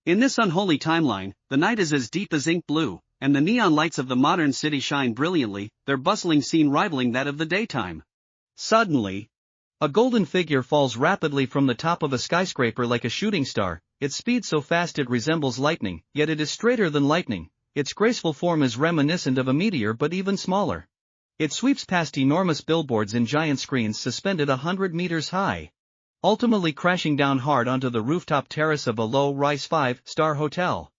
In this unholy timeline, the night is as deep as ink blue, and the neon lights of the modern city shine brilliantly, their bustling scene rivaling that of the daytime. Suddenly, a golden figure falls rapidly from the top of a skyscraper like a shooting star, its speed so fast it resembles lightning, yet it is straighter than lightning, its graceful form is reminiscent of a meteor but even smaller. It sweeps past enormous billboards and giant screens suspended 100 meters high, ultimately crashing down hard onto the rooftop terrace of a low-rise 5-star hotel.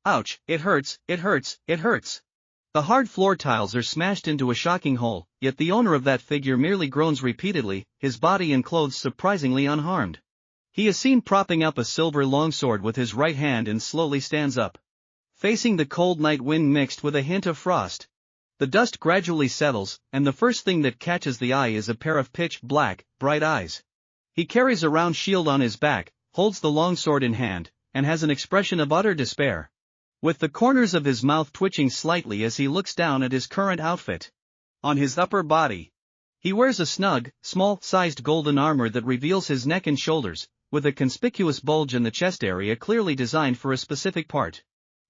Ouch, it hurts, it hurts, it hurts. The hard floor tiles are smashed into a shocking hole, yet the owner of that figure merely groans repeatedly, his body and clothes surprisingly unharmed. He is seen propping up a silver longsword with his right hand and slowly stands up, facing the cold night wind mixed with a hint of frost. The dust gradually settles, and the first thing that catches the eye is a pair of pitch black, bright eyes. He carries a round shield on his back, holds the longsword in hand, and has an expression of utter despair, with the corners of his mouth twitching slightly as he looks down at his current outfit. On his upper body, he wears a snug, small-sized golden armor that reveals his neck and shoulders, with a conspicuous bulge in the chest area clearly designed for a specific part.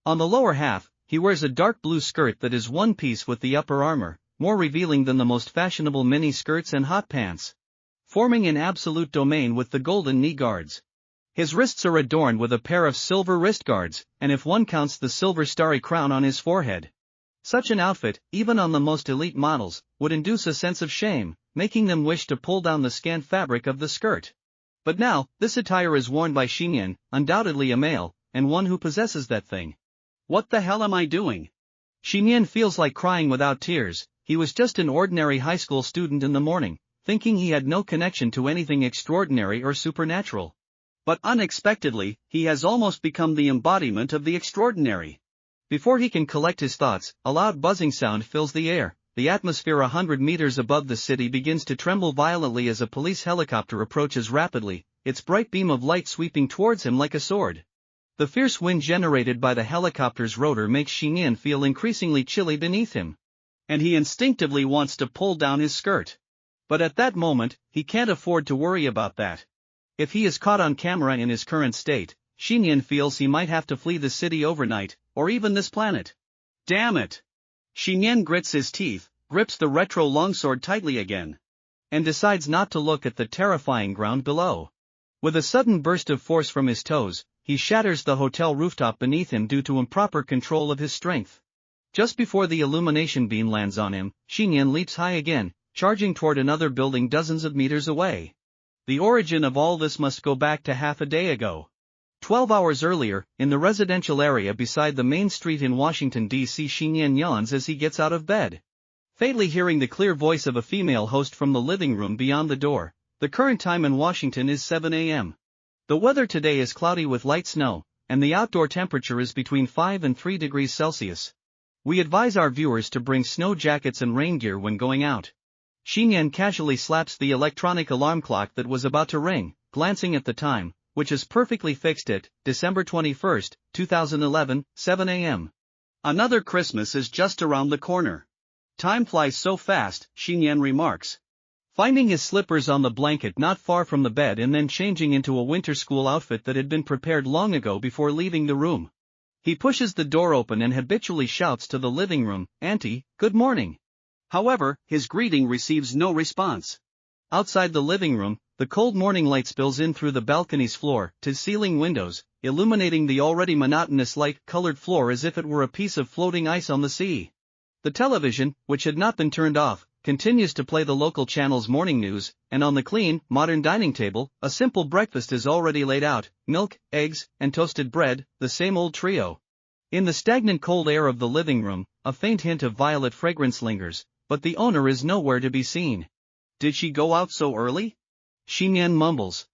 On the lower half, he wears a dark blue skirt that is one piece with the upper armor, more revealing than the most fashionable mini skirts and hot pants, forming an absolute domain with the golden knee guards. His wrists are adorned with a pair of silver wrist guards, and if one counts the silver starry crown on his forehead. Such an outfit, even on the most elite models, would induce a sense of shame, making them wish to pull down the scant fabric of the skirt. But now, this attire is worn by Xiyan, undoubtedly a male, and one who possesses that thing. What the hell am I doing? Xiyan feels like crying without tears. He was just an ordinary high school student in the morning, thinking he had no connection to anything extraordinary or supernatural. But unexpectedly, he has almost become the embodiment of the extraordinary. Before he can collect his thoughts, a loud buzzing sound fills the air. The atmosphere 100 meters above the city begins to tremble violently as a police helicopter approaches rapidly, its bright beam of light sweeping towards him like a sword. The fierce wind generated by the helicopter's rotor makes Xiyan feel increasingly chilly beneath him, and he instinctively wants to pull down his skirt. But at that moment, he can't afford to worry about that. If he is caught on camera in his current state, Xiyan feels he might have to flee the city overnight, or even this planet. Damn it! Xiyan grits his teeth, grips the retro longsword tightly again, and decides not to look at the terrifying ground below. With a sudden burst of force from his toes, he shatters the hotel rooftop beneath him due to improper control of his strength. Just before the illumination beam lands on him, Xiyan leaps high again, charging toward another building dozens of meters away. The origin of all this must go back to half a day ago. 12 hours earlier, in the residential area beside the main street in Washington, D.C., Xiyan yawns as he gets out of bed, faintly hearing the clear voice of a female host from the living room beyond the door. The current time in Washington is 7 a.m. The weather today is cloudy with light snow, and the outdoor temperature is between 5 and 3 degrees Celsius. We advise our viewers to bring snow jackets and rain gear when going out. Xiyan casually slaps the electronic alarm clock that was about to ring, glancing at the time, which is perfectly fixed at December 21, 2011, 7 a.m. Another Christmas is just around the corner. Time flies so fast, Xiyan remarks, finding his slippers on the blanket not far from the bed and then changing into a winter school outfit that had been prepared long ago before leaving the room. He pushes the door open and habitually shouts to the living room, "Auntie, good morning." However, his greeting receives no response. Outside the living room, the cold morning light spills in through the balcony's floor to ceiling windows, illuminating the already monotonous light-colored floor as if it were a piece of floating ice on the sea. The television, which had not been turned off, continues to play the local channel's morning news, and on the clean, modern dining table, a simple breakfast is already laid out: milk, eggs, and toasted bread, the same old trio. In the stagnant cold air of the living room, a faint hint of violet fragrance lingers, but the owner is nowhere to be seen. Did she go out so early? Xiyan mumbles,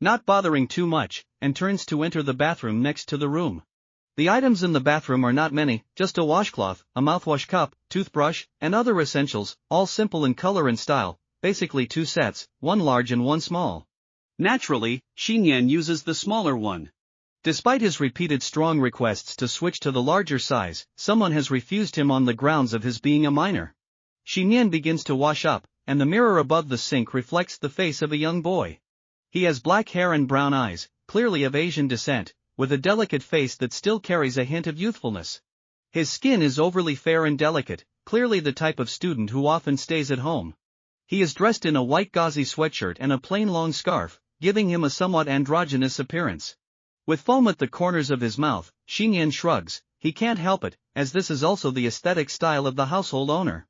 not bothering too much, and turns to enter the bathroom next to the room. The items in the bathroom are not many, just a washcloth, a mouthwash cup, toothbrush, and other essentials, all simple in color and style, basically two sets, one large and one small. Naturally, Xiyan uses the smaller one. Despite his repeated strong requests to switch to the larger size, someone has refused him on the grounds of his being a minor. Xiyan begins to wash up, and the mirror above the sink reflects the face of a young boy. He has black hair and brown eyes, clearly of Asian descent, with a delicate face that still carries a hint of youthfulness. His skin is overly fair and delicate, clearly the type of student who often stays at home. He is dressed in a white gauzy sweatshirt and a plain long scarf, giving him a somewhat androgynous appearance. With foam at the corners of his mouth, Xiyan shrugs. He can't help it, as this is also the aesthetic style of the household owner.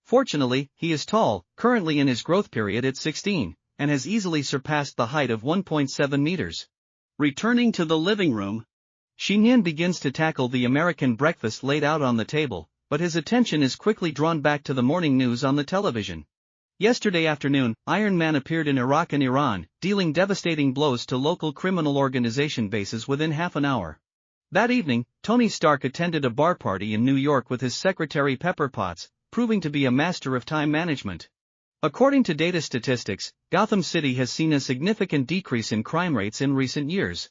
Fortunately, he is tall, currently in his growth period at 16, and has easily surpassed the height of 1.7 meters. Returning to the living room, Xiyan begins to tackle the American breakfast laid out on the table, but his attention is quickly drawn back to the morning news on the television. Yesterday afternoon, Iron Man appeared in Iraq and Iran, dealing devastating blows to local criminal organization bases within half an hour. That evening, Tony Stark attended a bar party in New York with his secretary Pepper Potts, proving to be a master of time management. According to data statistics, Gotham City has seen a significant decrease in crime rates in recent years.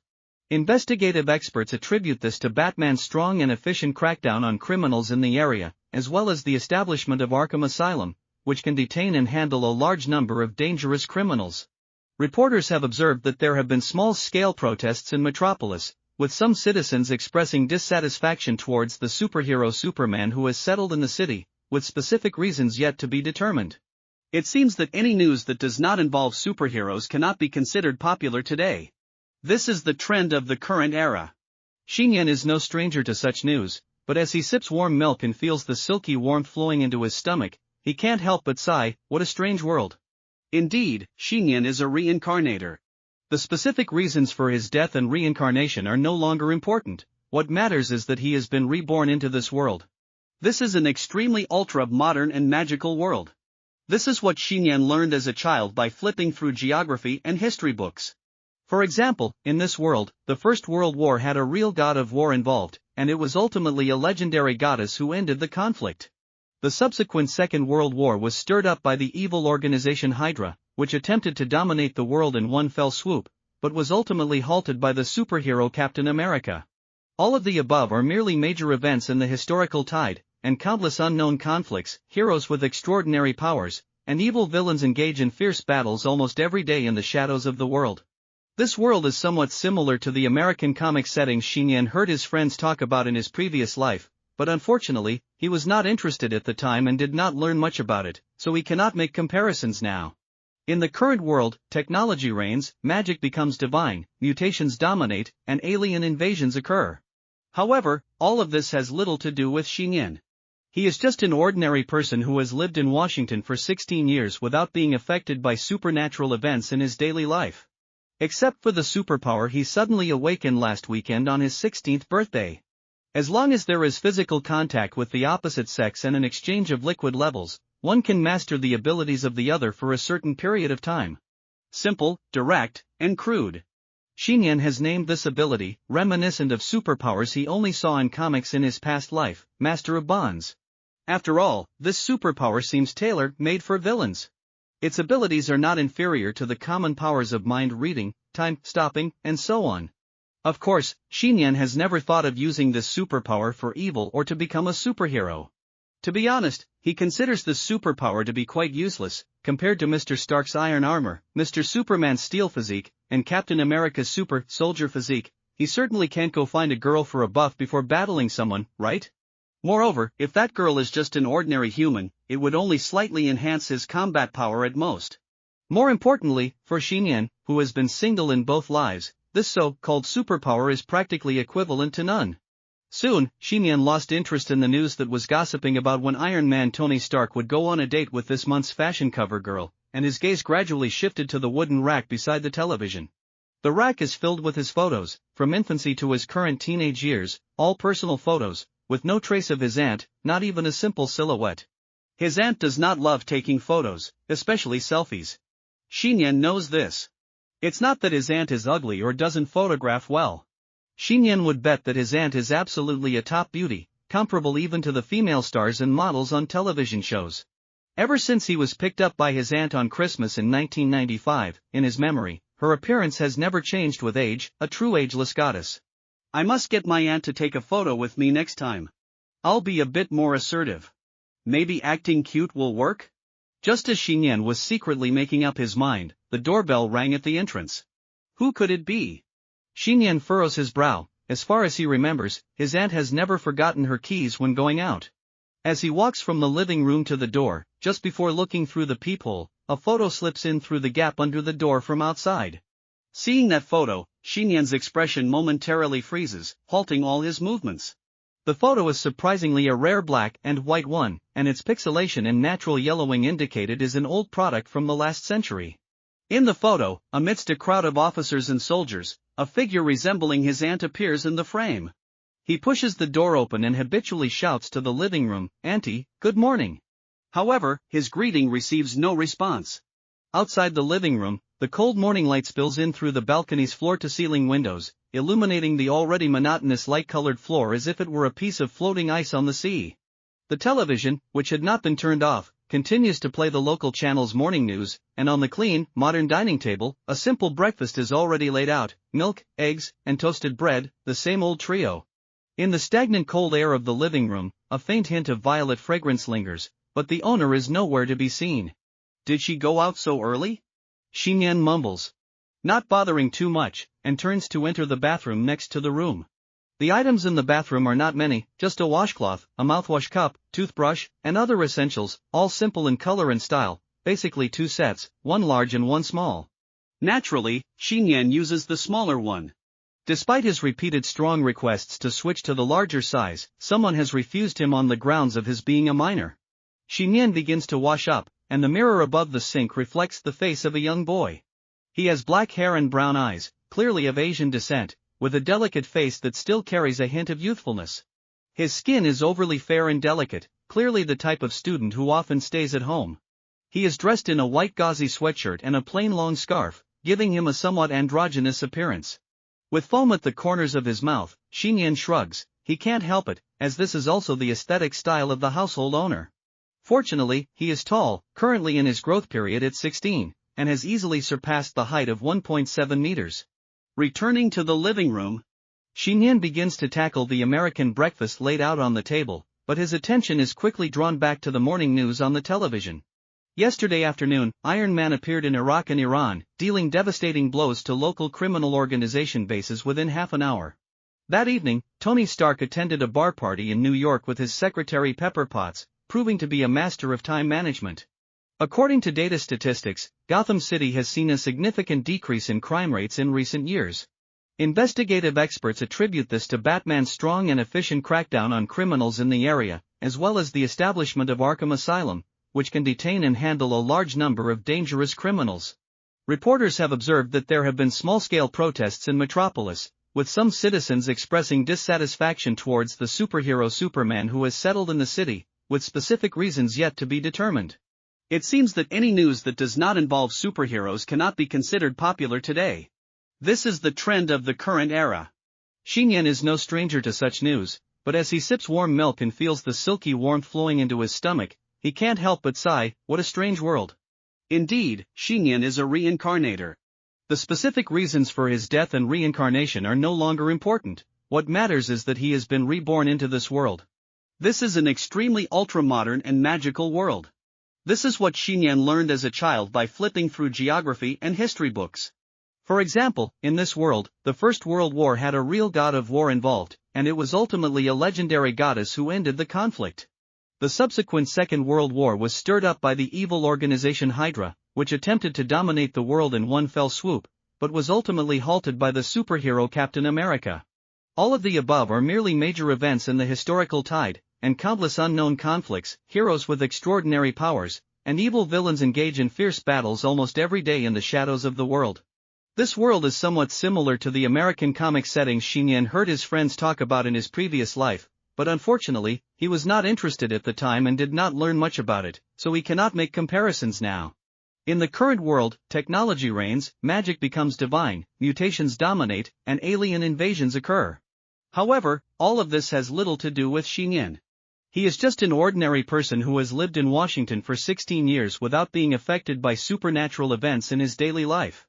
Investigative experts attribute this to Batman's strong and efficient crackdown on criminals in the area, as well as the establishment of Arkham Asylum, which can detain and handle a large number of dangerous criminals. Reporters have observed that there have been small-scale protests in Metropolis, with some citizens expressing dissatisfaction towards the superhero Superman who has settled in the city, with specific reasons yet to be determined. It seems that any news that does not involve superheroes cannot be considered popular today. This is the trend of the current era. Xiyan is no stranger to such news, but as he sips warm milk and feels the silky warmth flowing into his stomach, he can't help but sigh, what a strange world. Indeed, Xiyan is a reincarnator. The specific reasons for his death and reincarnation are no longer important. What matters is that he has been reborn into this world. This is an extremely ultra-modern and magical world. This is what Xiyan learned as a child by flipping through geography and history books. For example, in this world, the First World War had a real god of war involved, and it was ultimately a legendary goddess who ended the conflict. The subsequent Second World War was stirred up by the evil organization Hydra, which attempted to dominate the world in one fell swoop, but was ultimately halted by the superhero Captain America. All of the above are merely major events in the historical tide, and countless unknown conflicts, heroes with extraordinary powers, and evil villains engage in fierce battles almost every day in the shadows of the world. This world is somewhat similar to the American comic settings Xiyan heard his friends talk about in his previous life, but unfortunately, he was not interested at the time and did not learn much about it, so he cannot make comparisons now. In the current world, technology reigns, magic becomes divine, mutations dominate, and alien invasions occur. However, all of this has little to do with Xiyan. He is just an ordinary person who has lived in Washington for 16 years without being affected by supernatural events in his daily life. Except for the superpower he suddenly awakened last weekend on his 16th birthday. As long as there is physical contact with the opposite sex and an exchange of liquid levels, one can master the abilities of the other for a certain period of time. Simple, direct, and crude. Xiyan has named this ability, reminiscent of superpowers he only saw in comics in his past life, Master of Bonds. After all, this superpower seems tailor-made for villains. Its abilities are not inferior to the common powers of mind reading, time stopping, and so on. Of course, Xiyan has never thought of using this superpower for evil or to become a superhero. To be honest, he considers this superpower to be quite useless, compared to Mr. Stark's iron armor, Mr. Superman's steel physique, and Captain America's super soldier physique. He certainly can't go find a girl for a buff before battling someone, right? Moreover, if that girl is just an ordinary human, it would only slightly enhance his combat power at most. More importantly, for Xiyan, who has been single in both lives, this so-called superpower is practically equivalent to none. Soon, Xiyan lost interest in the news that was gossiping about when Iron Man Tony Stark would go on a date with this month's fashion cover girl, and his gaze gradually shifted to the wooden rack beside the television. The rack is filled with his photos, from infancy to his current teenage years, all personal photos, with no trace of his aunt, not even a simple silhouette. His aunt does not love taking photos, especially selfies. Xiyan knows this. It's not that his aunt is ugly or doesn't photograph well. Xiyan would bet that his aunt is absolutely a top beauty, comparable even to the female stars and models on television shows. Ever since he was picked up by his aunt on Christmas in 1995, in his memory, her appearance has never changed with age, a true ageless goddess. I must get my aunt to take a photo with me next time. I'll be a bit more assertive. Maybe acting cute will work? Just as Xiyan was secretly making up his mind, the doorbell rang at the entrance. Who could it be? Xiyan furrows his brow. As far as he remembers, his aunt has never forgotten her keys when going out. As he walks from the living room to the door, just before looking through the peephole, a photo slips in through the gap under the door from outside. Seeing that photo, Xiyan's expression momentarily freezes, halting all his movements. The photo is surprisingly a rare black and white one, and its pixelation and natural yellowing indicated is an old product from the last century. In the photo, amidst a crowd of officers and soldiers, a figure resembling his aunt appears in the frame. He pushes the door open and habitually shouts to the living room, "Auntie, good morning." However, his greeting receives no response. Outside the living room, the cold morning light spills in through the balcony's floor-to-ceiling windows, illuminating the already monotonous light-colored floor as if it were a piece of floating ice on the sea. The television, which had not been turned off, continues to play the local channel's morning news, and on the clean, modern dining table, a simple breakfast is already laid out: milk, eggs, and toasted bread, the same old trio. In the stagnant cold air of the living room, a faint hint of violet fragrance lingers, but the owner is nowhere to be seen. Did she go out so early? Xiyan mumbles, not bothering too much, and turns to enter the bathroom next to the room. The items in the bathroom are not many, just a washcloth, a mouthwash cup, toothbrush, and other essentials, all simple in color and style, basically two sets, one large and one small. Naturally, Xiyan uses the smaller one. Despite his repeated strong requests to switch to the larger size, someone has refused him on the grounds of his being a minor. Xiyan begins to wash up, and the mirror above the sink reflects the face of a young boy. He has black hair and brown eyes, clearly of Asian descent, with a delicate face that still carries a hint of youthfulness. His skin is overly fair and delicate, clearly the type of student who often stays at home. He is dressed in a white gauzy sweatshirt and a plain long scarf, giving him a somewhat androgynous appearance. With foam at the corners of his mouth, Xiyan shrugs. He can't help it, as this is also the aesthetic style of the household owner. Fortunately, he is tall, currently in his growth period at 16, and has easily surpassed the height of 1.7 meters. Returning to the living room, Xiyan begins to tackle the American breakfast laid out on the table, but his attention is quickly drawn back to the morning news on the television. Yesterday afternoon, Iron Man appeared in Iraq and Iran, dealing devastating blows to local criminal organization bases within half an hour. That evening, Tony Stark attended a bar party in New York with his secretary Pepper Potts, proving to be a master of time management. According to data statistics, Gotham City has seen a significant decrease in crime rates in recent years. Investigative experts attribute this to Batman's strong and efficient crackdown on criminals in the area, as well as the establishment of Arkham Asylum, which can detain and handle a large number of dangerous criminals. Reporters have observed that there have been small-scale protests in Metropolis, with some citizens expressing dissatisfaction towards the superhero Superman who has settled in the city, with specific reasons yet to be determined. It seems that any news that does not involve superheroes cannot be considered popular today. This is the trend of the current era. Xiyan is no stranger to such news, but as he sips warm milk and feels the silky warmth flowing into his stomach, he can't help but sigh, what a strange world. Indeed, Xiyan is a reincarnator. The specific reasons for his death and reincarnation are no longer important. What matters is that he has been reborn into this world. This is an extremely ultra-modern and magical world. This is what Xiyan learned as a child by flipping through geography and history books. For example, in this world, the First World War had a real god of war involved, and it was ultimately a legendary goddess who ended the conflict. The subsequent Second World War was stirred up by the evil organization Hydra, which attempted to dominate the world in one fell swoop, but was ultimately halted by the superhero Captain America. All of the above are merely major events in the historical tide, and countless unknown conflicts, heroes with extraordinary powers, and evil villains engage in fierce battles almost every day in the shadows of the world. This world is somewhat similar to the American comic settings Xiyan heard his friends talk about in his previous life, but unfortunately, he was not interested at the time and did not learn much about it, so he cannot make comparisons now. In the current world, technology reigns, magic becomes divine, mutations dominate, and alien invasions occur. However, all of this has little to do with Xiyan. He is just an ordinary person who has lived in Washington for 16 years without being affected by supernatural events in his daily life.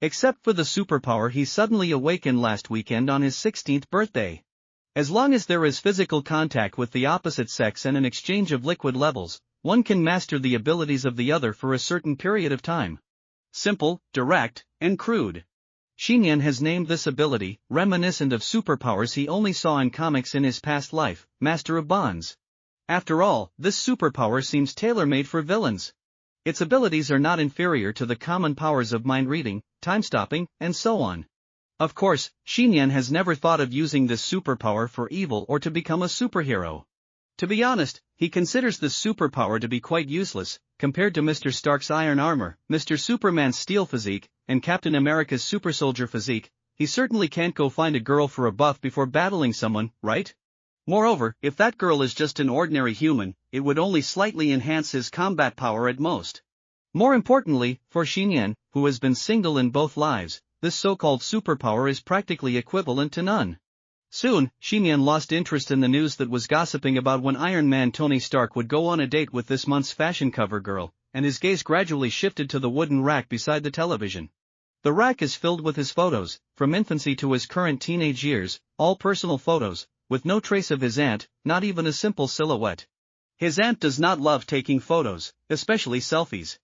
Except for the superpower he suddenly awakened last weekend on his 16th birthday. As long as there is physical contact with the opposite sex and an exchange of liquid levels, one can master the abilities of the other for a certain period of time. Simple, direct, and crude. Xiyan has named this ability, reminiscent of superpowers he only saw in comics in his past life, Master of Bonds. After all, this superpower seems tailor-made for villains. Its abilities are not inferior to the common powers of mind reading, time stopping, and so on. Of course, Xiyan has never thought of using this superpower for evil or to become a superhero. To be honest, he considers this superpower to be quite useless, compared to Mr. Stark's iron armor, Mr. Superman's steel physique, and Captain America's super soldier physique. He certainly can't go find a girl for a buff before battling someone, right? Moreover, if that girl is just an ordinary human, it would only slightly enhance his combat power at most. More importantly, for Xiyan, who has been single in both lives, this so-called superpower is practically equivalent to none. Soon, Xiyan lost interest in the news that was gossiping about when Iron Man Tony Stark would go on a date with this month's fashion cover girl, and his gaze gradually shifted to the wooden rack beside the television. The rack is filled with his photos, from infancy to his current teenage years, all personal photos, with no trace of his aunt, not even a simple silhouette. His aunt does not love taking photos, especially selfies.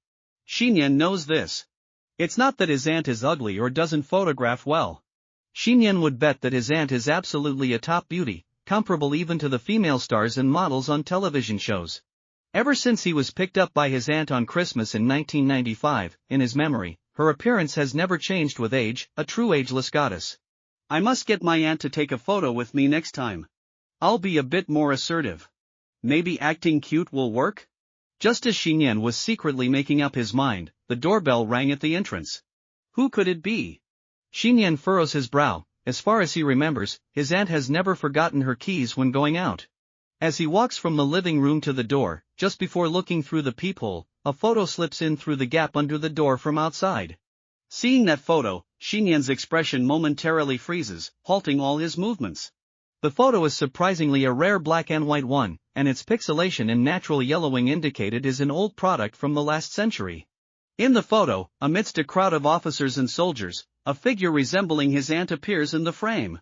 Xiyan knows this. It's not that his aunt is ugly or doesn't photograph well. Xiyan would bet that his aunt is absolutely a top beauty, comparable even to the female stars and models on television shows. Ever since he was picked up by his aunt on Christmas in 1995, in his memory, her appearance has never changed with age, a true ageless goddess. I must get my aunt to take a photo with me next time. I'll be a bit more assertive. Maybe acting cute will work? Just as Xiyan was secretly making up his mind, the doorbell rang at the entrance. Who could it be? Xiyan furrows his brow. As far as he remembers, his aunt has never forgotten her keys when going out. As he walks from the living room to the door, just before looking through the peephole, a photo slips in through the gap under the door from outside. Seeing that photo, Xiyan's expression momentarily freezes, halting all his movements. The photo is surprisingly a rare black and white one, and its pixelation and natural yellowing indicated is an old product from the last century. In the photo, amidst a crowd of officers and soldiers, a figure resembling his aunt appears in the frame.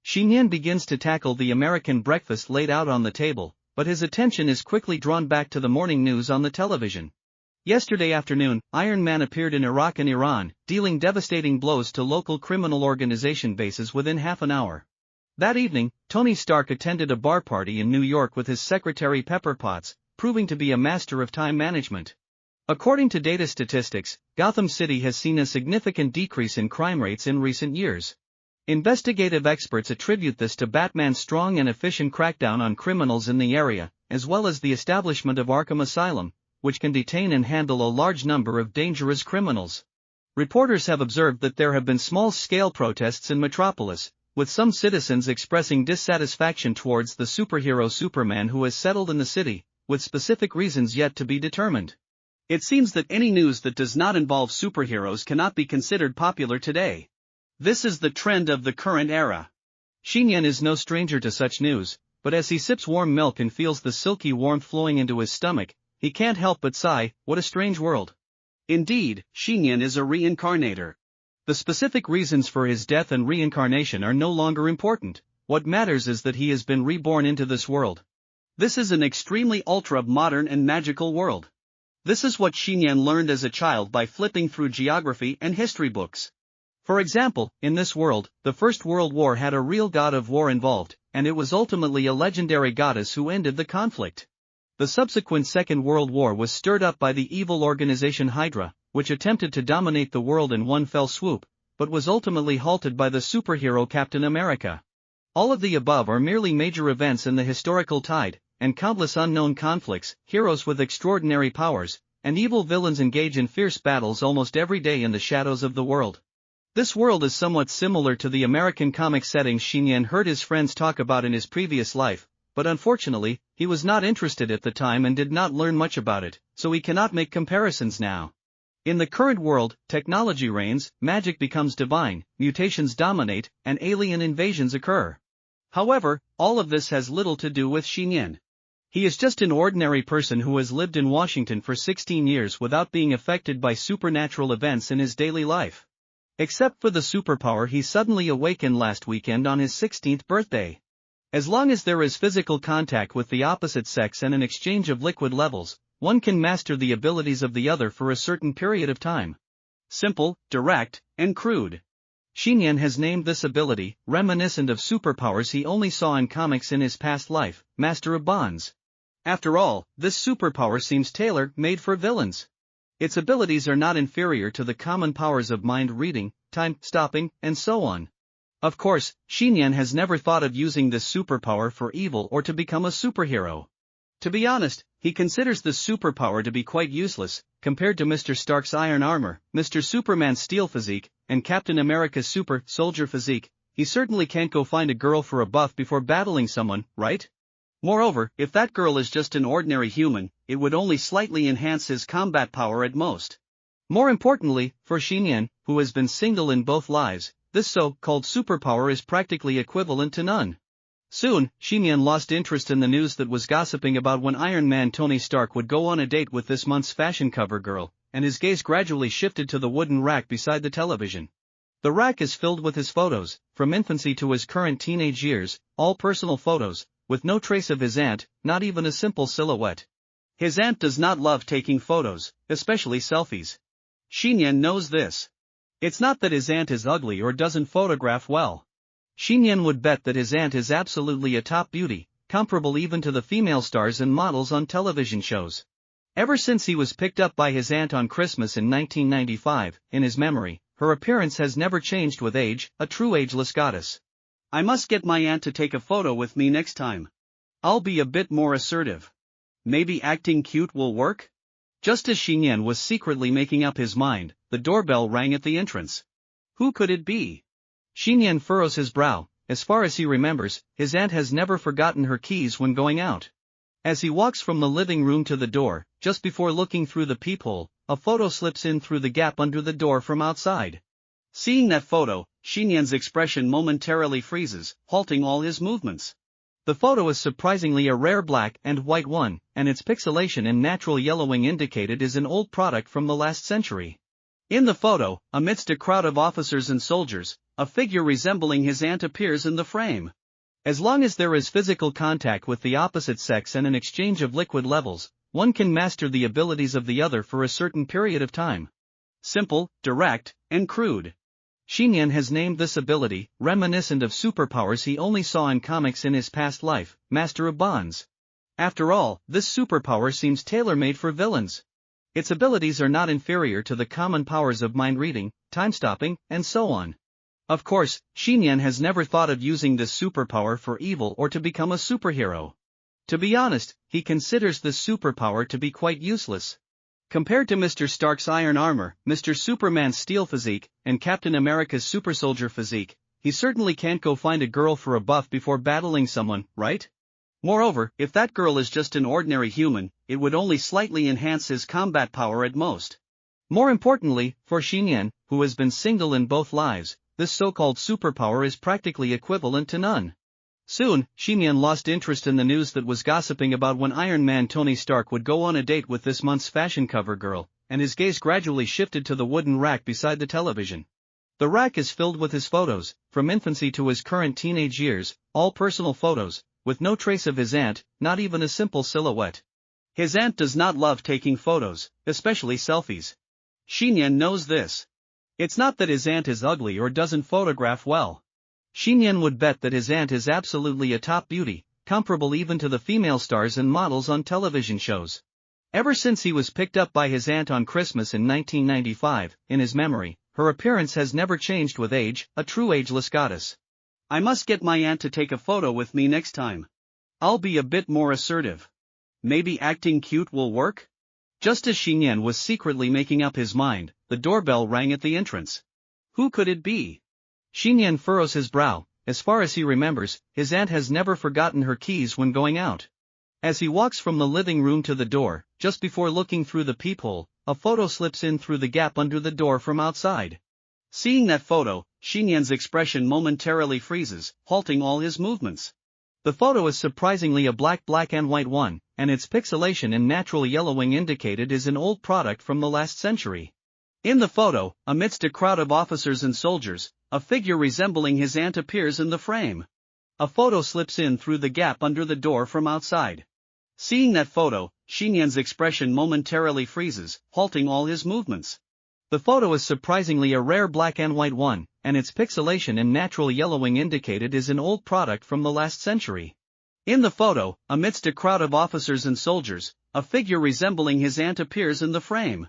Xiyan begins to tackle the American breakfast laid out on the table, but his attention is quickly drawn back to the morning news on the television. Yesterday afternoon, Iron Man appeared in Iraq and Iran, dealing devastating blows to local criminal organization bases within half an hour. That evening, Tony Stark attended a bar party in New York with his secretary Pepper Potts, proving to be a master of time management. According to data statistics, Gotham City has seen a significant decrease in crime rates in recent years. Investigative experts attribute this to Batman's strong and efficient crackdown on criminals in the area, as well as the establishment of Arkham Asylum, which can detain and handle a large number of dangerous criminals. Reporters have observed that there have been small-scale protests in Metropolis, with some citizens expressing dissatisfaction towards the superhero Superman who has settled in the city, with specific reasons yet to be determined. It seems that any news that does not involve superheroes cannot be considered popular today. This is the trend of the current era. Xiyan is no stranger to such news, but as he sips warm milk and feels the silky warmth flowing into his stomach, he can't help but sigh, what a strange world. Indeed, Xiyan is a reincarnator. The specific reasons for his death and reincarnation are no longer important. What matters is that he has been reborn into this world. This is an extremely ultra-modern and magical world. This is what Xiyan learned as a child by flipping through geography and history books. For example, in this world, the First World War had a real god of war involved, and it was ultimately a legendary goddess who ended the conflict. The subsequent Second World War was stirred up by the evil organization Hydra, which attempted to dominate the world in one fell swoop, but was ultimately halted by the superhero Captain America. All of the above are merely major events in the historical tide, and countless unknown conflicts, heroes with extraordinary powers, and evil villains engage in fierce battles almost every day in the shadows of the world. This world is somewhat similar to the American comic settings Xiyan heard his friends talk about in his previous life, but unfortunately, he was not interested at the time and did not learn much about it, so he cannot make comparisons now. In the current world, technology reigns, magic becomes divine, mutations dominate, and alien invasions occur. However, all of this has little to do with Xiyan. He is just an ordinary person who has lived in Washington for 16 years without being affected by supernatural events in his daily life. Except for the superpower he suddenly awakened last weekend on his 16th birthday. As long as there is physical contact with the opposite sex and an exchange of liquid levels, one can master the abilities of the other for a certain period of time. Simple, direct, and crude. Xiyan has named this ability, reminiscent of superpowers he only saw in comics in his past life, Master of Bonds. After all, this superpower seems tailor-made for villains. Its abilities are not inferior to the common powers of mind reading, time stopping, and so on. Of course, Xiyan has never thought of using this superpower for evil or to become a superhero. To be honest, he considers this superpower to be quite useless, compared to Mr. Stark's iron armor, Mr. Superman's steel physique, and Captain America's super soldier physique. He certainly can't go find a girl for a buff before battling someone, right? Moreover, if that girl is just an ordinary human, it would only slightly enhance his combat power at most. More importantly, for Xiyan, who has been single in both lives, this so-called superpower is practically equivalent to none. Soon, Xiyan lost interest in the news that was gossiping about when Iron Man Tony Stark would go on a date with this month's fashion cover girl, and his gaze gradually shifted to the wooden rack beside the television. The rack is filled with his photos, from infancy to his current teenage years, all personal photos, with no trace of his aunt, not even a simple silhouette. His aunt does not love taking photos, especially selfies. Xiyan knows this. It's not that his aunt is ugly or doesn't photograph well. Xiyan would bet that his aunt is absolutely a top beauty, comparable even to the female stars and models on television shows. Ever since he was picked up by his aunt on Christmas in 1995, in his memory, her appearance has never changed with age, a true ageless goddess. I must get my aunt to take a photo with me next time. I'll be a bit more assertive. Maybe acting cute will work? Just as Xiyan was secretly making up his mind, the doorbell rang at the entrance. Who could it be? Xiyan furrows his brow. As far as he remembers, his aunt has never forgotten her keys when going out. As he walks from the living room to the door, just before looking through the peephole, a photo slips in through the gap under the door from outside. Seeing that photo, Xiyan's expression momentarily freezes, halting all his movements. The photo is surprisingly a rare black and white one, and its pixelation and natural yellowing indicated is an old product from the last century. In the photo, amidst a crowd of officers and soldiers, a figure resembling his aunt appears in the frame. As long as there is physical contact with the opposite sex and an exchange of liquid levels, one can master the abilities of the other for a certain period of time. Simple, direct, and crude. Xiyan has named this ability, reminiscent of superpowers he only saw in comics in his past life, Master of Bonds. After all, this superpower seems tailor-made for villains. Its abilities are not inferior to the common powers of mind reading, time stopping, and so on. Of course, Xiyan has never thought of using this superpower for evil or to become a superhero. To be honest, he considers this superpower to be quite useless. Compared to Mr. Stark's iron armor, Mr. Superman's steel physique, and Captain America's super soldier physique, he certainly can't go find a girl for a buff before battling someone, right? Moreover, if that girl is just an ordinary human, it would only slightly enhance his combat power at most. More importantly, for Xiyan, who has been single in both lives, this so-called superpower is practically equivalent to none. Soon, Xiyan lost interest in the news that was gossiping about when Iron Man Tony Stark would go on a date with this month's fashion cover girl, and his gaze gradually shifted to the wooden rack beside the television. The rack is filled with his photos, from infancy to his current teenage years, all personal photos, with no trace of his aunt, not even a simple silhouette. His aunt does not love taking photos, especially selfies. Xiyan knows this. It's not that his aunt is ugly or doesn't photograph well. Xiyan would bet that his aunt is absolutely a top beauty, comparable even to the female stars and models on television shows. Ever since he was picked up by his aunt on Christmas in 1995, in his memory, her appearance has never changed with age, a true ageless goddess. I must get my aunt to take a photo with me next time. I'll be a bit more assertive. Maybe acting cute will work? Just as Xiyan was secretly making up his mind, the doorbell rang at the entrance. Who could it be? Xiyan furrows his brow. As far as he remembers, his aunt has never forgotten her keys when going out. As he walks from the living room to the door, just before looking through the peephole, a photo slips in through the gap under the door from outside. Seeing that photo, Xiyan's expression momentarily freezes, halting all his movements. The photo is surprisingly a black and white one, and its pixelation and natural yellowing indicated is an old product from the last century. In the photo, amidst a crowd of officers and soldiers, a figure resembling his aunt appears in the frame. A photo slips in through the gap under the door from outside. Seeing that photo, Xiyan's expression momentarily freezes, halting all his movements. The photo is surprisingly a rare black and white one, and its pixelation and natural yellowing indicate it is an old product from the last century. In the photo, amidst a crowd of officers and soldiers, a figure resembling his aunt appears in the frame.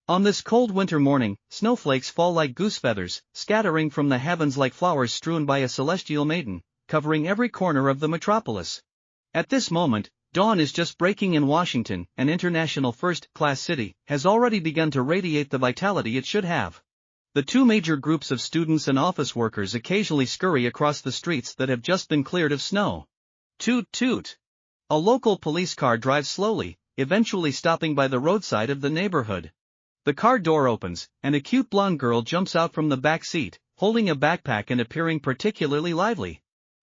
On this cold winter morning, snowflakes fall like goose feathers, scattering from the heavens like flowers strewn by a celestial maiden, covering every corner of the metropolis. At this moment, dawn is just breaking in Washington, an international first-class city, has already begun to radiate the vitality it should have. The two major groups of students and office workers occasionally scurry across the streets that have just been cleared of snow. Toot toot! A local police car drives slowly, eventually stopping by the roadside of the neighborhood. The car door opens, and a cute blonde girl jumps out from the back seat, holding a backpack and appearing particularly lively.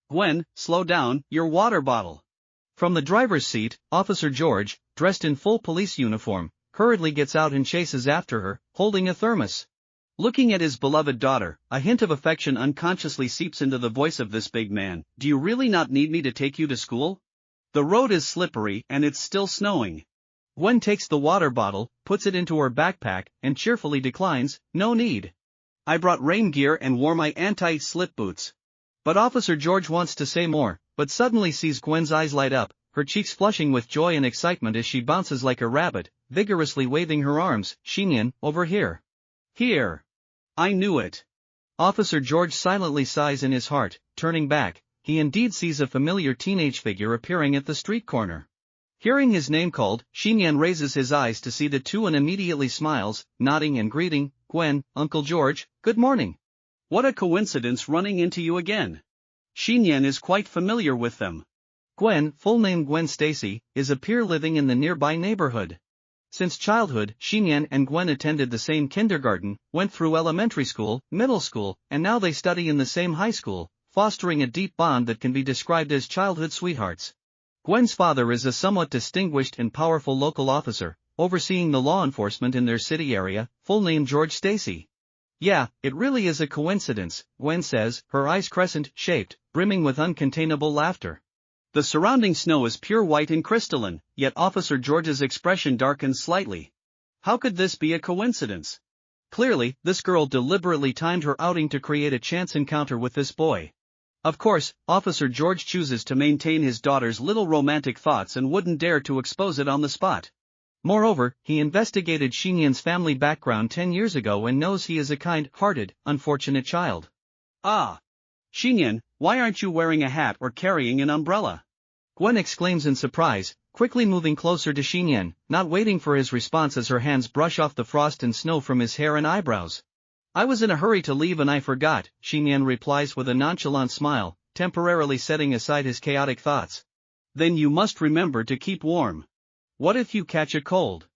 "Gwen, slow down, your water bottle." From the driver's seat, Officer George, dressed in full police uniform, hurriedly gets out and chases after her, holding a thermos. Looking at his beloved daughter, a hint of affection unconsciously seeps into the voice of this big man. "Do you really not need me to take you to school? The road is slippery and it's still snowing." Gwen takes the water bottle, puts it into her backpack, and cheerfully declines, "No need. I brought rain gear and wore my anti-slip boots." But Officer George wants to say more, but suddenly sees Gwen's eyes light up, her cheeks flushing with joy and excitement as she bounces like a rabbit, vigorously waving her arms. "Xiyan, over here." "Here. I knew it." Officer George silently sighs in his heart. Turning back, he indeed sees a familiar teenage figure appearing at the street corner. Hearing his name called, Xiyan raises his eyes to see the two and immediately smiles, nodding and greeting. "Gwen, Uncle George, good morning." "What a coincidence running into you again." Xiyan is quite familiar with them. Gwen, full name Gwen Stacy, is a peer living in the nearby neighborhood. Since childhood, Xiyan and Gwen attended the same kindergarten, went through elementary school, middle school, and now they study in the same high school, fostering a deep bond that can be described as childhood sweethearts. Gwen's father is a somewhat distinguished and powerful local officer, overseeing the law enforcement in their city area, full name George Stacy. "Yeah, it really is a coincidence," Gwen says, her eyes crescent-shaped, brimming with uncontainable laughter. The surrounding snow is pure white and crystalline, yet Officer George's expression darkens slightly. How could this be a coincidence? Clearly, this girl deliberately timed her outing to create a chance encounter with this boy. Of course, Officer George chooses to maintain his daughter's little romantic thoughts and wouldn't dare to expose it on the spot. Moreover, he investigated Xiyan's family background 10 years ago and knows he is a kind-hearted, unfortunate child. "Ah! Xiyan, why aren't you wearing a hat or carrying an umbrella?" Gwen exclaims in surprise, quickly moving closer to Xiyan, not waiting for his response as her hands brush off the frost and snow from his hair and eyebrows. "I was in a hurry to leave and I forgot," Xiyan replies with a nonchalant smile, temporarily setting aside his chaotic thoughts. "Then you must remember to keep warm. What if you catch a cold?"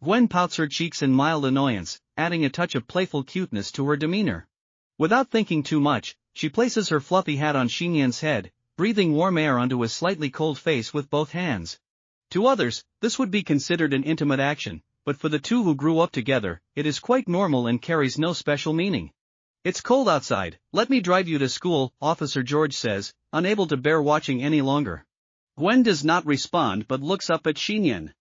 Gwen pouts her cheeks in mild annoyance, adding a touch of playful cuteness to her demeanor. Without thinking too much, she places her fluffy hat on Xiyan's head, breathing warm air onto his slightly cold face with both hands. To others, this would be considered an intimate action, but for the two who grew up together, it is quite normal and carries no special meaning. "It's cold outside, let me drive you to school," Officer George says, unable to bear watching any longer. Gwen does not respond but looks up at Xiyan.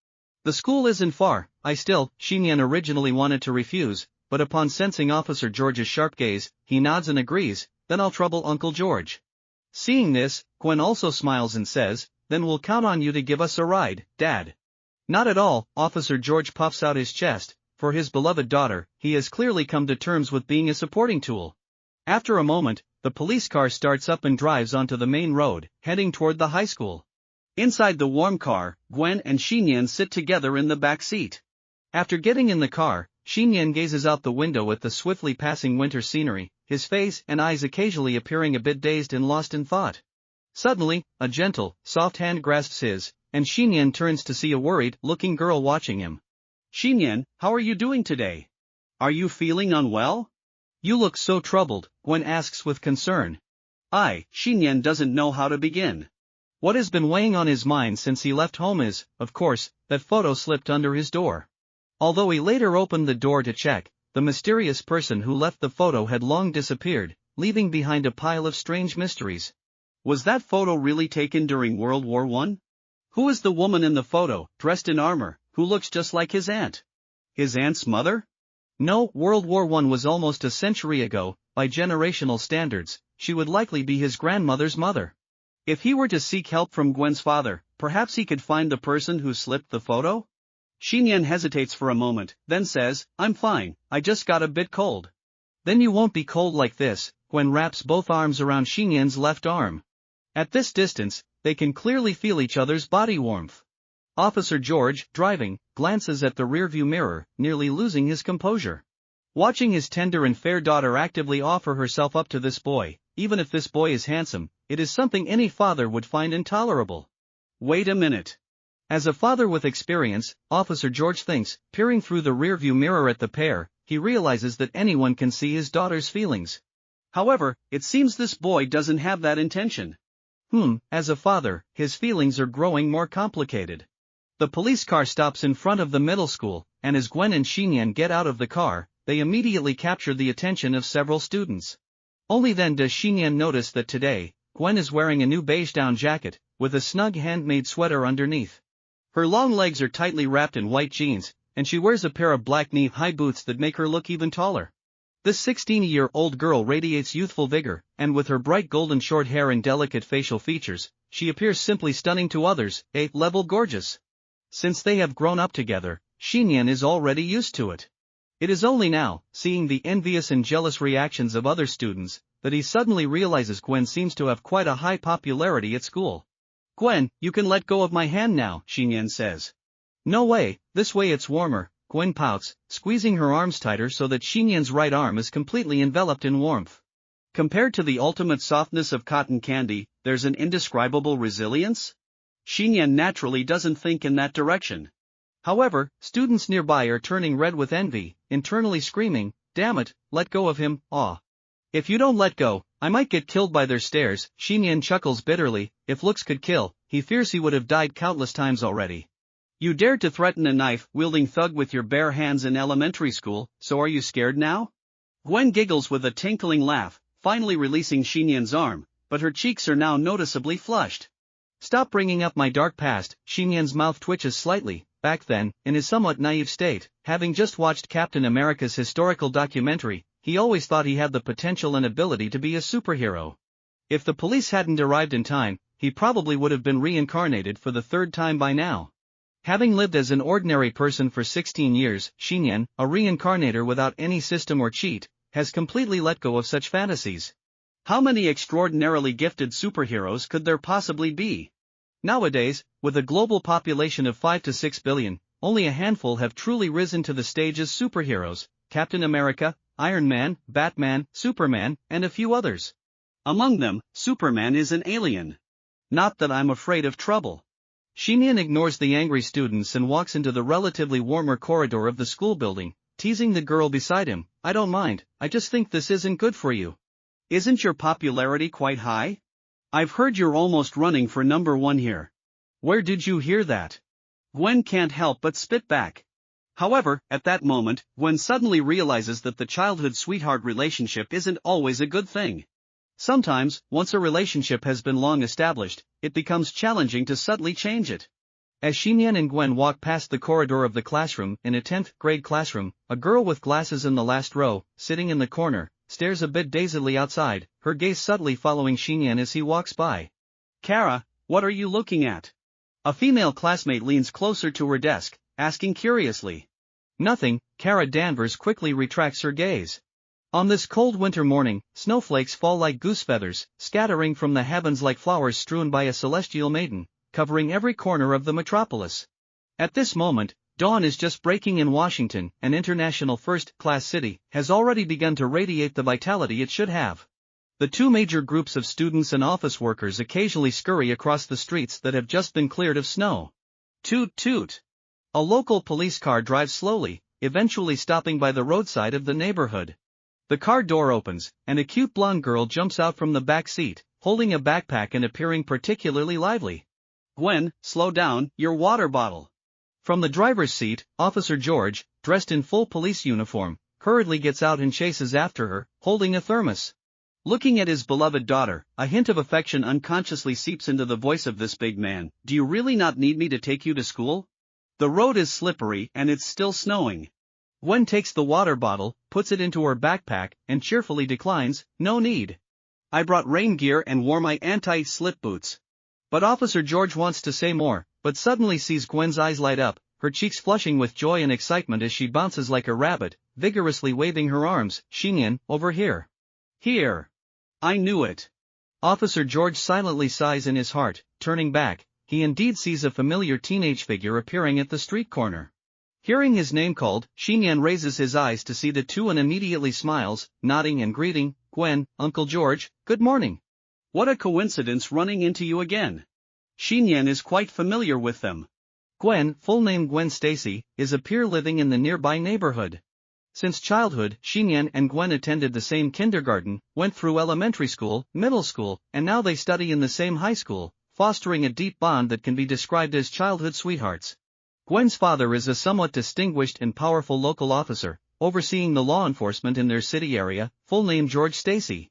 "The school isn't far, Xiyan originally wanted to refuse, but upon sensing Officer George's sharp gaze, he nods and agrees. "Then I'll trouble Uncle George." Seeing this, Gwen also smiles and says, "Then we'll count on you to give us a ride, Dad." "Not at all," Officer George puffs out his chest. For his beloved daughter, he has clearly come to terms with being a supporting tool. After a moment, the police car starts up and drives onto the main road, heading toward the high school. Inside the warm car, Gwen and Xiyan sit together in the back seat. After getting in the car, Xiyan gazes out the window at the swiftly passing winter scenery, his face and eyes occasionally appearing a bit dazed and lost in thought. Suddenly, a gentle, soft hand grasps his, and Xiyan turns to see a worried-looking girl watching him. "Xiyan, how are you doing today? Are you feeling unwell? You look so troubled," Gwen asks with concern. Xiyan doesn't know how to begin. What has been weighing on his mind since he left home is, of course, that photo slipped under his door. Although he later opened the door to check, the mysterious person who left the photo had long disappeared, leaving behind a pile of strange mysteries. Was that photo really taken during World War I? Who is the woman in the photo, dressed in armor, who looks just like his aunt? His aunt's mother? No, World War I was almost a century ago, by generational standards, she would likely be his grandmother's mother. If he were to seek help from Gwen's father, perhaps he could find the person who slipped the photo? Xiyan hesitates for a moment, then says, "I'm fine, I just got a bit cold." "Then you won't be cold like this." Gwen wraps both arms around Xiyan's left arm. At this distance, they can clearly feel each other's body warmth. Officer George, driving, glances at the rearview mirror, nearly losing his composure. Watching his tender and fair daughter actively offer herself up to this boy, even if this boy is handsome, it is something any father would find intolerable. Wait a minute. As a father with experience, Officer George thinks, peering through the rearview mirror at the pair, he realizes that anyone can see his daughter's feelings. However, it seems this boy doesn't have that intention. As a father, his feelings are growing more complicated. The police car stops in front of the middle school, and as Gwen and Xiyan get out of the car, they immediately capture the attention of several students. Only then does Xiyan notice that today, Gwen is wearing a new beige down jacket, with a snug handmade sweater underneath. Her long legs are tightly wrapped in white jeans, and she wears a pair of black knee-high boots that make her look even taller. This 16-year-old girl radiates youthful vigor, and with her bright golden short hair and delicate facial features, she appears simply stunning to others, A-level gorgeous. Since they have grown up together, Xiyan is already used to it. It is only now, seeing the envious and jealous reactions of other students, that he suddenly realizes Gwen seems to have quite a high popularity at school. "Gwen, you can let go of my hand now," Xiyan says. "No way, this way it's warmer," Gwen pouts, squeezing her arms tighter so that Xiyan's right arm is completely enveloped in warmth. Compared to the ultimate softness of cotton candy, there's an indescribable resilience? Xiyan naturally doesn't think in that direction. However, students nearby are turning red with envy, internally screaming, "Damn it, let go of him, aw. If you don't let go, I might get killed by their stares." Xiyan chuckles bitterly. If looks could kill, he fears he would have died countless times already. "You dared to threaten a knife-wielding thug with your bare hands in elementary school, so are you scared now?" Gwen giggles with a tinkling laugh, finally releasing Xiyan's arm, but her cheeks are now noticeably flushed. "Stop bringing up my dark past." Xiyan's mouth twitches slightly. Back then, in his somewhat naive state, having just watched Captain America's historical documentary, he always thought he had the potential and ability to be a superhero. If the police hadn't arrived in time, he probably would have been reincarnated for the third time by now. Having lived as an ordinary person for 16 years, Xiyan, a reincarnator without any system or cheat, has completely let go of such fantasies. How many extraordinarily gifted superheroes could there possibly be? Nowadays, with a global population of 5 to 6 billion, only a handful have truly risen to the stage as superheroes: Captain America, Iron Man, Batman, Superman, and a few others. Among them, Superman is an alien. Not that I'm afraid of trouble. Xiyan ignores the angry students and walks into the relatively warmer corridor of the school building, teasing the girl beside him. "I don't mind, I just think this isn't good for you. Isn't your popularity quite high? I've heard you're almost running for #1 here." "Where did you hear that?" Gwen can't help but spit back. However, at that moment, Gwen suddenly realizes that the childhood sweetheart relationship isn't always a good thing. Sometimes, once a relationship has been long established, it becomes challenging to subtly change it. As Xiyan and Gwen walk past the corridor of the classroom, in a 10th grade classroom, a girl with glasses in the last row, sitting in the corner, stares a bit dazedly outside, her gaze subtly following Xiyan as he walks by. "Kara, what are you looking at?" A female classmate leans closer to her desk, asking curiously. "Nothing." Kara Danvers quickly retracts her gaze. On this cold winter morning, snowflakes fall like goose feathers, scattering from the heavens like flowers strewn by a celestial maiden, covering every corner of the metropolis. At this moment, dawn is just breaking in Washington. An international first-class city has already begun to radiate the vitality it should have. The two major groups of students and office workers occasionally scurry across the streets that have just been cleared of snow. Toot toot. A local police car drives slowly, eventually stopping by the roadside of the neighborhood. The car door opens, and a cute blonde girl jumps out from the back seat, holding a backpack and appearing particularly lively. "Gwen, slow down, your water bottle." From the driver's seat, Officer George, dressed in full police uniform, hurriedly gets out and chases after her, holding a thermos. Looking at his beloved daughter, a hint of affection unconsciously seeps into the voice of this big man. "Do you really not need me to take you to school? The road is slippery and it's still snowing." Gwen takes the water bottle, puts it into her backpack, and cheerfully declines, "No need. I brought rain gear and wore my anti-slip boots." But Officer George wants to say more, but suddenly sees Gwen's eyes light up, her cheeks flushing with joy and excitement as she bounces like a rabbit, vigorously waving her arms. "Xiyan, over here." "Here. I knew it." Officer George silently sighs in his heart, turning back. He indeed sees a familiar teenage figure appearing at the street corner. Hearing his name called, Xiyan raises his eyes to see the two and immediately smiles, nodding and greeting. "Gwen, Uncle George, good morning. What a coincidence running into you again." Xiyan is quite familiar with them. Gwen, full name Gwen Stacy, is a peer living in the nearby neighborhood. Since childhood, Xiyan and Gwen attended the same kindergarten, went through elementary school, middle school, and now they study in the same high school, fostering a deep bond that can be described as childhood sweethearts. Gwen's father is a somewhat distinguished and powerful local officer, overseeing the law enforcement in their city area, full name George Stacy.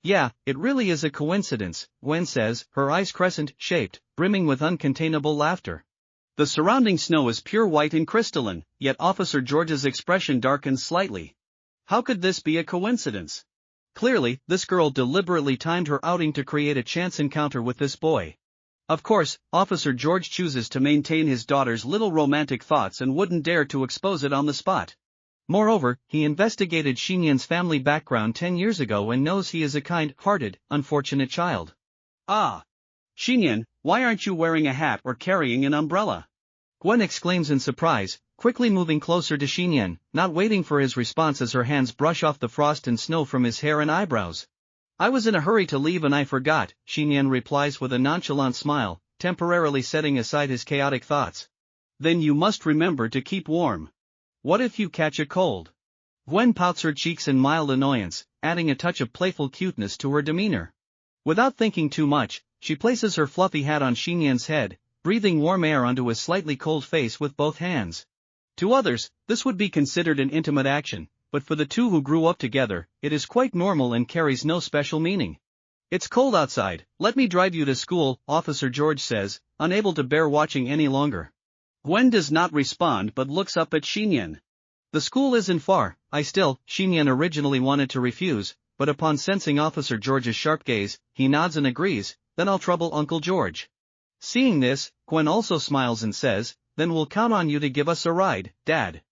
"Yeah, it really is a coincidence," Gwen says, her eyes crescent-shaped, brimming with uncontainable laughter. The surrounding snow is pure white and crystalline, yet Officer George's expression darkens slightly. How could this be a coincidence? Clearly, this girl deliberately timed her outing to create a chance encounter with this boy. Of course, Officer George chooses to maintain his daughter's little romantic thoughts and wouldn't dare to expose it on the spot. Moreover, he investigated Xiyan's family background 10 years ago and knows he is a kind-hearted, unfortunate child. "Ah! Xiyan, why aren't you wearing a hat or carrying an umbrella?" Gwen exclaims in surprise, quickly moving closer to Xiyan, not waiting for his response as her hands brush off the frost and snow from his hair and eyebrows. "I was in a hurry to leave and I forgot," Xiyan replies with a nonchalant smile, temporarily setting aside his chaotic thoughts. "Then you must remember to keep warm. What if you catch a cold?" Gwen pouts her cheeks in mild annoyance, adding a touch of playful cuteness to her demeanor. Without thinking too much, she places her fluffy hat on Xiyan's head, breathing warm air onto his slightly cold face with both hands. To others, this would be considered an intimate action, but for the two who grew up together, it is quite normal and carries no special meaning. "It's cold outside, let me drive you to school," Officer George says, unable to bear watching any longer. Gwen does not respond but looks up at Xiyan. "The school isn't far, Xiyan originally wanted to refuse, but upon sensing Officer George's sharp gaze, he nods and agrees. "Then I'll trouble Uncle George." Seeing this, Gwen also smiles and says, "Then we'll count on you to give us a ride, Dad."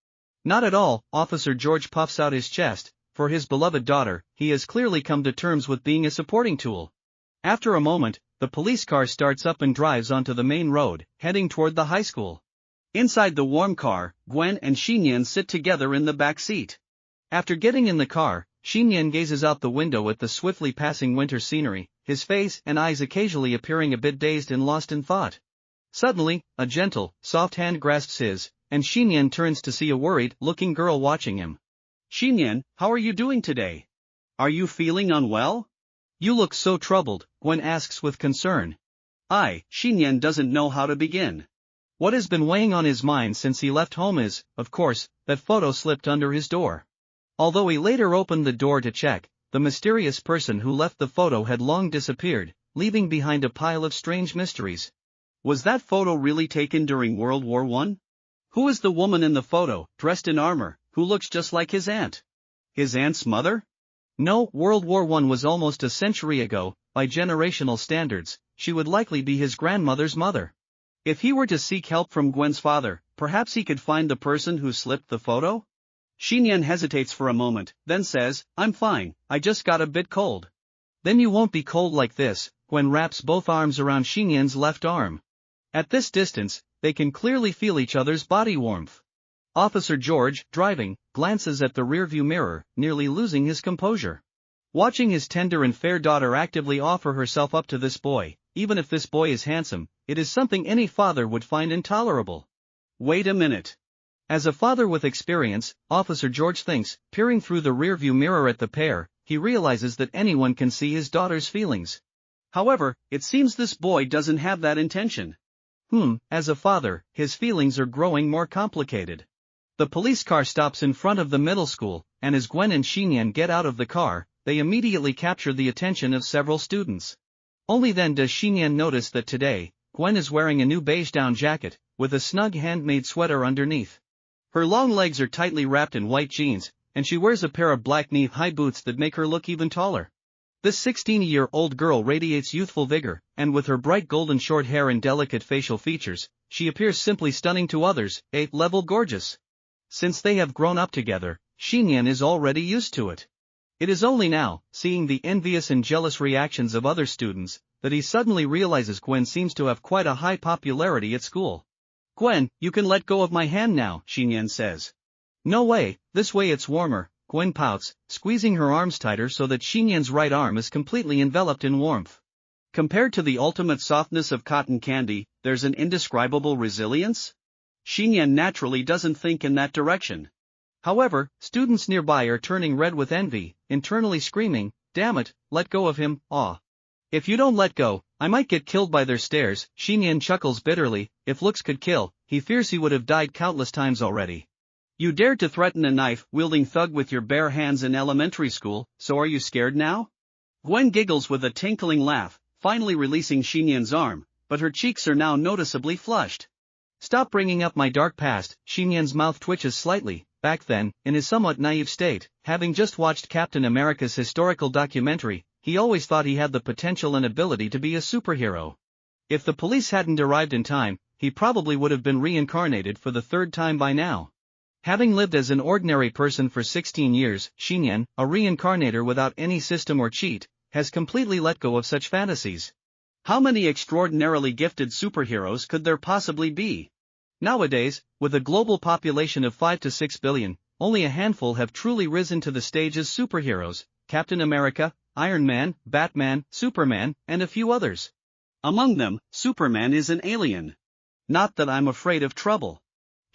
"Not at all," Officer George puffs out his chest. For his beloved daughter, he has clearly come to terms with being a supporting tool. After a moment, the police car starts up and drives onto the main road, heading toward the high school. Inside the warm car, Gwen and Xiyan sit together in the back seat. After getting in the car, Xiyan gazes out the window at the swiftly passing winter scenery, his face and eyes occasionally appearing a bit dazed and lost in thought. Suddenly, a gentle, soft hand grasps his, and Xiyan turns to see a worried-looking girl watching him. "Xiyan, how are you doing today? Are you feeling unwell? You look so troubled," Gwen asks with concern. Xiyan doesn't know how to begin. What has been weighing on his mind since he left home is, of course, that photo slipped under his door. Although he later opened the door to check, the mysterious person who left the photo had long disappeared, leaving behind a pile of strange mysteries. Was that photo really taken during World War I? Who is the woman in the photo, dressed in armor, who looks just like his aunt? His aunt's mother? No, World War I was almost a century ago. By generational standards, she would likely be his grandmother's mother. If he were to seek help from Gwen's father, perhaps he could find the person who slipped the photo? Xiyan hesitates for a moment, then says, "I'm fine, I just got a bit cold." "Then you won't be cold like this." Gwen wraps both arms around Xiyan's left arm. At this distance, they can clearly feel each other's body warmth. Officer George, driving, glances at the rearview mirror, nearly losing his composure. Watching his tender and fair daughter actively offer herself up to this boy, even if this boy is handsome, it is something any father would find intolerable. Wait a minute. As a father with experience, Officer George thinks, peering through the rearview mirror at the pair, he realizes that anyone can see his daughter's feelings. However, it seems this boy doesn't have that intention. As a father, his feelings are growing more complicated. The police car stops in front of the middle school, and as Gwen and Xiyan get out of the car, they immediately capture the attention of several students. Only then does Xiyan notice that today, Gwen is wearing a new beige down jacket, with a snug handmade sweater underneath. Her long legs are tightly wrapped in white jeans, and she wears a pair of black knee-high boots that make her look even taller. This 16-year-old girl radiates youthful vigor, and with her bright golden short hair and delicate facial features, she appears simply stunning to others, level gorgeous. Since they have grown up together, Xiyan is already used to it. It is only now, seeing the envious and jealous reactions of other students, that he suddenly realizes Gwen seems to have quite a high popularity at school. "Gwen, you can let go of my hand now," Xiyan says. "No way, this way it's warmer," Gwen pouts, squeezing her arms tighter so that Xiyan's right arm is completely enveloped in warmth. Compared to the ultimate softness of cotton candy, there's an indescribable resilience? Xiyan naturally doesn't think in that direction. However, students nearby are turning red with envy, internally screaming, "Damn it, let go of him, aw. If you don't let go, I might get killed by their stares." Xiyan chuckles bitterly. If looks could kill, he fears he would have died countless times already. "You dared to threaten a knife-wielding thug with your bare hands in elementary school, so are you scared now?" Gwen giggles with a tinkling laugh, finally releasing Xiyan's arm, but her cheeks are now noticeably flushed. "Stop bringing up my dark past." Xiyan's mouth twitches slightly. Back then, in his somewhat naive state, having just watched Captain America's historical documentary, he always thought he had the potential and ability to be a superhero. If the police hadn't arrived in time, he probably would have been reincarnated for the third time by now. Having lived as an ordinary person for 16 years, Xiyan, a reincarnator without any system or cheat, has completely let go of such fantasies. How many extraordinarily gifted superheroes could there possibly be? Nowadays, with a global population of 5 to 6 billion, only a handful have truly risen to the stage as superheroes: Captain America, Iron Man, Batman, Superman, and a few others. Among them, Superman is an alien. Not that I'm afraid of trouble.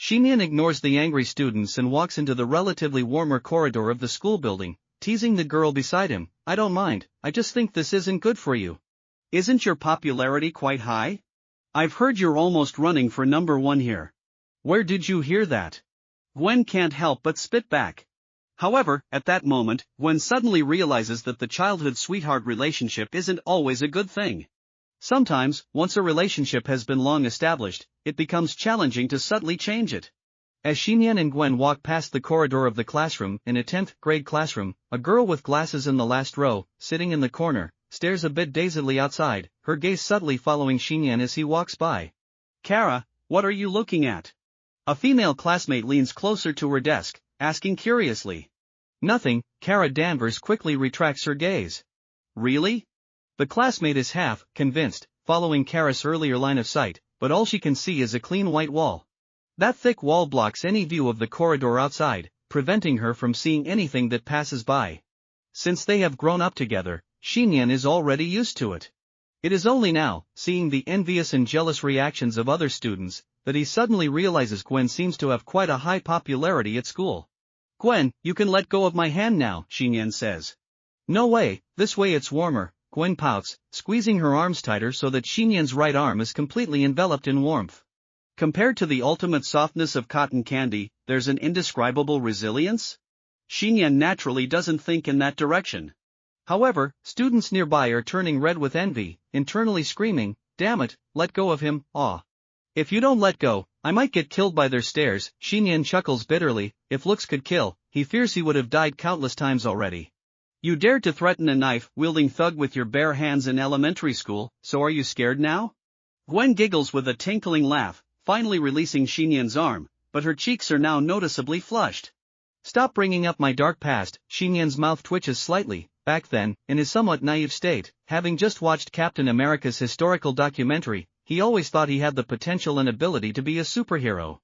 Xiyan ignores the angry students and walks into the relatively warmer corridor of the school building, teasing the girl beside him. "I don't mind, I just think this isn't good for you. Isn't your popularity quite high? I've heard you're almost running for #1 here." "Where did you hear that?" Gwen can't help but spit back. However, at that moment, Gwen suddenly realizes that the childhood sweetheart relationship isn't always a good thing. Sometimes, once a relationship has been long established, it becomes challenging to subtly change it. As Xiyan and Gwen walk past the corridor of the classroom, in a 10th grade classroom, a girl with glasses in the last row, sitting in the corner, stares a bit dazedly outside, her gaze subtly following Xiyan as he walks by. "Kara, what are you looking at?" A female classmate leans closer to her desk, asking curiously. "Nothing." Kara Danvers quickly retracts her gaze. "Really?" The classmate is half convinced, following Kara's earlier line of sight, but all she can see is a clean white wall. That thick wall blocks any view of the corridor outside, preventing her from seeing anything that passes by. Since they have grown up together, Xiyan is already used to it. It is only now, seeing the envious and jealous reactions of other students, that he suddenly realizes Gwen seems to have quite a high popularity at school. "Gwen, you can let go of my hand now," Xiyan says. "No way, this way it's warmer," Gwen pouts, squeezing her arms tighter so that Xiyan's right arm is completely enveloped in warmth. Compared to the ultimate softness of cotton candy, there's an indescribable resilience? Xiyan naturally doesn't think in that direction. However, students nearby are turning red with envy, internally screaming, "Damn it, let go of him, aw. If you don't let go, I might get killed by their stares." Xiyan chuckles bitterly. If looks could kill, he fears he would have died countless times already. "You dared to threaten a knife-wielding thug with your bare hands in elementary school, so are you scared now?" Gwen giggles with a tinkling laugh, finally releasing Xiyan's arm, but her cheeks are now noticeably flushed. "Stop bringing up my dark past." Xiyan's mouth twitches slightly. Back then, in his somewhat naive state, having just watched Captain America's historical documentary, he always thought he had the potential and ability to be a superhero.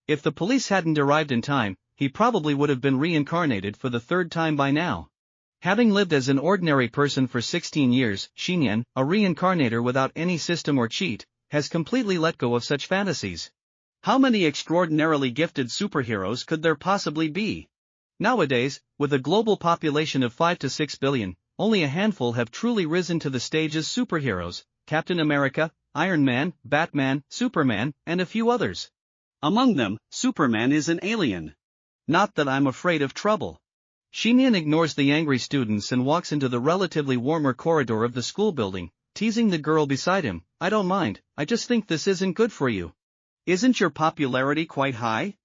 If the police hadn't arrived in time, he probably would have been reincarnated for the third time by now. Having lived as an ordinary person for 16 years, Xiyan, a reincarnator without any system or cheat, has completely let go of such fantasies. How many extraordinarily gifted superheroes could there possibly be? Nowadays, with a global population of 5 to 6 billion, only a handful have truly risen to the stage as superheroes: Captain America, Iron Man, Batman, Superman, and a few others. Among them, Superman is an alien. Not that I'm afraid of trouble. Xiyan ignores the angry students and walks into the relatively warmer corridor of the school building, teasing the girl beside him. "I don't mind, I just think this isn't good for you. Isn't your popularity quite high?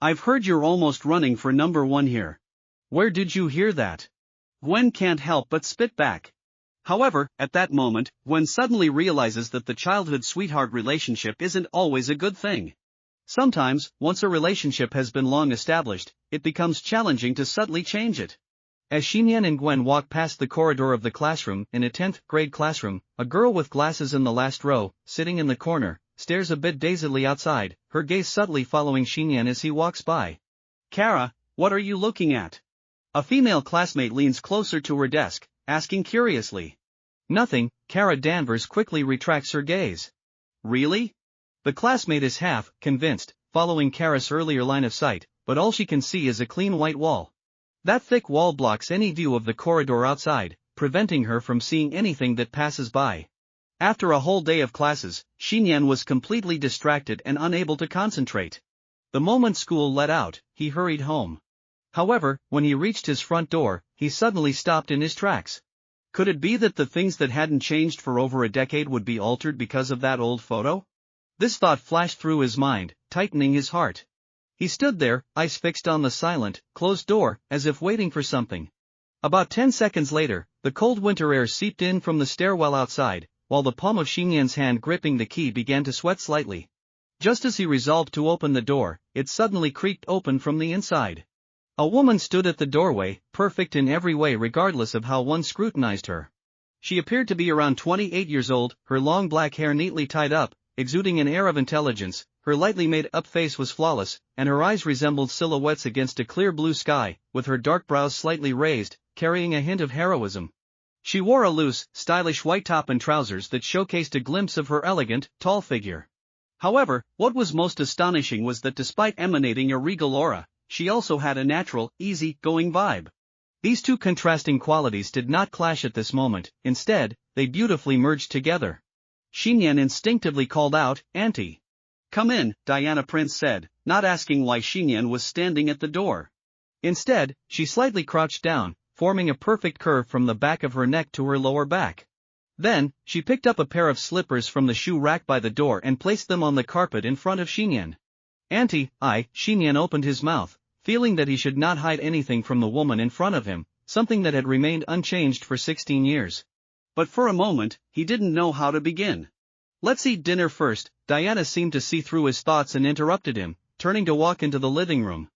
I've heard you're almost running for number one here. Where did you hear that? Gwen can't help but spit back. However, at that moment, Gwen suddenly realizes that the childhood sweetheart relationship isn't always a good thing. Sometimes, once a relationship has been long established, it becomes challenging to subtly change it. As Xiyan and Gwen walk past the corridor of the classroom, in a 10th grade classroom, a girl with glasses in the last row, sitting in the corner, stares a bit dazedly outside, her gaze subtly following Xiyan as he walks by. Kara, what are you looking at? A female classmate leans closer to her desk, asking curiously. Nothing, Kara Danvers quickly retracts her gaze. Really? The classmate is half convinced, following Kara's earlier line of sight, but all she can see is a clean white wall. That thick wall blocks any view of the corridor outside, preventing her from seeing anything that passes by. After a whole day of classes, Xiyan was completely distracted and unable to concentrate. The moment school let out, he hurried home. However, when he reached his front door, he suddenly stopped in his tracks. Could it be that the things that hadn't changed for over a decade would be altered because of that old photo? This thought flashed through his mind, tightening his heart. He stood there, eyes fixed on the silent, closed door, as if waiting for something. About 10 seconds later, the cold winter air seeped in from the stairwell outside, while the palm of Xiyan's hand gripping the key began to sweat slightly. Just as he resolved to open the door, it suddenly creaked open from the inside. A woman stood at the doorway, perfect in every way regardless of how one scrutinized her. She appeared to be around 28 years old, her long black hair neatly tied up, exuding an air of intelligence, her lightly made-up face was flawless, and her eyes resembled silhouettes against a clear blue sky, with her dark brows slightly raised, carrying a hint of heroism. She wore a loose, stylish white top and trousers that showcased a glimpse of her elegant, tall figure. However, what was most astonishing was that despite emanating a regal aura, she also had a natural, easy-going vibe. These two contrasting qualities did not clash at this moment, instead, they beautifully merged together. Xiyan instinctively called out, "Auntie." "Come in," Diana Prince said, not asking why Xiyan was standing at the door. Instead, she slightly crouched down, forming a perfect curve from the back of her neck to her lower back. Then, she picked up a pair of slippers from the shoe rack by the door and placed them on the carpet in front of Xiyan. "Auntie, Xiyan opened his mouth, feeling that he should not hide anything from the woman in front of him, something that had remained unchanged for 16 years. But for a moment, he didn't know how to begin. "Let's eat dinner first," Diana seemed to see through his thoughts and interrupted him, turning to walk into the living room.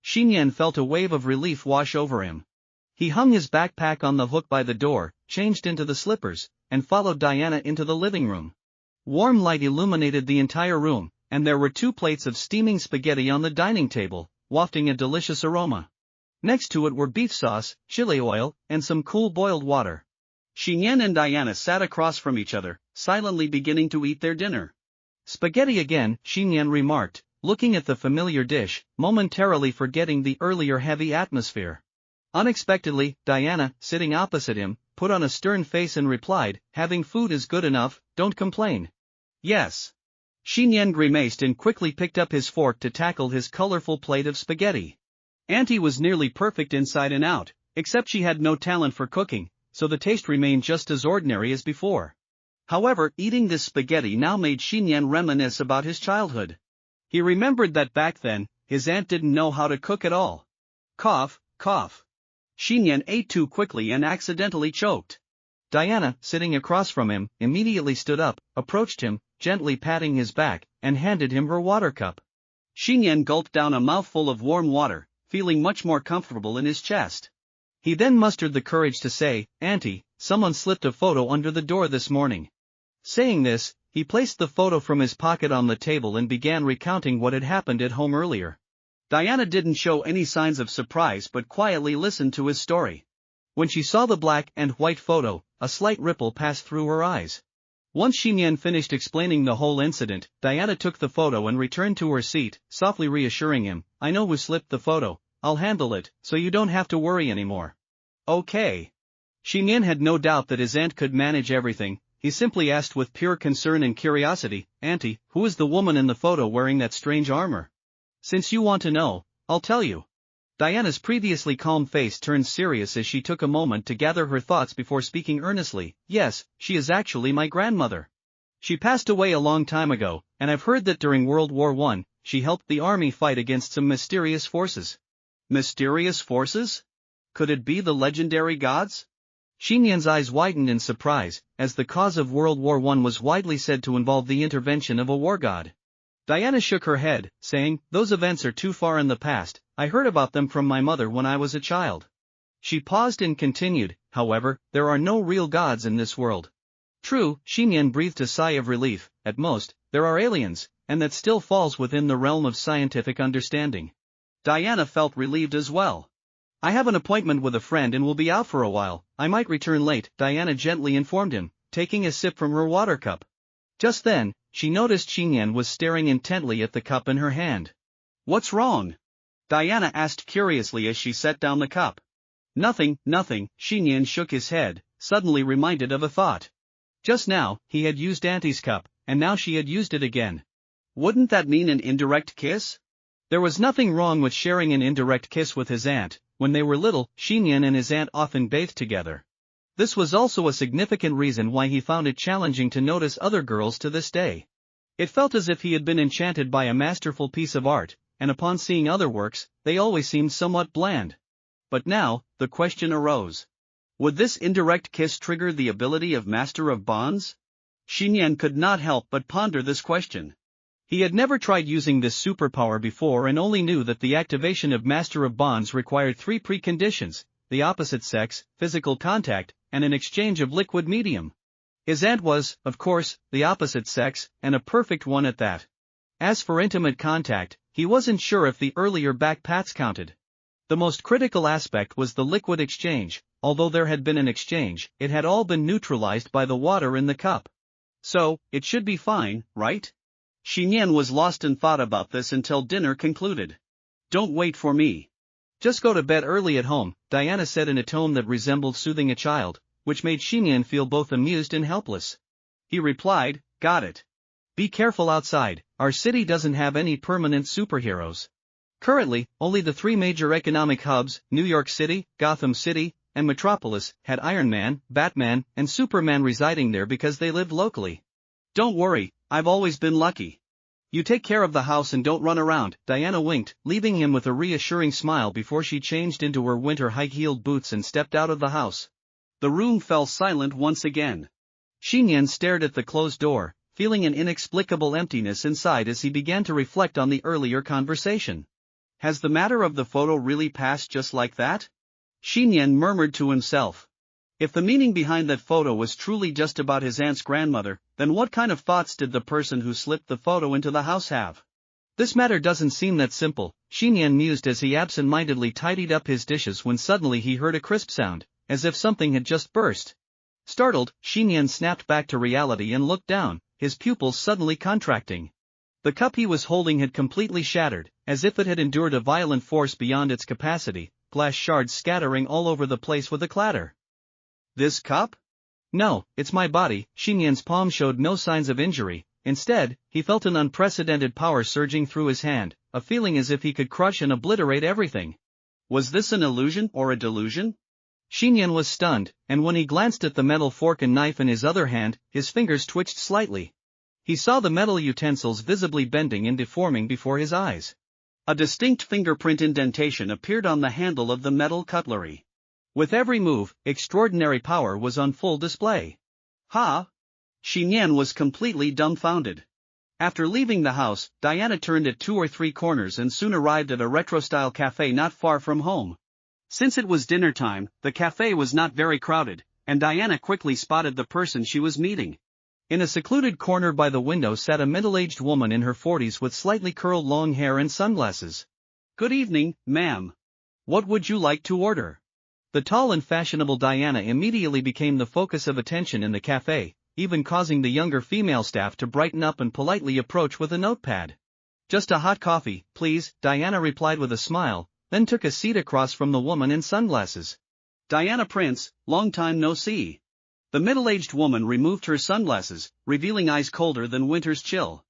Xiyan felt a wave of relief wash over him. He hung his backpack on the hook by the door, changed into the slippers, and followed Diana into the living room. Warm light illuminated the entire room, and there were 2 plates of steaming spaghetti on the dining table, wafting a delicious aroma. Next to it were beef sauce, chili oil, and some cool boiled water. Xiyan and Diana sat across from each other, silently beginning to eat their dinner. "Spaghetti again," Xiyan remarked, looking at the familiar dish, momentarily forgetting the earlier heavy atmosphere. Unexpectedly, Diana, sitting opposite him, put on a stern face and replied, "Having food is good enough, don't complain." "Yes." Xiyan grimaced and quickly picked up his fork to tackle his colorful plate of spaghetti. Auntie was nearly perfect inside and out, except she had no talent for cooking, so the taste remained just as ordinary as before. However, eating this spaghetti now made Xiyan reminisce about his childhood. He remembered that back then, his aunt didn't know how to cook at all. Cough, cough. Xiyan ate too quickly and accidentally choked. Diana, sitting across from him, immediately stood up, approached him, gently patting his back, and handed him her water cup. Xiyan gulped down a mouthful of warm water, feeling much more comfortable in his chest. He then mustered the courage to say, "Auntie, someone slipped a photo under the door this morning." Saying this, he placed the photo from his pocket on the table and began recounting what had happened at home earlier. Diana didn't show any signs of surprise but quietly listened to his story. When she saw the black and white photo, a slight ripple passed through her eyes. Once Xiyan finished explaining the whole incident, Diana took the photo and returned to her seat, softly reassuring him, "I know who slipped the photo, I'll handle it, so you don't have to worry anymore." "Okay." Xiyan had no doubt that his aunt could manage everything. He simply asked with pure concern and curiosity, "Auntie, who is the woman in the photo wearing that strange armor?" "Since you want to know, I'll tell you." Diana's previously calm face turned serious as she took a moment to gather her thoughts before speaking earnestly. "Yes, she is actually my grandmother. She passed away a long time ago, and I've heard that during World War I, she helped the army fight against some mysterious forces. Mysterious forces? Could it be the legendary gods? Xiyan's eyes widened in surprise, as the cause of World War I was widely said to involve the intervention of a war god. Diana shook her head, saying, "Those events are too far in the past, I heard about them from my mother when I was a child." She paused and continued, "However, there are no real gods in this world." True, Xiyan breathed a sigh of relief. At most, there are aliens, and that still falls within the realm of scientific understanding. Diana felt relieved as well. "I have an appointment with a friend and will be out for a while, I might return late," Diana gently informed him, taking a sip from her water cup. Just then, she noticed Xiyan was staring intently at the cup in her hand. "What's wrong?" Diana asked curiously as she set down the cup. Nothing, Xiyan shook his head, suddenly reminded of a thought. Just now, he had used Auntie's cup, and now she had used it again. Wouldn't that mean an indirect kiss? There was nothing wrong with sharing an indirect kiss with his aunt. When they were little, Xiyan and his aunt often bathed together. This was also a significant reason why he found it challenging to notice other girls to this day. It felt as if he had been enchanted by a masterful piece of art, and upon seeing other works, they always seemed somewhat bland. But now, the question arose. Would this indirect kiss trigger the ability of Master of Bonds? Xiyan could not help but ponder this question. He had never tried using this superpower before and only knew that the activation of Master of Bonds required 3 preconditions: the opposite sex, physical contact, and an exchange of liquid medium. His aunt was, of course, the opposite sex, and a perfect one at that. As for intimate contact, he wasn't sure if the earlier back pats counted. The most critical aspect was the liquid exchange. Although there had been an exchange, it had all been neutralized by the water in the cup. So, it should be fine, right? Xiyan was lost in thought about this until dinner concluded. "Don't wait for me. Just go to bed early at home," Diana said in a tone that resembled soothing a child, which made Xiyan feel both amused and helpless. He replied, "Got it. Be careful outside, our city doesn't have any permanent superheroes. Currently, only the 3 major economic hubs, New York City, Gotham City, and Metropolis, had Iron Man, Batman, and Superman residing there because they lived locally. Don't worry, I've always been lucky. You take care of the house and don't run around." Diana winked, leaving him with a reassuring smile before she changed into her winter high-heeled boots and stepped out of the house. The room fell silent once again. Xiyan stared at the closed door, feeling an inexplicable emptiness inside as he began to reflect on the earlier conversation. Has the matter of the photo really passed just like that? Xiyan murmured to himself. If the meaning behind that photo was truly just about his aunt's grandmother, then what kind of thoughts did the person who slipped the photo into the house have? This matter doesn't seem that simple, Xiyan mused as he absent-mindedly tidied up his dishes when suddenly he heard a crisp sound, as if something had just burst. Startled, Xiyan snapped back to reality and looked down, his pupils suddenly contracting. The cup he was holding had completely shattered, as if it had endured a violent force beyond its capacity, glass shards scattering all over the place with a clatter. "This cup?" "No, it's my body." Xiyan's palm showed no signs of injury. Instead, he felt an unprecedented power surging through his hand, a feeling as if he could crush and obliterate everything. Was this an illusion or a delusion? Xiyan was stunned, and when he glanced at the metal fork and knife in his other hand, his fingers twitched slightly. He saw the metal utensils visibly bending and deforming before his eyes. A distinct fingerprint indentation appeared on the handle of the metal cutlery. With every move, extraordinary power was on full display. Ha! Xiyan was completely dumbfounded. After leaving the house, Diana turned at 2 or 3 corners and soon arrived at a retro-style cafe not far from home. Since it was dinner time, the cafe was not very crowded, and Diana quickly spotted the person she was meeting. In a secluded corner by the window sat a middle-aged woman in her 40s with slightly curled long hair and sunglasses. "Good evening, ma'am. What would you like to order?" The tall and fashionable Diana immediately became the focus of attention in the cafe, even causing the younger female staff to brighten up and politely approach with a notepad. "Just a hot coffee, please," Diana replied with a smile, then took a seat across from the woman in sunglasses. "Diana Prince, long time no see." The middle-aged woman removed her sunglasses, revealing eyes colder than winter's chill.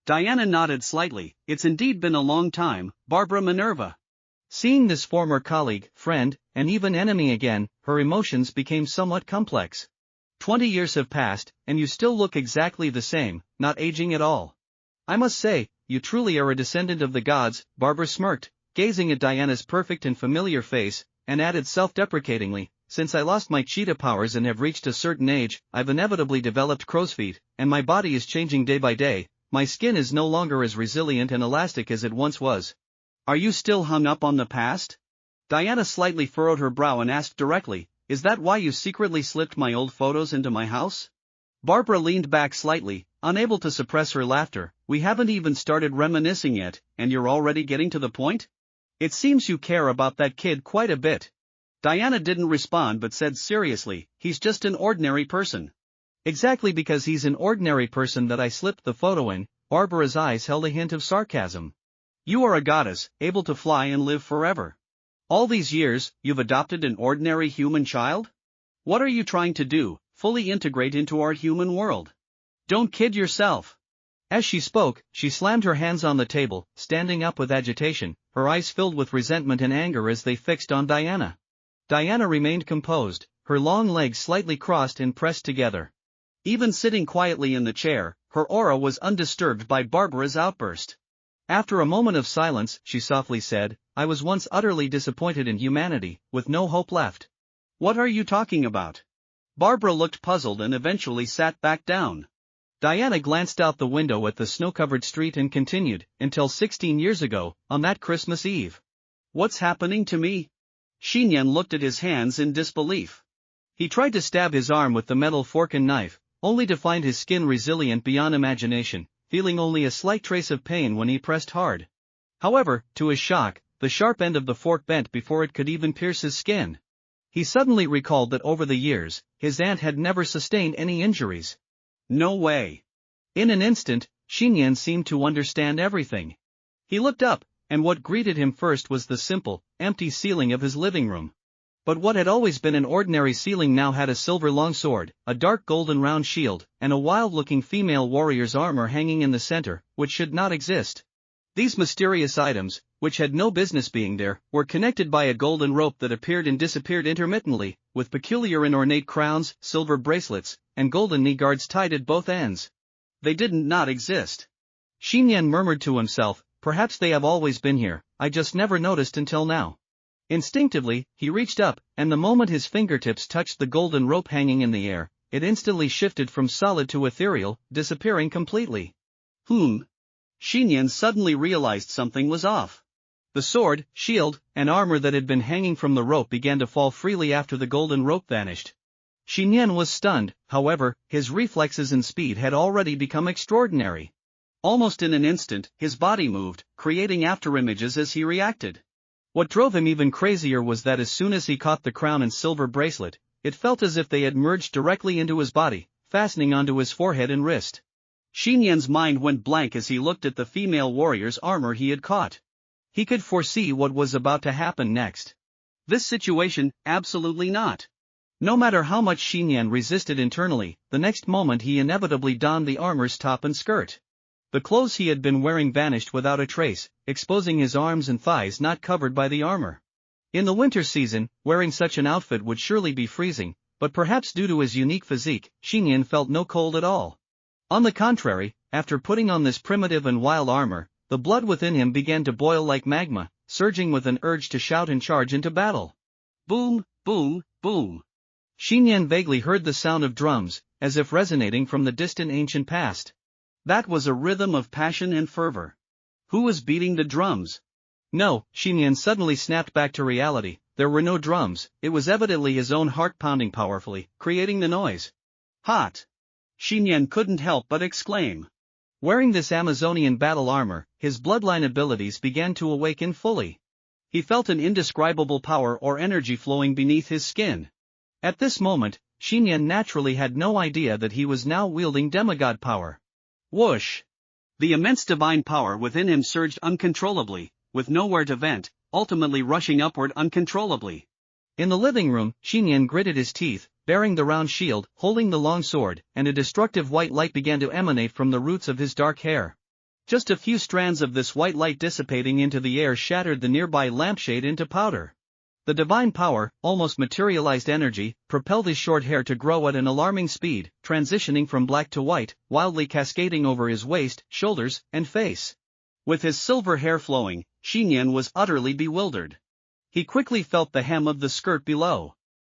Diana nodded slightly. "It's indeed been a long time, Barbara Minerva." Seeing this former colleague, friend, and even enemy again, her emotions became somewhat complex. 20 years have passed, and you still look exactly the same, not aging at all. I must say, you truly are a descendant of the gods, Barbara smirked, gazing at Diana's perfect and familiar face, and added self-deprecatingly, since I lost my cheetah powers and have reached a certain age, I've inevitably developed crow's feet, and my body is changing day by day, my skin is no longer as resilient and elastic as it once was. Are you still hung up on the past? Diana slightly furrowed her brow and asked directly, is that why you secretly slipped my old photos into my house? Barbara leaned back slightly, unable to suppress her laughter. We haven't even started reminiscing yet, and you're already getting to the point? It seems you care about that kid quite a bit. Diana didn't respond but said seriously, he's just an ordinary person. Exactly because he's an ordinary person that I slipped the photo in. Barbara's eyes held a hint of sarcasm. You are a goddess, able to fly and live forever. All these years, you've adopted an ordinary human child? What are you trying to do, fully integrate into our human world? Don't kid yourself. As she spoke, she slammed her hands on the table, standing up with agitation, her eyes filled with resentment and anger as they fixed on Diana. Diana remained composed, her long legs slightly crossed and pressed together. Even sitting quietly in the chair, her aura was undisturbed by Barbara's outburst. After a moment of silence, she softly said, I was once utterly disappointed in humanity, with no hope left. What are you talking about? Barbara looked puzzled and eventually sat back down. Diana glanced out the window at the snow-covered street and continued, until 16 years ago, on that Christmas Eve. What's happening to me? Xiyan looked at his hands in disbelief. He tried to stab his arm with the metal fork and knife, only to find his skin resilient beyond imagination, feeling only a slight trace of pain when he pressed hard. However, to his shock, the sharp end of the fork bent before it could even pierce his skin. He suddenly recalled that over the years, his aunt had never sustained any injuries. No way. In an instant, Xiyan seemed to understand everything. He looked up, and what greeted him first was the simple, empty ceiling of his living room. But what had always been an ordinary ceiling now had a silver longsword, a dark golden round shield, and a wild-looking female warrior's armor hanging in the center, which should not exist. These mysterious items, which had no business being there, were connected by a golden rope that appeared and disappeared intermittently, with peculiar and ornate crowns, silver bracelets, and golden knee guards tied at both ends. They didn't not exist. Xiyan murmured to himself, perhaps they have always been here, I just never noticed until now. Instinctively, he reached up, and the moment his fingertips touched the golden rope hanging in the air, it instantly shifted from solid to ethereal, disappearing completely. Xiyan suddenly realized something was off. The sword, shield, and armor that had been hanging from the rope began to fall freely after the golden rope vanished. Xiyan was stunned, however, his reflexes and speed had already become extraordinary. Almost in an instant, his body moved, creating afterimages as he reacted. What drove him even crazier was that as soon as he caught the crown and silver bracelet, it felt as if they had merged directly into his body, fastening onto his forehead and wrist. Xiyan's mind went blank as he looked at the female warrior's armor he had caught. He could foresee what was about to happen next. This situation, absolutely not. No matter how much Xiyan resisted internally, the next moment he inevitably donned the armor's top and skirt. The clothes he had been wearing vanished without a trace, exposing his arms and thighs not covered by the armor. In the winter season, wearing such an outfit would surely be freezing, but perhaps due to his unique physique, Xiyan felt no cold at all. On the contrary, after putting on this primitive and wild armor, the blood within him began to boil like magma, surging with an urge to shout and charge into battle. Boom, boom, boom. Xiyan vaguely heard the sound of drums, as if resonating from the distant ancient past. That was a rhythm of passion and fervor. Who was beating the drums? No, Xiyan suddenly snapped back to reality, there were no drums, it was evidently his own heart pounding powerfully, creating the noise. Hot! Xiyan couldn't help but exclaim. Wearing this Amazonian battle armor, his bloodline abilities began to awaken fully. He felt an indescribable power or energy flowing beneath his skin. At this moment, Xiyan naturally had no idea that he was now wielding demigod power. Whoosh! The immense divine power within him surged uncontrollably, with nowhere to vent, ultimately rushing upward uncontrollably. In the living room, Xiyan gritted his teeth, bearing the round shield, holding the long sword, and a destructive white light began to emanate from the roots of his dark hair. Just a few strands of this white light dissipating into the air shattered the nearby lampshade into powder. The divine power, almost materialized energy, propelled his short hair to grow at an alarming speed, transitioning from black to white, wildly cascading over his waist, shoulders, and face. With his silver hair flowing, Xiyan was utterly bewildered. He quickly felt the hem of the skirt below.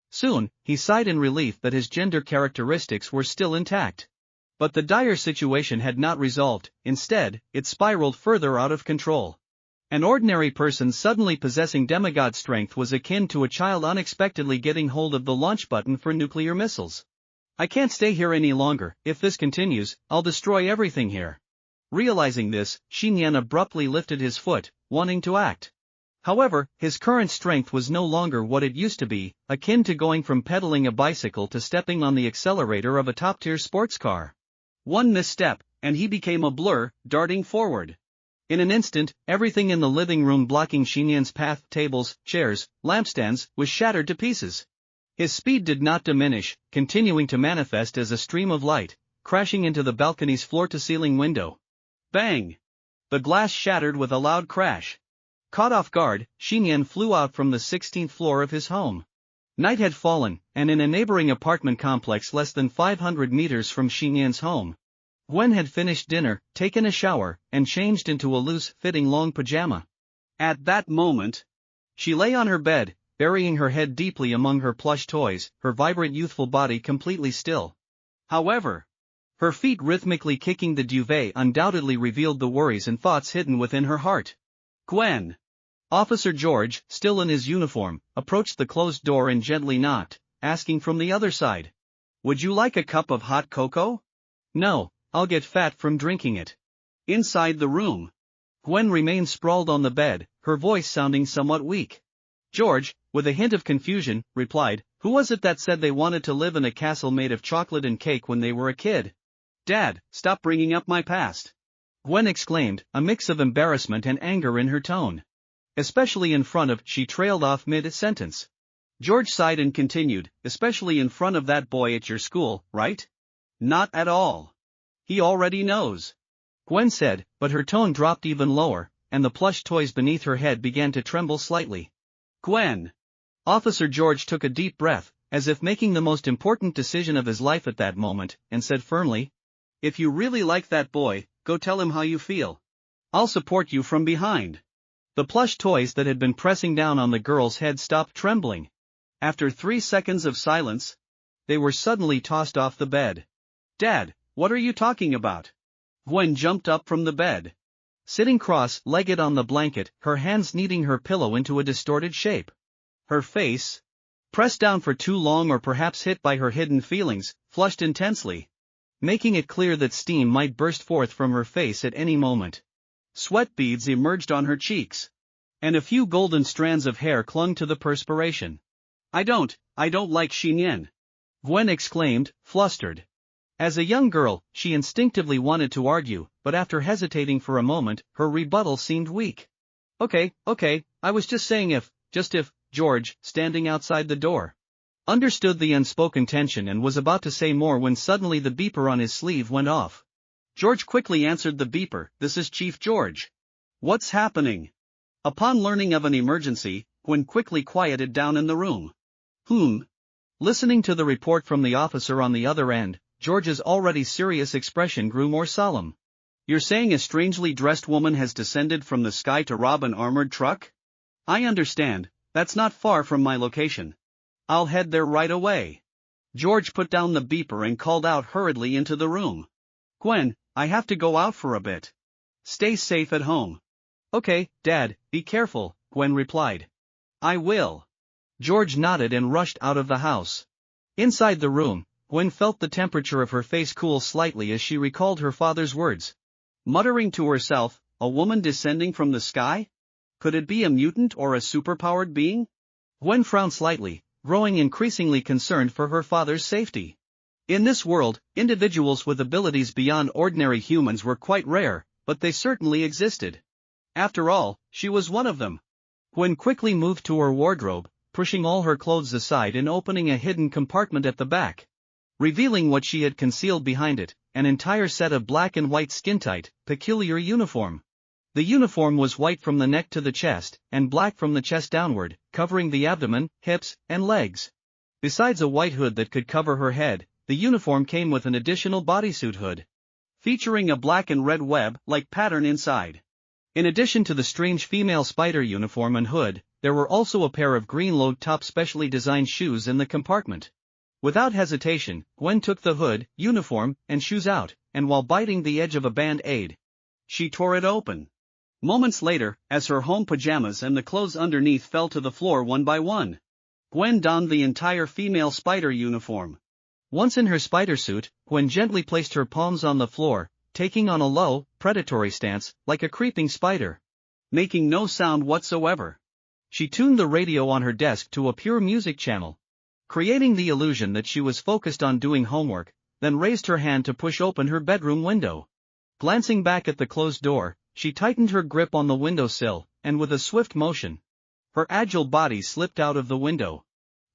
Soon, he sighed in relief that his gender characteristics were still intact. But the dire situation had not resolved. Instead, it spiraled further out of control. An ordinary person suddenly possessing demigod strength was akin to a child unexpectedly getting hold of the launch button for nuclear missiles. I can't stay here any longer. If this continues, I'll destroy everything here. Realizing this, Xiyan abruptly lifted his foot, wanting to act. However, his current strength was no longer what it used to be, akin to going from pedaling a bicycle to stepping on the accelerator of a top-tier sports car. One misstep, and he became a blur, darting forward. In an instant, everything in the living room blocking Xiyan's path, tables, chairs, lampstands, was shattered to pieces. His speed did not diminish, continuing to manifest as a stream of light, crashing into the balcony's floor-to-ceiling window. Bang! The glass shattered with a loud crash. Caught off guard, Xiyan flew out from the 16th floor of his home. Night had fallen, and in a neighboring apartment complex less than 500 meters from Xiyan's home, Gwen had finished dinner, taken a shower, and changed into a loose-fitting long pajama. At that moment, she lay on her bed, burying her head deeply among her plush toys, her vibrant youthful body completely still. However, her feet rhythmically kicking the duvet undoubtedly revealed the worries and thoughts hidden within her heart. Gwen. Officer George, still in his uniform, approached the closed door and gently knocked, asking from the other side, "Would you like a cup of hot cocoa?" "No, I'll get fat from drinking it." Inside the room, Gwen remained sprawled on the bed, her voice sounding somewhat weak. George, with a hint of confusion, replied, "Who was it that said they wanted to live in a castle made of chocolate and cake when they were a kid?" "Dad, stop bringing up my past," Gwen exclaimed, a mix of embarrassment and anger in her tone. "Especially in front of," she trailed off mid-sentence. George sighed and continued, "Especially in front of that boy at your school, right?" "Not at all. He already knows," Gwen said, but her tone dropped even lower, and the plush toys beneath her head began to tremble slightly. "Gwen." Officer George took a deep breath, as if making the most important decision of his life at that moment, and said firmly, "If you really like that boy, go tell him how you feel. I'll support you from behind." The plush toys that had been pressing down on the girl's head stopped trembling. After 3 seconds of silence, they were suddenly tossed off the bed. "Dad, what are you talking about?" Gwen jumped up from the bed. Sitting cross-legged on the blanket, her hands kneading her pillow into a distorted shape. Her face, pressed down for too long or perhaps hit by her hidden feelings, flushed intensely, making it clear that steam might burst forth from her face at any moment. Sweat beads emerged on her cheeks, and a few golden strands of hair clung to the perspiration. I don't like Xiyan," Gwen exclaimed, flustered. As a young girl, she instinctively wanted to argue, but after hesitating for a moment, her rebuttal seemed weak. Okay, I was just saying if, George, standing outside the door, understood the unspoken tension and was about to say more when suddenly the beeper on his sleeve went off. George quickly answered the beeper, "This is Chief George." "What's happening?" Upon learning of an emergency, Gwen quickly quieted down in the room. Listening to the report from the officer on the other end, George's already serious expression grew more solemn. "You're saying a strangely dressed woman has descended from the sky to rob an armored truck? I understand, that's not far from my location. I'll head there right away." George put down the beeper and called out hurriedly into the room. "Gwen, I have to go out for a bit. Stay safe at home." "Okay, Dad, be careful," Gwen replied. "I will." George nodded and rushed out of the house. Inside the room, Gwen felt the temperature of her face cool slightly as she recalled her father's words. Muttering to herself, a woman descending from the sky? Could it be a mutant or a superpowered being? Gwen frowned slightly, growing increasingly concerned for her father's safety. In this world, individuals with abilities beyond ordinary humans were quite rare, but they certainly existed. After all, she was one of them. Gwen quickly moved to her wardrobe, pushing all her clothes aside and opening a hidden compartment at the back, revealing what she had concealed behind it, an entire set of black and white skin-tight, peculiar uniform. The uniform was white from the neck to the chest, and black from the chest downward, covering the abdomen, hips, and legs. Besides a white hood that could cover her head, the uniform came with an additional bodysuit hood, featuring a black and red web-like pattern inside. In addition to the strange female spider uniform and hood, there were also a pair of green low-top specially designed shoes in the compartment. Without hesitation, Gwen took the hood, uniform, and shoes out, and while biting the edge of a band-aid, she tore it open. Moments later, as her home pajamas and the clothes underneath fell to the floor one by one, Gwen donned the entire female spider uniform. Once in her spider suit, Gwen gently placed her palms on the floor, taking on a low, predatory stance, like a creeping spider. Making no sound whatsoever, she tuned the radio on her desk to a pure music channel, creating the illusion that she was focused on doing homework, then raised her hand to push open her bedroom window. Glancing back at the closed door, she tightened her grip on the windowsill, and with a swift motion, her agile body slipped out of the window.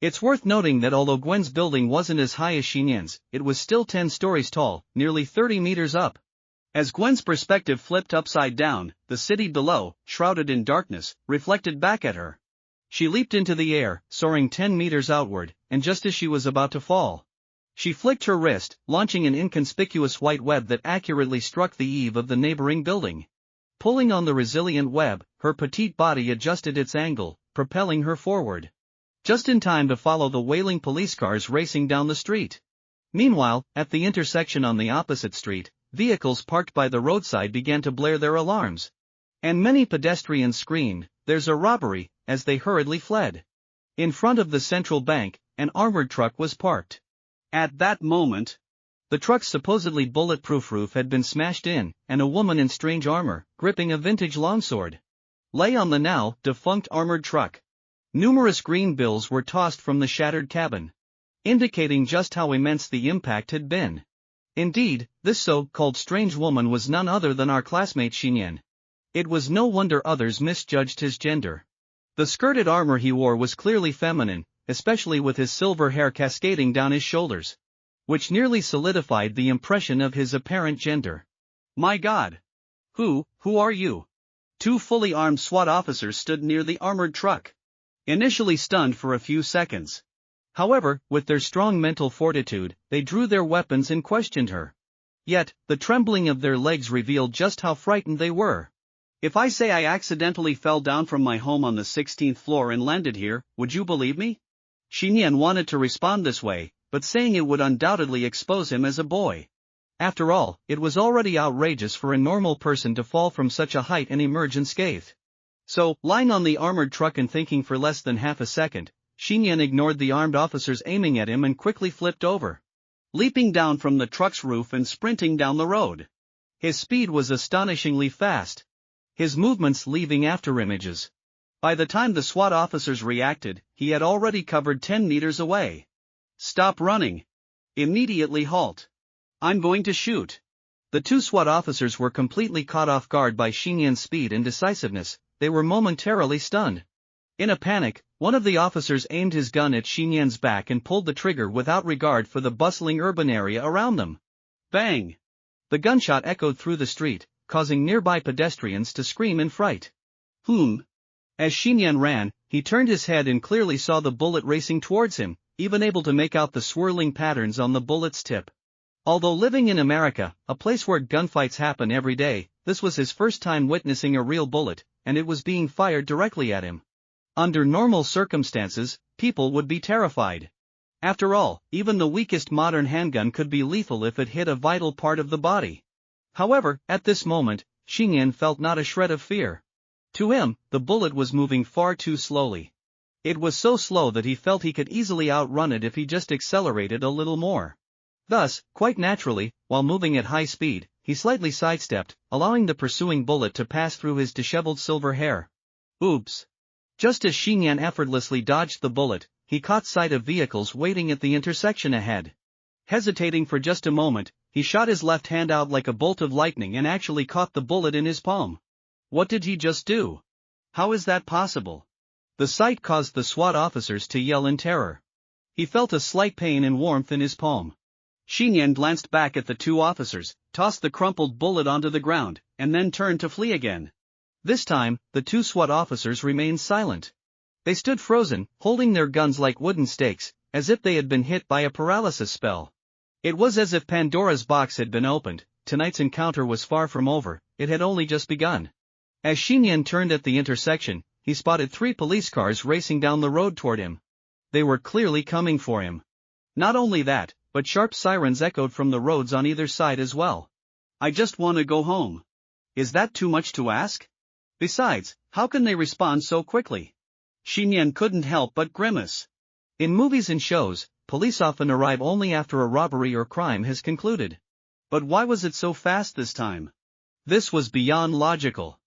It's worth noting that although Gwen's building wasn't as high as Xiyan's, it was still 10 stories tall, nearly 30 meters up. As Gwen's perspective flipped upside down, the city below, shrouded in darkness, reflected back at her. She leaped into the air, soaring 10 meters outward, and just as she was about to fall, she flicked her wrist, launching an inconspicuous white web that accurately struck the eave of the neighboring building. Pulling on the resilient web, her petite body adjusted its angle, propelling her forward, just in time to follow the wailing police cars racing down the street. Meanwhile, at the intersection on the opposite street, vehicles parked by the roadside began to blare their alarms. And many pedestrians screamed, "There's a robbery," as they hurriedly fled. In front of the central bank, an armored truck was parked. At that moment, the truck's supposedly bulletproof roof had been smashed in, and a woman in strange armor, gripping a vintage longsword, lay on the now defunct armored truck. Numerous green bills were tossed from the shattered cabin, indicating just how immense the impact had been. Indeed, this so-called strange woman was none other than our classmate Xiyan. It was no wonder others misjudged his gender. The skirted armor he wore was clearly feminine, especially with his silver hair cascading down his shoulders, which nearly solidified the impression of his apparent gender. "My God! Who are you?" Two fully armed SWAT officers stood near the armored truck, initially stunned for a few seconds. However, with their strong mental fortitude, they drew their weapons and questioned her. Yet, the trembling of their legs revealed just how frightened they were. "If I say I accidentally fell down from my home on the 16th floor and landed here, would you believe me?" Xiyan wanted to respond this way, but saying it would undoubtedly expose him as a boy. After all, it was already outrageous for a normal person to fall from such a height and emerge unscathed. So, lying on the armored truck and thinking for less than half a second, Xiyan ignored the armed officers aiming at him and quickly flipped over, leaping down from the truck's roof and sprinting down the road. His speed was astonishingly fast, his movements leaving afterimages. By the time the SWAT officers reacted, he had already covered 10 meters away. "Stop running! Immediately halt! I'm going to shoot!" The two SWAT officers were completely caught off guard by Xiyan's speed and decisiveness. They were momentarily stunned. In a panic, one of the officers aimed his gun at Xiyan's back and pulled the trigger without regard for the bustling urban area around them. Bang! The gunshot echoed through the street, causing nearby pedestrians to scream in fright. As Xiyan ran, he turned his head and clearly saw the bullet racing towards him, even able to make out the swirling patterns on the bullet's tip. Although living in America, a place where gunfights happen every day, this was his first time witnessing a real bullet, and it was being fired directly at him. Under normal circumstances, people would be terrified. After all, even the weakest modern handgun could be lethal if it hit a vital part of the body. However, at this moment, Xiyan felt not a shred of fear. To him, the bullet was moving far too slowly. It was so slow that he felt he could easily outrun it if he just accelerated a little more. Thus, quite naturally, while moving at high speed, he slightly sidestepped, allowing the pursuing bullet to pass through his disheveled silver hair. Oops! Just as Xiyan effortlessly dodged the bullet, he caught sight of vehicles waiting at the intersection ahead. Hesitating for just a moment, he shot his left hand out like a bolt of lightning and actually caught the bullet in his palm. What did he just do? How is that possible? The sight caused the SWAT officers to yell in terror. He felt a slight pain and warmth in his palm. Xiyan glanced back at the two officers, tossed the crumpled bullet onto the ground, and then turned to flee again. This time, the two SWAT officers remained silent. They stood frozen, holding their guns like wooden stakes, as if they had been hit by a paralysis spell. It was as if Pandora's box had been opened. Tonight's encounter was far from over, it had only just begun. As Xiyan turned at the intersection, he spotted 3 police cars racing down the road toward him. They were clearly coming for him. Not only that, but sharp sirens echoed from the roads on either side as well. I just want to go home. Is that too much to ask? Besides, how can they respond so quickly? Xiyan couldn't help but grimace. In movies and shows, police often arrive only after a robbery or crime has concluded. But why was it so fast this time? This was beyond logical.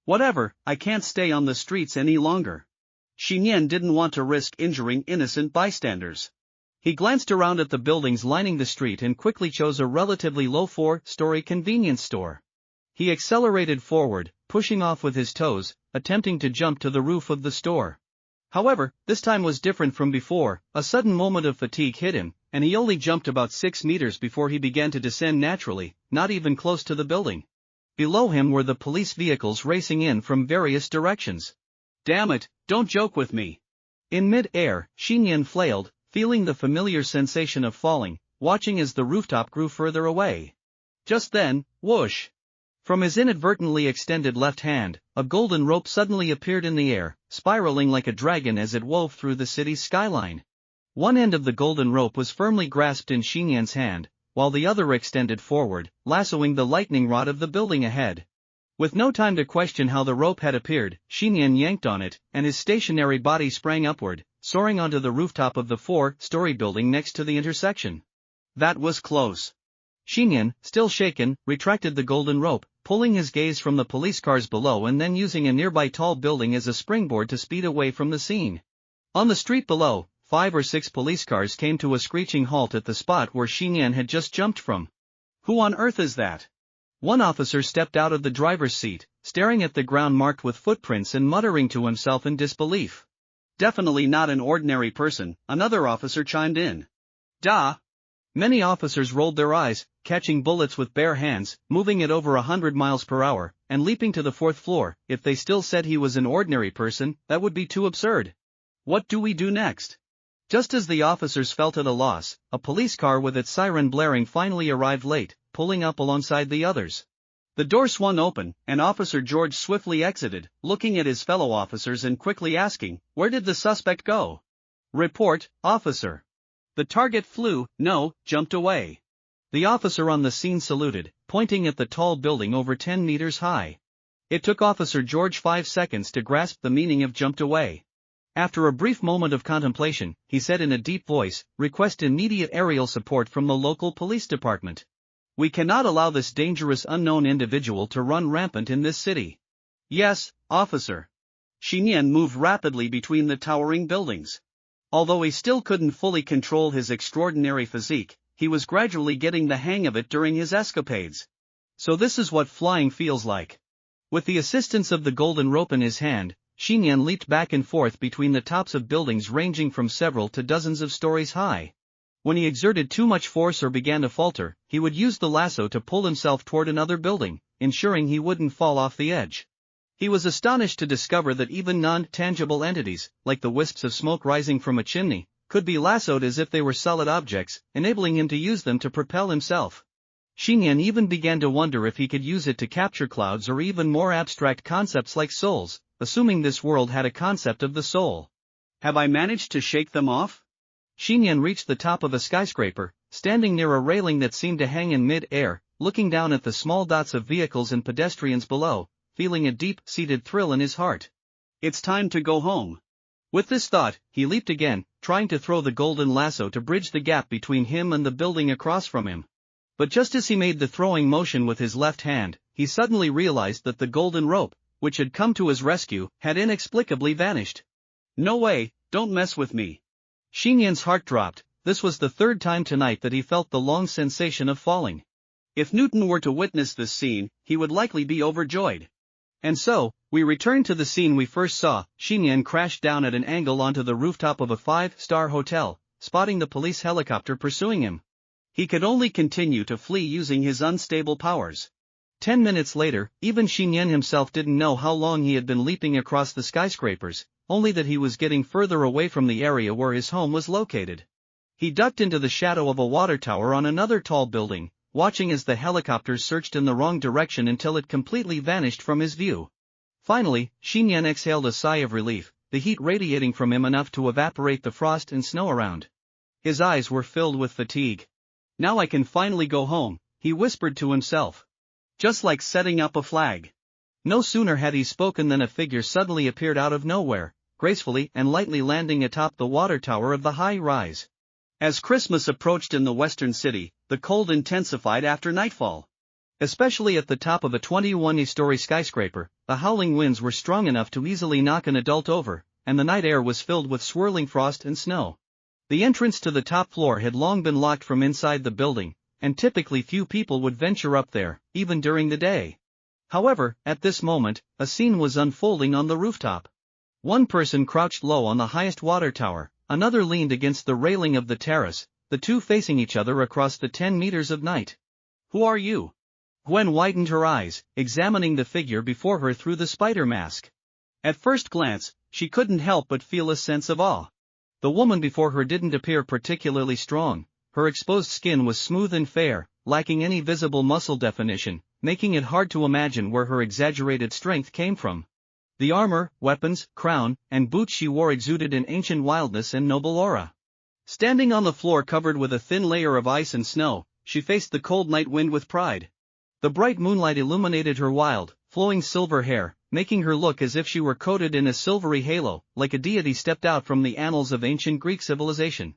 Whatever, I can't stay on the streets any longer. Xiyan didn't want to risk injuring innocent bystanders. He glanced around at the buildings lining the street and quickly chose a relatively low 4-story convenience store. He accelerated forward, pushing off with his toes, attempting to jump to the roof of the store. However, this time was different from before. A sudden moment of fatigue hit him, and he only jumped about 6 meters before he began to descend naturally, not even close to the building. Below him were the police vehicles racing in from various directions. Damn it, don't joke with me. In mid-air, Xiyan flailed, feeling the familiar sensation of falling, watching as the rooftop grew further away. Just then, whoosh! From his inadvertently extended left hand, a golden rope suddenly appeared in the air, spiraling like a dragon as it wove through the city's skyline. One end of the golden rope was firmly grasped in Xiyan's hand, while the other extended forward, lassoing the lightning rod of the building ahead. With no time to question how the rope had appeared, Xiyan yanked on it, and his stationary body sprang upward, soaring onto the rooftop of the 4-story building next to the intersection. That was close. Xiyan, still shaken, retracted the golden rope, pulling his gaze from the police cars below and then using a nearby tall building as a springboard to speed away from the scene. On the street below, 5 or 6 police cars came to a screeching halt at the spot where Xiyan had just jumped from. Who on earth is that? One officer stepped out of the driver's seat, staring at the ground marked with footprints and muttering to himself in disbelief. Definitely not an ordinary person, another officer chimed in. Duh! Many officers rolled their eyes, catching bullets with bare hands, moving at over 100 miles per hour, and leaping to the 4th floor. If they still said he was an ordinary person, that would be too absurd. What do we do next? Just as the officers felt at a loss, a police car with its siren blaring finally arrived late, pulling up alongside the others. The door swung open, and Officer George swiftly exited, looking at his fellow officers and quickly asking, "Where did the suspect go?" "Report, officer." "The target flew, no, jumped away." The officer on the scene saluted, pointing at the tall building over 10 meters high. It took Officer George 5 seconds to grasp the meaning of jumped away. After a brief moment of contemplation, he said in a deep voice, "Request immediate aerial support from the local police department. We cannot allow this dangerous unknown individual to run rampant in this city." "Yes, officer." Xiyan moved rapidly between the towering buildings. Although he still couldn't fully control his extraordinary physique, he was gradually getting the hang of it during his escapades. So this is what flying feels like. With the assistance of the golden rope in his hand, Xiyan leaped back and forth between the tops of buildings ranging from several to dozens of stories high. When he exerted too much force or began to falter, he would use the lasso to pull himself toward another building, ensuring he wouldn't fall off the edge. He was astonished to discover that even non-tangible entities, like the wisps of smoke rising from a chimney, could be lassoed as if they were solid objects, enabling him to use them to propel himself. Xiyan even began to wonder if he could use it to capture clouds or even more abstract concepts like souls, assuming this world had a concept of the soul. Have I managed to shake them off? Xiyan reached the top of a skyscraper, standing near a railing that seemed to hang in mid-air, looking down at the small dots of vehicles and pedestrians below, feeling a deep-seated thrill in his heart. It's time to go home. With this thought, he leaped again, trying to throw the golden lasso to bridge the gap between him and the building across from him. But just as he made the throwing motion with his left hand, he suddenly realized that the golden rope, which had come to his rescue, had inexplicably vanished. No way, don't mess with me. Xiyan's heart dropped. This was the 3rd time tonight that he felt the long sensation of falling. If Newton were to witness this scene, he would likely be overjoyed. And so, we return to the scene we first saw. Xiyan crashed down at an angle onto the rooftop of a 5-star hotel, spotting the police helicopter pursuing him. He could only continue to flee using his unstable powers. 10 minutes later, even Xiyan himself didn't know how long he had been leaping across the skyscrapers, only that he was getting further away from the area where his home was located. He ducked into the shadow of a water tower on another tall building, watching as the helicopter searched in the wrong direction until it completely vanished from his view. Finally, Xiyan exhaled a sigh of relief, the heat radiating from him enough to evaporate the frost and snow around. His eyes were filled with fatigue. Now I can finally go home, he whispered to himself. Just like setting up a flag. No sooner had he spoken than a figure suddenly appeared out of nowhere, gracefully and lightly landing atop the water tower of the high-rise. As Christmas approached in the western city, the cold intensified after nightfall. Especially at the top of a 21-story skyscraper, the howling winds were strong enough to easily knock an adult over, and the night air was filled with swirling frost and snow. The entrance to the top floor had long been locked from inside the building, and typically few people would venture up there, even during the day. However, at this moment, a scene was unfolding on the rooftop. One person crouched low on the highest water tower, another leaned against the railing of the terrace, the two facing each other across the 10 meters of night. Who are you? Gwen widened her eyes, examining the figure before her through the spider mask. At first glance, she couldn't help but feel a sense of awe. The woman before her didn't appear particularly strong, her exposed skin was smooth and fair, lacking any visible muscle definition, making it hard to imagine where her exaggerated strength came from. The armor, weapons, crown, and boots she wore exuded an ancient wildness and noble aura. Standing on the floor covered with a thin layer of ice and snow, she faced the cold night wind with pride. The bright moonlight illuminated her wild, flowing silver hair, making her look as if she were coated in a silvery halo, like a deity stepped out from the annals of ancient Greek civilization.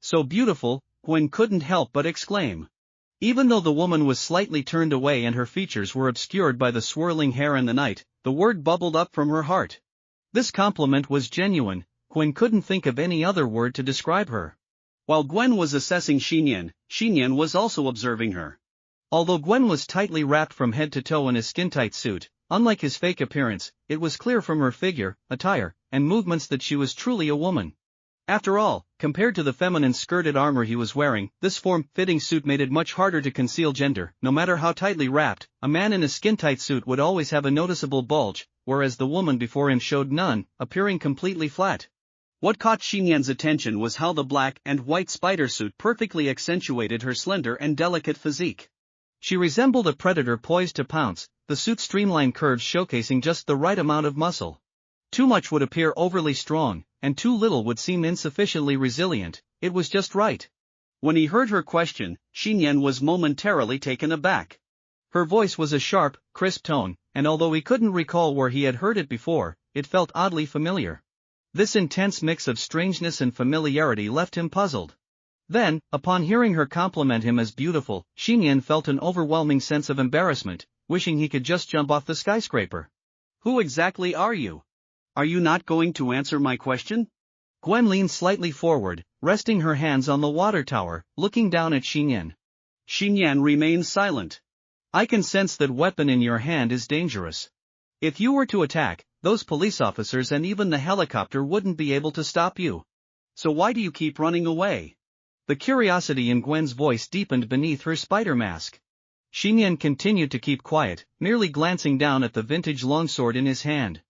So beautiful, Gwen couldn't help but exclaim. Even though the woman was slightly turned away and her features were obscured by the swirling hair and the night, the word bubbled up from her heart. This compliment was genuine, Gwen couldn't think of any other word to describe her. While Gwen was assessing Xiyan, Xiyan was also observing her. Although Gwen was tightly wrapped from head to toe in a skin-tight suit, unlike his fake appearance, it was clear from her figure, attire, and movements that she was truly a woman. After all, compared to the feminine skirted armor he was wearing, this form-fitting suit made it much harder to conceal gender. No matter how tightly wrapped, a man in a skin-tight suit would always have a noticeable bulge, whereas the woman before him showed none, appearing completely flat. What caught Xiyan's attention was how the black and white spider suit perfectly accentuated her slender and delicate physique. She resembled a predator poised to pounce, the suit's streamlined curves showcasing just the right amount of muscle. Too much would appear overly strong, and too little would seem insufficiently resilient. It was just right. When he heard her question, Xiyan was momentarily taken aback. Her voice was a sharp, crisp tone, and although he couldn't recall where he had heard it before, it felt oddly familiar. This intense mix of strangeness and familiarity left him puzzled. Then, upon hearing her compliment him as beautiful, Xiyan felt an overwhelming sense of embarrassment, wishing he could just jump off the skyscraper. Who exactly are you? Are you not going to answer my question? Gwen leaned slightly forward, resting her hands on the water tower, looking down at Xiyan. Xiyan remained silent. I can sense that weapon in your hand is dangerous. If you were to attack, those police officers and even the helicopter wouldn't be able to stop you. So why do you keep running away? The curiosity in Gwen's voice deepened beneath her spider mask. Xiyan continued to keep quiet, merely glancing down at the vintage longsword in his hand.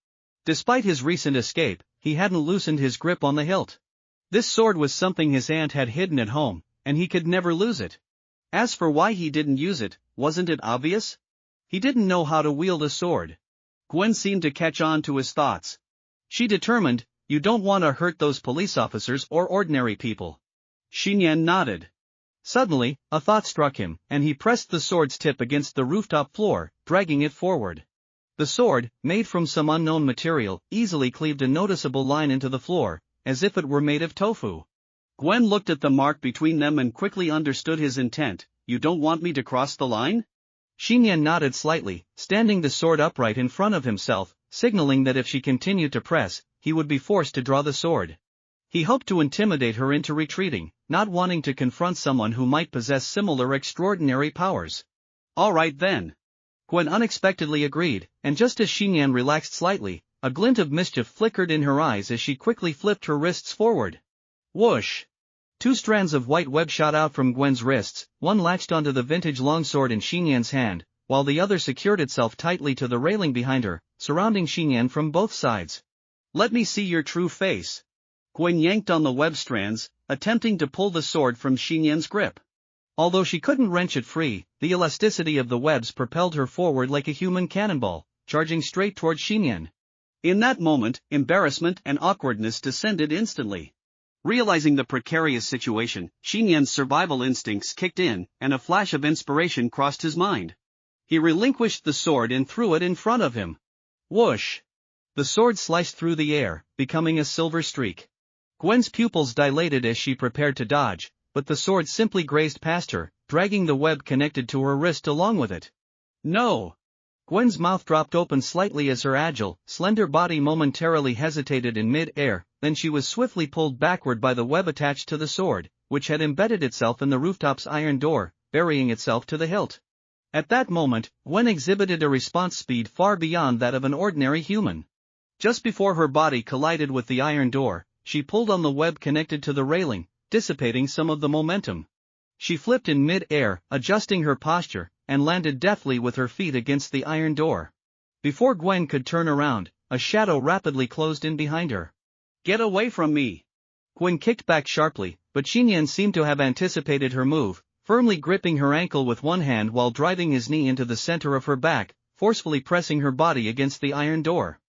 Despite his recent escape, he hadn't loosened his grip on the hilt. This sword was something his aunt had hidden at home, and he could never lose it. As for why he didn't use it, wasn't it obvious? He didn't know how to wield a sword. Gwen seemed to catch on to his thoughts. She determined, you don't want to hurt those police officers or ordinary people. Xiyan nodded. Suddenly, a thought struck him, and he pressed the sword's tip against the rooftop floor, dragging it forward. The sword, made from some unknown material, easily cleaved a noticeable line into the floor, as if it were made of tofu. Gwen looked at the mark between them and quickly understood his intent. You don't want me to cross the line? Xiyan nodded slightly, standing the sword upright in front of himself, signaling that if she continued to press, he would be forced to draw the sword. He hoped to intimidate her into retreating, not wanting to confront someone who might possess similar extraordinary powers. All right then. Gwen unexpectedly agreed, and just as Xiyan relaxed slightly, a glint of mischief flickered in her eyes as she quickly flipped her wrists forward. Whoosh! 2 strands of white web shot out from Gwen's wrists, one latched onto the vintage longsword in Xiyan's hand, while the other secured itself tightly to the railing behind her, surrounding Xiyan from both sides. "Let me see your true face." Gwen yanked on the web strands, attempting to pull the sword from Xiyan's grip. Although she couldn't wrench it free, the elasticity of the webs propelled her forward like a human cannonball, charging straight toward Xiyan. In that moment, embarrassment and awkwardness descended instantly. Realizing the precarious situation, Xiyan's survival instincts kicked in, and a flash of inspiration crossed his mind. He relinquished the sword and threw it in front of him. Whoosh! The sword sliced through the air, becoming a silver streak. Gwen's pupils dilated as she prepared to dodge, but the sword simply grazed past her, dragging the web connected to her wrist along with it. No! Gwen's mouth dropped open slightly as her agile, slender body momentarily hesitated in mid-air, then she was swiftly pulled backward by the web attached to the sword, which had embedded itself in the rooftop's iron door, burying itself to the hilt. At that moment, Gwen exhibited a response speed far beyond that of an ordinary human. Just before her body collided with the iron door, she pulled on the web connected to the railing, dissipating some of the momentum. She flipped in mid-air, adjusting her posture, and landed deftly with her feet against the iron door. Before Gwen could turn around, a shadow rapidly closed in behind her. "Get away from me!" Gwen kicked back sharply, but Xiyan seemed to have anticipated her move, firmly gripping her ankle with one hand while driving his knee into the center of her back, forcefully pressing her body against the iron door.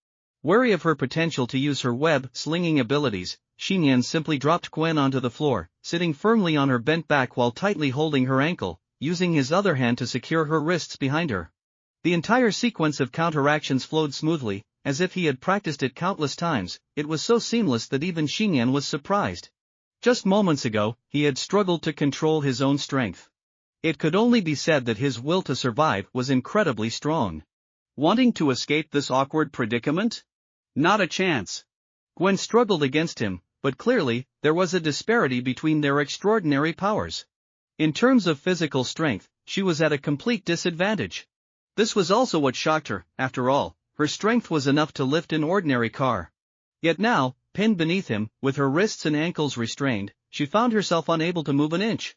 Wary of her potential to use her web-slinging abilities, Xiyan simply dropped Gwen onto the floor, sitting firmly on her bent back while tightly holding her ankle, using his other hand to secure her wrists behind her. The entire sequence of counteractions flowed smoothly, as if he had practiced it countless times. It was so seamless that even Xiyan was surprised. Just moments ago, he had struggled to control his own strength. It could only be said that his will to survive was incredibly strong. Wanting to escape this awkward predicament? Not a chance. Gwen struggled against him, but clearly, there was a disparity between their extraordinary powers. In terms of physical strength, she was at a complete disadvantage. This was also what shocked her. After all, her strength was enough to lift an ordinary car. Yet now, pinned beneath him, with her wrists and ankles restrained, she found herself unable to move an inch.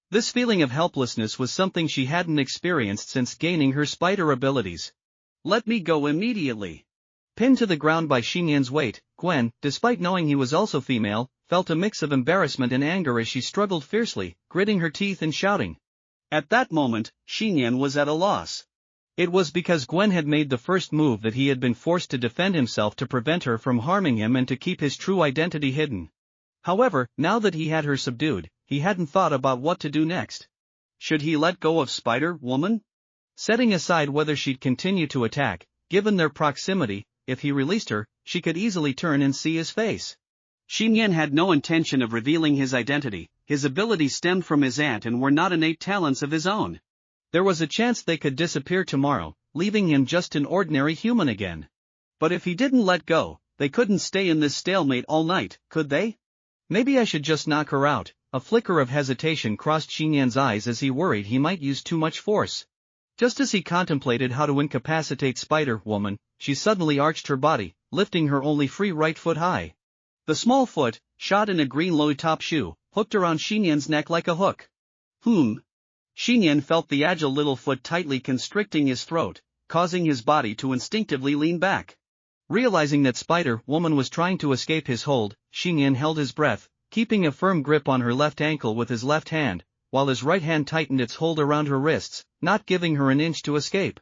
This feeling of helplessness was something she hadn't experienced since gaining her spider abilities. "Let me go immediately." Pinned to the ground by Xiyan's weight, Gwen, despite knowing he was also female, felt a mix of embarrassment and anger as she struggled fiercely, gritting her teeth and shouting. At that moment, Xiyan was at a loss. It was because Gwen had made the first move that he had been forced to defend himself to prevent her from harming him and to keep his true identity hidden. However, now that he had her subdued, he hadn't thought about what to do next. Should he let go of Spider-Woman? Setting aside whether she'd continue to attack, given their proximity, if he released her, she could easily turn and see his face. Xiyan had no intention of revealing his identity. His abilities stemmed from his aunt and were not innate talents of his own. There was a chance they could disappear tomorrow, leaving him just an ordinary human again. But if he didn't let go, they couldn't stay in this stalemate all night, could they? Maybe I should just knock her out. A flicker of hesitation crossed Xiyan's eyes as he worried he might use too much force. Just as he contemplated how to incapacitate Spider-Woman, she suddenly arched her body, lifting her only free right foot high. The small foot, shod in a green low-top shoe, hooked around Xiyan's neck like a hook. Xiyan felt the agile little foot tightly constricting his throat, causing his body to instinctively lean back. Realizing that Spider-Woman was trying to escape his hold, Xiyan held his breath, keeping a firm grip on her left ankle with his left hand, while his right hand tightened its hold around her wrists, not giving her an inch to escape.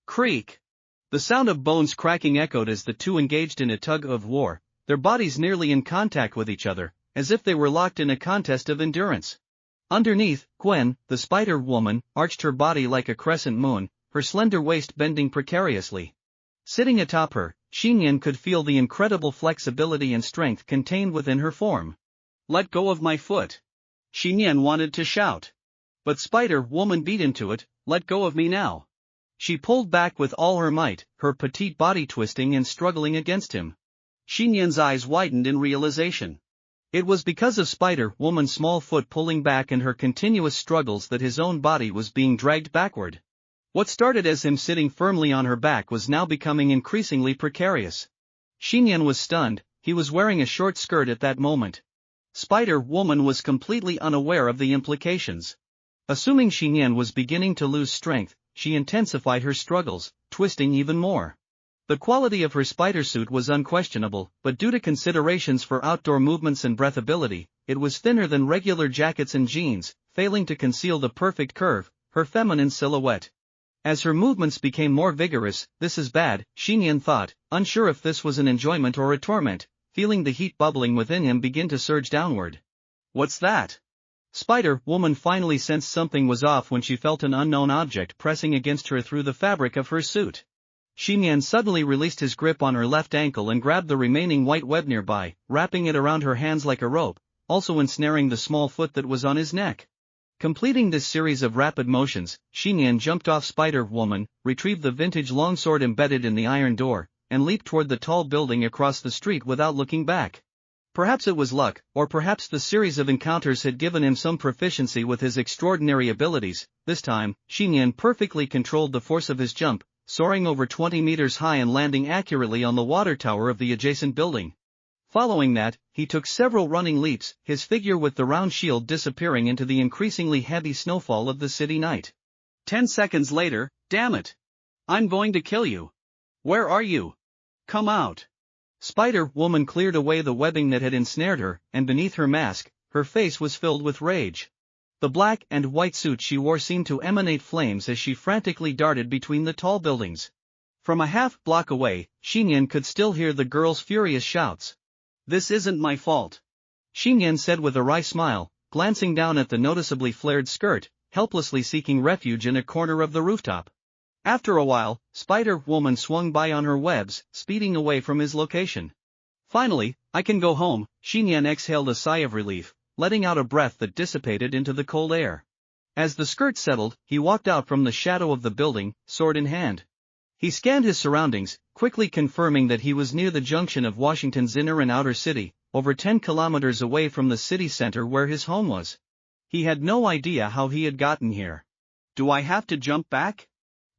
Creak! The sound of bones cracking echoed as the two engaged in a tug-of-war, their bodies nearly in contact with each other, as if they were locked in a contest of endurance. Underneath, Gwen, the Spider-Woman, arched her body like a crescent moon, her slender waist bending precariously. Sitting atop her, Xiyan could feel the incredible flexibility and strength contained within her form. "Let go of my foot!" Xiyan wanted to shout. But Spider-Woman beat into it. "Let go of me now!" She pulled back with all her might, her petite body twisting and struggling against him. Xiyan's eyes widened in realization. It was because of Spider-Woman's small foot pulling back and her continuous struggles that his own body was being dragged backward. What started as him sitting firmly on her back was now becoming increasingly precarious. Xiyan was stunned. He was wearing a short skirt at that moment. Spider-Woman was completely unaware of the implications. Assuming Xiyan was beginning to lose strength, she intensified her struggles, twisting even more. The quality of her spider suit was unquestionable, but due to considerations for outdoor movements and breathability, it was thinner than regular jackets and jeans, failing to conceal the perfect curve, her feminine silhouette. As her movements became more vigorous, "This is bad," Xiyan thought, unsure if this was an enjoyment or a torment, feeling the heat bubbling within him begin to surge downward. "What's that?" Spider-Woman finally sensed something was off when she felt an unknown object pressing against her through the fabric of her suit. Xiyan suddenly released his grip on her left ankle and grabbed the remaining white web nearby, wrapping it around her hands like a rope, also ensnaring the small foot that was on his neck. Completing this series of rapid motions, Xiyan jumped off Spider-Woman, retrieved the vintage longsword embedded in the iron door, and leaped toward the tall building across the street without looking back. Perhaps it was luck, or perhaps the series of encounters had given him some proficiency with his extraordinary abilities. This time, Xiyan perfectly controlled the force of his jump, soaring over 20 meters high and landing accurately on the water tower of the adjacent building. Following that, he took several running leaps, his figure with the round shield disappearing into the increasingly heavy snowfall of the city night. 10 seconds later, "Damn it! I'm going to kill you! Where are you? Come out!" Spider-Woman cleared away the webbing that had ensnared her, and beneath her mask, her face was filled with rage. The black and white suit she wore seemed to emanate flames as she frantically darted between the tall buildings. From a half-block away, Xiyan could still hear the girl's furious shouts. "This isn't my fault," Xiyan said with a wry smile, glancing down at the noticeably flared skirt, helplessly seeking refuge in a corner of the rooftop. After a while, Spider-Woman swung by on her webs, speeding away from his location. Finally, "I can go home," Xiyan exhaled a sigh of relief, letting out a breath that dissipated into the cold air. As the skirt settled, he walked out from the shadow of the building, sword in hand. He scanned his surroundings, quickly confirming that he was near the junction of Washington's inner and outer city, over 10 kilometers away from the city center where his home was. He had no idea how he had gotten here. "Do I have to jump back?"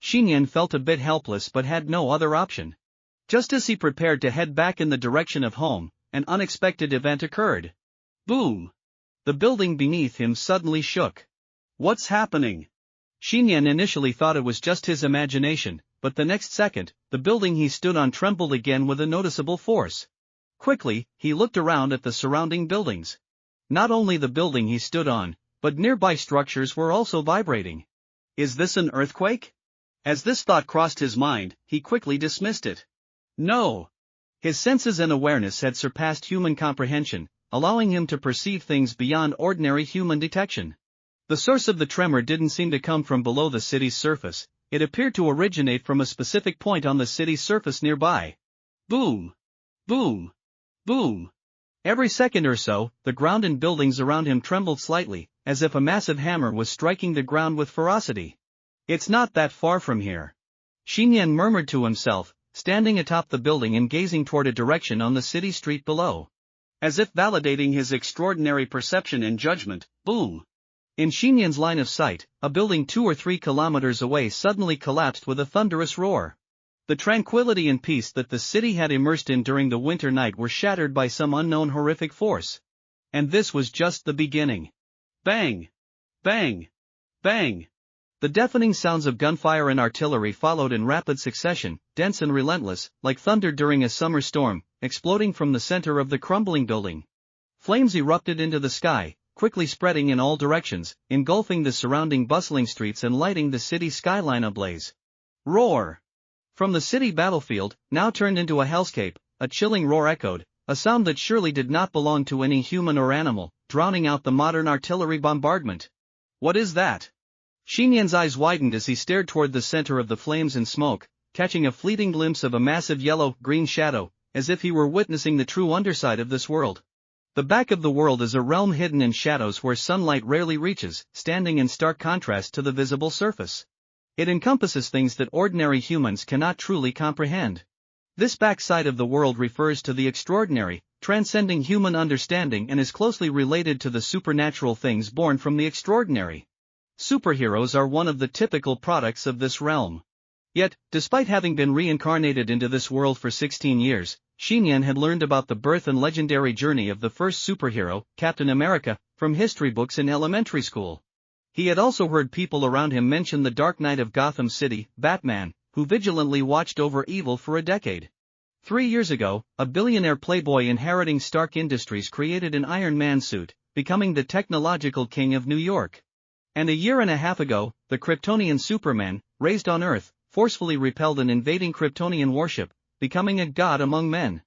Xiyan felt a bit helpless but had no other option. Just as he prepared to head back in the direction of home, an unexpected event occurred. Boom! The building beneath him suddenly shook. "What's happening?" Xiyan initially thought it was just his imagination, but the next second, the building he stood on trembled again with a noticeable force. Quickly, he looked around at the surrounding buildings. Not only the building he stood on, but nearby structures were also vibrating. "Is this an earthquake?" As this thought crossed his mind, he quickly dismissed it. No! His senses and awareness had surpassed human comprehension, allowing him to perceive things beyond ordinary human detection. The source of the tremor didn't seem to come from below the city's surface, it appeared to originate from a specific point on the city's surface nearby. Boom! Boom! Boom! Every second or so, the ground and buildings around him trembled slightly, as if a massive hammer was striking the ground with ferocity. "It's not that far from here," Xiyan murmured to himself, standing atop the building and gazing toward a direction on the city street below. As if validating his extraordinary perception and judgment, boom! In Xiyan's line of sight, a building 2 or 3 kilometers away suddenly collapsed with a thunderous roar. The tranquility and peace that the city had immersed in during the winter night were shattered by some unknown horrific force. And this was just the beginning. Bang! Bang! Bang! The deafening sounds of gunfire and artillery followed in rapid succession, dense and relentless, like thunder during a summer storm, exploding from the center of the crumbling building. Flames erupted into the sky, quickly spreading in all directions, engulfing the surrounding bustling streets and lighting the city skyline ablaze. Roar! From the city battlefield, now turned into a hellscape, a chilling roar echoed, a sound that surely did not belong to any human or animal, drowning out the modern artillery bombardment. What is that? Xiyan's eyes widened as he stared toward the center of the flames and smoke, catching a fleeting glimpse of a massive yellow-green shadow, as if he were witnessing the true underside of this world. The back of the world is a realm hidden in shadows where sunlight rarely reaches, standing in stark contrast to the visible surface. It encompasses things that ordinary humans cannot truly comprehend. This backside of the world refers to the extraordinary, transcending human understanding and is closely related to the supernatural things born from the extraordinary. Superheroes are one of the typical products of this realm. Yet, despite having been reincarnated into this world for 16 years, Xiyan had learned about the birth and legendary journey of the first superhero, Captain America, from history books in elementary school. He had also heard people around him mention the Dark Knight of Gotham City, Batman, who vigilantly watched over evil for a decade. 3 years ago, a billionaire playboy inheriting Stark Industries created an Iron Man suit, becoming the technological king of New York. And a year and a half ago, the Kryptonian Superman, raised on Earth, forcefully repelled an invading Kryptonian warship, becoming a god among men.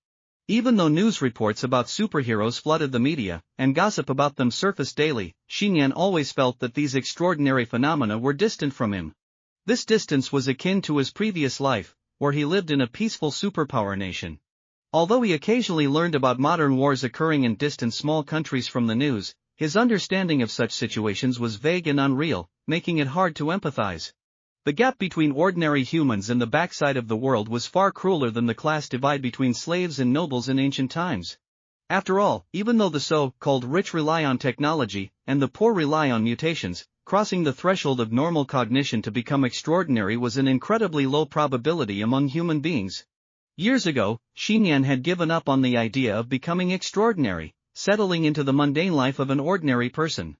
Even though news reports about superheroes flooded the media, and gossip about them surfaced daily, Xiyan always felt that these extraordinary phenomena were distant from him. This distance was akin to his previous life, where he lived in a peaceful superpower nation. Although he occasionally learned about modern wars occurring in distant small countries from the news, his understanding of such situations was vague and unreal, making it hard to empathize. The gap between ordinary humans and the backside of the world was far crueler than the class divide between slaves and nobles in ancient times. After all, even though the so-called rich rely on technology, and the poor rely on mutations, crossing the threshold of normal cognition to become extraordinary was an incredibly low probability among human beings. Years ago, Xiyan had given up on the idea of becoming extraordinary, settling into the mundane life of an ordinary person.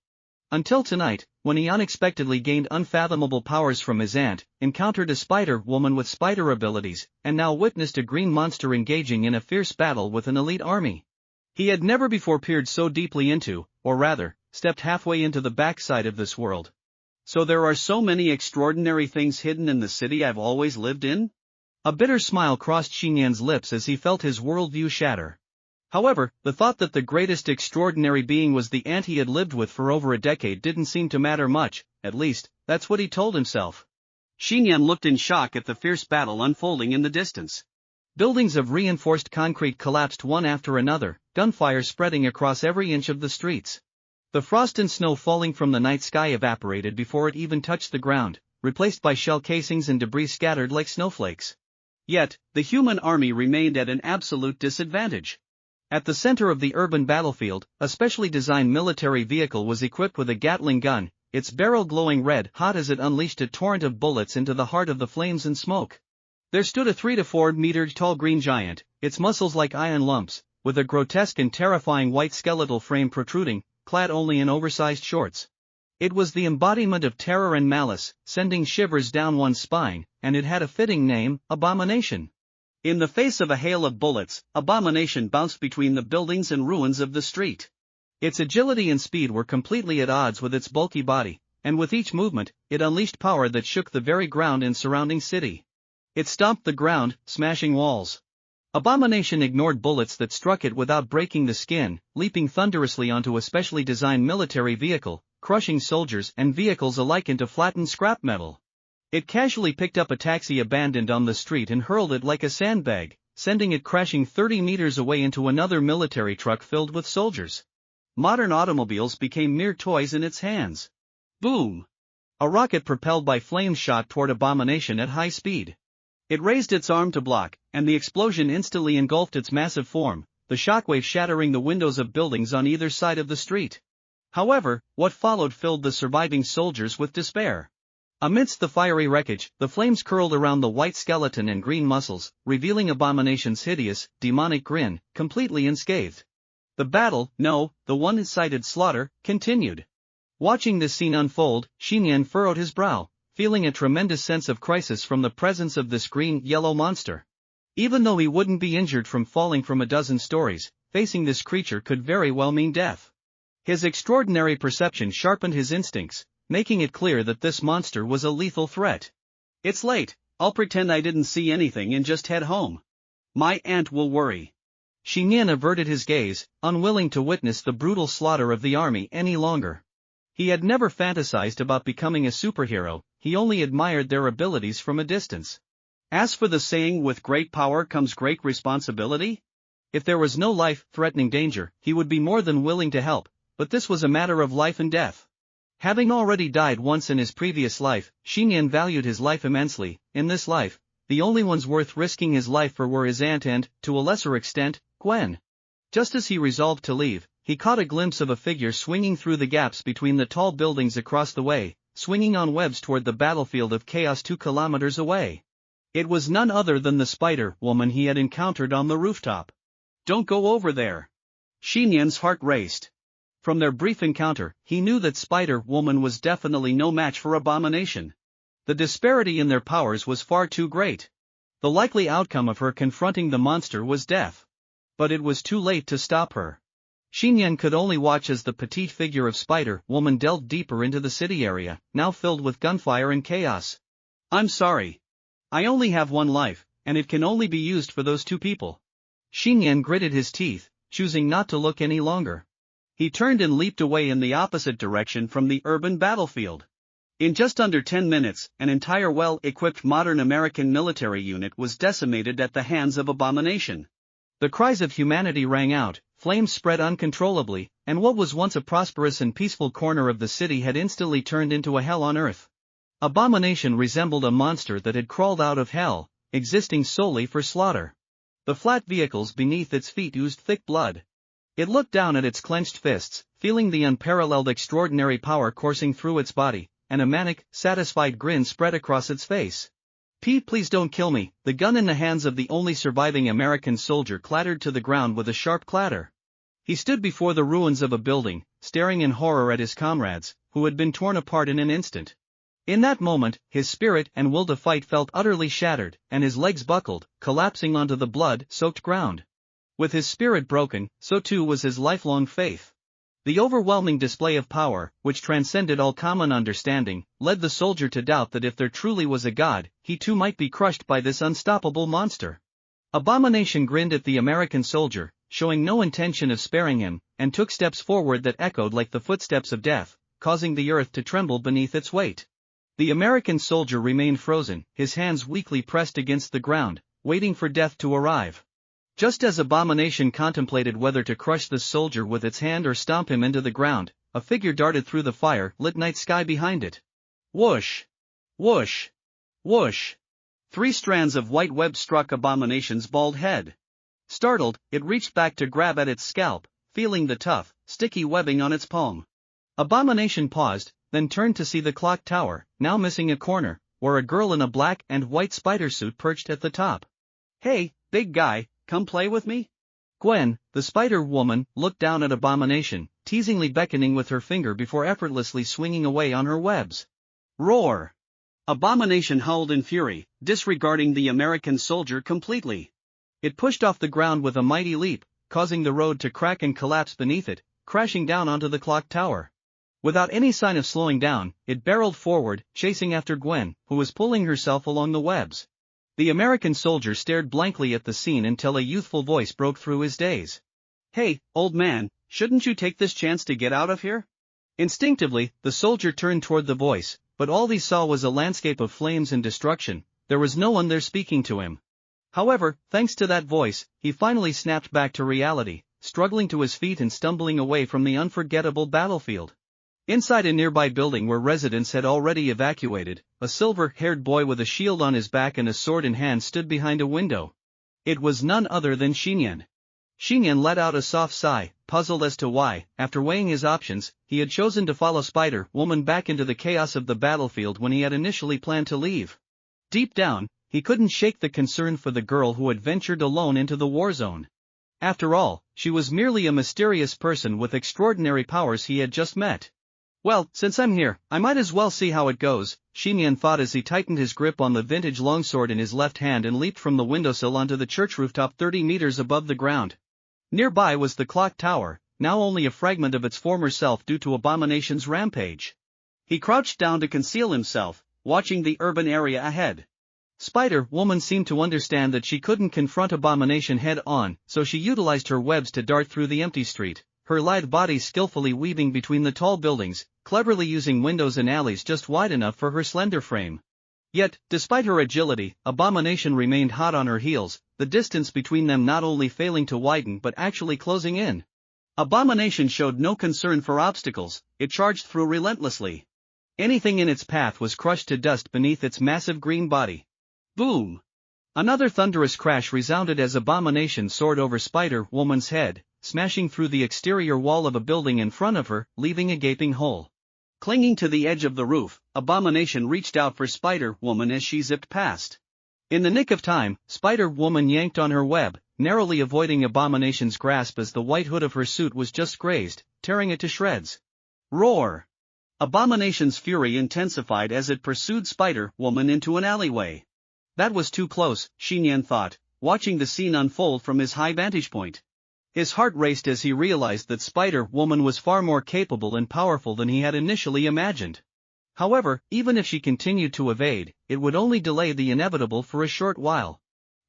Until tonight, when he unexpectedly gained unfathomable powers from his aunt, encountered a spider-woman with spider abilities, and now witnessed a green monster engaging in a fierce battle with an elite army. He had never before peered so deeply into, or rather, stepped halfway into the backside of this world. So there are so many extraordinary things hidden in the city I've always lived in? A bitter smile crossed Xiyan's lips as he felt his worldview shatter. However, the thought that the greatest extraordinary being was the aunt he had lived with for over a decade didn't seem to matter much, at least, that's what he told himself. Xiyan looked in shock at the fierce battle unfolding in the distance. Buildings of reinforced concrete collapsed one after another, gunfire spreading across every inch of the streets. The frost and snow falling from the night sky evaporated before it even touched the ground, replaced by shell casings and debris scattered like snowflakes. Yet, the human army remained at an absolute disadvantage. At the center of the urban battlefield, a specially designed military vehicle was equipped with a Gatling gun, its barrel glowing red hot as it unleashed a torrent of bullets into the heart of the flames and smoke. There stood a 3 to 4 meter tall green giant, its muscles like iron lumps, with a grotesque and terrifying white skeletal frame protruding, clad only in oversized shorts. It was the embodiment of terror and malice, sending shivers down one's spine, and it had a fitting name, Abomination. In the face of a hail of bullets, Abomination bounced between the buildings and ruins of the street. Its agility and speed were completely at odds with its bulky body, and with each movement, it unleashed power that shook the very ground and surrounding city. It stomped the ground, smashing walls. Abomination ignored bullets that struck it without breaking the skin, leaping thunderously onto a specially designed military vehicle, crushing soldiers and vehicles alike into flattened scrap metal. It casually picked up a taxi abandoned on the street and hurled it like a sandbag, sending it crashing 30 meters away into another military truck filled with soldiers. Modern automobiles became mere toys in its hands. Boom! A rocket propelled by flames shot toward Abomination at high speed. It raised its arm to block, and the explosion instantly engulfed its massive form, the shockwave shattering the windows of buildings on either side of the street. However, what followed filled the surviving soldiers with despair. Amidst the fiery wreckage, the flames curled around the white skeleton and green muscles, revealing Abomination's hideous, demonic grin, completely unscathed. The battle, no, the one-sided slaughter, continued. Watching this scene unfold, Xiyan furrowed his brow, feeling a tremendous sense of crisis from the presence of this green-yellow monster. Even though he wouldn't be injured from falling from a dozen stories, facing this creature could very well mean death. His extraordinary perception sharpened his instincts, making it clear that this monster was a lethal threat. It's late, I'll pretend I didn't see anything and just head home. My aunt will worry. Xiyan averted his gaze, unwilling to witness the brutal slaughter of the army any longer. He had never fantasized about becoming a superhero, he only admired their abilities from a distance. As for the saying, with great power comes great responsibility? If there was no life-threatening danger, he would be more than willing to help, but this was a matter of life and death. Having already died once in his previous life, Xiyan valued his life immensely. In this life, the only ones worth risking his life for were his aunt and, to a lesser extent, Gwen. Just as he resolved to leave, he caught a glimpse of a figure swinging through the gaps between the tall buildings across the way, swinging on webs toward the battlefield of chaos 2 kilometers away. It was none other than the spider-woman he had encountered on the rooftop. Don't go over there. Xiyan's heart raced. From their brief encounter, he knew that Spider-Woman was definitely no match for Abomination. The disparity in their powers was far too great. The likely outcome of her confronting the monster was death. But it was too late to stop her. Xiyan could only watch as the petite figure of Spider-Woman delved deeper into the city area, now filled with gunfire and chaos. "I'm sorry. I only have one life, and it can only be used for those two people." Xiyan gritted his teeth, choosing not to look any longer. He turned and leaped away in the opposite direction from the urban battlefield. In just under 10 minutes, an entire well-equipped modern American military unit was decimated at the hands of Abomination. The cries of humanity rang out, flames spread uncontrollably, and what was once a prosperous and peaceful corner of the city had instantly turned into a hell on earth. Abomination resembled a monster that had crawled out of hell, existing solely for slaughter. The flat vehicles beneath its feet oozed thick blood. It looked down at its clenched fists, feeling the unparalleled extraordinary power coursing through its body, and a manic, satisfied grin spread across its face. Please don't kill me." The gun in the hands of the only surviving American soldier clattered to the ground with a sharp clatter. He stood before the ruins of a building, staring in horror at his comrades, who had been torn apart in an instant. In that moment, his spirit and will to fight felt utterly shattered, and his legs buckled, collapsing onto the blood-soaked ground. With his spirit broken, so too was his lifelong faith. The overwhelming display of power, which transcended all common understanding, led the soldier to doubt that if there truly was a god, he too might be crushed by this unstoppable monster. Abomination grinned at the American soldier, showing no intention of sparing him, and took steps forward that echoed like the footsteps of death, causing the earth to tremble beneath its weight. The American soldier remained frozen, his hands weakly pressed against the ground, waiting for death to arrive. Just as Abomination contemplated whether to crush the soldier with its hand or stomp him into the ground, a figure darted through the fire-lit night sky behind it. Whoosh! Whoosh! Whoosh! 3 strands of white web struck Abomination's bald head. Startled, it reached back to grab at its scalp, feeling the tough, sticky webbing on its palm. Abomination paused, then turned to see the clock tower, now missing a corner, where a girl in a black and white spider suit perched at the top. "Hey, big guy, come play with me?" Gwen, the Spider-Woman, looked down at Abomination, teasingly beckoning with her finger before effortlessly swinging away on her webs. Roar! Abomination howled in fury, disregarding the American soldier completely. It pushed off the ground with a mighty leap, causing the road to crack and collapse beneath it, crashing down onto the clock tower. Without any sign of slowing down, it barreled forward, chasing after Gwen, who was pulling herself along the webs. The American soldier stared blankly at the scene until a youthful voice broke through his daze. "Hey, old man, shouldn't you take this chance to get out of here?" Instinctively, the soldier turned toward the voice, but all he saw was a landscape of flames and destruction. There was no one there speaking to him. However, thanks to that voice, he finally snapped back to reality, struggling to his feet and stumbling away from the unforgettable battlefield. Inside a nearby building where residents had already evacuated, a silver-haired boy with a shield on his back and a sword in hand stood behind a window. It was none other than Xiyan. Xiyan let out a soft sigh, puzzled as to why, after weighing his options, he had chosen to follow Spider-Woman back into the chaos of the battlefield when he had initially planned to leave. Deep down, he couldn't shake the concern for the girl who had ventured alone into the war zone. After all, she was merely a mysterious person with extraordinary powers he had just met. "Well, since I'm here, I might as well see how it goes," Xiyan thought as he tightened his grip on the vintage longsword in his left hand and leaped from the windowsill onto the church rooftop 30 meters above the ground. Nearby was the clock tower, now only a fragment of its former self due to Abomination's rampage. He crouched down to conceal himself, watching the urban area ahead. Spider-Woman seemed to understand that she couldn't confront Abomination head-on, so she utilized her webs to dart through the empty street, her lithe body skillfully weaving between the tall buildings, cleverly using windows and alleys just wide enough for her slender frame. Yet, despite her agility, Abomination remained hot on her heels, the distance between them not only failing to widen but actually closing in. Abomination showed no concern for obstacles, it charged through relentlessly. Anything in its path was crushed to dust beneath its massive green body. Boom! Another thunderous crash resounded as Abomination soared over Spider-Woman's head, smashing through the exterior wall of a building in front of her, leaving a gaping hole. Clinging to the edge of the roof, Abomination reached out for Spider-Woman as she zipped past. In the nick of time, Spider-Woman yanked on her web, narrowly avoiding Abomination's grasp as the white hood of her suit was just grazed, tearing it to shreds. Roar! Abomination's fury intensified as it pursued Spider-Woman into an alleyway. That was too close, Xiyan thought, watching the scene unfold from his high vantage point. His heart raced as he realized that Spider-Woman was far more capable and powerful than he had initially imagined. However, even if she continued to evade, it would only delay the inevitable for a short while.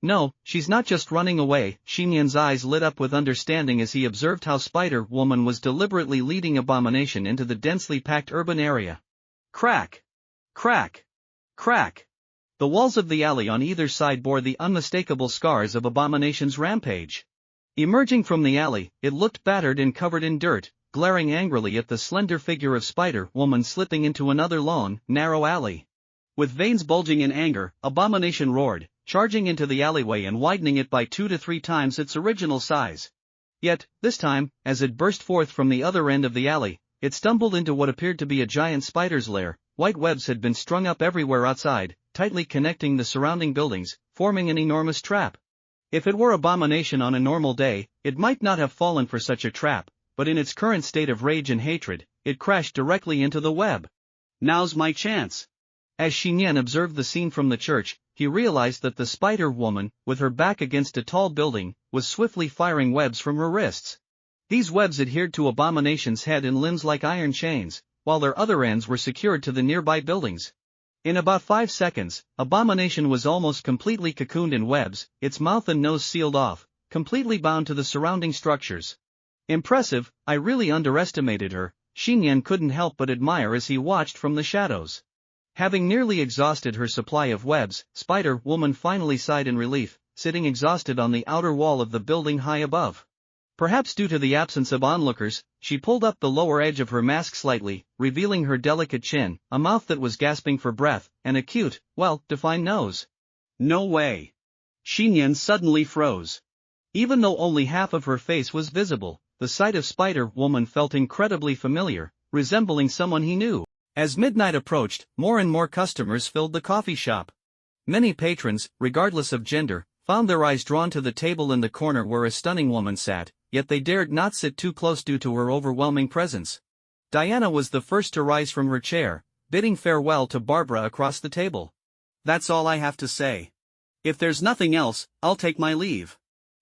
No, she's not just running away. Xiyan's eyes lit up with understanding as he observed how Spider-Woman was deliberately leading Abomination into the densely packed urban area. Crack! Crack! Crack! The walls of the alley on either side bore the unmistakable scars of Abomination's rampage. Emerging from the alley, it looked battered and covered in dirt, glaring angrily at the slender figure of Spider-Woman slipping into another long, narrow alley. With veins bulging in anger, Abomination roared, charging into the alleyway and widening it by 2 to 3 times its original size. Yet, this time, as it burst forth from the other end of the alley, it stumbled into what appeared to be a giant spider's lair. White webs had been strung up everywhere outside, tightly connecting the surrounding buildings, forming an enormous trap. If it were Abomination on a normal day, it might not have fallen for such a trap, but in its current state of rage and hatred, it crashed directly into the web. Now's my chance. As Xiyan observed the scene from the church, he realized that the Spider-Woman, with her back against a tall building, was swiftly firing webs from her wrists. These webs adhered to Abomination's head and limbs like iron chains, while their other ends were secured to the nearby buildings. In about 5 seconds, Abomination was almost completely cocooned in webs, its mouth and nose sealed off, completely bound to the surrounding structures. Impressive, I really underestimated her, Xiyan couldn't help but admire as he watched from the shadows. Having nearly exhausted her supply of webs, Spider-Woman finally sighed in relief, sitting exhausted on the outer wall of the building high above. Perhaps due to the absence of onlookers, she pulled up the lower edge of her mask slightly, revealing her delicate chin, a mouth that was gasping for breath, and a cute, well-defined nose. No way! Xiyan suddenly froze. Even though only half of her face was visible, the sight of Spider-Woman felt incredibly familiar, resembling someone he knew. As midnight approached, more and more customers filled the coffee shop. Many patrons, regardless of gender, found their eyes drawn to the table in the corner where a stunning woman sat, yet they dared not sit too close due to her overwhelming presence. Diana was the first to rise from her chair, bidding farewell to Barbara across the table. That's all I have to say. If there's nothing else, I'll take my leave.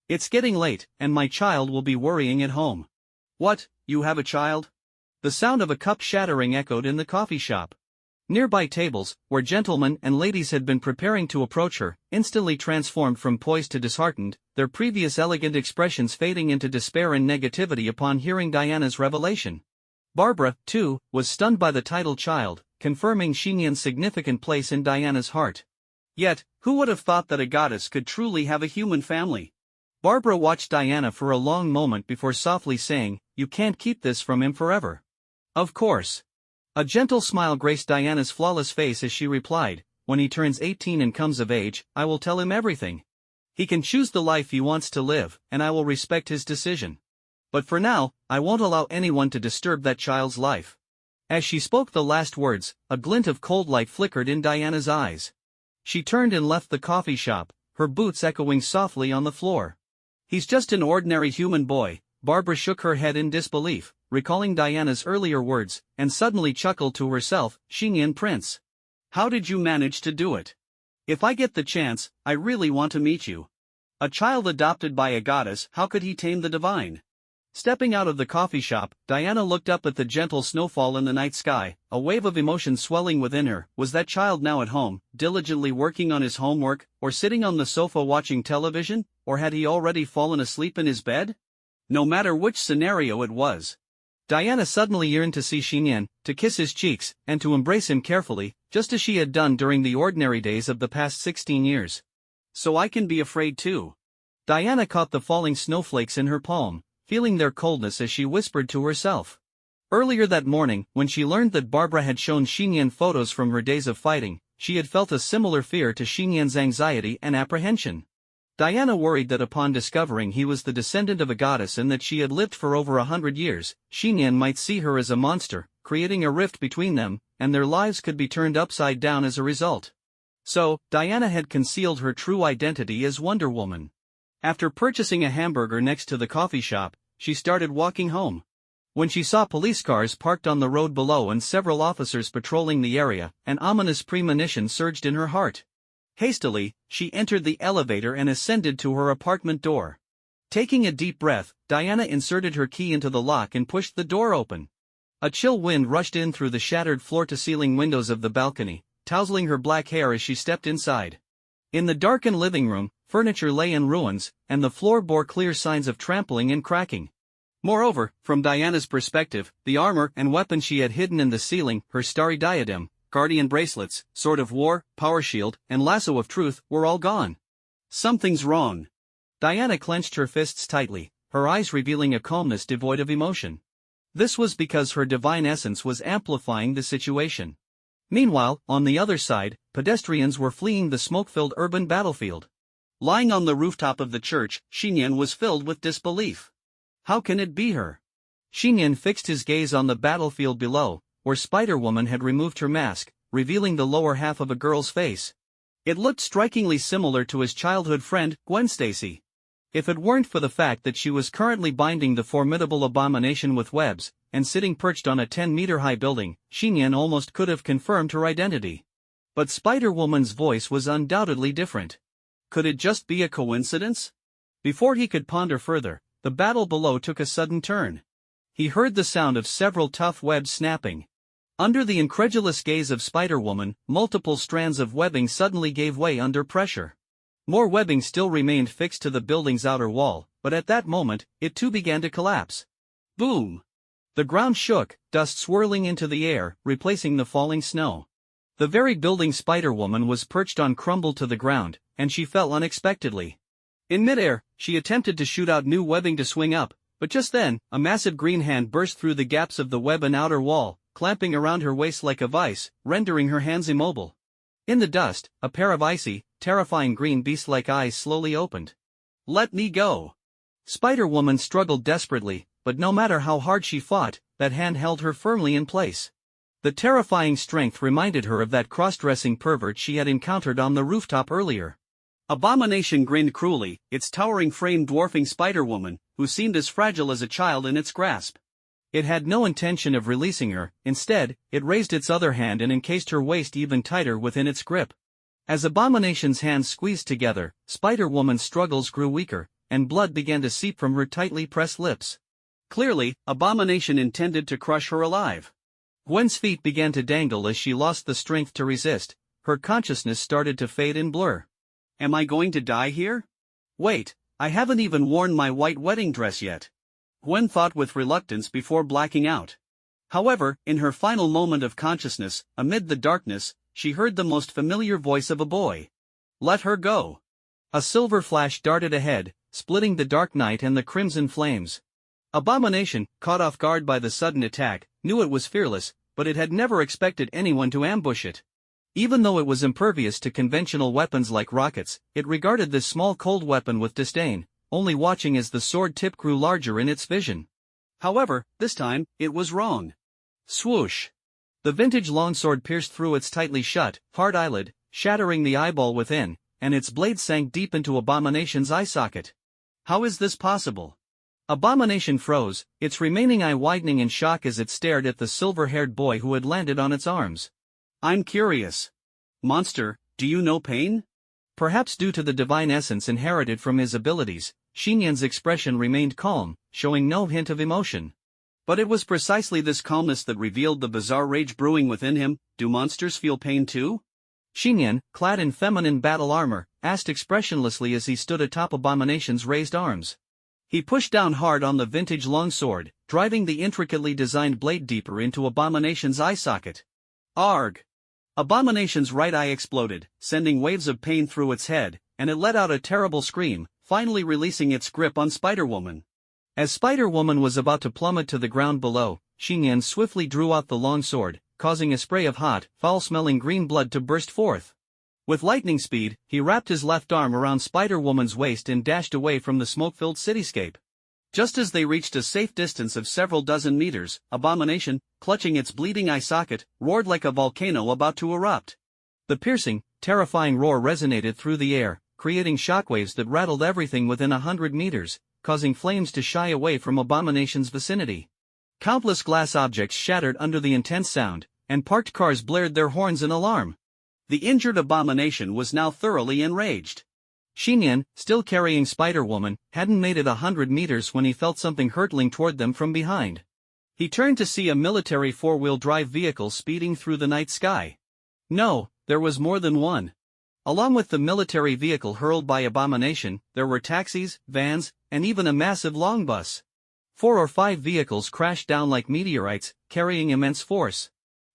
It's getting late, and my child will be worrying at home. What, you have a child? The sound of a cup shattering echoed in the coffee shop. Nearby tables, where gentlemen and ladies had been preparing to approach her, instantly transformed from poised to disheartened, their previous elegant expressions fading into despair and negativity upon hearing Diana's revelation. Barbara, too, was stunned by the title child, confirming Xiyan's significant place in Diana's heart. Yet, who would have thought that a goddess could truly have a human family? Barbara watched Diana for a long moment before softly saying, "You can't keep this from him forever." Of course. A gentle smile graced Diana's flawless face as she replied, "When he turns 18 and comes of age, I will tell him everything. He can choose the life he wants to live, and I will respect his decision. But for now, I won't allow anyone to disturb that child's life." As she spoke the last words, a glint of cold light flickered in Diana's eyes. She turned and left the coffee shop, her boots echoing softly on the floor. "He's just an ordinary human boy," Barbara shook her head in disbelief, recalling Diana's earlier words, and suddenly chuckled to herself, "Xiyan Prince. How did you manage to do it? If I get the chance, I really want to meet you. A child adopted by a goddess, how could he tame the divine?" Stepping out of the coffee shop, Diana looked up at the gentle snowfall in the night sky, a wave of emotion swelling within her. Was that child now at home, diligently working on his homework, or sitting on the sofa watching television, or had he already fallen asleep in his bed? No matter which scenario it was, Diana suddenly yearned to see Xiyan, to kiss his cheeks, and to embrace him carefully, just as she had done during the ordinary days of the past 16 years. "So I can be afraid too." Diana caught the falling snowflakes in her palm, feeling their coldness as she whispered to herself. Earlier that morning, when she learned that Barbara had shown Xiyan photos from her days of fighting, she had felt a similar fear to Xiyan's anxiety and apprehension. Diana worried that upon discovering he was the descendant of a goddess and that she had lived for over 100 years, Xiyan might see her as a monster, creating a rift between them, and their lives could be turned upside down as a result. So, Diana had concealed her true identity as Wonder Woman. After purchasing a hamburger next to the coffee shop, she started walking home. When she saw police cars parked on the road below and several officers patrolling the area, an ominous premonition surged in her heart. Hastily, she entered the elevator and ascended to her apartment door. Taking a deep breath, Diana inserted her key into the lock and pushed the door open. A chill wind rushed in through the shattered floor-to-ceiling windows of the balcony, tousling her black hair as she stepped inside. In the darkened living room, furniture lay in ruins, and the floor bore clear signs of trampling and cracking. Moreover, from Diana's perspective, the armor and weapons she had hidden in the ceiling, her starry diadem, guardian bracelets, sword of war, power shield, and lasso of truth, were all gone. Something's wrong. Diana clenched her fists tightly, her eyes revealing a calmness devoid of emotion. This was because her divine essence was amplifying the situation. Meanwhile, on the other side, pedestrians were fleeing the smoke-filled urban battlefield. Lying on the rooftop of the church, Xiyan was filled with disbelief. How can it be her? Xiyan fixed his gaze on the battlefield below, where Spider-Woman had removed her mask, revealing the lower half of a girl's face. It looked strikingly similar to his childhood friend, Gwen Stacy. If it weren't for the fact that she was currently binding the formidable abomination with webs, and sitting perched on a 10-meter-high building, Xiyan almost could have confirmed her identity. But Spider-Woman's voice was undoubtedly different. Could it just be a coincidence? Before he could ponder further, the battle below took a sudden turn. He heard the sound of several tough webs snapping. Under the incredulous gaze of Spider-Woman, multiple strands of webbing suddenly gave way under pressure. More webbing still remained fixed to the building's outer wall, but at that moment, it too began to collapse. Boom! The ground shook, dust swirling into the air, replacing the falling snow. The very building Spider-Woman was perched on crumbled to the ground, and she fell unexpectedly. In midair, she attempted to shoot out new webbing to swing up, but just then, a massive green hand burst through the gaps of the web and outer wall, clamping around her waist like a vice, rendering her hands immobile. In the dust, a pair of icy, terrifying green beast-like eyes slowly opened. "Let me go!" Spider-Woman struggled desperately, but no matter how hard she fought, that hand held her firmly in place. The terrifying strength reminded her of that cross-dressing pervert she had encountered on the rooftop earlier. Abomination grinned cruelly, its towering frame dwarfing Spider-Woman, who seemed as fragile as a child in its grasp. It had no intention of releasing her. Instead, it raised its other hand and encased her waist even tighter within its grip. As Abomination's hands squeezed together, Spider-Woman's struggles grew weaker, and blood began to seep from her tightly pressed lips. Clearly, Abomination intended to crush her alive. Gwen's feet began to dangle as she lost the strength to resist. Her consciousness started to fade and blur. Am I going to die here? Wait, I haven't even worn my white wedding dress yet. Gwen thought with reluctance before blacking out. However, in her final moment of consciousness, amid the darkness, she heard the most familiar voice of a boy. Let her go. A silver flash darted ahead, splitting the dark night and the crimson flames. Abomination, caught off guard by the sudden attack, knew it was fearless, but it had never expected anyone to ambush it. Even though it was impervious to conventional weapons like rockets, it regarded this small cold weapon with disdain, only watching as the sword tip grew larger in its vision. However, this time, it was wrong. Swoosh! The vintage longsword pierced through its tightly shut, hard eyelid, shattering the eyeball within, and its blade sank deep into Abomination's eye socket. How is this possible? Abomination froze, its remaining eye widening in shock as it stared at the silver-haired boy who had landed on its arms. I'm curious. Monster, do you know pain? Perhaps due to the divine essence inherited from his abilities, Xiyan's expression remained calm, showing no hint of emotion. But it was precisely this calmness that revealed the bizarre rage brewing within him. Do monsters feel pain too? Xiyan, clad in feminine battle armor, asked expressionlessly as he stood atop Abomination's raised arms. He pushed down hard on the vintage longsword, driving the intricately designed blade deeper into Abomination's eye socket. Arg! Abomination's right eye exploded, sending waves of pain through its head, and it let out a terrible scream, finally releasing its grip on Spider-Woman. As Spider-Woman was about to plummet to the ground below, Xiyan swiftly drew out the long sword, causing a spray of hot, foul-smelling green blood to burst forth. With lightning speed, he wrapped his left arm around Spider-Woman's waist and dashed away from the smoke-filled cityscape. Just as they reached a safe distance of several dozen meters, Abomination, clutching its bleeding eye socket, roared like a volcano about to erupt. The piercing, terrifying roar resonated through the air, creating shockwaves that rattled everything within 100 meters, causing flames to shy away from Abomination's vicinity. Countless glass objects shattered under the intense sound, and parked cars blared their horns in alarm. The injured Abomination was now thoroughly enraged. Xiyan, still carrying Spider-Woman, hadn't made it 100 meters when he felt something hurtling toward them from behind. He turned to see a military four-wheel drive vehicle speeding through the night sky. No, there was more than one. Along with the military vehicle hurled by Abomination, there were taxis, vans, and even a massive long bus. 4 or 5 vehicles crashed down like meteorites, carrying immense force.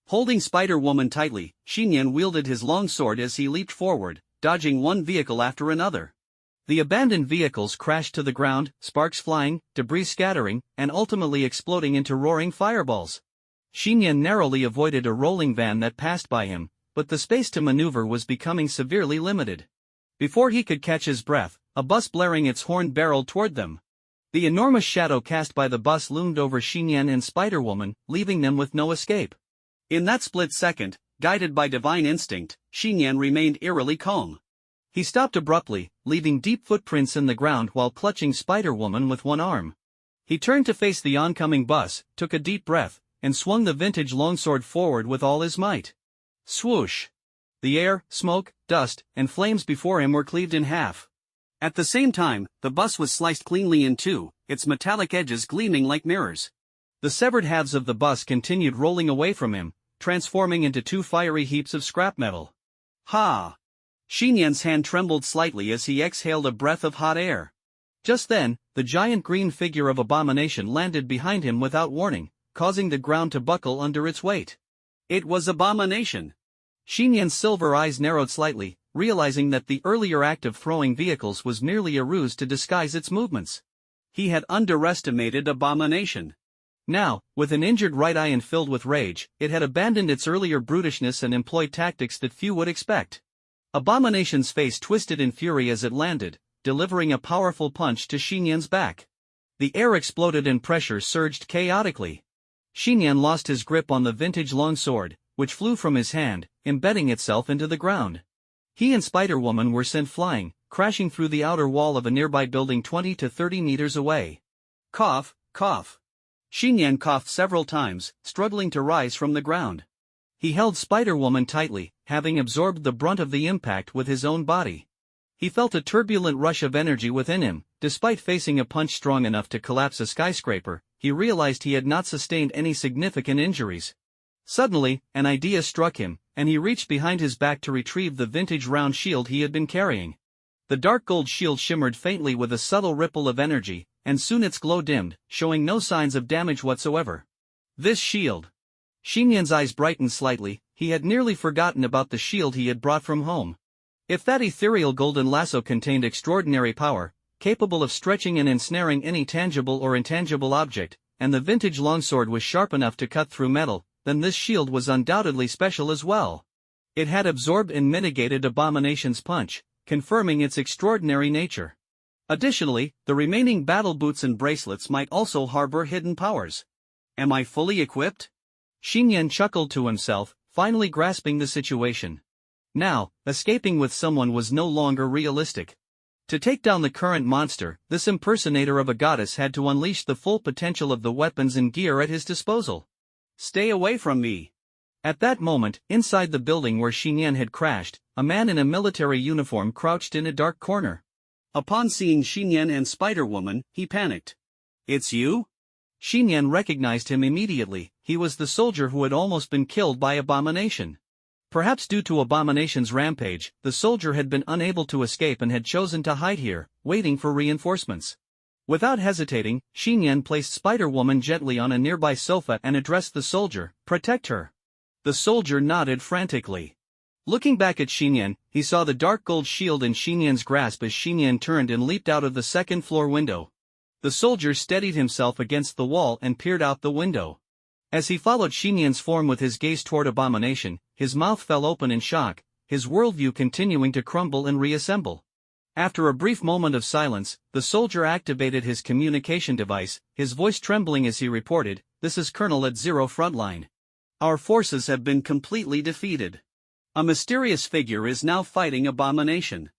Holding Spider-Woman tightly, Xiyan wielded his long sword as he leaped forward, dodging one vehicle after another. The abandoned vehicles crashed to the ground, sparks flying, debris scattering, and ultimately exploding into roaring fireballs. Xiyan narrowly avoided a rolling van that passed by him, but the space to maneuver was becoming severely limited. Before he could catch his breath, a bus blaring its horn barreled toward them. The enormous shadow cast by the bus loomed over Xiyan and Spider-Woman, leaving them with no escape. In that split second, guided by divine instinct, Xiyan remained eerily calm. He stopped abruptly, leaving deep footprints in the ground while clutching Spider-Woman with one arm. He turned to face the oncoming bus, took a deep breath, and swung the vintage longsword forward with all his might. Swoosh! The air, smoke, dust, and flames before him were cleaved in half. At the same time, the bus was sliced cleanly in two, its metallic edges gleaming like mirrors. The severed halves of the bus continued rolling away from him, transforming into 2 fiery heaps of scrap metal. Ha! Xiyan's hand trembled slightly as he exhaled a breath of hot air. Just then, the giant green figure of Abomination landed behind him without warning, causing the ground to buckle under its weight. It was Abomination. Xiyan's silver eyes narrowed slightly, realizing that the earlier act of throwing vehicles was merely a ruse to disguise its movements. He had underestimated Abomination. Now, with an injured right eye and filled with rage, it had abandoned its earlier brutishness and employed tactics that few would expect. Abomination's face twisted in fury as it landed, delivering a powerful punch to Xiyan's back. The air exploded and pressure surged chaotically. Xiyan lost his grip on the vintage longsword, which flew from his hand, embedding itself into the ground. He and Spider-Woman were sent flying, crashing through the outer wall of a nearby building 20 to 30 meters away. Cough, cough. Xiyan coughed several times, struggling to rise from the ground. He held Spider-Woman tightly, having absorbed the brunt of the impact with his own body. He felt a turbulent rush of energy within him. Despite facing a punch strong enough to collapse a skyscraper, he realized he had not sustained any significant injuries. Suddenly, an idea struck him, and he reached behind his back to retrieve the vintage round shield he had been carrying. The dark gold shield shimmered faintly with a subtle ripple of energy, and soon its glow dimmed, showing no signs of damage whatsoever. This shield. Xiyan's eyes brightened slightly. He had nearly forgotten about the shield he had brought from home. If that ethereal golden lasso contained extraordinary power, capable of stretching and ensnaring any tangible or intangible object, and the vintage longsword was sharp enough to cut through metal, then this shield was undoubtedly special as well. It had absorbed and mitigated Abomination's punch, confirming its extraordinary nature. Additionally, the remaining battle boots and bracelets might also harbor hidden powers. Am I fully equipped? Xiyan chuckled to himself, finally grasping the situation. Now, escaping with someone was no longer realistic. To take down the current monster, this impersonator of a goddess had to unleash the full potential of the weapons and gear at his disposal. Stay away from me. At that moment, inside the building where Xiyan had crashed, a man in a military uniform crouched in a dark corner. Upon seeing Xiyan and Spider-Woman, he panicked. It's you? Xiyan recognized him immediately. He was the soldier who had almost been killed by Abomination. Perhaps due to Abomination's rampage, the soldier had been unable to escape and had chosen to hide here, waiting for reinforcements. Without hesitating, Xiyan placed Spider-Woman gently on a nearby sofa and addressed the soldier, "Protect her." The soldier nodded frantically. Looking back at Xiyan, he saw the dark gold shield in Xiyan's grasp as Xiyan turned and leaped out of the second-floor window. The soldier steadied himself against the wall and peered out the window. As he followed Xiyan's form with his gaze toward Abomination, his mouth fell open in shock, his worldview continuing to crumble and reassemble. After a brief moment of silence, the soldier activated his communication device, his voice trembling as he reported, "This is Colonel at Zero Frontline. Our forces have been completely defeated. A mysterious figure is now fighting Abomination.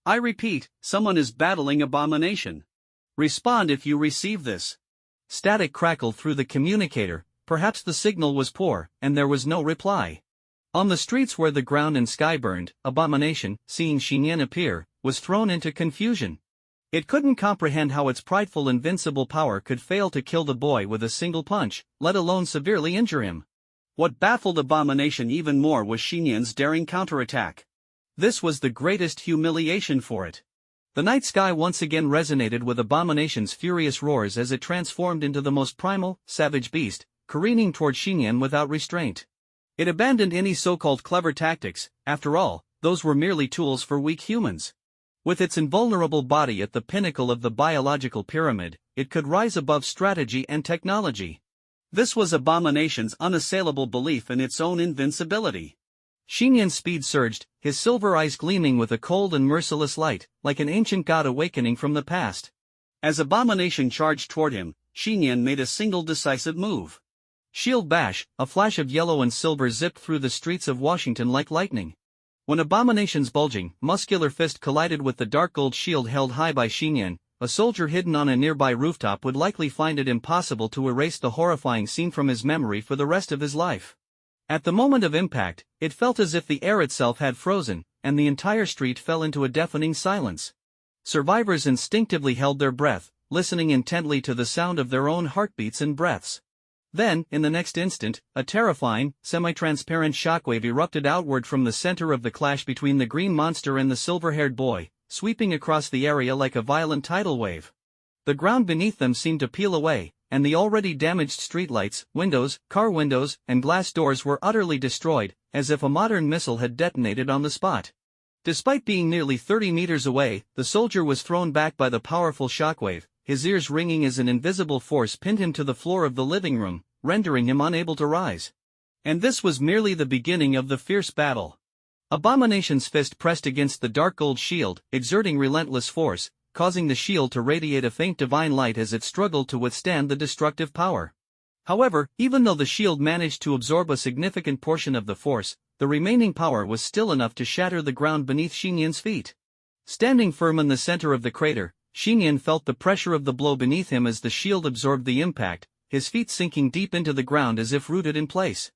I repeat, someone is battling abomination. Respond if you receive this. Static crackled through the communicator, perhaps the signal was poor, and there was no reply. On the streets where the ground and sky burned, abomination, seeing Xiyan appear, was thrown into confusion. It couldn't comprehend how its prideful invincible power could fail to kill the boy with a single punch, let alone severely injure him. What baffled abomination even more was Xiyan's daring counterattack. This was the greatest humiliation for it. The night sky once again resonated with abomination's furious roars as it transformed into the most primal, savage beast, careening toward Xiyan without restraint. It abandoned any so-called clever tactics. After all, those were merely tools for weak humans. With its invulnerable body at the pinnacle of the biological pyramid, it could rise above strategy and technology. This was abomination's unassailable belief in its own invincibility. Xiyan's speed surged, his silver eyes gleaming with a cold and merciless light, like an ancient god awakening from the past. As abomination charged toward him, Xiyan made a single decisive move. Shield bash, a flash of yellow and silver zipped through the streets of Washington like lightning. When abomination's bulging, muscular fist collided with the dark gold shield held high by Xiyan, a soldier hidden on a nearby rooftop would likely find it impossible to erase the horrifying scene from his memory for the rest of his life. At the moment of impact, it felt as if the air itself had frozen, and the entire street fell into a deafening silence. Survivors instinctively held their breath, listening intently to the sound of their own heartbeats and breaths. Then, in the next instant, a terrifying, semi-transparent shockwave erupted outward from the center of the clash between the green monster and the silver-haired boy, sweeping across the area like a violent tidal wave. The ground beneath them seemed to peel away, and the already damaged streetlights, windows, car windows, and glass doors were utterly destroyed, as if a modern missile had detonated on the spot. Despite being nearly 30 meters away, the soldier was thrown back by the powerful shockwave, his ears ringing as an invisible force pinned him to the floor of the living room, rendering him unable to rise. And this was merely the beginning of the fierce battle. Abomination's fist pressed against the dark gold shield, exerting relentless force, causing the shield to radiate a faint divine light as it struggled to withstand the destructive power. However, even though the shield managed to absorb a significant portion of the force, the remaining power was still enough to shatter the ground beneath Xiyan's feet. Standing firm in the center of the crater, Xiyan felt the pressure of the blow beneath him as the shield absorbed the impact, his feet sinking deep into the ground as if rooted in place.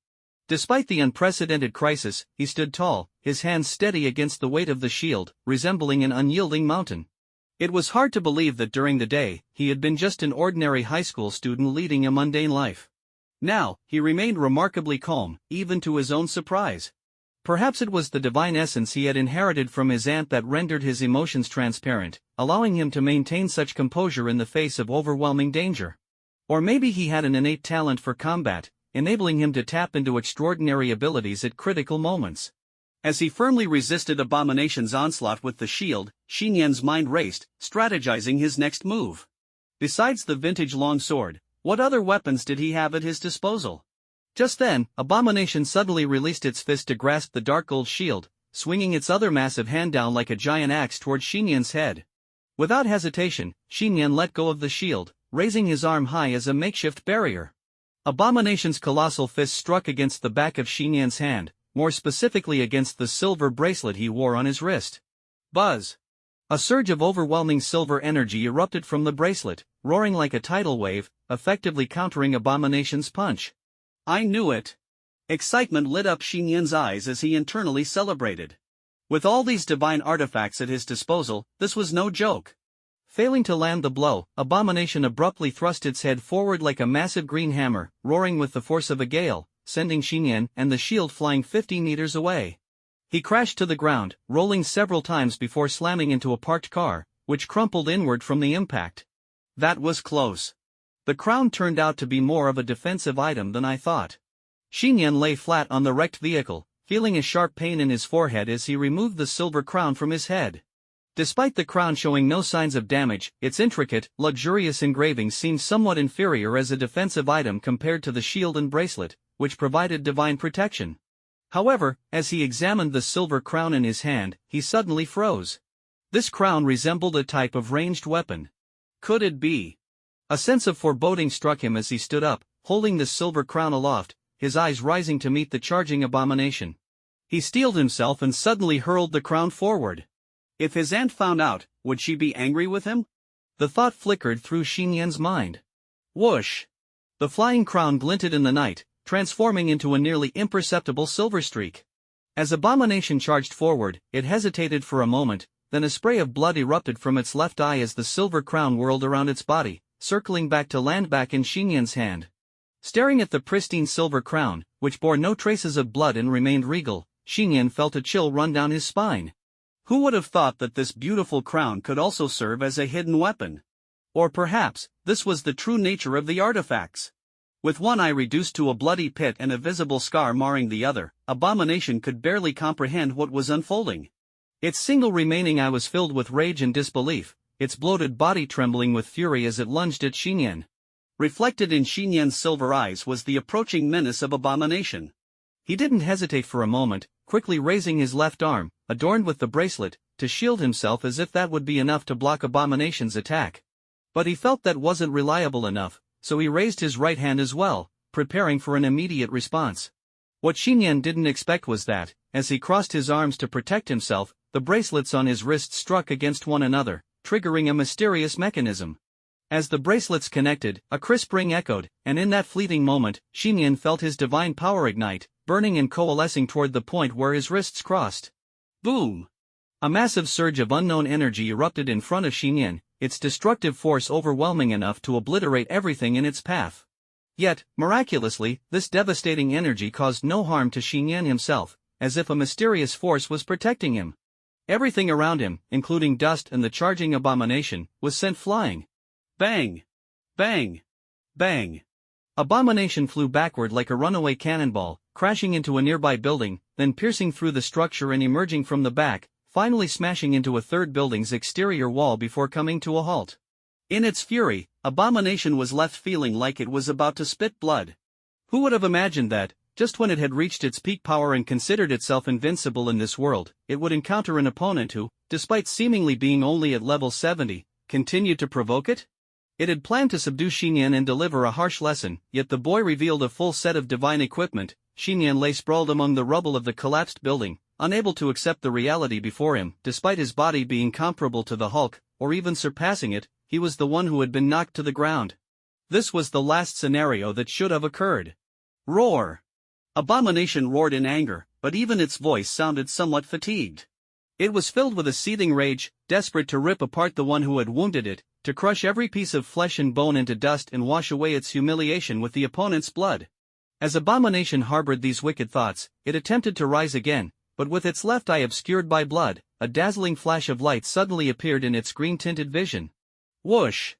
Despite the unprecedented crisis, he stood tall, his hands steady against the weight of the shield, resembling an unyielding mountain. It was hard to believe that during the day, he had been just an ordinary high school student leading a mundane life. Now, he remained remarkably calm, even to his own surprise. Perhaps it was the divine essence he had inherited from his aunt that rendered his emotions transparent, allowing him to maintain such composure in the face of overwhelming danger. Or maybe he had an innate talent for combat, enabling him to tap into extraordinary abilities at critical moments. As he firmly resisted abomination's onslaught with the shield, Xiyan's mind raced, strategizing his next move. Besides the vintage longsword, what other weapons did he have at his disposal? Just then, abomination suddenly released its fist to grasp the dark gold shield, swinging its other massive hand down like a giant axe toward Xiyan's head. Without hesitation, Xiyan let go of the shield, raising his arm high as a makeshift barrier. Abomination's colossal fist struck against the back of Xiyan's hand, more specifically against the silver bracelet he wore on his wrist. Buzz! A surge of overwhelming silver energy erupted from the bracelet, roaring like a tidal wave, effectively countering abomination's punch. I knew it! Excitement lit up Xiyan's eyes as he internally celebrated. With all these divine artifacts at his disposal, this was no joke. Failing to land the blow, abomination abruptly thrust its head forward like a massive green hammer, roaring with the force of a gale, sending Xiyan and the shield flying 50 meters away. He crashed to the ground, rolling several times before slamming into a parked car, which crumpled inward from the impact. That was close. The crown turned out to be more of a defensive item than I thought. Xiyan lay flat on the wrecked vehicle, feeling a sharp pain in his forehead as he removed the silver crown from his head. Despite the crown showing no signs of damage, its intricate, luxurious engraving seemed somewhat inferior as a defensive item compared to the shield and bracelet, which provided divine protection. However, as he examined the silver crown in his hand, he suddenly froze. This crown resembled a type of ranged weapon. Could it be? A sense of foreboding struck him as he stood up, holding the silver crown aloft, his eyes rising to meet the charging abomination. He steeled himself and suddenly hurled the crown forward. If his aunt found out, would she be angry with him? The thought flickered through Xiyan's mind. Whoosh! The flying crown glinted in the night, transforming into a nearly imperceptible silver streak. As Abomination charged forward, it hesitated for a moment, then a spray of blood erupted from its left eye as the silver crown whirled around its body, circling back to land back in Xiyan's hand. Staring at the pristine silver crown, which bore no traces of blood and remained regal, Xiyan felt a chill run down his spine. Who would have thought that this beautiful crown could also serve as a hidden weapon? Or perhaps, this was the true nature of the artifacts. With one eye reduced to a bloody pit and a visible scar marring the other, Abomination could barely comprehend what was unfolding. Its single remaining eye was filled with rage and disbelief, its bloated body trembling with fury as it lunged at Xiyan. Reflected in Xiyan's silver eyes was the approaching menace of Abomination. He didn't hesitate for a moment, quickly raising his left arm, adorned with the bracelet, to shield himself as if that would be enough to block Abomination's attack. But he felt that wasn't reliable enough, so he raised his right hand as well, preparing for an immediate response. What Xiyan didn't expect was that, as he crossed his arms to protect himself, the bracelets on his wrists struck against one another, triggering a mysterious mechanism. As the bracelets connected, a crisp ring echoed, and in that fleeting moment, Xiyan felt his divine power ignite, burning and coalescing toward the point where his wrists crossed. Boom! A massive surge of unknown energy erupted in front of Xiyan, its destructive force overwhelming enough to obliterate everything in its path. Yet, miraculously, this devastating energy caused no harm to Xiyan himself, as if a mysterious force was protecting him. Everything around him, including dust and the charging Abomination, was sent flying. Bang! Bang! Bang! Abomination flew backward like a runaway cannonball, crashing into a nearby building, then piercing through the structure and emerging from the back, finally smashing into a third building's exterior wall before coming to a halt. In its fury, Abomination was left feeling like it was about to spit blood. Who would have imagined that, just when it had reached its peak power and considered itself invincible in this world, it would encounter an opponent who, despite seemingly being only at level 70, continued to provoke it? It had planned to subdue Xiyan and deliver a harsh lesson, yet the boy revealed a full set of divine equipment. Xiyan lay sprawled among the rubble of the collapsed building, unable to accept the reality before him. Despite his body being comparable to the Hulk, or even surpassing it, he was the one who had been knocked to the ground. This was the last scenario that should have occurred. Roar! Abomination roared in anger, but even its voice sounded somewhat fatigued. It was filled with a seething rage, desperate to rip apart the one who had wounded it, to crush every piece of flesh and bone into dust and wash away its humiliation with the opponent's blood. As Abomination harbored these wicked thoughts, it attempted to rise again, but with its left eye obscured by blood, a dazzling flash of light suddenly appeared in its green-tinted vision. Whoosh!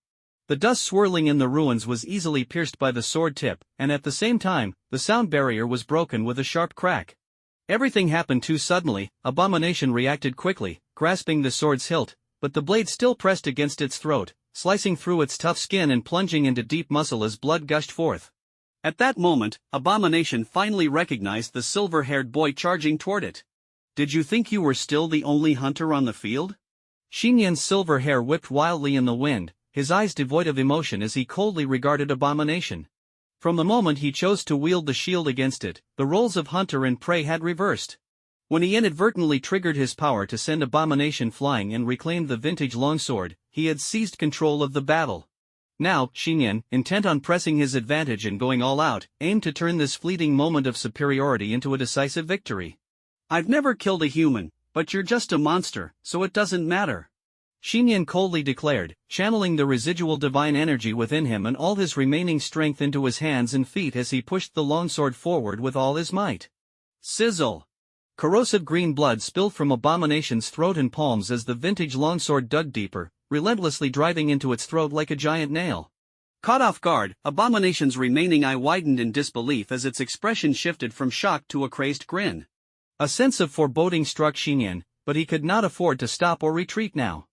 The dust swirling in the ruins was easily pierced by the sword tip, and at the same time, the sound barrier was broken with a sharp crack. Everything happened too suddenly. Abomination reacted quickly, grasping the sword's hilt, but the blade still pressed against its throat, slicing through its tough skin and plunging into deep muscle as blood gushed forth. At that moment, Abomination finally recognized the silver-haired boy charging toward it. Did you think you were still the only hunter on the field? Xiyan's silver hair whipped wildly in the wind, his eyes devoid of emotion as he coldly regarded Abomination. From the moment he chose to wield the shield against it, the roles of hunter and prey had reversed. When he inadvertently triggered his power to send Abomination flying and reclaim the vintage longsword, he had seized control of the battle. Now, Xiyan, intent on pressing his advantage and going all out, aimed to turn this fleeting moment of superiority into a decisive victory. I've never killed a human, but you're just a monster, so it doesn't matter. Xiyan coldly declared, channeling the residual divine energy within him and all his remaining strength into his hands and feet as he pushed the longsword forward with all his might. Sizzle! Corrosive green blood spilled from Abomination's throat and palms as the vintage longsword dug deeper, relentlessly driving into its throat like a giant nail. Caught off guard, Abomination's remaining eye widened in disbelief as its expression shifted from shock to a crazed grin. A sense of foreboding struck Xiyan, but he could not afford to stop or retreat now.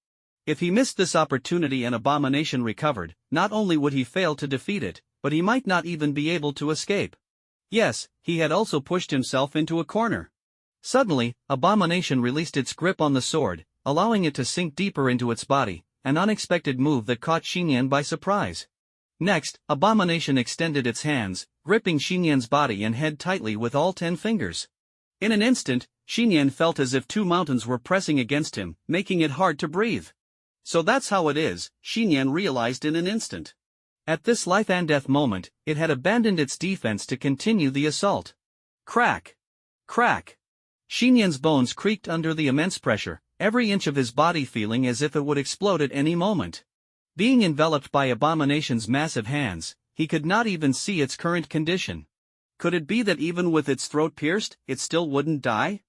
If he missed this opportunity and Abomination recovered, not only would he fail to defeat it, but he might not even be able to escape. Yes, he had also pushed himself into a corner. Suddenly, Abomination released its grip on the sword, allowing it to sink deeper into its body, an unexpected move that caught Xiyan by surprise. Next, Abomination extended its hands, gripping Xiyan's body and head tightly with all 10 fingers. In an instant, Xiyan felt as if two mountains were pressing against him, making it hard to breathe. So that's how it is, Xiyan realized in an instant. At this life and death moment, it had abandoned its defense to continue the assault. Crack! Crack! Xian's bones creaked under the immense pressure, every inch of his body feeling as if it would explode at any moment. Being enveloped by Abomination's massive hands, he could not even see its current condition. Could it be that even with its throat pierced, it still wouldn't die?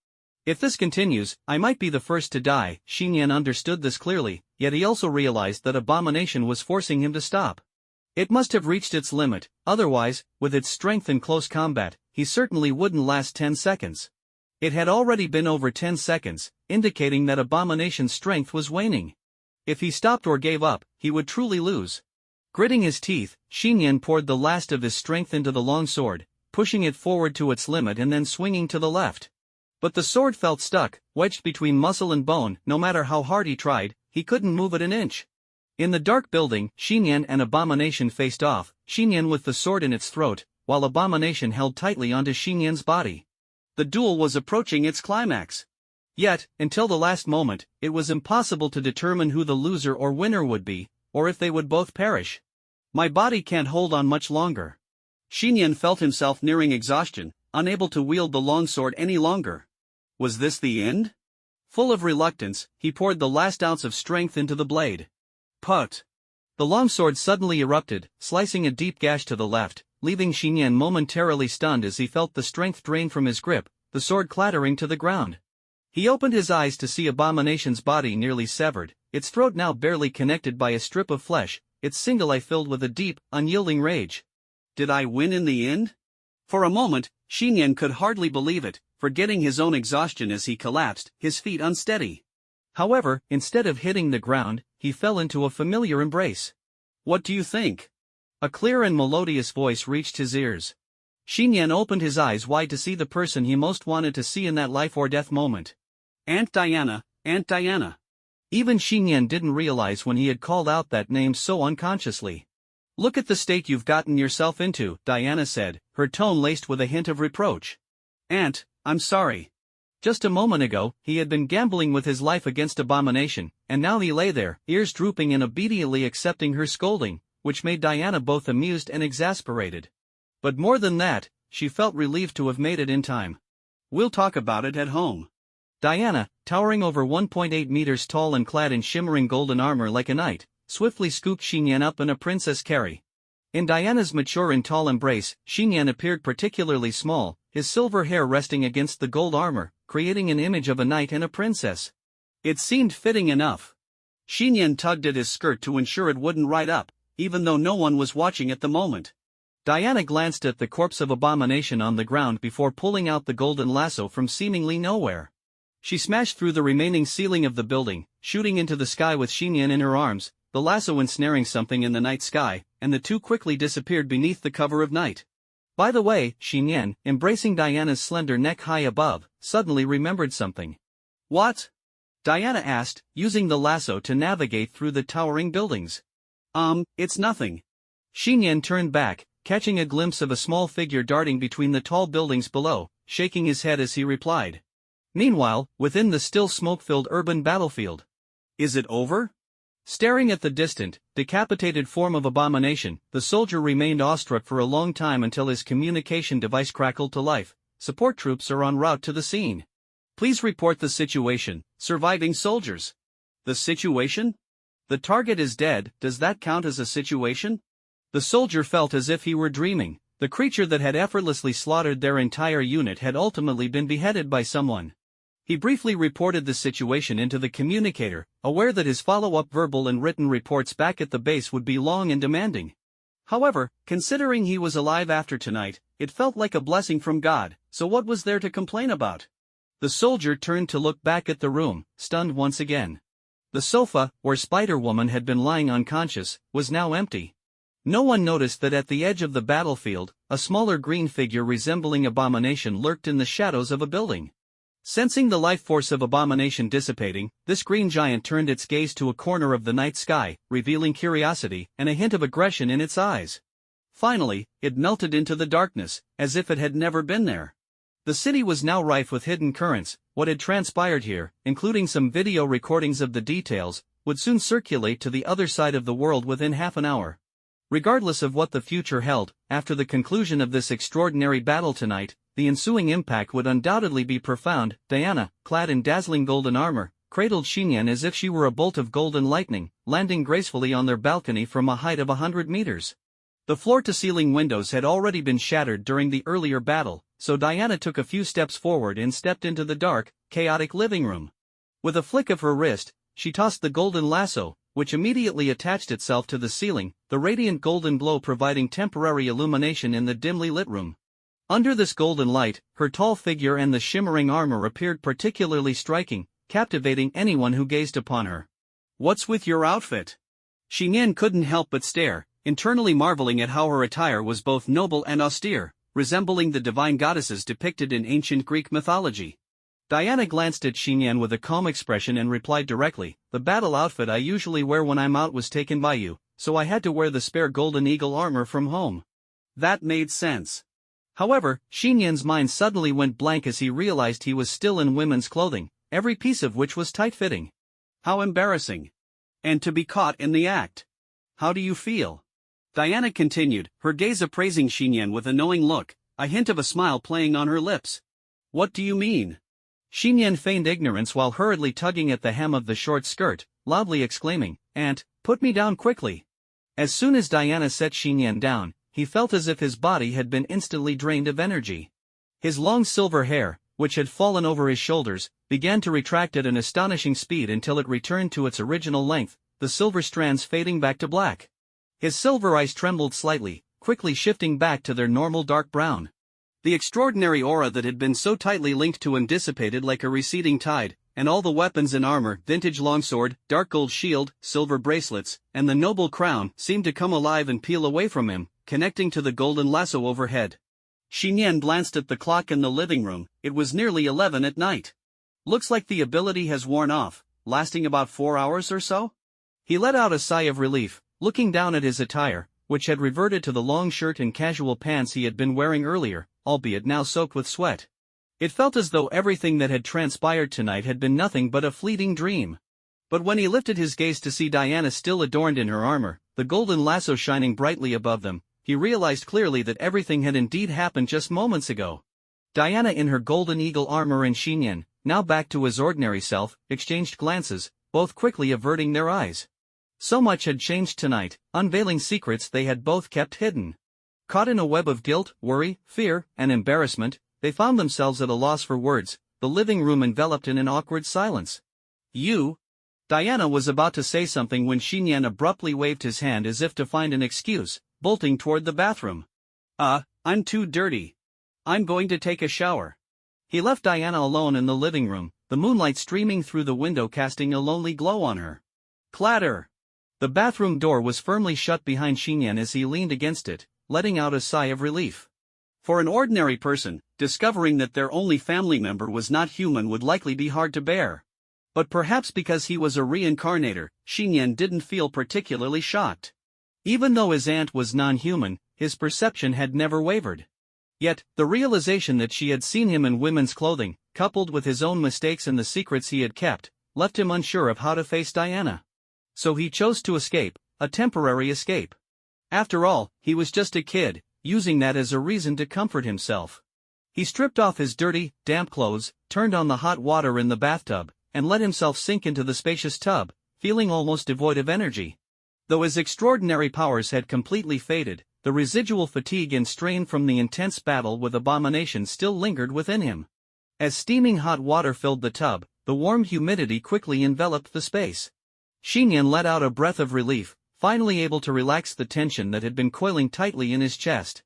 If this continues, I might be the first to die. Xiyan understood this clearly, yet he also realized that Abomination was forcing him to stop. It must have reached its limit, otherwise, with its strength in close combat, he certainly wouldn't last 10 seconds. It had already been over 10 seconds, indicating that Abomination's strength was waning. If he stopped or gave up, he would truly lose. Gritting his teeth, Xiyan poured the last of his strength into the long sword, pushing it forward to its limit and then swinging to the left. But the sword felt stuck, wedged between muscle and bone. No matter how hard he tried, he couldn't move it an inch. In the dark building, Xiyan and Abomination faced off, Xiyan with the sword in its throat, while Abomination held tightly onto Xian's body. The duel was approaching its climax. Yet, until the last moment, it was impossible to determine who the loser or winner would be, or if they would both perish. My body can't hold on much longer. Xiyan felt himself nearing exhaustion, unable to wield the longsword any longer. Was this the end? Full of reluctance, he poured the last ounce of strength into the blade. Put! The longsword suddenly erupted, slicing a deep gash to the left, leaving Xiyan momentarily stunned as he felt the strength drain from his grip, the sword clattering to the ground. He opened his eyes to see Abomination's body nearly severed, its throat now barely connected by a strip of flesh, its single eye filled with a deep, unyielding rage. Did I win in the end? For a moment, Xiyan could hardly believe it, forgetting his own exhaustion as he collapsed, his feet unsteady. However, instead of hitting the ground, he fell into a familiar embrace. What do you think? A clear and melodious voice reached his ears. Xiyan opened his eyes wide to see the person he most wanted to see in that life or death moment. Aunt Diana, Aunt Diana. Even Xiyan didn't realize when he had called out that name so unconsciously. Look at the state you've gotten yourself into, Diana said, her tone laced with a hint of reproach. Aunt, I'm sorry. Just a moment ago, he had been gambling with his life against Abomination, and now he lay there, ears drooping and obediently accepting her scolding, which made Diana both amused and exasperated. But more than that, she felt relieved to have made it in time. We'll talk about it at home. Diana, towering over 1.8 meters tall and clad in shimmering golden armor like a knight, swiftly scooped Xiyan up in a princess carry. In Diana's mature and tall embrace, Xiyan appeared particularly small, his silver hair resting against the gold armor, creating an image of a knight and a princess. It seemed fitting enough. Xiyan tugged at his skirt to ensure it wouldn't ride up, even though no one was watching at the moment. Diana glanced at the corpse of Abomination on the ground before pulling out the golden lasso from seemingly nowhere. She smashed through the remaining ceiling of the building, shooting into the sky with Xiyan in her arms, the lasso ensnaring something in the night sky, and the two quickly disappeared beneath the cover of night. By the way, Xiyan, embracing Diana's slender neck high above, suddenly remembered something. What? Diana asked, using the lasso to navigate through the towering buildings. It's nothing. Xiyan turned back, catching a glimpse of a small figure darting between the tall buildings below, shaking his head as he replied. Meanwhile, within the still smoke-filled urban battlefield. Is it over? Staring at the distant, decapitated form of Abomination, the soldier remained awestruck for a long time until his communication device crackled to life. Support troops are en route to the scene. Please report the situation, surviving soldiers. The situation? The target is dead, does that count as a situation? The soldier felt as if he were dreaming. The creature that had effortlessly slaughtered their entire unit had ultimately been beheaded by someone. He briefly reported the situation into the communicator, aware that his follow-up verbal and written reports back at the base would be long and demanding. However, considering he was alive after tonight, it felt like a blessing from God, so what was there to complain about? The soldier turned to look back at the room, stunned once again. The sofa, where Spider-Woman had been lying unconscious, was now empty. No one noticed that at the edge of the battlefield, a smaller green figure resembling Abomination lurked in the shadows of a building. Sensing the life force of Abomination dissipating, this green giant turned its gaze to a corner of the night sky, revealing curiosity and a hint of aggression in its eyes. Finally, it melted into the darkness, as if it had never been there. The city was now rife with hidden currents. What had transpired here, including some video recordings of the details, would soon circulate to the other side of the world within half an hour. Regardless of what the future held, after the conclusion of this extraordinary battle tonight, the ensuing impact would undoubtedly be profound. Diana, clad in dazzling golden armor, cradled Xiyan as if she were a bolt of golden lightning, landing gracefully on their balcony from a height of 100 meters. The floor-to-ceiling windows had already been shattered during the earlier battle, so Diana took a few steps forward and stepped into the dark, chaotic living room. With a flick of her wrist, she tossed the golden lasso, which immediately attached itself to the ceiling, the radiant golden glow providing temporary illumination in the dimly lit room. Under this golden light, her tall figure and the shimmering armor appeared particularly striking, captivating anyone who gazed upon her. "What's with your outfit?" Xiyan couldn't help but stare, internally marveling at how her attire was both noble and austere, resembling the divine goddesses depicted in ancient Greek mythology. Diana glanced at Xiyan with a calm expression and replied directly, "The battle outfit I usually wear when I'm out was taken by you, so I had to wear the spare golden eagle armor from home." That made sense. However, Xian's mind suddenly went blank as he realized he was still in women's clothing, every piece of which was tight-fitting. How embarrassing. And to be caught in the act. "How do you feel?" Diana continued, her gaze appraising Xiyan with a knowing look, a hint of a smile playing on her lips. "What do you mean?" Xiyan feigned ignorance while hurriedly tugging at the hem of the short skirt, loudly exclaiming, "Aunt, put me down quickly." As soon as Diana set Xiyan down, he felt as if his body had been instantly drained of energy. His long silver hair, which had fallen over his shoulders, began to retract at an astonishing speed until it returned to its original length, the silver strands fading back to black. His silver eyes trembled slightly, quickly shifting back to their normal dark brown. The extraordinary aura that had been so tightly linked to him dissipated like a receding tide, and all the weapons and armor, vintage longsword, dark gold shield, silver bracelets, and the noble crown seemed to come alive and peel away from him, connecting to the golden lasso overhead. Xiyan glanced at the clock in the living room. It was nearly 11 at night. "Looks like the ability has worn off, lasting about 4 hours or so?" He let out a sigh of relief, looking down at his attire, which had reverted to the long shirt and casual pants he had been wearing earlier, albeit now soaked with sweat. It felt as though everything that had transpired tonight had been nothing but a fleeting dream. But when he lifted his gaze to see Diana still adorned in her armor, the golden lasso shining brightly above them, he realized clearly that everything had indeed happened just moments ago. Diana in her golden eagle armor and Xiyan, now back to his ordinary self, exchanged glances, both quickly averting their eyes. So much had changed tonight, unveiling secrets they had both kept hidden. Caught in a web of guilt, worry, fear, and embarrassment, they found themselves at a loss for words, the living room enveloped in an awkward silence. "You?" Diana was about to say something when Xiyan abruptly waved his hand as if to find an excuse, bolting toward the bathroom. I'm too dirty. I'm going to take a shower." He left Diana alone in the living room, the moonlight streaming through the window casting a lonely glow on her. Clatter! The bathroom door was firmly shut behind Xiyan as he leaned against it, letting out a sigh of relief. For an ordinary person, discovering that their only family member was not human would likely be hard to bear. But perhaps because he was a reincarnator, Xiyan didn't feel particularly shocked. Even though his aunt was non-human, his perception had never wavered. Yet, the realization that she had seen him in women's clothing, coupled with his own mistakes and the secrets he had kept, left him unsure of how to face Diana. So he chose to escape, a temporary escape. After all, he was just a kid, using that as a reason to comfort himself. He stripped off his dirty, damp clothes, turned on the hot water in the bathtub, and let himself sink into the spacious tub, feeling almost devoid of energy. Though his extraordinary powers had completely faded, the residual fatigue and strain from the intense battle with abomination still lingered within him. As steaming hot water filled the tub, the warm humidity quickly enveloped the space. Xiyan let out a breath of relief, finally able to relax the tension that had been coiling tightly in his chest.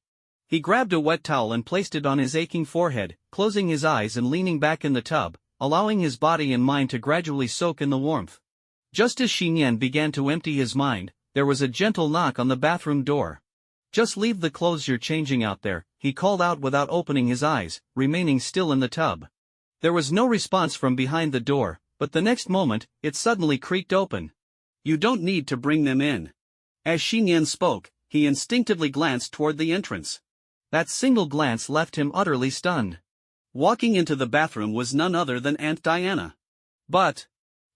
He grabbed a wet towel and placed it on his aching forehead, closing his eyes and leaning back in the tub, allowing his body and mind to gradually soak in the warmth. Just as Xiyan began to empty his mind, there was a gentle knock on the bathroom door. "Just leave the clothes you're changing out there," he called out without opening his eyes, remaining still in the tub. There was no response from behind the door, but the next moment, it suddenly creaked open. "You don't need to bring them in." As Xiyan spoke, he instinctively glanced toward the entrance. That single glance left him utterly stunned. Walking into the bathroom was none other than Aunt Diana. But,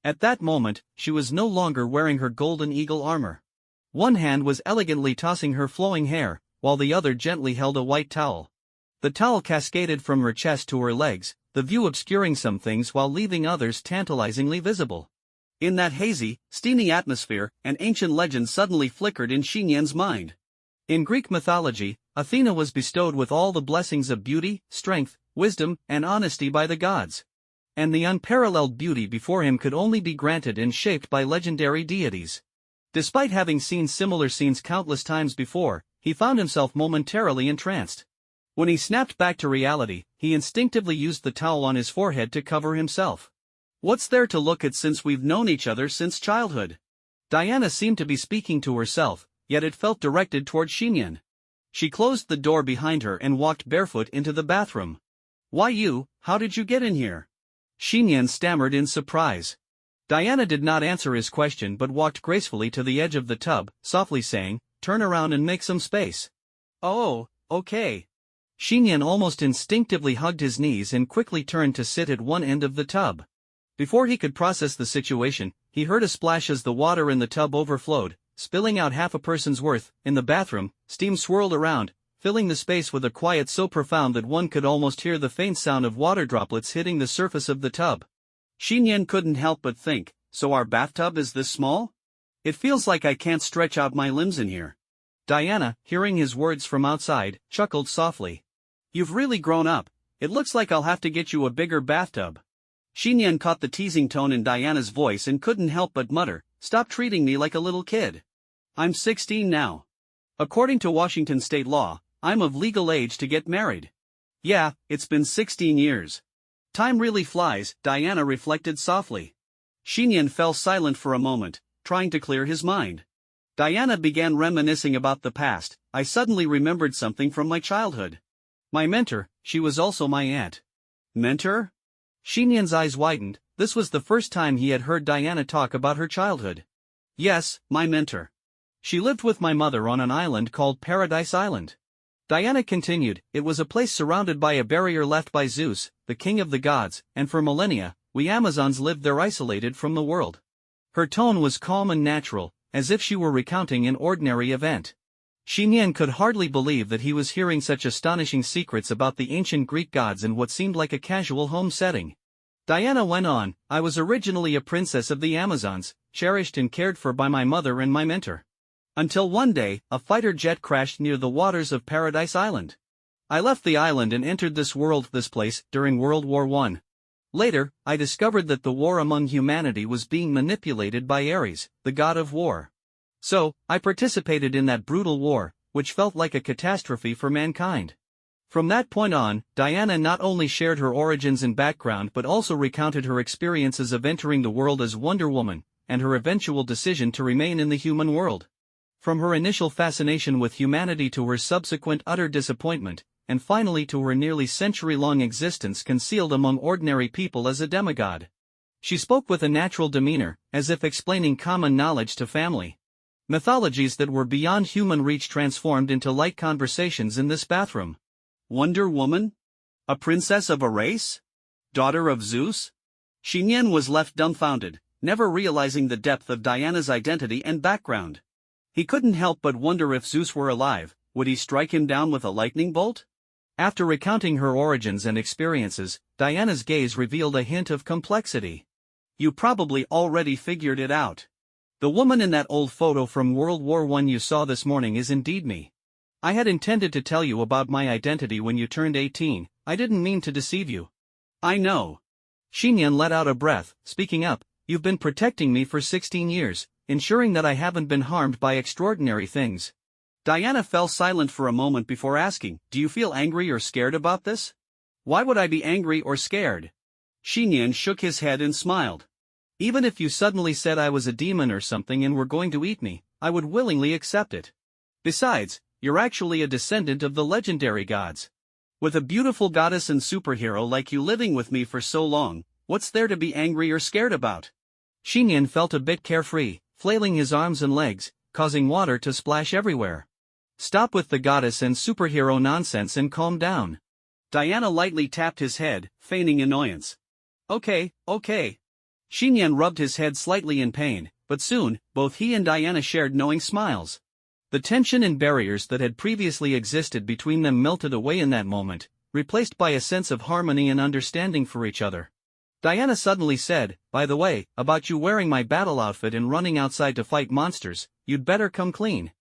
at that moment, she was no longer wearing her golden eagle armor. One hand was elegantly tossing her flowing hair, while the other gently held a white towel. The towel cascaded from her chest to her legs, the view obscuring some things while leaving others tantalizingly visible. In that hazy, steamy atmosphere, an ancient legend suddenly flickered in Xiyan's mind. In Greek mythology, Athena was bestowed with all the blessings of beauty, strength, wisdom, and honesty by the gods. And the unparalleled beauty before him could only be granted and shaped by legendary deities. Despite having seen similar scenes countless times before, he found himself momentarily entranced. When he snapped back to reality, he instinctively used the towel on his forehead to cover himself. What's there to look at since we've known each other since childhood? Diana seemed to be speaking to herself, yet it felt directed toward Xiyan. She closed the door behind her and walked barefoot into the bathroom. Why you, how did you get in here? Xiyan stammered in surprise. Diana did not answer his question but walked gracefully to the edge of the tub, softly saying, "Turn around and make some space." "Oh, okay." Xiyan almost instinctively hugged his knees and quickly turned to sit at one end of the tub. Before he could process the situation, he heard a splash as the water in the tub overflowed, spilling out half a person's worth. In the bathroom, steam swirled around, filling the space with a quiet so profound that one could almost hear the faint sound of water droplets hitting the surface of the tub. Xiyan couldn't help but think, so our bathtub is this small? It feels like I can't stretch out my limbs in here. Diana, hearing his words from outside, chuckled softly. You've really grown up. It looks like I'll have to get you a bigger bathtub. Xiyan caught the teasing tone in Diana's voice and couldn't help but mutter, "Stop treating me like a little kid. I'm 16 now. According to Washington state law, I'm of legal age to get married." Yeah, it's been 16 years. Time really flies, Diana reflected softly. Xiyan fell silent for a moment, trying to clear his mind. Diana began reminiscing about the past. I suddenly remembered something from my childhood. My mentor, she was also my aunt. Mentor? Xiyan's eyes widened. This was the first time he had heard Diana talk about her childhood. Yes, my mentor. She lived with my mother on an island called Paradise Island. Diana continued, it was a place surrounded by a barrier left by Zeus, the king of the gods, and for millennia, we Amazons lived there isolated from the world. Her tone was calm and natural, as if she were recounting an ordinary event. Xiyan could hardly believe that he was hearing such astonishing secrets about the ancient Greek gods in what seemed like a casual home setting. Diana went on, I was originally a princess of the Amazons, cherished and cared for by my mother and my mentor. Until one day, a fighter jet crashed near the waters of Paradise Island. I left the island and entered this place, during World War I. Later, I discovered that the war among humanity was being manipulated by Ares, the god of war. So, I participated in that brutal war, which felt like a catastrophe for mankind. From that point on, Diana not only shared her origins and background but also recounted her experiences of entering the world as Wonder Woman, and her eventual decision to remain in the human world. From her initial fascination with humanity to her subsequent utter disappointment, and finally to her nearly century-long existence concealed among ordinary people as a demigod. She spoke with a natural demeanor, as if explaining common knowledge to family. Mythologies that were beyond human reach transformed into light conversations in this bathroom. Wonder Woman? A princess of a race? Daughter of Zeus? Xiyan was left dumbfounded, never realizing the depth of Diana's identity and background. He couldn't help but wonder if Zeus were alive, would he strike him down with a lightning bolt? After recounting her origins and experiences, Diana's gaze revealed a hint of complexity. You probably already figured it out. The woman in that old photo from World War I you saw this morning is indeed me. I had intended to tell you about my identity when you turned 18, I didn't mean to deceive you. I know. Xiyan let out a breath, speaking up, you've been protecting me for 16 years, ensuring that I haven't been harmed by extraordinary things. Diana fell silent for a moment before asking, do you feel angry or scared about this? Why would I be angry or scared? Xiyan shook his head and smiled. Even if you suddenly said I was a demon or something and were going to eat me, I would willingly accept it. Besides, you're actually a descendant of the legendary gods. With a beautiful goddess and superhero like you living with me for so long, what's there to be angry or scared about? Xiyan felt a bit carefree, flailing his arms and legs, causing water to splash everywhere. Stop with the goddess and superhero nonsense and calm down. Diana lightly tapped his head, feigning annoyance. Okay, okay. Xiyan rubbed his head slightly in pain, but soon, both he and Diana shared knowing smiles. The tension and barriers that had previously existed between them melted away in that moment, replaced by a sense of harmony and understanding for each other. Diana suddenly said, "By the way, about you wearing my battle outfit and running outside to fight monsters, you'd better come clean.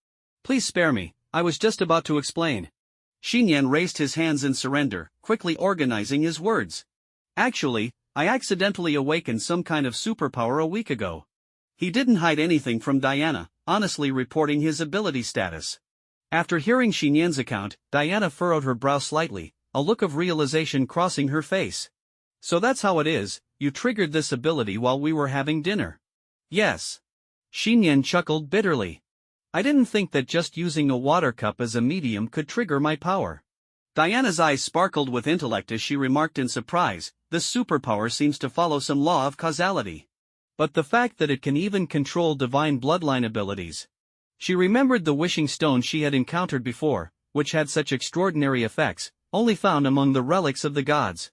Please spare me, I was just about to explain." Xiyan raised his hands in surrender, quickly organizing his words. "Actually, I accidentally awakened some kind of superpower a week ago." He didn't hide anything from Diana, honestly reporting his ability status. After hearing Xiyan's account, Diana furrowed her brow slightly, a look of realization crossing her face. "So that's how it is, you triggered this ability while we were having dinner." "Yes." Xiyan chuckled bitterly. "I didn't think that just using a water cup as a medium could trigger my power." Diana's eyes sparkled with intellect as she remarked in surprise, "This superpower seems to follow some law of causality. But the fact that it can even control divine bloodline abilities." She remembered the wishing stone she had encountered before, which had such extraordinary effects, only found among the relics of the gods.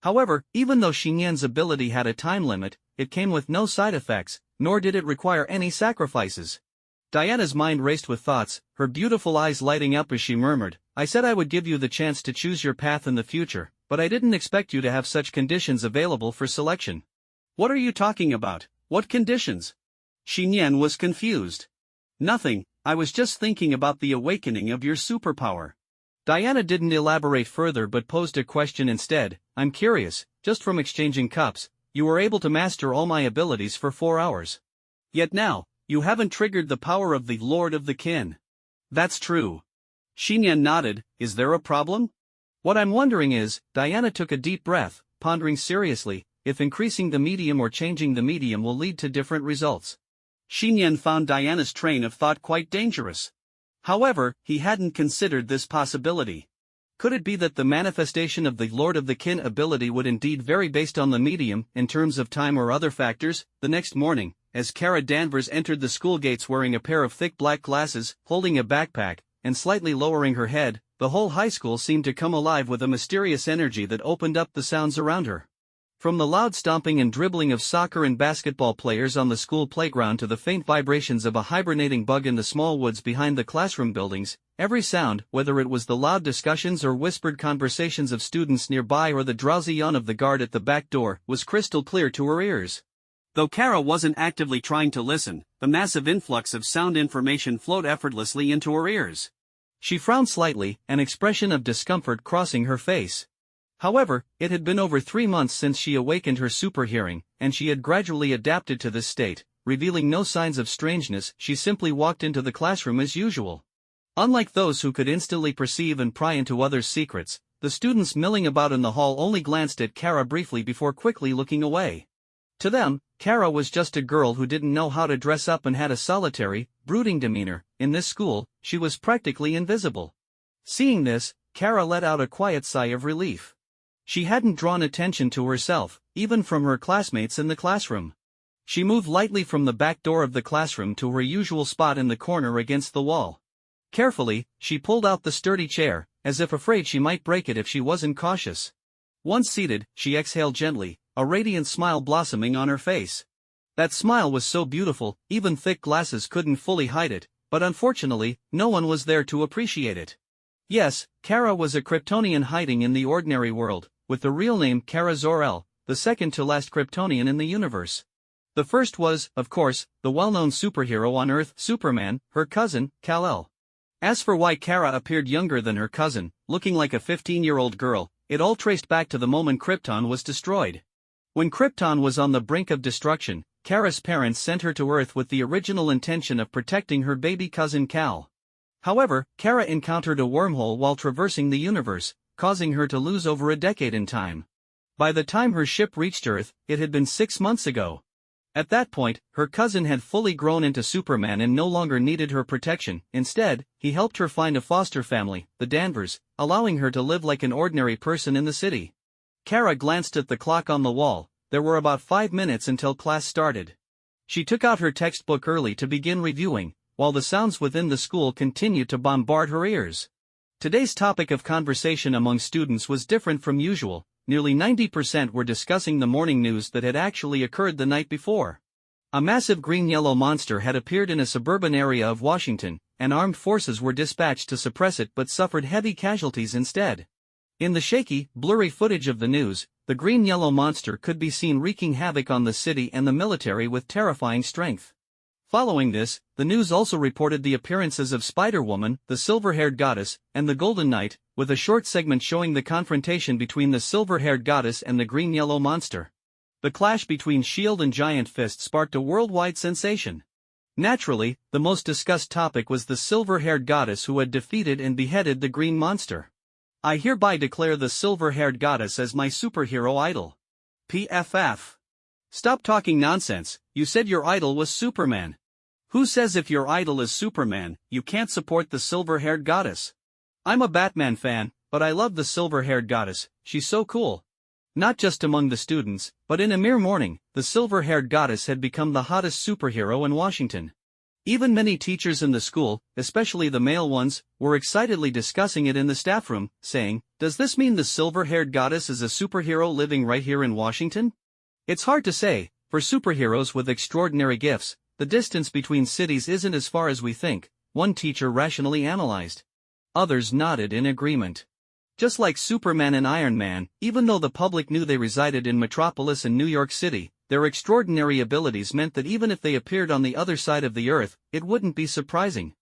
However, even though Xiyan's ability had a time limit, it came with no side effects, nor did it require any sacrifices. Diana's mind raced with thoughts, her beautiful eyes lighting up as she murmured, "I said I would give you the chance to choose your path in the future, but I didn't expect you to have such conditions available for selection." "What are you talking about? What conditions?" Xiyan was confused. "Nothing, I was just thinking about the awakening of your superpower." Diana didn't elaborate further but posed a question instead. "I'm curious, just from exchanging cups, you were able to master all my abilities for 4 hours. Yet now, you haven't triggered the power of the Lord of the Kin." "That's true." Xiyan nodded. "Is there a problem?" "What I'm wondering is," Diana took a deep breath, pondering seriously, "if increasing the medium or changing the medium will lead to different results." Xiyan found Diana's train of thought quite dangerous. However, he hadn't considered this possibility. Could it be that the manifestation of the Lord of the Kin ability would indeed vary based on the medium, in terms of time or other factors? The next morning, as Kara Danvers entered the school gates wearing a pair of thick black glasses, holding a backpack, and slightly lowering her head, the whole high school seemed to come alive with a mysterious energy that opened up the sounds around her. From the loud stomping and dribbling of soccer and basketball players on the school playground to the faint vibrations of a hibernating bug in the small woods behind the classroom buildings, every sound, whether it was the loud discussions or whispered conversations of students nearby or the drowsy yawn of the guard at the back door, was crystal clear to her ears. Though Kara wasn't actively trying to listen, the massive influx of sound information flowed effortlessly into her ears. She frowned slightly, an expression of discomfort crossing her face. However, it had been over 3 months since she awakened her super hearing, and she had gradually adapted to this state, revealing no signs of strangeness. She simply walked into the classroom as usual. Unlike those who could instantly perceive and pry into others' secrets, the students milling about in the hall only glanced at Kara briefly before quickly looking away. To them, Kara was just a girl who didn't know how to dress up and had a solitary, brooding demeanor. In this school, she was practically invisible. Seeing this, Kara let out a quiet sigh of relief. She hadn't drawn attention to herself, even from her classmates in the classroom. She moved lightly from the back door of the classroom to her usual spot in the corner against the wall. Carefully, she pulled out the sturdy chair, as if afraid she might break it if she wasn't cautious. Once seated, she exhaled gently, a radiant smile blossoming on her face. That smile was so beautiful, even thick glasses couldn't fully hide it, but unfortunately, no one was there to appreciate it. Yes, Kara was a Kryptonian hiding in the ordinary world, with the real name Kara Zor-El, the second-to-last Kryptonian in the universe. The first was, of course, the well-known superhero on Earth, Superman, her cousin, Kal-El. As for why Kara appeared younger than her cousin, looking like a 15-year-old girl, it all traced back to the moment Krypton was destroyed. When Krypton was on the brink of destruction, Kara's parents sent her to Earth with the original intention of protecting her baby cousin Kal. However, Kara encountered a wormhole while traversing the universe, causing her to lose over a decade in time. By the time her ship reached Earth, it had been 6 months ago. At that point, her cousin had fully grown into Superman and no longer needed her protection. Instead, he helped her find a foster family, the Danvers, allowing her to live like an ordinary person in the city. Kara glanced at the clock on the wall. There were about 5 minutes until class started. She took out her textbook early to begin reviewing, while the sounds within the school continued to bombard her ears. Today's topic of conversation among students was different from usual. Nearly 90% were discussing the morning news that had actually occurred the night before. A massive green-yellow monster had appeared in a suburban area of Washington, and armed forces were dispatched to suppress it but suffered heavy casualties instead. In the shaky, blurry footage of the news, the green-yellow monster could be seen wreaking havoc on the city and the military with terrifying strength. Following this, the news also reported the appearances of Spider-Woman, the silver-haired goddess, and the Golden Knight, with a short segment showing the confrontation between the silver-haired goddess and the green-yellow monster. The clash between Shield and Giant Fist sparked a worldwide sensation. Naturally, the most discussed topic was the silver-haired goddess who had defeated and beheaded the green monster. I hereby declare the silver-haired goddess as my superhero idol. PFF. Stop talking nonsense, you said your idol was Superman. Who says if your idol is Superman, you can't support the silver-haired goddess? I'm a Batman fan, but I love the silver-haired goddess, she's so cool. Not just among the students, but in a mere morning, the silver-haired goddess had become the hottest superhero in Washington. Even many teachers in the school, especially the male ones, were excitedly discussing it in the staff room, saying, "Does this mean the silver-haired goddess is a superhero living right here in Washington?" It's hard to say. For superheroes with extraordinary gifts, the distance between cities isn't as far as we think, one teacher rationally analyzed. Others nodded in agreement. Just like Superman and Iron Man, even though the public knew they resided in Metropolis and New York City, their extraordinary abilities meant that even if they appeared on the other side of the earth, it wouldn't be surprising.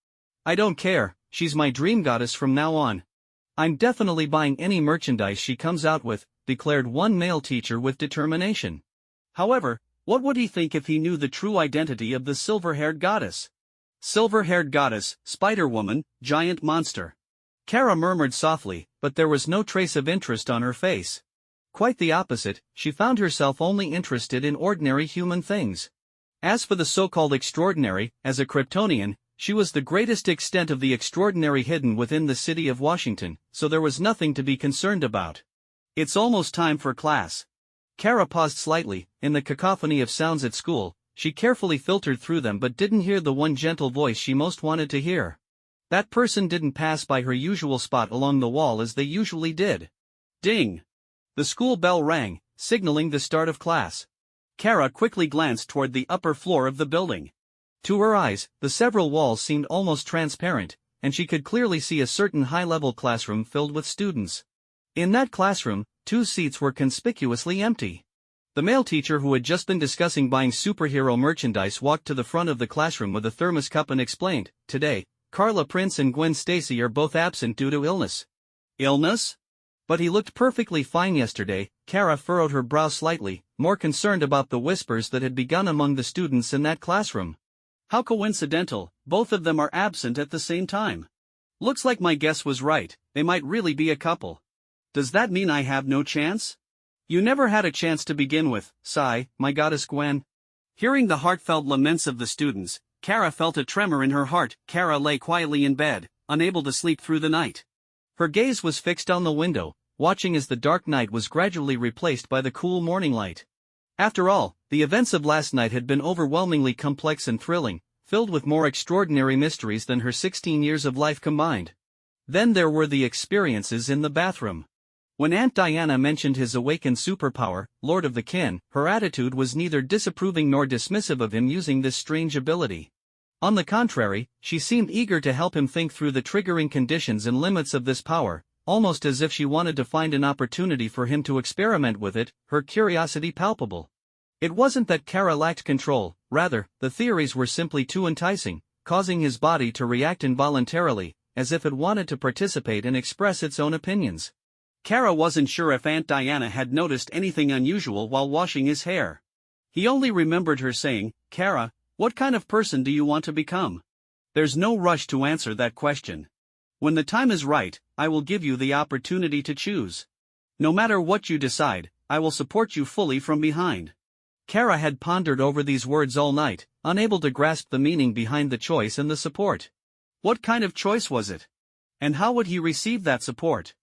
I don't care, she's my dream goddess from now on. I'm definitely buying any merchandise she comes out with, declared one male teacher with determination. However, what would he think if he knew the true identity of the silver-haired goddess? Silver-haired goddess, Spider-Woman, giant monster. Kara murmured softly, but there was no trace of interest on her face. Quite the opposite, she found herself only interested in ordinary human things. As for the so-called extraordinary, as a Kryptonian, she was the greatest extent of the extraordinary hidden within the city of Washington, so there was nothing to be concerned about. It's almost time for class. Kara paused slightly. In the cacophony of sounds at school, she carefully filtered through them but didn't hear the one gentle voice she most wanted to hear. That person didn't pass by her usual spot along the wall as they usually did. Ding! The school bell rang, signaling the start of class. Kara quickly glanced toward the upper floor of the building. To her eyes, the several walls seemed almost transparent, and she could clearly see a certain high-level classroom filled with students. In that classroom, 2 seats were conspicuously empty. The male teacher who had just been discussing buying superhero merchandise walked to the front of the classroom with a thermos cup and explained, "Today, Carla Prince and Gwen Stacy are both absent due to illness." Illness? But he looked perfectly fine yesterday. Kara furrowed her brow slightly, more concerned about the whispers that had begun among the students in that classroom. How coincidental, both of them are absent at the same time. Looks like my guess was right, they might really be a couple. Does that mean I have no chance? You never had a chance to begin with, sigh, my goddess Gwen. Hearing the heartfelt laments of the students, Kara felt a tremor in her heart. Kara lay quietly in bed, unable to sleep through the night. Her gaze was fixed on the window, watching as the dark night was gradually replaced by the cool morning light. After all, the events of last night had been overwhelmingly complex and thrilling, filled with more extraordinary mysteries than her 16 years of life combined. Then there were the experiences in the bathroom. When Aunt Diana mentioned his awakened superpower, Lord of the Kin, her attitude was neither disapproving nor dismissive of him using this strange ability. On the contrary, she seemed eager to help him think through the triggering conditions and limits of this power, almost as if she wanted to find an opportunity for him to experiment with it, her curiosity palpable. It wasn't that Kara lacked control, rather, the theories were simply too enticing, causing his body to react involuntarily, as if it wanted to participate and express its own opinions. Kara wasn't sure if Aunt Diana had noticed anything unusual while washing his hair. He only remembered her saying, "Kara, what kind of person do you want to become?" There's no rush to answer that question. When the time is right, I will give you the opportunity to choose. No matter what you decide, I will support you fully from behind. Kara had pondered over these words all night, unable to grasp the meaning behind the choice and the support. What kind of choice was it? And how would he receive that support?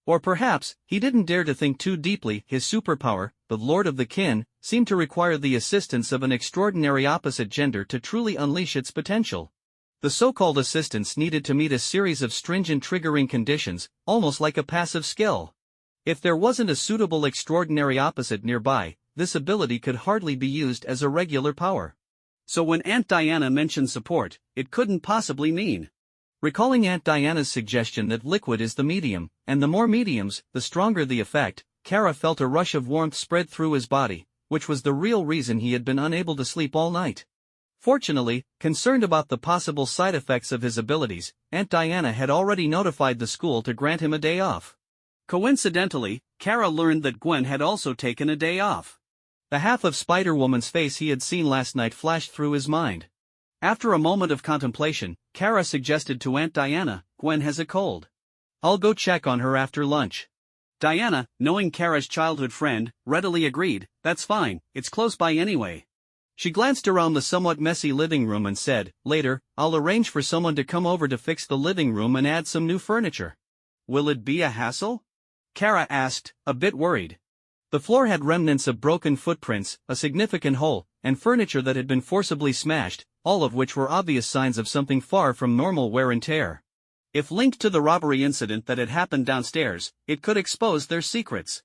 Or perhaps, he didn't dare to think too deeply. His superpower, the Lord of the Kin, seemed to require the assistance of an extraordinary opposite gender to truly unleash its potential. The so-called assistants needed to meet a series of stringent triggering conditions, almost like a passive skill. If there wasn't a suitable extraordinary opposite nearby, this ability could hardly be used as a regular power. So when Aunt Diana mentioned support, it couldn't possibly mean. Recalling Aunt Diana's suggestion that liquid is the medium, and the more mediums, the stronger the effect, Kara felt a rush of warmth spread through his body, which was the real reason he had been unable to sleep all night. Fortunately, concerned about the possible side effects of his abilities, Aunt Diana had already notified the school to grant him a day off. Coincidentally, Kara learned that Gwen had also taken a day off. The half of Spider-Woman's face he had seen last night flashed through his mind. After a moment of contemplation, Kara suggested to Aunt Diana, "Gwen has a cold. I'll go check on her after lunch." Diana, knowing Kara's childhood friend, readily agreed, "That's fine, it's close by anyway." She glanced around the somewhat messy living room and said, "Later, I'll arrange for someone to come over to fix the living room and add some new furniture." "Will it be a hassle?" Kara asked, a bit worried. The floor had remnants of broken footprints, a significant hole, and furniture that had been forcibly smashed, all of which were obvious signs of something far from normal wear and tear. If linked to the robbery incident that had happened downstairs, it could expose their secrets.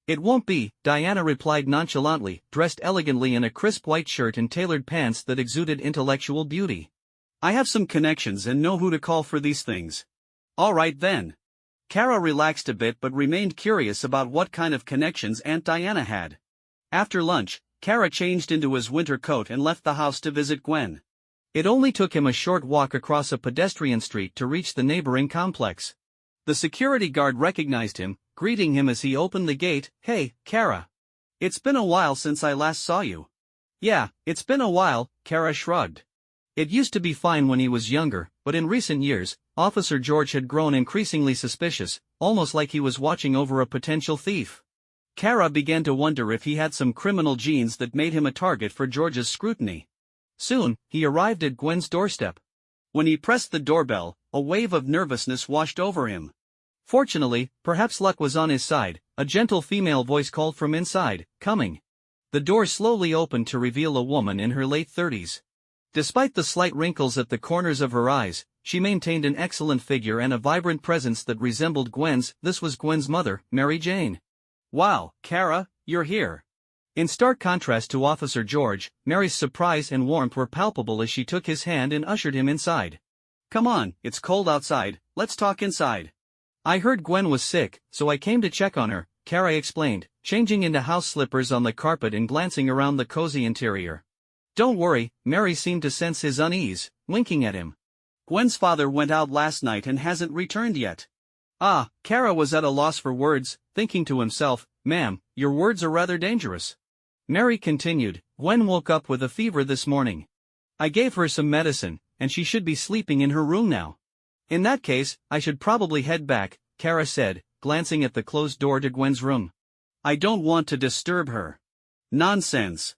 "It won't be," Diana replied nonchalantly, dressed elegantly in a crisp white shirt and tailored pants that exuded intellectual beauty. "I have some connections and know who to call for these things." "All right then." Kara relaxed a bit but remained curious about what kind of connections Aunt Diana had. After lunch, Kara changed into his winter coat and left the house to visit Gwen. It only took him a short walk across a pedestrian street to reach the neighboring complex. The security guard recognized him, greeting him as he opened the gate. "Hey, Kara. It's been a while since I last saw you." "Yeah, it's been a while," Kara shrugged. It used to be fine when he was younger, but in recent years, Officer George had grown increasingly suspicious, almost like he was watching over a potential thief. Kara began to wonder if he had some criminal genes that made him a target for George's scrutiny. Soon, he arrived at Gwen's doorstep. When he pressed the doorbell, a wave of nervousness washed over him. Fortunately, perhaps luck was on his side, a gentle female voice called from inside, "Coming." The door slowly opened to reveal a woman in her late 30s. Despite the slight wrinkles at the corners of her eyes, she maintained an excellent figure and a vibrant presence that resembled Gwen's. This was Gwen's mother, Mary Jane. "Wow, Kara, you're here." In stark contrast to Officer George, Mary's surprise and warmth were palpable as she took his hand and ushered him inside. "Come on, it's cold outside, let's talk inside." "I heard Gwen was sick, so I came to check on her," Kara explained, changing into house slippers on the carpet and glancing around the cozy interior. "Don't worry," Mary seemed to sense his unease, winking at him. "Gwen's father went out last night and hasn't returned yet." "Ah," Kara was at a loss for words, thinking to himself, "Ma'am, your words are rather dangerous." Mary continued, "Gwen woke up with a fever this morning. I gave her some medicine, and she should be sleeping in her room now." "In that case, I should probably head back," Kara said, glancing at the closed door to Gwen's room. "I don't want to disturb her." "Nonsense.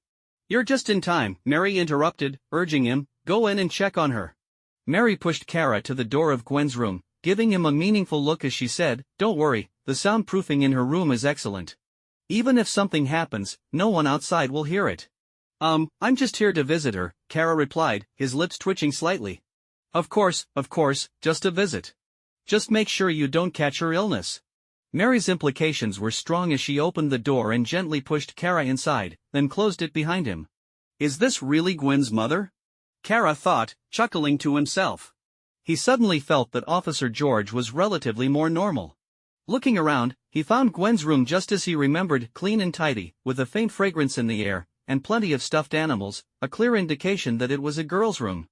You're just in time," Mary interrupted, urging him, "Go in and check on her." Mary pushed Kara to the door of Gwen's room, giving him a meaningful look as she said, "Don't worry, the soundproofing in her room is excellent. Even if something happens, no one outside will hear it." I'm just here to visit her," Kara replied, his lips twitching slightly. Of course, just a visit. Just make sure you don't catch her illness." Mary's implications were strong as she opened the door and gently pushed Kara inside, then closed it behind him. "Is this really Gwen's mother?" Kara thought, chuckling to himself. He suddenly felt that Officer George was relatively more normal. Looking around, he found Gwen's room just as he remembered, clean and tidy, with a faint fragrance in the air, and plenty of stuffed animals, a clear indication that it was a girl's room.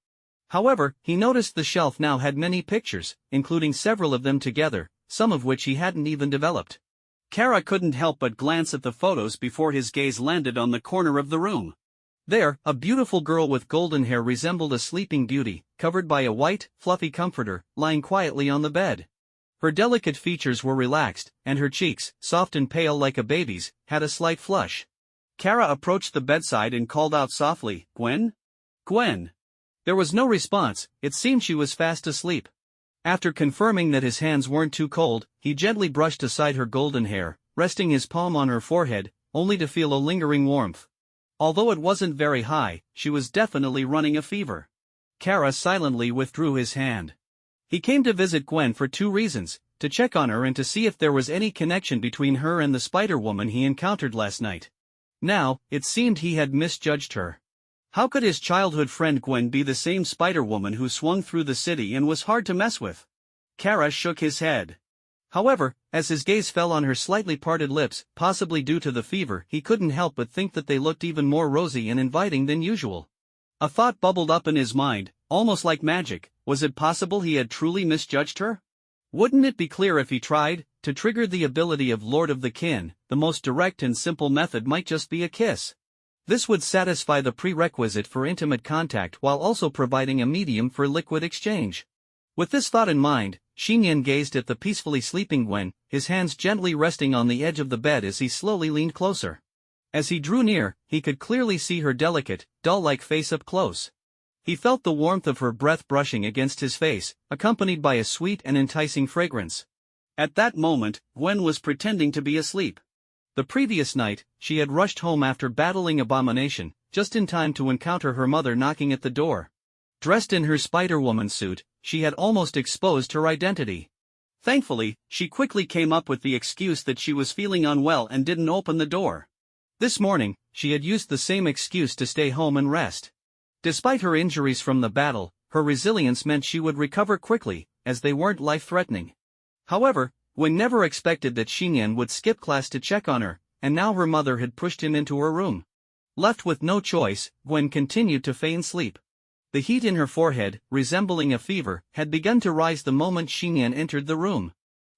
However, he noticed the shelf now had many pictures, including several of them together, some of which he hadn't even developed. Kara couldn't help but glance at the photos before his gaze landed on the corner of the room. There, a beautiful girl with golden hair resembled a sleeping beauty, covered by a white, fluffy comforter, lying quietly on the bed. Her delicate features were relaxed, and her cheeks, soft and pale like a baby's, had a slight flush. Kara approached the bedside and called out softly, "Gwen? Gwen?" There was no response. It seemed she was fast asleep. After confirming that his hands weren't too cold, he gently brushed aside her golden hair, resting his palm on her forehead, only to feel a lingering warmth. Although it wasn't very high, she was definitely running a fever. Kara silently withdrew his hand. He came to visit Gwen for 2 reasons, to check on her and to see if there was any connection between her and the Spider-Woman he encountered last night. Now, it seemed he had misjudged her. How could his childhood friend Gwen be the same Spider-Woman who swung through the city and was hard to mess with? Kara shook his head. However, as his gaze fell on her slightly parted lips, possibly due to the fever, he couldn't help but think that they looked even more rosy and inviting than usual. A thought bubbled up in his mind, almost like magic. Was it possible he had truly misjudged her? Wouldn't it be clear if he tried to trigger the ability of Lord of the Kin? The most direct and simple method might just be a kiss. This would satisfy the prerequisite for intimate contact while also providing a medium for liquid exchange. With this thought in mind, Xiyan gazed at the peacefully sleeping Gwen, his hands gently resting on the edge of the bed as he slowly leaned closer. As he drew near, he could clearly see her delicate, doll-like face up close. He felt the warmth of her breath brushing against his face, accompanied by a sweet and enticing fragrance. At that moment, Gwen was pretending to be asleep. The previous night, she had rushed home after battling Abomination, just in time to encounter her mother knocking at the door. Dressed in her Spider-Woman suit, she had almost exposed her identity. Thankfully, she quickly came up with the excuse that she was feeling unwell and didn't open the door. This morning, she had used the same excuse to stay home and rest. Despite her injuries from the battle, her resilience meant she would recover quickly, as they weren't life-threatening. However, Gwen never expected that Xiyan would skip class to check on her, and now her mother had pushed him into her room. Left with no choice, Gwen continued to feign sleep. The heat in her forehead, resembling a fever, had begun to rise the moment Xiyan entered the room.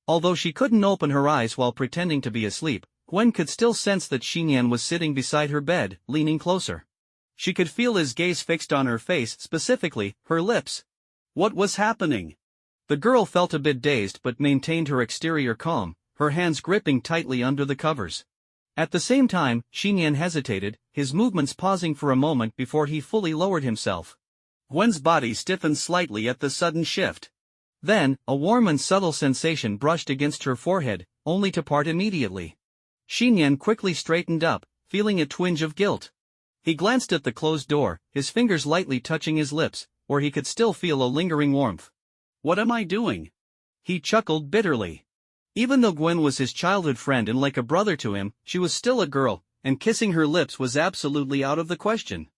Although she couldn't open her eyes while pretending to be asleep, Gwen could still sense that Xiyan was sitting beside her bed, leaning closer. She could feel his gaze fixed on her face, specifically, her lips. What was happening? The girl felt a bit dazed but maintained her exterior calm, her hands gripping tightly under the covers. At the same time, Xiyan hesitated, his movements pausing for a moment before he fully lowered himself. Gwen's body stiffened slightly at the sudden shift. Then, a warm and subtle sensation brushed against her forehead, only to part immediately. Xiyan quickly straightened up, feeling a twinge of guilt. He glanced at the closed door, his fingers lightly touching his lips, where he could still feel a lingering warmth. What am I doing? He chuckled bitterly. Even though Gwen was his childhood friend and like a brother to him, she was still a girl, and kissing her lips was absolutely out of the question.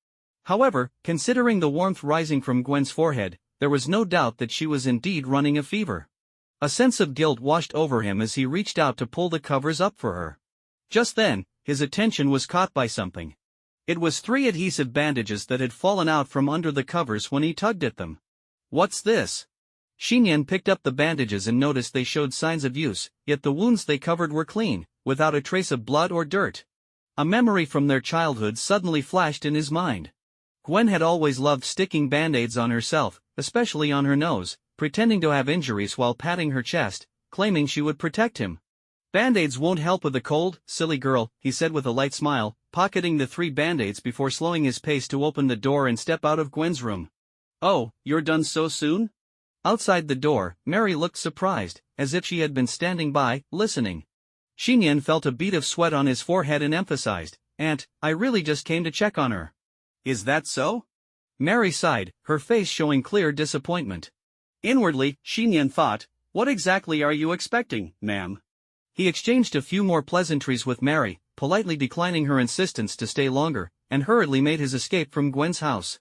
However, considering the warmth rising from Gwen's forehead, there was no doubt that she was indeed running a fever. A sense of guilt washed over him as he reached out to pull the covers up for her. Just then, his attention was caught by something. It was 3 adhesive bandages that had fallen out from under the covers when he tugged at them. What's this? Xiyan picked up the bandages and noticed they showed signs of use, yet the wounds they covered were clean, without a trace of blood or dirt. A memory from their childhood suddenly flashed in his mind. Gwen had always loved sticking band-aids on herself, especially on her nose, pretending to have injuries while patting her chest, claiming she would protect him. Band-aids won't help with a cold, silly girl, he said with a light smile, pocketing the 3 band-aids before slowing his pace to open the door and step out of Gwen's room. Oh, you're done so soon? Outside the door, Mary looked surprised, as if she had been standing by, listening. Xiyan felt a bead of sweat on his forehead and emphasized, "Aunt, I really just came to check on her." Is that so? Mary sighed, her face showing clear disappointment. Inwardly, Xiyan thought, what exactly are you expecting, ma'am? He exchanged a few more pleasantries with Mary, politely declining her insistence to stay longer, and hurriedly made his escape from Gwen's house.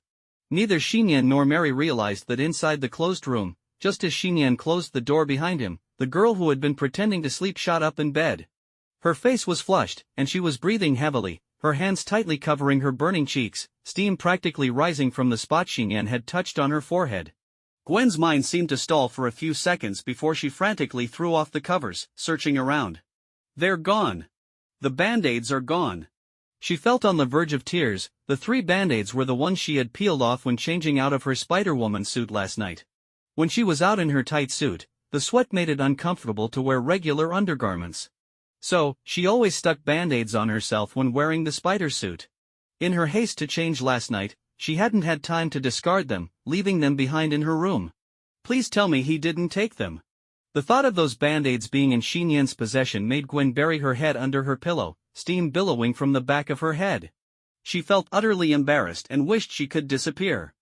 Neither Xiyan nor Mary realized that inside the closed room, just as Xiyan closed the door behind him, the girl who had been pretending to sleep shot up in bed. Her face was flushed, and she was breathing heavily, her hands tightly covering her burning cheeks, steam practically rising from the spot Xiyan had touched on her forehead. Gwen's mind seemed to stall for a few seconds before she frantically threw off the covers, searching around. They're gone. The band-aids are gone. She felt on the verge of tears. The 3 band-aids were the ones she had peeled off when changing out of her Spider-Woman suit last night. When she was out in her tight suit, the sweat made it uncomfortable to wear regular undergarments. So, she always stuck band-aids on herself when wearing the spider suit. In her haste to change last night, she hadn't had time to discard them, leaving them behind in her room. Please tell me he didn't take them. The thought of those band-aids being in Xiyan's possession made Gwen bury her head under her pillow, steam billowing from the back of her head. She felt utterly embarrassed and wished she could disappear.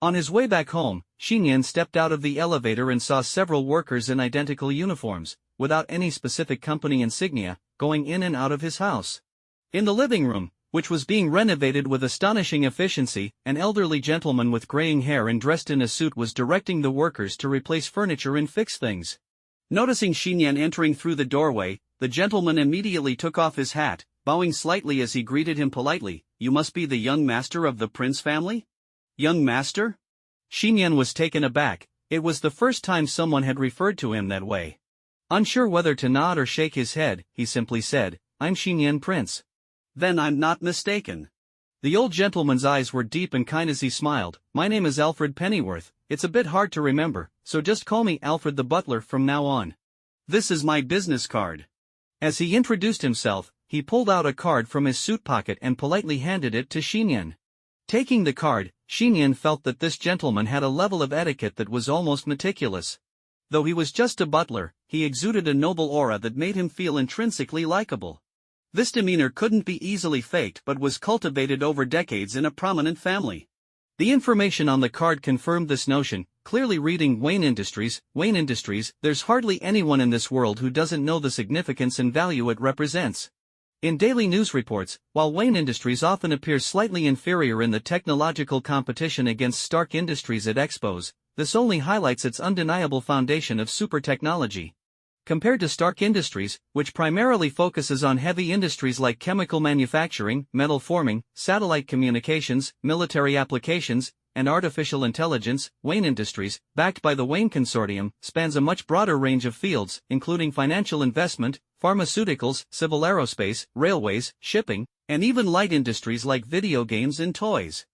On his way back home, Xiyan stepped out of the elevator and saw several workers in identical uniforms, without any specific company insignia, going in and out of his house. In the living room, which was being renovated with astonishing efficiency, an elderly gentleman with graying hair and dressed in a suit was directing the workers to replace furniture and fix things. Noticing Xiyan entering through the doorway, the gentleman immediately took off his hat, bowing slightly as he greeted him politely. "You must be the young master of the Prince family?" "Young master?" Xiyan was taken aback. It was the first time someone had referred to him that way. Unsure whether to nod or shake his head, he simply said, "I'm Xiyan Prince." "Then I'm not mistaken." The old gentleman's eyes were deep and kind as he smiled. "My name is Alfred Pennyworth. It's a bit hard to remember, so just call me Alfred the butler from now on. This is my business card." As he introduced himself, he pulled out a card from his suit pocket and politely handed it to Xiyan. Taking the card, Xiyan felt that this gentleman had a level of etiquette that was almost meticulous. Though he was just a butler, he exuded a noble aura that made him feel intrinsically likable. This demeanor couldn't be easily faked but was cultivated over decades in a prominent family. The information on the card confirmed this notion, clearly reading Wayne Industries, there's hardly anyone in this world who doesn't know the significance and value it represents. In daily news reports, while Wayne Industries often appears slightly inferior in the technological competition against Stark Industries at expos, this only highlights its undeniable foundation of super technology. Compared to Stark Industries, which primarily focuses on heavy industries like chemical manufacturing, metal forming, satellite communications, military applications, and artificial intelligence, Wayne Industries, backed by the Wayne Consortium, spans a much broader range of fields, including financial investment, pharmaceuticals, civil aerospace, railways, shipping, and even light industries like video games and toys.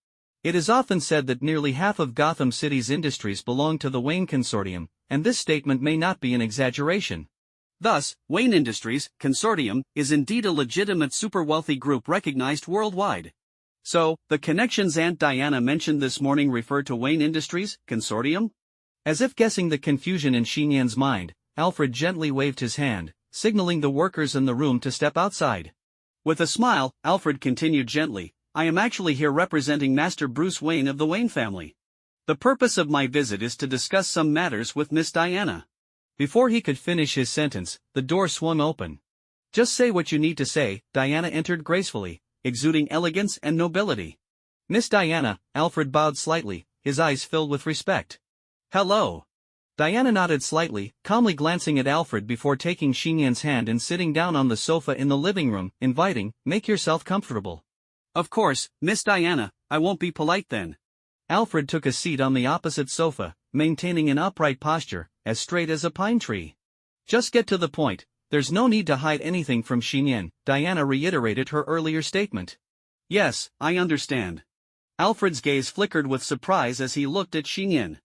It is often said that nearly half of Gotham City's industries belong to the Wayne Consortium, and this statement may not be an exaggeration. Thus, Wayne Industries Consortium is indeed a legitimate super-wealthy group recognized worldwide. So, the connections Aunt Diana mentioned this morning refer to Wayne Industries Consortium? As if guessing the confusion in Xiyan's mind, Alfred gently waved his hand, signaling the workers in the room to step outside. With a smile, Alfred continued gently, "I am actually here representing Master Bruce Wayne of the Wayne family. The purpose of my visit is to discuss some matters with Miss Diana." Before he could finish his sentence, the door swung open. "Just say what you need to say." Diana entered gracefully, exuding elegance and nobility. "Miss Diana," Alfred bowed slightly, his eyes filled with respect. "Hello." Diana nodded slightly, calmly glancing at Alfred before taking Xiyan's hand and sitting down on the sofa in the living room, inviting, "Make yourself comfortable." "Of course, Miss Diana, I won't be polite then." Alfred took a seat on the opposite sofa, maintaining an upright posture, as straight as a pine tree. "Just get to the point, there's no need to hide anything from Xiyan," Diana reiterated her earlier statement. "Yes, I understand." Alfred's gaze flickered with surprise as he looked at Xiyan.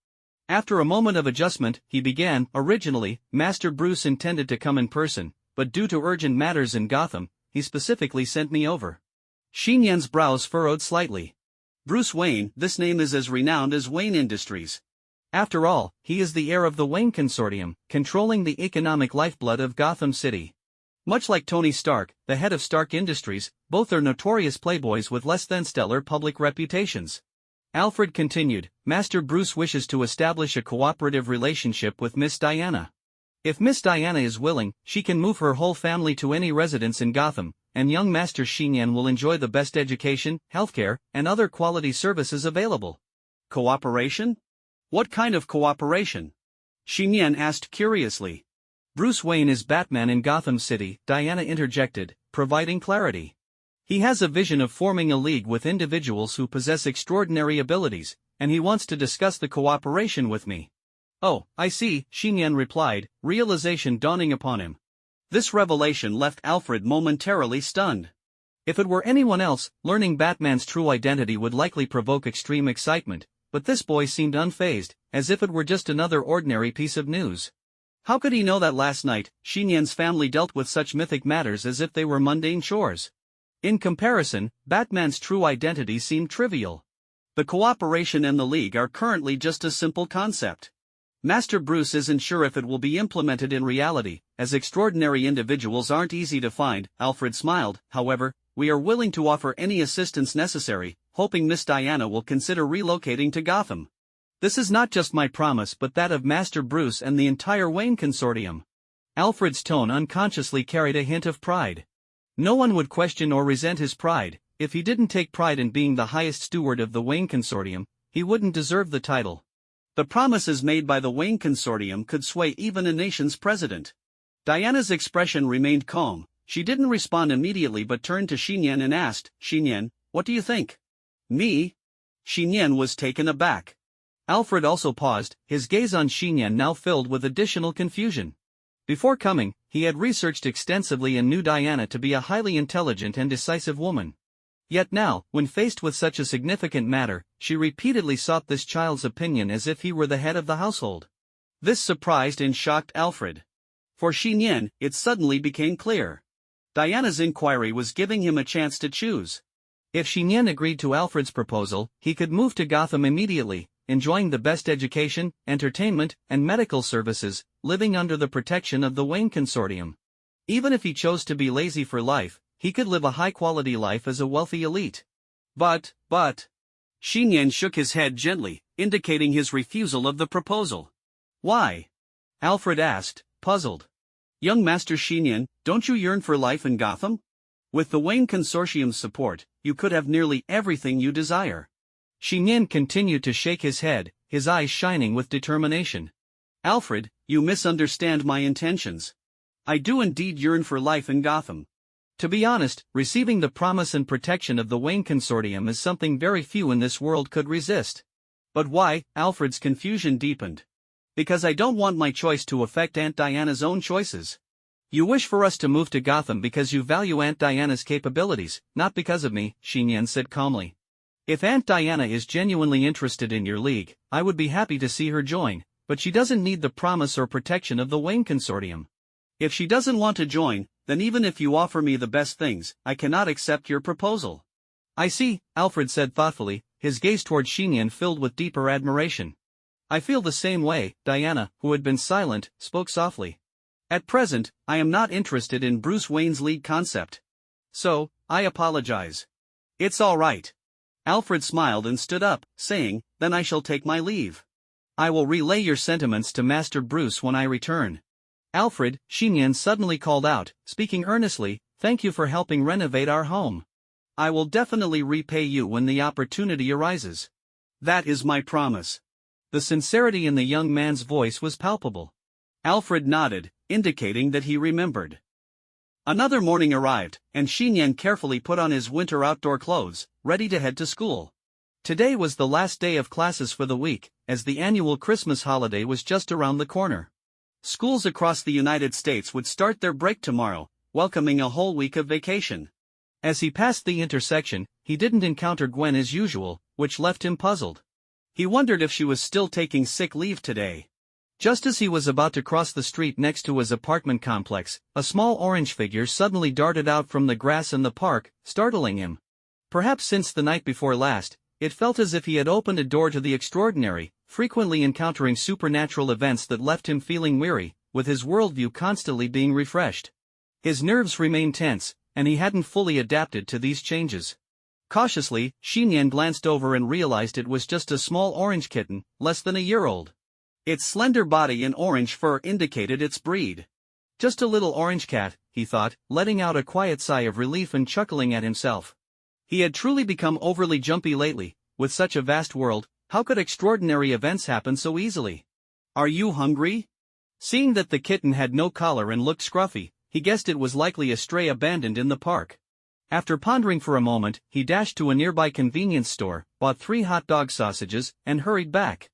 After a moment of adjustment, he began. "Originally, Master Bruce intended to come in person, but due to urgent matters in Gotham, he specifically sent me over." Xiyan's brows furrowed slightly. Bruce Wayne, this name is as renowned as Wayne Industries. After all, he is the heir of the Wayne Consortium, controlling the economic lifeblood of Gotham City. Much like Tony Stark, the head of Stark Industries, both are notorious playboys with less than stellar public reputations. Alfred continued, "Master Bruce wishes to establish a cooperative relationship with Miss Diana. If Miss Diana is willing, she can move her whole family to any residence in Gotham, and young Master Xiyan will enjoy the best education, healthcare, and other quality services available." "Cooperation? What kind of cooperation?" Xiyan asked curiously. "Bruce Wayne is Batman in Gotham City," Diana interjected, providing clarity. "He has a vision of forming a league with individuals who possess extraordinary abilities, and he wants to discuss the cooperation with me." "Oh, I see," Xiyan replied, realization dawning upon him. This revelation left Alfred momentarily stunned. If it were anyone else, learning Batman's true identity would likely provoke extreme excitement, but this boy seemed unfazed, as if it were just another ordinary piece of news. How could he know that last night, Xiyan's family dealt with such mythic matters as if they were mundane chores? In comparison, Batman's true identity seemed trivial. The cooperation and the League are currently just a simple concept. Master Bruce isn't sure if it will be implemented in reality, as extraordinary individuals aren't easy to find. Alfred smiled. "However, we are willing to offer any assistance necessary, hoping Miss Diana will consider relocating to Gotham." This is not just my promise but that of Master Bruce and the entire Wayne consortium. Alfred's tone unconsciously carried a hint of pride. No one would question or resent his pride. If he didn't take pride in being the highest steward of the Wayne consortium, he wouldn't deserve the title. The promises made by the Wayne consortium could sway even a nation's president. Diana's expression remained calm. She didn't respond immediately but turned to Xiyan and asked, "Xiyan, what do you think?" "Me?" Xiyan was taken aback. Alfred also paused, his gaze on Xiyan now filled with additional confusion. Before coming, he had researched extensively and knew Diana to be a highly intelligent and decisive woman. Yet now, when faced with such a significant matter, she repeatedly sought this child's opinion as if he were the head of the household. This surprised and shocked Alfred. For Xiyan, it suddenly became clear. Diana's inquiry was giving him a chance to choose. If Xiyan agreed to Alfred's proposal, he could move to Gotham immediately, enjoying the best education, entertainment, and medical services, living under the protection of the Wayne consortium. Even if he chose to be lazy for life, he could live a high-quality life as a wealthy elite. But, Xiyan shook his head gently, indicating his refusal of the proposal. "Why?" Alfred asked, puzzled. "Young Master Xiyan, don't you yearn for life in Gotham? With the Wayne consortium's support, you could have nearly everything you desire." Xiyan continued to shake his head, his eyes shining with determination. "Alfred, you misunderstand my intentions. I do indeed yearn for life in Gotham. To be honest, receiving the promise and protection of the Wayne consortium is something very few in this world could resist." "But why?" Alfred's confusion deepened. "Because I don't want my choice to affect Aunt Diana's own choices." "You wish for us to move to Gotham because you value Aunt Diana's capabilities, not because of me," Xiyan said calmly. "If Aunt Diana is genuinely interested in your league, I would be happy to see her join, but she doesn't need the promise or protection of the Wayne consortium. If she doesn't want to join, then even if you offer me the best things, I cannot accept your proposal." "I see," Alfred said thoughtfully, his gaze toward Xiyan filled with deeper admiration. "I feel the same way." Diana, who had been silent, spoke softly. "At present, I am not interested in Bruce Wayne's league concept. So, I apologize." "It's all right." Alfred smiled and stood up, saying, "Then I shall take my leave. I will relay your sentiments to Master Bruce when I return." "Alfred," Xiyan suddenly called out, speaking earnestly, "thank you for helping renovate our home. I will definitely repay you when the opportunity arises." "That is my promise." The sincerity in the young man's voice was palpable. Alfred nodded, indicating that he remembered. Another morning arrived, and Xiyan carefully put on his winter outdoor clothes, ready to head to school. Today was the last day of classes for the week, as the annual Christmas holiday was just around the corner. Schools across the United States would start their break tomorrow, welcoming a whole week of vacation. As he passed the intersection, he didn't encounter Gwen as usual, which left him puzzled. He wondered if she was still taking sick leave today. Just as he was about to cross the street next to his apartment complex, a small orange figure suddenly darted out from the grass in the park, startling him. Perhaps since the night before last, it felt as if he had opened a door to the extraordinary, frequently encountering supernatural events that left him feeling weary, with his worldview constantly being refreshed. His nerves remained tense, and he hadn't fully adapted to these changes. Cautiously, Xiyan glanced over and realized it was just a small orange kitten, less than a year old. Its slender body and orange fur indicated its breed. Just a little orange cat, he thought, letting out a quiet sigh of relief and chuckling at himself. He had truly become overly jumpy lately. With such a vast world, how could extraordinary events happen so easily? "Are you hungry?" Seeing that the kitten had no collar and looked scruffy, he guessed it was likely a stray abandoned in the park. After pondering for a moment, he dashed to a nearby convenience store, bought 3 hot dog sausages, and hurried back.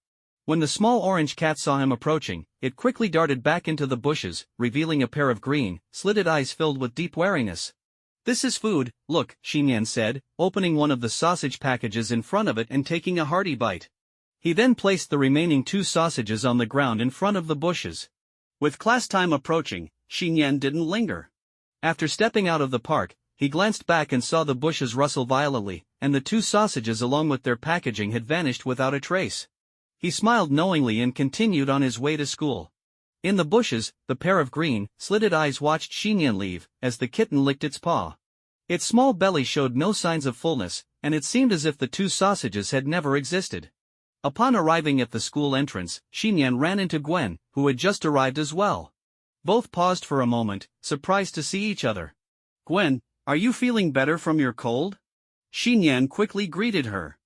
When the small orange cat saw him approaching, it quickly darted back into the bushes, revealing a pair of green, slitted eyes filled with deep wariness. "This is food, look," Xiyan said, opening one of the sausage packages in front of it and taking a hearty bite. He then placed the remaining 2 sausages on the ground in front of the bushes. With class time approaching, Xiyan didn't linger. After stepping out of the park, he glanced back and saw the bushes rustle violently, and the 2 sausages along with their packaging had vanished without a trace. He smiled knowingly and continued on his way to school. In the bushes, the pair of green, slitted eyes watched Xiyan leave, as the kitten licked its paw. Its small belly showed no signs of fullness, and it seemed as if the 2 sausages had never existed. Upon arriving at the school entrance, Xiyan ran into Gwen, who had just arrived as well. Both paused for a moment, surprised to see each other. "Gwen, are you feeling better from your cold?" Xiyan quickly greeted her.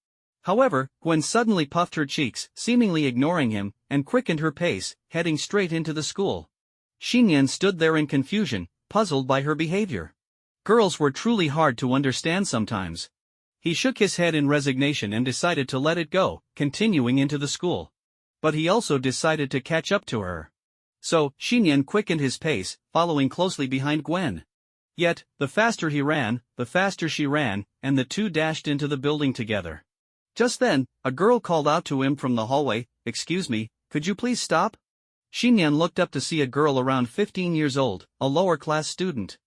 However, Gwen suddenly puffed her cheeks, seemingly ignoring him, and quickened her pace, heading straight into the school. Xiyan stood there in confusion, puzzled by her behavior. Girls were truly hard to understand sometimes. He shook his head in resignation and decided to let it go, continuing into the school. But he also decided to catch up to her. So, Xiyan quickened his pace, following closely behind Gwen. Yet, the faster he ran, the faster she ran, and the two dashed into the building together. Just then, a girl called out to him from the hallway, "Excuse me, could you please stop?" Xiyan looked up to see a girl around 15 years old, a lower-class student.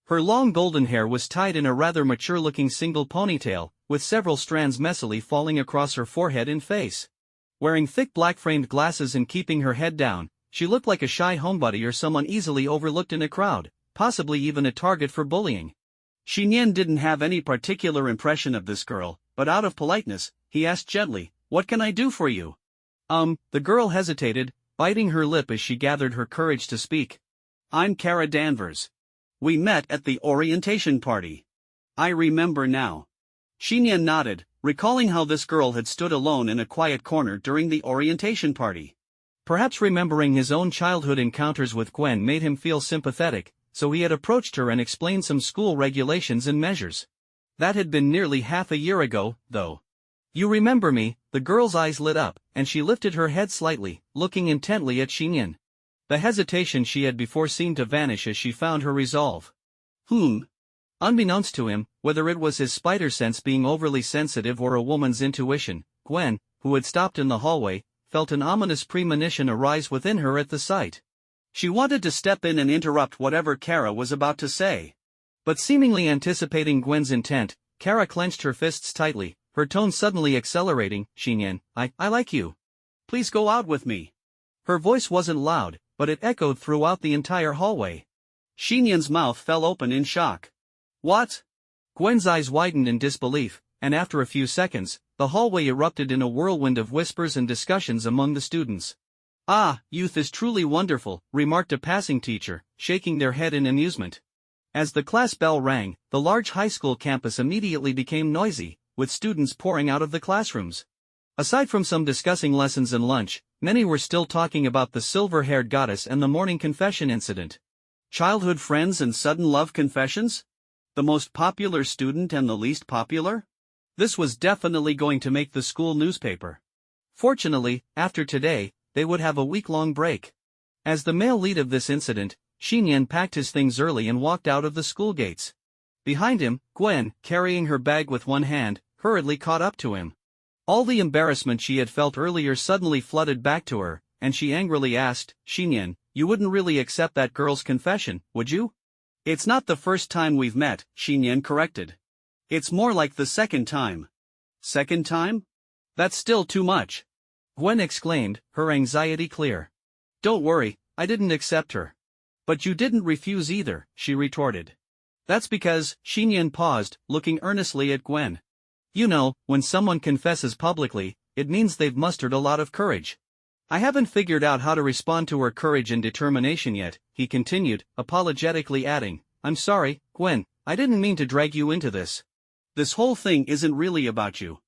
Her long golden hair was tied in a rather mature-looking single ponytail, with several strands messily falling across her forehead and face. Wearing thick black-framed glasses and keeping her head down, she looked like a shy homebody or someone easily overlooked in a crowd, possibly even a target for bullying. Xiyan didn't have any particular impression of this girl, but out of politeness, he asked gently, "What can I do for you?" The girl hesitated, biting her lip as she gathered her courage to speak. "I'm Kara Danvers. We met at the orientation party." "I remember now." Xiyan nodded, recalling how this girl had stood alone in a quiet corner during the orientation party. Perhaps remembering his own childhood encounters with Gwen made him feel sympathetic, so he had approached her and explained some school regulations and measures. That had been nearly half a year ago, though. "You remember me?" The girl's eyes lit up, and she lifted her head slightly, looking intently at Xiyan. The hesitation she had before seemed to vanish as she found her resolve. Unbeknownst to him, whether it was his spider sense being overly sensitive or a woman's intuition, Gwen, who had stopped in the hallway, felt an ominous premonition arise within her at the sight. She wanted to step in and interrupt whatever Kara was about to say. But seemingly anticipating Gwen's intent, Kara clenched her fists tightly, her tone suddenly accelerating. "Xiyan, I like you. Please go out with me." Her voice wasn't loud, but it echoed throughout the entire hallway. Xiyan's mouth fell open in shock. "What?" Gwen's eyes widened in disbelief, and after a few seconds, the hallway erupted in a whirlwind of whispers and discussions among the students. "Ah, youth is truly wonderful," remarked a passing teacher, shaking their head in amusement. As the class bell rang, the large high school campus immediately became noisy, with students pouring out of the classrooms. Aside from some discussing lessons and lunch, many were still talking about the silver-haired goddess and the morning confession incident. Childhood friends and sudden love confessions? The most popular student and the least popular? This was definitely going to make the school newspaper. Fortunately, after today, they would have a week-long break. As the male lead of this incident, Xiyan packed his things early and walked out of the school gates. Behind him, Gwen, carrying her bag with one hand, hurriedly caught up to him. All the embarrassment she had felt earlier suddenly flooded back to her, and she angrily asked, "Xiyan, you wouldn't really accept that girl's confession, would you?" "It's not the first time we've met," Xiyan corrected. "It's more like the second time." "Second time? That's still too much," Gwen exclaimed, her anxiety clear. "Don't worry, I didn't accept her." "But you didn't refuse either," she retorted. "That's because," Xiyan paused, looking earnestly at Gwen. "You know, when someone confesses publicly, it means they've mustered a lot of courage." "I haven't figured out how to respond to her courage and determination yet," he continued, apologetically adding, "I'm sorry, Gwen, I didn't mean to drag you into this. This whole thing isn't really about you."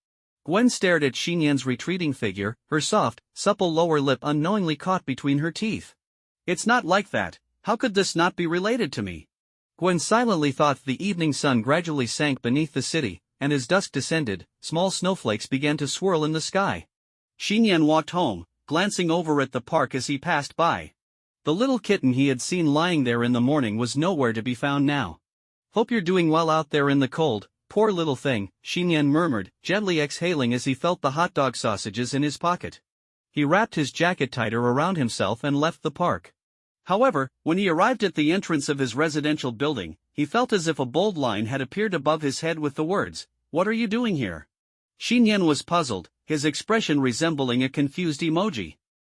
Gwen stared at Xiyan's retreating figure, her soft, supple lower lip unknowingly caught between her teeth. "It's not like that. How could this not be related to me?" Gwen silently thought. The evening sun gradually sank beneath the city, and as dusk descended, small snowflakes began to swirl in the sky. Xiyan walked home, glancing over at the park as he passed by. The little kitten he had seen lying there in the morning was nowhere to be found now. "Hope you're doing well out there in the cold, poor little thing," Xiyan murmured, gently exhaling as he felt the hot dog sausages in his pocket. He wrapped his jacket tighter around himself and left the park. However, when he arrived at the entrance of his residential building, he felt as if a bold line had appeared above his head with the words, "What are you doing here?" Xiyan was puzzled, his expression resembling a confused emoji.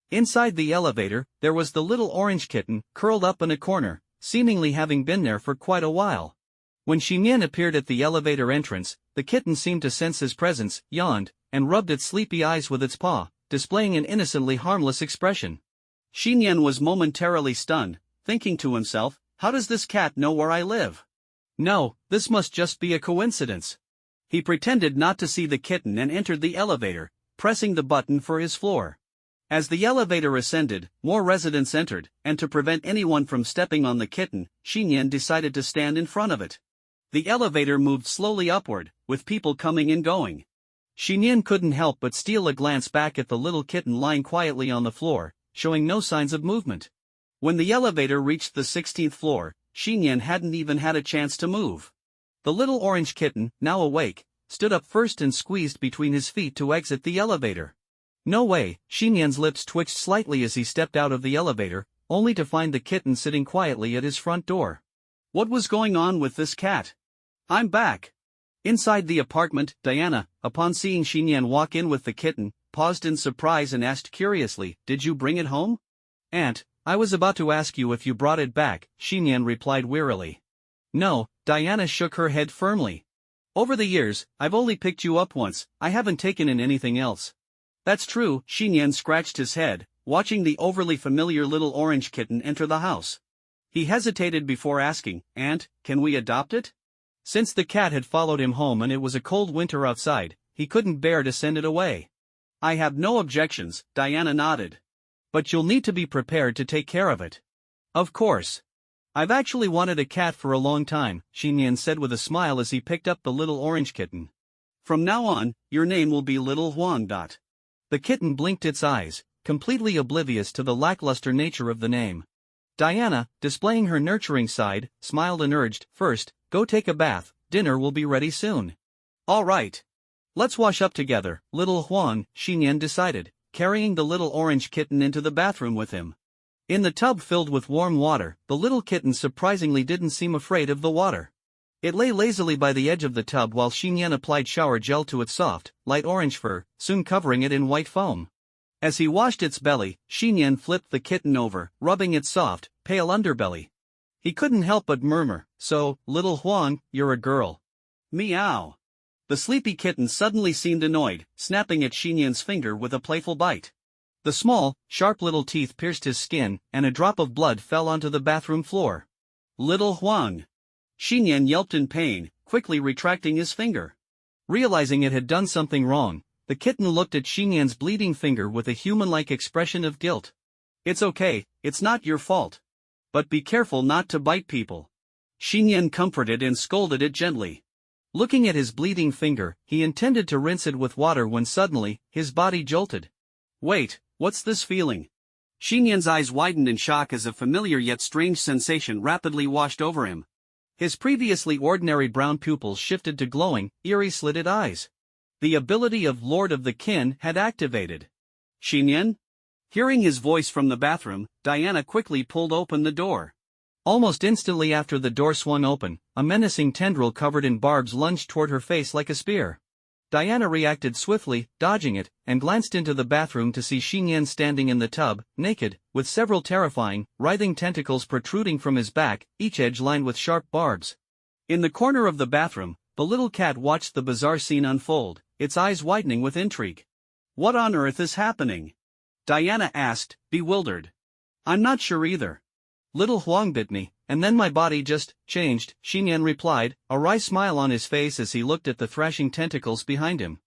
Inside the elevator, there was the little orange kitten, curled up in a corner, seemingly having been there for quite a while. When Xiyan appeared at the elevator entrance, the kitten seemed to sense his presence, yawned, and rubbed its sleepy eyes with its paw, displaying an innocently harmless expression. Xiyan was momentarily stunned, thinking to himself, how does this cat know where I live? No, this must just be a coincidence. He pretended not to see the kitten and entered the elevator, pressing the button for his floor. As the elevator ascended, more residents entered, and to prevent anyone from stepping on the kitten, Xiyan decided to stand in front of it. The elevator moved slowly upward, with people coming and going. Xiyan couldn't help but steal a glance back at the little kitten lying quietly on the floor, showing no signs of movement. When the elevator reached the 16th floor, Xiyan hadn't even had a chance to move. The little orange kitten, now awake, stood up first and squeezed between his feet to exit the elevator. No way, Xiyan's lips twitched slightly as he stepped out of the elevator, only to find the kitten sitting quietly at his front door. What was going on with this cat? I'm back. Inside the apartment, Diana, upon seeing Xiyan walk in with the kitten, paused in surprise and asked curiously, "Did you bring it home?" "Aunt, I was about to ask you if you brought it back," Xiyan replied wearily. "No," Diana shook her head firmly. "Over the years, I've only picked you up once, I haven't taken in anything else." "That's true," Xiyan scratched his head, watching the overly familiar little orange kitten enter the house. He hesitated before asking, "Aunt, can we adopt it?" Since the cat had followed him home and it was a cold winter outside, he couldn't bear to send it away. "I have no objections," Diana nodded. "But you'll need to be prepared to take care of it." "Of course. I've actually wanted a cat for a long time," Xiyan said with a smile as he picked up the little orange kitten. "From now on, your name will be Little Huang. The kitten blinked its eyes, completely oblivious to the lackluster nature of the name. Diana, displaying her nurturing side, smiled and urged, "First, go take a bath, dinner will be ready soon." "All right. Let's wash up together, Little Huang," Xiyan decided, carrying the little orange kitten into the bathroom with him. In the tub filled with warm water, the little kitten surprisingly didn't seem afraid of the water. It lay lazily by the edge of the tub while Xiyan applied shower gel to its soft, light orange fur, soon covering it in white foam. As he washed its belly, Xiyan flipped the kitten over, rubbing its soft, pale underbelly. He couldn't help but murmur, "So, Little Huang, you're a girl." Meow. The sleepy kitten suddenly seemed annoyed, snapping at Xiyan's finger with a playful bite. The small, sharp little teeth pierced his skin, and a drop of blood fell onto the bathroom floor. "Little Huang." Xiyan yelped in pain, quickly retracting his finger. Realizing it had done something wrong, the kitten looked at Xiyan's bleeding finger with a human-like expression of guilt. "It's okay, it's not your fault. But be careful not to bite people." Xiyan comforted and scolded it gently. Looking at his bleeding finger, he intended to rinse it with water when suddenly, his body jolted. "Wait, what's this feeling?" Xiyan's eyes widened in shock as a familiar yet strange sensation rapidly washed over him. His previously ordinary brown pupils shifted to glowing, eerie slitted eyes. The ability of Lord of the Kin had activated. "Xiyan?" Hearing his voice from the bathroom, Diana quickly pulled open the door. Almost instantly after the door swung open, a menacing tendril covered in barbs lunged toward her face like a spear. Diana reacted swiftly, dodging it, and glanced into the bathroom to see Xiyan standing in the tub, naked, with several terrifying, writhing tentacles protruding from his back, each edge lined with sharp barbs. In the corner of the bathroom, the little cat watched the bizarre scene unfold, its eyes widening with intrigue. "What on earth is happening?" Diana asked, bewildered. "I'm not sure either. Little Huang bit me, and then my body just changed," Xiyan replied, a wry smile on his face as he looked at the thrashing tentacles behind him.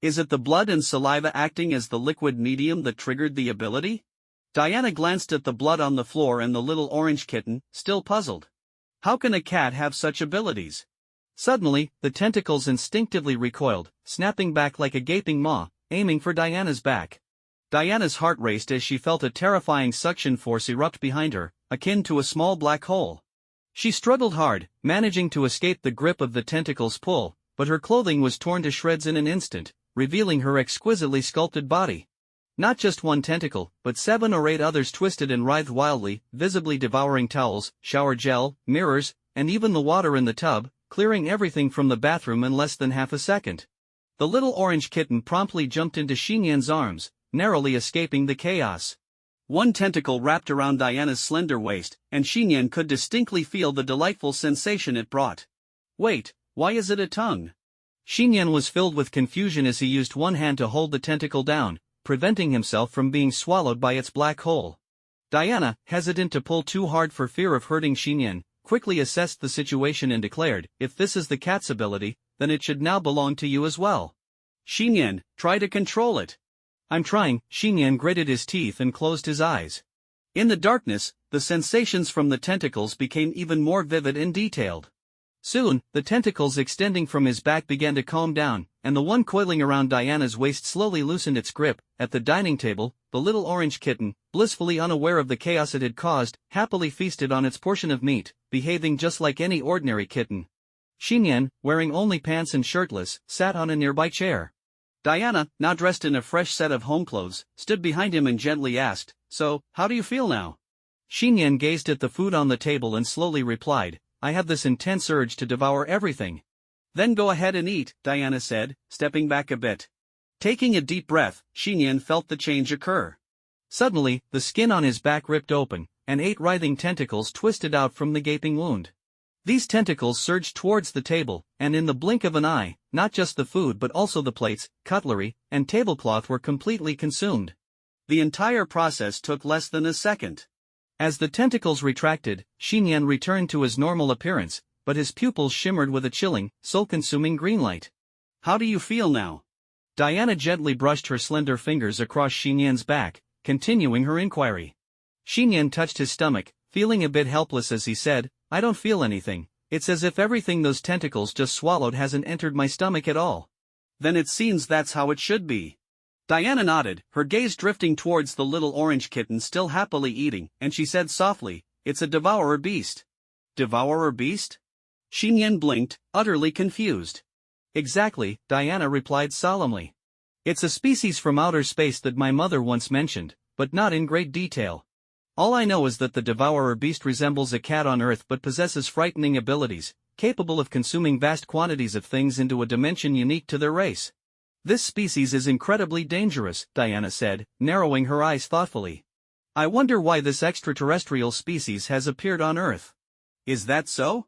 "Is it the blood and saliva acting as the liquid medium that triggered the ability?" Diana glanced at the blood on the floor and the little orange kitten, still puzzled. How can a cat have such abilities? Suddenly, the tentacles instinctively recoiled, snapping back like a gaping maw, aiming for Diana's back. Diana's heart raced as she felt a terrifying suction force erupt behind her, akin to a small black hole. She struggled hard, managing to escape the grip of the tentacle's pull, but her clothing was torn to shreds in an instant, revealing her exquisitely sculpted body. Not just one tentacle, but 7 or 8 others twisted and writhed wildly, visibly devouring towels, shower gel, mirrors, and even the water in the tub, clearing everything from the bathroom in less than half a second. The little orange kitten promptly jumped into Xiyan's arms, narrowly escaping the chaos. One tentacle wrapped around Diana's slender waist, and Xiyan could distinctly feel the delightful sensation it brought. Wait, why is it a tongue? Xiyan was filled with confusion as he used one hand to hold the tentacle down, preventing himself from being swallowed by its black hole. Diana, hesitant to pull too hard for fear of hurting Xiyan, quickly assessed the situation and declared, if this is the cat's ability, then it should now belong to you as well. Xiyan, try to control it. I'm trying. Xiyan gritted his teeth and closed his eyes. In the darkness, the sensations from the tentacles became even more vivid and detailed. Soon, the tentacles extending from his back began to calm down, and the one coiling around Diana's waist slowly loosened its grip. At the dining table, the little orange kitten, blissfully unaware of the chaos it had caused, happily feasted on its portion of meat, behaving just like any ordinary kitten. Xiyan, wearing only pants and shirtless, sat on a nearby chair. Diana, now dressed in a fresh set of home clothes, stood behind him and gently asked, "So, how do you feel now?" Xiyan gazed at the food on the table and slowly replied, "I have this intense urge to devour everything." "Then go ahead and eat," Diana said, stepping back a bit. Taking a deep breath, Xiyan felt the change occur. Suddenly, the skin on his back ripped open, and 8 writhing tentacles twisted out from the gaping wound. These tentacles surged towards the table, and in the blink of an eye, not just the food but also the plates, cutlery, and tablecloth were completely consumed. The entire process took less than a second. As the tentacles retracted, Xiyan returned to his normal appearance, but his pupils shimmered with a chilling, soul-consuming green light. "How do you feel now?" Diana gently brushed her slender fingers across Xiyan's back, continuing her inquiry. Xiyan touched his stomach, feeling a bit helpless as he said, "I don't feel anything. It's as if everything those tentacles just swallowed hasn't entered my stomach at all." "Then it seems that's how it should be." Diana nodded, her gaze drifting towards the little orange kitten still happily eating, and she said softly, "It's a devourer beast." "Devourer beast?" Xiyan blinked, utterly confused. "Exactly," Diana replied solemnly. "It's a species from outer space that my mother once mentioned, but not in great detail. All I know is that the devourer beast resembles a cat on Earth but possesses frightening abilities, capable of consuming vast quantities of things into a dimension unique to their race. This species is incredibly dangerous," Diana said, narrowing her eyes thoughtfully. "I wonder why this extraterrestrial species has appeared on Earth." "Is that so?"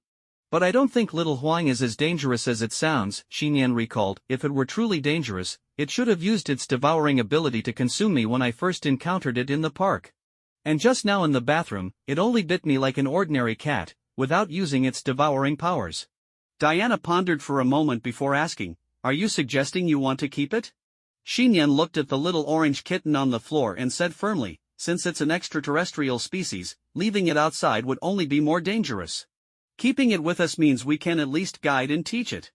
"But I don't think little Huang is as dangerous as it sounds," Xiyan recalled. "If it were truly dangerous, it should have used its devouring ability to consume me when I first encountered it in the park. And just now in the bathroom, it only bit me like an ordinary cat, without using its devouring powers." Diana pondered for a moment before asking, "Are you suggesting you want to keep it?" Xiyan looked at the little orange kitten on the floor and said firmly, "Since it's an extraterrestrial species, leaving it outside would only be more dangerous. Keeping it with us means we can at least guide and teach it."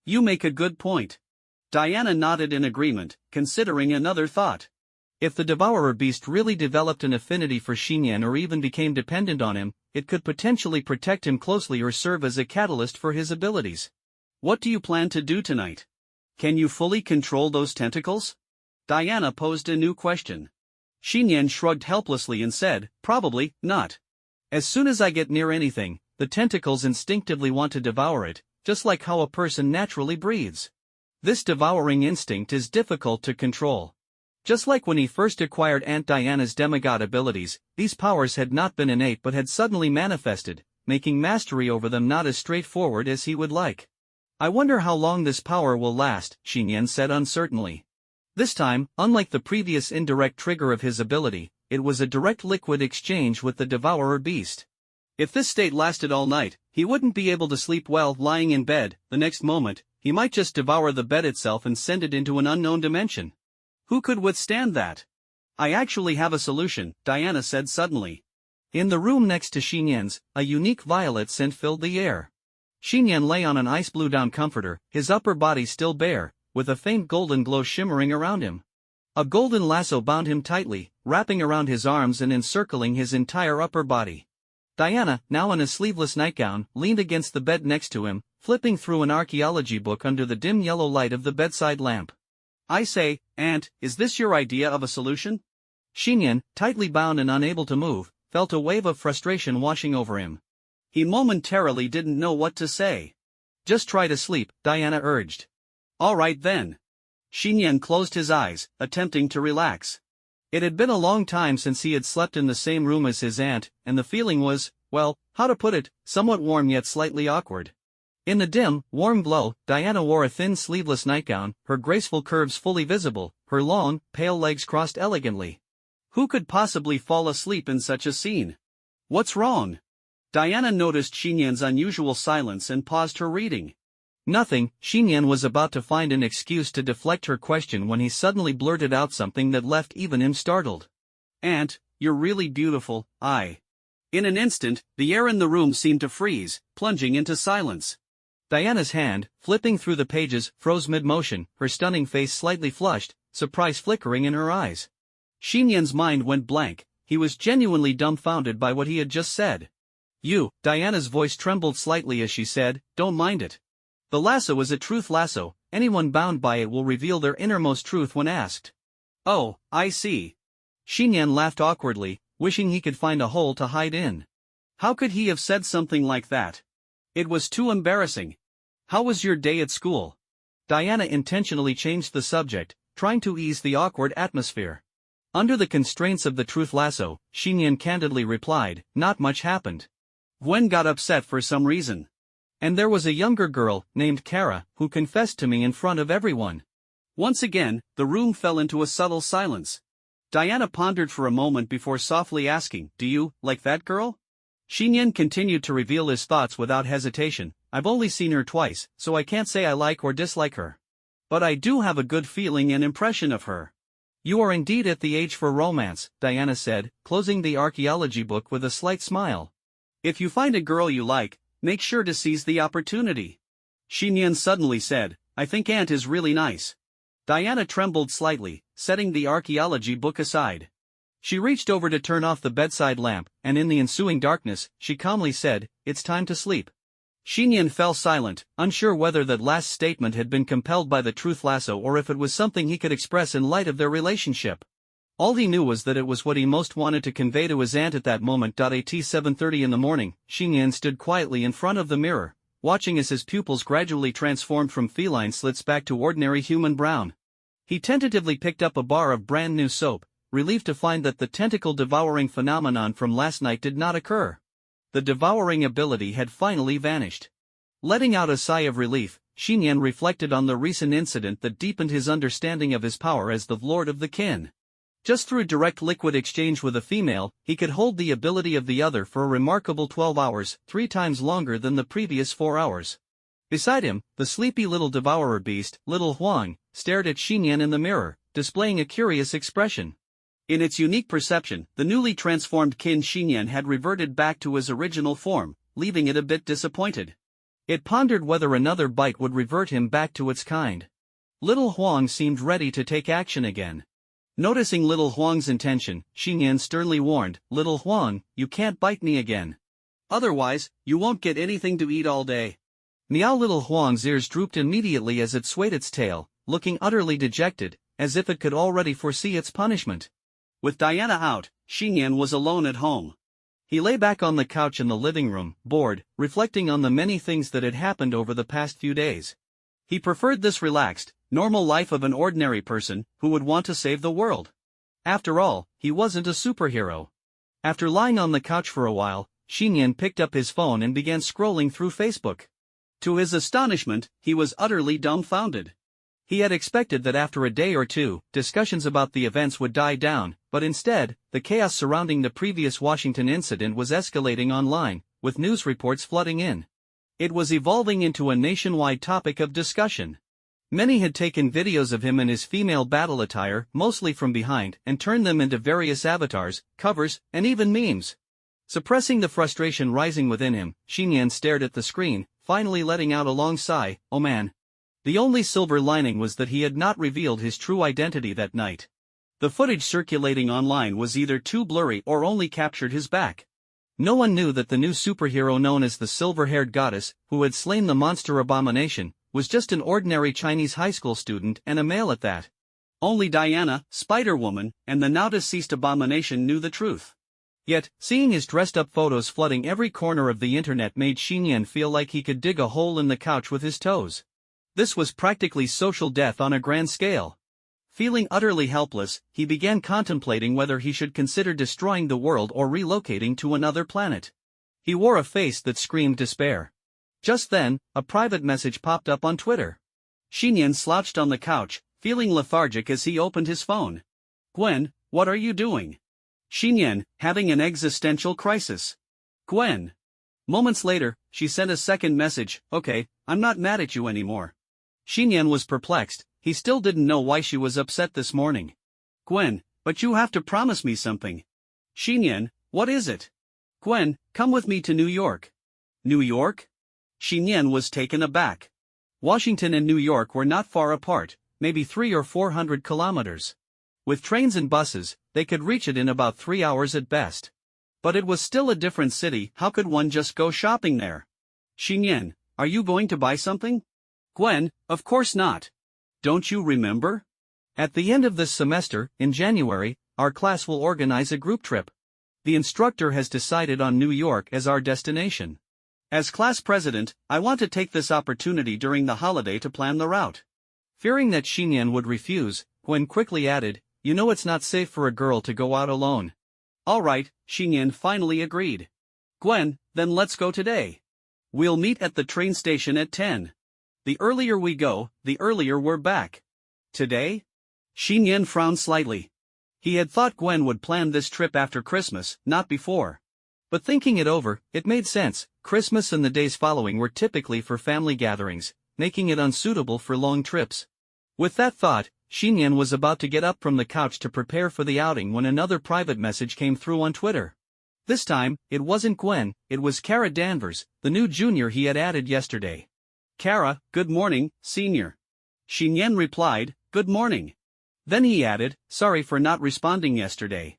"You make a good point." Diana nodded in agreement, considering another thought. If the devourer beast really developed an affinity for Xiyan or even became dependent on him, it could potentially protect him closely or serve as a catalyst for his abilities. "What do you plan to do tonight? Can you fully control those tentacles?" Diana posed a new question. Xiyan shrugged helplessly and said, "Probably not. As soon as I get near anything, the tentacles instinctively want to devour it, just like how a person naturally breathes. This devouring instinct is difficult to control. Just like when he first acquired Aunt Diana's demigod abilities, these powers had not been innate but had suddenly manifested, making mastery over them not as straightforward as he would like. I wonder how long this power will last, Xiyan said uncertainly. This time, unlike the previous indirect trigger of his ability, it was a direct liquid exchange with the devourer beast. If this state lasted all night, he wouldn't be able to sleep well lying in bed. The next moment, he might just devour the bed itself and send it into an unknown dimension. Who could withstand that? "I actually have a solution," Diana said suddenly. In the room next to Xiyan's, a unique violet scent filled the air. Xiyan lay on an ice blue down comforter, his upper body still bare, with a faint golden glow shimmering around him. A golden lasso bound him tightly, wrapping around his arms and encircling his entire upper body. Diana, now in a sleeveless nightgown, leaned against the bed next to him, flipping through an archaeology book under the dim yellow light of the bedside lamp. "I say, Aunt, is this your idea of a solution?" Xiyan, tightly bound and unable to move, felt a wave of frustration washing over him. He momentarily didn't know what to say. "Just try to sleep," Diana urged. "All right then." Xiyan closed his eyes, attempting to relax. It had been a long time since he had slept in the same room as his aunt, and the feeling was, well, how to put it, somewhat warm yet slightly awkward. In the dim, warm glow, Diana wore a thin sleeveless nightgown, her graceful curves fully visible, her long, pale legs crossed elegantly. Who could possibly fall asleep in such a scene? What's wrong? Diana noticed Xiyan's unusual silence and paused her reading. Nothing. Xiyan was about to find an excuse to deflect her question when he suddenly blurted out something that left even him startled. "Aunt, you're really beautiful, In an instant, the air in the room seemed to freeze, plunging into silence. Diana's hand, flipping through the pages, froze mid-motion, her stunning face slightly flushed, surprise flickering in her eyes. Xiyan's mind went blank. He was genuinely dumbfounded by what he had just said. Diana's voice trembled slightly as she said, "Don't mind it. The lasso is a truth lasso, anyone bound by it will reveal their innermost truth when asked." "Oh, I see." Xiyan laughed awkwardly, wishing he could find a hole to hide in. How could he have said something like that? It was too embarrassing. How was your day at school? Diana intentionally changed the subject, trying to ease the awkward atmosphere. Under the constraints of the truth lasso, Xiyan candidly replied, "Not much happened. Gwen got upset for some reason. And there was a younger girl, named Kara, who confessed to me in front of everyone." Once again, the room fell into a subtle silence. Diana pondered for a moment before softly asking, "Do you like that girl?" Xiyan continued to reveal his thoughts without hesitation. "I've only seen her twice, so I can't say I like or dislike her. But I do have a good feeling and impression of her." "You are indeed at the age for romance," Diana said, closing the archaeology book with a slight smile. "If you find a girl you like, make sure to seize the opportunity." Xiyan suddenly said, "I think Aunt is really nice." Diana trembled slightly, setting the archaeology book aside. She reached over to turn off the bedside lamp, and in the ensuing darkness, she calmly said, "It's time to sleep." Xiyan fell silent, unsure whether that last statement had been compelled by the truth lasso or if it was something he could express in light of their relationship. All he knew was that it was what he most wanted to convey to his aunt at that moment. At 7:30 in the morning, Xiyan stood quietly in front of the mirror, watching as his pupils gradually transformed from feline slits back to ordinary human brown. He tentatively picked up a bar of brand new soap, relieved to find that the tentacle-devouring phenomenon from last night did not occur. The devouring ability had finally vanished. Letting out a sigh of relief, Xiyan reflected on the recent incident that deepened his understanding of his power as the Lord of the Kin. Just through direct liquid exchange with a female, he could hold the ability of the other for a remarkable 12 hours, 3 times longer than the previous 4 hours. Beside him, the sleepy little devourer beast, Little Huang, stared at Xiyan in the mirror, displaying a curious expression. In its unique perception, the newly transformed Kin Xiyan had reverted back to his original form, leaving it a bit disappointed. It pondered whether another bite would revert him back to its kind. Little Huang seemed ready to take action again. Noticing Little Huang's intention, Xiyan sternly warned, "Little Huang, you can't bite me again. Otherwise, you won't get anything to eat all day." Meow. Little Huang's ears drooped immediately as it swayed its tail, looking utterly dejected, as if it could already foresee its punishment. With Diana out, Xiyan was alone at home. He lay back on the couch in the living room, bored, reflecting on the many things that had happened over the past few days. He preferred this relaxed, normal life of an ordinary person who would want to save the world. After all, he wasn't a superhero. After lying on the couch for a while, Xiyan picked up his phone and began scrolling through Facebook. To his astonishment, he was utterly dumbfounded. He had expected that after a day or two, discussions about the events would die down, but instead, the chaos surrounding the previous Washington incident was escalating online, with news reports flooding in. It was evolving into a nationwide topic of discussion. Many had taken videos of him in his female battle attire, mostly from behind, and turned them into various avatars, covers, and even memes. Suppressing the frustration rising within him, Xiyan stared at the screen, finally letting out a long sigh. Oh man. The only silver lining was that he had not revealed his true identity that night. The footage circulating online was either too blurry or only captured his back. No one knew that the new superhero known as the silver-haired goddess, who had slain the monster abomination, was just an ordinary Chinese high school student and a male at that. Only Diana, Spider-Woman, and the now-deceased abomination knew the truth. Yet, seeing his dressed-up photos flooding every corner of the internet made Xiyan feel like he could dig a hole in the couch with his toes. This was practically social death on a grand scale. Feeling utterly helpless, he began contemplating whether he should consider destroying the world or relocating to another planet. He wore a face that screamed despair. Just then, a private message popped up on Twitter. Xiyan slouched on the couch, feeling lethargic as he opened his phone. Gwen, what are you doing? Xiyan, having an existential crisis. Gwen. Moments later, she sent a second message, okay, I'm not mad at you anymore. Xiyan was perplexed, he still didn't know why she was upset this morning. Gwen, but you have to promise me something. Xiyan, what is it? Gwen, come with me to New York. New York? Xiyan was taken aback. Washington and New York were not far apart, maybe 300 or 400 kilometers. With trains and buses, they could reach it in about 3 hours at best. But it was still a different city, how could one just go shopping there? Xiyan, are you going to buy something? Gwen, of course not. Don't you remember? At the end of this semester, in January, our class will organize a group trip. The instructor has decided on New York as our destination. As class president, I want to take this opportunity during the holiday to plan the route. Fearing that Xiyan would refuse, Gwen quickly added, you know it's not safe for a girl to go out alone. All right, Xiyan finally agreed. Gwen, then let's go today. We'll meet at the train station at 10. The earlier we go, the earlier we're back. Today? Xiyan frowned slightly. He had thought Gwen would plan this trip after Christmas, not before. But thinking it over, it made sense. Christmas and the days following were typically for family gatherings, making it unsuitable for long trips. With that thought, Xiyan was about to get up from the couch to prepare for the outing when another private message came through on Twitter. This time, it wasn't Gwen, it was Kara Danvers, the new junior he had added yesterday. Kara, good morning, senior. Xiyan replied, good morning. Then he added, sorry for not responding yesterday.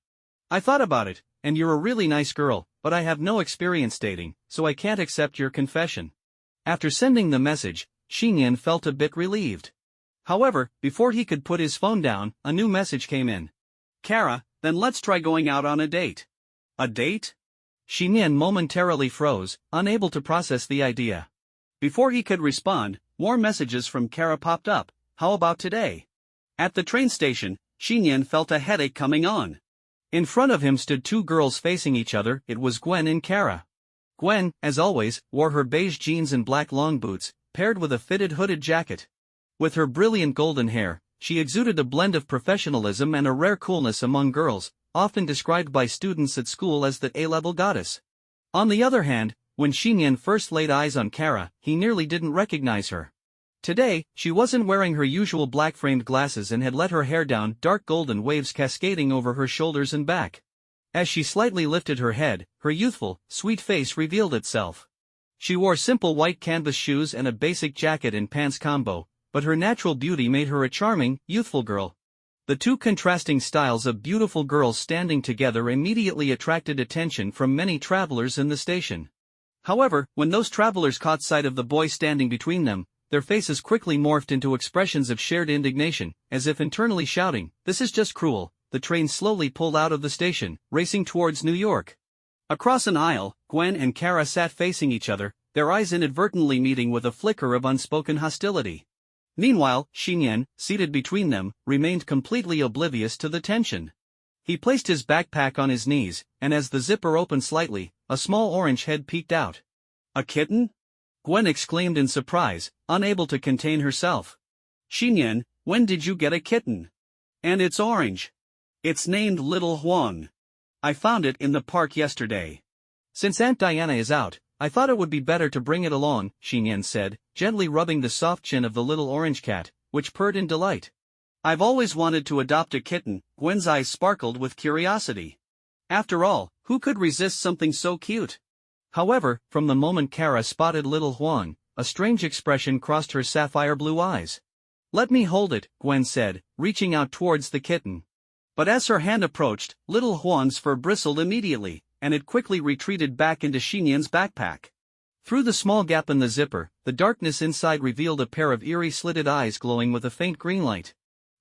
I thought about it, and you're a really nice girl, but I have no experience dating, so I can't accept your confession. After sending the message, Xiyan felt a bit relieved. However, before he could put his phone down, a new message came in. Kara, then let's try going out on a date. A date? Xiyan momentarily froze, unable to process the idea. Before he could respond, more messages from Kara popped up. How about today? At the train station, Xiyan felt a headache coming on. In front of him stood two girls facing each other, it was Gwen and Kara. Gwen, as always, wore her beige jeans and black long boots, paired with a fitted hooded jacket. With her brilliant golden hair, she exuded a blend of professionalism and a rare coolness among girls, often described by students at school as the A-level goddess. On the other hand, when Xiyan first laid eyes on Kara, he nearly didn't recognize her. Today, she wasn't wearing her usual black-framed glasses and had let her hair down, dark golden waves cascading over her shoulders and back. As she slightly lifted her head, her youthful, sweet face revealed itself. She wore simple white canvas shoes and a basic jacket and pants combo, but her natural beauty made her a charming, youthful girl. The two contrasting styles of beautiful girls standing together immediately attracted attention from many travelers in the station. However, when those travelers caught sight of the boy standing between them, their faces quickly morphed into expressions of shared indignation, as if internally shouting, "This is just cruel." The train slowly pulled out of the station, racing towards New York. Across an aisle, Gwen and Kara sat facing each other, their eyes inadvertently meeting with a flicker of unspoken hostility. Meanwhile, Xiyan, seated between them, remained completely oblivious to the tension. He placed his backpack on his knees, and as the zipper opened slightly, a small orange head peeked out. "A kitten?" Gwen exclaimed in surprise, unable to contain herself. "Xiyan, when did you get a kitten? And it's orange. It's named Little Huang. I found it in the park yesterday." "Since Aunt Diana is out, I thought it would be better to bring it along," Xiyan said, gently rubbing the soft chin of the little orange cat, which purred in delight. "I've always wanted to adopt a kitten." Gwen's eyes sparkled with curiosity. After all, who could resist something so cute? However, from the moment Kara spotted Little Huang, a strange expression crossed her sapphire blue eyes. "Let me hold it," Gwen said, reaching out towards the kitten. But as her hand approached, Little Huang's fur bristled immediately, and it quickly retreated back into Xian's backpack. Through the small gap in the zipper, the darkness inside revealed a pair of eerie slitted eyes glowing with a faint green light.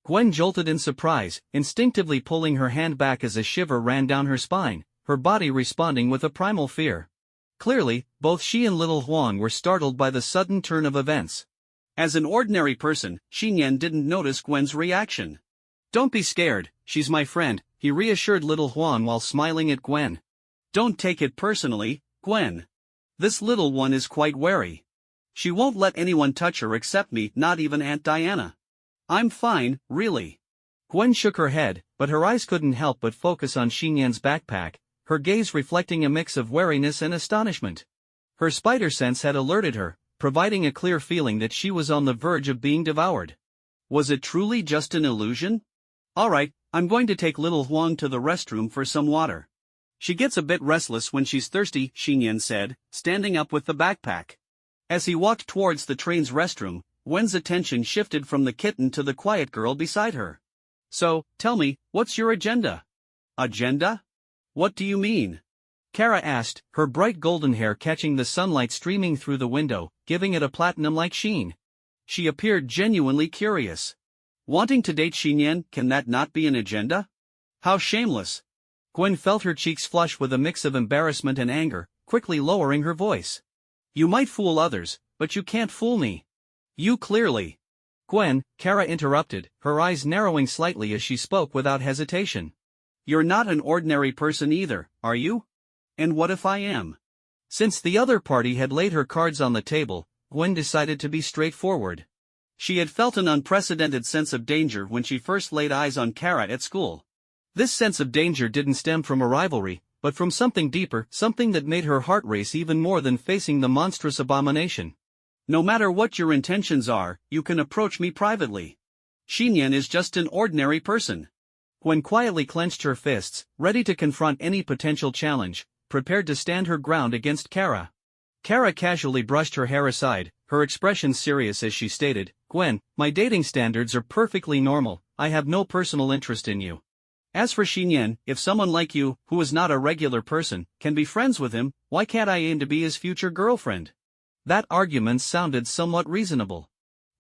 Gwen jolted in surprise, instinctively pulling her hand back as a shiver ran down her spine, her body responding with a primal fear. Clearly, both she and Little Huang were startled by the sudden turn of events. As an ordinary person, Xiyan didn't notice Gwen's reaction. "Don't be scared, she's my friend," he reassured Little Huang while smiling at Gwen. "Don't take it personally, Gwen. This little one is quite wary." She won't let anyone touch her except me, not even Aunt Diana. I'm fine, really. Gwen shook her head, but her eyes couldn't help but focus on Xiyan's backpack, her gaze reflecting a mix of wariness and astonishment. Her spider sense had alerted her, providing a clear feeling that she was on the verge of being devoured. Was it truly just an illusion? Alright, I'm going to take little Huang to the restroom for some water. She gets a bit restless when she's thirsty, Xiyan said, standing up with the backpack. As he walked towards the train's restroom, Gwen's attention shifted from the kitten to the quiet girl beside her. So, tell me, what's your agenda? Agenda? What do you mean? Kara asked, her bright golden hair catching the sunlight streaming through the window, giving it a platinum-like sheen. She appeared genuinely curious. Wanting to date Xiyan, can that not be an agenda? How shameless. Gwen felt her cheeks flush with a mix of embarrassment and anger, quickly lowering her voice. You might fool others, but you can't fool me. You clearly. Gwen, Kara interrupted, her eyes narrowing slightly as she spoke without hesitation. You're not an ordinary person either, are you? And what if I am? Since the other party had laid her cards on the table, Gwen decided to be straightforward. She had felt an unprecedented sense of danger when she first laid eyes on Kara at school. This sense of danger didn't stem from a rivalry, but from something deeper, something that made her heart race even more than facing the monstrous abomination. No matter what your intentions are, you can approach me privately. Xiyan is just an ordinary person. Gwen quietly clenched her fists, ready to confront any potential challenge, prepared to stand her ground against Kara. Kara casually brushed her hair aside, her expression serious as she stated, Gwen, my dating standards are perfectly normal, I have no personal interest in you. As for Xiyan, if someone like you, who is not a regular person, can be friends with him, why can't I aim to be his future girlfriend? That argument sounded somewhat reasonable.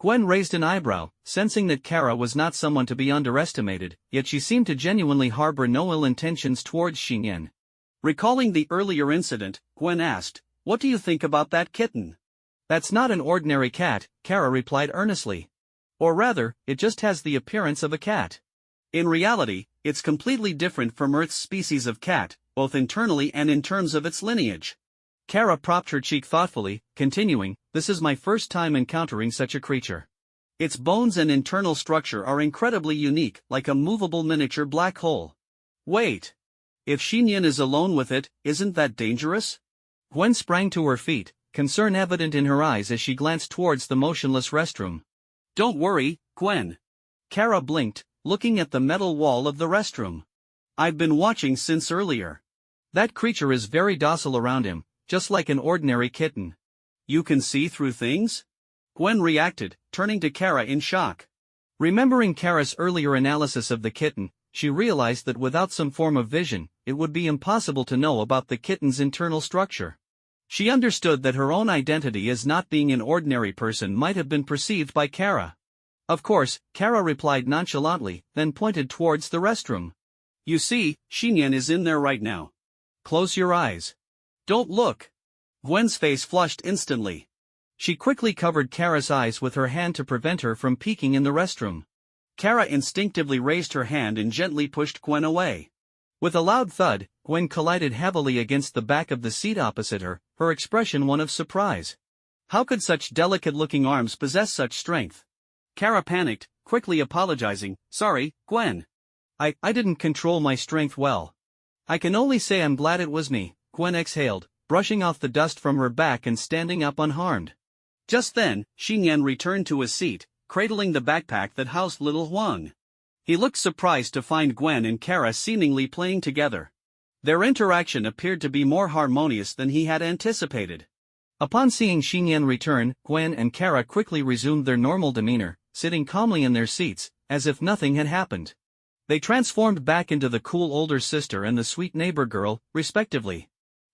Gwen raised an eyebrow, sensing that Kara was not someone to be underestimated, yet she seemed to genuinely harbor no ill intentions towards Xiyan. Recalling the earlier incident, Gwen asked, what do you think about that kitten? That's not an ordinary cat, Kara replied earnestly. Or rather, it just has the appearance of a cat. In reality, it's completely different from Earth's species of cat, both internally and in terms of its lineage. Kara propped her cheek thoughtfully, continuing, this is my first time encountering such a creature. Its bones and internal structure are incredibly unique, like a movable miniature black hole. Wait. If Xiyan is alone with it, isn't that dangerous? Gwen sprang to her feet, concern evident in her eyes as she glanced towards the motionless restroom. Don't worry, Gwen. Kara blinked, looking at the metal wall of the restroom. I've been watching since earlier. That creature is very docile around him, just like an ordinary kitten. You can see through things? Gwen reacted, turning to Kara in shock. Remembering Kara's earlier analysis of the kitten, she realized that without some form of vision, it would be impossible to know about the kitten's internal structure. She understood that her own identity as not being an ordinary person might have been perceived by Kara. Of course, Kara replied nonchalantly, then pointed towards the restroom. You see, Xiyan is in there right now. Close your eyes. Don't look. Gwen's face flushed instantly. She quickly covered Kara's eyes with her hand to prevent her from peeking in the restroom. Kara instinctively raised her hand and gently pushed Gwen away. With a loud thud, Gwen collided heavily against the back of the seat opposite her, her expression one of surprise. How could such delicate-looking arms possess such strength? Kara panicked, quickly apologizing, sorry, Gwen. I didn't control my strength well. I can only say I'm glad it was me, Gwen exhaled, brushing off the dust from her back and standing up unharmed. Just then, Xiyan returned to his seat, cradling the backpack that housed little Huang. He looked surprised to find Gwen and Kara seemingly playing together. Their interaction appeared to be more harmonious than he had anticipated. Upon seeing Xiyan return, Gwen and Kara quickly resumed their normal demeanor, sitting calmly in their seats, as if nothing had happened. They transformed back into the cool older sister and the sweet neighbor girl, respectively.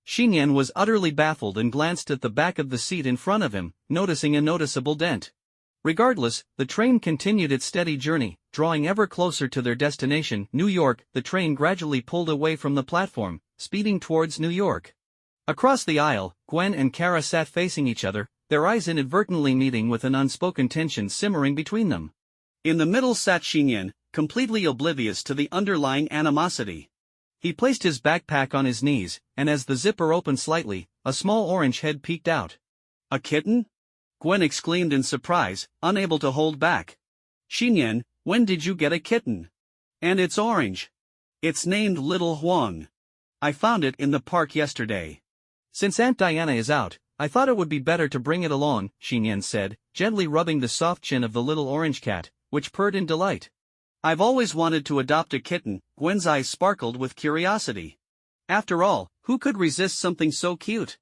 Xiyan was utterly baffled and glanced at the back of the seat in front of him, noticing a noticeable dent. Regardless, the train continued its steady journey, drawing ever closer to their destination, New York. The train gradually pulled away from the platform, speeding towards New York. Across the aisle, Gwen and Kara sat facing each other, their eyes inadvertently meeting with an unspoken tension simmering between them. In the middle sat Xiyan, completely oblivious to the underlying animosity. He placed his backpack on his knees, and as the zipper opened slightly, a small orange head peeked out. A kitten? Gwen exclaimed in surprise, unable to hold back. Xiyan, when did you get a kitten? And it's orange. It's named Little Huang. I found it in the park yesterday. Since Aunt Diana is out, I thought it would be better to bring it along, Xiyan said, gently rubbing the soft chin of the little orange cat, which purred in delight. I've always wanted to adopt a kitten. Gwen's eyes sparkled with curiosity. After all, who could resist something so cute?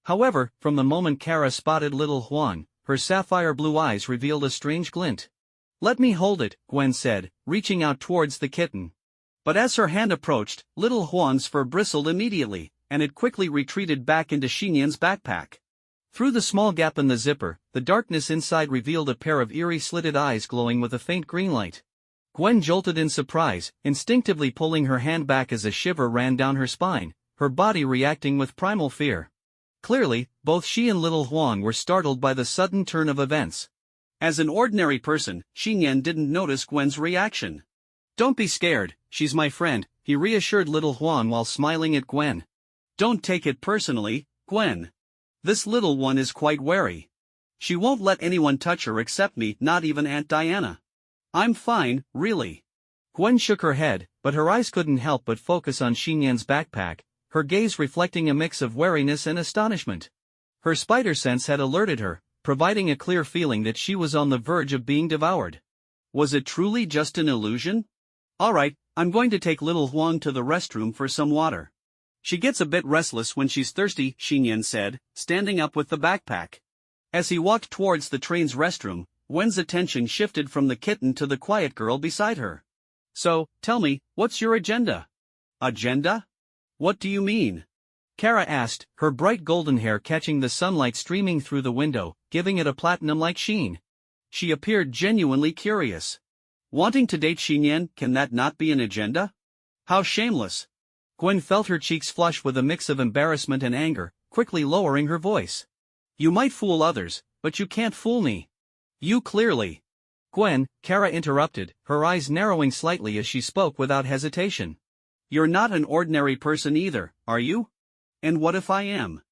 However, from the moment Kara spotted little Huang, her sapphire blue eyes revealed a strange glint. Let me hold it, Gwen said, reaching out towards the kitten. But as her hand approached, little Huang's fur bristled immediately, and it quickly retreated back into Xiyan's backpack. Through the small gap in the zipper, the darkness inside revealed a pair of eerie slitted eyes glowing with a faint green light. Gwen jolted in surprise, instinctively pulling her hand back as a shiver ran down her spine, her body reacting with primal fear. Clearly, both she and little Huang were startled by the sudden turn of events. As an ordinary person, Xiyan didn't notice Gwen's reaction. Don't be scared, she's my friend, he reassured little Huang while smiling at Gwen. Don't take it personally, Gwen. This little one is quite wary. She won't let anyone touch her except me, not even Aunt Diana. I'm fine, really. Gwen shook her head, but her eyes couldn't help but focus on Xiyan's backpack, her gaze reflecting a mix of wariness and astonishment. Her spider sense had alerted her, providing a clear feeling that she was on the verge of being devoured. Was it truly just an illusion? Alright, I'm going to take little Huang to the restroom for some water. She gets a bit restless when she's thirsty, Xiyan said, standing up with the backpack. As he walked towards the train's restroom, Gwen's attention shifted from the kitten to the quiet girl beside her. So, tell me, what's your agenda? Agenda? What do you mean? Kara asked, her bright golden hair catching the sunlight streaming through the window, giving it a platinum-like sheen. She appeared genuinely curious. Wanting to date Xiyan, can that not be an agenda? How shameless. Gwen felt her cheeks flush with a mix of embarrassment and anger, quickly lowering her voice. You might fool others, but you can't fool me. You clearly. Gwen, Kara interrupted, her eyes narrowing slightly as she spoke without hesitation. You're not an ordinary person either, are you? And what if I am?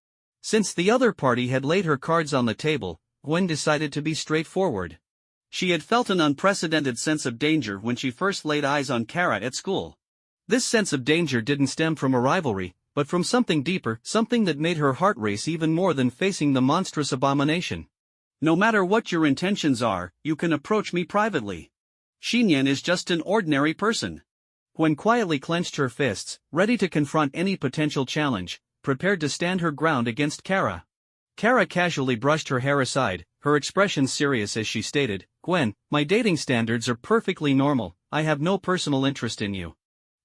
Since the other party had laid her cards on the table, Gwen decided to be straightforward. She had felt an unprecedented sense of danger when she first laid eyes on Kara at school. This sense of danger didn't stem from a rivalry, but from something deeper, something that made her heart race even more than facing the monstrous abomination. No matter what your intentions are, you can approach me privately. Xiyan is just an ordinary person. Gwen quietly clenched her fists, ready to confront any potential challenge, prepared to stand her ground against Kara. Kara casually brushed her hair aside, her expression serious as she stated, Gwen, my dating standards are perfectly normal, I have no personal interest in you.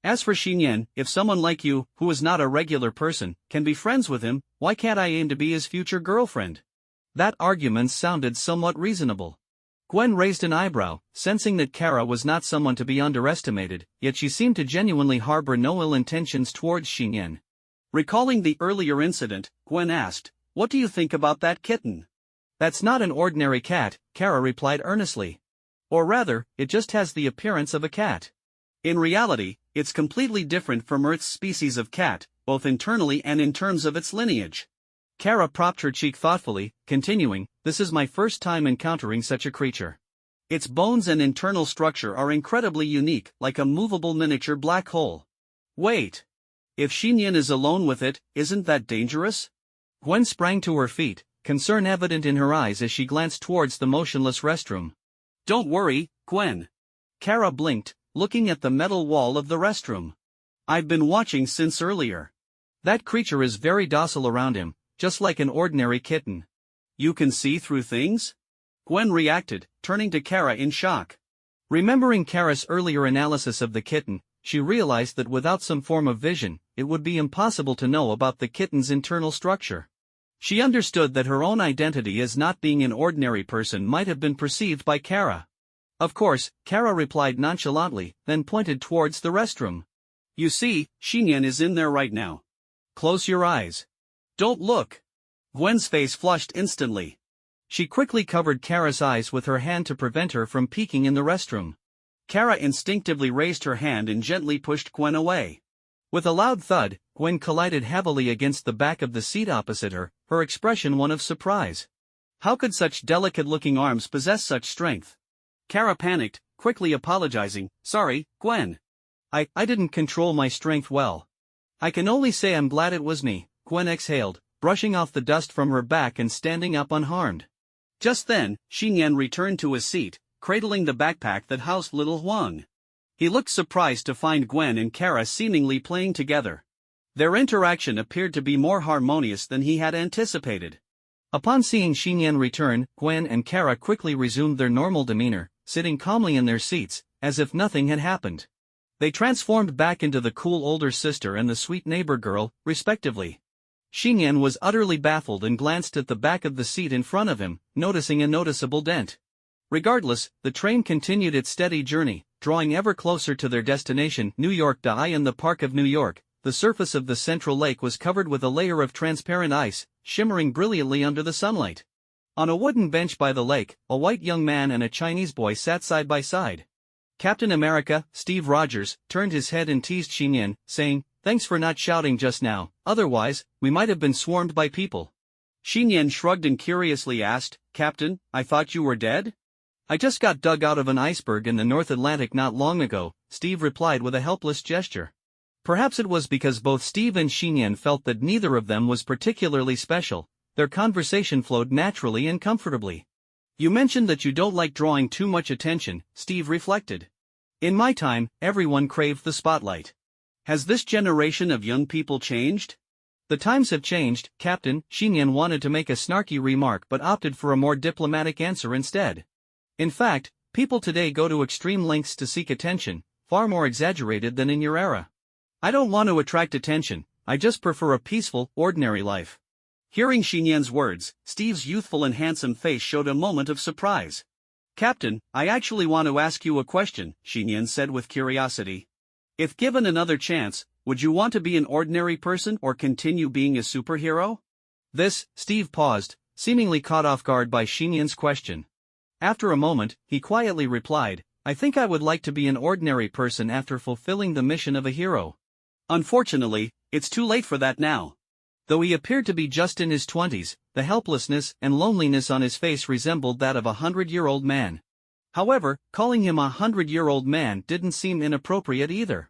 As for Xiyan, if someone like you, who is not a regular person, can be friends with him, why can't I aim to be his future girlfriend? That argument sounded somewhat reasonable. Gwen raised an eyebrow, sensing that Kara was not someone to be underestimated, yet she seemed to genuinely harbor no ill intentions towards Xiyan. Recalling the earlier incident, Gwen asked, what do you think about that kitten? That's not an ordinary cat, Kara replied earnestly. Or rather, it just has the appearance of a cat. In reality, it's completely different from Earth's species of cat, both internally and in terms of its lineage. Kara propped her cheek thoughtfully, continuing, this is my first time encountering such a creature. Its bones and internal structure are incredibly unique, like a movable miniature black hole. Wait. If Xiyan is alone with it, isn't that dangerous? Gwen sprang to her feet, concern evident in her eyes as she glanced towards the motionless restroom. Don't worry, Gwen. Kara blinked, looking at the metal wall of the restroom. I've been watching since earlier. That creature is very docile around him, just like an ordinary kitten. You can see through things? Gwen reacted, turning to Kara in shock. Remembering Kara's earlier analysis of the kitten, she realized that without some form of vision, it would be impossible to know about the kitten's internal structure. She understood that her own identity as not being an ordinary person might have been perceived by Kara. Of course, Kara replied nonchalantly, then pointed towards the restroom. You see, Xiyan is in there right now. Close your eyes. Don't look. Gwen's face flushed instantly. She quickly covered Kara's eyes with her hand to prevent her from peeking in the restroom. Kara instinctively raised her hand and gently pushed Gwen away. With a loud thud, Gwen collided heavily against the back of the seat opposite her, her expression one of surprise. How could such delicate-looking arms possess such strength? Kara panicked, quickly apologizing. Sorry, Gwen. I didn't control my strength well. I can only say I'm glad it was me, Gwen exhaled, brushing off the dust from her back and standing up unharmed. Just then, Xiyan returned to his seat, cradling the backpack that housed little Huang. He looked surprised to find Gwen and Kara seemingly playing together. Their interaction appeared to be more harmonious than he had anticipated. Upon seeing Xiyan return, Gwen and Kara quickly resumed their normal demeanor, sitting calmly in their seats, as if nothing had happened. They transformed back into the cool older sister and the sweet neighbor girl, respectively. Xiyan was utterly baffled and glanced at the back of the seat in front of him, noticing a noticeable dent. Regardless, the train continued its steady journey, drawing ever closer to their destination, New York. In the Park of New York, the surface of the central lake was covered with a layer of transparent ice, shimmering brilliantly under the sunlight. On a wooden bench by the lake, a white young man and a Chinese boy sat side by side. Captain America, Steve Rogers, turned his head and teased Xiyan, saying, "Thanks for not shouting just now, otherwise, we might have been swarmed by people." Xiyan shrugged and curiously asked, "Captain, I thought you were dead?" "I just got dug out of an iceberg in the North Atlantic not long ago," Steve replied with a helpless gesture. Perhaps it was because both Steve and Xiyan felt that neither of them was particularly special. Their conversation flowed naturally and comfortably. "You mentioned that you don't like drawing too much attention," Steve reflected. "In my time, everyone craved the spotlight. Has this generation of young people changed?" "The times have changed, Captain." Xiyan wanted to make a snarky remark but opted for a more diplomatic answer instead. "In fact, people today go to extreme lengths to seek attention, far more exaggerated than in your era. I don't want to attract attention, I just prefer a peaceful, ordinary life." Hearing Xiyan's words, Steve's youthful and handsome face showed a moment of surprise. "Captain, I actually want to ask you a question," Xiyan said with curiosity. "If given another chance, would you want to be an ordinary person or continue being a superhero?" Steve paused, seemingly caught off guard by Xiyan's question. After a moment, he quietly replied, "I think I would like to be an ordinary person after fulfilling the mission of a hero." Unfortunately, it's too late for that now. Though he appeared to be just in his 20s, the helplessness and loneliness on his face resembled that of a 100-year-old man. However, calling him a 100-year-old man didn't seem inappropriate either.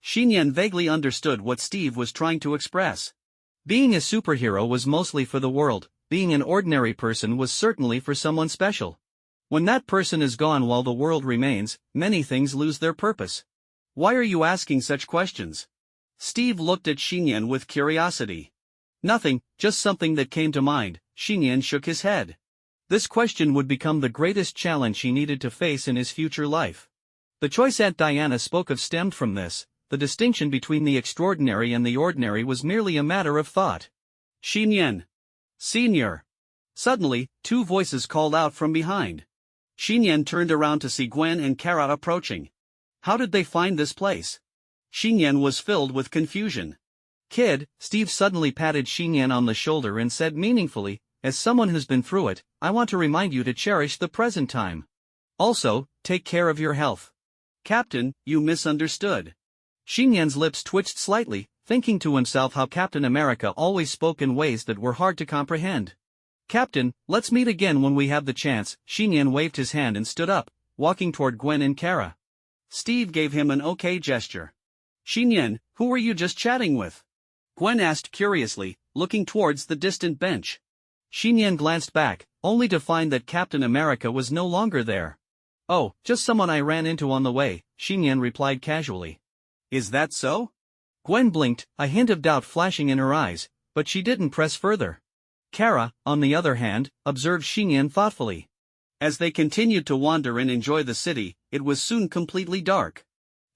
Xiyan vaguely understood what Steve was trying to express. Being a superhero was mostly for the world, being an ordinary person was certainly for someone special. When that person is gone while the world remains, many things lose their purpose. "Why are you asking such questions?" Steve looked at Xiyan with curiosity. "Nothing, just something that came to mind." Xiyan shook his head. This question would become the greatest challenge he needed to face in his future life. The choice Aunt Diana spoke of stemmed from this. The distinction between the extraordinary and the ordinary was merely a matter of thought. "Xiyan! Senior!" Suddenly, two voices called out from behind. Xiyan turned around to see Gwen and Kara approaching. How did they find this place? Xiyan was filled with confusion. "Kid," Steve suddenly patted Xiyan on the shoulder and said meaningfully, "as someone who's been through it, I want to remind you to cherish the present time. Also, take care of your health." "Captain, you misunderstood." Xiyan's lips twitched slightly, thinking to himself how Captain America always spoke in ways that were hard to comprehend. "Captain, let's meet again when we have the chance." Xiyan waved his hand and stood up, walking toward Gwen and Kara. Steve gave him an okay gesture. "Xiyan, who were you just chatting with?" Gwen asked curiously, looking towards the distant bench. Xiyan glanced back, only to find that Captain America was no longer there. "Oh, just someone I ran into on the way," Xiyan replied casually. "Is that so?" Gwen blinked, a hint of doubt flashing in her eyes, but she didn't press further. Kara, on the other hand, observed Xiyan thoughtfully. As they continued to wander and enjoy the city, it was soon completely dark.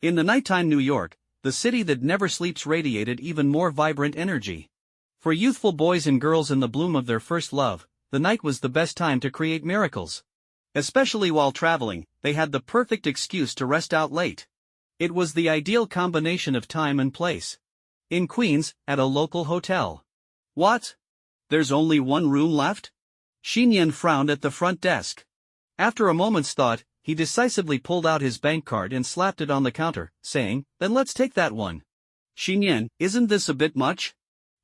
In the nighttime New York, the city that never sleeps radiated even more vibrant energy. For youthful boys and girls in the bloom of their first love, the night was the best time to create miracles. Especially while traveling, they had the perfect excuse to rest out late. It was the ideal combination of time and place. In Queens, at a local hotel. "What? There's only one room left?" Xiyan frowned at the front desk. After a moment's thought, he decisively pulled out his bank card and slapped it on the counter, saying, "Then let's take that one." "Xiyan, isn't this a bit much?"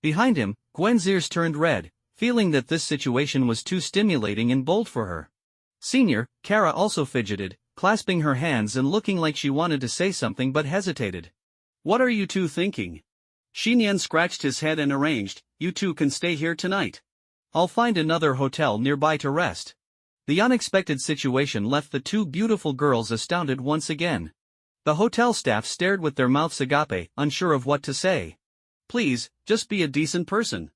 Behind him, Gwen's ears turned red, feeling that this situation was too stimulating and bold for her. Senior, Kara also fidgeted, clasping her hands and looking like she wanted to say something but hesitated. What are you two thinking? Xiyan scratched his head and arranged, you two can stay here tonight. I'll find another hotel nearby to rest. The unexpected situation left the two beautiful girls astounded once again. The hotel staff stared with their mouths agape, unsure of what to say. Please, just be a decent person.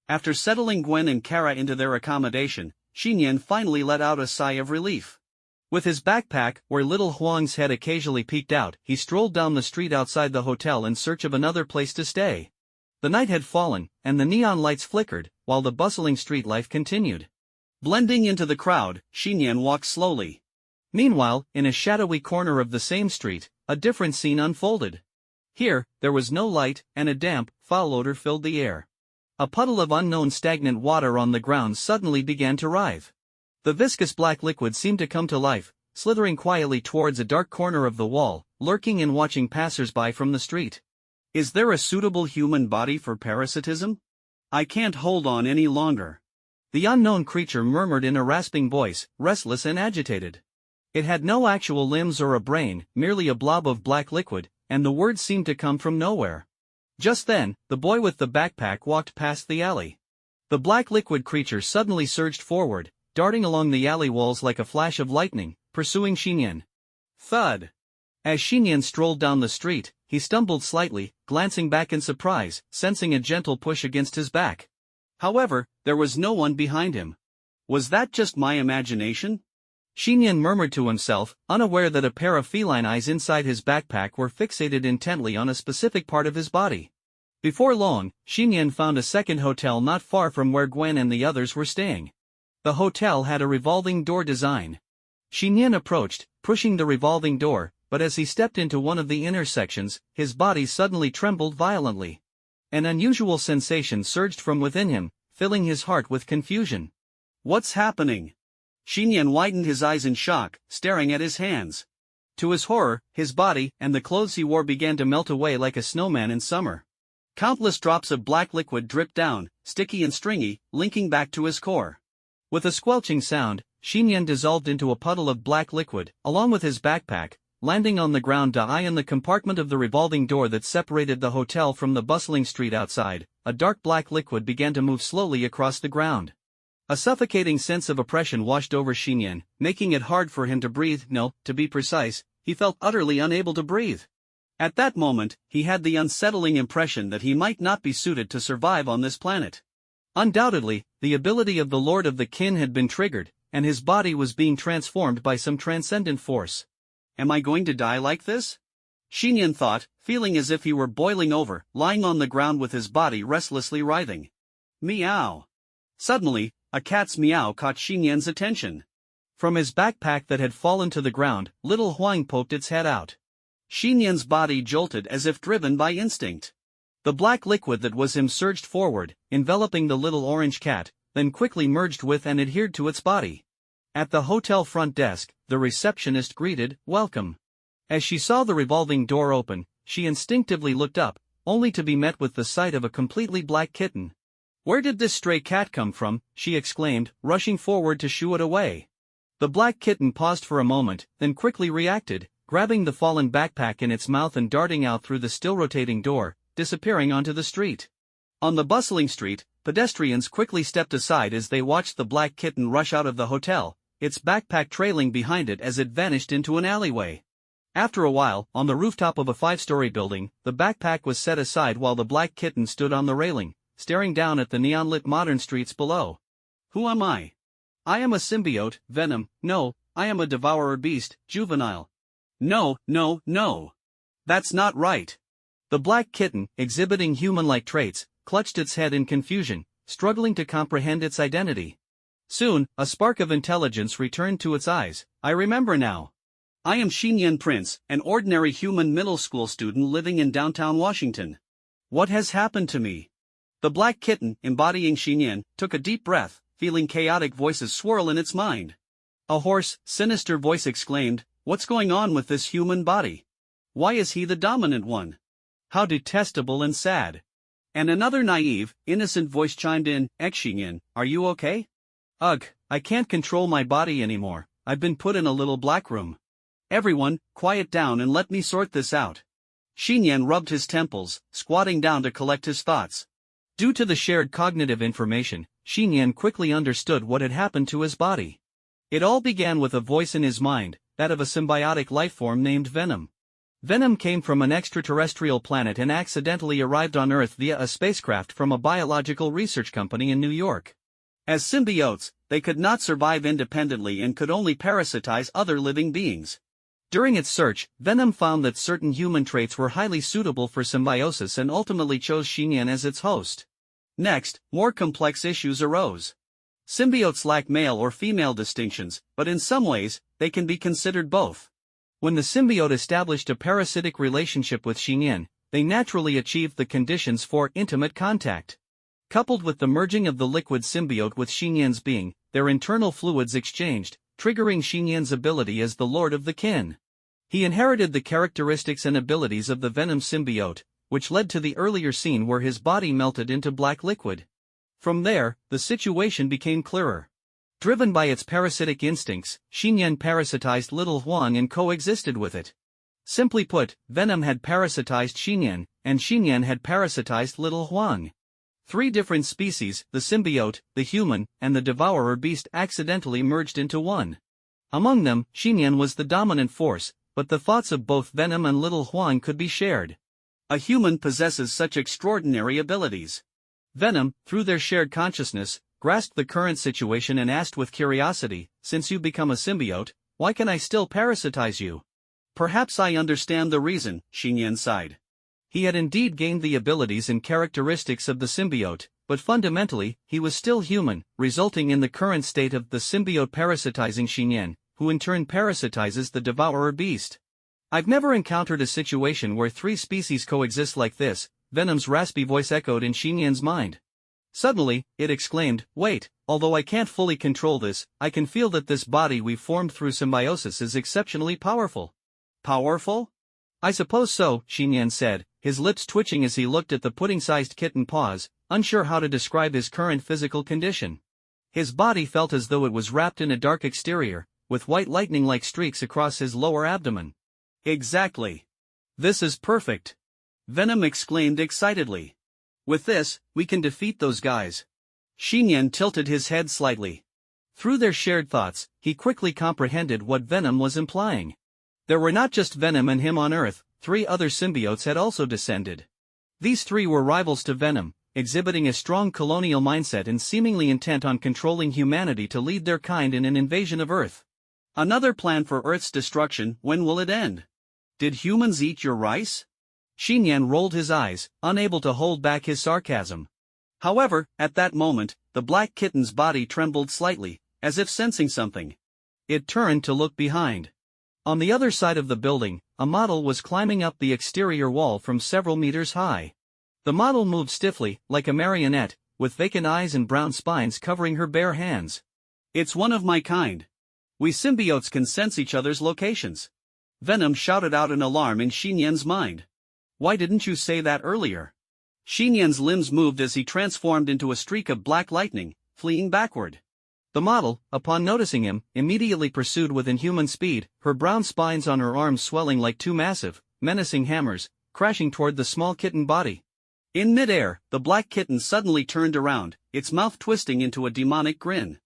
After settling Gwen and Kara into their accommodation, Xiyan finally let out a sigh of relief. With his backpack, where little Huang's head occasionally peeked out, he strolled down the street outside the hotel in search of another place to stay. The night had fallen, and the neon lights flickered, while the bustling street life continued. Blending into the crowd, Xiyan walked slowly. Meanwhile, in a shadowy corner of the same street, a different scene unfolded. Here, there was no light, and a damp, foul odor filled the air. A puddle of unknown stagnant water on the ground suddenly began to writhe. The viscous black liquid seemed to come to life, slithering quietly towards a dark corner of the wall, lurking and watching passers-by from the street. Is there a suitable human body for parasitism? I can't hold on any longer. The unknown creature murmured in a rasping voice, restless and agitated. It had no actual limbs or a brain, merely a blob of black liquid, and the words seemed to come from nowhere. Just then, the boy with the backpack walked past the alley. The black liquid creature suddenly surged forward, darting along the alley walls like a flash of lightning, pursuing Xiyan. Thud! As Xiyan strolled down the street, he stumbled slightly, glancing back in surprise, sensing a gentle push against his back. However, there was no one behind him. Was that just my imagination? Xiyan murmured to himself, unaware that a pair of feline eyes inside his backpack were fixated intently on a specific part of his body. Before long, Xiyan found a second hotel not far from where Gwen and the others were staying. The hotel had a revolving door design. Xiyan approached, pushing the revolving door, but as he stepped into one of the inner sections, his body suddenly trembled violently. An unusual sensation surged from within him, filling his heart with confusion. What's happening? Xiyan widened his eyes in shock, staring at his hands. To his horror, his body and the clothes he wore began to melt away like a snowman in summer. Countless drops of black liquid dripped down, sticky and stringy, linking back to his core. With a squelching sound, Xiyan dissolved into a puddle of black liquid, along with his backpack, landing on the ground in the compartment of the revolving door that separated the hotel from the bustling street outside. A dark black liquid began to move slowly across the ground. A suffocating sense of oppression washed over Xiyan, making it hard for him to breathe. No, to be precise, he felt utterly unable to breathe. At that moment, he had the unsettling impression that he might not be suited to survive on this planet. Undoubtedly, the ability of the Lord of the Kin had been triggered, and his body was being transformed by some transcendent force. Am I going to die like this? Xiyan thought, feeling as if he were boiling over, lying on the ground with his body restlessly writhing. Meow. Suddenly, a cat's meow caught Xiyan's attention. From his backpack that had fallen to the ground, little Huang poked its head out. Xiyan's body jolted as if driven by instinct. The black liquid that was him surged forward, enveloping the little orange cat, then quickly merged with and adhered to its body. At the hotel front desk, the receptionist greeted, "Welcome." As she saw the revolving door open, she instinctively looked up, only to be met with the sight of a completely black kitten. "Where did this stray cat come from?" she exclaimed, rushing forward to shoo it away. The black kitten paused for a moment, then quickly reacted, grabbing the fallen backpack in its mouth and darting out through the still rotating door, disappearing onto the street. On the bustling street, pedestrians quickly stepped aside as they watched the black kitten rush out of the hotel, its backpack trailing behind it as it vanished into an alleyway. After a while, on the rooftop of a 5-story building, the backpack was set aside while the black kitten stood on the railing, staring down at the neon-lit modern streets below. Who am I? I am a symbiote, Venom. No, I am a devourer beast, Juvenile. No, no, no. That's not right. The black kitten, exhibiting human-like traits, clutched its head in confusion, struggling to comprehend its identity. Soon, a spark of intelligence returned to its eyes. I remember now. I am Xiyan Prince, an ordinary human middle school student living in downtown Washington. What has happened to me? The black kitten, embodying Xiyan, took a deep breath, feeling chaotic voices swirl in its mind. A hoarse, sinister voice exclaimed, "What's going on with this human body? Why is he the dominant one? How detestable and sad. And another naive, innocent voice chimed in, Xiyan, are you okay? Ugh, I can't control my body anymore, I've been put in a little black room. Everyone, quiet down and let me sort this out. Xiyan rubbed his temples, squatting down to collect his thoughts. Due to the shared cognitive information, Xiyan quickly understood what had happened to his body. It all began with a voice in his mind, that of a symbiotic lifeform named Venom. Venom came from an extraterrestrial planet and accidentally arrived on Earth via a spacecraft from a biological research company in New York. As symbiotes, they could not survive independently and could only parasitize other living beings. During its search, Venom found that certain human traits were highly suitable for symbiosis and ultimately chose Xiyan as its host. Next, more complex issues arose. Symbiotes lack male or female distinctions, but in some ways, they can be considered both. When the symbiote established a parasitic relationship with Xiyan, they naturally achieved the conditions for intimate contact. Coupled with the merging of the liquid symbiote with Xiyan's being, their internal fluids exchanged, triggering Xiyan's ability as the Lord of the Kin. He inherited the characteristics and abilities of the Venom symbiote, which led to the earlier scene where his body melted into black liquid. From there, the situation became clearer. Driven by its parasitic instincts, Xiyan parasitized little Huang and coexisted with it. Simply put, Venom had parasitized Xiyan, and Xiyan had parasitized little Huang. Three different species, the symbiote, the human, and the devourer beast, accidentally merged into one. Among them, Xiyan was the dominant force, but the thoughts of both Venom and little Huang could be shared. A human possesses such extraordinary abilities. Venom, through their shared consciousness, grasped the current situation and asked with curiosity, since you become a symbiote, why can I still parasitize you? Perhaps I understand the reason, Xiyan sighed. He had indeed gained the abilities and characteristics of the symbiote, but fundamentally, he was still human, resulting in the current state of the symbiote parasitizing Xiyan, who in turn parasitizes the devourer beast. I've never encountered a situation where three species coexist like this, Venom's raspy voice echoed in Xiyan's mind. Suddenly, it exclaimed, wait, although I can't fully control this, I can feel that this body we've formed through symbiosis is exceptionally powerful. Powerful? I suppose so, Xiyan said, his lips twitching as he looked at the pudding-sized kitten paws, unsure how to describe his current physical condition. His body felt as though it was wrapped in a dark exterior, with white lightning-like streaks across his lower abdomen. Exactly. This is perfect. Venom exclaimed excitedly. With this, we can defeat those guys. Xiyan tilted his head slightly. Through their shared thoughts, he quickly comprehended what Venom was implying. There were not just Venom and him on Earth, three other symbiotes had also descended. These three were rivals to Venom, exhibiting a strong colonial mindset and seemingly intent on controlling humanity to lead their kind in an invasion of Earth. Another plan for Earth's destruction, when will it end? Did humans eat your rice? Xiyan rolled his eyes, unable to hold back his sarcasm. However, at that moment, the black kitten's body trembled slightly, as if sensing something. It turned to look behind. On the other side of the building, a model was climbing up the exterior wall from several meters high. The model moved stiffly, like a marionette, with vacant eyes and brown spines covering her bare hands. It's one of my kind. We symbiotes can sense each other's locations. Venom shouted out in alarm in Xiyan's mind. Why didn't you say that earlier? Xiyan's limbs moved as he transformed into a streak of black lightning, fleeing backward. The model, upon noticing him, immediately pursued with inhuman speed, her brown spines on her arms swelling like two massive, menacing hammers, crashing toward the small kitten body. In midair, the black kitten suddenly turned around, its mouth twisting into a demonic grin.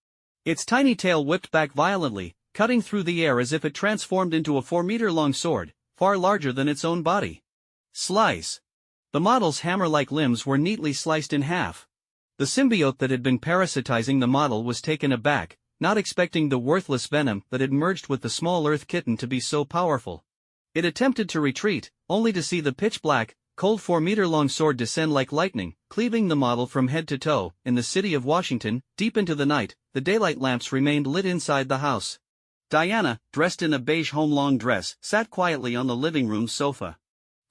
Its tiny tail whipped back violently, cutting through the air as if it transformed into a 4-meter-long sword, far larger than its own body. Slice. The model's hammer-like limbs were neatly sliced in half. The symbiote that had been parasitizing the model was taken aback, not expecting the worthless Venom that had merged with the small Earth kitten to be so powerful. It attempted to retreat, only to see the pitch-black, cold 4-meter-long sword descend like lightning, cleaving the model from head to toe. In the city of Washington, deep into the night, the daylight lamps remained lit inside the house. Diana, dressed in a beige home-long dress, sat quietly on the living room sofa.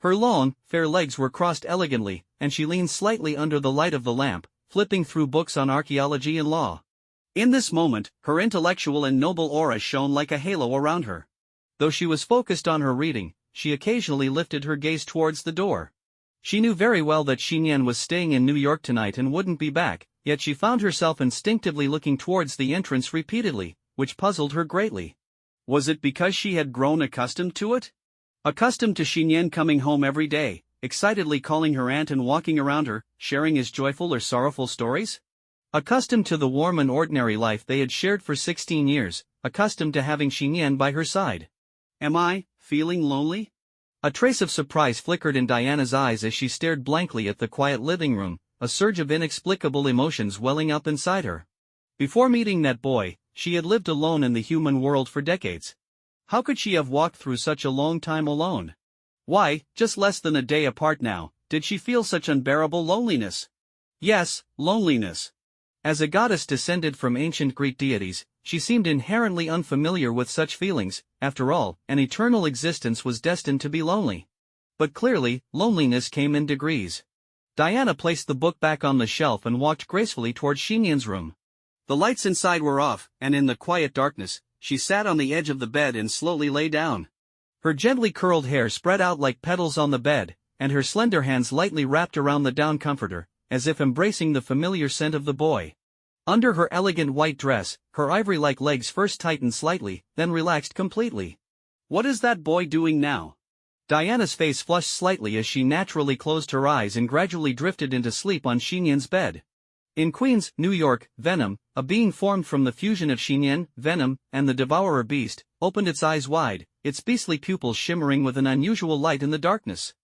Her long, fair legs were crossed elegantly, and she leaned slightly under the light of the lamp, flipping through books on archaeology and law. In this moment, her intellectual and noble aura shone like a halo around her. Though she was focused on her reading, she occasionally lifted her gaze towards the door. She knew very well that Xiyan was staying in New York tonight and wouldn't be back, yet she found herself instinctively looking towards the entrance repeatedly, which puzzled her greatly. Was it because she had grown accustomed to it? Accustomed to Xiyan coming home every day, excitedly calling her aunt and walking around her, sharing his joyful or sorrowful stories? Accustomed to the warm and ordinary life they had shared for 16 years, accustomed to having Xiyan by her side. Am I feeling lonely? A trace of surprise flickered in Diana's eyes as she stared blankly at the quiet living room, a surge of inexplicable emotions welling up inside her. Before meeting that boy, she had lived alone in the human world for decades. How could she have walked through such a long time alone? Why, just less than a day apart now, did she feel such unbearable loneliness? Yes, loneliness. As a goddess descended from ancient Greek deities, she seemed inherently unfamiliar with such feelings. After all, an eternal existence was destined to be lonely. But clearly, loneliness came in degrees. Diana placed the book back on the shelf and walked gracefully toward Xian's room. The lights inside were off, and in the quiet darkness, she sat on the edge of the bed and slowly lay down. Her gently curled hair spread out like petals on the bed, and her slender hands lightly wrapped around the down comforter, as if embracing the familiar scent of the boy. Under her elegant white dress, her ivory-like legs first tightened slightly, then relaxed completely. What is that boy doing now? Diana's face flushed slightly as she naturally closed her eyes and gradually drifted into sleep on Xian's bed. In Queens, New York, Venom, a being formed from the fusion of Xiyan, Venom, and the devourer beast, opened its eyes wide, its beastly pupils shimmering with an unusual light in the darkness.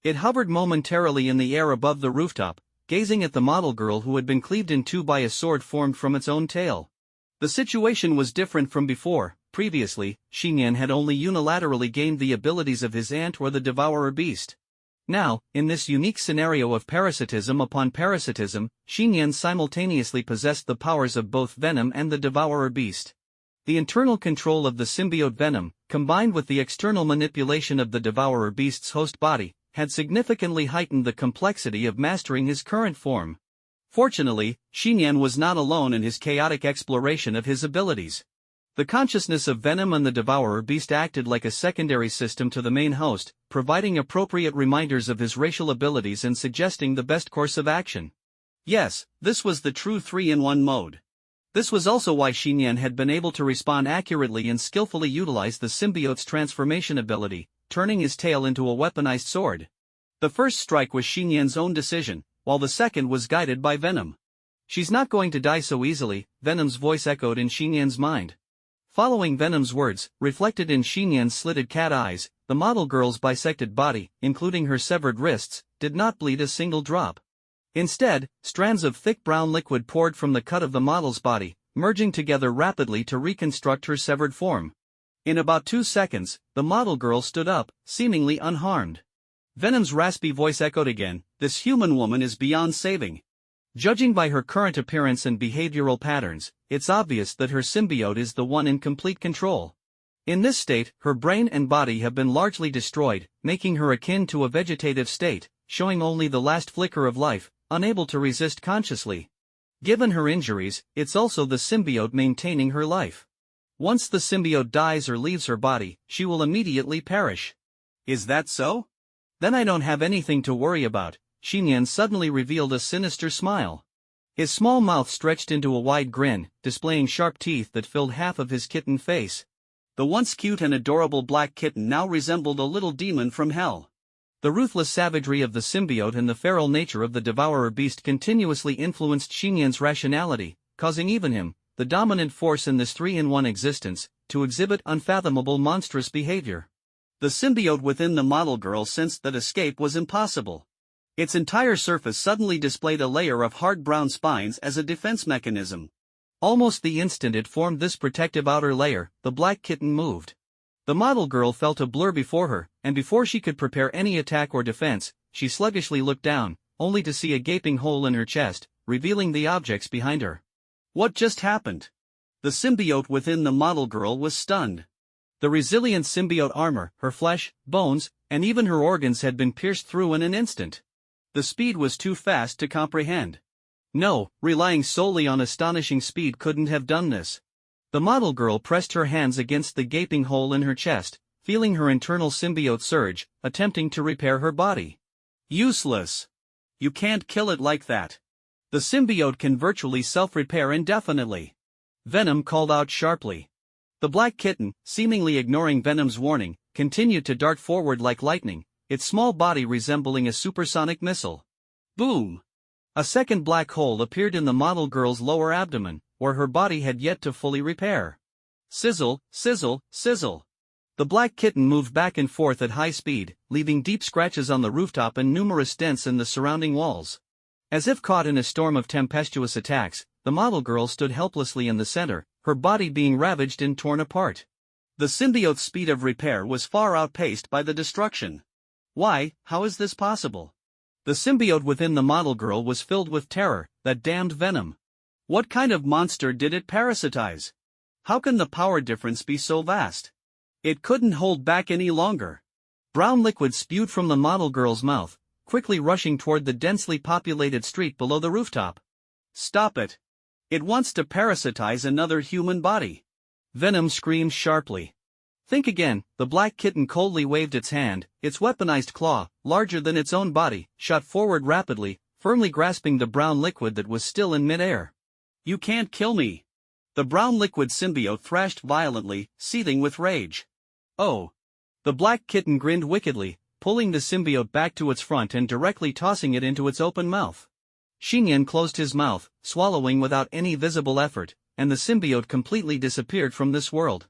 It hovered momentarily in the air above the rooftop, gazing at the model girl who had been cleaved in two by a sword formed from its own tail. The situation was different from before. Previously, Xiyan had only unilaterally gained the abilities of his aunt or the devourer beast. Now, in this unique scenario of parasitism upon parasitism, Xiyan simultaneously possessed the powers of both Venom and the devourer beast. The internal control of the symbiote Venom, combined with the external manipulation of the devourer beast's host body, had significantly heightened the complexity of mastering his current form. Fortunately, Xiyan was not alone in his chaotic exploration of his abilities. The consciousness of Venom and the devourer beast acted like a secondary system to the main host, providing appropriate reminders of his racial abilities and suggesting the best course of action. Yes, this was the true 3-in-1 mode. This was also why Xiyan had been able to respond accurately and skillfully utilize the symbiote's transformation ability, turning his tail into a weaponized sword. The first strike was Xian's own decision, while the second was guided by Venom. "She's not going to die so easily," Venom's voice echoed in Xian's mind. Following Venom's words, reflected in Xian's slitted cat eyes, the model girl's bisected body, including her severed wrists, did not bleed a single drop. Instead, strands of thick brown liquid poured from the cut of the model's body, merging together rapidly to reconstruct her severed form. In about 2 seconds, the model girl stood up, seemingly unharmed. Venom's raspy voice echoed again, "This human woman is beyond saving." Judging by her current appearance and behavioral patterns, it's obvious that her symbiote is the one in complete control. In this state, her brain and body have been largely destroyed, making her akin to a vegetative state, showing only the last flicker of life, unable to resist consciously. Given her injuries, it's also the symbiote maintaining her life. Once the symbiote dies or leaves her body, she will immediately perish. Is that so? Then I don't have anything to worry about. Xiyan suddenly revealed a sinister smile. His small mouth stretched into a wide grin, displaying sharp teeth that filled half of his kitten face. The once cute and adorable black kitten now resembled a little demon from hell. The ruthless savagery of the symbiote and the feral nature of the devourer beast continuously influenced Xian's rationality, causing even him, the dominant force in this 3-in-1 existence, to exhibit unfathomable monstrous behavior. The symbiote within the model girl sensed that escape was impossible. Its entire surface suddenly displayed a layer of hard brown spines as a defense mechanism. Almost the instant it formed this protective outer layer, the black kitten moved. The model girl felt a blur before her, and before she could prepare any attack or defense, she sluggishly looked down, only to see a gaping hole in her chest, revealing the objects behind her. What just happened? The symbiote within the model girl was stunned. The resilient symbiote armor, her flesh, bones, and even her organs had been pierced through in an instant. The speed was too fast to comprehend. No, relying solely on astonishing speed couldn't have done this. The model girl pressed her hands against the gaping hole in her chest, feeling her internal symbiote surge, attempting to repair her body. Useless. You can't kill it like that. The symbiote can virtually self-repair indefinitely. Venom called out sharply. The black kitten, seemingly ignoring Venom's warning, continued to dart forward like lightning, its small body resembling a supersonic missile. Boom! A second black hole appeared in the model girl's lower abdomen, where her body had yet to fully repair. Sizzle, sizzle, sizzle. The black kitten moved back and forth at high speed, leaving deep scratches on the rooftop and numerous dents in the surrounding walls. As if caught in a storm of tempestuous attacks, the model girl stood helplessly in the center, her body being ravaged and torn apart. The symbiote's speed of repair was far outpaced by the destruction. Why, how is this possible? The symbiote within the model girl was filled with terror, that damned Venom. What kind of monster did it parasitize? How can the power difference be so vast? It couldn't hold back any longer. Brown liquid spewed from the model girl's mouth, quickly rushing toward the densely populated street below the rooftop. Stop it! It wants to parasitize another human body. Venom screamed sharply. Think again. The black kitten coldly waved its hand, its weaponized claw, larger than its own body, shot forward rapidly, firmly grasping the brown liquid that was still in midair. You can't kill me! The brown liquid symbiote thrashed violently, seething with rage. Oh! The black kitten grinned wickedly, pulling the symbiote back to its front and directly tossing it into its open mouth. Xiyan closed his mouth, swallowing without any visible effort, and the symbiote completely disappeared from this world.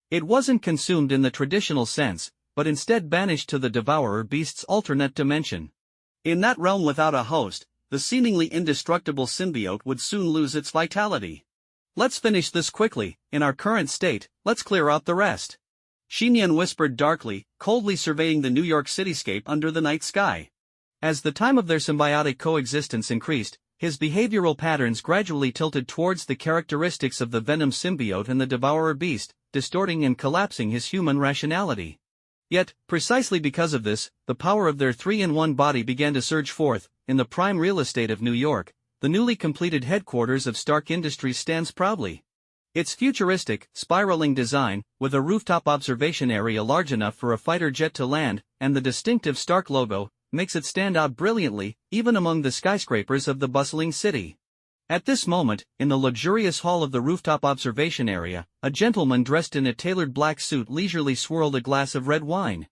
It wasn't consumed in the traditional sense, but instead banished to the devourer beast's alternate dimension. In that realm without a host, the seemingly indestructible symbiote would soon lose its vitality. Let's finish this quickly. In our current state, let's clear out the rest. Xiyan whispered darkly, coldly surveying the New York cityscape under the night sky. As the time of their symbiotic coexistence increased, his behavioral patterns gradually tilted towards the characteristics of the Venom symbiote and the devourer beast, distorting and collapsing his human rationality. Yet, precisely because of this, the power of their three-in-one body began to surge forth. In the prime real estate of New York, the newly completed headquarters of Stark Industries stands proudly. Its futuristic, spiraling design, with a rooftop observation area large enough for a fighter jet to land, and the distinctive Stark logo, makes it stand out brilliantly, even among the skyscrapers of the bustling city. At this moment, in the luxurious hall of the rooftop observation area, a gentleman dressed in a tailored black suit leisurely swirled a glass of red wine.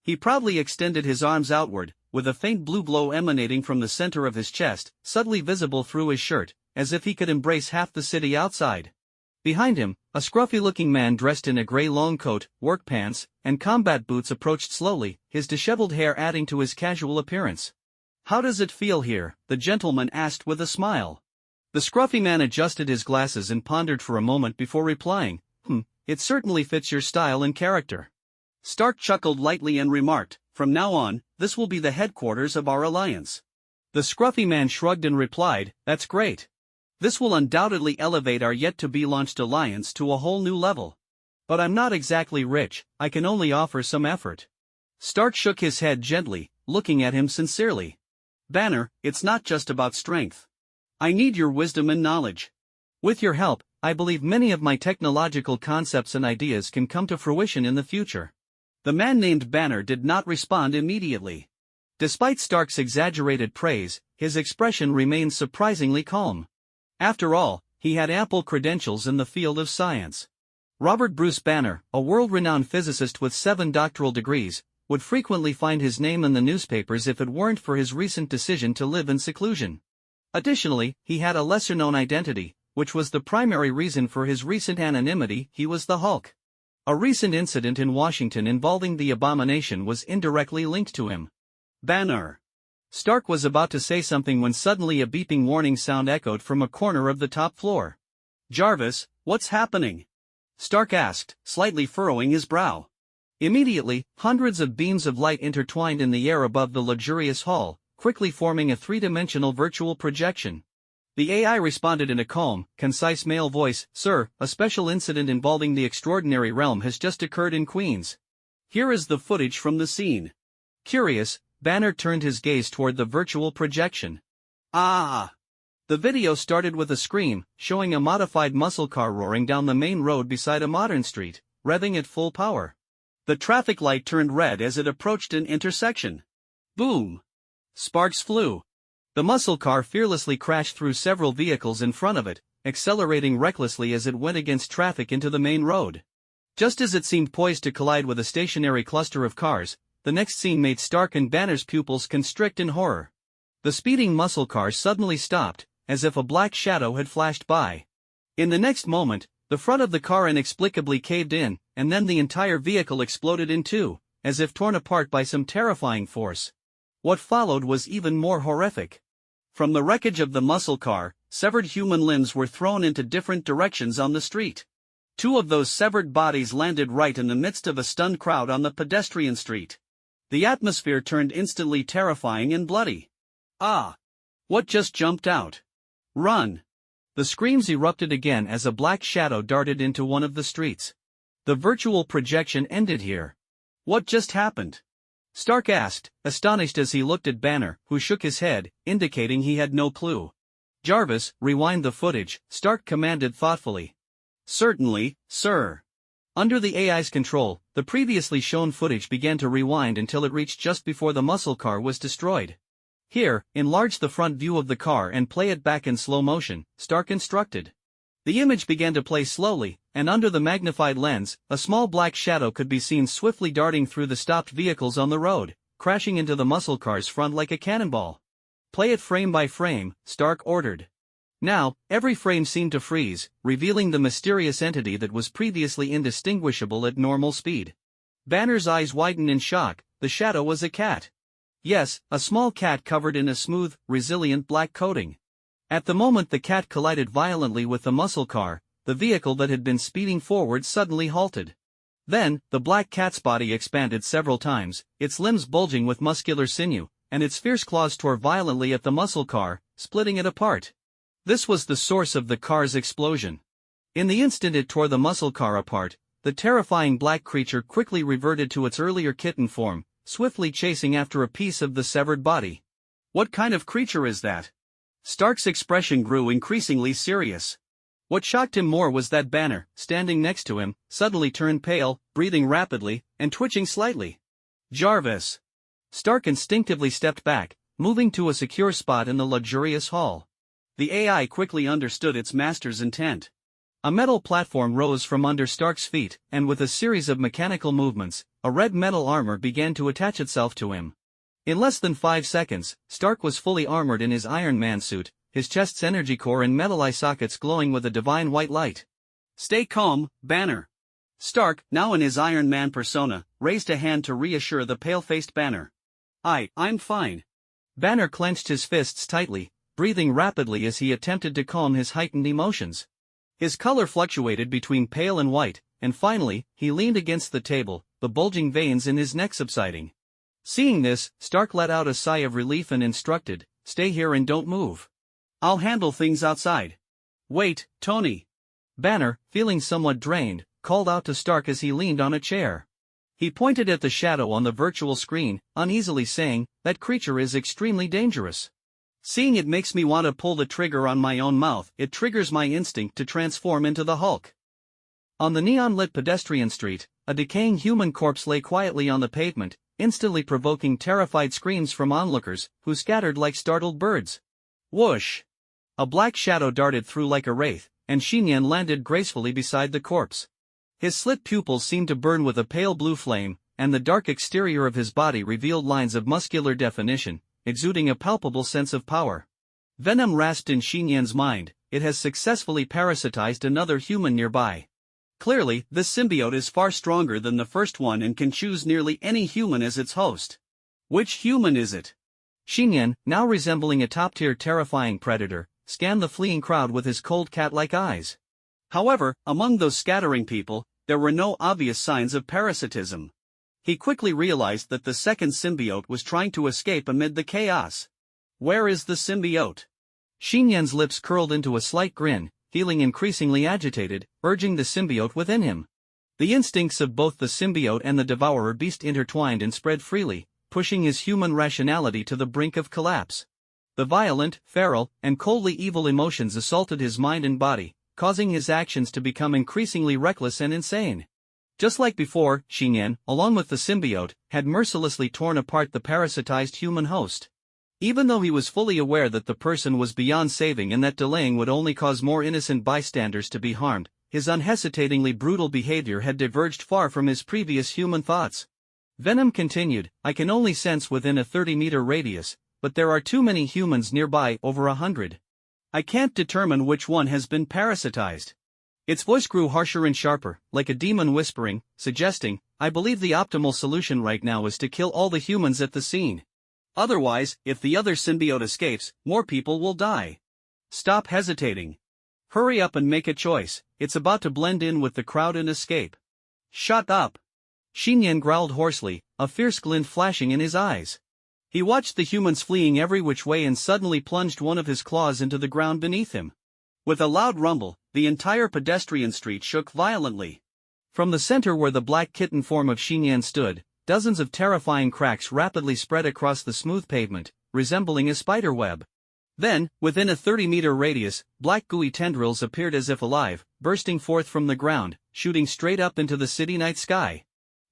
He proudly extended his arms outward, with a faint blue glow emanating from the center of his chest, subtly visible through his shirt, as if he could embrace half the city outside. Behind him, a scruffy-looking man dressed in a gray long coat, work pants, and combat boots approached slowly, his disheveled hair adding to his casual appearance. "How does it feel here?" the gentleman asked with a smile. The scruffy man adjusted his glasses and pondered for a moment before replying, "It certainly fits your style and character." Stark chuckled lightly and remarked, "From now on, this will be the headquarters of our alliance." The scruffy man shrugged and replied, "That's great. This will undoubtedly elevate our yet-to-be-launched alliance to a whole new level. But I'm not exactly rich, I can only offer some effort." Stark shook his head gently, looking at him sincerely. "Banner, it's not just about strength. I need your wisdom and knowledge. With your help, I believe many of my technological concepts and ideas can come to fruition in the future." The man named Banner did not respond immediately. Despite Stark's exaggerated praise, his expression remained surprisingly calm. After all, he had ample credentials in the field of science. Robert Bruce Banner, a world-renowned physicist with 7 doctoral degrees, would frequently find his name in the newspapers if it weren't for his recent decision to live in seclusion. Additionally, he had a lesser-known identity, which was the primary reason for his recent anonymity. He was the Hulk. A recent incident in Washington involving the abomination was indirectly linked to him. Banner. Stark was about to say something when suddenly a beeping warning sound echoed from a corner of the top floor. "Jarvis, what's happening?" Stark asked, slightly furrowing his brow. Immediately, hundreds of beams of light intertwined in the air above the luxurious hall, quickly forming a three-dimensional virtual projection. The AI responded in a calm, concise male voice, "Sir, a special incident involving the extraordinary realm has just occurred in Queens. Here is the footage from the scene." Curious, Banner turned his gaze toward the virtual projection. Ah! The video started with a scream, showing a modified muscle car roaring down the main road beside a modern street, revving at full power. The traffic light turned red as it approached an intersection. Boom! Sparks flew. The muscle car fearlessly crashed through several vehicles in front of it, accelerating recklessly as it went against traffic into the main road. Just as it seemed poised to collide with a stationary cluster of cars, the next scene made Stark and Banner's pupils constrict in horror. The speeding muscle car suddenly stopped, as if a black shadow had flashed by. In the next moment, the front of the car inexplicably caved in, and then the entire vehicle exploded in two, as if torn apart by some terrifying force. What followed was even more horrific. From the wreckage of the muscle car, severed human limbs were thrown into different directions on the street. Two of those severed bodies landed right in the midst of a stunned crowd on the pedestrian street. The atmosphere turned instantly terrifying and bloody. Ah! What just jumped out? Run! The screams erupted again as a black shadow darted into one of the streets. The virtual projection ended here. What just happened? Stark asked, astonished as he looked at Banner, who shook his head, indicating he had no clue. Jarvis, rewind the footage, Stark commanded thoughtfully. Certainly, sir. Under the AI's control, the previously shown footage began to rewind until it reached just before the muscle car was destroyed. Here, enlarge the front view of the car and play it back in slow motion, Stark instructed. The image began to play slowly, and under the magnified lens, a small black shadow could be seen swiftly darting through the stopped vehicles on the road, crashing into the muscle car's front like a cannonball. Play it frame by frame, Stark ordered. Now, every frame seemed to freeze, revealing the mysterious entity that was previously indistinguishable at normal speed. Banner's eyes widened in shock. The shadow was a cat. Yes, a small cat covered in a smooth, resilient black coating. At the moment the cat collided violently with the muscle car, the vehicle that had been speeding forward suddenly halted. Then, the black cat's body expanded several times, its limbs bulging with muscular sinew, and its fierce claws tore violently at the muscle car, splitting it apart. This was the source of the car's explosion. In the instant it tore the muscle car apart, the terrifying black creature quickly reverted to its earlier kitten form, swiftly chasing after a piece of the severed body. What kind of creature is that? Stark's expression grew increasingly serious. What shocked him more was that Banner, standing next to him, suddenly turned pale, breathing rapidly, and twitching slightly. Jarvis! Stark instinctively stepped back, moving to a secure spot in the luxurious hall. The AI quickly understood its master's intent. A metal platform rose from under Stark's feet, and with a series of mechanical movements, a red metal armor began to attach itself to him. In less than 5 seconds, Stark was fully armored in his Iron Man suit, his chest's energy core and metal eye sockets glowing with a divine white light. Stay calm, Banner. Stark, now in his Iron Man persona, raised a hand to reassure the pale-faced Banner. I'm fine. Banner clenched his fists tightly, breathing rapidly as he attempted to calm his heightened emotions. His color fluctuated between pale and white, and finally, he leaned against the table, the bulging veins in his neck subsiding. Seeing this, Stark let out a sigh of relief and instructed, "Stay here and don't move. I'll handle things outside." "Wait, Tony." Banner, feeling somewhat drained, called out to Stark as he leaned on a chair. He pointed at the shadow on the virtual screen, uneasily saying, "That creature is extremely dangerous. Seeing it makes me want to pull the trigger on my own mouth. It triggers my instinct to transform into the Hulk." On the neon-lit pedestrian street, a decaying human corpse lay quietly on the pavement, instantly provoking terrified screams from onlookers, who scattered like startled birds. Whoosh! A black shadow darted through like a wraith, and Xiyan landed gracefully beside the corpse. His slit pupils seemed to burn with a pale blue flame, and the dark exterior of his body revealed lines of muscular definition, exuding a palpable sense of power. Venom rasped in Xiyan's mind. It has successfully parasitized another human nearby. Clearly, this symbiote is far stronger than the first one and can choose nearly any human as its host. Which human is it? Xiyan, now resembling a top-tier terrifying predator, scanned the fleeing crowd with his cold cat-like eyes. However, among those scattering people, there were no obvious signs of parasitism. He quickly realized that the second symbiote was trying to escape amid the chaos. Where is the symbiote? Xiyan's lips curled into a slight grin, feeling increasingly agitated, urging the symbiote within him. The instincts of both the symbiote and the devourer beast intertwined and spread freely, pushing his human rationality to the brink of collapse. The violent, feral, and coldly evil emotions assaulted his mind and body, causing his actions to become increasingly reckless and insane. Just like before, Xiyan, along with the symbiote, had mercilessly torn apart the parasitized human host. Even though he was fully aware that the person was beyond saving and that delaying would only cause more innocent bystanders to be harmed, his unhesitatingly brutal behavior had diverged far from his previous human thoughts. Venom continued, I can only sense within a 30-meter radius, but there are too many humans nearby, over 100. I can't determine which one has been parasitized. Its voice grew harsher and sharper, like a demon whispering, suggesting, I believe the optimal solution right now is to kill all the humans at the scene. Otherwise, if the other symbiote escapes, more people will die. Stop hesitating. Hurry up and make a choice, it's about to blend in with the crowd and escape. Shut up. Xiyan growled hoarsely, a fierce glint flashing in his eyes. He watched the humans fleeing every which way and suddenly plunged one of his claws into the ground beneath him. With a loud rumble, the entire pedestrian street shook violently. From the center where the black kitten form of Xiyan stood, dozens of terrifying cracks rapidly spread across the smooth pavement, resembling a spider web. Then, within a 30-meter radius, black gooey tendrils appeared as if alive, bursting forth from the ground, shooting straight up into the city night sky.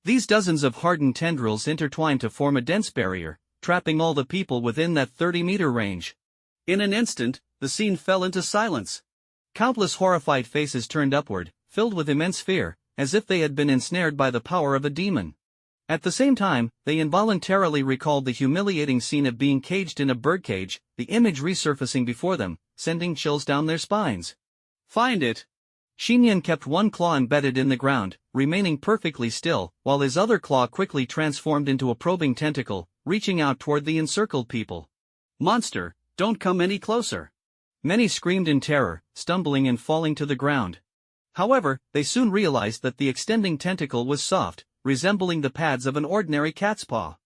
These dozens of hardened tendrils intertwined to form a dense barrier, trapping all the people within that 30-meter range. In an instant, the scene fell into silence. Countless horrified faces turned upward, filled with immense fear, as if they had been ensnared by the power of a demon. At the same time, they involuntarily recalled the humiliating scene of being caged in a birdcage, the image resurfacing before them, sending chills down their spines. Find it. Xiyan kept one claw embedded in the ground, remaining perfectly still, while his other claw quickly transformed into a probing tentacle, reaching out toward the encircled people. Monster, don't come any closer. Many screamed in terror, stumbling and falling to the ground. However, they soon realized that the extending tentacle was soft, resembling the pads of an ordinary cat's paw.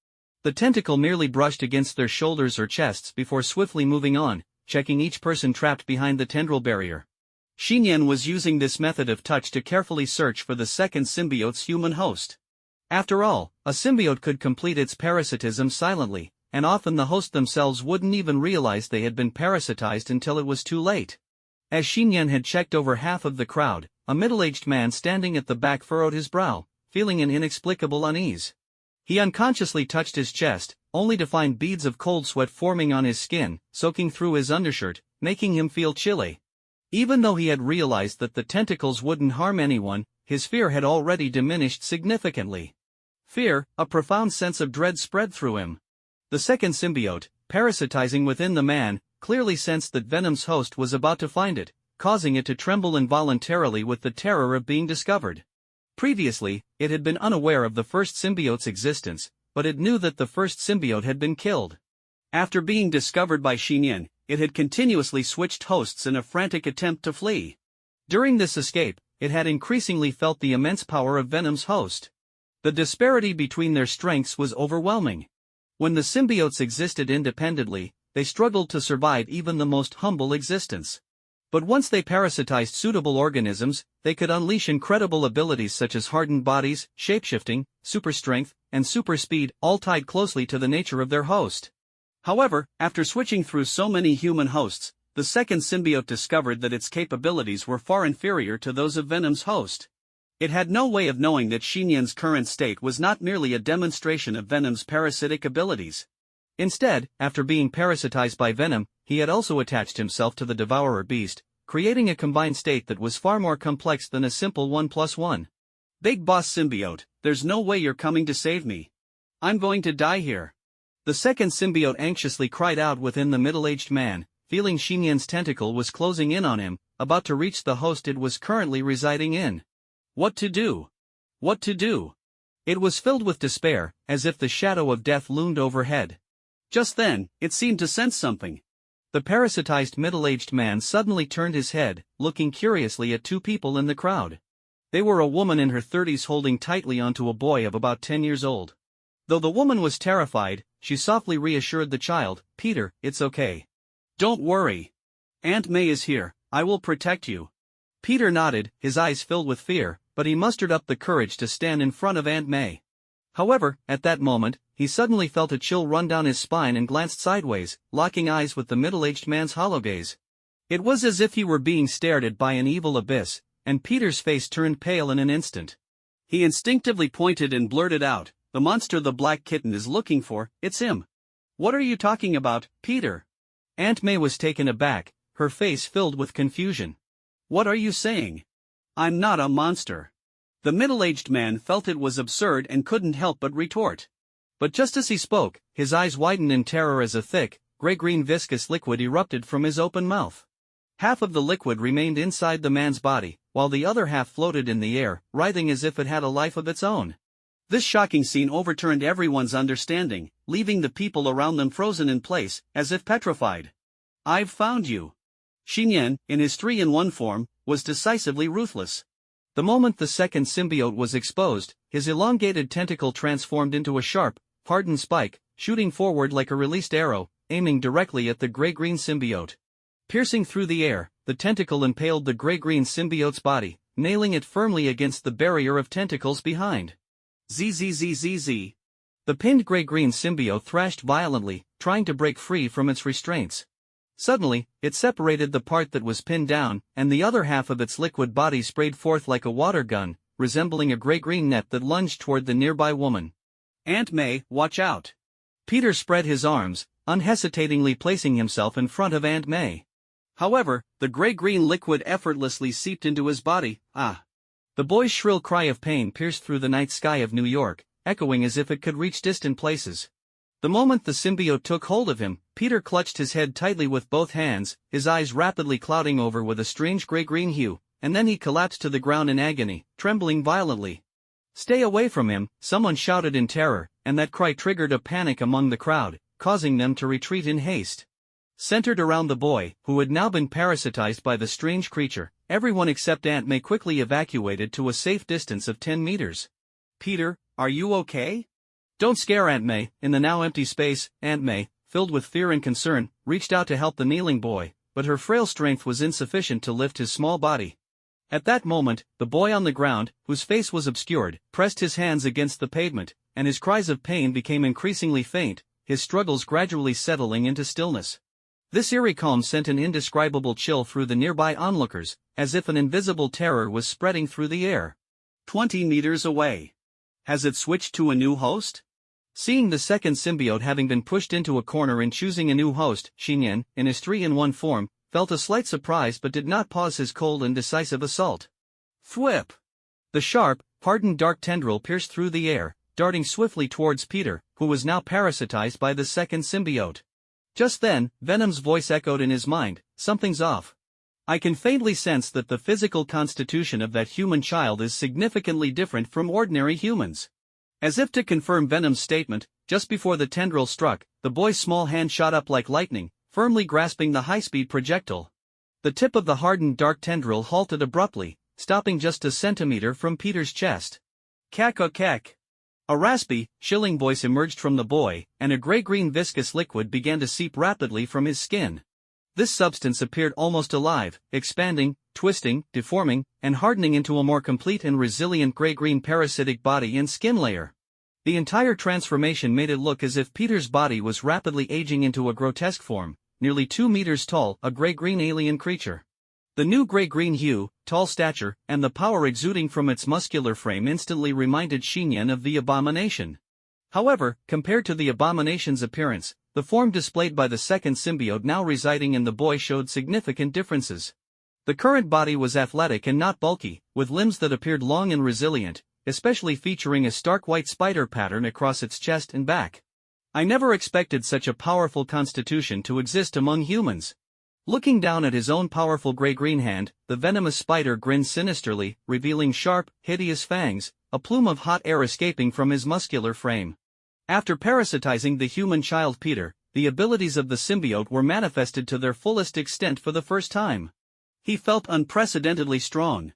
The tentacle merely brushed against their shoulders or chests before swiftly moving on, checking each person trapped behind the tendril barrier. Xiyan was using this method of touch to carefully search for the second symbiote's human host. After all, a symbiote could complete its parasitism silently, and often the host themselves wouldn't even realize they had been parasitized until it was too late. As Xiyan had checked over half of the crowd, a middle-aged man standing at the back furrowed his brow, feeling an inexplicable unease. He unconsciously touched his chest, only to find beads of cold sweat forming on his skin, soaking through his undershirt, making him feel chilly. Even though he had realized that the tentacles wouldn't harm anyone, his fear had already diminished significantly. Fear, a profound sense of dread spread through him. The second symbiote, parasitizing within the man, clearly sensed that Venom's host was about to find it, causing it to tremble involuntarily with the terror of being discovered. Previously, it had been unaware of the first symbiote's existence, but it knew that the first symbiote had been killed. After being discovered by Xiyan, it had continuously switched hosts in a frantic attempt to flee. During this escape, it had increasingly felt the immense power of Venom's host. The disparity between their strengths was overwhelming. When the symbiotes existed independently, they struggled to survive even the most humble existence. But once they parasitized suitable organisms, they could unleash incredible abilities such as hardened bodies, shapeshifting, super strength, and super speed, all tied closely to the nature of their host. However, after switching through so many human hosts, the second symbiote discovered that its capabilities were far inferior to those of Venom's host. It had no way of knowing that Xiyan's current state was not merely a demonstration of Venom's parasitic abilities. Instead, after being parasitized by Venom, he had also attached himself to the devourer beast, creating a combined state that was far more complex than a simple 1+1. Big boss symbiote, there's no way you're coming to save me. I'm going to die here. The second symbiote anxiously cried out within the middle-aged man, feeling Xiyan's tentacle was closing in on him, about to reach the host it was currently residing in. What to do? What to do? It was filled with despair, as if the shadow of death loomed overhead. Just then, it seemed to sense something. The parasitized middle-aged man suddenly turned his head, looking curiously at two people in the crowd. They were a woman in her 30s holding tightly onto a boy of about 10 years old. Though the woman was terrified, she softly reassured the child, "Peter, it's okay. Don't worry. Aunt May is here, I will protect you." Peter nodded, his eyes filled with fear, but he mustered up the courage to stand in front of Aunt May. However, at that moment, he suddenly felt a chill run down his spine and glanced sideways, locking eyes with the middle-aged man's hollow gaze. It was as if he were being stared at by an evil abyss, and Peter's face turned pale in an instant. He instinctively pointed and blurted out, "The monster the black kitten is looking for, it's him." What are you talking about, Peter? Aunt May was taken aback, her face filled with confusion. What are you saying? I'm not a monster. The middle-aged man felt it was absurd and couldn't help but retort. But just as he spoke, his eyes widened in terror as a thick, gray-green viscous liquid erupted from his open mouth. Half of the liquid remained inside the man's body, while the other half floated in the air, writhing as if it had a life of its own. This shocking scene overturned everyone's understanding, leaving the people around them frozen in place, as if petrified. I've found you. Xiyan, in his 3-in-1 form, was decisively ruthless. The moment the second symbiote was exposed, his elongated tentacle transformed into a sharp, hardened spike, shooting forward like a released arrow, aiming directly at the gray-green symbiote. Piercing through the air, the tentacle impaled the gray-green symbiote's body, nailing it firmly against the barrier of tentacles behind. Zzzzz. The pinned gray-green symbiote thrashed violently, trying to break free from its restraints. Suddenly, it separated the part that was pinned down, and the other half of its liquid body sprayed forth like a water gun, resembling a gray-green net that lunged toward the nearby woman. Aunt May, watch out. Peter spread his arms, unhesitatingly placing himself in front of Aunt May. However, the gray-green liquid effortlessly seeped into his body. Ah! The boy's shrill cry of pain pierced through the night sky of New York, echoing as if it could reach distant places. The moment the symbiote took hold of him, Peter clutched his head tightly with both hands, his eyes rapidly clouding over with a strange gray-green hue, and then he collapsed to the ground in agony, trembling violently. "Stay away from him," someone shouted in terror, and that cry triggered a panic among the crowd, causing them to retreat in haste. Centered around the boy, who had now been parasitized by the strange creature, everyone except Aunt May quickly evacuated to a safe distance of 10 meters. Peter, are you okay? Don't scare Aunt May. In the now empty space, Aunt May, filled with fear and concern, reached out to help the kneeling boy, but her frail strength was insufficient to lift his small body. At that moment, the boy on the ground, whose face was obscured, pressed his hands against the pavement, and his cries of pain became increasingly faint, his struggles gradually settling into stillness. This eerie calm sent an indescribable chill through the nearby onlookers, as if an invisible terror was spreading through the air. 20 meters away. Has it switched to a new host? Seeing the second symbiote having been pushed into a corner and choosing a new host, Xiyan, in his 3-in-1 form, felt a slight surprise but did not pause his cold and decisive assault. Thwip! The sharp, hardened dark tendril pierced through the air, darting swiftly towards Peter, who was now parasitized by the second symbiote. Just then, Venom's voice echoed in his mind, "Something's off. I can faintly sense that the physical constitution of that human child is significantly different from ordinary humans." As if to confirm Venom's statement, just before the tendril struck, the boy's small hand shot up like lightning, firmly grasping the high-speed projectile. The tip of the hardened dark tendril halted abruptly, stopping just a centimeter from Peter's chest. Kak. A raspy, shilling voice emerged from the boy, and a gray-green viscous liquid began to seep rapidly from his skin. This substance appeared almost alive, expanding, twisting, deforming, and hardening into a more complete and resilient gray-green parasitic body and skin layer. The entire transformation made it look as if Peter's body was rapidly aging into a grotesque form, nearly 2 meters tall, a gray-green alien creature. The new gray-green hue, tall stature, and the power exuding from its muscular frame instantly reminded Xiyan of the abomination. However, compared to the abomination's appearance, the form displayed by the second symbiote now residing in the boy showed significant differences. The current body was athletic and not bulky, with limbs that appeared long and resilient, especially featuring a stark white spider pattern across its chest and back. I never expected such a powerful constitution to exist among humans. Looking down at his own powerful gray-green hand, the venomous spider grinned sinisterly, revealing sharp, hideous fangs, a plume of hot air escaping from his muscular frame. After parasitizing the human child Peter, the abilities of the symbiote were manifested to their fullest extent for the first time. He felt unprecedentedly strong.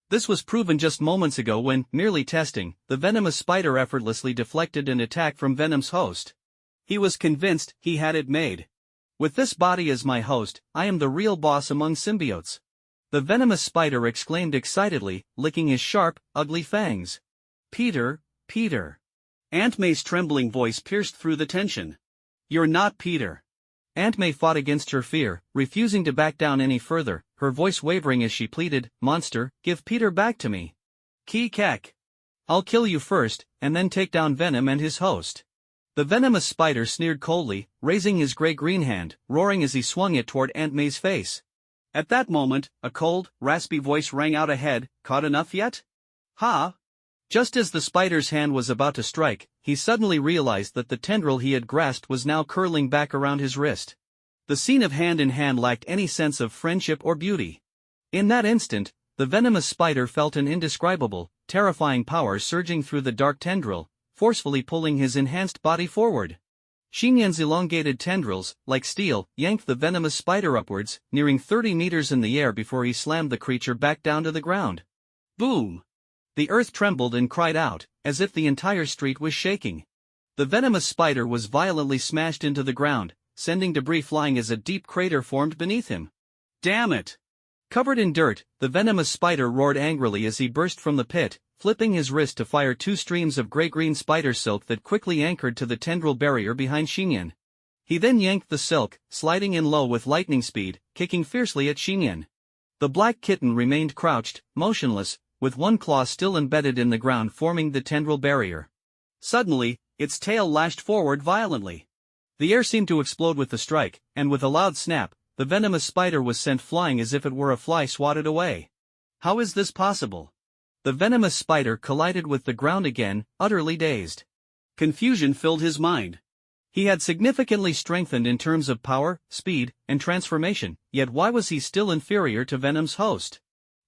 This was proven just moments ago when, merely testing, the venomous spider effortlessly deflected an attack from Venom's host. He was convinced he had it made. "With this body as my host, I am the real boss among symbiotes," the venomous spider exclaimed excitedly, licking his sharp, ugly fangs. Peter. Aunt May's trembling voice pierced through the tension. "You're not Peter." Aunt May fought against her fear, refusing to back down any further, her voice wavering as she pleaded, "Monster, give Peter back to me. Kak. I'll kill you first, and then take down Venom and his host." The venomous spider sneered coldly, raising his gray-green hand, roaring as he swung it toward Aunt May's face. At that moment, a cold, raspy voice rang out ahead, "Caught enough yet?" "Ha!" Just as the spider's hand was about to strike, he suddenly realized that the tendril he had grasped was now curling back around his wrist. The scene of hand in hand lacked any sense of friendship or beauty. In that instant, the venomous spider felt an indescribable, terrifying power surging through the dark tendril, forcefully pulling his enhanced body forward. Xiyan's elongated tendrils, like steel, yanked the venomous spider upwards, nearing 30 meters in the air before he slammed the creature back down to the ground. Boom! The earth trembled and cried out, as if the entire street was shaking. The venomous spider was violently smashed into the ground, sending debris flying as a deep crater formed beneath him. Damn it! Covered in dirt, the venomous spider roared angrily as he burst from the pit, flipping his wrist to fire 2 streams of gray-green spider silk that quickly anchored to the tendril barrier behind Xiyan. He then yanked the silk, sliding in low with lightning speed, kicking fiercely at Xiyan. The black kitten remained crouched, motionless, with one claw still embedded in the ground forming the tendril barrier. Suddenly, its tail lashed forward violently. The air seemed to explode with the strike, and with a loud snap, the venomous spider was sent flying as if it were a fly swatted away. How is this possible? The venomous spider collided with the ground again, utterly dazed. Confusion filled his mind. He had significantly strengthened in terms of power, speed, and transformation, yet why was he still inferior to Venom's host?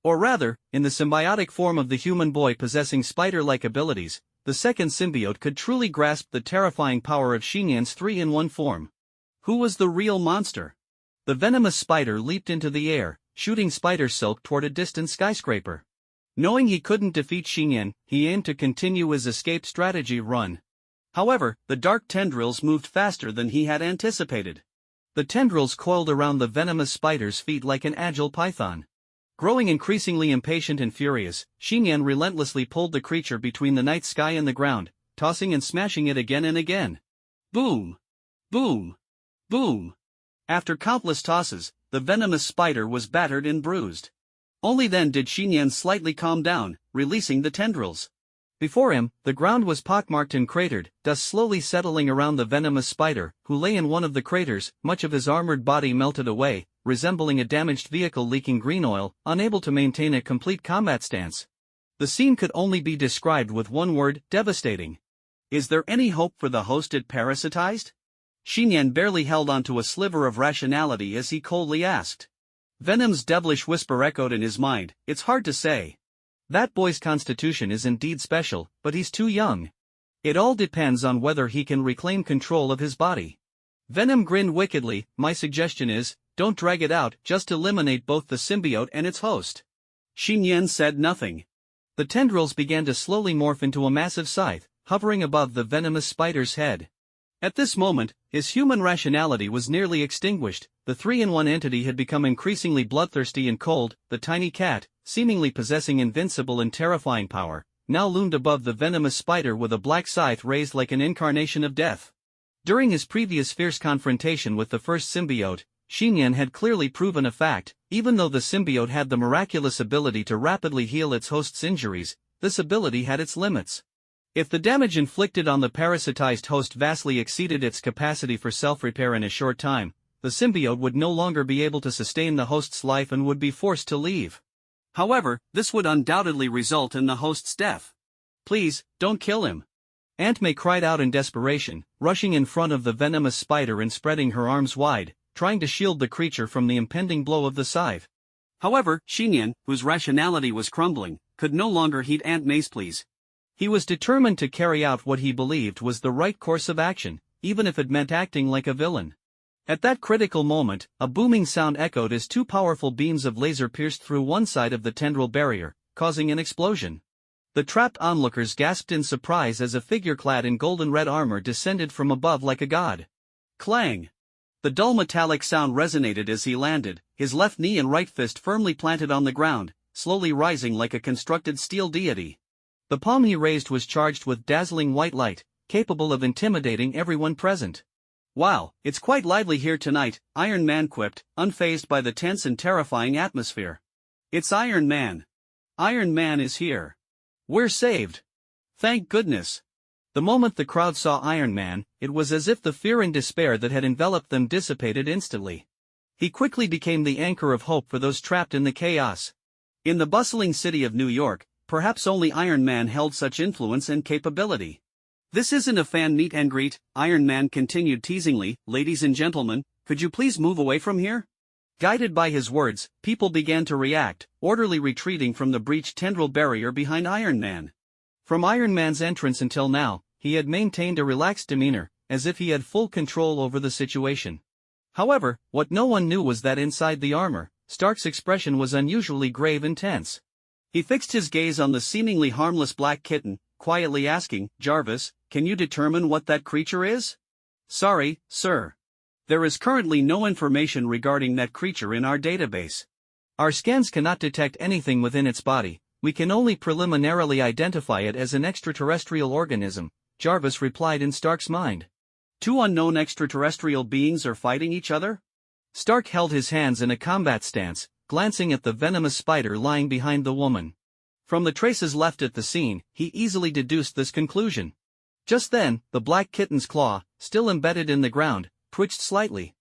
Or rather, in the symbiotic form of the human boy possessing spider-like abilities, the second symbiote could truly grasp the terrifying power of Xiyan's 3-in-1 form. Who was the real monster? The venomous spider leaped into the air, shooting spider silk toward a distant skyscraper. Knowing he couldn't defeat Xiyan, he aimed to continue his escape strategy run. However, the dark tendrils moved faster than he had anticipated. The tendrils coiled around the venomous spider's feet like an agile python. Growing increasingly impatient and furious, Xiyan relentlessly pulled the creature between the night sky and the ground, tossing and smashing it again and again. Boom! Boom! Boom! After countless tosses, the venomous spider was battered and bruised. Only then did Xiyan slightly calm down, releasing the tendrils. Before him, the ground was pockmarked and cratered, dust slowly settling around the venomous spider, who lay in one of the craters, much of his armored body melted away, resembling a damaged vehicle leaking green oil, unable to maintain a complete combat stance. The scene could only be described with one word: devastating. Is there any hope for the host it parasitized? Xiyan barely held onto a sliver of rationality as he coldly asked. Venom's devilish whisper echoed in his mind, "It's hard to say. That boy's constitution is indeed special, but he's too young. It all depends on whether he can reclaim control of his body." Venom grinned wickedly. "My suggestion is, don't drag it out, just eliminate both the symbiote and its host." Xiyan said nothing. The tendrils began to slowly morph into a massive scythe, hovering above the venomous spider's head. At this moment, his human rationality was nearly extinguished. The 3-in-1 entity had become increasingly bloodthirsty and cold. The tiny cat, seemingly possessing invincible and terrifying power, now loomed above the venomous spider with a black scythe raised like an incarnation of death. During his previous fierce confrontation with the first symbiote, Xiyan had clearly proven a fact: even though the symbiote had the miraculous ability to rapidly heal its host's injuries, this ability had its limits. If the damage inflicted on the parasitized host vastly exceeded its capacity for self-repair in a short time, the symbiote would no longer be able to sustain the host's life and would be forced to leave. However, this would undoubtedly result in the host's death. "Please, don't kill him," Aunt May cried out in desperation, rushing in front of the venomous spider and spreading her arms wide, trying to shield the creature from the impending blow of the scythe. However, Xiyan, whose rationality was crumbling, could no longer heed Aunt May's pleas. He was determined to carry out what he believed was the right course of action, even if it meant acting like a villain. At that critical moment, a booming sound echoed as 2 powerful beams of laser pierced through one side of the tendril barrier, causing an explosion. The trapped onlookers gasped in surprise as a figure clad in golden red armor descended from above like a god. Clang! The dull metallic sound resonated as he landed, his left knee and right fist firmly planted on the ground, slowly rising like a constructed steel deity. The palm he raised was charged with dazzling white light, capable of intimidating everyone present. "Wow, it's quite lively here tonight," Iron Man quipped, unfazed by the tense and terrifying atmosphere. "It's Iron Man. Iron Man is here. We're saved. Thank goodness." The moment the crowd saw Iron Man, it was as if the fear and despair that had enveloped them dissipated instantly. He quickly became the anchor of hope for those trapped in the chaos. In the bustling city of New York, perhaps only Iron Man held such influence and capability. "This isn't a fan meet and greet," Iron Man continued teasingly. "Ladies and gentlemen, could you please move away from here?" Guided by his words, people began to react, orderly retreating from the breached tendril barrier behind Iron Man. From Iron Man's entrance until now, he had maintained a relaxed demeanor, as if he had full control over the situation. However, what no one knew was that inside the armor, Stark's expression was unusually grave and tense. He fixed his gaze on the seemingly harmless black kitten, quietly asking, "Jarvis, can you determine what that creature is?" "Sorry, sir. There is currently no information regarding that creature in our database. Our scans cannot detect anything within its body. We can only preliminarily identify it as an extraterrestrial organism," Jarvis replied in Stark's mind. "Two unknown extraterrestrial beings are fighting each other?" Stark held his hands in a combat stance, glancing at the venomous spider lying behind the woman. From the traces left at the scene, he easily deduced this conclusion. Just then, the black kitten's claw, still embedded in the ground, twitched slightly.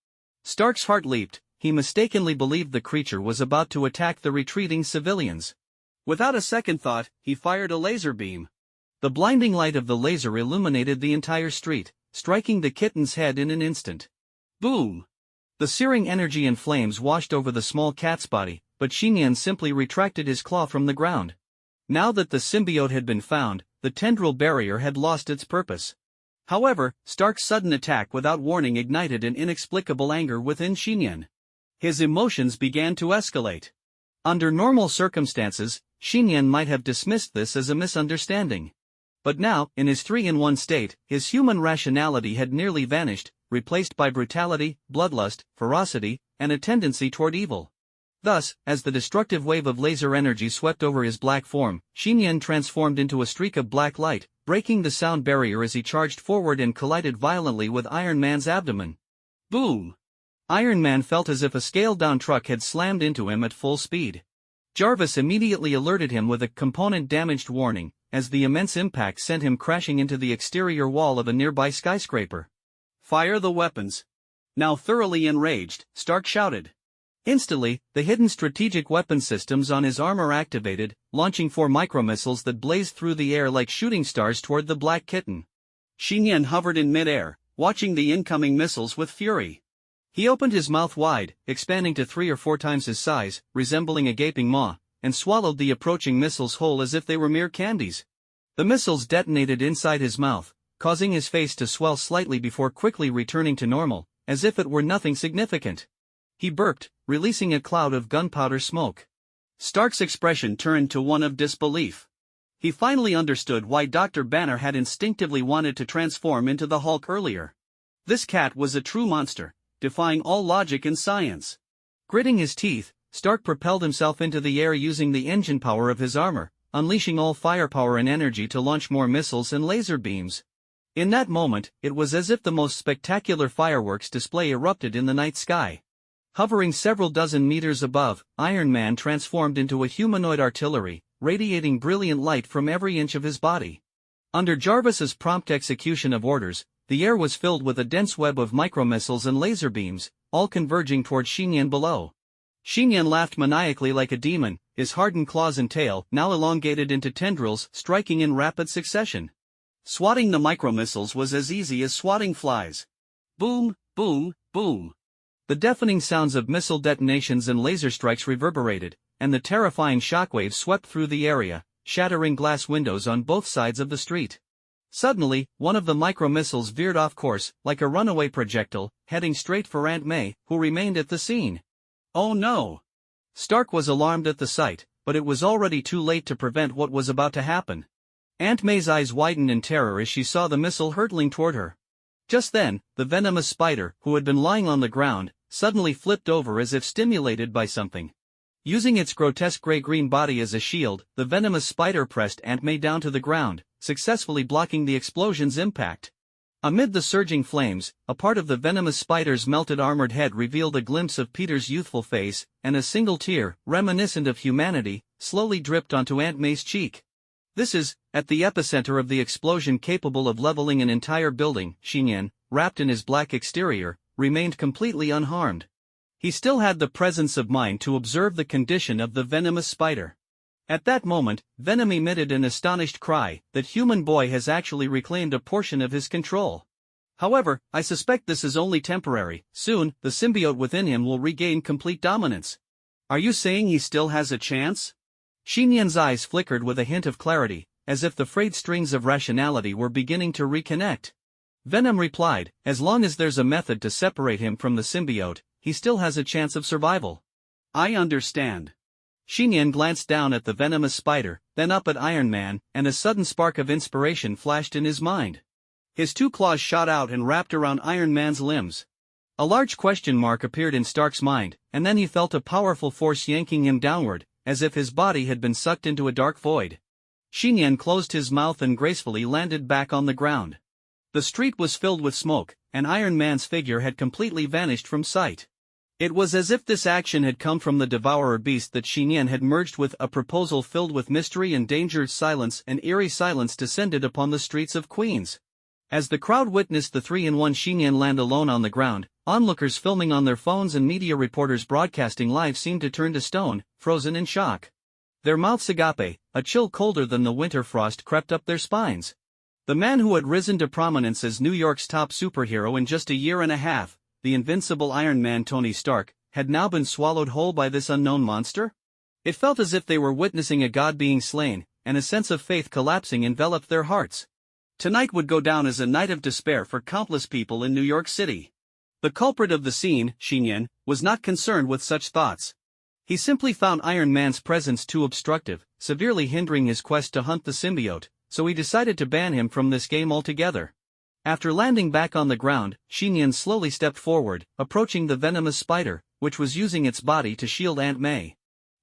Stark's heart leaped. He mistakenly believed the creature was about to attack the retreating civilians. Without a second thought, he fired a laser beam. The blinding light of the laser illuminated the entire street, striking the kitten's head in an instant. Boom! The searing energy and flames washed over the small cat's body, but Xiyan simply retracted his claw from the ground. Now that the symbiote had been found, the tendril barrier had lost its purpose. However, Stark's sudden attack without warning ignited an inexplicable anger within Xiyan. His emotions began to escalate. Under normal circumstances, Xiyan might have dismissed this as a misunderstanding. But now, in his 3-in-1 state, his human rationality had nearly vanished, replaced by brutality, bloodlust, ferocity, and a tendency toward evil. Thus, as the destructive wave of laser energy swept over his black form, Xiyan transformed into a streak of black light, breaking the sound barrier as he charged forward and collided violently with Iron Man's abdomen. Boom! Iron Man felt as if a scaled-down truck had slammed into him at full speed. Jarvis immediately alerted him with a component-damaged warning, as the immense impact sent him crashing into the exterior wall of a nearby skyscraper. "Fire the weapons!" Now thoroughly enraged, Stark shouted. Instantly, the hidden strategic weapon systems on his armor activated, launching 4 micromissiles that blazed through the air like shooting stars toward the black kitten. Xiyan hovered in midair, watching the incoming missiles with fury. He opened his mouth wide, expanding to 3 or 4 times his size, resembling a gaping maw, and swallowed the approaching missiles whole as if they were mere candies. The missiles detonated inside his mouth, causing his face to swell slightly before quickly returning to normal, as if it were nothing significant. He burped, releasing a cloud of gunpowder smoke. Stark's expression turned to one of disbelief. He finally understood why Dr. Banner had instinctively wanted to transform into the Hulk earlier. This cat was a true monster, defying all logic and science. Gritting his teeth, Stark propelled himself into the air using the engine power of his armor, unleashing all firepower and energy to launch more missiles and laser beams. In that moment, it was as if the most spectacular fireworks display erupted in the night sky. Hovering several dozen meters above, Iron Man transformed into a humanoid artillery, radiating brilliant light from every inch of his body. Under Jarvis's prompt execution of orders, the air was filled with a dense web of micromissiles and laser beams, all converging toward Xiyan below. Xiyan laughed maniacally like a demon, his hardened claws and tail now elongated into tendrils striking in rapid succession. Swatting the micromissiles was as easy as swatting flies. Boom, boom, boom. The deafening sounds of missile detonations and laser strikes reverberated, and the terrifying shockwaves swept through the area, shattering glass windows on both sides of the street. Suddenly, one of the micromissiles veered off course, like a runaway projectile, heading straight for Aunt May, who remained at the scene. Oh no! Stark was alarmed at the sight, but it was already too late to prevent what was about to happen. Aunt May's eyes widened in terror as she saw the missile hurtling toward her. Just then, the venomous spider, who had been lying on the ground, suddenly flipped over as if stimulated by something. Using its grotesque gray-green body as a shield, the venomous spider pressed Aunt May down to the ground, successfully blocking the explosion's impact. Amid the surging flames, a part of the venomous spider's melted armored head revealed a glimpse of Peter's youthful face, and a single tear, reminiscent of humanity, slowly dripped onto Aunt May's cheek. This is, at the epicenter of the explosion capable of leveling an entire building. Xiyan, wrapped in his black exterior, remained completely unharmed. He still had the presence of mind to observe the condition of the venomous spider. At that moment, Venom emitted an astonished cry that human boy has actually reclaimed a portion of his control. However, I suspect this is only temporary. Soon, the symbiote within him will regain complete dominance. Are you saying he still has a chance? Xiyan's eyes flickered with a hint of clarity, as if the frayed strings of rationality were beginning to reconnect. Venom replied, as long as there's a method to separate him from the symbiote, he still has a chance of survival. I understand. Xiyan glanced down at the venomous spider, then up at Iron Man, and a sudden spark of inspiration flashed in his mind. His two claws shot out and wrapped around Iron Man's limbs. A large question mark appeared in Stark's mind, and then he felt a powerful force yanking him downward, as if his body had been sucked into a dark void. Xiyan closed his mouth and gracefully landed back on the ground. The street was filled with smoke, and Iron Man's figure had completely vanished from sight. It was as if this action had come from the devourer beast that Xiyan had merged with. A proposal filled with mystery and danger. Silence and eerie silence descended upon the streets of Queens. As the crowd witnessed the 3-in-1 Xiyan land alone on the ground, onlookers filming on their phones and media reporters broadcasting live seemed to turn to stone, frozen in shock. Their mouths agape, a chill colder than the winter frost crept up their spines. The man who had risen to prominence as New York's top superhero in just a year and a half, the invincible Iron Man Tony Stark, had now been swallowed whole by this unknown monster? It felt as if they were witnessing a god being slain, and a sense of faith collapsing enveloped their hearts. Tonight would go down as a night of despair for countless people in New York City. The culprit of the scene, Xiyan, was not concerned with such thoughts. He simply found Iron Man's presence too obstructive, severely hindering his quest to hunt the symbiote, so he decided to ban him from this game altogether. After landing back on the ground, Xiyan slowly stepped forward, approaching the venomous spider, which was using its body to shield Aunt May.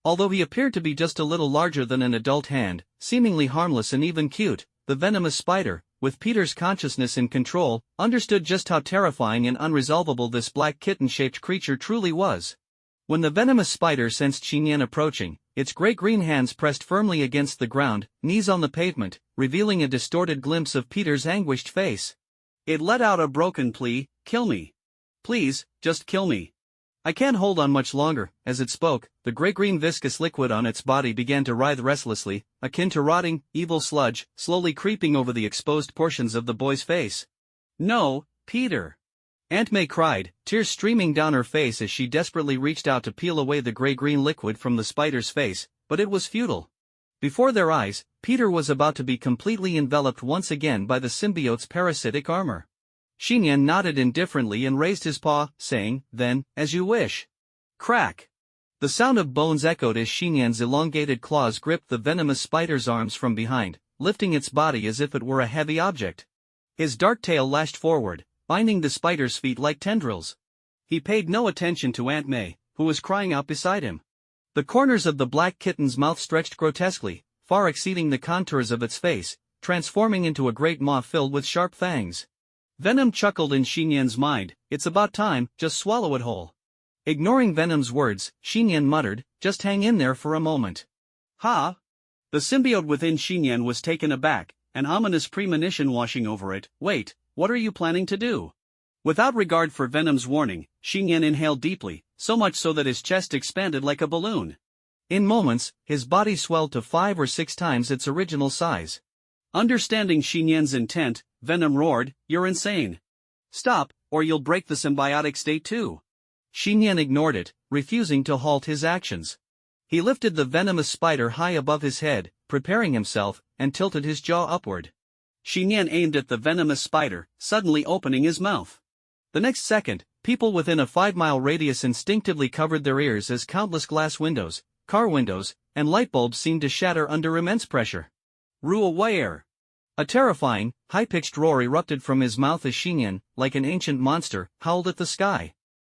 Although he appeared to be just a little larger than an adult hand, seemingly harmless and even cute, the venomous spider, with Peter's consciousness in control, understood just how terrifying and unresolvable this black kitten-shaped creature truly was. When the venomous spider sensed Xiyan approaching, its great green hands pressed firmly against the ground, knees on the pavement, revealing a distorted glimpse of Peter's anguished face. It let out a broken plea, "Kill me. Please, just kill me." "I can't hold on much longer." As it spoke, the gray-green viscous liquid on its body began to writhe restlessly, akin to rotting, evil sludge, slowly creeping over the exposed portions of the boy's face. "No, Peter!" Aunt May cried, tears streaming down her face as she desperately reached out to peel away the gray-green liquid from the spider's face, but it was futile. Before their eyes, Peter was about to be completely enveloped once again by the symbiote's parasitic armor. Xiyan nodded indifferently and raised his paw, saying, "Then, as you wish." Crack! The sound of bones echoed as Xiyan's elongated claws gripped the venomous spider's arms from behind, lifting its body as if it were a heavy object. His dark tail lashed forward, binding the spider's feet like tendrils. He paid no attention to Aunt May, who was crying out beside him. The corners of the black kitten's mouth stretched grotesquely, far exceeding the contours of its face, transforming into a great maw filled with sharp fangs. Venom chuckled in Xiyan's mind, "It's about time, just swallow it whole." Ignoring Venom's words, Xiyan muttered, "Just hang in there for a moment." "Ha!" The symbiote within Xiyan was taken aback, an ominous premonition washing over it. "Wait, what are you planning to do?" Without regard for Venom's warning, Xiyan inhaled deeply, so much so that his chest expanded like a balloon. In moments, his body swelled to 5 or 6 times its original size. Understanding Xiyan's intent, Venom roared, "You're insane. Stop, or you'll break the symbiotic state too." Xiyan ignored it, refusing to halt his actions. He lifted the venomous spider high above his head, preparing himself, and tilted his jaw upward. Xiyan aimed at the venomous spider, suddenly opening his mouth. The next second, people within a 5-mile radius instinctively covered their ears as countless glass windows, car windows, and light bulbs seemed to shatter under immense pressure. "Ruaware!" A terrifying, high-pitched roar erupted from his mouth as Xiyan, like an ancient monster, howled at the sky.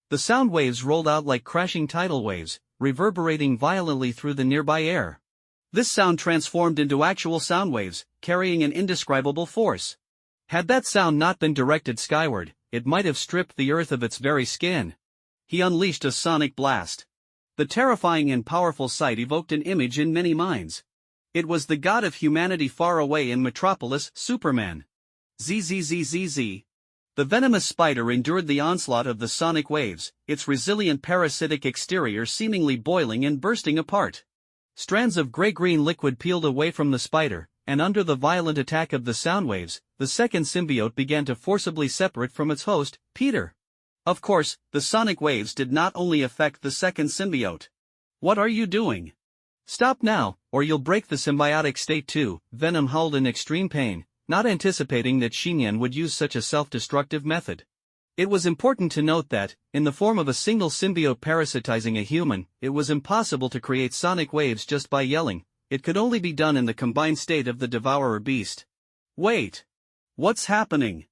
The sound waves rolled out like crashing tidal waves, reverberating violently through the nearby air. This sound transformed into actual sound waves, carrying an indescribable force. Had that sound not been directed skyward, it might have stripped the earth of its very skin. He unleashed a sonic blast. The terrifying and powerful sight evoked an image in many minds. It was the god of humanity far away in Metropolis, Superman. ZZZZZ. The venomous spider endured the onslaught of the sonic waves, its resilient parasitic exterior seemingly boiling and bursting apart. Strands of gray-green liquid peeled away from the spider, and under the violent attack of the sound waves, the second symbiote began to forcibly separate from its host, Peter. Of course, the sonic waves did not only affect the second symbiote. "What are you doing? Stop now, or you'll break the symbiotic state too," Venom howled in extreme pain, not anticipating that Xiyan would use such a self-destructive method. It was important to note that, in the form of a single symbiote parasitizing a human, it was impossible to create sonic waves just by yelling. It could only be done in the combined state of the devourer beast. Wait! What's happening?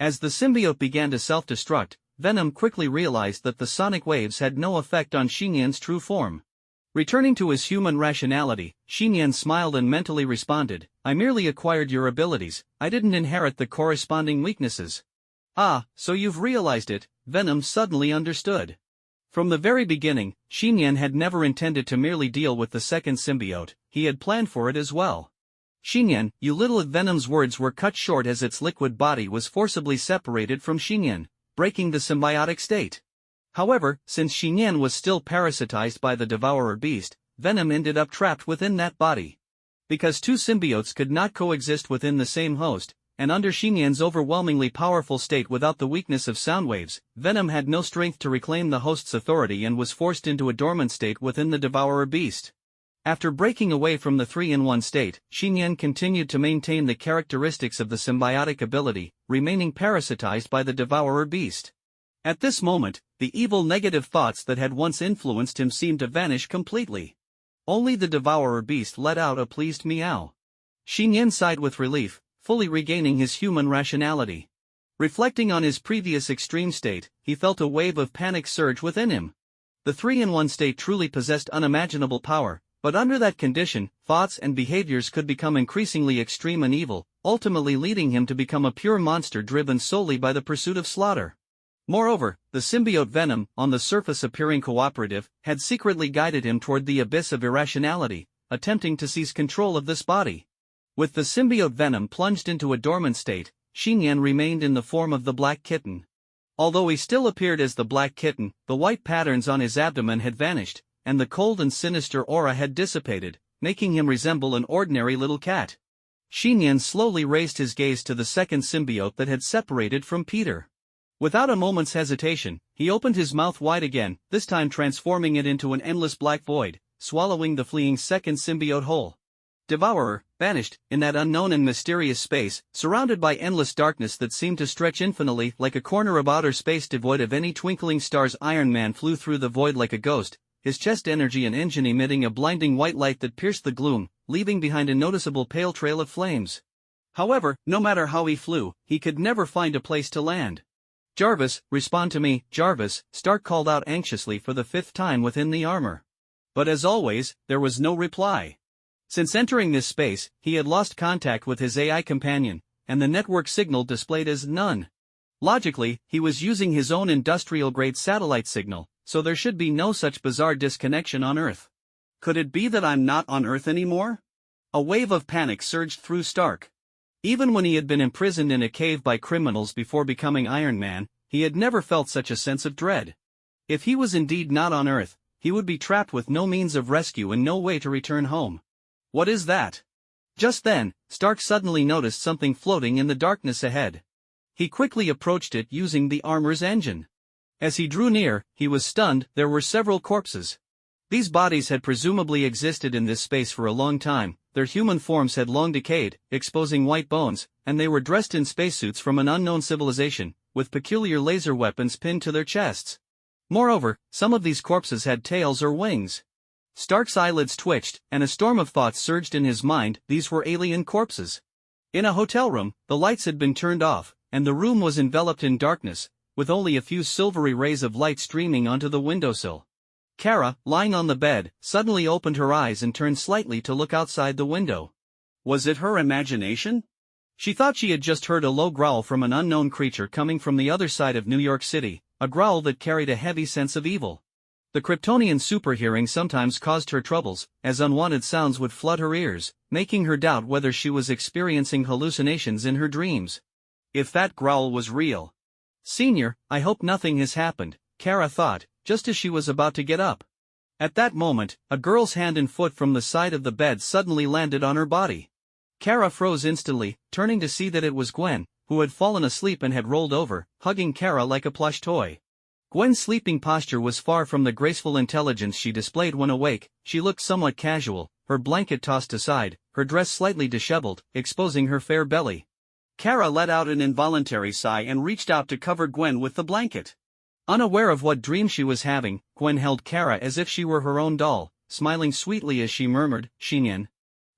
As the symbiote began to self-destruct, Venom quickly realized that the sonic waves had no effect on Xiyan's true form. Returning to his human rationality, Xiyan smiled and mentally responded, "I merely acquired your abilities, I didn't inherit the corresponding weaknesses." "Ah, so you've realized it," Venom suddenly understood. From the very beginning, Xiyan had never intended to merely deal with the second symbiote, he had planned for it as well. "Xiyan, you little..." Venom's words were cut short as its liquid body was forcibly separated from Xiyan, breaking the symbiotic state. However, since Xiyan was still parasitized by the devourer beast, Venom ended up trapped within that body. Because two symbiotes could not coexist within the same host, and under Xiyan's overwhelmingly powerful state without the weakness of sound waves, Venom had no strength to reclaim the host's authority and was forced into a dormant state within the devourer beast. After breaking away from the 3-in-1 state, Xiyan continued to maintain the characteristics of the symbiotic ability, remaining parasitized by the devourer beast. At this moment, the evil negative thoughts that had once influenced him seemed to vanish completely. Only the devourer beast let out a pleased meow. Xiyan sighed with relief, fully regaining his human rationality. Reflecting on his previous extreme state, he felt a wave of panic surge within him. The 3-in-1 state truly possessed unimaginable power, but under that condition, thoughts and behaviors could become increasingly extreme and evil, ultimately leading him to become a pure monster driven solely by the pursuit of slaughter. Moreover, the symbiote Venom, on the surface appearing cooperative, had secretly guided him toward the abyss of irrationality, attempting to seize control of this body. With the symbiote Venom plunged into a dormant state, Xiyan remained in the form of the Black Kitten. Although he still appeared as the Black Kitten, the white patterns on his abdomen had vanished, and the cold and sinister aura had dissipated, making him resemble an ordinary little cat. Xiyan slowly raised his gaze to the second symbiote that had separated from Peter. Without a moment's hesitation, he opened his mouth wide again, this time transforming it into an endless black void, swallowing the fleeing second symbiote whole. Devourer, vanished, in that unknown and mysterious space, surrounded by endless darkness that seemed to stretch infinitely like a corner of outer space devoid of any twinkling stars. Iron Man flew through the void like a ghost, his chest energy and engine emitting a blinding white light that pierced the gloom, leaving behind a noticeable pale trail of flames. However, no matter how he flew, he could never find a place to land. "Jarvis, respond to me, Jarvis," Stark called out anxiously for the 5th time within the armor. But as always, there was no reply. Since entering this space, he had lost contact with his AI companion, and the network signal displayed as none. Logically, he was using his own industrial-grade satellite signal, so there should be no such bizarre disconnection on Earth. Could it be that I'm not on Earth anymore? A wave of panic surged through Stark. Even when he had been imprisoned in a cave by criminals before becoming Iron Man, he had never felt such a sense of dread. If he was indeed not on Earth, he would be trapped with no means of rescue and no way to return home. What is that? Just then, Stark suddenly noticed something floating in the darkness ahead. He quickly approached it using the armor's engine. As he drew near, he was stunned. There were several corpses. These bodies had presumably existed in this space for a long time, their human forms had long decayed, exposing white bones, and they were dressed in spacesuits from an unknown civilization, with peculiar laser weapons pinned to their chests. Moreover, some of these corpses had tails or wings. Stark's eyelids twitched, and a storm of thoughts surged in his mind. These were alien corpses. In a hotel room, the lights had been turned off, and the room was enveloped in darkness, with only a few silvery rays of light streaming onto the windowsill. Kara, lying on the bed, suddenly opened her eyes and turned slightly to look outside the window. Was it her imagination? She thought she had just heard a low growl from an unknown creature coming from the other side of New York City, a growl that carried a heavy sense of evil. The Kryptonian superhearing sometimes caused her troubles, as unwanted sounds would flood her ears, making her doubt whether she was experiencing hallucinations in her dreams. If that growl was real. Senior, I hope nothing has happened, Kara thought, just as she was about to get up. At that moment, a girl's hand and foot from the side of the bed suddenly landed on her body. Kara froze instantly, turning to see that it was Gwen, who had fallen asleep and had rolled over, hugging Kara like a plush toy. Gwen's sleeping posture was far from the graceful intelligence she displayed when awake. She looked somewhat casual, her blanket tossed aside, her dress slightly disheveled, exposing her fair belly. Kara let out an involuntary sigh and reached out to cover Gwen with the blanket. Unaware of what dream she was having, Gwen held Kara as if she were her own doll, smiling sweetly as she murmured, "Xiyan.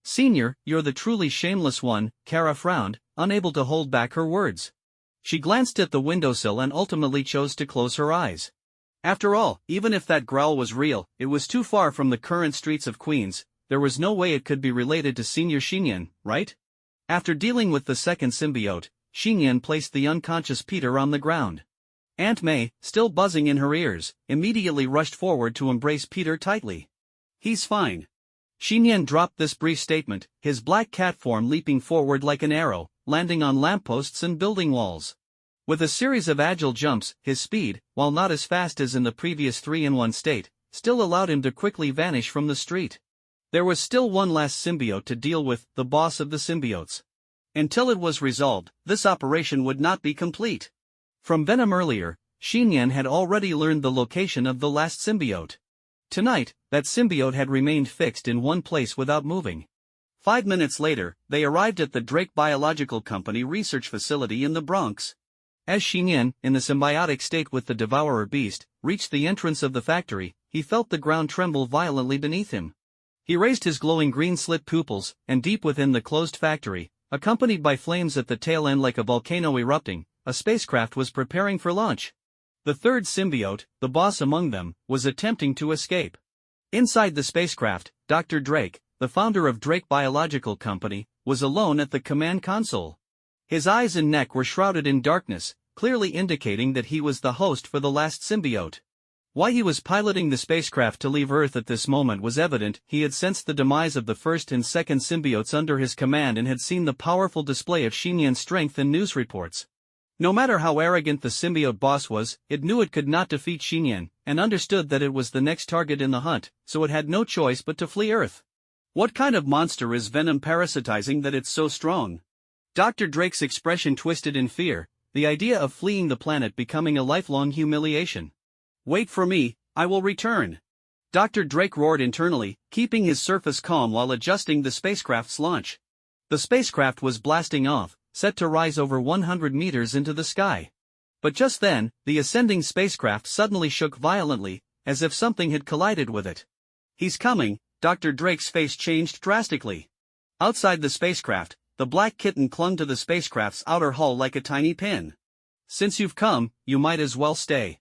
Senior, you're the truly shameless one." Kara frowned, unable to hold back her words. She glanced at the windowsill and ultimately chose to close her eyes. After all, even if that growl was real, it was too far from the current streets of Queens. There was no way it could be related to Senior Xiyan, right? After dealing with the second symbiote, Xiyan placed the unconscious Peter on the ground. Aunt May, still buzzing in her ears, immediately rushed forward to embrace Peter tightly. "He's fine." Xiyan dropped this brief statement, his black cat form leaping forward like an arrow, landing on lampposts and building walls. With a series of agile jumps, his speed, while not as fast as in the previous 3-in-1 state, still allowed him to quickly vanish from the street. There was still one last symbiote to deal with, the boss of the symbiotes. Until it was resolved, this operation would not be complete. From Venom earlier, Xiyan had already learned the location of the last symbiote. Tonight, that symbiote had remained fixed in one place without moving. 5 minutes later, they arrived at the Drake Biological Company research facility in the Bronx. As Xiyan, in the symbiotic state with the devourer beast, reached the entrance of the factory, he felt the ground tremble violently beneath him. He raised his glowing green slit pupils, and deep within the closed factory, accompanied by flames at the tail end like a volcano erupting, a spacecraft was preparing for launch. The third symbiote, the boss among them, was attempting to escape. Inside the spacecraft, Dr. Drake, the founder of Drake Biological Company, was alone at the command console. His eyes and neck were shrouded in darkness, clearly indicating that he was the host for the last symbiote. Why he was piloting the spacecraft to leave Earth at this moment was evident. He had sensed the demise of the first and second symbiotes under his command and had seen the powerful display of Xiyan's strength in news reports. No matter how arrogant the symbiote boss was, it knew it could not defeat Xiyan, and understood that it was the next target in the hunt, so it had no choice but to flee Earth. What kind of monster is Venom parasitizing that it's so strong? Dr. Drake's expression twisted in fear, the idea of fleeing the planet becoming a lifelong humiliation. "Wait for me, I will return." Dr. Drake roared internally, keeping his surface calm while adjusting the spacecraft's launch. The spacecraft was blasting off, set to rise over 100 meters into the sky. But just then, the ascending spacecraft suddenly shook violently, as if something had collided with it. "He's coming." Dr. Drake's face changed drastically. Outside the spacecraft, the black kitten clung to the spacecraft's outer hull like a tiny pin. "Since you've come, you might as well stay."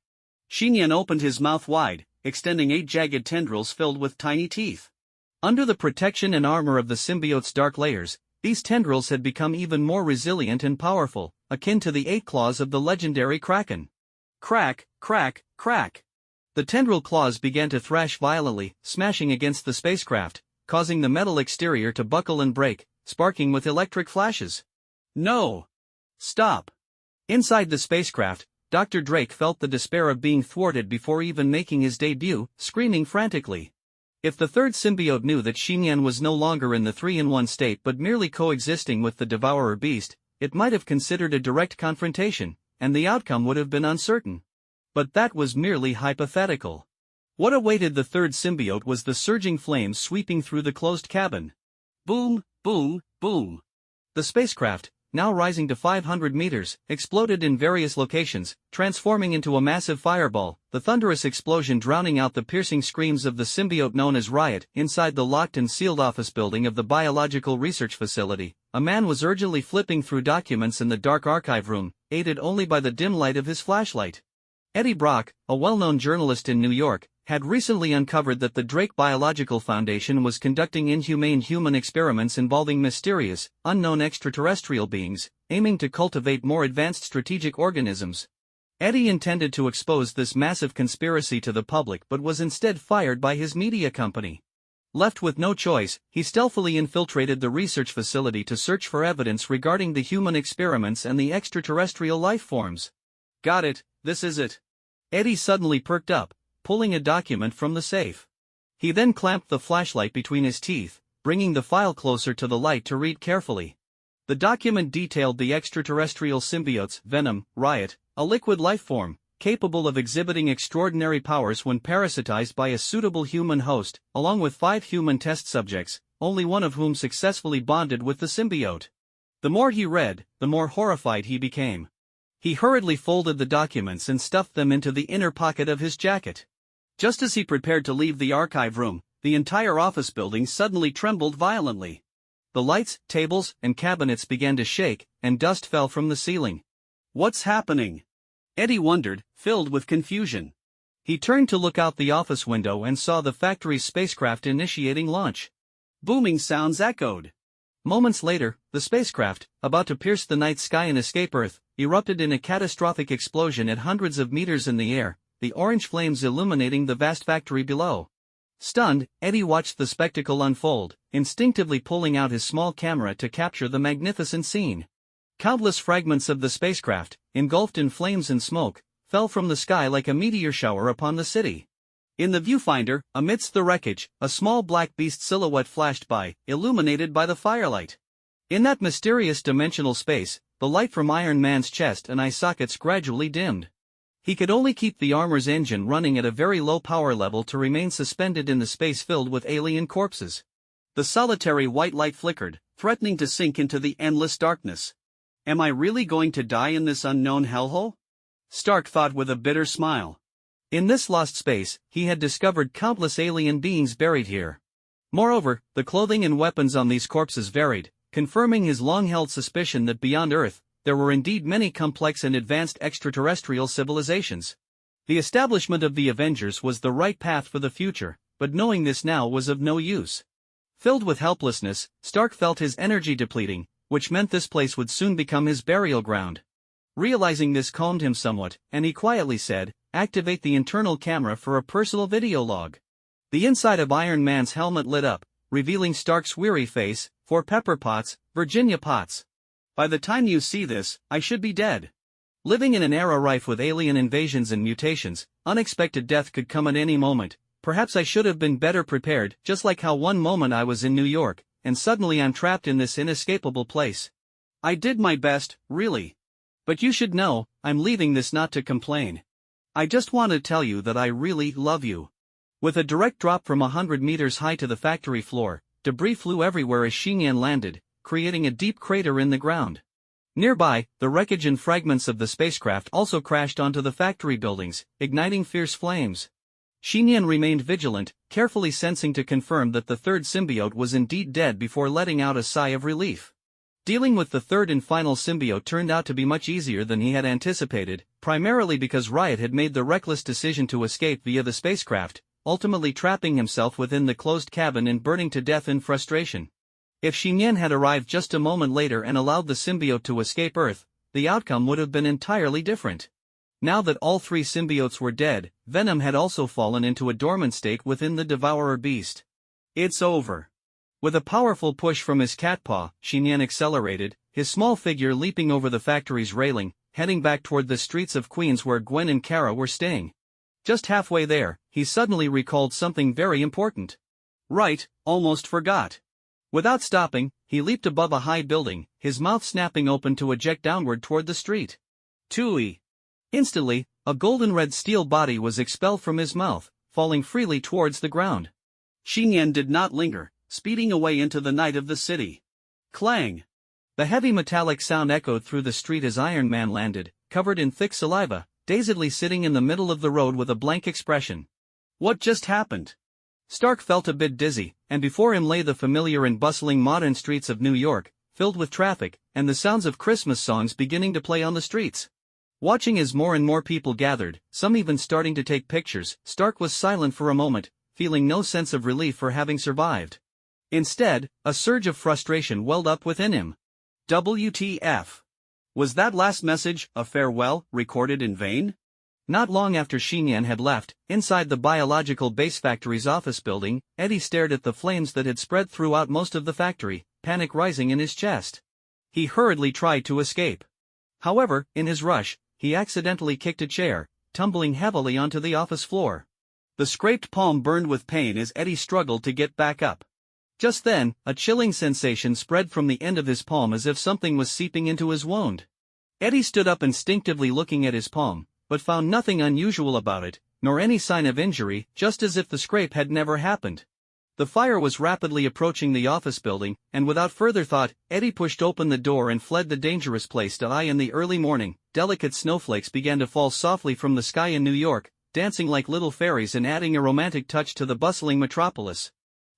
Xiyan opened his mouth wide, extending 8 jagged tendrils filled with tiny teeth. Under the protection and armor of the symbiote's dark layers, these tendrils had become even more resilient and powerful, akin to the 8 claws of the legendary Kraken. Crack, crack, crack. The tendril claws began to thrash violently, smashing against the spacecraft, causing the metal exterior to buckle and break, sparking with electric flashes. "No! Stop!" Inside the spacecraft, Dr. Drake felt the despair of being thwarted before even making his debut, screaming frantically. If the third symbiote knew that Xiyan was no longer in the 3-in-1 state but merely coexisting with the devourer beast, it might have considered a direct confrontation, and the outcome would have been uncertain. But that was merely hypothetical. What awaited the third symbiote was the surging flames sweeping through the closed cabin. Boom, boom, boom. The spacecraft, now rising to 500 meters, exploded in various locations, transforming into a massive fireball, the thunderous explosion drowning out the piercing screams of the symbiote known as Riot. Inside the locked and sealed office building of the biological research facility, a man was urgently flipping through documents in the dark archive room, aided only by the dim light of his flashlight. Eddie Brock, a well-known journalist in New York, had recently uncovered that the Drake Biological Foundation was conducting inhumane human experiments involving mysterious, unknown extraterrestrial beings, aiming to cultivate more advanced strategic organisms. Eddie intended to expose this massive conspiracy to the public but was instead fired by his media company. Left with no choice, he stealthily infiltrated the research facility to search for evidence regarding the human experiments and the extraterrestrial life forms. Got it, this is it. Eddie suddenly perked up, pulling a document from the safe. He then clamped the flashlight between his teeth, bringing the file closer to the light to read carefully. The document detailed the extraterrestrial symbiote's venom, riot, a liquid life form, capable of exhibiting extraordinary powers when parasitized by a suitable human host, along with 5 human test subjects, only one of whom successfully bonded with the symbiote. The more he read, the more horrified he became. He hurriedly folded the documents and stuffed them into the inner pocket of his jacket. Just as he prepared to leave the archive room, the entire office building suddenly trembled violently. The lights, tables, and cabinets began to shake, and dust fell from the ceiling. What's happening? Eddie wondered, filled with confusion. He turned to look out the office window and saw the factory's spacecraft initiating launch. Booming sounds echoed. Moments later, the spacecraft, about to pierce the night sky and escape Earth, erupted in a catastrophic explosion at hundreds of meters in the air, the orange flames illuminating the vast factory below. Stunned, Eddie watched the spectacle unfold, instinctively pulling out his small camera to capture the magnificent scene. Countless fragments of the spacecraft, engulfed in flames and smoke, fell from the sky like a meteor shower upon the city. In the viewfinder, amidst the wreckage, a small black beast silhouette flashed by, illuminated by the firelight. In that mysterious dimensional space, the light from Iron Man's chest and eye sockets gradually dimmed. He could only keep the armor's engine running at a very low power level to remain suspended in the space filled with alien corpses. The solitary white light flickered, threatening to sink into the endless darkness. Am I really going to die in this unknown hellhole? Stark thought with a bitter smile. In this lost space, he had discovered countless alien beings buried here. Moreover, the clothing and weapons on these corpses varied, confirming his long-held suspicion that beyond Earth, there were indeed many complex and advanced extraterrestrial civilizations. The establishment of the Avengers was the right path for the future, but knowing this now was of no use. Filled with helplessness, Stark felt his energy depleting, which meant this place would soon become his burial ground. Realizing this calmed him somewhat, and he quietly said, "Activate the internal camera for a personal video log." The inside of Iron Man's helmet lit up, revealing Stark's weary face, 4 Pepper Potts, Virginia Potts. By the time you see this, I should be dead. Living in an era rife with alien invasions and mutations, unexpected death could come at any moment. Perhaps I should have been better prepared, just like how one moment I was in New York, and suddenly I'm trapped in this inescapable place. I did my best, really. But you should know, I'm leaving this not to complain. I just want to tell you that I really love you. With a direct drop from 100 meters high to the factory floor, debris flew everywhere as Xiyan landed, creating a deep crater in the ground. Nearby, the wreckage and fragments of the spacecraft also crashed onto the factory buildings, igniting fierce flames. Xiyan remained vigilant, carefully sensing to confirm that the third symbiote was indeed dead before letting out a sigh of relief. Dealing with the third and final symbiote turned out to be much easier than he had anticipated, primarily because Riot had made the reckless decision to escape via the spacecraft, ultimately trapping himself within the closed cabin and burning to death in frustration. If Xiyan had arrived just a moment later and allowed the symbiote to escape Earth, the outcome would have been entirely different. Now that all 3 symbiotes were dead, Venom had also fallen into a dormant state within the Devourer beast. It's over. With a powerful push from his cat paw, Xiyan accelerated, his small figure leaping over the factory's railing, heading back toward the streets of Queens where Gwen and Kara were staying. Just halfway there, he suddenly recalled something very important. Right, almost forgot. Without stopping, he leaped above a high building, his mouth snapping open to eject downward toward the street. Tui. Instantly, a golden-red steel body was expelled from his mouth, falling freely towards the ground. Xiyan did not linger, speeding away into the night of the city. Clang! The heavy metallic sound echoed through the street as Iron Man landed, covered in thick saliva, dazedly sitting in the middle of the road with a blank expression. What just happened? Stark felt a bit dizzy, and before him lay the familiar and bustling modern streets of New York, filled with traffic, and the sounds of Christmas songs beginning to play on the streets. Watching as more and more people gathered, some even starting to take pictures, Stark was silent for a moment, feeling no sense of relief for having survived. Instead, a surge of frustration welled up within him. WTF? Was that last message, a farewell, recorded in vain? Not long after Xiyan had left, inside the biological base factory's office building, Eddie stared at the flames that had spread throughout most of the factory, panic rising in his chest. He hurriedly tried to escape. However, in his rush, he accidentally kicked a chair, tumbling heavily onto the office floor. The scraped palm burned with pain as Eddie struggled to get back up. Just then, a chilling sensation spread from the end of his palm as if something was seeping into his wound. Eddie stood up instinctively looking at his palm, but found nothing unusual about it, nor any sign of injury, just as if the scrape had never happened. The fire was rapidly approaching the office building, and without further thought, Eddie pushed open the door and fled the dangerous place. In the early morning, delicate snowflakes began to fall softly from the sky in New York, dancing like little fairies and adding a romantic touch to the bustling metropolis.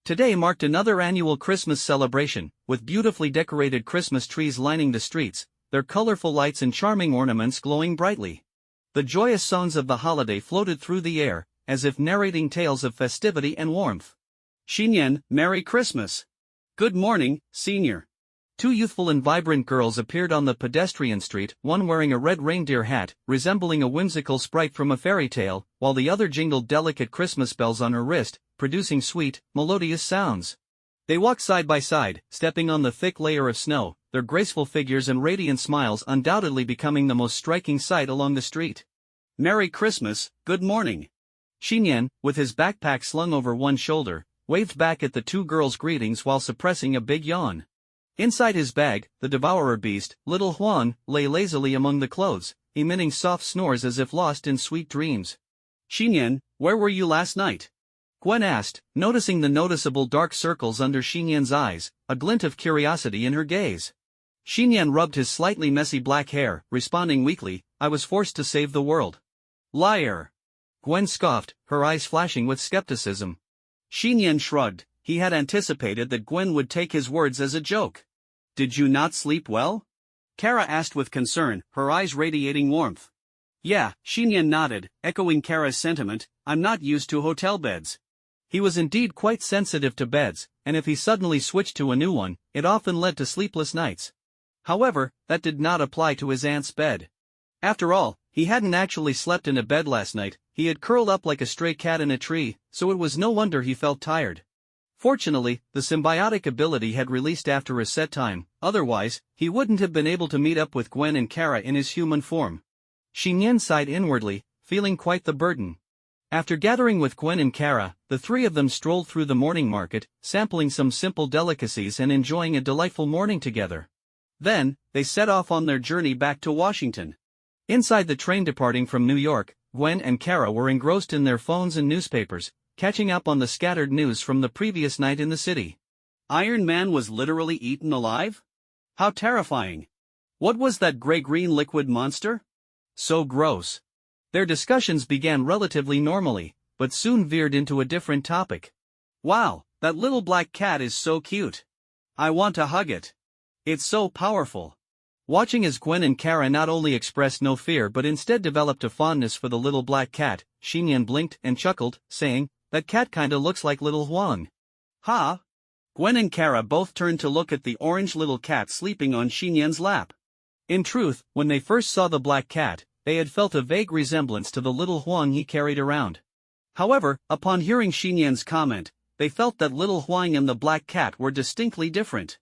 Today marked another annual Christmas celebration, with beautifully decorated Christmas trees lining the streets, their colorful lights and charming ornaments glowing brightly. The joyous songs of the holiday floated through the air, as if narrating tales of festivity and warmth. Xiyan, Merry Christmas. Good morning, Senior. Two youthful and vibrant girls appeared on the pedestrian street, one wearing a red reindeer hat, resembling a whimsical sprite from a fairy tale, while the other jingled delicate Christmas bells on her wrist, producing sweet, melodious sounds. They walked side by side, stepping on the thick layer of snow, their graceful figures and radiant smiles undoubtedly becoming the most striking sight along the street. Merry Christmas, good morning. Xiyan, with his backpack slung over one shoulder, waved back at the two girls' greetings while suppressing a big yawn. Inside his bag, the devourer beast, little Huang, lay lazily among the clothes, emitting soft snores as if lost in sweet dreams. Xiyan, where were you last night? Gwen asked, noticing the noticeable dark circles under Xiyan's eyes, a glint of curiosity in her gaze. Xiyan rubbed his slightly messy black hair, responding weakly, I was forced to save the world. Liar. Gwen scoffed, her eyes flashing with skepticism. Xiyan shrugged. He had anticipated that Gwen would take his words as a joke. Did you not sleep well? Kara asked with concern, her eyes radiating warmth. Yeah, Xiyan nodded, echoing Kara's sentiment, I'm not used to hotel beds. He was indeed quite sensitive to beds, and if he suddenly switched to a new one, it often led to sleepless nights. However, that did not apply to his aunt's bed. After all, he hadn't actually slept in a bed last night, he had curled up like a stray cat in a tree, so it was no wonder he felt tired. Fortunately, the symbiotic ability had released after his set time, otherwise, he wouldn't have been able to meet up with Gwen and Kara in his human form. Xiyan sighed inwardly, feeling quite the burden. After gathering with Gwen and Kara, the three of them strolled through the morning market, sampling some simple delicacies and enjoying a delightful morning together. Then, they set off on their journey back to Washington. Inside the train departing from New York, Gwen and Kara were engrossed in their phones and newspapers, catching up on the scattered news from the previous night in the city. Iron Man was literally eaten alive? How terrifying. What was that gray-green liquid monster? So gross. Their discussions began relatively normally, but soon veered into a different topic. Wow, that little black cat is so cute. I want to hug it. It's so powerful. Watching as Gwen and Kara not only expressed no fear but instead developed a fondness for the little black cat, Xiyan blinked and chuckled, saying, that cat kinda looks like little Huang. Ha! Gwen and Kara both turned to look at the orange little cat sleeping on Xiyan's lap. In truth, when they first saw the black cat, they had felt a vague resemblance to the little Huang he carried around. However, upon hearing Xiyan's comment, they felt that little Huang and the black cat were distinctly different.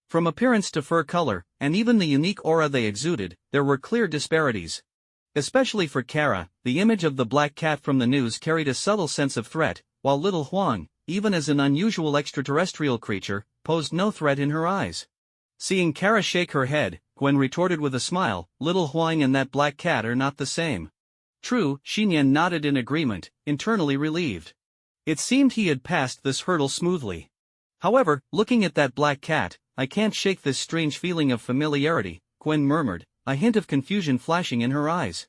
From appearance to fur color, and even the unique aura they exuded, there were clear disparities. Especially for Kara, the image of the black cat from the news carried a subtle sense of threat, while little Huang, even as an unusual extraterrestrial creature, posed no threat in her eyes. Seeing Kara shake her head, Gwen retorted with a smile, little Huang and that black cat are not the same. True, Xiyan nodded in agreement, internally relieved. It seemed he had passed this hurdle smoothly. However, looking at that black cat, I can't shake this strange feeling of familiarity, Gwen murmured, a hint of confusion flashing in her eyes.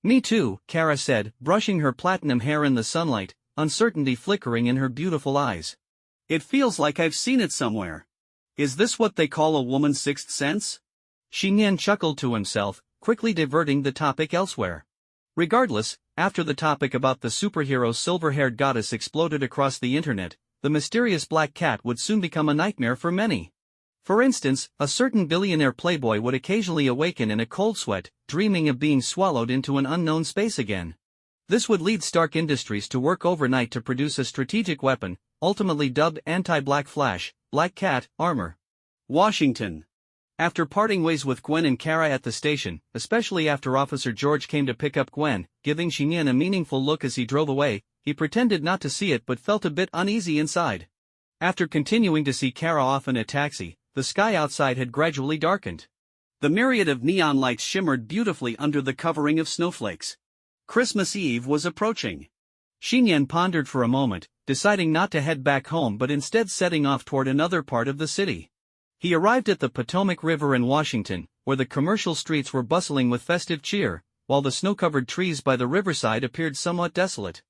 Me too, Kara said, brushing her platinum hair in the sunlight, uncertainty flickering in her beautiful eyes. It feels like I've seen it somewhere. Is this what they call a woman's sixth sense? Xiyan chuckled to himself, quickly diverting the topic elsewhere. Regardless, after the topic about the superhero silver-haired goddess exploded across the internet, the mysterious black cat would soon become a nightmare for many. For instance, a certain billionaire playboy would occasionally awaken in a cold sweat, dreaming of being swallowed into an unknown space again. This would lead Stark Industries to work overnight to produce a strategic weapon, ultimately dubbed Anti-Black Flash, Black Cat, armor. Washington. After parting ways with Gwen and Kara at the station, especially after Officer George came to pick up Gwen, giving Xiyan a meaningful look as he drove away, he pretended not to see it but felt a bit uneasy inside. After continuing to see Kara off in a taxi, the sky outside had gradually darkened. The myriad of neon lights shimmered beautifully under the covering of snowflakes. Christmas Eve was approaching. Xiyan pondered for a moment, deciding not to head back home but instead setting off toward another part of the city. He arrived at the Potomac River in Washington, where the commercial streets were bustling with festive cheer, while the snow-covered trees by the riverside appeared somewhat desolate.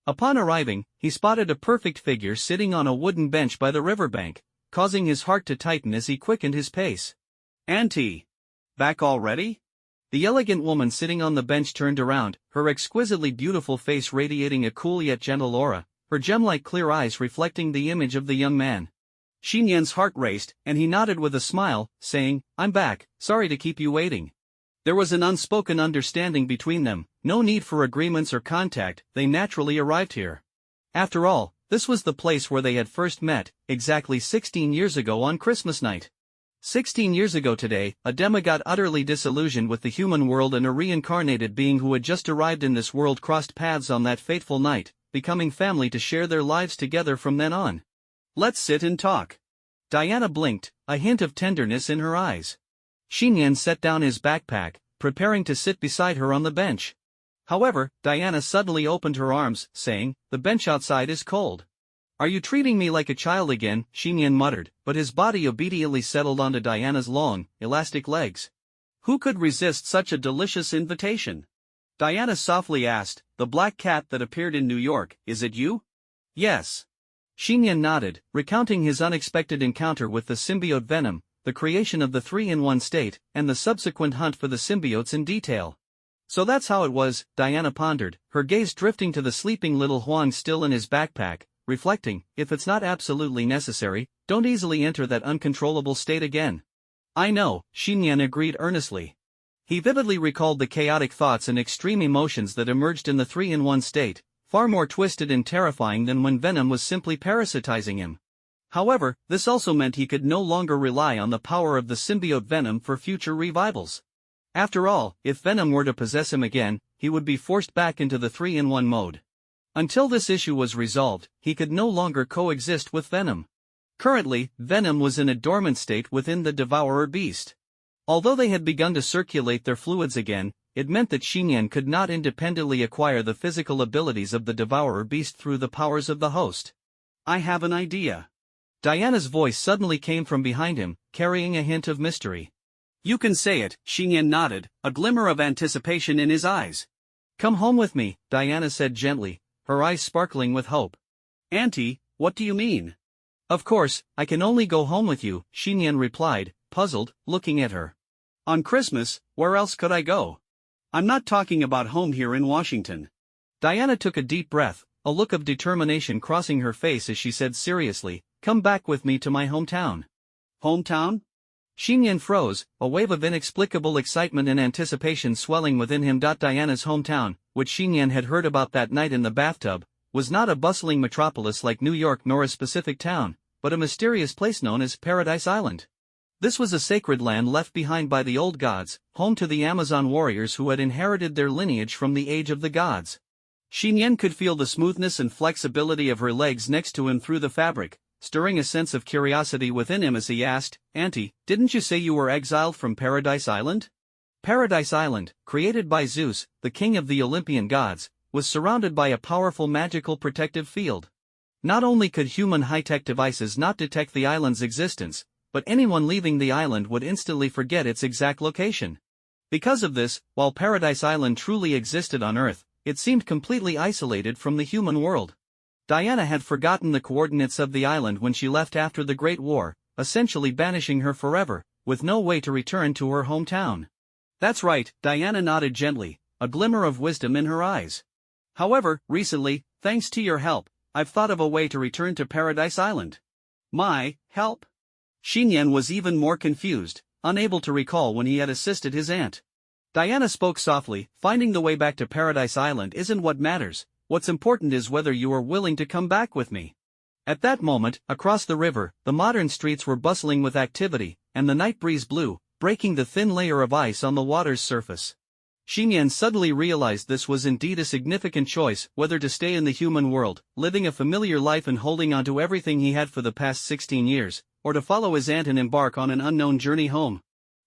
Upon arriving, he spotted a perfect figure sitting on a wooden bench by the riverbank, causing his heart to tighten as he quickened his pace. "Auntie, back already?" The elegant woman sitting on the bench turned around, her exquisitely beautiful face radiating a cool yet gentle aura, her gem-like clear eyes reflecting the image of the young man. Xiyan's heart raced, And he nodded with a smile, saying, "I'm back, sorry to keep you waiting." There was an unspoken understanding between them, no need for agreements or contact, they naturally arrived here. After all, this was the place where they had first met, exactly 16 years ago on Christmas night. 16 years ago today, a demigod utterly disillusioned with the human world and a reincarnated being who had just arrived in this world crossed paths on that fateful night, becoming family to share their lives together from then on. "Let's sit and talk." Diana blinked, a hint of tenderness in her eyes. Xiyan set down his backpack, preparing to sit beside her on the bench. However, Diana suddenly opened her arms, saying, "The bench outside is cold." "Are you treating me like a child again?" Xiyan muttered, but his body obediently settled onto Diana's long, elastic legs. Who could resist such a delicious invitation? Diana softly asked, "The black cat that appeared in New York, is it you?" "Yes." Xiyan nodded, recounting his unexpected encounter with the symbiote Venom, the creation of the 3-in-1 state, and the subsequent hunt for the symbiotes in detail. "So that's how it was," Diana pondered, her gaze drifting to the sleeping little Huang still in his backpack, reflecting, "If it's not absolutely necessary, don't easily enter that uncontrollable state again." "I know," Xiyan agreed earnestly. He vividly recalled the chaotic thoughts and extreme emotions that emerged in the 3-in-1 state, far more twisted and terrifying than when Venom was simply parasitizing him. However, this also meant he could no longer rely on the power of the symbiote Venom for future revivals. After all, if Venom were to possess him again, he would be forced back into the 3-in-1 mode. Until this issue was resolved, he could no longer coexist with Venom. Currently, Venom was in a dormant state within the Devourer beast. Although they had begun to circulate their fluids again, it meant that Xiyan could not independently acquire the physical abilities of the Devourer beast through the powers of the host. "I have an idea." Diana's voice suddenly came from behind him, carrying a hint of mystery. "You can say it," Xiyan nodded, a glimmer of anticipation in his eyes. "Come home with me," Diana said gently, her eyes sparkling with hope. "Auntie, what do you mean?" "Of course, I can only go home with you," Xiyan replied, puzzled, looking at her. "On Christmas, where else could I go? I'm not talking about home here in Washington." Diana took a deep breath, a look of determination crossing her face as she said seriously, "Come back with me to my hometown." "Hometown?" Xiyan froze, a wave of inexplicable excitement and anticipation swelling within him. Diana's hometown, which Xiyan had heard about that night in the bathtub, was not a bustling metropolis like New York nor a specific town, but a mysterious place known as Paradise Island. This was a sacred land left behind by the old gods, home to the Amazon warriors who had inherited their lineage from the Age of the Gods. Xiyan could feel the smoothness and flexibility of her legs next to him through the fabric, stirring a sense of curiosity within him as he asked, "Auntie, didn't you say you were exiled from Paradise Island?" Paradise Island, created by Zeus, the king of the Olympian gods, was surrounded by a powerful magical protective field. Not only could human high-tech devices not detect the island's existence, but anyone leaving the island would instantly forget its exact location. Because of this, while Paradise Island truly existed on Earth, it seemed completely isolated from the human world. Diana had forgotten the coordinates of the island when she left after the Great War, essentially banishing her forever, with no way to return to her hometown. "That's right," Diana nodded gently, a glimmer of wisdom in her eyes. "However, recently, thanks to your help, I've thought of a way to return to Paradise Island." "My help?" Xiyan was even more confused, unable to recall when he had assisted his aunt. Diana spoke softly, finding the way back to Paradise Island isn't what matters, what's important is whether you are willing to come back with me. At that moment, across the river, the modern streets were bustling with activity, and the night breeze blew, breaking the thin layer of ice on the water's surface. Xiyan suddenly realized this was indeed a significant choice, whether to stay in the human world, living a familiar life and holding on to everything he had for the past 16 years, or to follow his aunt and embark on an unknown journey home.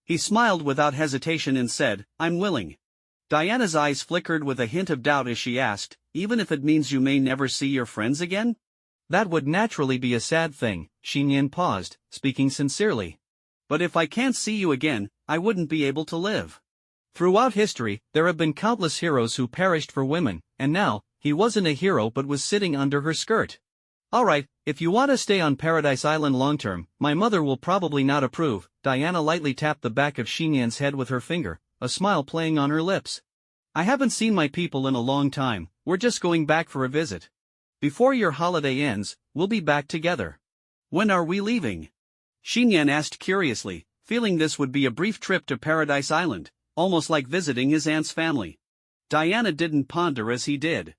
He smiled without hesitation and said, "I'm willing." Diana's eyes flickered with a hint of doubt as she asked, "Even if it means you may never see your friends again?" "That would naturally be a sad thing," Xiyan paused, speaking sincerely. "But if I can't see you again, I wouldn't be able to live." Throughout history, there have been countless heroes who perished for women, and now, he wasn't a hero but was sitting under her skirt. "Alright, if you want to stay on Paradise Island long-term, my mother will probably not approve." Diana lightly tapped the back of Xiyan's head with her finger, a smile playing on her lips. "I haven't seen my people in a long time, we're just going back for a visit. Before your holiday ends, we'll be back together." "When are we leaving?" Xiyan asked curiously, feeling this would be a brief trip to Paradise Island, almost like visiting his aunt's family. Diana didn't ponder as he did.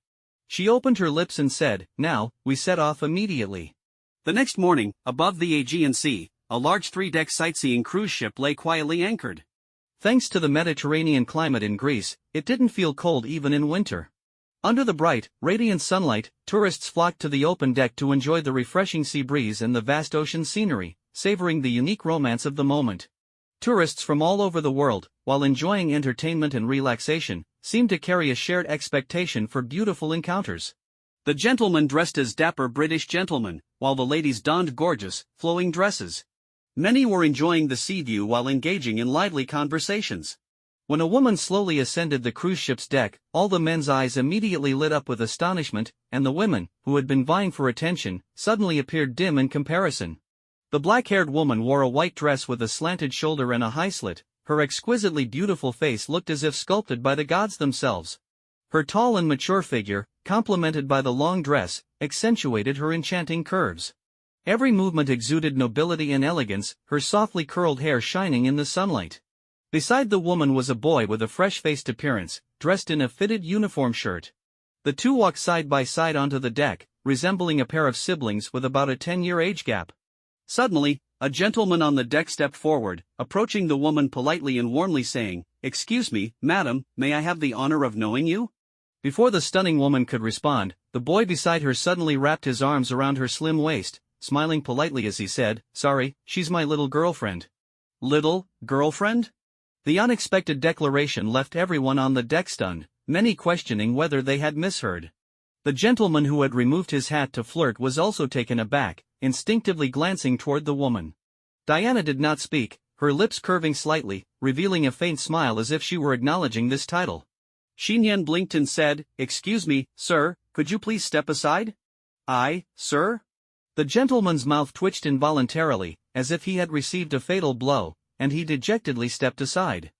She opened her lips and said, "Now, we set off immediately." The next morning, above the Aegean Sea, a large 3-deck sightseeing cruise ship lay quietly anchored. Thanks to the Mediterranean climate in Greece, it didn't feel cold even in winter. Under the bright, radiant sunlight, tourists flocked to the open deck to enjoy the refreshing sea breeze and the vast ocean scenery, savoring the unique romance of the moment. Tourists from all over the world, while enjoying entertainment and relaxation, seemed to carry a shared expectation for beautiful encounters. The gentlemen dressed as dapper British gentlemen, while the ladies donned gorgeous, flowing dresses. Many were enjoying the sea view while engaging in lively conversations. When a woman slowly ascended the cruise ship's deck, all the men's eyes immediately lit up with astonishment, and the women, who had been vying for attention, suddenly appeared dim in comparison. The black-haired woman wore a white dress with a slanted shoulder and a high slit. Her exquisitely beautiful face looked as if sculpted by the gods themselves. Her tall and mature figure, complemented by the long dress, accentuated her enchanting curves. Every movement exuded nobility and elegance, her softly curled hair shining in the sunlight. Beside the woman was a boy with a fresh-faced appearance, dressed in a fitted uniform shirt. The two walked side by side onto the deck, resembling a pair of siblings with about a 10-year age gap. Suddenly, a gentleman on the deck stepped forward, approaching the woman politely and warmly saying, "Excuse me, madam, may I have the honor of knowing you?" Before the stunning woman could respond, the boy beside her suddenly wrapped his arms around her slim waist, smiling politely as he said, "Sorry, she's my little girlfriend." "Little girlfriend?" The unexpected declaration left everyone on the deck stunned, many questioning whether they had misheard. The gentleman who had removed his hat to flirt was also taken aback, instinctively glancing toward the woman. Diana did not speak, her lips curving slightly, revealing a faint smile as if she were acknowledging this title. Xiyan blinked and said, "Excuse me, sir, could you please step aside?" "I, sir?" The gentleman's mouth twitched involuntarily, as if he had received a fatal blow, and he dejectedly stepped aside.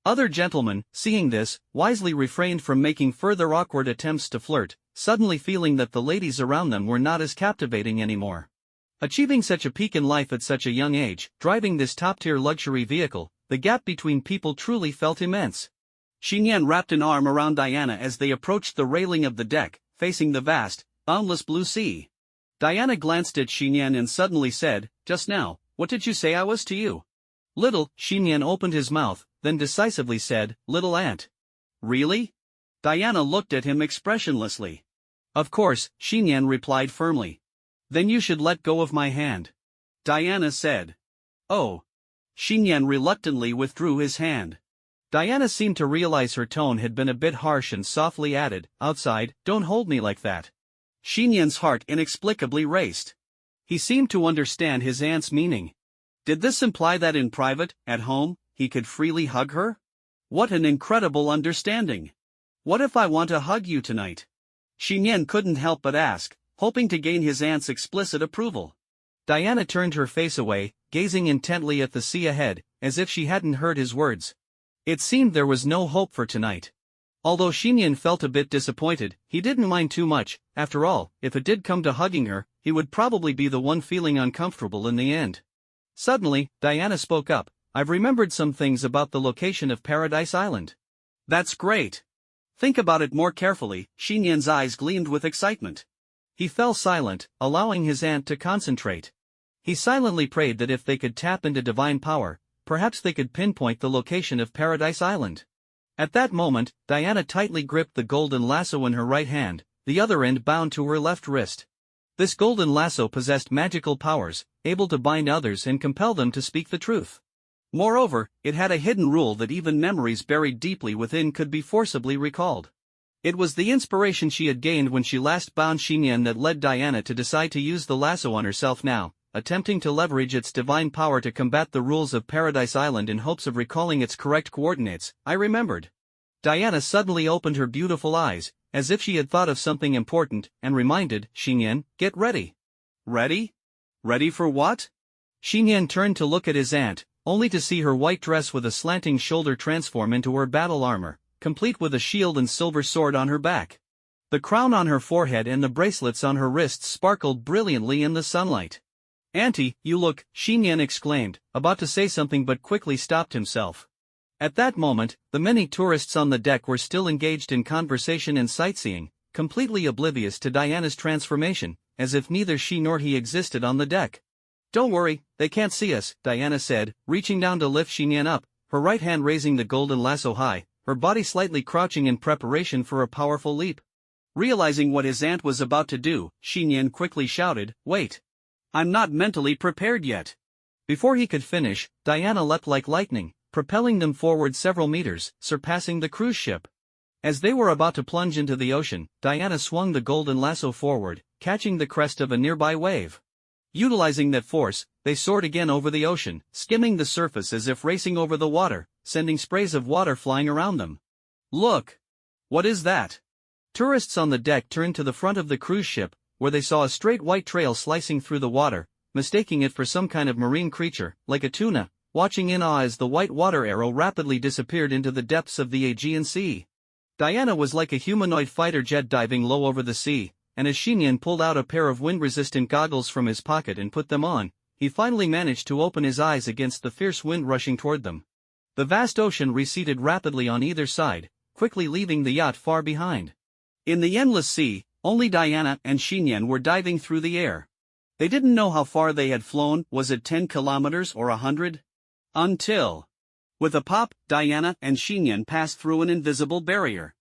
Other gentlemen, seeing this, wisely refrained from making further awkward attempts to flirt, suddenly feeling that the ladies around them were not as captivating anymore. Achieving such a peak in life at such a young age, driving this top-tier luxury vehicle, the gap between people truly felt immense. Xiyan wrapped an arm around Diana as they approached the railing of the deck, facing the vast, boundless blue sea. Diana glanced at Xiyan and suddenly said, "Just now, what did you say I was to you?" "Little." Xiyan opened his mouth, then decisively said, "Little aunt." "Really?" Diana looked at him expressionlessly. "Of course," Xiyan replied firmly. "Then you should let go of my hand," Diana said. "Oh." Xiyan reluctantly withdrew his hand. Diana seemed to realize her tone had been a bit harsh and softly added, "Outside, don't hold me like that." Xiyan's heart inexplicably raced. He seemed to understand his aunt's meaning. Did this imply that in private, at home, he could freely hug her? What an incredible understanding! "What if I want to hug you tonight?" Xiyan couldn't help but ask, hoping to gain his aunt's explicit approval. Diana turned her face away, gazing intently at the sea ahead, as if she hadn't heard his words. It seemed there was no hope for tonight. Although Xiyan felt a bit disappointed, he didn't mind too much. After all, if it did come to hugging her, he would probably be the one feeling uncomfortable in the end. Suddenly, Diana spoke up, "I've remembered some things about the location of Paradise Island." That's great. Think about it more carefully. Xiyan's eyes gleamed with excitement. He fell silent, allowing his aunt to concentrate. He silently prayed that if they could tap into divine power, perhaps they could pinpoint the location of Paradise Island. At that moment, Diana tightly gripped the golden lasso in her right hand, the other end bound to her left wrist. This golden lasso possessed magical powers, able to bind others and compel them to speak the truth. Moreover, it had a hidden rule that even memories buried deeply within could be forcibly recalled. It was the inspiration she had gained when she last bound Xiyan that led Diana to decide to use the lasso on herself now, attempting to leverage its divine power to combat the rules of Paradise Island in hopes of recalling its correct coordinates. I remembered. Diana suddenly opened her beautiful eyes, as if she had thought of something important, and reminded Xiyan, "Get ready." Ready? Ready for what? Xiyan turned to look at his aunt, only to see her white dress with a slanting shoulder transform into her battle armor, complete with a shield and silver sword on her back. The crown on her forehead and the bracelets on her wrists sparkled brilliantly in the sunlight. "Auntie, you look," Xiyan exclaimed, about to say something but quickly stopped himself. At that moment, the many tourists on the deck were still engaged in conversation and sightseeing, completely oblivious to Diana's transformation, as if neither she nor he existed on the deck. "Don't worry, they can't see us," Diana said, reaching down to lift Xiyan up, her right hand raising the golden lasso high, her body slightly crouching in preparation for a powerful leap. Realizing what his aunt was about to do, Xiyan quickly shouted, "Wait! I'm not mentally prepared yet." Before he could finish, Diana leapt like lightning, propelling them forward several meters, surpassing the cruise ship. As they were about to plunge into the ocean, Diana swung the golden lasso forward, catching the crest of a nearby wave. Utilizing that force, they soared again over the ocean, skimming the surface as if racing over the water, sending sprays of water flying around them. "Look! What is that?" Tourists on the deck turned to the front of the cruise ship, where they saw a straight white trail slicing through the water, mistaking it for some kind of marine creature, like a tuna, watching in awe as the white water arrow rapidly disappeared into the depths of the Aegean Sea. Diana was like a humanoid fighter jet diving low over the sea, and as Xiyan pulled out a pair of wind-resistant goggles from his pocket and put them on, he finally managed to open his eyes against the fierce wind rushing toward them. The vast ocean receded rapidly on either side, quickly leaving the yacht far behind. In the endless sea, only Diana and Xiyan were diving through the air. They didn't know how far they had flown. Was it 10 kilometers or 100? Until, with a pop, Diana and Xiyan passed through an invisible barrier.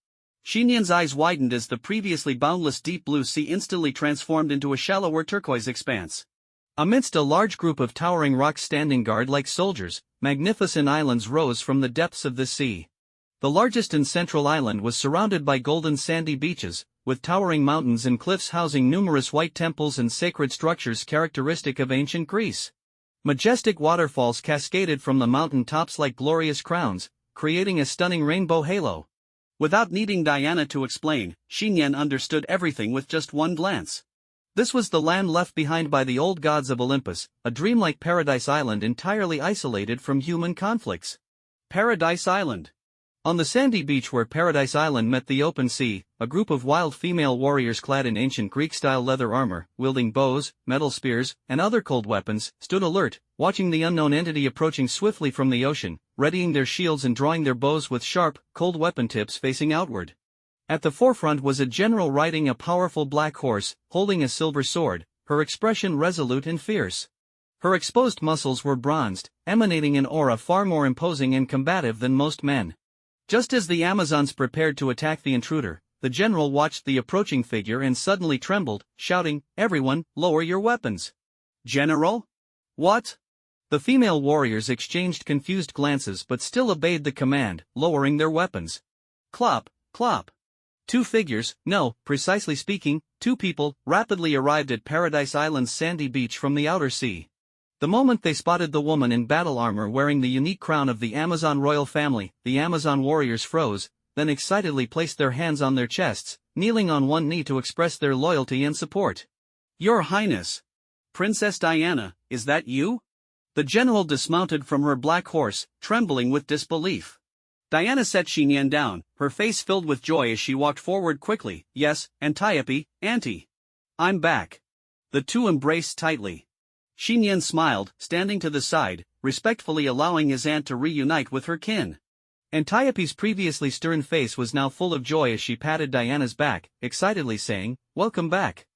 Xiyan's eyes widened as the previously boundless deep blue sea instantly transformed into a shallower turquoise expanse. Amidst a large group of towering rocks standing guard like soldiers, magnificent islands rose from the depths of the sea. The largest and central island was surrounded by golden sandy beaches, with towering mountains and cliffs housing numerous white temples and sacred structures characteristic of ancient Greece. Majestic waterfalls cascaded from the mountain tops like glorious crowns, creating a stunning rainbow halo. Without needing Diana to explain, Xiyan understood everything with just one glance. This was the land left behind by the old gods of Olympus, a dreamlike paradise island entirely isolated from human conflicts. Paradise Island. On the sandy beach where Paradise Island met the open sea, a group of wild female warriors clad in ancient Greek-style leather armor, wielding bows, metal spears, and other cold weapons, stood alert, watching the unknown entity approaching swiftly from the ocean, readying their shields and drawing their bows with sharp, cold weapon tips facing outward. At the forefront was a general riding a powerful black horse, holding a silver sword, her expression resolute and fierce. Her exposed muscles were bronzed, emanating an aura far more imposing and combative than most men. Just as the Amazons prepared to attack the intruder, the general watched the approaching figure and suddenly trembled, shouting, "Everyone, lower your weapons." "General? What?" The female warriors exchanged confused glances but still obeyed the command, lowering their weapons. Clop, clop. Two figures, no, precisely speaking, two people, rapidly arrived at Paradise Island's sandy beach from the outer sea. The moment they spotted the woman in battle armor wearing the unique crown of the Amazon royal family, the Amazon warriors froze, then excitedly placed their hands on their chests, kneeling on one knee to express their loyalty and support. "Your Highness! Princess Diana, is that you?" The general dismounted from her black horse, trembling with disbelief. Diana set Xiyan down, her face filled with joy as she walked forward quickly. "Yes, Antiope, Auntie. I'm back." The two embraced tightly. Xiyan smiled, standing to the side, respectfully allowing his aunt to reunite with her kin. Antiope's previously stern face was now full of joy as she patted Diana's back, excitedly saying, "Welcome back.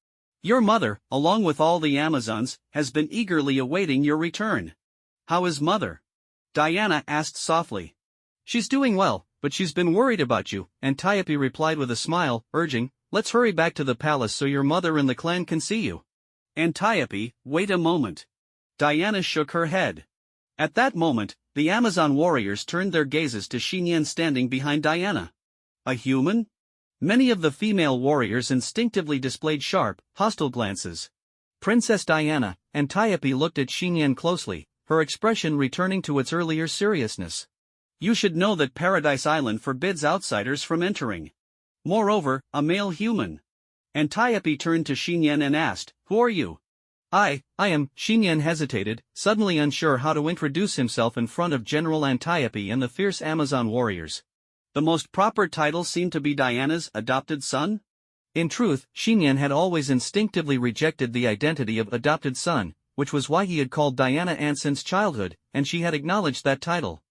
Your mother, along with all the Amazons, has been eagerly awaiting your return. How is mother?" Diana asked softly. "She's doing well, but she's been worried about you," Antiope replied with a smile, urging, "Let's hurry back to the palace so your mother and the clan can see you." Antiope, wait a moment. Diana shook her head. At that moment, the Amazon warriors turned their gazes to Xiyan standing behind Diana. A human? Many of the female warriors instinctively displayed sharp, hostile glances. Princess Diana, Antiope looked at Xiyan closely, her expression returning to its earlier seriousness. You should know that Paradise Island forbids outsiders from entering. Moreover, a male human. Antiope turned to Xiyan and asked, "Who are you?" I am," Xiyan hesitated, suddenly unsure how to introduce himself in front of General Antiope and the fierce Amazon warriors. The most proper title seemed to be Diana's adopted son? In truth, Xiyan had always instinctively rejected the identity of adopted son, which was why he had called Diana aunt since childhood, and she had acknowledged that title.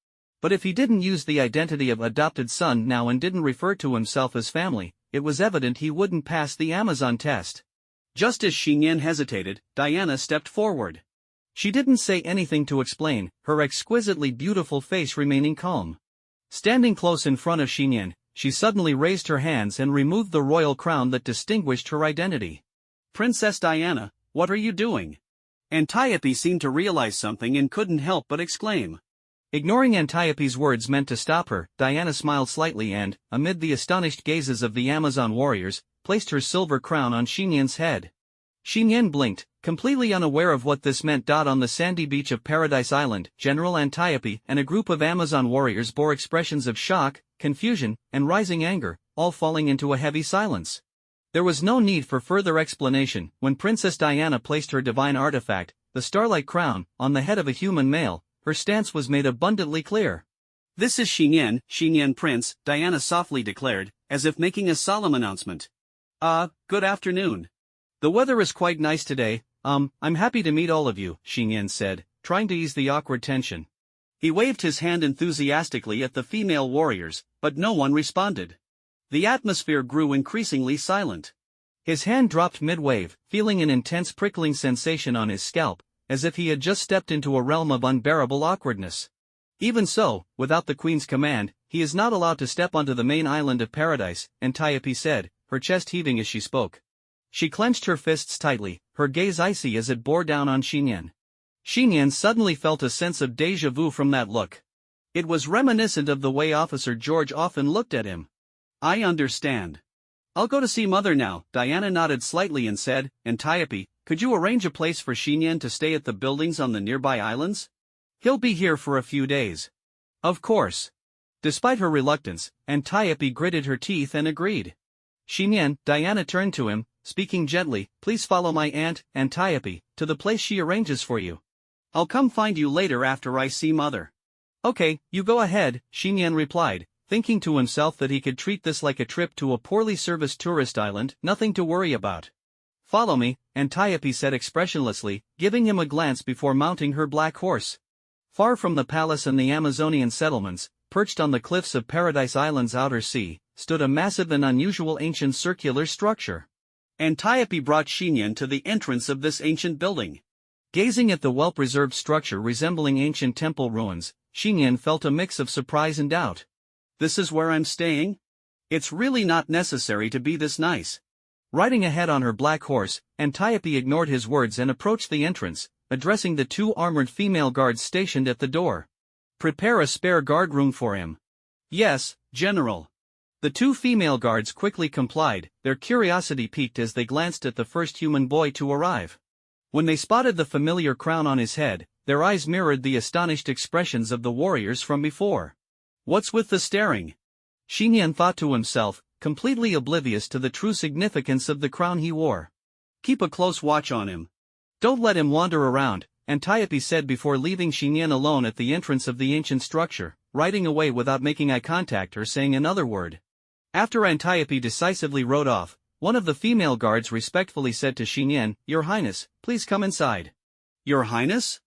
But if he didn't use the identity of adopted son now and didn't refer to himself as family, it was evident he wouldn't pass the Amazon test. Just as Xiyan hesitated, Diana stepped forward. She didn't say anything to explain, her exquisitely beautiful face remaining calm. Standing close in front of Xiyan, she suddenly raised her hands and removed the royal crown that distinguished her identity. "Princess Diana, what are you doing?" Antiope seemed to realize something and couldn't help but exclaim. Ignoring Antiope's words meant to stop her, Diana smiled slightly and, amid the astonished gazes of the Amazon warriors, placed her silver crown on Xiyan's head. Xiyan blinked, completely unaware of what this meant. On the sandy beach of Paradise Island, General Antiope and a group of Amazon warriors bore expressions of shock, confusion, and rising anger, all falling into a heavy silence. There was no need for further explanation when Princess Diana placed her divine artifact, the Starlight Crown, on the head of a human male. Her stance was made abundantly clear. "This is Xiyan Prince," Diana softly declared, as if making a solemn announcement. Good afternoon. The weather is quite nice today. I'm happy to meet all of you," Xiyan said, trying to ease the awkward tension. He waved his hand enthusiastically at the female warriors, but no one responded. The atmosphere grew increasingly silent. His hand dropped mid-wave, feeling an intense prickling sensation on his scalp, as if he had just stepped into a realm of unbearable awkwardness. Even so, without the Queen's command, he is not allowed to step onto the main island of Paradise, Antiope said, her chest heaving as she spoke. She clenched her fists tightly, her gaze icy as it bore down on Xiyan. Xiyan suddenly felt a sense of déjà vu from that look. It was reminiscent of the way Officer George often looked at him. "I understand. I'll go to see Mother now." Diana nodded slightly and said, "Antiope, could you arrange a place for Xiyan to stay at the buildings on the nearby islands? He'll be here for a few days." "Of course." Despite her reluctance, Antiope gritted her teeth and agreed. "Xiyan," Diana turned to him, speaking gently, "please follow my aunt, Antiope, to the place she arranges for you. I'll come find you later after I see Mother." "Okay, you go ahead," Xiyan replied, thinking to himself that he could treat this like a trip to a poorly serviced tourist island, nothing to worry about. "Follow me," Antiope said expressionlessly, giving him a glance before mounting her black horse. Far from the palace and the Amazonian settlements, perched on the cliffs of Paradise Island's outer sea, stood a massive and unusual ancient circular structure. Antiope brought Xiyan to the entrance of this ancient building. Gazing at the well-preserved structure resembling ancient temple ruins, Xiyan felt a mix of surprise and doubt. "This is where I'm staying? It's really not necessary to be this nice." Riding ahead on her black horse, Antiope ignored his words and approached the entrance, addressing the two armored female guards stationed at the door. "Prepare a spare guard room for him." "Yes, General." The two female guards quickly complied, their curiosity piqued as they glanced at the first human boy to arrive. When they spotted the familiar crown on his head, their eyes mirrored the astonished expressions of the warriors from before. "What's with the staring?" Xiyan thought to himself, completely oblivious to the true significance of the crown he wore. "Keep a close watch on him. Don't let him wander around," Antiope said before leaving Xiyan alone at the entrance of the ancient structure, riding away without making eye contact or saying another word. After Antiope decisively rode off, one of the female guards respectfully said to Xiyan, "Your Highness, please come inside." "Your Highness?"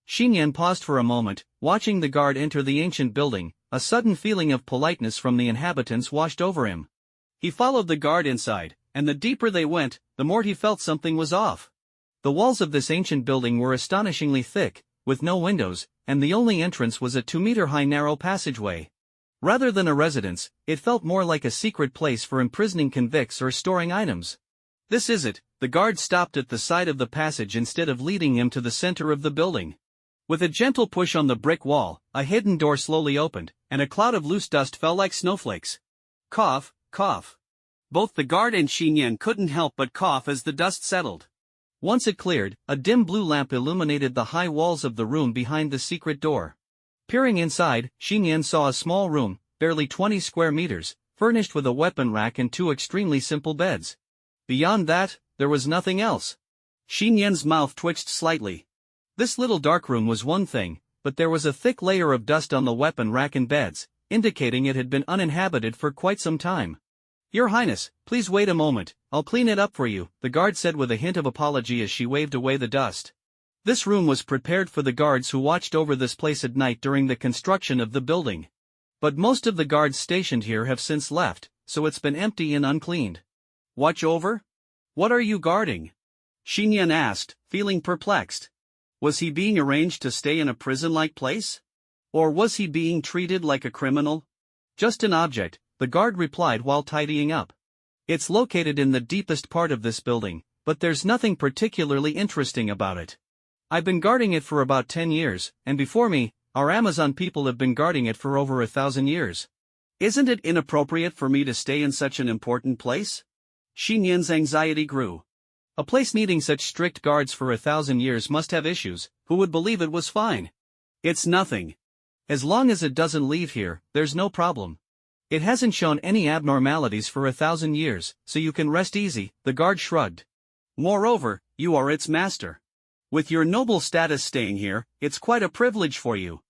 Xiyan paused for a moment, watching the guard enter the ancient building. A sudden feeling of politeness from the inhabitants washed over him. He followed the guard inside, and the deeper they went, the more he felt something was off. The walls of this ancient building were astonishingly thick, with no windows, and the only entrance was a 2-meter-high narrow passageway. Rather than a residence, it felt more like a secret place for imprisoning convicts or storing items. This is it, the guard stopped at the side of the passage instead of leading him to the center of the building. With a gentle push on the brick wall, a hidden door slowly opened, and a cloud of loose dust fell like snowflakes. Cough, cough. Both the guard and Xiyan couldn't help but cough as the dust settled. Once it cleared, a dim blue lamp illuminated the high walls of the room behind the secret door. Peering inside, Xiyan saw a small room, barely 20 square meters, furnished with a weapon rack and 2 extremely simple beds. Beyond that, there was nothing else. Xiyan's mouth twitched slightly. This little dark room was one thing, but there was a thick layer of dust on the weapon rack and beds, indicating it had been uninhabited for quite some time. "Your Highness, please wait a moment, I'll clean it up for you," the guard said with a hint of apology as she waved away the dust. This room was prepared for the guards who watched over this place at night during the construction of the building. But most of the guards stationed here have since left, so it's been empty and uncleaned. "Watch over? What are you guarding?" Xiyan asked, feeling perplexed. Was he being arranged to stay in a prison-like place? Or was he being treated like a criminal? "Just an object," the guard replied while tidying up. "It's located in the deepest part of this building, but there's nothing particularly interesting about it. I've been guarding it for about 10 years, and before me, our Amazon people have been guarding it for over 1,000 years. Isn't it inappropriate for me to stay in such an important place?" Xiyan's anxiety grew. A place needing such strict guards for 1,000 years must have issues. Who would believe it was fine? "It's nothing. As long as it doesn't leave here, there's no problem. It hasn't shown any abnormalities for 1,000 years, so you can rest easy," the guard shrugged. "Moreover, you are its master. With your noble status staying here, it's quite a privilege for you."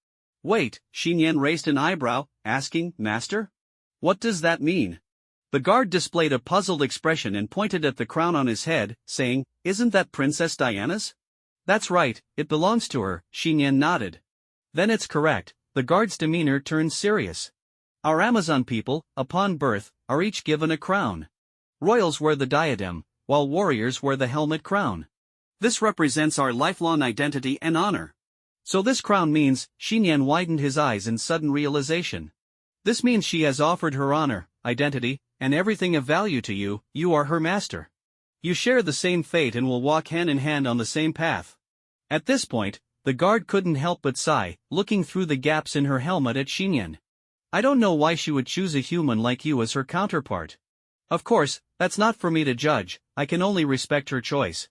"Wait," Xiyan raised an eyebrow, asking, "Master? What does that mean?" The guard displayed a puzzled expression and pointed at the crown on his head, saying, "Isn't that Princess Diana's?" "That's right, it belongs to her," Xiyan nodded. "Then it's correct." The guard's demeanor turned serious. "Our Amazon people, upon birth, are each given a crown. Royals wear the diadem, while warriors wear the helmet crown. This represents our lifelong identity and honor." "So this crown means," Xiyan widened his eyes in sudden realization. "This means she has offered her honor, identity, and everything of value to you. You are her master. You share the same fate and will walk hand in hand on the same path." At this point, the guard couldn't help but sigh, looking through the gaps in her helmet at Xiyan. "I don't know why she would choose a human like you as her counterpart. Of course, that's not for me to judge, I can only respect her choice."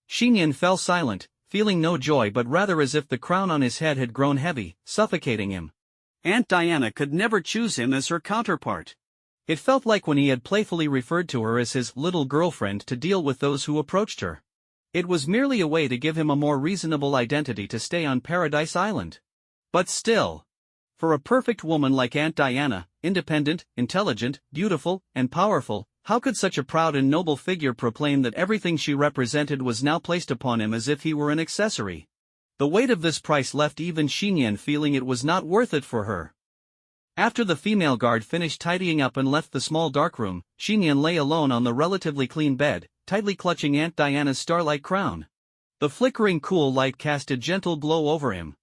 Xiyan fell silent, feeling no joy but rather as if the crown on his head had grown heavy, suffocating him. Aunt Diana could never choose him as her counterpart. It felt like when he had playfully referred to her as his little girlfriend to deal with those who approached her. It was merely a way to give him a more reasonable identity to stay on Paradise Island. But still, for a perfect woman like Aunt Diana, independent, intelligent, beautiful, and powerful, how could such a proud and noble figure proclaim that everything she represented was now placed upon him as if he were an accessory? The weight of this price left even Xiyan feeling it was not worth it for her. After the female guard finished tidying up and left the small dark room, Xiyan lay alone on the relatively clean bed, tightly clutching Aunt Diana's starlight crown. The flickering cool light cast a gentle glow over him.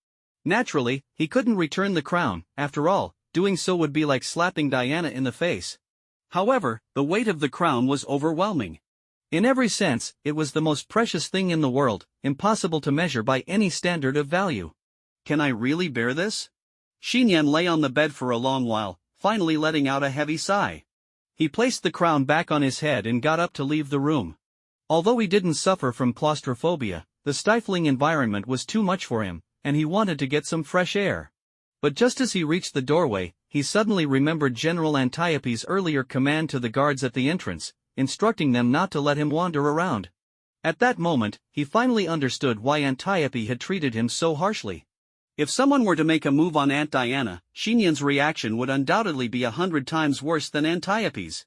Naturally, he couldn't return the crown. After all, doing so would be like slapping Diana in the face. However, the weight of the crown was overwhelming. In every sense, it was the most precious thing in the world, impossible to measure by any standard of value. "Can I really bear this?" Xiyan lay on the bed for a long while, finally letting out a heavy sigh. He placed the crown back on his head and got up to leave the room. Although he didn't suffer from claustrophobia, the stifling environment was too much for him, and he wanted to get some fresh air. But just as he reached the doorway, he suddenly remembered General Antiope's earlier command to the guards at the entrance, instructing them not to let him wander around. At that moment, he finally understood why Antiope had treated him so harshly. If someone were to make a move on Aunt Diana, Xiyan's reaction would undoubtedly be 100 times worse than Antiope's.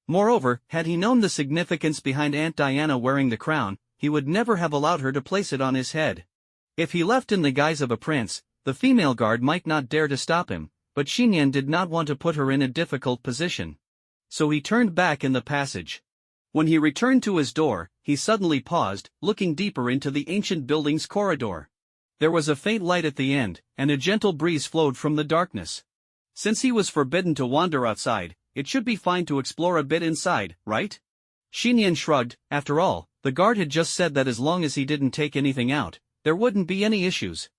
Moreover, had he known the significance behind Aunt Diana wearing the crown, he would never have allowed her to place it on his head. If he left in the guise of a prince, the female guard might not dare to stop him, but Xiyan did not want to put her in a difficult position. So he turned back in the passage. When he returned to his door, he suddenly paused, looking deeper into the ancient building's corridor. There was a faint light at the end, and a gentle breeze flowed from the darkness. Since he was forbidden to wander outside, it should be fine to explore a bit inside, right? Xiyan shrugged. After all, the guard had just said that as long as he didn't take anything out, there wouldn't be any issues.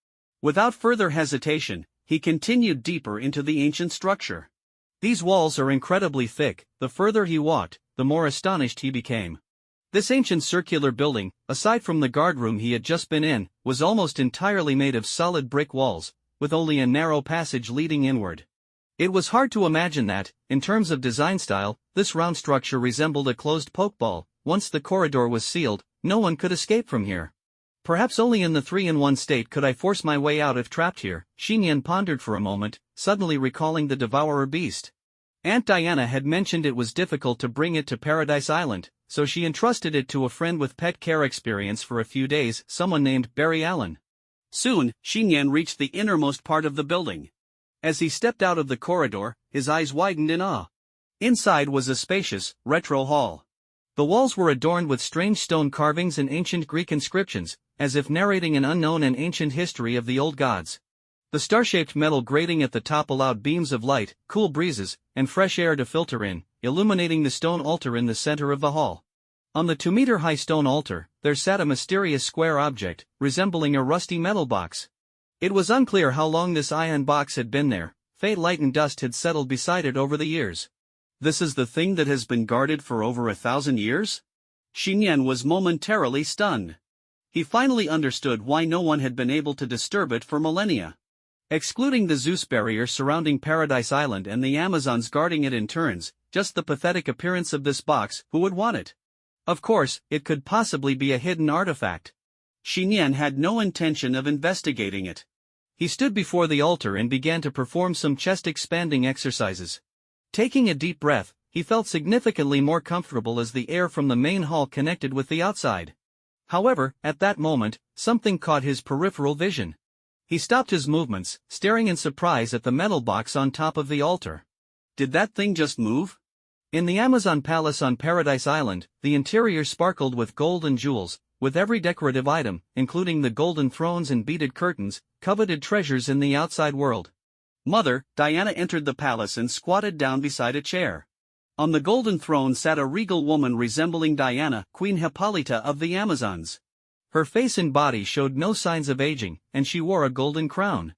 Without further hesitation, he continued deeper into the ancient structure. These walls are incredibly thick. The further he walked, the more astonished he became. This ancient circular building, aside from the guard room he had just been in, was almost entirely made of solid brick walls, with only a narrow passage leading inward. It was hard to imagine that, in terms of design style, this round structure resembled a closed pokeball. Once the corridor was sealed, no one could escape from here. Perhaps only in the 3-in-1 state could I force my way out if trapped here. Xiyan pondered for a moment, suddenly recalling the devourer beast. Aunt Diana had mentioned it was difficult to bring it to Paradise Island, so she entrusted it to a friend with pet care experience for a few days, someone named Barry Allen. Soon, Xiyan reached the innermost part of the building. As he stepped out of the corridor, his eyes widened in awe. Inside was a spacious, retro hall. The walls were adorned with strange stone carvings and ancient Greek inscriptions, as if narrating an unknown and ancient history of the old gods. The star-shaped metal grating at the top allowed beams of light, cool breezes, and fresh air to filter in, illuminating the stone altar in the center of the hall. On the 2-meter-high stone altar, there sat a mysterious square object, resembling a rusty metal box. It was unclear how long this iron box had been there. Faint light and dust had settled beside it over the years. This is the thing that has been guarded for over 1,000 years? Xiyan was momentarily stunned. He finally understood why no one had been able to disturb it for millennia. Excluding the Zeus barrier surrounding Paradise Island and the Amazons guarding it in turns, just the pathetic appearance of this box, who would want it? Of course, it could possibly be a hidden artifact. Xiyan had no intention of investigating it. He stood before the altar and began to perform some chest-expanding exercises. Taking a deep breath, he felt significantly more comfortable as the air from the main hall connected with the outside. However, at that moment, something caught his peripheral vision. He stopped his movements, staring in surprise at the metal box on top of the altar. Did that thing just move? In the Amazon Palace on Paradise Island, the interior sparkled with gold and jewels, with every decorative item, including the golden thrones and beaded curtains, coveted treasures in the outside world. Mother Diana entered the palace and squatted down beside a chair. On the golden throne sat a regal woman resembling Diana, Queen Hippolyta of the Amazons. Her face and body showed no signs of aging, and she wore a golden crown.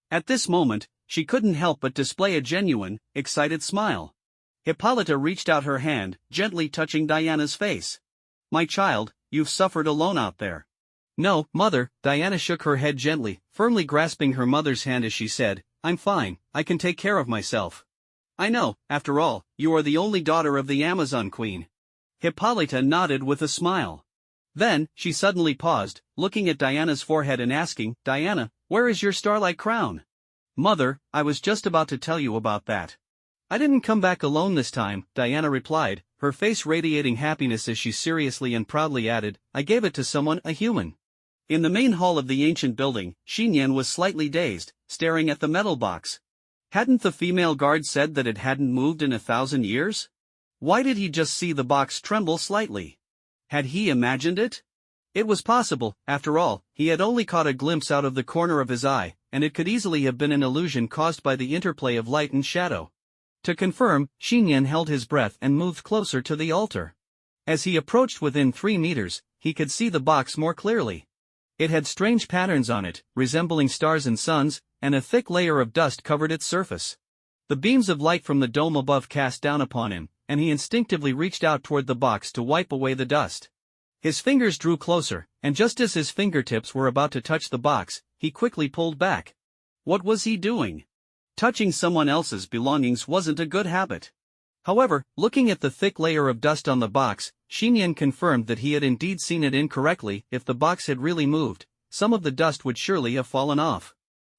At this moment, she couldn't help but display a genuine, excited smile. Hippolyta reached out her hand, gently touching Diana's face. "My child, you've suffered alone out there." "No, Mother." Diana shook her head gently, firmly grasping her mother's hand as she said, "I'm fine, I can take care of myself." "I know, after all, you are the only daughter of the Amazon Queen." Hippolyta nodded with a smile. Then, she suddenly paused, looking at Diana's forehead and asking, "Diana, where is your starlight crown?" "Mother, I was just about to tell you about that." "I didn't come back alone this time," Diana replied, her face radiating happiness as she seriously and proudly added, "I gave it to someone, a human." In the main hall of the ancient building, Xiyan was slightly dazed, staring at the metal box. Hadn't the female guard said that it hadn't moved in 1,000 years? Why did he just see the box tremble slightly? Had he imagined it? It was possible, after all, he had only caught a glimpse out of the corner of his eye, and it could easily have been an illusion caused by the interplay of light and shadow. To confirm, Xiyan held his breath and moved closer to the altar. As he approached within 3 meters, he could see the box more clearly. It had strange patterns on it, resembling stars and suns, and a thick layer of dust covered its surface. The beams of light from the dome above cast down upon him, and he instinctively reached out toward the box to wipe away the dust. His fingers drew closer, and just as his fingertips were about to touch the box, he quickly pulled back. What was he doing? Touching someone else's belongings wasn't a good habit. However, looking at the thick layer of dust on the box, Xiyan confirmed that he had indeed seen it incorrectly. If the box had really moved, some of the dust would surely have fallen off.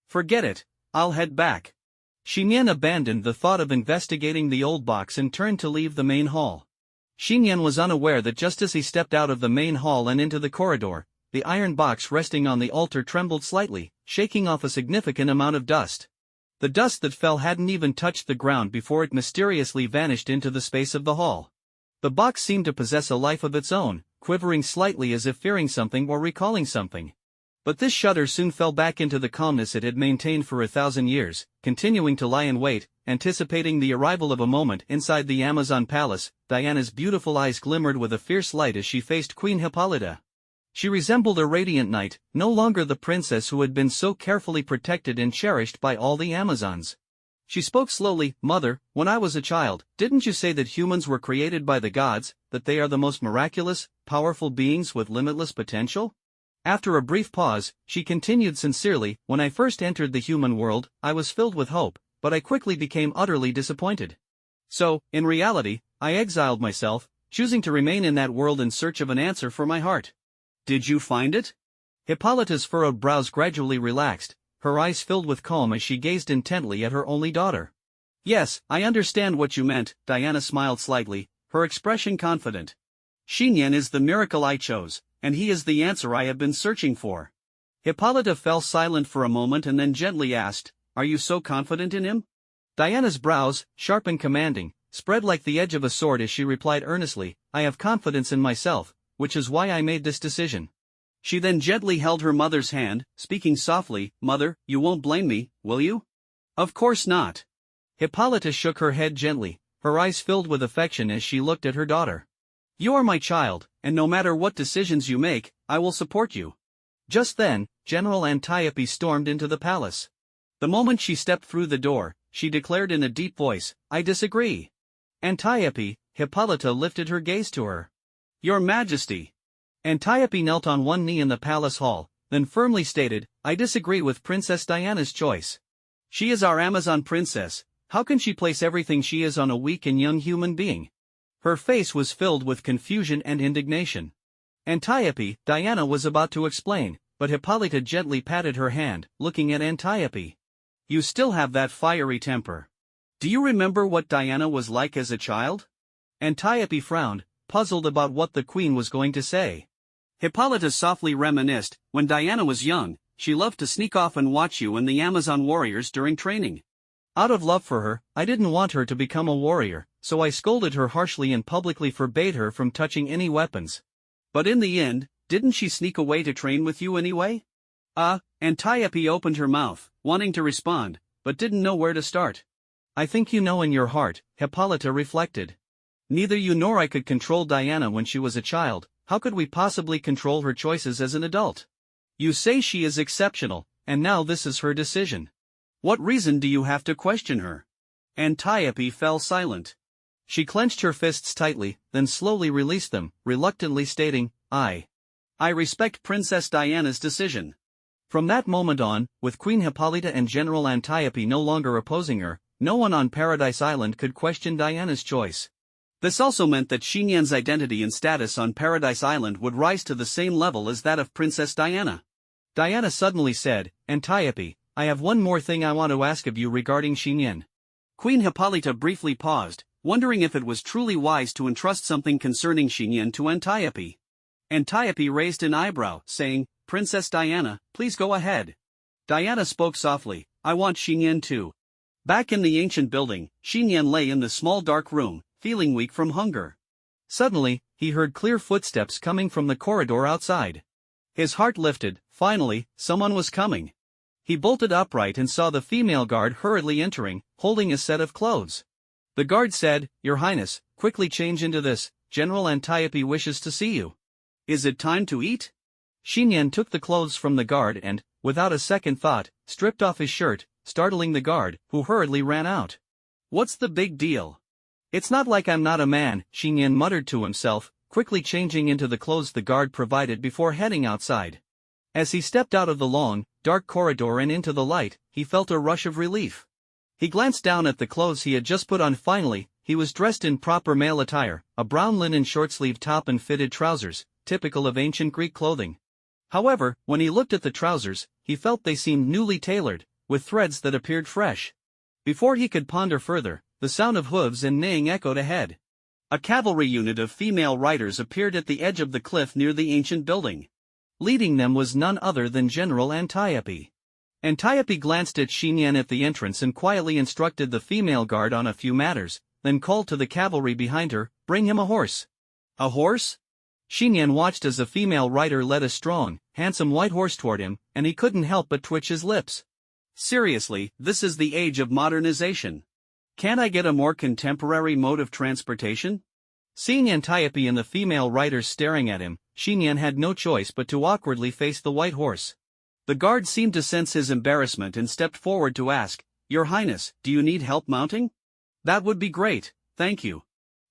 Forget it, I'll head back. Xiyan abandoned the thought of investigating the old box and turned to leave the main hall. Xiyan was unaware that just as he stepped out of the main hall and into the corridor, the iron box resting on the altar trembled slightly, shaking off a significant amount of dust. The dust that fell hadn't even touched the ground before it mysteriously vanished into the space of the hall. The box seemed to possess a life of its own, quivering slightly as if fearing something or recalling something. But this shudder soon fell back into the calmness it had maintained for 1,000 years, continuing to lie in wait, anticipating the arrival of a moment. Inside the Amazon palace, Diana's beautiful eyes glimmered with a fierce light as she faced Queen Hippolyta. She resembled a radiant knight, no longer the princess who had been so carefully protected and cherished by all the Amazons. She spoke slowly. "Mother, when I was a child, didn't you say that humans were created by the gods, that they are the most miraculous, powerful beings with limitless potential?" After a brief pause, she continued sincerely, "When I first entered the human world, I was filled with hope, but I quickly became utterly disappointed. So, in reality, I exiled myself, choosing to remain in that world in search of an answer for my heart." "Did you find it?" Hippolyta's furrowed brows gradually relaxed, her eyes filled with calm as she gazed intently at her only daughter. "Yes, I understand what you meant," Diana smiled slightly, her expression confident. "Xiyan is the miracle I chose, and he is the answer I have been searching for." Hippolyta fell silent for a moment and then gently asked, "Are you so confident in him?" Diana's brows, sharp and commanding, spread like the edge of a sword as she replied earnestly, "I have confidence in myself, which is why I made this decision." She then gently held her mother's hand, speaking softly, "Mother, you won't blame me, will you?" "Of course not." Hippolyta shook her head gently, her eyes filled with affection as she looked at her daughter. "You are my child, and no matter what decisions you make, I will support you." Just then, General Antiope stormed into the palace. The moment she stepped through the door, she declared in a deep voice, "I disagree." "Antiope," Hippolyta lifted her gaze to her. "Your Majesty." Antiope knelt on one knee in the palace hall, then firmly stated, "I disagree with Princess Diana's choice. She is our Amazon princess. How can she place everything she is on a weak and young human being?" Her face was filled with confusion and indignation. "Antiope," Diana was about to explain, but Hippolyta gently patted her hand, looking at Antiope. "You still have that fiery temper. Do you remember what Diana was like as a child?" Antiope frowned, puzzled about what the queen was going to say. Hippolyta softly reminisced, "When Diana was young, she loved to sneak off and watch you and the Amazon warriors during training. Out of love for her, I didn't want her to become a warrior, so I scolded her harshly and publicly forbade her from touching any weapons." "But in the end, didn't she sneak away to train with you anyway?" Antiope opened her mouth, wanting to respond, but didn't know where to start. "I think you know in your heart," Hippolyta reflected. "Neither you nor I could control Diana when she was a child. How could we possibly control her choices as an adult? You say she is exceptional, and now this is her decision. What reason do you have to question her?" Antiope fell silent. She clenched her fists tightly, then slowly released them, reluctantly stating, I respect Princess Diana's decision." From that moment on, with Queen Hippolyta and General Antiope no longer opposing her, no one on Paradise Island could question Diana's choice. This also meant that Xinyan's identity and status on Paradise Island would rise to the same level as that of Princess Diana. Diana suddenly said, "Antiope, I have one more thing I want to ask of you regarding Xiyan." Queen Hippolyta briefly paused, wondering if it was truly wise to entrust something concerning Xiyan to Antiope. Antiope raised an eyebrow, saying, "Princess Diana, please go ahead." Diana spoke softly, "I want Xiyan too." Back in the ancient building, Xiyan lay in the small dark room, feeling weak from hunger. Suddenly, he heard clear footsteps coming from the corridor outside. His heart lifted. Finally, someone was coming. He bolted upright and saw the female guard hurriedly entering, holding a set of clothes. The guard said, "Your Highness, quickly change into this. General Antiope wishes to see you." "Is it time to eat?" Xiyan took the clothes from the guard and, without a second thought, stripped off his shirt, startling the guard, who hurriedly ran out. "What's the big deal?" "It's not like I'm not a man," Xiyan muttered to himself, quickly changing into the clothes the guard provided before heading outside. As he stepped out of the long, dark corridor and into the light, he felt a rush of relief. He glanced down at the clothes he had just put on. Finally, he was dressed in proper male attire, a brown linen short-sleeved top and fitted trousers, typical of ancient Greek clothing. However, when he looked at the trousers, he felt they seemed newly tailored, with threads that appeared fresh. Before he could ponder further, the sound of hooves and neighing echoed ahead. A cavalry unit of female riders appeared at the edge of the cliff near the ancient building. Leading them was none other than General Antiope. Antiope glanced at Xiyan at the entrance and quietly instructed the female guard on a few matters, then called to the cavalry behind her, "Bring him a horse." "A horse?" Xiyan watched as a female rider led a strong, handsome white horse toward him, and he couldn't help but twitch his lips. Seriously, this is the age of modernization. Can't I get a more contemporary mode of transportation? Seeing Antiope and the female riders staring at him, Xiyan had no choice but to awkwardly face the white horse. The guard seemed to sense his embarrassment and stepped forward to ask, "Your Highness, do you need help mounting?" "That would be great, thank you."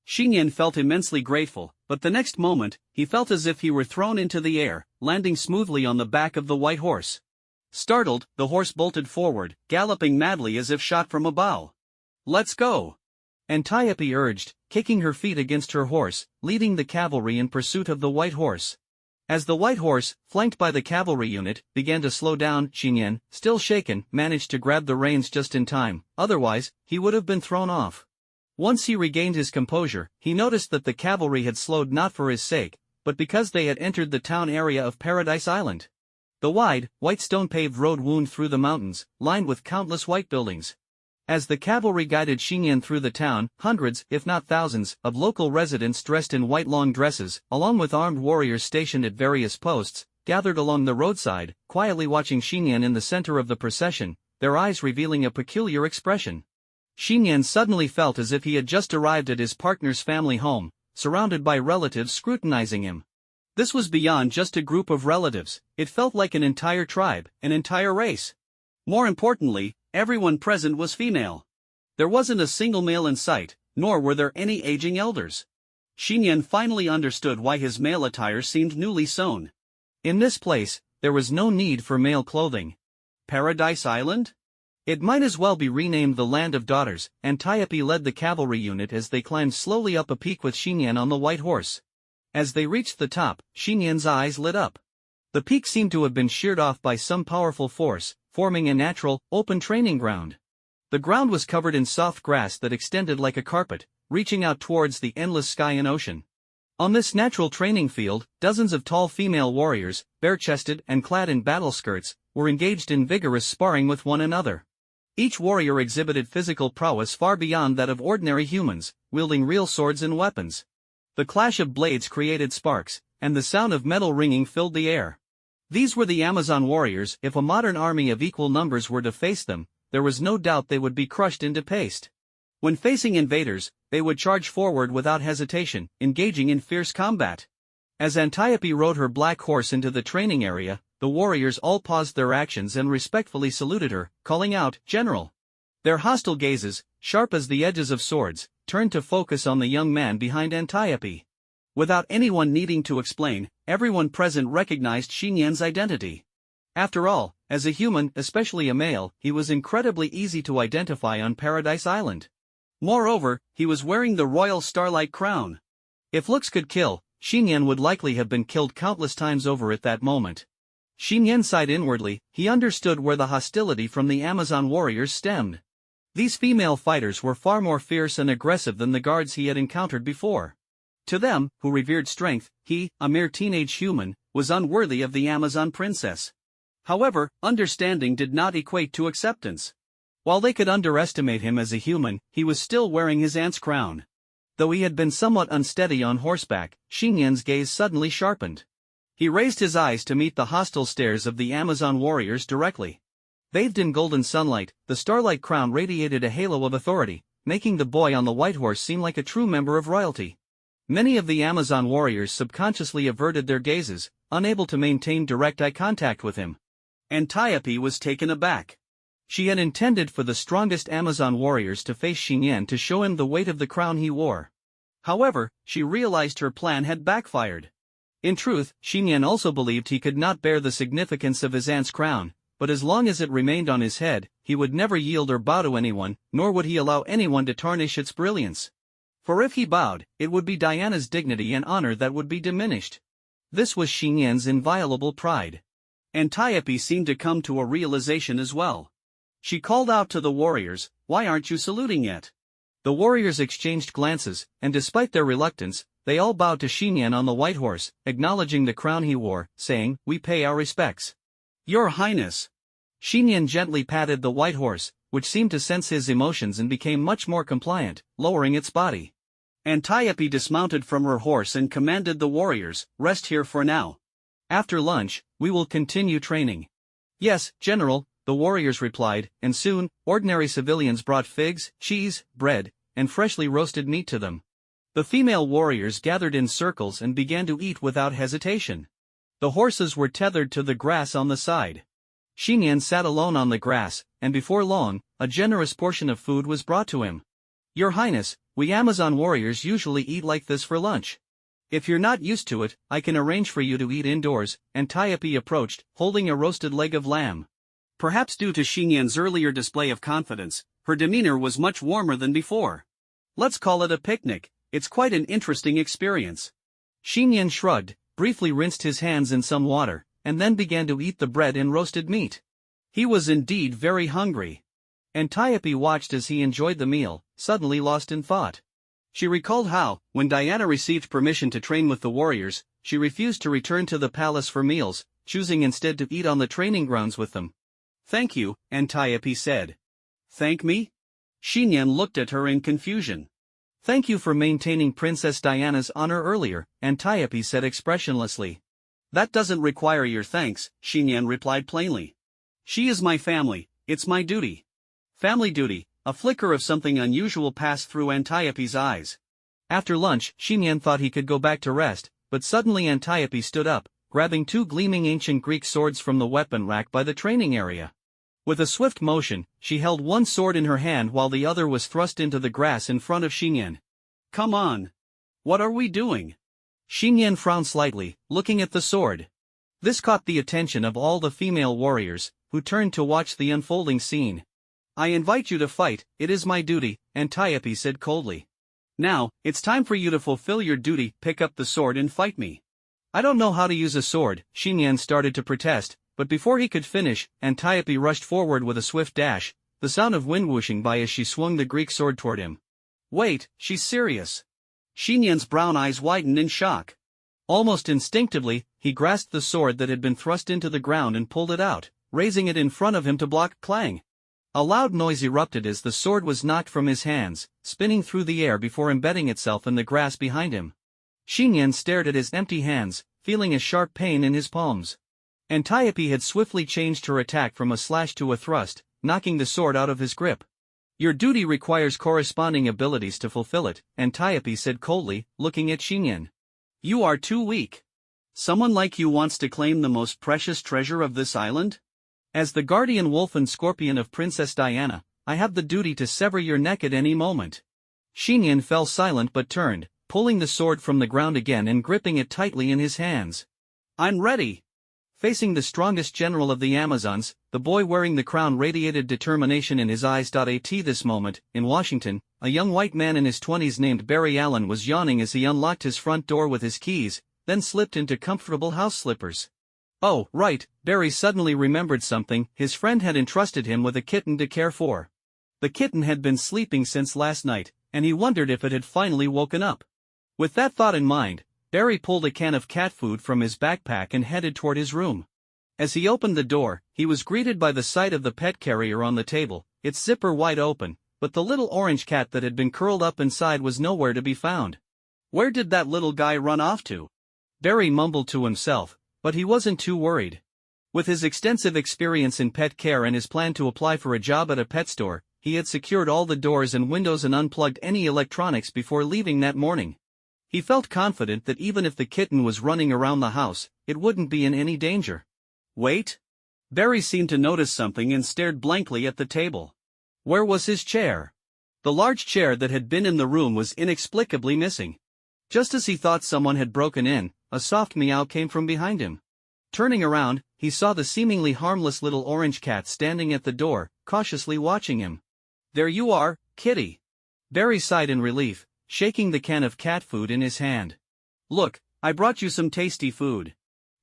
Xiyan felt immensely grateful, but the next moment, he felt as if he were thrown into the air, landing smoothly on the back of the white horse. Startled, the horse bolted forward, galloping madly as if shot from a bow. "Let's go," Antiope urged, kicking her feet against her horse, leading the cavalry in pursuit of the white horse. As the white horse, flanked by the cavalry unit, began to slow down, Xiyan, still shaken, managed to grab the reins just in time, otherwise, he would have been thrown off. Once he regained his composure, he noticed that the cavalry had slowed not for his sake, but because they had entered the town area of Paradise Island. The wide, white stone-paved road wound through the mountains, lined with countless white buildings. As the cavalry guided Xiyan through the town, hundreds, if not thousands, of local residents dressed in white long dresses, along with armed warriors stationed at various posts, gathered along the roadside, quietly watching Xiyan in the center of the procession, their eyes revealing a peculiar expression. Xiyan suddenly felt as if he had just arrived at his partner's family home, surrounded by relatives scrutinizing him. This was beyond just a group of relatives, it felt like an entire tribe, an entire race. More importantly, everyone present was female. There wasn't a single male in sight, nor were there any aging elders. Xiyan finally understood why his male attire seemed newly sewn. In this place, there was no need for male clothing. Paradise Island? It might as well be renamed the Land of Daughters. Antiope led the cavalry unit as they climbed slowly up a peak with Xiyan on the white horse. As they reached the top, Xiyan's eyes lit up. The peak seemed to have been sheared off by some powerful force, forming a natural, open training ground. The ground was covered in soft grass that extended like a carpet, reaching out towards the endless sky and ocean. On this natural training field, dozens of tall female warriors, bare-chested and clad in battle skirts, were engaged in vigorous sparring with one another. Each warrior exhibited physical prowess far beyond that of ordinary humans, wielding real swords and weapons. The clash of blades created sparks, and the sound of metal ringing filled the air. These were the Amazon warriors. If a modern army of equal numbers were to face them, there was no doubt they would be crushed into paste. When facing invaders, they would charge forward without hesitation, engaging in fierce combat. As Antiope rode her black horse into the training area, the warriors all paused their actions and respectfully saluted her, calling out, "General." Their hostile gazes, sharp as the edges of swords, turned to focus on the young man behind Antiope. Without anyone needing to explain, everyone present recognized Xiyan's identity. After all, as a human, especially a male, he was incredibly easy to identify on Paradise Island. Moreover, he was wearing the royal starlight crown. If looks could kill, Xiyan would likely have been killed countless times over at that moment. Xiyan sighed inwardly. He understood where the hostility from the Amazon warriors stemmed. These female fighters were far more fierce and aggressive than the guards he had encountered before. To them, who revered strength, he, a mere teenage human, was unworthy of the Amazon princess. However, understanding did not equate to acceptance. While they could underestimate him as a human, he was still wearing his aunt's crown. Though he had been somewhat unsteady on horseback, Xiyan's gaze suddenly sharpened. He raised his eyes to meet the hostile stares of the Amazon warriors directly. Bathed in golden sunlight, the starlight crown radiated a halo of authority, making the boy on the white horse seem like a true member of royalty. Many of the Amazon warriors subconsciously averted their gazes, unable to maintain direct eye contact with him. Antiope was taken aback. She had intended for the strongest Amazon warriors to face Xiyan to show him the weight of the crown he wore. However, she realized her plan had backfired. In truth, Xiyan also believed he could not bear the significance of his aunt's crown, but as long as it remained on his head, he would never yield or bow to anyone, nor would he allow anyone to tarnish its brilliance. For if he bowed, it would be Diana's dignity and honor that would be diminished. This was Xiyan's inviolable pride. Antiope seemed to come to a realization as well. She called out to the warriors, "Why aren't you saluting yet?" The warriors exchanged glances, and despite their reluctance, they all bowed to Xiyan on the white horse, acknowledging the crown he wore, saying, "We pay our respects." "Your Highness." Xiyan gently patted the white horse, which seemed to sense his emotions and became much more compliant, lowering its body. Antiope dismounted from her horse and commanded the warriors, "Rest here for now. After lunch, we will continue training." "Yes, General," the warriors replied, and soon, ordinary civilians brought figs, cheese, bread, and freshly roasted meat to them. The female warriors gathered in circles and began to eat without hesitation. The horses were tethered to the grass on the side. Xiyan sat alone on the grass, and before long, a generous portion of food was brought to him. "Your Highness, we Amazon warriors usually eat like this for lunch. If you're not used to it, I can arrange for you to eat indoors." Antiope approached, holding a roasted leg of lamb. Perhaps due to Xian's earlier display of confidence, her demeanor was much warmer than before. "Let's call it a picnic, it's quite an interesting experience." Xiyan shrugged, briefly rinsed his hands in some water, and then began to eat the bread and roasted meat. He was indeed very hungry. Antiope watched as he enjoyed the meal, suddenly lost in thought. She recalled how, when Diana received permission to train with the warriors, she refused to return to the palace for meals, choosing instead to eat on the training grounds with them. "Thank you," Antiope said. "Thank me?" Xiyan looked at her in confusion. "Thank you for maintaining Princess Diana's honor earlier," Antiope said expressionlessly. "That doesn't require your thanks," Xiyan replied plainly. "She is my family, it's my duty." Family duty. A flicker of something unusual passed through Antiope's eyes. After lunch, Xiyan thought he could go back to rest, but suddenly Antiope stood up, grabbing two gleaming ancient Greek swords from the weapon rack by the training area. With a swift motion, she held one sword in her hand while the other was thrust into the grass in front of Xiyan. "Come on. What are we doing?" Xiyan frowned slightly, looking at the sword. This caught the attention of all the female warriors, who turned to watch the unfolding scene. "I invite you to fight, it is my duty," Antiope said coldly. "Now, it's time for you to fulfill your duty, pick up the sword and fight me." "I don't know how to use a sword," Xiyan started to protest, but before he could finish, Antiope rushed forward with a swift dash, the sound of wind whooshing by as she swung the Greek sword toward him. "Wait, she's serious." Xian's brown eyes widened in shock. Almost instinctively, he grasped the sword that had been thrust into the ground and pulled it out, raising it in front of him to block clang. A loud noise erupted as the sword was knocked from his hands, spinning through the air before embedding itself in the grass behind him. Xiyan stared at his empty hands, feeling a sharp pain in his palms. Antiope had swiftly changed her attack from a slash to a thrust, knocking the sword out of his grip. "Your duty requires corresponding abilities to fulfill it," Antiope said coldly, looking at Xiyan. "You are too weak. Someone like you wants to claim the most precious treasure of this island? As the guardian wolf and scorpion of Princess Diana, I have the duty to sever your neck at any moment." Xiyan fell silent but turned, pulling the sword from the ground again and gripping it tightly in his hands. "I'm ready." Facing the strongest general of the Amazons, the boy wearing the crown radiated determination in his eyes. At this moment, in Washington, a young white man in his 20s named Barry Allen was yawning as he unlocked his front door with his keys, then slipped into comfortable house slippers. Oh, right, Barry suddenly remembered something. His friend had entrusted him with a kitten to care for. The kitten had been sleeping since last night, and he wondered if it had finally woken up. With that thought in mind, Barry pulled a can of cat food from his backpack and headed toward his room. As he opened the door, he was greeted by the sight of the pet carrier on the table, its zipper wide open, but the little orange cat that had been curled up inside was nowhere to be found. "Where did that little guy run off to?" Barry mumbled to himself. But he wasn't too worried. With his extensive experience in pet care and his plan to apply for a job at a pet store, he had secured all the doors and windows and unplugged any electronics before leaving that morning. He felt confident that even if the kitten was running around the house, it wouldn't be in any danger. "Wait." Barry seemed to notice something and stared blankly at the table. Where was his chair? The large chair that had been in the room was inexplicably missing. Just as he thought someone had broken in, a soft meow came from behind him. Turning around, he saw the seemingly harmless little orange cat standing at the door, cautiously watching him. "There you are, kitty." Barry sighed in relief, shaking the can of cat food in his hand. "Look, I brought you some tasty food."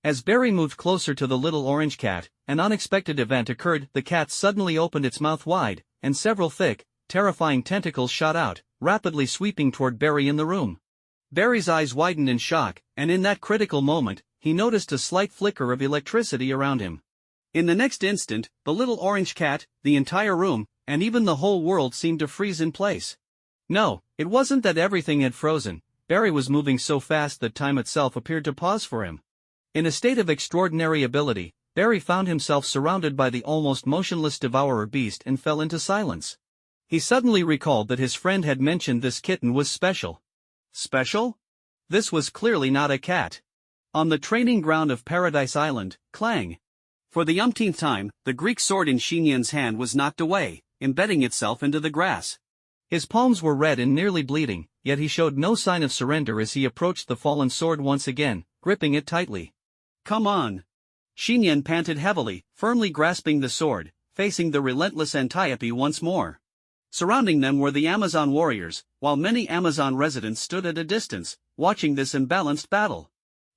As Barry moved closer to the little orange cat, an unexpected event occurred. The cat suddenly opened its mouth wide, and several thick, terrifying tentacles shot out, rapidly sweeping toward Barry in the room. Barry's eyes widened in shock, and in that critical moment, he noticed a slight flicker of electricity around him. In the next instant, the little orange cat, the entire room, and even the whole world seemed to freeze in place. No, it wasn't that everything had frozen. Barry was moving so fast that time itself appeared to pause for him. In a state of extraordinary ability, Barry found himself surrounded by the almost motionless devourer beast and fell into silence. He suddenly recalled that his friend had mentioned this kitten was special. Special? This was clearly not a cat. On the training ground of Paradise Island, clang. For the umpteenth time, the Greek sword in Xiyan's hand was knocked away, embedding itself into the grass. His palms were red and nearly bleeding, yet he showed no sign of surrender as he approached the fallen sword once again, gripping it tightly. Come on. Xiyan panted heavily, firmly grasping the sword, facing the relentless Antiope once more. Surrounding them were the Amazon warriors, while many Amazon residents stood at a distance, watching this imbalanced battle.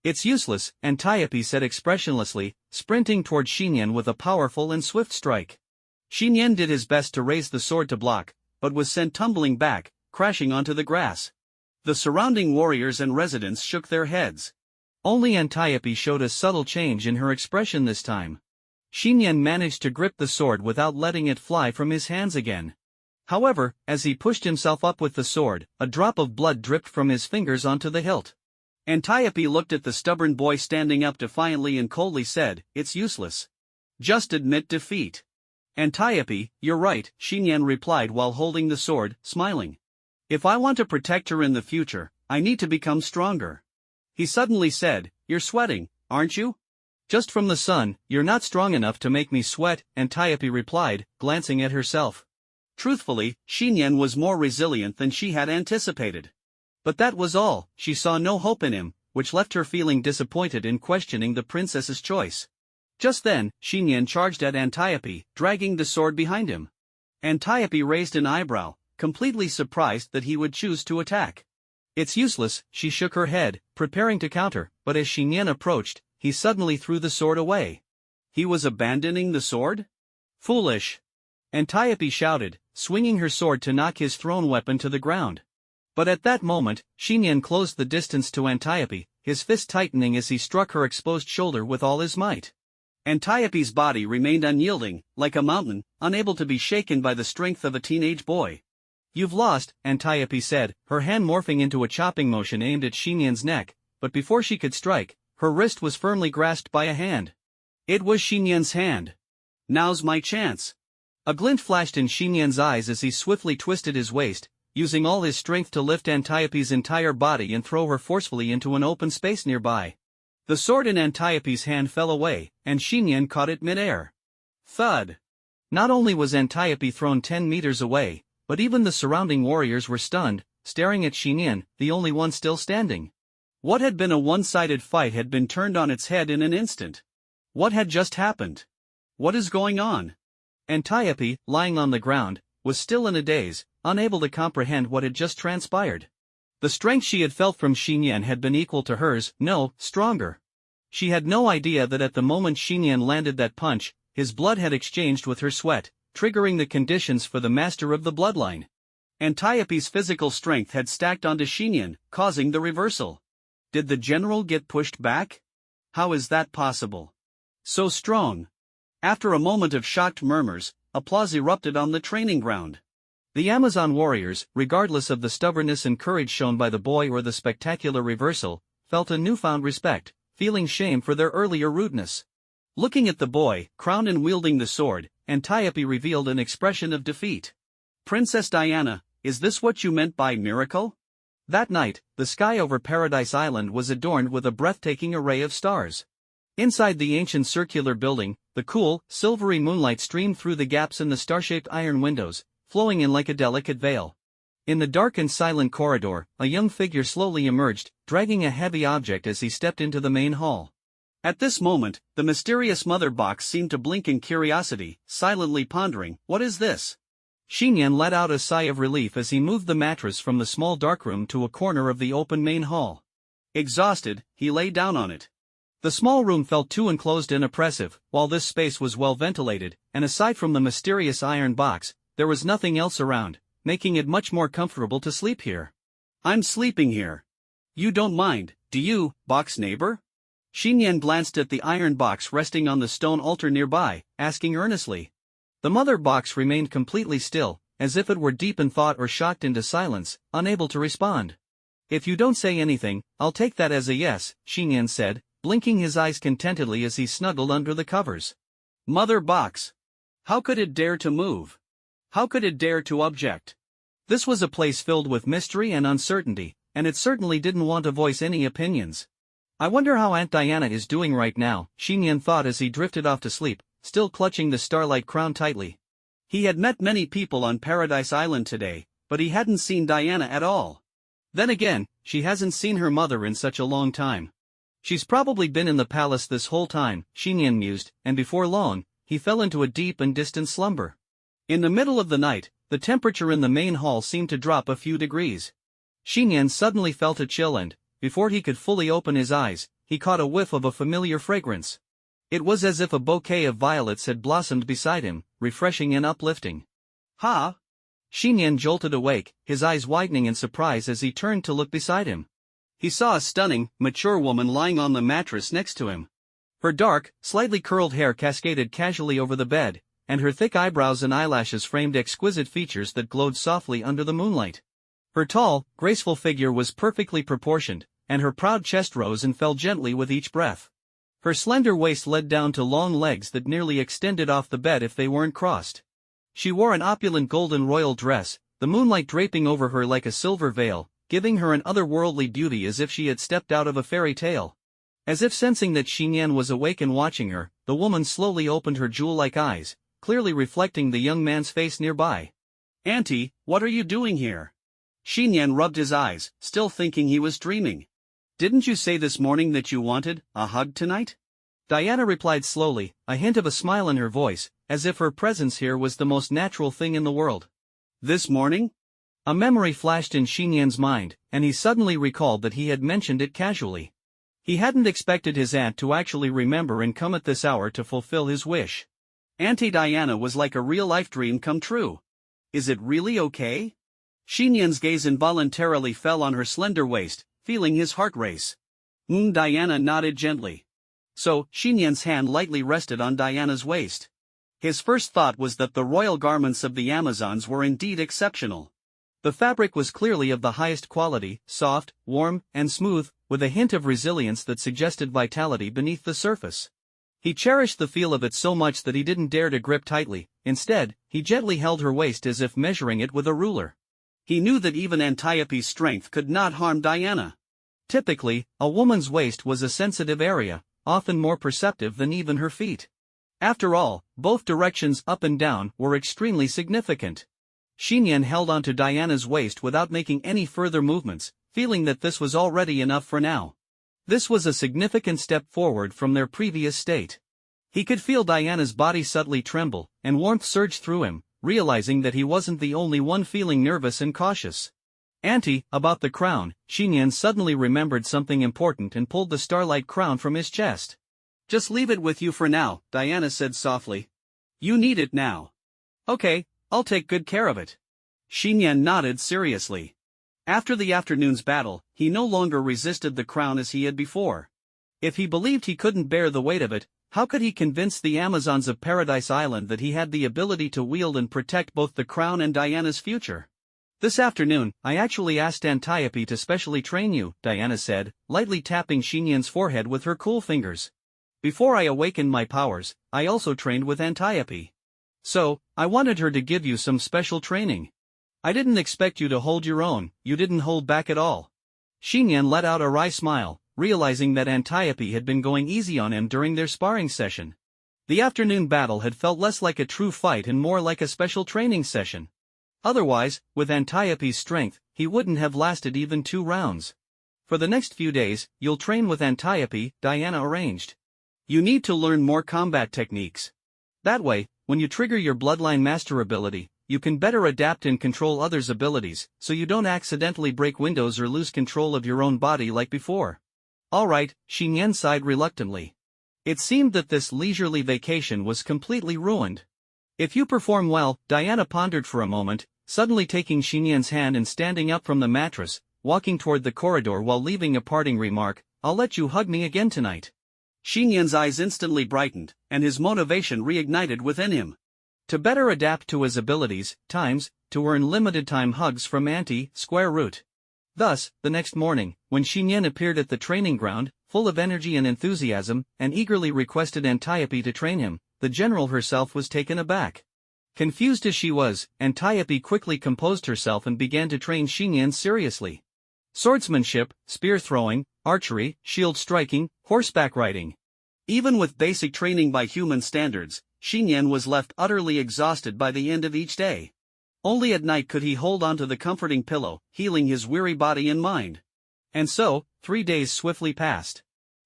It's useless, Antiope said expressionlessly, sprinting toward Xiyan with a powerful and swift strike. Xiyan did his best to raise the sword to block, but was sent tumbling back, crashing onto the grass. The surrounding warriors and residents shook their heads. Only Antiope showed a subtle change in her expression this time. Xiyan managed to grip the sword without letting it fly from his hands again. However, as he pushed himself up with the sword, a drop of blood dripped from his fingers onto the hilt. Antiope looked at the stubborn boy standing up defiantly and coldly said, "It's useless. Just admit defeat." "Antiope, you're right," Xiyan replied while holding the sword, smiling. "If I want to protect her in the future, I need to become stronger." He suddenly said, "You're sweating, aren't you?" "Just from the sun, you're not strong enough to make me sweat," Antiope replied, glancing at herself. Truthfully, Xiyan was more resilient than she had anticipated. But that was all, she saw no hope in him, which left her feeling disappointed and questioning the princess's choice. Just then, Xiyan charged at Antiope, dragging the sword behind him. Antiope raised an eyebrow, completely surprised that he would choose to attack. "It's useless," she shook her head, preparing to counter, but as Xiyan approached, he suddenly threw the sword away. He was abandoning the sword? Foolish! Antiope shouted, swinging her sword to knock his thrown weapon to the ground. But at that moment, Xiyan closed the distance to Antiope, his fist tightening as he struck her exposed shoulder with all his might. Antiope's body remained unyielding, like a mountain, unable to be shaken by the strength of a teenage boy. "You've lost," Antiope said, her hand morphing into a chopping motion aimed at Xiyan's neck, but before she could strike, her wrist was firmly grasped by a hand. It was Xiyan's hand. "Now's my chance." A glint flashed in Xiyan's eyes as he swiftly twisted his waist, using all his strength to lift Antiope's entire body and throw her forcefully into an open space nearby. The sword in Antiope's hand fell away, and Xiyan caught it mid-air. Thud! Not only was Antiope thrown 10 meters away, but even the surrounding warriors were stunned, staring at Xiyan, the only one still standing. What had been a one-sided fight had been turned on its head in an instant. What had just happened? What is going on? Antiope, lying on the ground, was still in a daze, unable to comprehend what had just transpired. The strength she had felt from Xiyan had been equal to hers, no, stronger. She had no idea that at the moment Xiyan landed that punch, his blood had exchanged with her sweat, triggering the conditions for the master of the bloodline. Antiope's physical strength had stacked onto Xiyan, causing the reversal. Did the general get pushed back? How is that possible? So strong. After a moment of shocked murmurs, applause erupted on the training ground. The Amazon warriors, regardless of the stubbornness and courage shown by the boy or the spectacular reversal, felt a newfound respect, feeling shame for their earlier rudeness. Looking at the boy, crowned and wielding the sword, Antiope revealed an expression of defeat. "Princess Diana, is this what you meant by miracle?" That night, the sky over Paradise Island was adorned with a breathtaking array of stars. Inside the ancient circular building, the cool, silvery moonlight streamed through the gaps in the star-shaped iron windows, flowing in like a delicate veil. In the dark and silent corridor, a young figure slowly emerged, dragging a heavy object as he stepped into the main hall. At this moment, the mysterious mother box seemed to blink in curiosity, silently pondering, "What is this?" Xiyan let out a sigh of relief as he moved the mattress from the small darkroom to a corner of the open main hall. Exhausted, he lay down on it. The small room felt too enclosed and oppressive, while this space was well ventilated, and aside from the mysterious iron box, there was nothing else around, making it much more comfortable to sleep here. "I'm sleeping here." You don't mind, do you, box neighbor? Xiyan glanced at the iron box resting on the stone altar nearby, asking earnestly. The mother box remained completely still, as if it were deep in thought or shocked into silence, unable to respond. If you don't say anything, I'll take that as a yes, Xiyan said, blinking his eyes contentedly as he snuggled under the covers. Mother box. How could it dare to move? How could it dare to object? This was a place filled with mystery and uncertainty, and it certainly didn't want to voice any opinions. I wonder how Aunt Diana is doing right now, Xiyan thought as he drifted off to sleep, still clutching the starlight crown tightly. He had met many people on Paradise Island today, but he hadn't seen Diana at all. Then again, she hasn't seen her mother in such a long time. She's probably been in the palace this whole time, Xiyan mused, and before long, he fell into a deep and distant slumber. In the middle of the night, the temperature in the main hall seemed to drop a few degrees. Xiyan suddenly felt a chill and, before he could fully open his eyes, he caught a whiff of a familiar fragrance. It was as if a bouquet of violets had blossomed beside him, refreshing and uplifting. Ha! Xiyan jolted awake, his eyes widening in surprise as he turned to look beside him. He saw a stunning, mature woman lying on the mattress next to him. Her dark, slightly curled hair cascaded casually over the bed, and her thick eyebrows and eyelashes framed exquisite features that glowed softly under the moonlight. Her tall, graceful figure was perfectly proportioned, and her proud chest rose and fell gently with each breath. Her slender waist led down to long legs that nearly extended off the bed if they weren't crossed. She wore an opulent golden royal dress, the moonlight draping over her like a silver veil, giving her an otherworldly beauty as if she had stepped out of a fairy tale. As if sensing that Xiyan was awake and watching her, the woman slowly opened her jewel-like eyes, clearly reflecting the young man's face nearby. Auntie, what are you doing here? Xiyan rubbed his eyes, still thinking he was dreaming. Didn't you say this morning that you wanted a hug tonight? Diana replied slowly, a hint of a smile in her voice, as if her presence here was the most natural thing in the world. This morning? A memory flashed in Xiyan's mind, and he suddenly recalled that he had mentioned it casually. He hadn't expected his aunt to actually remember and come at this hour to fulfill his wish. Auntie Diana was like a real-life dream come true. Is it really okay? Xiyan's gaze involuntarily fell on her slender waist, feeling his heart race. Diana nodded gently. So, Xiyan's hand lightly rested on Diana's waist. His first thought was that the royal garments of the Amazons were indeed exceptional. The fabric was clearly of the highest quality, soft, warm, and smooth, with a hint of resilience that suggested vitality beneath the surface. He cherished the feel of it so much that he didn't dare to grip tightly. Instead, he gently held her waist as if measuring it with a ruler. He knew that even Antiope's strength could not harm Diana. Typically, a woman's waist was a sensitive area, often more perceptive than even her feet. After all, both directions up and down were extremely significant. Xiyan held onto Diana's waist without making any further movements, feeling that this was already enough for now. This was a significant step forward from their previous state. He could feel Diana's body subtly tremble, and warmth surged through him, realizing that he wasn't the only one feeling nervous and cautious. Auntie, about the crown, Xiyan suddenly remembered something important and pulled the starlight crown from his chest. Just leave it with you for now, Diana said softly. You need it now. Okay, I'll take good care of it. Xiyan nodded seriously. After the afternoon's battle, he no longer resisted the crown as he had before. If he believed he couldn't bear the weight of it, how could he convince the Amazons of Paradise Island that he had the ability to wield and protect both the crown and Diana's future? This afternoon, I actually asked Antiope to specially train you, Diana said, lightly tapping Xiyan's forehead with her cool fingers. Before I awakened my powers, I also trained with Antiope. So, I wanted her to give you some special training. I didn't expect you to hold your own, you didn't hold back at all. Xiyan let out a wry smile, realizing that Antiope had been going easy on him during their sparring session. The afternoon battle had felt less like a true fight and more like a special training session. Otherwise, with Antiope's strength, he wouldn't have lasted even 2 rounds. For the next few days, you'll train with Antiope, Diana arranged. You need to learn more combat techniques. That way, when you trigger your bloodline master ability, you can better adapt and control others' abilities, so you don't accidentally break windows or lose control of your own body like before. Alright, Xiyan sighed reluctantly. It seemed that this leisurely vacation was completely ruined. If you perform well, Diana pondered for a moment, suddenly taking Xiyan's hand and standing up from the mattress, walking toward the corridor while leaving a parting remark, "I'll let you hug me again tonight." Xiyan's eyes instantly brightened, and his motivation reignited within him. To better adapt to his abilities, to earn limited-time hugs from Auntie, square root. Thus, the next morning, when Xiyan appeared at the training ground, full of energy and enthusiasm, and eagerly requested Antiope to train him, the general herself was taken aback. Confused as she was, Antiope quickly composed herself and began to train Xiyan seriously. Swordsmanship, spear throwing, archery, shield striking, horseback riding. Even with basic training by human standards, Xiyan was left utterly exhausted by the end of each day. Only at night could he hold onto the comforting pillow, healing his weary body and mind. And so, 3 days swiftly passed.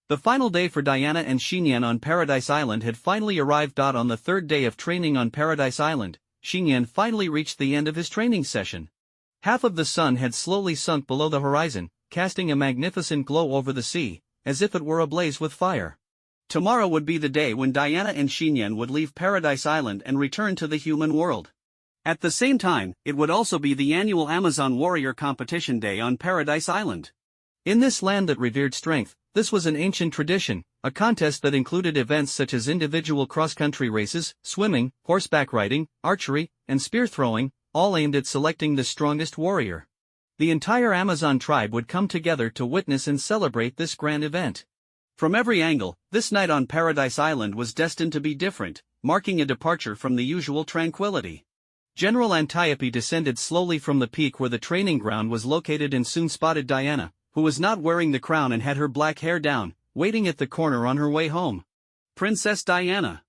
The final day for Diana and Xiyan on Paradise Island had finally arrived. On the third day of training on Paradise Island, Xiyan finally reached the end of his training session. Half of the sun had slowly sunk below the horizon, casting a magnificent glow over the sea, as if it were ablaze with fire. Tomorrow would be the day when Diana and Xiyan would leave Paradise Island and return to the human world. At the same time, it would also be the annual Amazon Warrior Competition Day on Paradise Island. In this land that revered strength, this was an ancient tradition, a contest that included events such as individual cross-country races, swimming, horseback riding, archery, and spear throwing, all aimed at selecting the strongest warrior. The entire Amazon tribe would come together to witness and celebrate this grand event. From every angle, this night on Paradise Island was destined to be different, marking a departure from the usual tranquility. General Antiope descended slowly from the peak where the training ground was located and soon spotted Diana, who was not wearing the crown and had her black hair down, waiting at the corner on her way home. Princess Diana.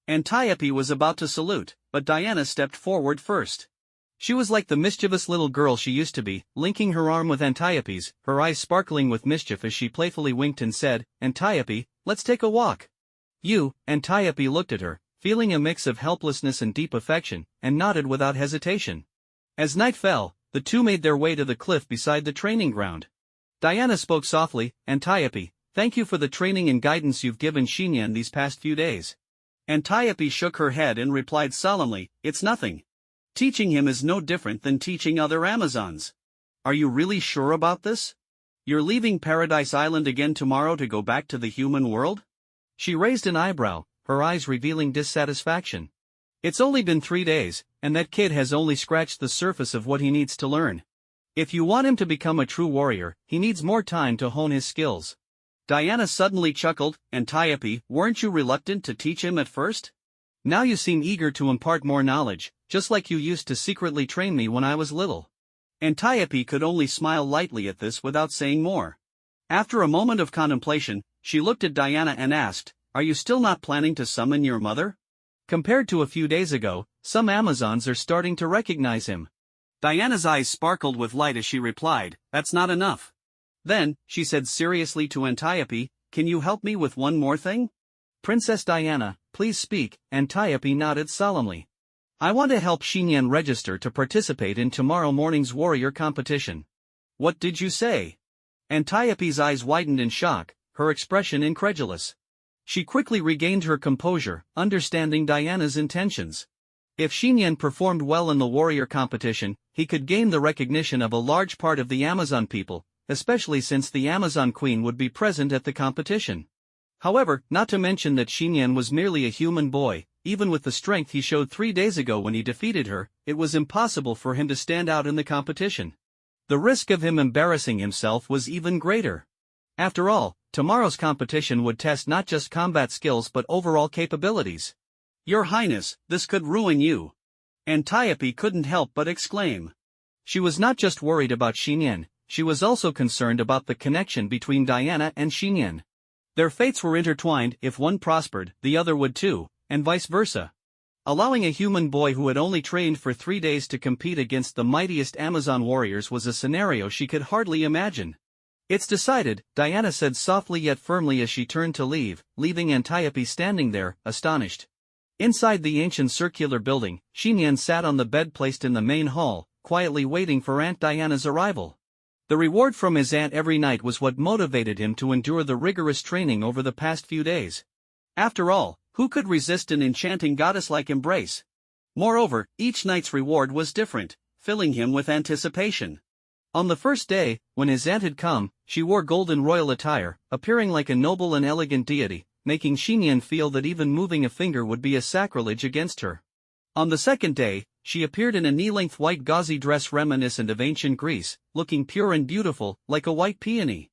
Antiope was about to salute, but Diana stepped forward first. She was like the mischievous little girl she used to be, linking her arm with Antiope's, her eyes sparkling with mischief as she playfully winked and said, "Antiope, let's take a walk." Antiope looked at her, feeling a mix of helplessness and deep affection, and nodded without hesitation. As night fell, the two made their way to the cliff beside the training ground. Diana spoke softly, "Antiope, thank you for the training and guidance you've given Xiyan these past few days." Antiope shook her head and replied solemnly, "It's nothing. Teaching him is no different than teaching other Amazons." "Are you really sure about this? You're leaving Paradise Island again tomorrow to go back to the human world?" She raised an eyebrow, her eyes revealing dissatisfaction. "It's only been 3 days, and that kid has only scratched the surface of what he needs to learn. If you want him to become a true warrior, he needs more time to hone his skills." Diana suddenly chuckled, "Antiope, weren't you reluctant to teach him at first? Now you seem eager to impart more knowledge, just like you used to secretly train me when I was little." Antiope could only smile lightly at this without saying more. After a moment of contemplation, she looked at Diana and asked, "Are you still not planning to summon your mother?" Compared to a few days ago, some Amazons are starting to recognize him. Diana's eyes sparkled with light as she replied, "That's not enough." Then, she said seriously to Antiope, "Can you help me with one more thing?" "Princess Diana, please speak," Antiope nodded solemnly. "I want to help Xiyan register to participate in tomorrow morning's warrior competition." "What did you say?" Antiope's eyes widened in shock, her expression incredulous. She quickly regained her composure, understanding Diana's intentions. If Xiyan performed well in the warrior competition, he could gain the recognition of a large part of the Amazon people, especially since the Amazon Queen would be present at the competition. However, not to mention that Xiyan was merely a human boy, even with the strength he showed 3 days ago when he defeated her, it was impossible for him to stand out in the competition. The risk of him embarrassing himself was even greater. After all, tomorrow's competition would test not just combat skills but overall capabilities. "Your Highness, this could ruin you." Antiope couldn't help but exclaim. She was not just worried about Xiyan, she was also concerned about the connection between Diana and Xiyan. Their fates were intertwined. If one prospered, the other would too, and vice versa. Allowing a human boy who had only trained for 3 days to compete against the mightiest Amazon warriors was a scenario she could hardly imagine. "It's decided," Diana said softly yet firmly as she turned to leave, leaving Antiope standing there, astonished. Inside the ancient circular building, Xiyan sat on the bed placed in the main hall, quietly waiting for Aunt Diana's arrival. The reward from his aunt every night was what motivated him to endure the rigorous training over the past few days. After all, who could resist an enchanting goddess-like embrace? Moreover, each night's reward was different, filling him with anticipation. On the first day, when his aunt had come, she wore golden royal attire, appearing like a noble and elegant deity, making Xiyan feel that even moving a finger would be a sacrilege against her. On the second day, she appeared in a knee-length white gauzy dress reminiscent of ancient Greece, looking pure and beautiful, like a white peony.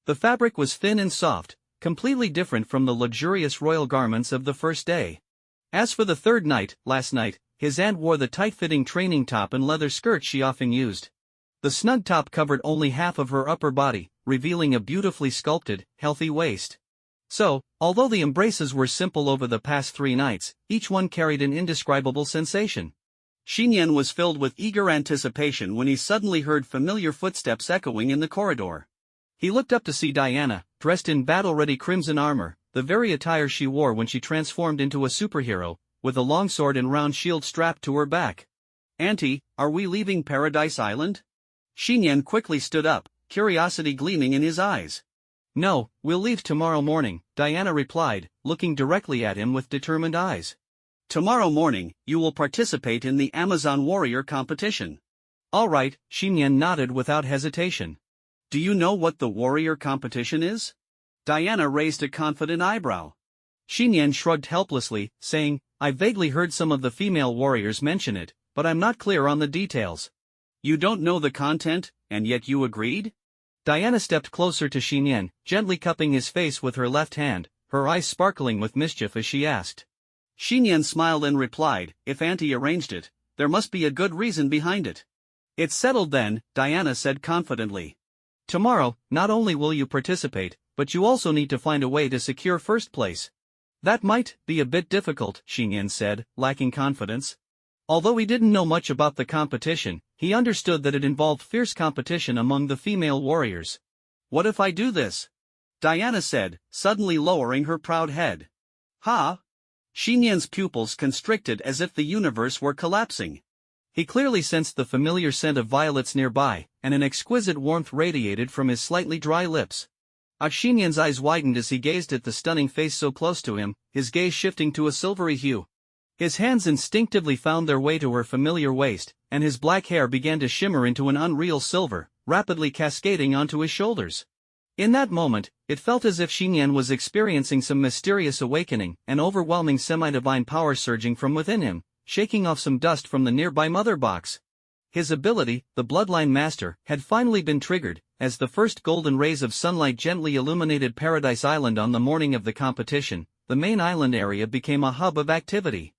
The fabric was thin and soft, completely different from the luxurious royal garments of the first day. As for the third night, last night, his aunt wore the tight-fitting training top and leather skirt she often used. The snug top covered only half of her upper body, revealing a beautifully sculpted, healthy waist. So, although the embraces were simple over the past 3 nights, each one carried an indescribable sensation. Xiyan was filled with eager anticipation when he suddenly heard familiar footsteps echoing in the corridor. He looked up to see Diana, dressed in battle-ready crimson armor, the very attire she wore when she transformed into a superhero, with a longsword and round shield strapped to her back. "Auntie, are we leaving Paradise Island?" Xiyan quickly stood up, curiosity gleaming in his eyes. "No, we'll leave tomorrow morning," Diana replied, looking directly at him with determined eyes. "Tomorrow morning, you will participate in the Amazon Warrior competition." "All right," Xiyan nodded without hesitation. "Do you know what the warrior competition is?" Diana raised a confident eyebrow. Xiyan shrugged helplessly, saying, "I vaguely heard some of the female warriors mention it, but I'm not clear on the details." "You don't know the content, and yet you agreed?" Diana stepped closer to Xiyan, gently cupping his face with her left hand, her eyes sparkling with mischief as she asked. Xiyan smiled and replied, "If Auntie arranged it, there must be a good reason behind it." "It's settled then," Diana said confidently. "Tomorrow, not only will you participate, but you also need to find a way to secure first place." "That might be a bit difficult," Xiyan said, lacking confidence. Although he didn't know much about the competition, he understood that it involved fierce competition among the female warriors. "What if I do this?" Diana said, suddenly lowering her proud head. "Ha!" Xianyan's pupils constricted as if the universe were collapsing. He clearly sensed the familiar scent of violets nearby, and an exquisite warmth radiated from his slightly dry lips. Xianyan's eyes widened as he gazed at the stunning face so close to him, his gaze shifting to a silvery hue. His hands instinctively found their way to her familiar waist, and his black hair began to shimmer into an unreal silver, rapidly cascading onto his shoulders. In that moment, it felt as if Xiyan was experiencing some mysterious awakening, an overwhelming semi-divine power surging from within him, shaking off some dust from the nearby mother box. His ability, the Bloodline Master, had finally been triggered, as the first golden rays of sunlight gently illuminated Paradise Island on the morning of the competition. The main island area became a hub of activity.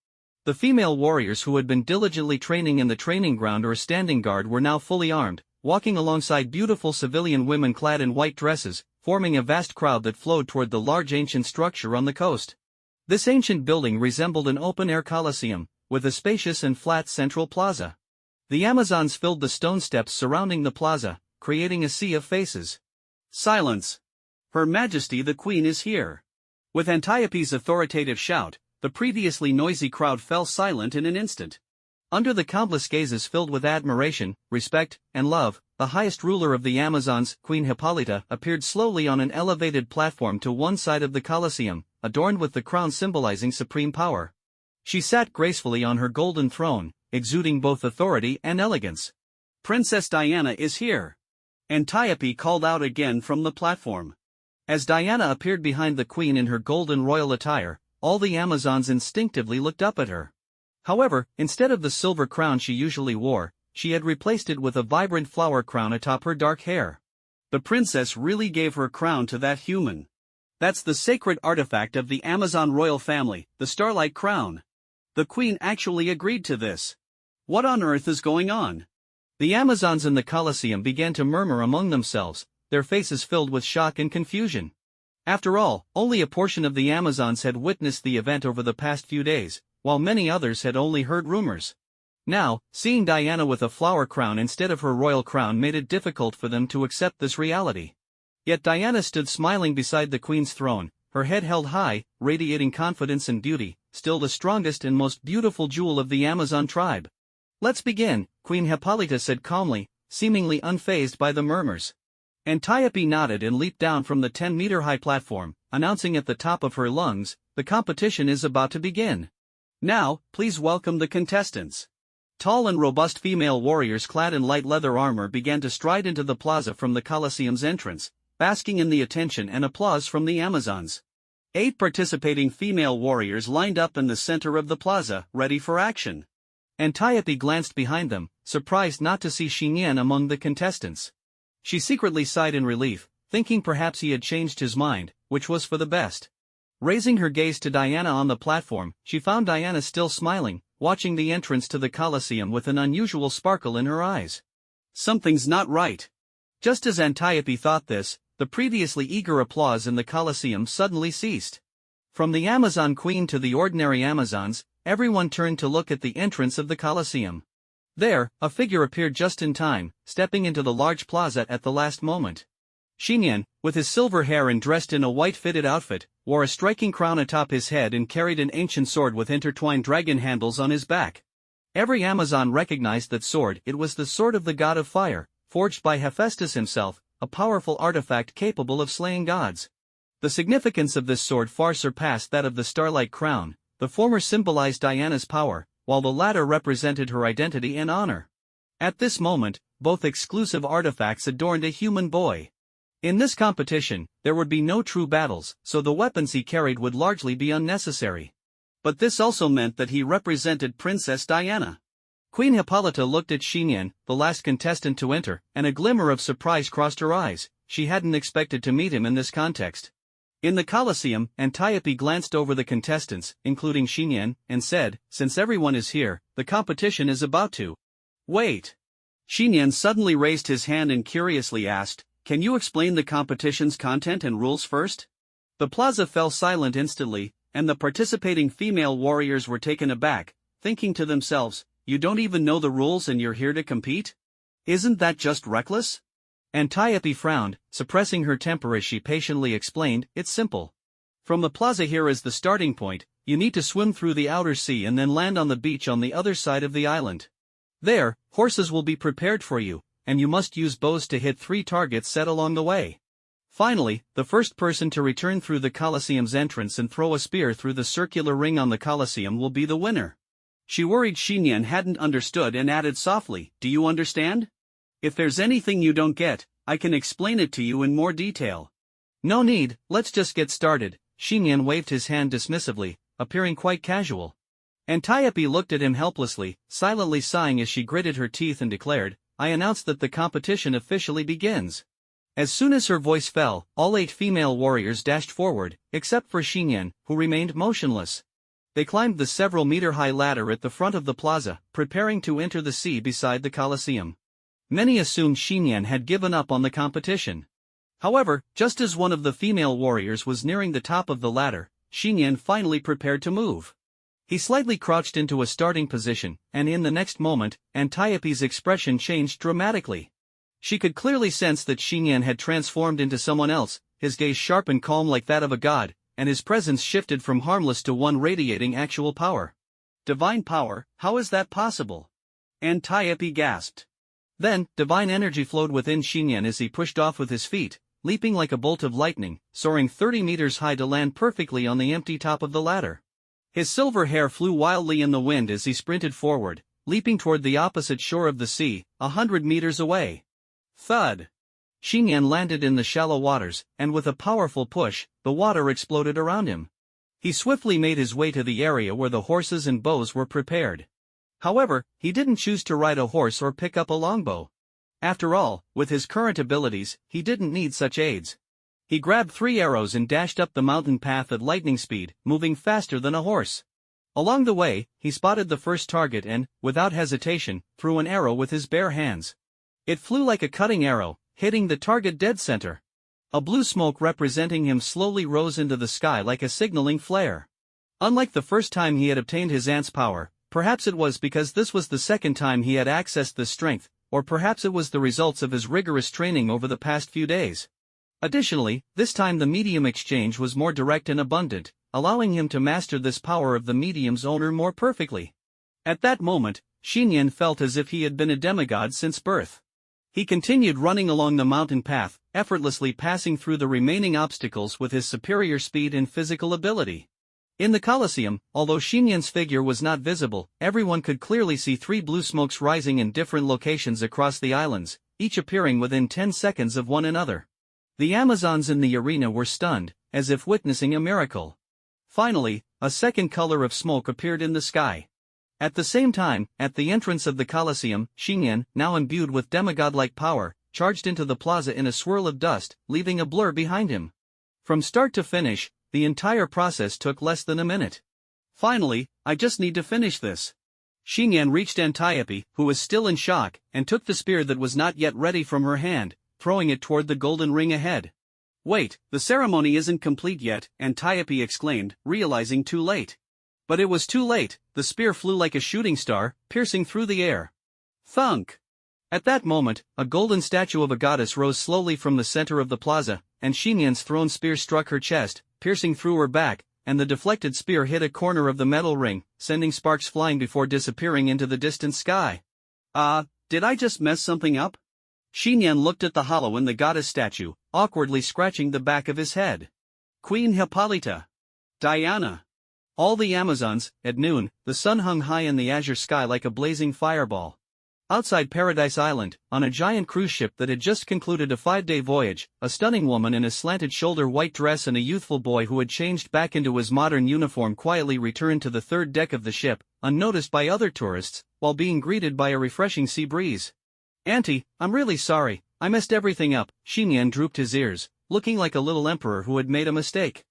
The female warriors who had been diligently training in the training ground or standing guard were now fully armed, walking alongside beautiful civilian women clad in white dresses, forming a vast crowd that flowed toward the large ancient structure on the coast. This ancient building resembled an open-air coliseum, with a spacious and flat central plaza. The Amazons filled the stone steps surrounding the plaza, creating a sea of faces. "Silence! Her Majesty the Queen is here!" With Antiope's authoritative shout, the previously noisy crowd fell silent in an instant. Under the countless gazes filled with admiration, respect, and love, the highest ruler of the Amazons, Queen Hippolyta, appeared slowly on an elevated platform to one side of the Colosseum, adorned with the crown symbolizing supreme power. She sat gracefully on her golden throne, exuding both authority and elegance. "Princess Diana is here!" Antiope called out again from the platform. As Diana appeared behind the queen in her golden royal attire, all the Amazons instinctively looked up at her. However, instead of the silver crown she usually wore, she had replaced it with a vibrant flower crown atop her dark hair. The princess really gave her crown to that human. That's the sacred artifact of the Amazon royal family, the Starlight Crown. The queen actually agreed to this. What on earth is going on? The Amazons in the Colosseum began to murmur among themselves, their faces filled with shock and confusion. After all, only a portion of the Amazons had witnessed the event over the past few days, while many others had only heard rumors. Now, seeing Diana with a flower crown instead of her royal crown made it difficult for them to accept this reality. Yet Diana stood smiling beside the queen's throne, her head held high, radiating confidence and beauty, still the strongest and most beautiful jewel of the Amazon tribe. "Let's begin," Queen Hippolyta said calmly, seemingly unfazed by the murmurs. Antiope nodded and leaped down from the 10-meter-high platform, announcing at the top of her lungs, "The competition is about to begin. Now, please welcome the contestants." Tall and robust female warriors clad in light leather armor began to stride into the plaza from the Colosseum's entrance, basking in the attention and applause from the Amazons. 8 participating female warriors lined up in the center of the plaza, ready for action. Antiope glanced behind them, surprised not to see Xiyan among the contestants. She secretly sighed in relief, thinking perhaps he had changed his mind, which was for the best. Raising her gaze to Diana on the platform, she found Diana still smiling, watching the entrance to the Colosseum with an unusual sparkle in her eyes. Something's not right. Just as Antiope thought this, the previously eager applause in the Colosseum suddenly ceased. From the Amazon Queen to the ordinary Amazons, everyone turned to look at the entrance of the Colosseum. There, a figure appeared just in time, stepping into the large plaza at the last moment. Xiyan, with his silver hair and dressed in a white fitted outfit, wore a striking crown atop his head and carried an ancient sword with intertwined dragon handles on his back. Every Amazon recognized that sword. It was the sword of the god of fire, forged by Hephaestus himself, a powerful artifact capable of slaying gods. The significance of this sword far surpassed that of the starlight crown. The former symbolized Diana's power, while the latter represented her identity and honor. At this moment, both exclusive artifacts adorned a human boy. In this competition, there would be no true battles, so the weapons he carried would largely be unnecessary. But this also meant that he represented Princess Diana. Queen Hippolyta looked at Xiyan, the last contestant to enter, and a glimmer of surprise crossed her eyes. She hadn't expected to meet him in this context. In the Colosseum, Antiope glanced over the contestants, including Xiyan, and said, "Since everyone is here, the competition is about to." Wait. Xiyan suddenly raised his hand and curiously asked, "Can you explain the competition's content and rules first?" The plaza fell silent instantly, and the participating female warriors were taken aback, thinking to themselves, "You don't even know the rules and you're here to compete? Isn't that just reckless?" Antiope frowned, suppressing her temper as she patiently explained, "It's simple. From the plaza here is the starting point. You need to swim through the outer sea and then land on the beach on the other side of the island. There, horses will be prepared for you, and you must use bows to hit 3 targets set along the way. Finally, the first person to return through the Colosseum's entrance and throw a spear through the circular ring on the Colosseum will be the winner." She worried Xiyan hadn't understood and added softly, "Do you understand? If there's anything you don't get, I can explain it to you in more detail." "No need, let's just get started." Xiyan waved his hand dismissively, appearing quite casual. Antiope looked at him helplessly, silently sighing as she gritted her teeth and declared, "I announce that the competition officially begins." As soon as her voice fell, all 8 female warriors dashed forward, except for Xiyan, who remained motionless. They climbed the several-meter-high ladder at the front of the plaza, preparing to enter the sea beside the Colosseum. Many assumed Xiyan had given up on the competition. However, just as one of the female warriors was nearing the top of the ladder, Xiyan finally prepared to move. He slightly crouched into a starting position, and in the next moment, Antiope's expression changed dramatically. She could clearly sense that Xiyan had transformed into someone else, his gaze sharp and calm like that of a god, and his presence shifted from harmless to one radiating actual power. "Divine power, how is that possible?" Antiope gasped. Then, divine energy flowed within Xiyan as he pushed off with his feet, leaping like a bolt of lightning, soaring 30 meters high to land perfectly on the empty top of the ladder. His silver hair flew wildly in the wind as he sprinted forward, leaping toward the opposite shore of the sea, 100 meters away. Thud! Xiyan landed in the shallow waters, and with a powerful push, the water exploded around him. He swiftly made his way to the area where the horses and bows were prepared. However, he didn't choose to ride a horse or pick up a longbow. After all, with his current abilities, he didn't need such aids. He grabbed 3 arrows and dashed up the mountain path at lightning speed, moving faster than a horse. Along the way, he spotted the first target and, without hesitation, threw an arrow with his bare hands. It flew like a cutting arrow, hitting the target dead center. A blue smoke representing him slowly rose into the sky like a signaling flare. Unlike the first time he had obtained his aunt's power, perhaps it was because this was the second time he had accessed this strength, or perhaps it was the results of his rigorous training over the past few days. Additionally, this time the medium exchange was more direct and abundant, allowing him to master this power of the medium's owner more perfectly. At that moment, Xiyan felt as if he had been a demigod since birth. He continued running along the mountain path, effortlessly passing through the remaining obstacles with his superior speed and physical ability. In the Colosseum, although Xinyan's figure was not visible, everyone could clearly see 3 blue smokes rising in different locations across the islands, each appearing within 10 seconds of one another. The Amazons in the arena were stunned, as if witnessing a miracle. Finally, a second color of smoke appeared in the sky. At the same time, at the entrance of the Colosseum, Xinyan, now imbued with demigod-like power, charged into the plaza in a swirl of dust, leaving a blur behind him. From start to finish, the entire process took less than a minute. Finally, I just need to finish this. Xinyan reached Antiope, who was still in shock, and took the spear that was not yet ready from her hand, throwing it toward the golden ring ahead. Wait, the ceremony isn't complete yet, Antiope exclaimed, realizing too late. But it was too late, the spear flew like a shooting star, piercing through the air. Thunk! At that moment, a golden statue of a goddess rose slowly from the center of the plaza, and Xinyan's thrown spear struck her chest, piercing through her back, and the deflected spear hit a corner of the metal ring, sending sparks flying before disappearing into the distant sky. Did I just mess something up? Xinyan looked at the hollow in the goddess statue, awkwardly scratching the back of his head. Queen Hippolyta. Diana. All the Amazons, at noon, the sun hung high in the azure sky like a blazing fireball. Outside Paradise Island, on a giant cruise ship that had just concluded a 5-day voyage, a stunning woman in a slanted-shoulder white dress and a youthful boy who had changed back into his modern uniform quietly returned to the third deck of the ship, unnoticed by other tourists, while being greeted by a refreshing sea breeze. "Auntie, I'm really sorry, I messed everything up." Xinyan drooped his ears, looking like a little emperor who had made a mistake.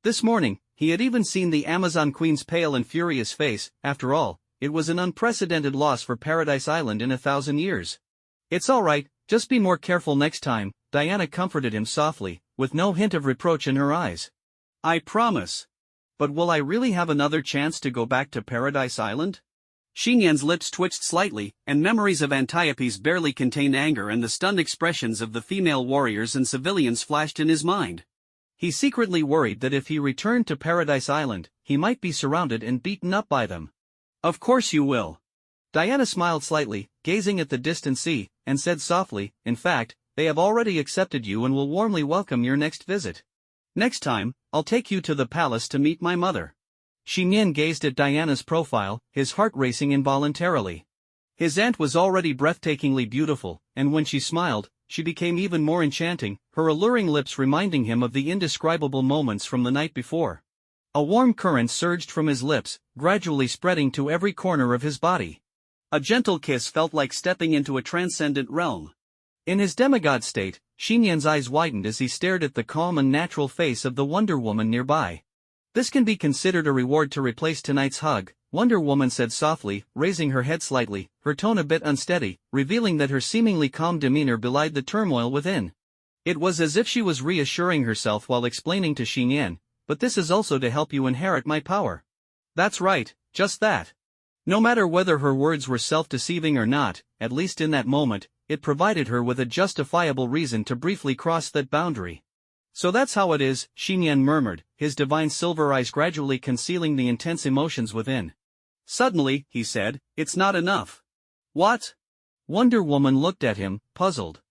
This morning, he had even seen the Amazon Queen's pale and furious face. After all, it was an unprecedented loss for Paradise Island in 1,000 years. "It's all right, just be more careful next time," Diana comforted him softly, with no hint of reproach in her eyes. "I promise. But will I really have another chance to go back to Paradise Island?" Xinyan's lips twitched slightly, and memories of Antiope's barely contained anger and the stunned expressions of the female warriors and civilians flashed in his mind. He secretly worried that if he returned to Paradise Island, he might be surrounded and beaten up by them. "Of course you will." Diana smiled slightly, gazing at the distant sea, and said softly, "In fact, they have already accepted you and will warmly welcome your next visit. Next time, I'll take you to the palace to meet my mother." Xinyan gazed at Diana's profile, his heart racing involuntarily. His aunt was already breathtakingly beautiful, and when she smiled, she became even more enchanting, her alluring lips reminding him of the indescribable moments from the night before. A warm current surged from his lips, gradually spreading to every corner of his body. A gentle kiss felt like stepping into a transcendent realm. In his demigod state, Xinyan's eyes widened as he stared at the calm and natural face of the Wonder Woman nearby. "This can be considered a reward to replace tonight's hug," Wonder Woman said softly, raising her head slightly, her tone a bit unsteady, revealing that her seemingly calm demeanor belied the turmoil within. It was as if she was reassuring herself while explaining to Xinyan, "But this is also to help you inherit my power." That's right, just that. No matter whether her words were self-deceiving or not, at least in that moment, it provided her with a justifiable reason to briefly cross that boundary. "So that's how it is," Xinyan murmured, his divine silver eyes gradually concealing the intense emotions within. Suddenly, he said, "It's not enough." "What?" Wonder Woman looked at him, puzzled.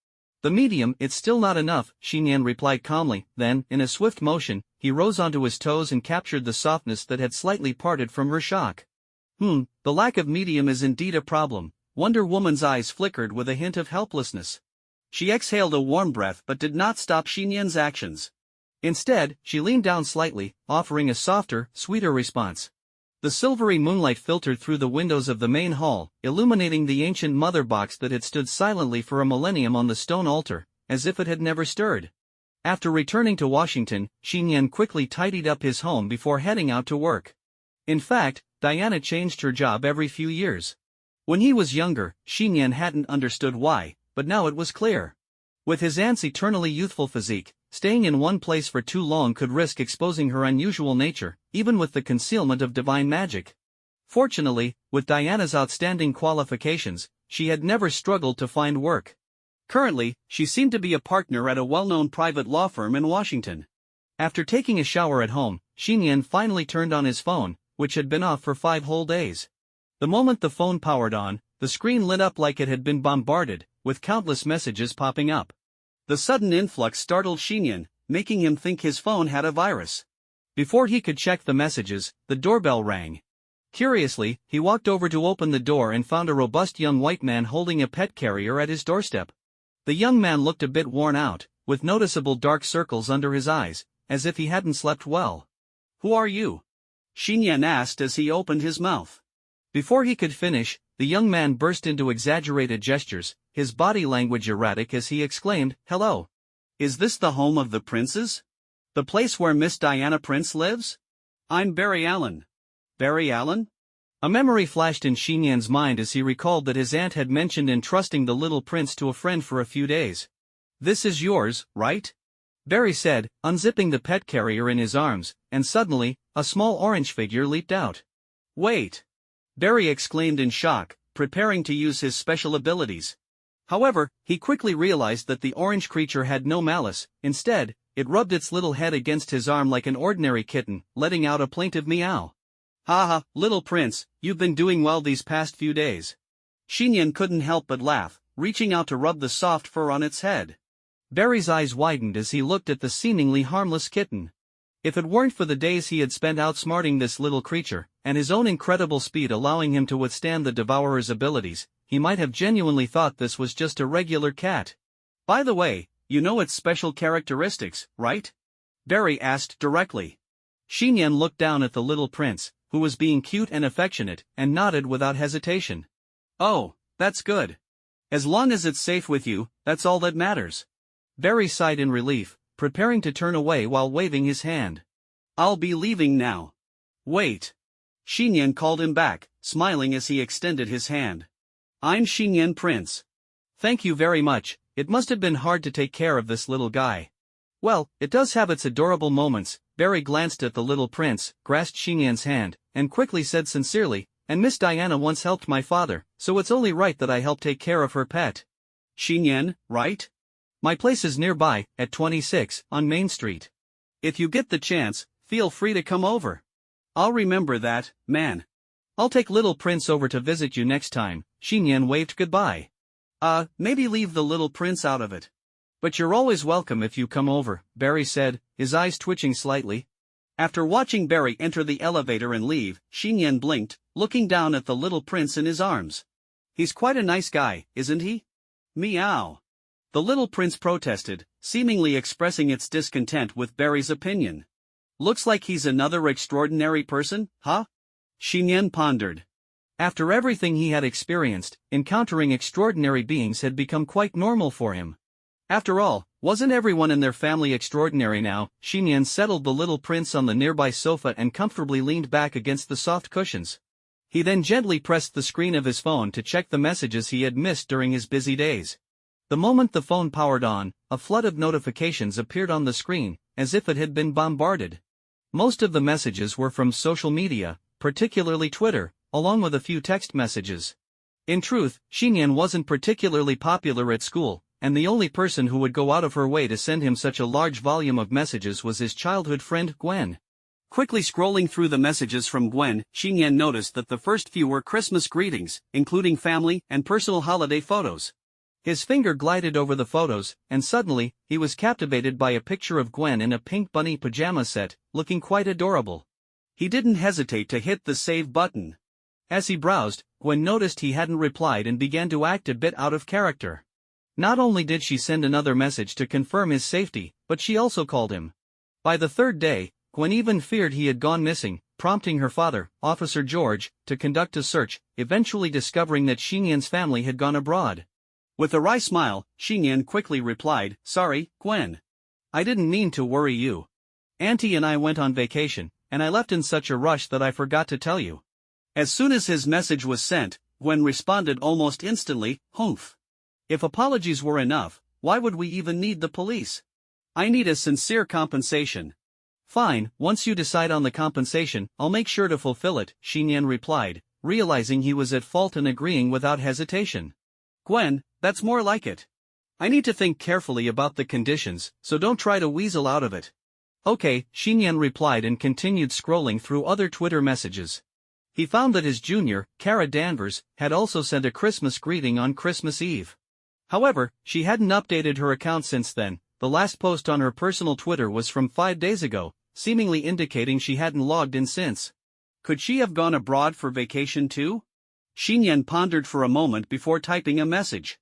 "The medium, it's still not enough," Xinyan replied calmly, then, in a swift motion, he rose onto his toes and captured the softness that had slightly parted from her shock. The lack of medium is indeed a problem." Wonder Woman's eyes flickered with a hint of helplessness. She exhaled a warm breath but did not stop Xinyan's actions. Instead, she leaned down slightly, offering a softer, sweeter response. The silvery moonlight filtered through the windows of the main hall, illuminating the ancient mother box that had stood silently for a millennium on the stone altar, as if it had never stirred. After returning to Washington, Xinyan quickly tidied up his home before heading out to work. In fact, Diana changed her job every few years. When he was younger, Xinyan hadn't understood why, but now it was clear. With his aunt's eternally youthful physique, staying in one place for too long could risk exposing her unusual nature, even with the concealment of divine magic. Fortunately, with Diana's outstanding qualifications, she had never struggled to find work. Currently, she seemed to be a partner at a well-known private law firm in Washington. After taking a shower at home, Xinyan finally turned on his phone, which had been off for 5 whole days. The moment the phone powered on, the screen lit up like it had been bombarded, with countless messages popping up. The sudden influx startled Xinyan, making him think his phone had a virus. Before he could check the messages, the doorbell rang. Curiously, he walked over to open the door and found a robust young white man holding a pet carrier at his doorstep. The young man looked a bit worn out, with noticeable dark circles under his eyes, as if he hadn't slept well. "Who are you?" Xiyan asked as he opened his mouth. Before he could finish, the young man burst into exaggerated gestures, his body language erratic as he exclaimed, "Hello. "Is this the home of the princes? The place where Miss Diana Prince lives? I'm Barry Allen." "Barry Allen?" A memory flashed in Xinyan's mind as he recalled that his aunt had mentioned entrusting the little prince to a friend for a few days. "This is yours, right?" Barry said, unzipping the pet carrier in his arms, and suddenly, a small orange figure leaped out. "Wait!" Barry exclaimed in shock, preparing to use his special abilities. However, he quickly realized that the orange creature had no malice. Instead, it rubbed its little head against his arm like an ordinary kitten, letting out a plaintive meow. "Haha, little prince, you've been doing well these past few days." Xiyan couldn't help but laugh, reaching out to rub the soft fur on its head. Barry's eyes widened as he looked at the seemingly harmless kitten. If it weren't for the days he had spent outsmarting this little creature, and his own incredible speed allowing him to withstand the Devourer's abilities, he might have genuinely thought this was just a regular cat. "By the way, you know its special characteristics, right?" Barry asked directly. Xiyan looked down at the little prince, who was being cute and affectionate, and nodded without hesitation. "Oh, that's good. As long as it's safe with you, that's all that matters." Barry sighed in relief, preparing to turn away while waving his hand. "I'll be leaving now." "Wait." Xiyan called him back, smiling as he extended his hand. "I'm Xiyan Prince." "Thank you very much. It must have been hard to take care of this little guy." "Well, it does have its adorable moments." Barry glanced at the little prince, grasped Xiyan's hand, and quickly said sincerely, "And Miss Diana once helped my father, so it's only right that I help take care of her pet." "Xiyan, right?" "My place is nearby, at 26, on Main Street. If you get the chance, feel free to come over." "I'll remember that, man." "I'll take little prince over to visit you next time." Xiyan waved goodbye. Maybe leave the little prince out of it." "But you're always welcome if you come over," Barry said, his eyes twitching slightly. After watching Barry enter the elevator and leave, Xiyan blinked, looking down at the little prince in his arms. "He's quite a nice guy, isn't he?" "Meow." The little prince protested, seemingly expressing its discontent with Barry's opinion. "Looks like he's another extraordinary person, huh?" Xiyan pondered. After everything he had experienced, encountering extraordinary beings had become quite normal for him. After all, wasn't everyone in their family extraordinary now? Xiyan settled the little prince on the nearby sofa and comfortably leaned back against the soft cushions. He then gently pressed the screen of his phone to check the messages he had missed during his busy days. The moment the phone powered on, a flood of notifications appeared on the screen, as if it had been bombarded. Most of the messages were from social media, particularly Twitter, along with a few text messages. In truth, Xiyan wasn't particularly popular at school, and the only person who would go out of her way to send him such a large volume of messages was his childhood friend Gwen. Quickly scrolling through the messages from Gwen, Xiyan noticed that the first few were Christmas greetings, including family and personal holiday photos. His finger glided over the photos, and suddenly, he was captivated by a picture of Gwen in a pink bunny pajama set, looking quite adorable. He didn't hesitate to hit the save button. As he browsed, Gwen noticed he hadn't replied and began to act a bit out of character. Not only did she send another message to confirm his safety, but she also called him. By the third day, Gwen even feared he had gone missing, prompting her father, Officer George, to conduct a search, eventually discovering that Xiyan's family had gone abroad. With a wry smile, Xiyan quickly replied, "Sorry, Gwen. I didn't mean to worry you. Auntie and I went on vacation, and I left in such a rush that I forgot to tell you." As soon as his message was sent, Gwen responded almost instantly, "Humph. If apologies were enough, why would we even need the police? I need a sincere compensation." "Fine, once you decide on the compensation, I'll make sure to fulfill it," Xiyan replied, realizing he was at fault and agreeing without hesitation. "Gwen, that's more like it. I need to think carefully about the conditions, so don't try to weasel out of it." "Okay," Xiyan replied and continued scrolling through other Twitter messages. He found that his junior, Kara Danvers, had also sent a Christmas greeting on Christmas Eve. However, she hadn't updated her account since then. The last post on her personal Twitter was from 5 days ago, seemingly indicating she hadn't logged in since. Could she have gone abroad for vacation too? Xiyan pondered for a moment before typing a message.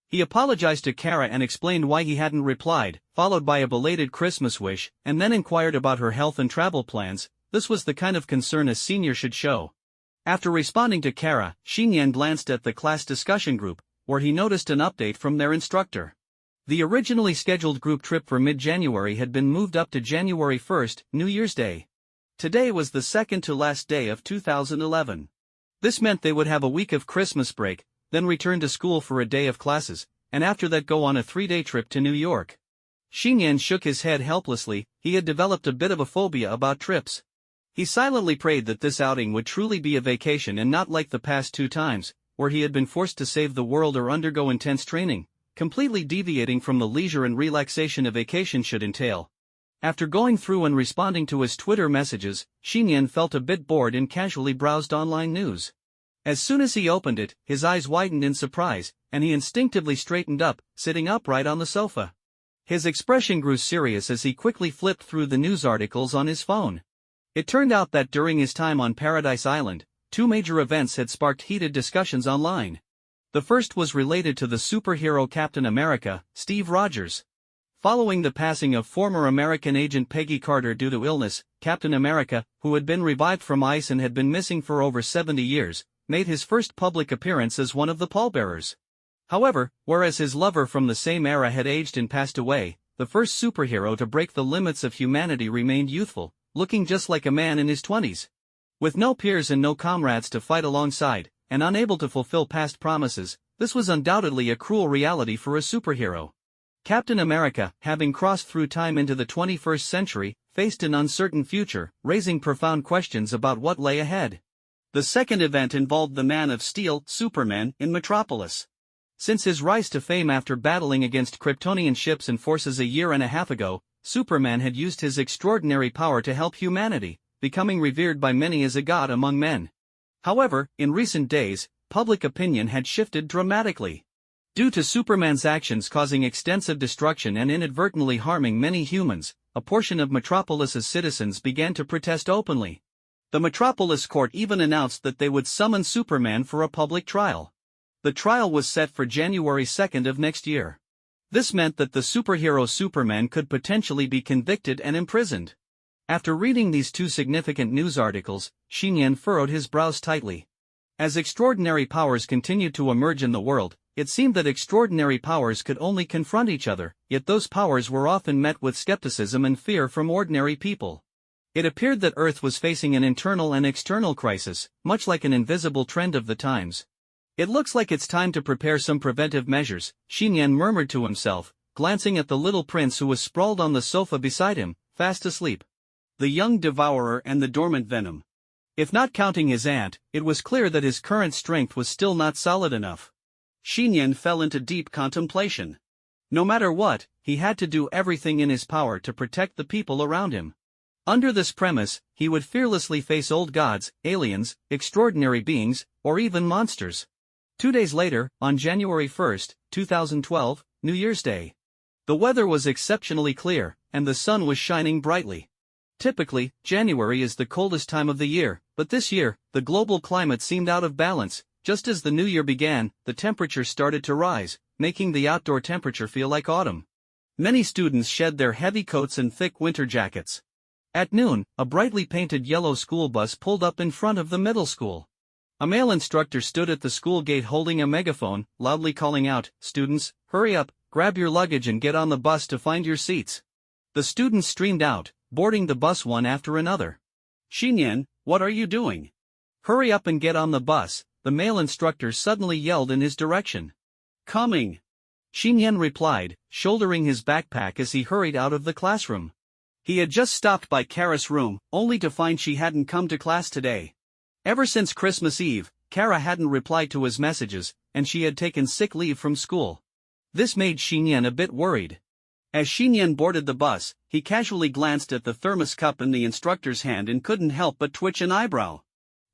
He apologized to Kara and explained why he hadn't replied, followed by a belated Christmas wish, and then inquired about her health and travel plans. This was the kind of concern a senior should show. After responding to Kara, Xiyan glanced at the class discussion group, where he noticed an update from their instructor. The originally scheduled group trip for mid-January had been moved up to January 1st, New Year's Day. Today was the second to last day of 2011. This meant they would have a week of Christmas break, then return to school for a day of classes, and after that go on a 3-day trip to New York. Xiyan shook his head helplessly. He had developed a bit of a phobia about trips. He silently prayed that this outing would truly be a vacation and not like the past 2 times, where he had been forced to save the world or undergo intense training, completely deviating from the leisure and relaxation a vacation should entail. After going through and responding to his Twitter messages, Xiyan felt a bit bored and casually browsed online news. As soon as he opened it, his eyes widened in surprise, and he instinctively straightened up, sitting upright on the sofa. His expression grew serious as he quickly flipped through the news articles on his phone. It turned out that during his time on Paradise Island, 2 major events had sparked heated discussions online. The first was related to the superhero Captain America, Steve Rogers. Following the passing of former American agent Peggy Carter due to illness, Captain America, who had been revived from ice and had been missing for over 70 years, made his first public appearance as one of the pallbearers. However, whereas his lover from the same era had aged and passed away, the first superhero to break the limits of humanity remained youthful, looking just like a man in his 20s. With no peers and no comrades to fight alongside, and unable to fulfill past promises, this was undoubtedly a cruel reality for a superhero. Captain America, having crossed through time into the 21st century, faced an uncertain future, raising profound questions about what lay ahead. The second event involved the Man of Steel, Superman, in Metropolis. Since his rise to fame after battling against Kryptonian ships and forces a year and a half ago, Superman had used his extraordinary power to help humanity, becoming revered by many as a god among men. However, in recent days, public opinion had shifted dramatically. Due to Superman's actions causing extensive destruction and inadvertently harming many humans, a portion of Metropolis's citizens began to protest openly. The Metropolis court even announced that they would summon Superman for a public trial. The trial was set for January 2nd of next year. This meant that the superhero Superman could potentially be convicted and imprisoned. After reading these 2 significant news articles, Xiyan furrowed his brows tightly. As extraordinary powers continued to emerge in the world, it seemed that extraordinary powers could only confront each other, yet those powers were often met with skepticism and fear from ordinary people. It appeared that Earth was facing an internal and external crisis, much like an invisible trend of the times. It looks like it's time to prepare some preventive measures, Xiyan murmured to himself, glancing at the little prince who was sprawled on the sofa beside him, fast asleep. The young devourer and the dormant venom. If not counting his aunt, it was clear that his current strength was still not solid enough. Xiyan fell into deep contemplation. No matter what, he had to do everything in his power to protect the people around him. Under this premise, he would fearlessly face old gods, aliens, extraordinary beings, or even monsters. 2 days later, on January 1st, 2012, New Year's Day. The weather was exceptionally clear, and the sun was shining brightly. Typically, January is the coldest time of the year, but this year, the global climate seemed out of balance. Just as the new year began, the temperature started to rise, making the outdoor temperature feel like autumn. Many students shed their heavy coats and thick winter jackets. At noon, a brightly painted yellow school bus pulled up in front of the middle school. A male instructor stood at the school gate holding a megaphone, loudly calling out, "Students, hurry up, grab your luggage and get on the bus to find your seats." The students streamed out, boarding the bus one after another. "Xiyan, what are you doing? Hurry up and get on the bus," the male instructor suddenly yelled in his direction. "Coming," Xiyan replied, shouldering his backpack as he hurried out of the classroom. He had just stopped by Kara's room, only to find she hadn't come to class today. Ever since Christmas Eve, Kara hadn't replied to his messages, and she had taken sick leave from school. This made Xiyan a bit worried. As Xiyan boarded the bus, he casually glanced at the thermos cup in the instructor's hand and couldn't help but twitch an eyebrow.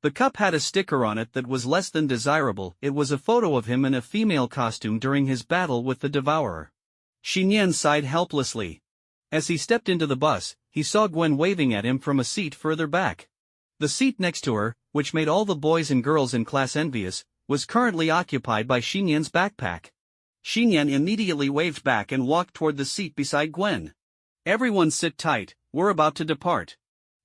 The cup had a sticker on it that was less than desirable. It was a photo of him in a female costume during his battle with the Devourer. Xiyan sighed helplessly. As he stepped into the bus, he saw Gwen waving at him from a seat further back. The seat next to her, which made all the boys and girls in class envious, was currently occupied by Xiyan's backpack. Xiyan immediately waved back and walked toward the seat beside Gwen. "Everyone sit tight, we're about to depart."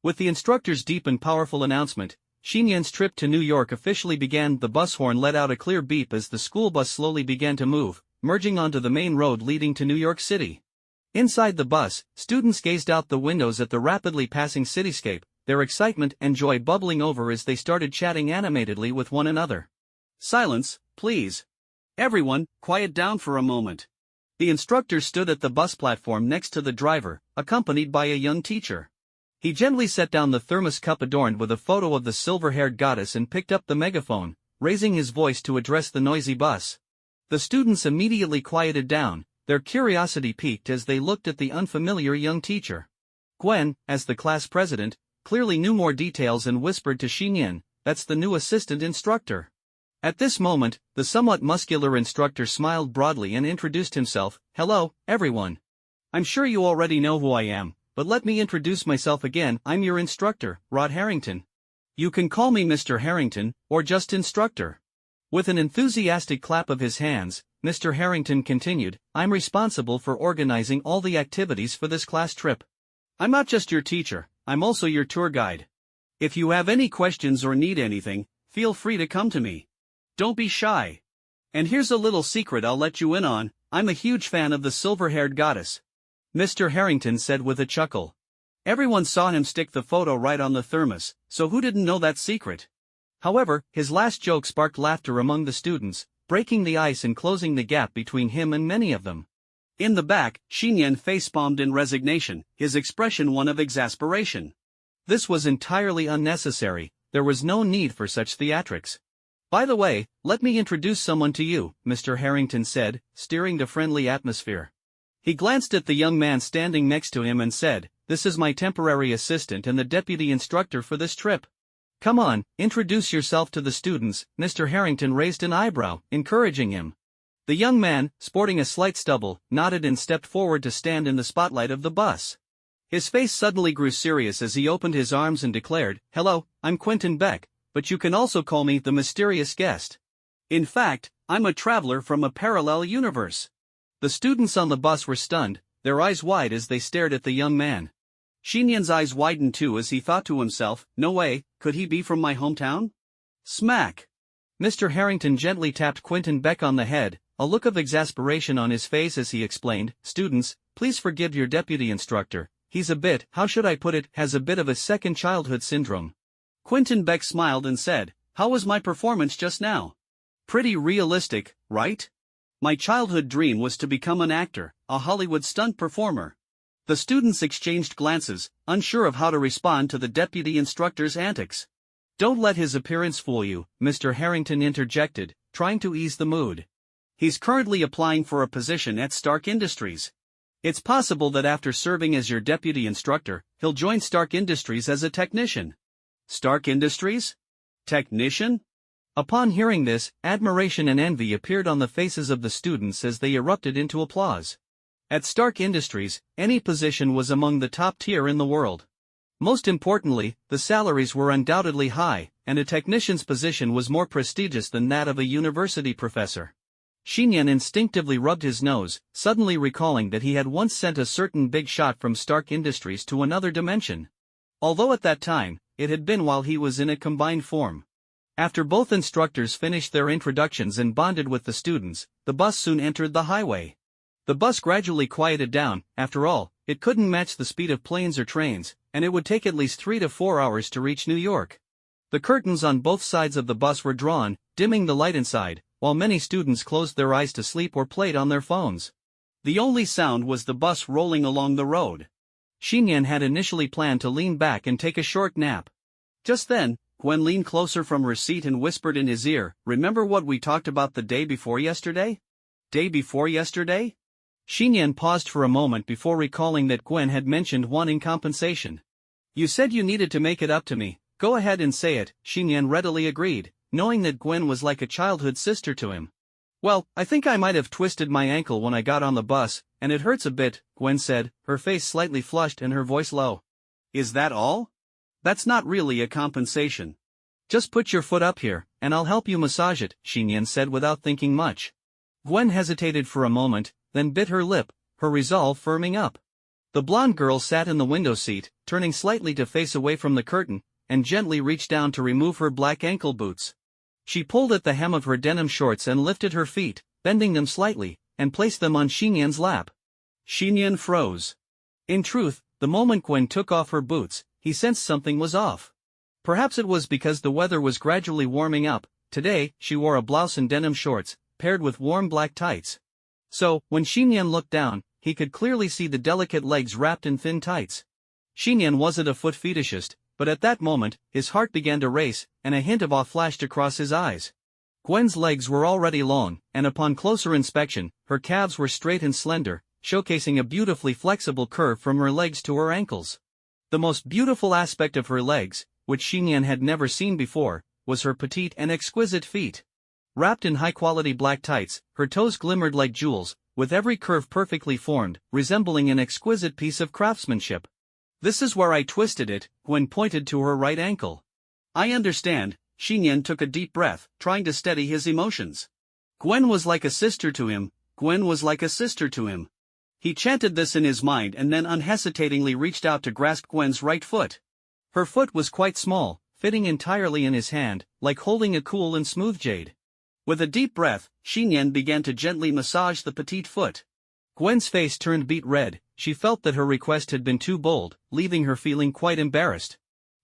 With the instructor's deep and powerful announcement, Xiyan's trip to New York officially began. The bus horn let out a clear beep as the school bus slowly began to move, merging onto the main road leading to New York City. Inside the bus, students gazed out the windows at the rapidly passing cityscape, their excitement and joy bubbling over as they started chatting animatedly with one another. "Silence, please. Everyone, quiet down for a moment." The instructor stood at the bus platform next to the driver, accompanied by a young teacher. He gently set down the thermos cup adorned with a photo of the silver-haired goddess and picked up the megaphone, raising his voice to address the noisy bus. The students immediately quieted down, their curiosity piqued as they looked at the unfamiliar young teacher. Gwen, as the class president, clearly knew more details and whispered to Xiyan, "That's the new assistant instructor." At this moment, the somewhat muscular instructor smiled broadly and introduced himself. "Hello, everyone. I'm sure you already know who I am, but let me introduce myself again. I'm your instructor, Rod Harrington. You can call me Mr. Harrington, or just instructor." With an enthusiastic clap of his hands, Mr. Harrington continued, "I'm responsible for organizing all the activities for this class trip. I'm not just your teacher, I'm also your tour guide. If you have any questions or need anything, feel free to come to me. Don't be shy. And here's a little secret I'll let you in on, I'm a huge fan of the silver-haired goddess," Mr. Harrington said with a chuckle. Everyone saw him stick the photo right on the thermos, so who didn't know that secret? However, his last joke sparked laughter among the students, breaking the ice and closing the gap between him and many of them. In the back, Xiyan facepalmed in resignation, his expression one of exasperation. This was entirely unnecessary, there was no need for such theatrics. "By the way, let me introduce someone to you," Mr. Harrington said, steering the friendly atmosphere. He glanced at the young man standing next to him and said, "This is my temporary assistant and the deputy instructor for this trip. Come on, introduce yourself to the students." Mr. Harrington raised an eyebrow, encouraging him. The young man, sporting a slight stubble, nodded and stepped forward to stand in the spotlight of the bus. His face suddenly grew serious as he opened his arms and declared, "Hello, I'm Quentin Beck, but you can also call me the mysterious guest. In fact, I'm a traveler from a parallel universe." The students on the bus were stunned, their eyes wide as they stared at the young man. Xiyan's eyes widened too as he thought to himself, "No way, could he be from my hometown?" Smack! Mr. Harrington gently tapped Quentin Beck on the head, a look of exasperation on his face as he explained, "Students, please forgive your deputy instructor, he's a bit, how should I put it, has a bit of a second childhood syndrome." Quentin Beck smiled and said, "How was my performance just now? Pretty realistic, right? My childhood dream was to become an actor, a Hollywood stunt performer." The students exchanged glances, unsure of how to respond to the deputy instructor's antics. "Don't let his appearance fool you," Mr. Harrington interjected, trying to ease the mood. "He's currently applying for a position at Stark Industries. It's possible that after serving as your deputy instructor, he'll join Stark Industries as a technician." Stark Industries? Technician? Upon hearing this, admiration and envy appeared on the faces of the students as they erupted into applause. At Stark Industries, any position was among the top tier in the world. Most importantly, the salaries were undoubtedly high, and a technician's position was more prestigious than that of a university professor. Xiyan instinctively rubbed his nose, suddenly recalling that he had once sent a certain big shot from Stark Industries to another dimension. Although at that time, it had been while he was in a combined form. After both instructors finished their introductions and bonded with the students, the bus soon entered the highway. The bus gradually quieted down. After all, it couldn't match the speed of planes or trains, and it would take at least 3 to 4 hours to reach New York. The curtains on both sides of the bus were drawn, dimming the light inside, while many students closed their eyes to sleep or played on their phones. The only sound was the bus rolling along the road. Xiyan had initially planned to lean back and take a short nap. Just then, Gwen leaned closer from her seat and whispered in his ear, "Remember what we talked about the day before yesterday?" Day before yesterday? Xiyan paused for a moment before recalling that Gwen had mentioned wanting compensation. "You said you needed to make it up to me, go ahead and say it," Xiyan readily agreed, knowing that Gwen was like a childhood sister to him. "Well, I think I might have twisted my ankle when I got on the bus," and it hurts a bit," Gwen said, her face slightly flushed and her voice low. "Is that all? That's not really a compensation." "Just put your foot up here, and I'll help you massage it," Xiyan said without thinking much. Gwen hesitated for a moment, then bit her lip, her resolve firming up. The blonde girl sat in the window seat, turning slightly to face away from the curtain, and gently reached down to remove her black ankle boots. She pulled at the hem of her denim shorts and lifted her feet, bending them slightly, and placed them on Xiyan's lap. Xiyan froze. In truth, the moment Gwen took off her boots, he sensed something was off. Perhaps it was because the weather was gradually warming up. Today, she wore a blouse and denim shorts, paired with warm black tights. So, when Xiyan looked down, he could clearly see the delicate legs wrapped in thin tights. Xiyan wasn't a foot fetishist, but at that moment, his heart began to race, and a hint of awe flashed across his eyes. Gwen's legs were already long, and upon closer inspection, her calves were straight and slender, showcasing a beautifully flexible curve from her legs to her ankles. The most beautiful aspect of her legs, which Xiyan had never seen before, was her petite and exquisite feet. Wrapped in high-quality black tights, her toes glimmered like jewels, with every curve perfectly formed, resembling an exquisite piece of craftsmanship. "This is where I twisted it," Gwen pointed to her right ankle. "I understand." Xiyan took a deep breath, trying to steady his emotions. Gwen was like a sister to him. Gwen was like a sister to him. He chanted this in his mind and then unhesitatingly reached out to grasp Gwen's right foot. Her foot was quite small, fitting entirely in his hand, like holding a cool and smooth jade. With a deep breath, Xiyan began to gently massage the petite foot. Gwen's face turned beet red. She felt that her request had been too bold, leaving her feeling quite embarrassed.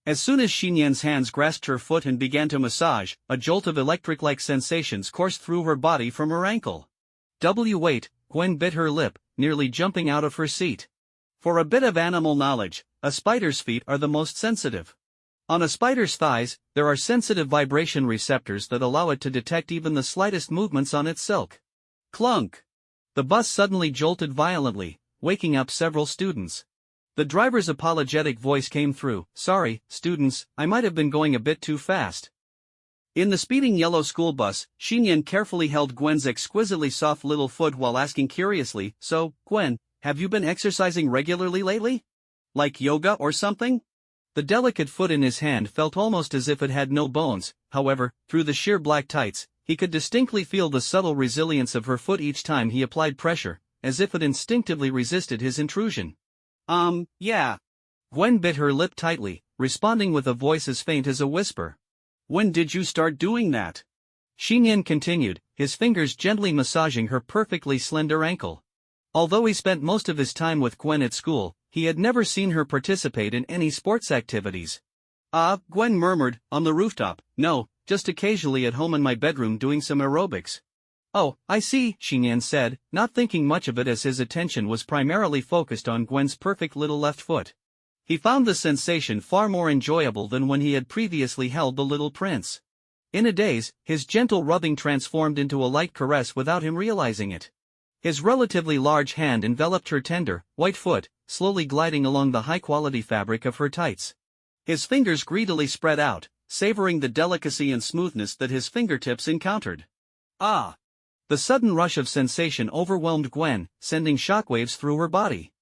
As soon as Xiyan's hands grasped her foot and began to massage, a jolt of electric-like sensations coursed through her body from her ankle. Wait, Gwen bit her lip, nearly jumping out of her seat. For a bit of animal knowledge, a spider's feet are the most sensitive. On a spider's thighs, there are sensitive vibration receptors that allow it to detect even the slightest movements on its silk. Clunk! The bus suddenly jolted violently, waking up several students. The driver's apologetic voice came through. "Sorry, students, I might have been going a bit too fast." In the speeding yellow school bus, Xiyan carefully held Gwen's exquisitely soft little foot while asking curiously, "So, Gwen, have you been exercising regularly lately? Like yoga or something?" The delicate foot in his hand felt almost as if it had no bones. However, through the sheer black tights, he could distinctly feel the subtle resilience of her foot each time he applied pressure, as if it instinctively resisted his intrusion. Yeah." Gwen bit her lip tightly, responding with a voice as faint as a whisper. "When did you start doing that?" Xiyan continued, his fingers gently massaging her perfectly slender ankle. Although he spent most of his time with Gwen at school, he had never seen her participate in any sports activities. Gwen murmured, "On the rooftop, no, just occasionally at home in my bedroom doing some aerobics." "Oh, I see," Xiyan said, not thinking much of it as his attention was primarily focused on Gwen's perfect little left foot. He found the sensation far more enjoyable than when he had previously held the little prince. In a daze, his gentle rubbing transformed into a light caress without him realizing it. His relatively large hand enveloped her tender, white foot, slowly gliding along the high-quality fabric of her tights. His fingers greedily spread out, savoring the delicacy and smoothness that his fingertips encountered. Ah! The sudden rush of sensation overwhelmed Gwen, sending shockwaves through her body.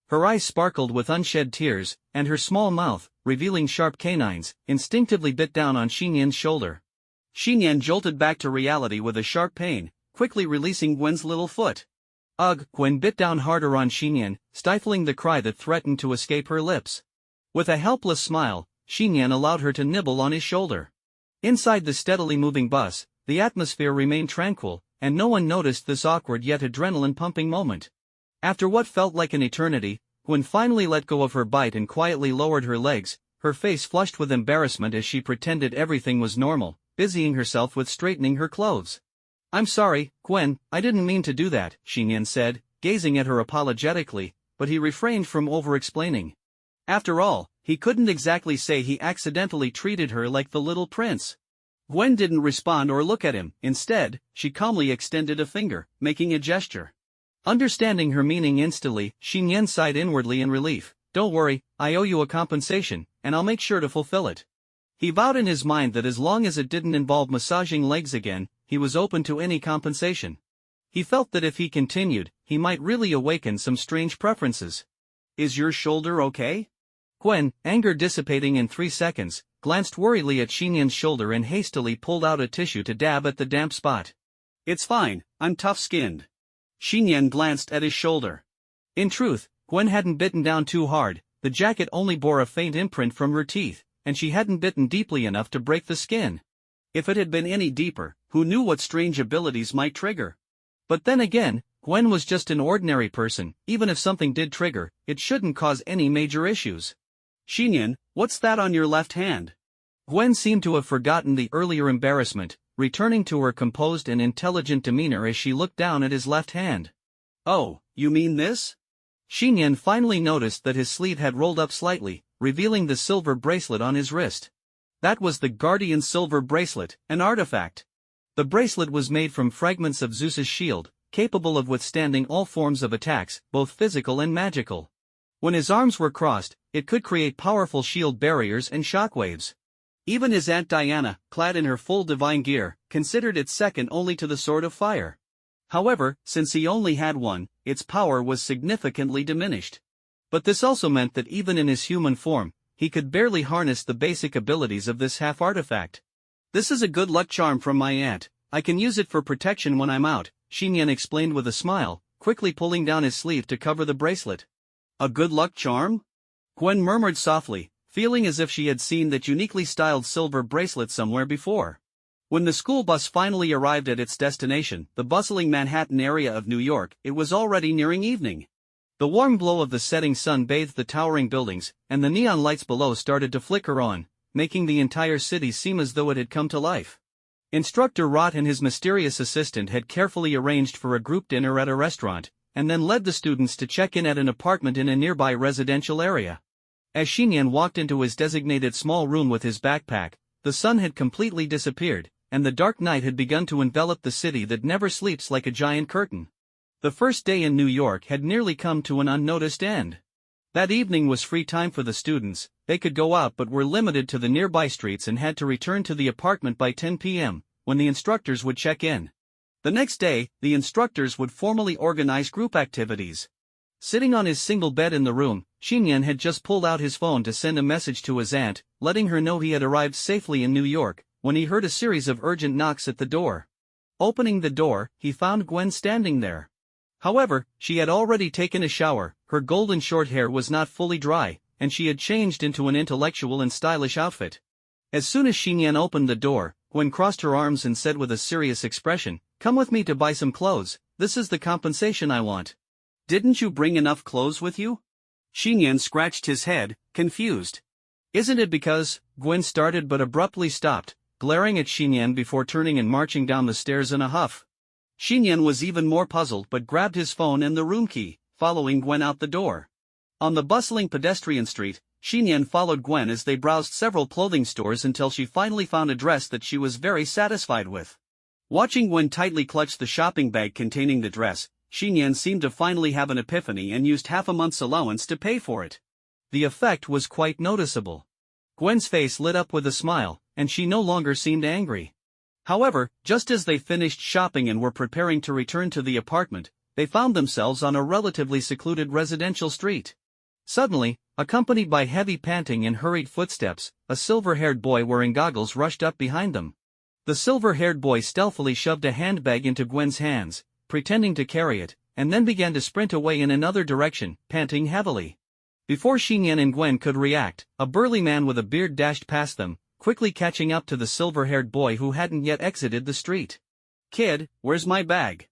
Her eyes sparkled with unshed tears, and her small mouth, revealing sharp canines, instinctively bit down on Xiyan's shoulder. Xiyan jolted back to reality with a sharp pain, quickly releasing Gwen's little foot. Ugh! Gwen bit down harder on Xiyan, stifling the cry that threatened to escape her lips. With a helpless smile, Xiyan allowed her to nibble on his shoulder. Inside the steadily moving bus, the atmosphere remained tranquil, and no one noticed this awkward yet adrenaline-pumping moment. After what felt like an eternity, Gwen finally let go of her bite and quietly lowered her legs, her face flushed with embarrassment as she pretended everything was normal, busying herself with straightening her clothes. "I'm sorry, Gwen, I didn't mean to do that," Xiyan said, gazing at her apologetically, but he refrained from over-explaining. After all, he couldn't exactly say he accidentally treated her like the little prince. Gwen didn't respond or look at him. Instead, she calmly extended a finger, making a gesture. Understanding her meaning instantly, Xiyan sighed inwardly in relief. "Don't worry, I owe you a compensation, and I'll make sure to fulfill it." He vowed in his mind that as long as it didn't involve massaging legs again, he was open to any compensation. He felt that if he continued, he might really awaken some strange preferences. Is your shoulder okay? Gwen, anger dissipating in 3 seconds, glanced worriedly at Xiyan's shoulder and hastily pulled out a tissue to dab at the damp spot. It's fine, I'm tough-skinned. Xiyan glanced at his shoulder. In truth, Gwen hadn't bitten down too hard, the jacket only bore a faint imprint from her teeth, and she hadn't bitten deeply enough to break the skin. If it had been any deeper, who knew what strange abilities might trigger? But then again, Gwen was just an ordinary person. Even if something did trigger, it shouldn't cause any major issues. Xiyan, what's that on your left hand? Gwen seemed to have forgotten the earlier embarrassment, returning to her composed and intelligent demeanor as she looked down at his left hand. Oh, you mean this? Xiyan finally noticed that his sleeve had rolled up slightly, revealing the silver bracelet on his wrist. That was the Guardian Silver Bracelet, an artifact. The bracelet was made from fragments of Zeus's shield, capable of withstanding all forms of attacks, both physical and magical. When his arms were crossed, it could create powerful shield barriers and shockwaves. Even his Aunt Diana, clad in her full divine gear, considered it second only to the Sword of Fire. However, since he only had one, its power was significantly diminished. But this also meant that even in his human form, he could barely harness the basic abilities of this half-artifact. This is a good luck charm from my aunt. I can use it for protection when I'm out, Xiyan explained with a smile, quickly pulling down his sleeve to cover the bracelet. A good luck charm? Gwen murmured softly, feeling as if she had seen that uniquely styled silver bracelet somewhere before. When the school bus finally arrived at its destination, the bustling Manhattan area of New York, it was already nearing evening. The warm glow of the setting sun bathed the towering buildings, and the neon lights below started to flicker on, making the entire city seem as though it had come to life. Instructor Rot and his mysterious assistant had carefully arranged for a group dinner at a restaurant, and then led the students to check in at an apartment in a nearby residential area. As Xiyan walked into his designated small room with his backpack, the sun had completely disappeared, and the dark night had begun to envelop the city that never sleeps like a giant curtain. The first day in New York had nearly come to an unnoticed end. That evening was free time for the students. They could go out but were limited to the nearby streets and had to return to the apartment by 10 p.m., when the instructors would check in. The next day, the instructors would formally organize group activities. Sitting on his single bed in the room, Xiyan had just pulled out his phone to send a message to his aunt, letting her know he had arrived safely in New York, when he heard a series of urgent knocks at the door. Opening the door, he found Gwen standing there. However, she had already taken a shower, her golden short hair was not fully dry, and she had changed into an intellectual and stylish outfit. As soon as Xiyan opened the door, Gwen crossed her arms and said with a serious expression, "Come with me to buy some clothes, this is the compensation I want." Didn't you bring enough clothes with you? Xiyan scratched his head, confused. Isn't it because, Gwen started but abruptly stopped, glaring at Xiyan before turning and marching down the stairs in a huff. Xiyan was even more puzzled but grabbed his phone and the room key, following Gwen out the door. On the bustling pedestrian street, Xiyan followed Gwen as they browsed several clothing stores until she finally found a dress that she was very satisfied with. Watching Gwen tightly clutch the shopping bag containing the dress, Xiyan seemed to finally have an epiphany and used half a month's allowance to pay for it. The effect was quite noticeable. Gwen's face lit up with a smile, and she no longer seemed angry. However, just as they finished shopping and were preparing to return to the apartment, they found themselves on a relatively secluded residential street. Suddenly, accompanied by heavy panting and hurried footsteps, a silver-haired boy wearing goggles rushed up behind them. The silver-haired boy stealthily shoved a handbag into Gwen's hands, pretending to carry it, and then began to sprint away in another direction, panting heavily. Before Xiyan and Gwen could react, a burly man with a beard dashed past them, quickly catching up to the silver-haired boy who hadn't yet exited the street. "Kid, where's my bag?"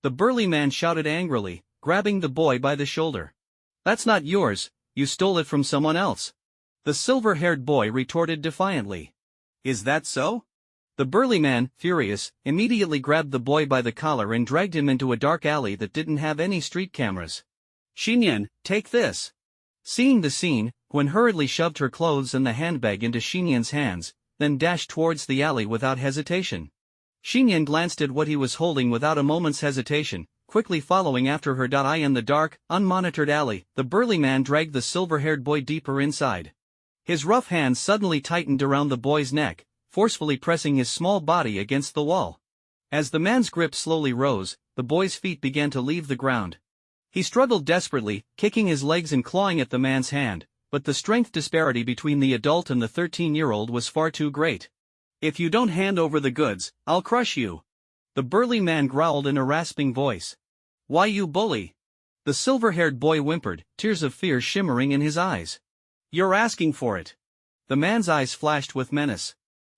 The burly man shouted angrily, grabbing the boy by the shoulder. "That's not yours, you stole it from someone else," the silver-haired boy retorted defiantly. "Is that so?" The burly man, furious, immediately grabbed the boy by the collar and dragged him into a dark alley that didn't have any street cameras. "Xiyan, take this." Seeing the scene, Gwen hurriedly shoved her clothes and the handbag into Xiyan's hands, then dashed towards the alley without hesitation. Xiyan glanced at what he was holding without a moment's hesitation, quickly following after her. In the dark, unmonitored alley, the burly man dragged the silver-haired boy deeper inside. His rough hands suddenly tightened around the boy's neck, forcefully pressing his small body against the wall. As the man's grip slowly rose, the boy's feet began to leave the ground. He struggled desperately, kicking his legs and clawing at the man's hand, but the strength disparity between the adult and the 13-year-old was far too great. "If you don't hand over the goods, I'll crush you," the burly man growled in a rasping voice. "Why, you bully?" the silver-haired boy whimpered, tears of fear shimmering in his eyes. "You're asking for it." The man's eyes flashed with menace.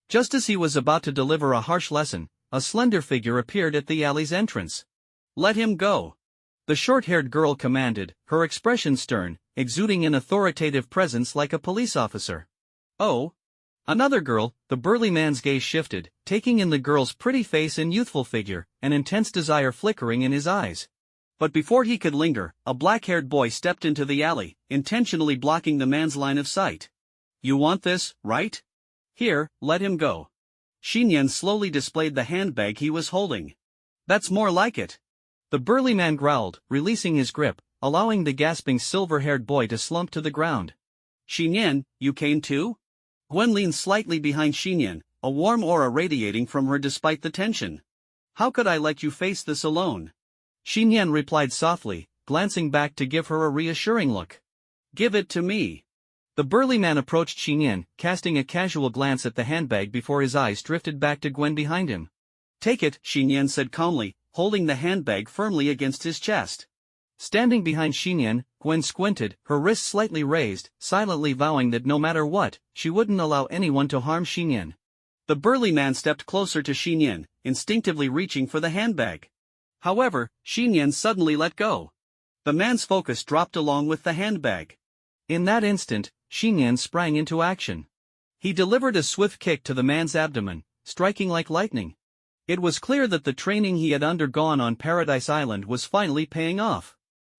Just as he was about to deliver a harsh lesson, a slender figure appeared at the alley's entrance. "Let him go," the short-haired girl commanded, her expression stern, exuding an authoritative presence like a police officer. "Oh?" Another girl, the burly man's gaze shifted, taking in the girl's pretty face and youthful figure, an intense desire flickering in his eyes. But before he could linger, a black-haired boy stepped into the alley, intentionally blocking the man's line of sight. "You want this, right? Here, let him go." Xiyan slowly displayed the handbag he was holding. "That's more like it," the burly man growled, releasing his grip, allowing the gasping silver-haired boy to slump to the ground. "Xiyan, you came too?" Gwen leaned slightly behind Xiyan, a warm aura radiating from her despite the tension. "How could I let you face this alone?" Xiyan replied softly, glancing back to give her a reassuring look. "Give it to me." The burly man approached Xiyan, casting a casual glance at the handbag before his eyes drifted back to Gwen behind him. "Take it," Xiyan said calmly, holding the handbag firmly against his chest. Standing behind Xiyan, Gwen squinted, her wrists slightly raised, silently vowing that no matter what, she wouldn't allow anyone to harm Xiyan. The burly man stepped closer to Xiyan, instinctively reaching for the handbag. However, Xiyan suddenly let go. The man's focus dropped along with the handbag. In that instant, Xiyan sprang into action. He delivered a swift kick to the man's abdomen, striking like lightning. It was clear that the training he had undergone on Paradise Island was finally paying off.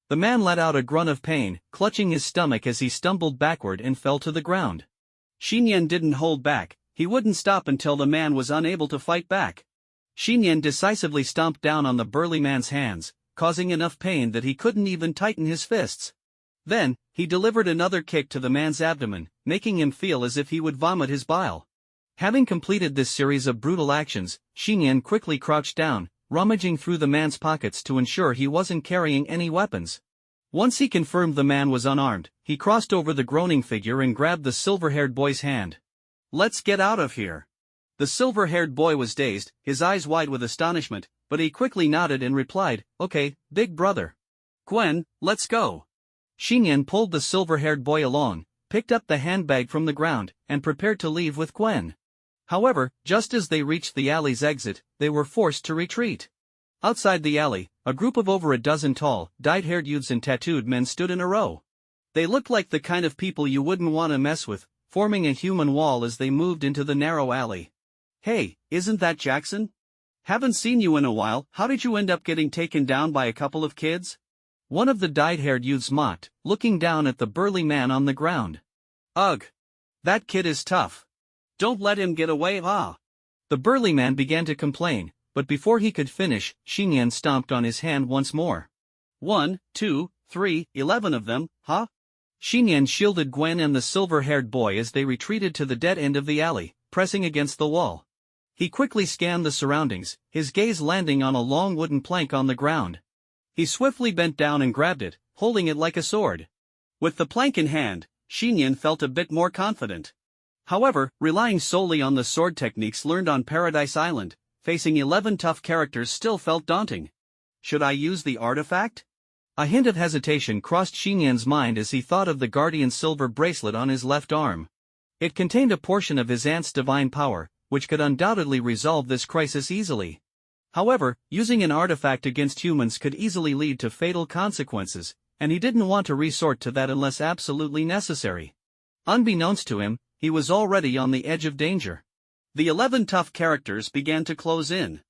The man let out a grunt of pain, clutching his stomach as he stumbled backward and fell to the ground. Xiyan didn't hold back, he wouldn't stop until the man was unable to fight back. Xiyan decisively stomped down on the burly man's hands, causing enough pain that he couldn't even tighten his fists. Then, he delivered another kick to the man's abdomen, making him feel as if he would vomit his bile. Having completed this series of brutal actions, Xiyan quickly crouched down, rummaging through the man's pockets to ensure he wasn't carrying any weapons. Once he confirmed the man was unarmed, he crossed over the groaning figure and grabbed the silver-haired boy's hand. "Let's get out of here." The silver-haired boy was dazed, his eyes wide with astonishment, but he quickly nodded and replied, "Okay, big brother." "Gwen, let's go." Xiyan pulled the silver-haired boy along, picked up the handbag from the ground, and prepared to leave with Gwen. However, just as they reached the alley's exit, they were forced to retreat. Outside the alley, a group of over a dozen tall, dyed-haired youths and tattooed men stood in a row. They looked like the kind of people you wouldn't want to mess with, forming a human wall as they moved into the narrow alley. "Hey, isn't that Jackson? Haven't seen you in a while, how did you end up getting taken down by a couple of kids?" One of the dyed-haired youths mocked, looking down at the burly man on the ground. "Ugh. That kid is tough. Don't let him get away, ah." The burly man began to complain, but before he could finish, Xiyan stomped on his hand once more. 1, 2, 3, 11 of them, huh?" Xiyan shielded Gwen and the silver-haired boy as they retreated to the dead end of the alley, pressing against the wall. He quickly scanned the surroundings, his gaze landing on a long wooden plank on the ground. He swiftly bent down and grabbed it, holding it like a sword. With the plank in hand, Xiyan felt a bit more confident. However, relying solely on the sword techniques learned on Paradise Island, facing 11 tough characters still felt daunting. Should I use the artifact? A hint of hesitation crossed Xiyan's mind as he thought of the guardian silver bracelet on his left arm. It contained a portion of his aunt's divine power, which could undoubtedly resolve this crisis easily. However, using an artifact against humans could easily lead to fatal consequences, and he didn't want to resort to that unless absolutely necessary. Unbeknownst to him, he was already on the edge of danger. The 11 tough characters began to close in.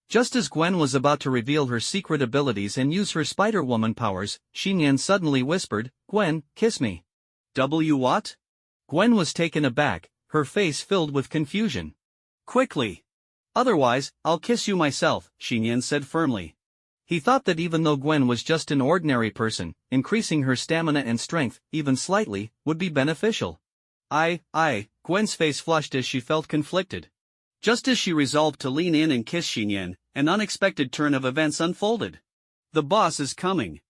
Just as Gwen was about to reveal her secret abilities and use her Spider-Woman powers, Xiyan suddenly whispered, "Gwen, kiss me." What? Gwen was taken aback, her face filled with confusion. "Quickly. Otherwise, I'll kiss you myself," Xiyan said firmly. He thought that even though Gwen was just an ordinary person, increasing her stamina and strength, even slightly, would be beneficial. Gwen's face flushed as she felt conflicted. Just as she resolved to lean in and kiss Xiyan, an unexpected turn of events unfolded. The boss is coming.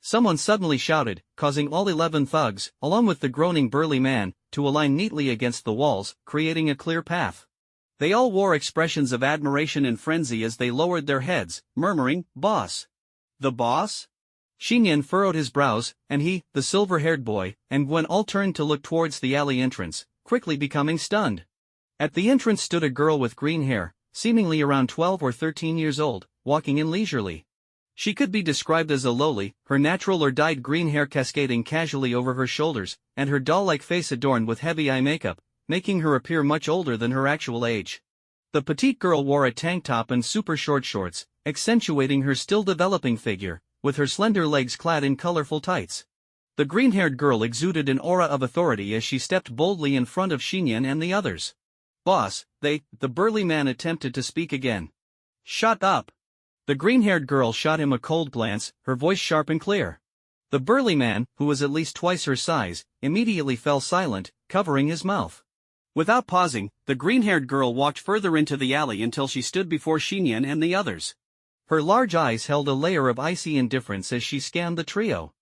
Someone suddenly shouted, causing all 11 thugs, along with the groaning burly man, to align neatly against the walls, creating a clear path. They all wore expressions of admiration and frenzy as they lowered their heads, murmuring, "Boss." The boss? Xiyan furrowed his brows, and he, the silver-haired boy, and Gwen all turned to look towards the alley entrance, quickly becoming stunned. At the entrance stood a girl with green hair, seemingly around 12 or 13 years old, walking in leisurely. She could be described as a lowly, her natural or dyed green hair cascading casually over her shoulders, and her doll-like face adorned with heavy eye makeup, making her appear much older than her actual age. The petite girl wore a tank top and super short shorts, accentuating her still-developing figure, with her slender legs clad in colorful tights. The green-haired girl exuded an aura of authority as she stepped boldly in front of Xiyan and the others. "Boss, the burly man attempted to speak again. "Shut up." The green-haired girl shot him a cold glance, her voice sharp and clear. The burly man, who was at least twice her size, immediately fell silent, covering his mouth. Without pausing, the green-haired girl walked further into the alley until she stood before Xiyan and the others. Her large eyes held a layer of icy indifference as she scanned the trio.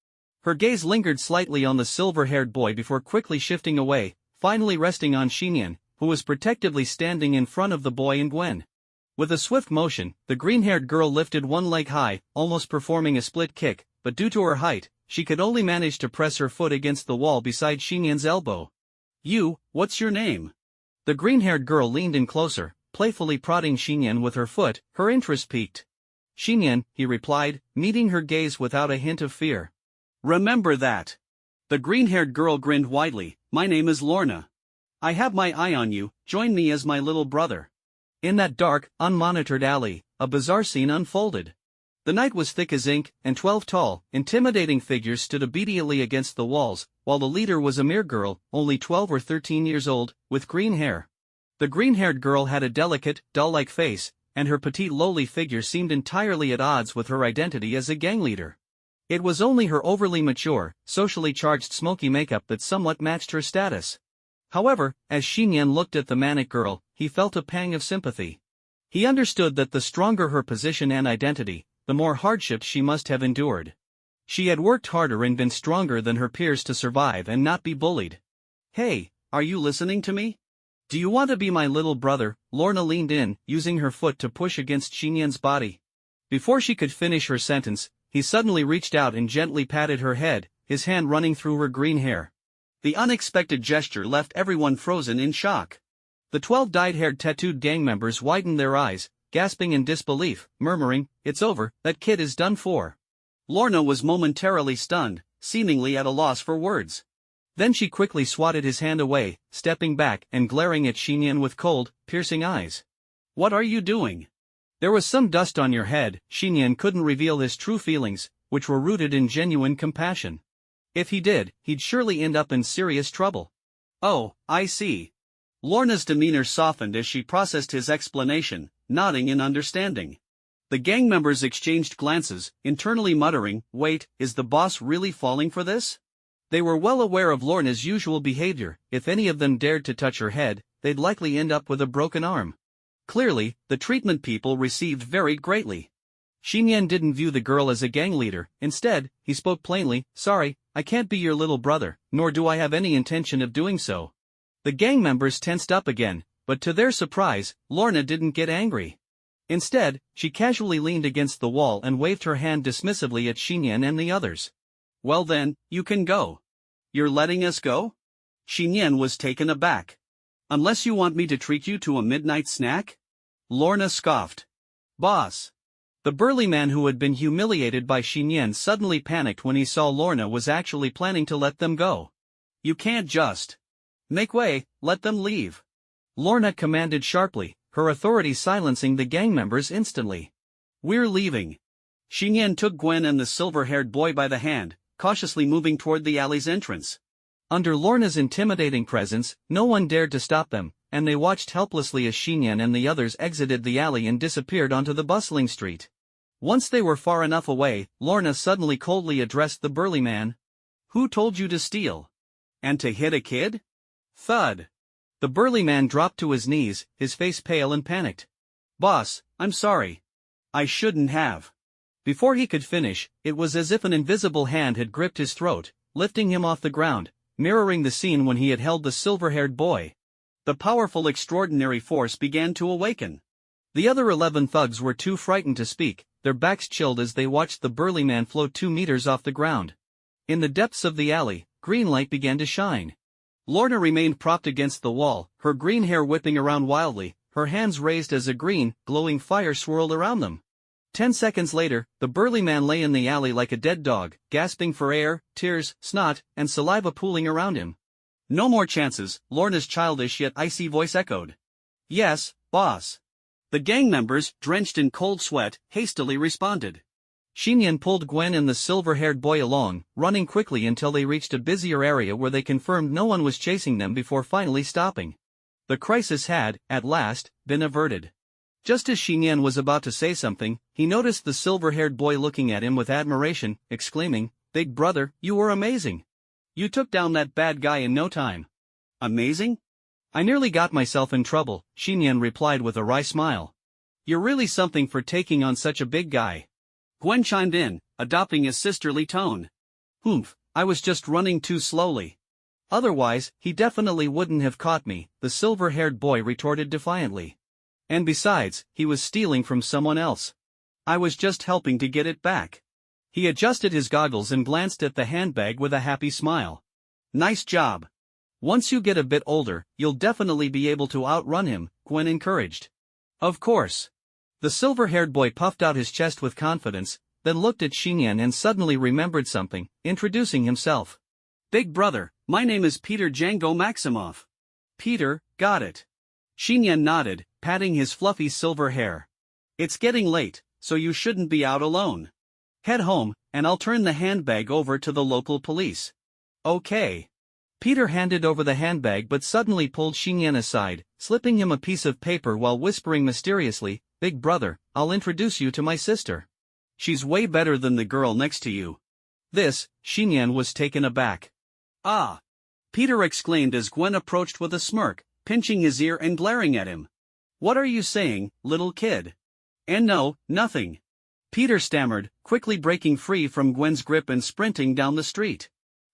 Her gaze lingered slightly on the silver-haired boy before quickly shifting away, finally resting on Xiyan, who was protectively standing in front of the boy and Gwen. With a swift motion, the green-haired girl lifted one leg high, almost performing a split kick, but due to her height, she could only manage to press her foot against the wall beside Xiyan's elbow. What's your name?" The green-haired girl leaned in closer, playfully prodding Xiyan with her foot, her interest piqued. "Xiyan," he replied, meeting her gaze without a hint of fear. "Remember that." The green-haired girl grinned widely. "My name is Lorna. I have my eye on you, join me as my little brother." In that dark, unmonitored alley, a bizarre scene unfolded. The night was thick as ink, and 12 tall, intimidating figures stood obediently against the walls, while the leader was a mere girl, only 12 or 13 years old, with green hair. The green-haired girl had a delicate, doll-like face, and her petite lowly figure seemed entirely at odds with her identity as a gang leader. It was only her overly mature, socially charged smoky makeup that somewhat matched her status. However, as Xiyan looked at the manic girl, he felt a pang of sympathy. He understood that the stronger her position and identity, the more hardship she must have endured. She had worked harder and been stronger than her peers to survive and not be bullied. "Hey, are you listening to me? Do you want to be my little brother?" Lorna leaned in, using her foot to push against Xiyan's body. Before she could finish her sentence, he suddenly reached out and gently patted her head, his hand running through her green hair. The unexpected gesture left everyone frozen in shock. The 12 dyed-haired tattooed gang members widened their eyes, gasping in disbelief, murmuring, "It's over, that kid is done for." Lorna was momentarily stunned, seemingly at a loss for words. Then she quickly swatted his hand away, stepping back and glaring at Xiyan with cold, piercing eyes. "What are you doing?" "There was some dust on your head." Xiyan couldn't reveal his true feelings, which were rooted in genuine compassion. If he did, he'd surely end up in serious trouble. "Oh, I see." Lorna's demeanor softened as she processed his explanation, nodding in understanding. The gang members exchanged glances, internally muttering, "Wait, is the boss really falling for this?" They were well aware of Lorna's usual behavior. If any of them dared to touch her head, they'd likely end up with a broken arm. Clearly, the treatment people received varied greatly. Xiyan didn't view the girl as a gang leader. Instead, he spoke plainly, "Sorry, I can't be your little brother, nor do I have any intention of doing so." The gang members tensed up again, but to their surprise, Lorna didn't get angry. Instead, she casually leaned against the wall and waved her hand dismissively at Xiyan and the others. "Well then, you can go." "You're letting us go?" Xiyan was taken aback. "Unless you want me to treat you to a midnight snack?" Lorna scoffed. "Boss." The burly man who had been humiliated by Xiyan suddenly panicked when he saw Lorna was actually planning to let them go. "You can't just. Make way, let them leave." Lorna commanded sharply, her authority silencing the gang members instantly. "We're leaving." Xiyan took Gwen and the silver-haired boy by the hand, cautiously moving toward the alley's entrance. Under Lorna's intimidating presence, no one dared to stop them, and they watched helplessly as Xiyan and the others exited the alley and disappeared onto the bustling street. Once they were far enough away, Lorna suddenly coldly addressed the burly man. "Who told you to steal? And to hit a kid?" Thud. The burly man dropped to his knees, his face pale and panicked. "Boss, I'm sorry. I shouldn't have. Before he could finish, it was as if an invisible hand had gripped his throat, lifting him off the ground, mirroring the scene when he had held the silver-haired boy. The powerful extraordinary force began to awaken. The other 11 thugs were too frightened to speak, their backs chilled as they watched the burly man float 2 meters off the ground. In the depths of the alley, green light began to shine. Lorna remained propped against the wall, her green hair whipping around wildly, her hands raised as a green, glowing fire swirled around them. 10 seconds later, the burly man lay in the alley like a dead dog, gasping for air, tears, snot, and saliva pooling around him. No more chances, Lorna's childish yet icy voice echoed. Yes, boss. The gang members, drenched in cold sweat, hastily responded. Xiyan pulled Gwen and the silver-haired boy along, running quickly until they reached a busier area where they confirmed no one was chasing them before finally stopping. The crisis had, at last, been averted. Just as Xiyan was about to say something, he noticed the silver-haired boy looking at him with admiration, exclaiming, "Big brother, you were amazing. You took down that bad guy in no time." Amazing? I nearly got myself in trouble, Xiyan replied with a wry smile. You're really something for taking on such a big guy. Gwen chimed in, adopting a sisterly tone. Oomph, I was just running too slowly. Otherwise, he definitely wouldn't have caught me, the silver-haired boy retorted defiantly. And besides, he was stealing from someone else. I was just helping to get it back. He adjusted his goggles and glanced at the handbag with a happy smile. Nice job. Once you get a bit older, you'll definitely be able to outrun him, Gwen encouraged. Of course. The silver-haired boy puffed out his chest with confidence, then looked at Xiyan and suddenly remembered something, introducing himself. Big brother, my name is Peter Django Maximoff. Peter, got it. Xiyan nodded, patting his fluffy silver hair. It's getting late, so you shouldn't be out alone. Head home, and I'll turn the handbag over to the local police. Okay. Peter handed over the handbag but suddenly pulled Xiyan aside, slipping him a piece of paper while whispering mysteriously, "Big brother, I'll introduce you to my sister. She's way better than the girl next to you." This, Xiyan was taken aback. Ah! Peter exclaimed as Gwen approached with a smirk, pinching his ear and glaring at him. What are you saying, little kid? And no, nothing. Peter stammered, quickly breaking free from Gwen's grip and sprinting down the street.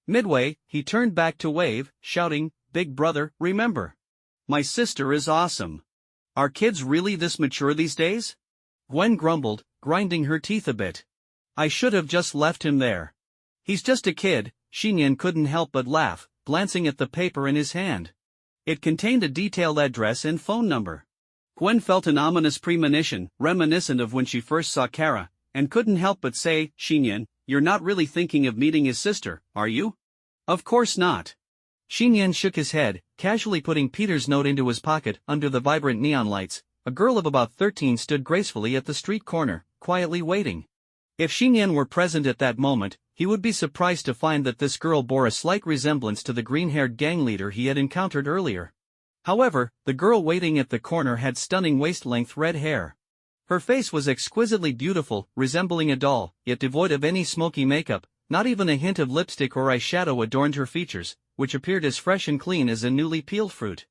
Midway, he turned back to wave, shouting, "Big brother, remember. My sister is awesome. Are kids really this mature these days?" Gwen grumbled, grinding her teeth a bit. I should have just left him there. He's just a kid, Xiyan couldn't help but laugh, glancing at the paper in his hand. It contained a detailed address and phone number. Gwen felt an ominous premonition, reminiscent of when she first saw Kara, and couldn't help but say, "Xiyan, you're not really thinking of meeting his sister, are you?" "Of course not." Xiyan shook his head, casually putting Peter's note into his pocket. Under the vibrant neon lights, a girl of about 13 stood gracefully at the street corner, quietly waiting. If Xiyan were present at that moment, he would be surprised to find that this girl bore a slight resemblance to the green-haired gang leader he had encountered earlier. However, the girl waiting at the corner had stunning waist-length red hair. Her face was exquisitely beautiful, resembling a doll, yet devoid of any smoky makeup. Not even a hint of lipstick or eyeshadow adorned her features, which appeared as fresh and clean as a newly peeled fruit.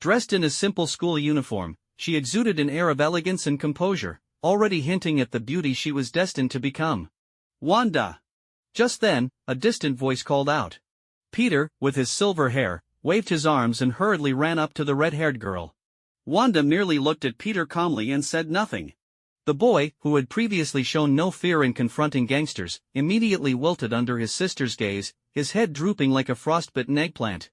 Dressed in a simple school uniform, she exuded an air of elegance and composure, already hinting at the beauty she was destined to become. "Wanda!" Just then, a distant voice called out. Peter, with his silver hair, waved his arms and hurriedly ran up to the red-haired girl. Wanda merely looked at Peter calmly and said nothing. The boy, who had previously shown no fear in confronting gangsters, immediately wilted under his sister's gaze, his head drooping like a frostbitten eggplant.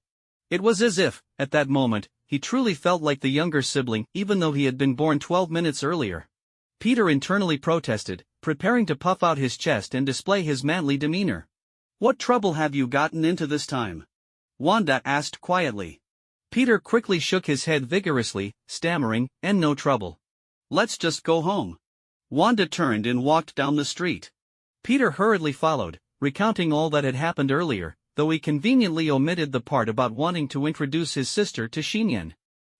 It was as if, at that moment, he truly felt like the younger sibling even though he had been born 12 minutes earlier. Peter internally protested, preparing to puff out his chest and display his manly demeanor. "What trouble have you gotten into this time?" Wanda asked quietly. Peter quickly shook his head vigorously, stammering, "And no trouble. Let's just go home." Wanda turned and walked down the street. Peter hurriedly followed, recounting all that had happened earlier, though he conveniently omitted the part about wanting to introduce his sister to Xiyan.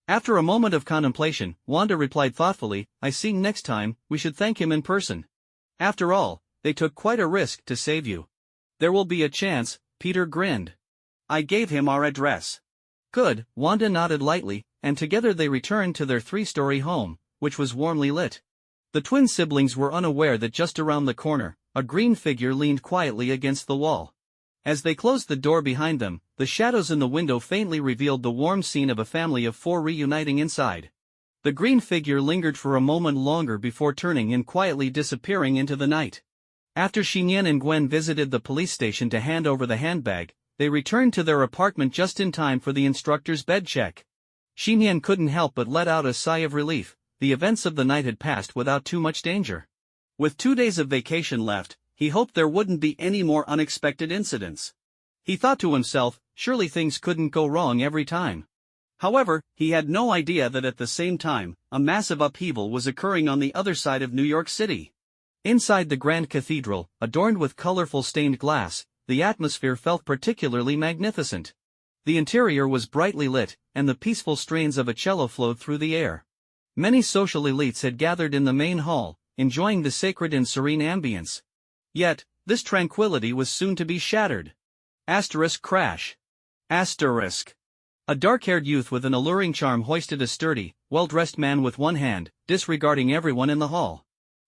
After a moment of contemplation, Wanda replied thoughtfully, "I see next time, we should thank him in person. After all, they took quite a risk to save you." "There will be a chance," Peter grinned. "I gave him our address." Good, Wanda nodded lightly, and together they returned to their 3-story home, which was warmly lit. The twin siblings were unaware that just around the corner, a green figure leaned quietly against the wall. As they closed the door behind them, the shadows in the window faintly revealed the warm scene of a family of four reuniting inside. The green figure lingered for a moment longer before turning and quietly disappearing into the night. After Xiyan and Gwen visited the police station to hand over the handbag, they returned to their apartment just in time for the instructor's bed check. Xiyan couldn't help but let out a sigh of relief. The events of the night had passed without too much danger. With 2 days of vacation left, he hoped there wouldn't be any more unexpected incidents. He thought to himself, surely things couldn't go wrong every time. However, he had no idea that at the same time, a massive upheaval was occurring on the other side of New York City. Inside the Grand Cathedral, adorned with colorful stained glass, the atmosphere felt particularly magnificent. The interior was brightly lit, and the peaceful strains of a cello flowed through the air. Many social elites had gathered in the main hall, enjoying the sacred and serene ambience. Yet, this tranquility was soon to be shattered. Crash. A dark-haired youth with an alluring charm hoisted a sturdy, well-dressed man with one hand, disregarding everyone in the hall.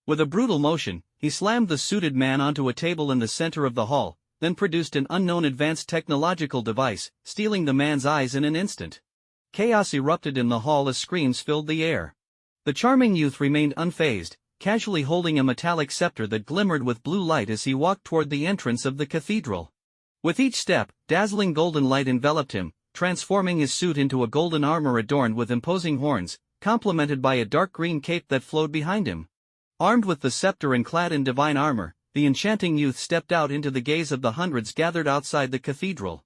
With a brutal motion, he slammed the suited man onto a table in the center of the hall, then produced an unknown advanced technological device, stealing the man's eyes in an instant. Chaos erupted in the hall as screams filled the air. The charming youth remained unfazed, casually holding a metallic scepter that glimmered with blue light as he walked toward the entrance of the cathedral. With each step, dazzling golden light enveloped him, transforming his suit into a golden armor adorned with imposing horns, complemented by a dark green cape that flowed behind him. Armed with the scepter and clad in divine armor, the enchanting youth stepped out into the gaze of the hundreds gathered outside the cathedral.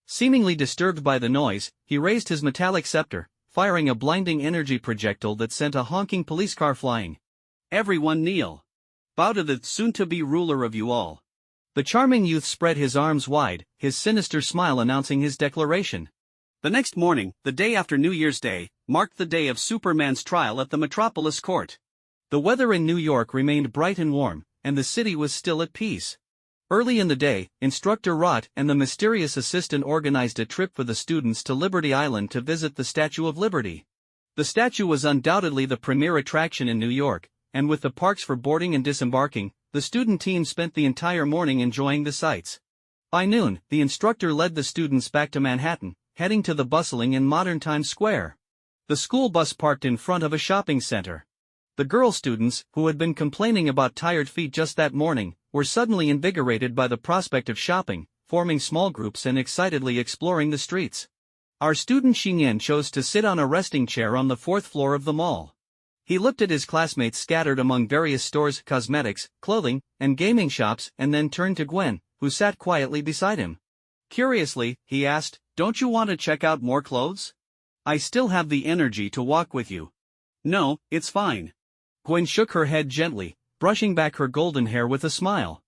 Seemingly disturbed by the noise, he raised his metallic scepter, firing a blinding energy projectile that sent a honking police car flying. Everyone kneel. Bow to the soon-to-be ruler of you all. The charming youth spread his arms wide, his sinister smile announcing his declaration. The next morning, the day after New Year's Day, marked the day of Superman's trial at the Metropolis Court. The weather in New York remained bright and warm, and the city was still at peace. Early in the day, Instructor Rot and the mysterious assistant organized a trip for the students to Liberty Island to visit the Statue of Liberty. The statue was undoubtedly the premier attraction in New York, and with the parks for boarding and disembarking, the student team spent the entire morning enjoying the sights. By noon, the instructor led the students back to Manhattan, heading to the bustling and modern Times Square. The school bus parked in front of a shopping center. The girl students, who had been complaining about tired feet just that morning, were suddenly invigorated by the prospect of shopping, forming small groups and excitedly exploring the streets. Our student Xiyan chose to sit on a resting chair on the 4th floor of the mall. He looked at his classmates scattered among various stores, cosmetics, clothing, and gaming shops and then turned to Gwen, who sat quietly beside him. Curiously, he asked, "Don't you want to check out more clothes? I still have the energy to walk with you." "No, it's fine." Gwen shook her head gently, brushing back her golden hair with a smile.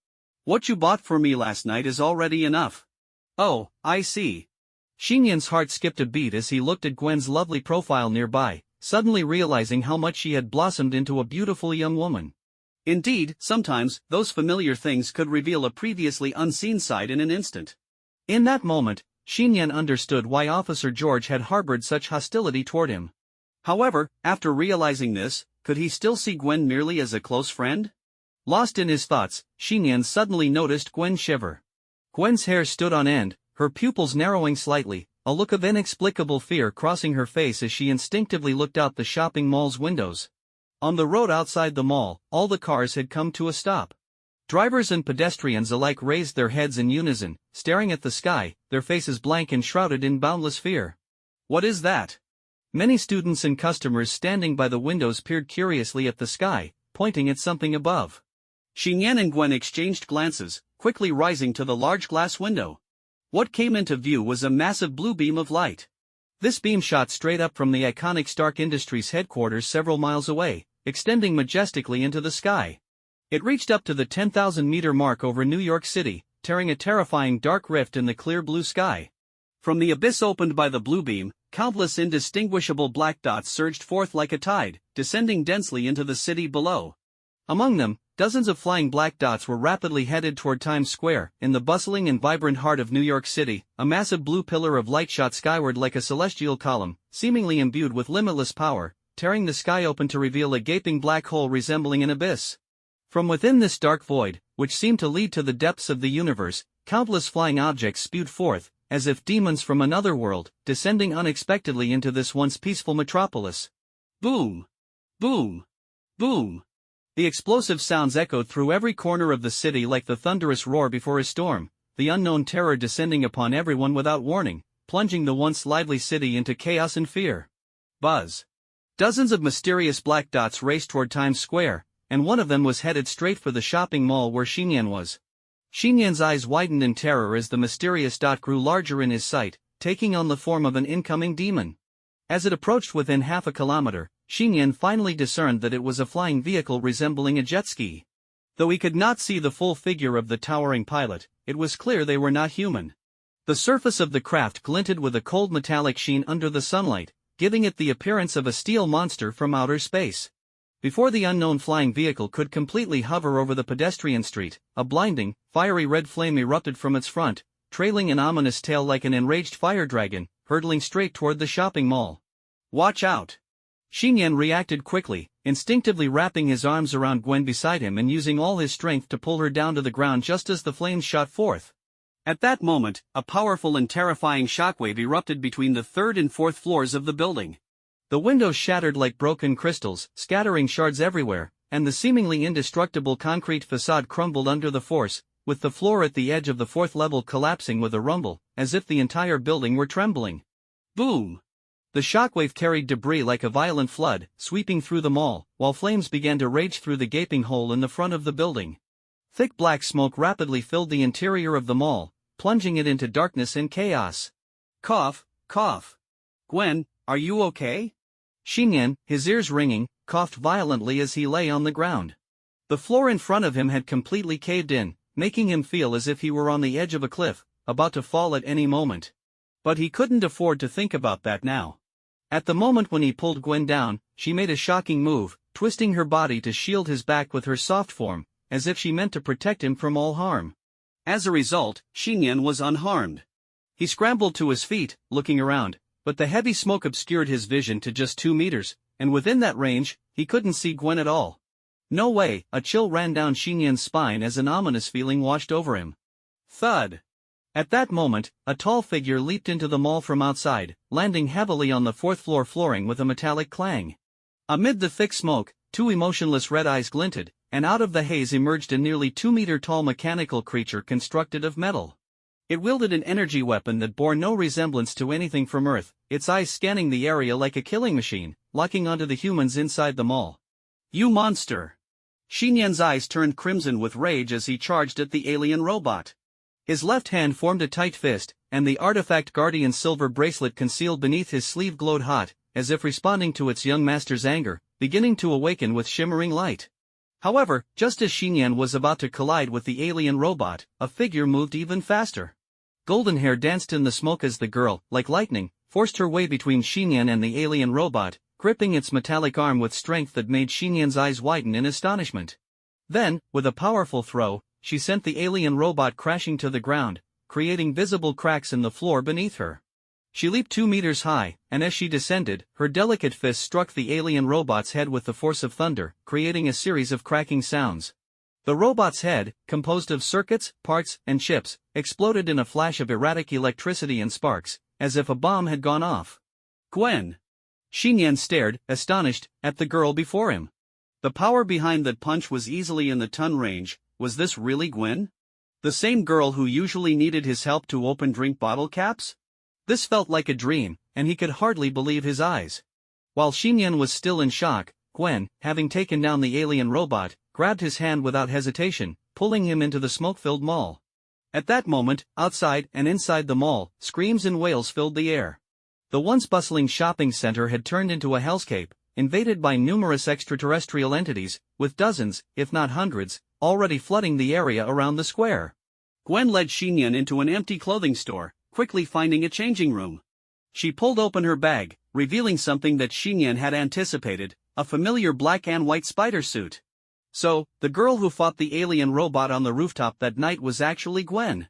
"What you bought for me last night is already enough." "Oh, I see." Xiyan's heart skipped a beat as he looked at Gwen's lovely profile nearby, suddenly realizing how much she had blossomed into a beautiful young woman. Indeed, sometimes, those familiar things could reveal a previously unseen side in an instant. In that moment, Xiyan understood why Officer George had harbored such hostility toward him. However, after realizing this, could he still see Gwen merely as a close friend? Lost in his thoughts, Xiyan suddenly noticed Gwen shiver. Gwen's hair stood on end, her pupils narrowing slightly, a look of inexplicable fear crossing her face as she instinctively looked out the shopping mall's windows. On the road outside the mall, all the cars had come to a stop. Drivers and pedestrians alike raised their heads in unison, staring at the sky, their faces blank and shrouded in boundless fear. "What is that?" Many students and customers standing by the windows peered curiously at the sky, pointing at something above. Xiyan and Gwen exchanged glances, quickly rising to the large glass window. What came into view was a massive blue beam of light. This beam shot straight up from the iconic Stark Industries headquarters several miles away, extending majestically into the sky. It reached up to the 10,000-meter mark over New York City, tearing a terrifying dark rift in the clear blue sky. From the abyss opened by the blue beam, countless indistinguishable black dots surged forth like a tide, descending densely into the city below. Among them, dozens of flying black dots were rapidly headed toward Times Square. In the bustling and vibrant heart of New York City, a massive blue pillar of light shot skyward like a celestial column, seemingly imbued with limitless power, tearing the sky open to reveal a gaping black hole resembling an abyss. From within this dark void, which seemed to lead to the depths of the universe, countless flying objects spewed forth, as if demons from another world, descending unexpectedly into this once peaceful metropolis. Boom! Boom! Boom! The explosive sounds echoed through every corner of the city like the thunderous roar before a storm, the unknown terror descending upon everyone without warning, plunging the once lively city into chaos and fear. Buzz! Dozens of mysterious black dots raced toward Times Square, and one of them was headed straight for the shopping mall where Xiyan was. Xiyan's eyes widened in terror as the mysterious dot grew larger in his sight, taking on the form of an incoming demon. As it approached within half a kilometer, Xiyan finally discerned that it was a flying vehicle resembling a jet ski. Though he could not see the full figure of the towering pilot, it was clear they were not human. The surface of the craft glinted with a cold metallic sheen under the sunlight, giving it the appearance of a steel monster from outer space. Before the unknown flying vehicle could completely hover over the pedestrian street, a blinding, fiery red flame erupted from its front, trailing an ominous tail like an enraged fire dragon, hurtling straight toward the shopping mall. Watch out! Xiyan reacted quickly, instinctively wrapping his arms around Gwen beside him and using all his strength to pull her down to the ground just as the flames shot forth. At that moment, a powerful and terrifying shockwave erupted between the third and fourth floors of the building. The windows shattered like broken crystals, scattering shards everywhere, and the seemingly indestructible concrete facade crumbled under the force, with the floor at the edge of the fourth level collapsing with a rumble, as if the entire building were trembling. Boom! The shockwave carried debris like a violent flood, sweeping through the mall, while flames began to rage through the gaping hole in the front of the building. Thick black smoke rapidly filled the interior of the mall, plunging it into darkness and chaos. Cough, cough. Gwen, are you okay? Xiyan, his ears ringing, coughed violently as he lay on the ground. The floor in front of him had completely caved in, making him feel as if he were on the edge of a cliff, about to fall at any moment. But he couldn't afford to think about that now. At the moment when he pulled Gwen down, she made a shocking move, twisting her body to shield his back with her soft form, as if she meant to protect him from all harm. As a result, Xiyan was unharmed. He scrambled to his feet, looking around, but the heavy smoke obscured his vision to just 2 meters, and within that range, he couldn't see Gwen at all. No way! A chill ran down Xiyan's spine as an ominous feeling washed over him. Thud! At that moment, a tall figure leaped into the mall from outside, landing heavily on the fourth-floor flooring with a metallic clang. Amid the thick smoke, 2 emotionless red eyes glinted, and out of the haze emerged a nearly 2-meter-tall mechanical creature constructed of metal. It wielded an energy weapon that bore no resemblance to anything from Earth, its eyes scanning the area like a killing machine, locking onto the humans inside the mall. You monster! Xiyan's eyes turned crimson with rage as he charged at the alien robot. His left hand formed a tight fist, and the artifact Guardian's silver bracelet concealed beneath his sleeve glowed hot, as if responding to its young master's anger, beginning to awaken with shimmering light. However, just as Xiyan was about to collide with the alien robot, a figure moved even faster. Golden hair danced in the smoke as the girl, like lightning, forced her way between Xiyan and the alien robot, gripping its metallic arm with strength that made Xiyan's eyes widen in astonishment. Then, with a powerful throw, she sent the alien robot crashing to the ground, creating visible cracks in the floor beneath her. She leaped 2 meters high, and as she descended, her delicate fist struck the alien robot's head with the force of thunder, creating a series of cracking sounds. The robot's head, composed of circuits, parts, and chips, exploded in a flash of erratic electricity and sparks, as if a bomb had gone off. Gwen! Xiyan stared, astonished, at the girl before him. The power behind that punch was easily in the ton range. Was this really Gwen? The same girl who usually needed his help to open drink bottle caps? This felt like a dream, and he could hardly believe his eyes. While Xiyan was still in shock, Gwen, having taken down the alien robot, grabbed his hand without hesitation, pulling him into the smoke-filled mall. At that moment, outside and inside the mall, screams and wails filled the air. The once bustling shopping center had turned into a hellscape, invaded by numerous extraterrestrial entities, with dozens, if not hundreds, already flooding the area around the square. Gwen led Xiyan into an empty clothing store, quickly finding a changing room. She pulled open her bag, revealing something that Xiyan had anticipated, a familiar black and white spider suit. So, the girl who fought the alien robot on the rooftop that night was actually Gwen.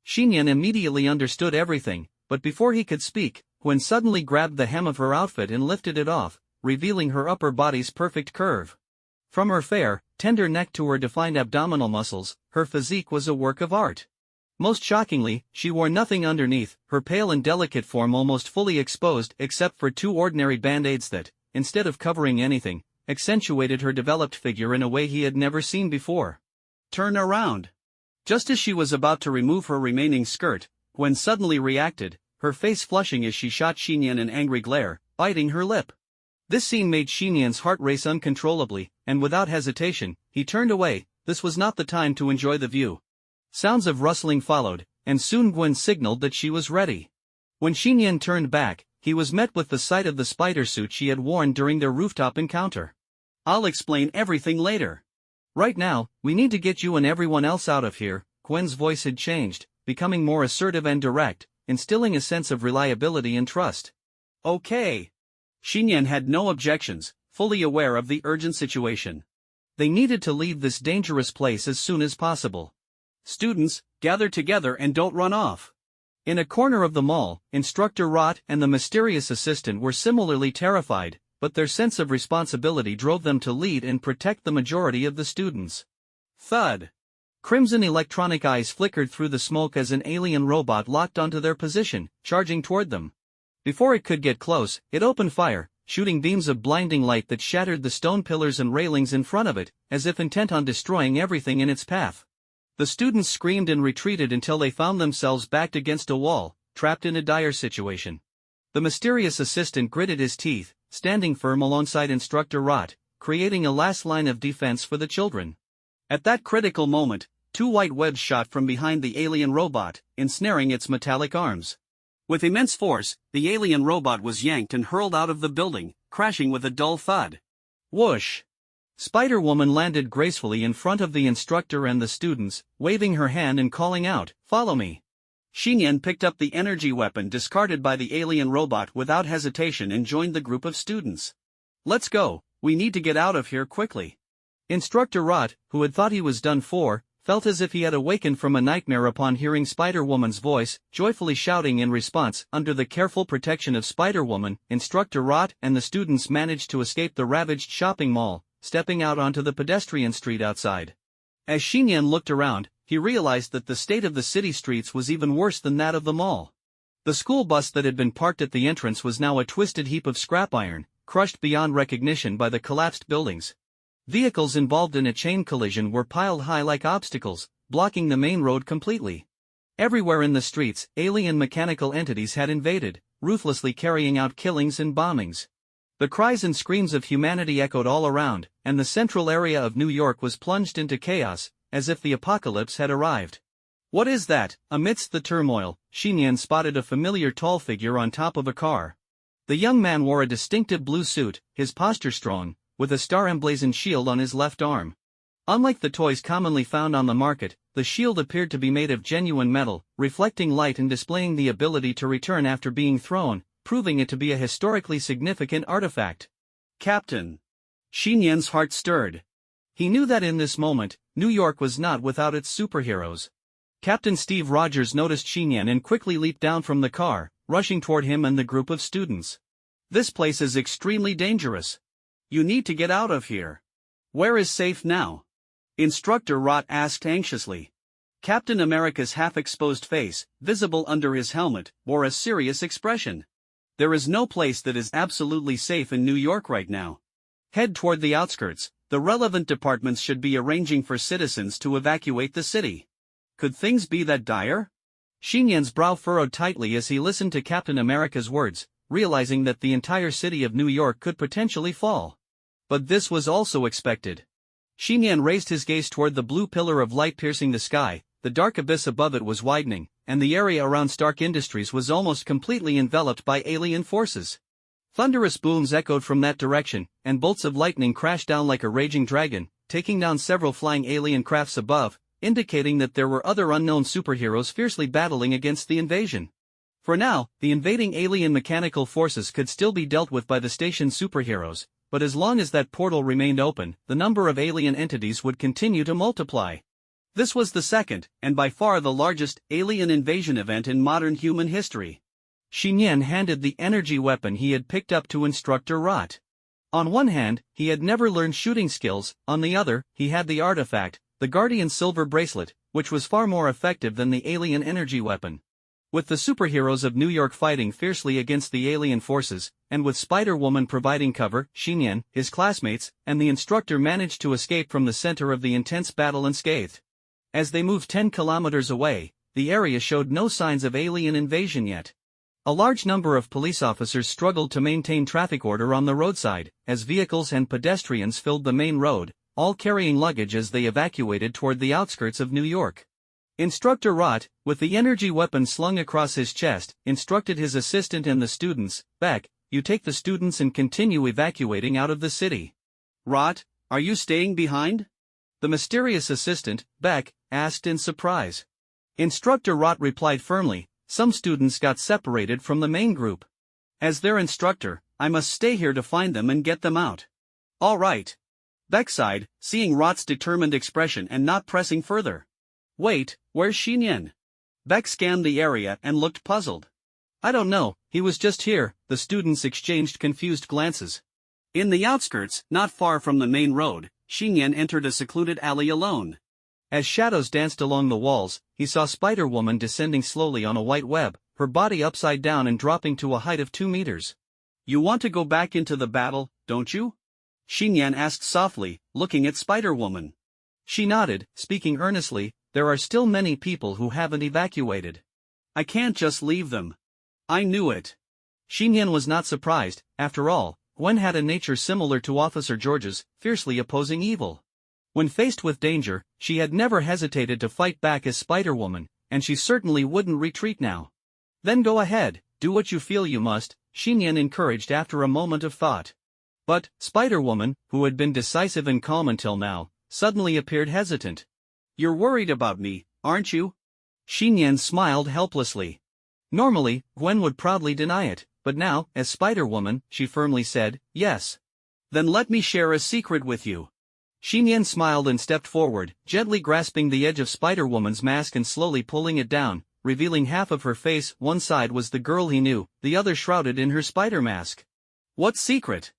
Xiyan immediately understood everything, but before he could speak, Gwen suddenly grabbed the hem of her outfit and lifted it off, revealing her upper body's perfect curve. From her fair, tender neck to her defined abdominal muscles, her physique was a work of art. Most shockingly, she wore nothing underneath, her pale and delicate form almost fully exposed except for two ordinary band-aids that, instead of covering anything, accentuated her developed figure in a way he had never seen before. Turn around. Just as she was about to remove her remaining skirt, Gwen suddenly reacted, her face flushing as she shot Xiyan an angry glare, biting her lip. This scene made Xian's heart race uncontrollably, and without hesitation, he turned away. This was not the time to enjoy the view. Sounds of rustling followed, and soon Gwen signaled that she was ready. When Xiyan turned back, he was met with the sight of the spider suit she had worn during their rooftop encounter. I'll explain everything later. Right now, we need to get you and everyone else out of here. Gwen's voice had changed, becoming more assertive and direct, instilling a sense of reliability and trust. Okay. Xiyan had no objections, fully aware of the urgent situation. They needed to leave this dangerous place as soon as possible. Students, gather together and don't run off. In a corner of the mall, Instructor Rot and the mysterious assistant were similarly terrified, but their sense of responsibility drove them to lead and protect the majority of the students. Thud. Crimson electronic eyes flickered through the smoke as an alien robot locked onto their position, charging toward them. Before it could get close, it opened fire, shooting beams of blinding light that shattered the stone pillars and railings in front of it, as if intent on destroying everything in its path. The students screamed and retreated until they found themselves backed against a wall, trapped in a dire situation. The mysterious assistant gritted his teeth, standing firm alongside Instructor Rot, creating a last line of defense for the children. At that critical moment, two white webs shot from behind the alien robot, ensnaring its metallic arms. With immense force, the alien robot was yanked and hurled out of the building, crashing with a dull thud. Whoosh! Spider-Woman landed gracefully in front of the instructor and the students, waving her hand and calling out, "Follow me." Xiyan picked up the energy weapon discarded by the alien robot without hesitation and joined the group of students. Let's go, we need to get out of here quickly. Instructor Rot, who had thought he was done for, felt as if he had awakened from a nightmare upon hearing Spider-Woman's voice, joyfully shouting in response. Under the careful protection of Spider-Woman, Instructor Rot and the students managed to escape the ravaged shopping mall, stepping out onto the pedestrian street outside. As Xiyan looked around, he realized that the state of the city streets was even worse than that of the mall. The school bus that had been parked at the entrance was now a twisted heap of scrap iron, crushed beyond recognition by the collapsed buildings. Vehicles involved in a chain collision were piled high like obstacles, blocking the main road completely. Everywhere in the streets, alien mechanical entities had invaded, ruthlessly carrying out killings and bombings. The cries and screams of humanity echoed all around, and the central area of New York was plunged into chaos, as if the apocalypse had arrived. What is that? Amidst the turmoil, Xiyan spotted a familiar tall figure on top of a car. The young man wore a distinctive blue suit, his posture strong, with a star-emblazoned shield on his left arm. Unlike the toys commonly found on the market, the shield appeared to be made of genuine metal, reflecting light and displaying the ability to return after being thrown, proving it to be a historically significant artifact. Captain. Xiyan's heart stirred. He knew that in this moment, New York was not without its superheroes. Captain Steve Rogers noticed Xiyan and quickly leaped down from the car, rushing toward him and the group of students. This place is extremely dangerous. You need to get out of here. Where is safe now? Instructor Rot asked anxiously. Captain America's half-exposed face, visible under his helmet, bore a serious expression. There is no place that is absolutely safe in New York right now. Head toward the outskirts. The relevant departments should be arranging for citizens to evacuate the city. Could things be that dire? Xiyan's brow furrowed tightly as he listened to Captain America's words, realizing that the entire city of New York could potentially fall. But this was also expected. Xiyan raised his gaze toward the blue pillar of light piercing the sky. The dark abyss above it was widening, and the area around Stark Industries was almost completely enveloped by alien forces. Thunderous booms echoed from that direction, and bolts of lightning crashed down like a raging dragon, taking down several flying alien crafts above, indicating that there were other unknown superheroes fiercely battling against the invasion. For now, the invading alien mechanical forces could still be dealt with by the station's superheroes, but as long as that portal remained open, the number of alien entities would continue to multiply. This was the second, and by far the largest, alien invasion event in modern human history. Xiyan handed the energy weapon he had picked up to Instructor Rot. On one hand, he had never learned shooting skills, on the other, he had the artifact, the Guardian Silver Bracelet, which was far more effective than the alien energy weapon. With the superheroes of New York fighting fiercely against the alien forces, and with Spider-Woman providing cover, Xiyan, his classmates, and the instructor managed to escape from the center of the intense battle unscathed. As they moved 10 kilometers away, the area showed no signs of alien invasion yet. A large number of police officers struggled to maintain traffic order on the roadside, as vehicles and pedestrians filled the main road, all carrying luggage as they evacuated toward the outskirts of New York. Instructor Rot, with the energy weapon slung across his chest, instructed his assistant and the students, "Beck, you take the students and continue evacuating out of the city." Rot, are you staying behind? The mysterious assistant, Beck, asked in surprise. Instructor Rot replied firmly, "Some students got separated from the main group. As their instructor, I must stay here to find them and get them out." "All right." Beck sighed, seeing Rot's determined expression and not pressing further. "Wait, where's Xiyan?" Beck scanned the area and looked puzzled. "I don't know, he was just here." The students exchanged confused glances. In the outskirts, not far from the main road, Xiyan entered a secluded alley alone. As shadows danced along the walls, he saw Spider-Woman descending slowly on a white web, her body upside down and dropping to a height of 2 meters. "You want to go back into the battle, don't you?" Xiyan asked softly, looking at Spider-Woman. She nodded, speaking earnestly, "There are still many people who haven't evacuated. I can't just leave them." "I knew it." Xiyan was not surprised. After all, Gwen had a nature similar to Officer George's, fiercely opposing evil. When faced with danger, she had never hesitated to fight back as Spider-Woman, and she certainly wouldn't retreat now. "Then go ahead, do what you feel you must," Xiyan encouraged after a moment of thought. But Spider-Woman, who had been decisive and calm until now, suddenly appeared hesitant. "You're worried about me, aren't you?" Xiyan smiled helplessly. Normally, Gwen would proudly deny it, but now, as Spider-Woman, she firmly said, "Yes." "Then let me share a secret with you." Xiyan smiled and stepped forward, gently grasping the edge of Spider-Woman's mask and slowly pulling it down, revealing half of her face. One side was the girl he knew, the other shrouded in her spider mask. "What secret?"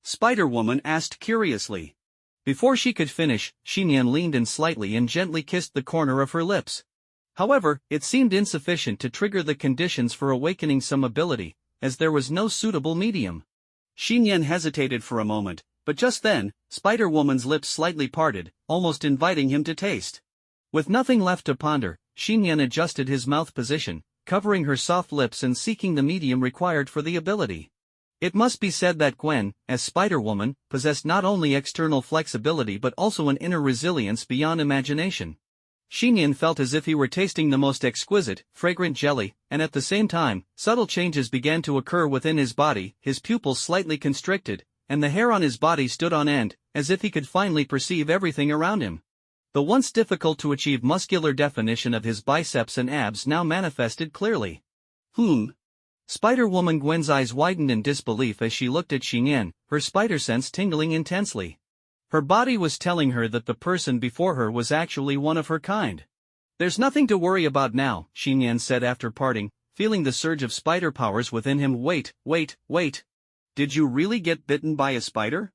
Spider-Woman asked curiously. Before she could finish, Xiyan leaned in slightly and gently kissed the corner of her lips. However, it seemed insufficient to trigger the conditions for awakening some ability, as there was no suitable medium. Xiyan hesitated for a moment, but just then, Spider-Woman's lips slightly parted, almost inviting him to taste. With nothing left to ponder, Xiyan adjusted his mouth position, covering her soft lips and seeking the medium required for the ability. It must be said that Gwen, as Spider-Woman, possessed not only external flexibility but also an inner resilience beyond imagination. Xiyan felt as if he were tasting the most exquisite, fragrant jelly, and at the same time, subtle changes began to occur within his body. His pupils slightly constricted, and the hair on his body stood on end, as if he could finally perceive everything around him. The once difficult to achieve muscular definition of his biceps and abs now manifested clearly. Spider-Woman Gwen's eyes widened in disbelief as she looked at Xiyan, her spider sense tingling intensely. Her body was telling her that the person before her was actually one of her kind. "There's nothing to worry about now," Xiyan said after parting, feeling the surge of spider powers within him. Wait. Did you really get bitten by a spider?"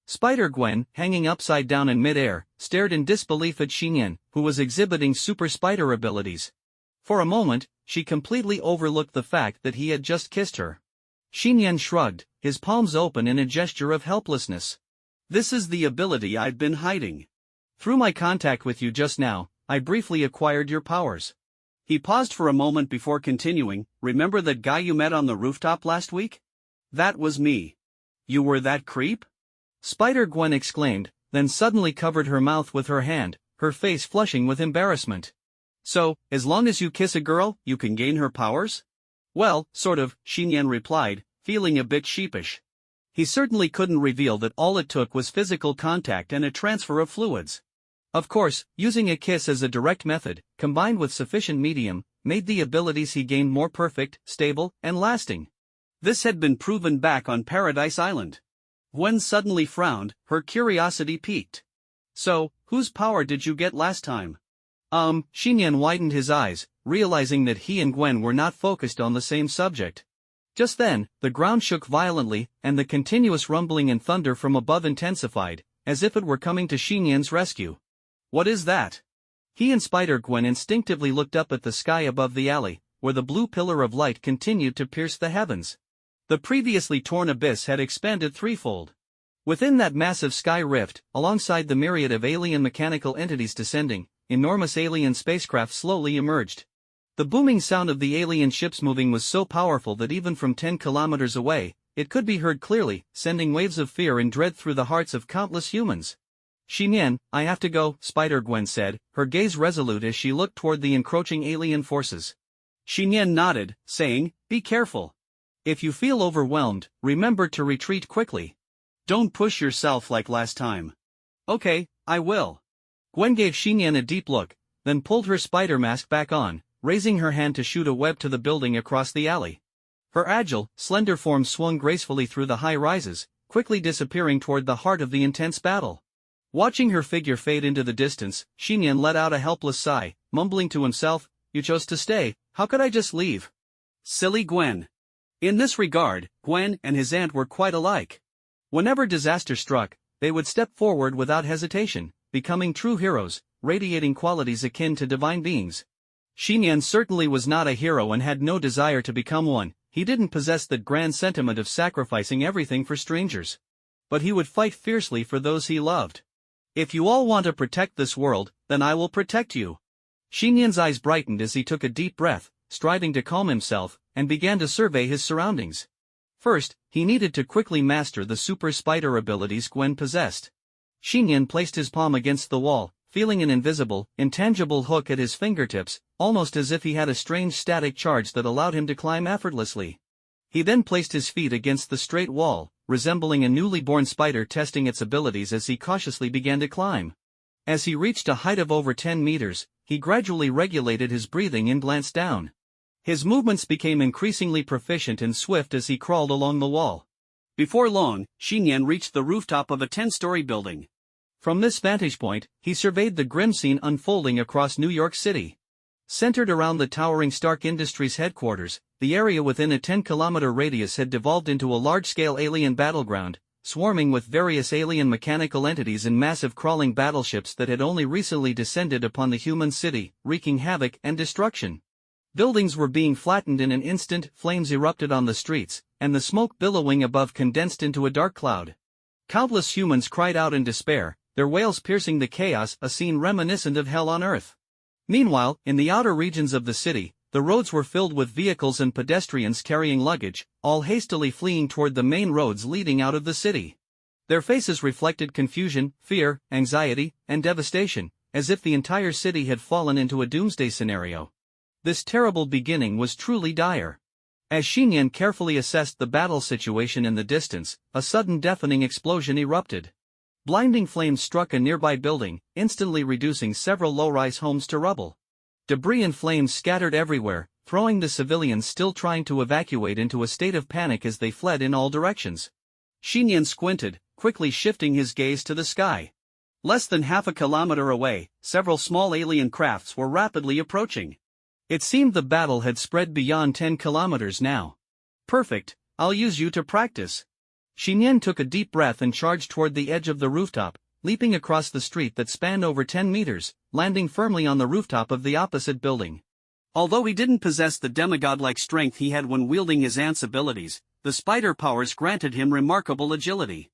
Spider-Gwen, hanging upside down in mid-air, stared in disbelief at Xiyan, who was exhibiting super spider abilities. For a moment, she completely overlooked the fact that he had just kissed her. Xiyan shrugged, his palms open in a gesture of helplessness. "This is the ability I've been hiding. Through my contact with you just now, I briefly acquired your powers." He paused for a moment before continuing. "Remember that guy you met on the rooftop last week? That was me." "You were that creep?" Spider-Gwen exclaimed, then suddenly covered her mouth with her hand, her face flushing with embarrassment. "So, as long as you kiss a girl, you can gain her powers?" "Well, sort of," Xiyan replied, feeling a bit sheepish. He certainly couldn't reveal that all it took was physical contact and a transfer of fluids. Of course, using a kiss as a direct method, combined with sufficient medium, made the abilities he gained more perfect, stable, and lasting. This had been proven back on Paradise Island. Gwen suddenly frowned, her curiosity piqued. "So, whose power did you get last time?" Xiyan widened his eyes, realizing that he and Gwen were not focused on the same subject. Just then, the ground shook violently, and the continuous rumbling and thunder from above intensified, as if it were coming to Xiyan's rescue. What is that? He and Spider-Gwen instinctively looked up at the sky above the alley, where the blue pillar of light continued to pierce the heavens. The previously torn abyss had expanded threefold. Within that massive sky rift, alongside the myriad of alien mechanical entities descending, enormous alien spacecraft slowly emerged. The booming sound of the alien ships moving was so powerful that even from 10 kilometers away, it could be heard clearly, sending waves of fear and dread through the hearts of countless humans. Xiyan, I have to go, Spider-Gwen said, her gaze resolute as she looked toward the encroaching alien forces. Xiyan nodded, saying, be careful. If you feel overwhelmed, remember to retreat quickly. Don't push yourself like last time. Okay, I will. Gwen gave Xiyan a deep look, then pulled her spider mask back on, raising her hand to shoot a web to the building across the alley. Her agile, slender form swung gracefully through the high rises, quickly disappearing toward the heart of the intense battle. Watching her figure fade into the distance, Xiyan let out a helpless sigh, mumbling to himself, you chose to stay, how could I just leave? Silly Gwen. In this regard, Gwen and his aunt were quite alike. Whenever disaster struck, they would step forward without hesitation, becoming true heroes, radiating qualities akin to divine beings. Xiyan certainly was not a hero and had no desire to become one. He didn't possess that grand sentiment of sacrificing everything for strangers. But he would fight fiercely for those he loved. If you all want to protect this world, then I will protect you. Xiyan's eyes brightened as he took a deep breath, striving to calm himself, and began to survey his surroundings. First, he needed to quickly master the super spider abilities Gwen possessed. Xiyan placed his palm against the wall, feeling an invisible, intangible hook at his fingertips, almost as if he had a strange static charge that allowed him to climb effortlessly. He then placed his feet against the straight wall, resembling a newly born spider testing its abilities as he cautiously began to climb. As he reached a height of over 10 meters, he gradually regulated his breathing and glanced down. His movements became increasingly proficient and swift as he crawled along the wall. Before long, Xiyan reached the rooftop of a 10-story building. From this vantage point, he surveyed the grim scene unfolding across New York City. Centered around the towering Stark Industries headquarters, the area within a 10-kilometer radius had devolved into a large-scale alien battleground, swarming with various alien mechanical entities and massive crawling battleships that had only recently descended upon the human city, wreaking havoc and destruction. Buildings were being flattened in an instant, flames erupted on the streets, and the smoke billowing above condensed into a dark cloud. Countless humans cried out in despair, their wails piercing the chaos, a scene reminiscent of hell on earth. Meanwhile, in the outer regions of the city, the roads were filled with vehicles and pedestrians carrying luggage, all hastily fleeing toward the main roads leading out of the city. Their faces reflected confusion, fear, anxiety, and devastation, as if the entire city had fallen into a doomsday scenario. This terrible beginning was truly dire. As Xiyan carefully assessed the battle situation in the distance, a sudden deafening explosion erupted. Blinding flames struck a nearby building, instantly reducing several low-rise homes to rubble. Debris and flames scattered everywhere, throwing the civilians still trying to evacuate into a state of panic as they fled in all directions. Xiyan squinted, quickly shifting his gaze to the sky. Less than half a kilometer away, several small alien crafts were rapidly approaching. It seemed the battle had spread beyond 10 kilometers now. Perfect, I'll use you to practice. Xiyan took a deep breath and charged toward the edge of the rooftop, leaping across the street that spanned over 10 meters, landing firmly on the rooftop of the opposite building. Although he didn't possess the demigod-like strength he had when wielding his aunt's abilities, the spider powers granted him remarkable agility.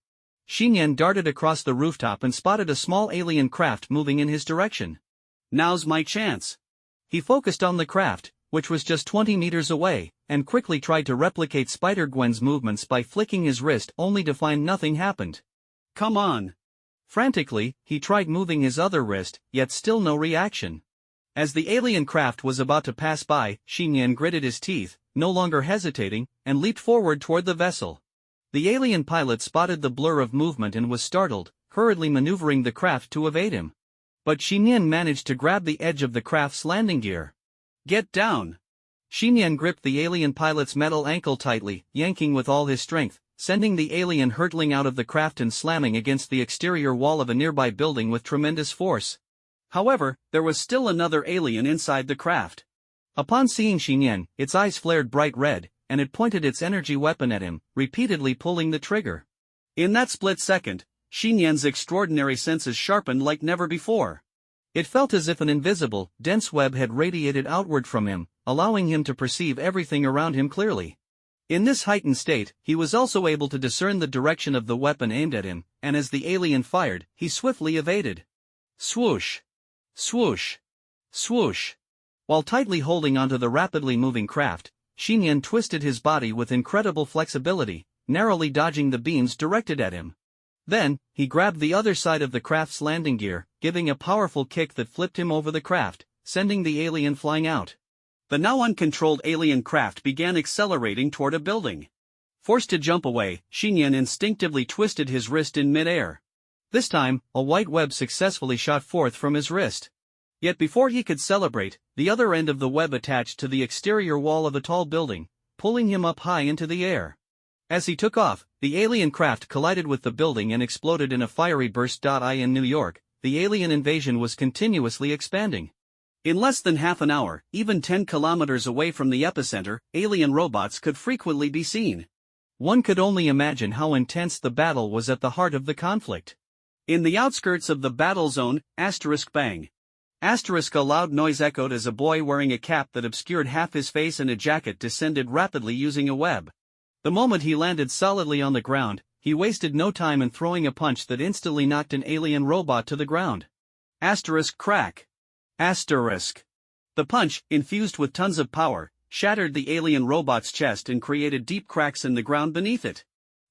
Xiyan darted across the rooftop and spotted a small alien craft moving in his direction. Now's my chance. He focused on the craft, which was just 20 meters away, and quickly tried to replicate Spider-Gwen's movements by flicking his wrist only to find nothing happened. Come on. Frantically, he tried moving his other wrist, yet still no reaction. As the alien craft was about to pass by, Xiyan gritted his teeth, no longer hesitating, and leaped forward toward the vessel. The alien pilot spotted the blur of movement and was startled, hurriedly maneuvering the craft to evade him. But Xiyan managed to grab the edge of the craft's landing gear. Get down! Xiyan gripped the alien pilot's metal ankle tightly, yanking with all his strength, sending the alien hurtling out of the craft and slamming against the exterior wall of a nearby building with tremendous force. However, there was still another alien inside the craft. Upon seeing Xiyan, its eyes flared bright red, and it pointed its energy weapon at him, repeatedly pulling the trigger. In that split second, Xinyan's extraordinary senses sharpened like never before. It felt as if an invisible, dense web had radiated outward from him, allowing him to perceive everything around him clearly. In this heightened state, he was also able to discern the direction of the weapon aimed at him, and as the alien fired, he swiftly evaded. Swoosh! Swoosh! Swoosh! While tightly holding onto the rapidly moving craft, Xinyan twisted his body with incredible flexibility, narrowly dodging the beams directed at him. Then, he grabbed the other side of the craft's landing gear, giving a powerful kick that flipped him over the craft, sending the alien flying out. The now uncontrolled alien craft began accelerating toward a building. Forced to jump away, Xinyan instinctively twisted his wrist in midair. This time, a white web successfully shot forth from his wrist. Yet before he could celebrate, the other end of the web attached to the exterior wall of a tall building, pulling him up high into the air. As he took off, the alien craft collided with the building and exploded in a fiery burst. In New York, the alien invasion was continuously expanding. In less than half an hour, even 10 kilometers away from the epicenter, alien robots could frequently be seen. One could only imagine how intense the battle was at the heart of the conflict. In the outskirts of the battle zone, bang. A loud noise echoed as a boy wearing a cap that obscured half his face and a jacket descended rapidly using a web. The moment he landed solidly on the ground, he wasted no time in throwing a punch that instantly knocked an alien robot to the ground. Crack. The punch, infused with tons of power, shattered the alien robot's chest and created deep cracks in the ground beneath it.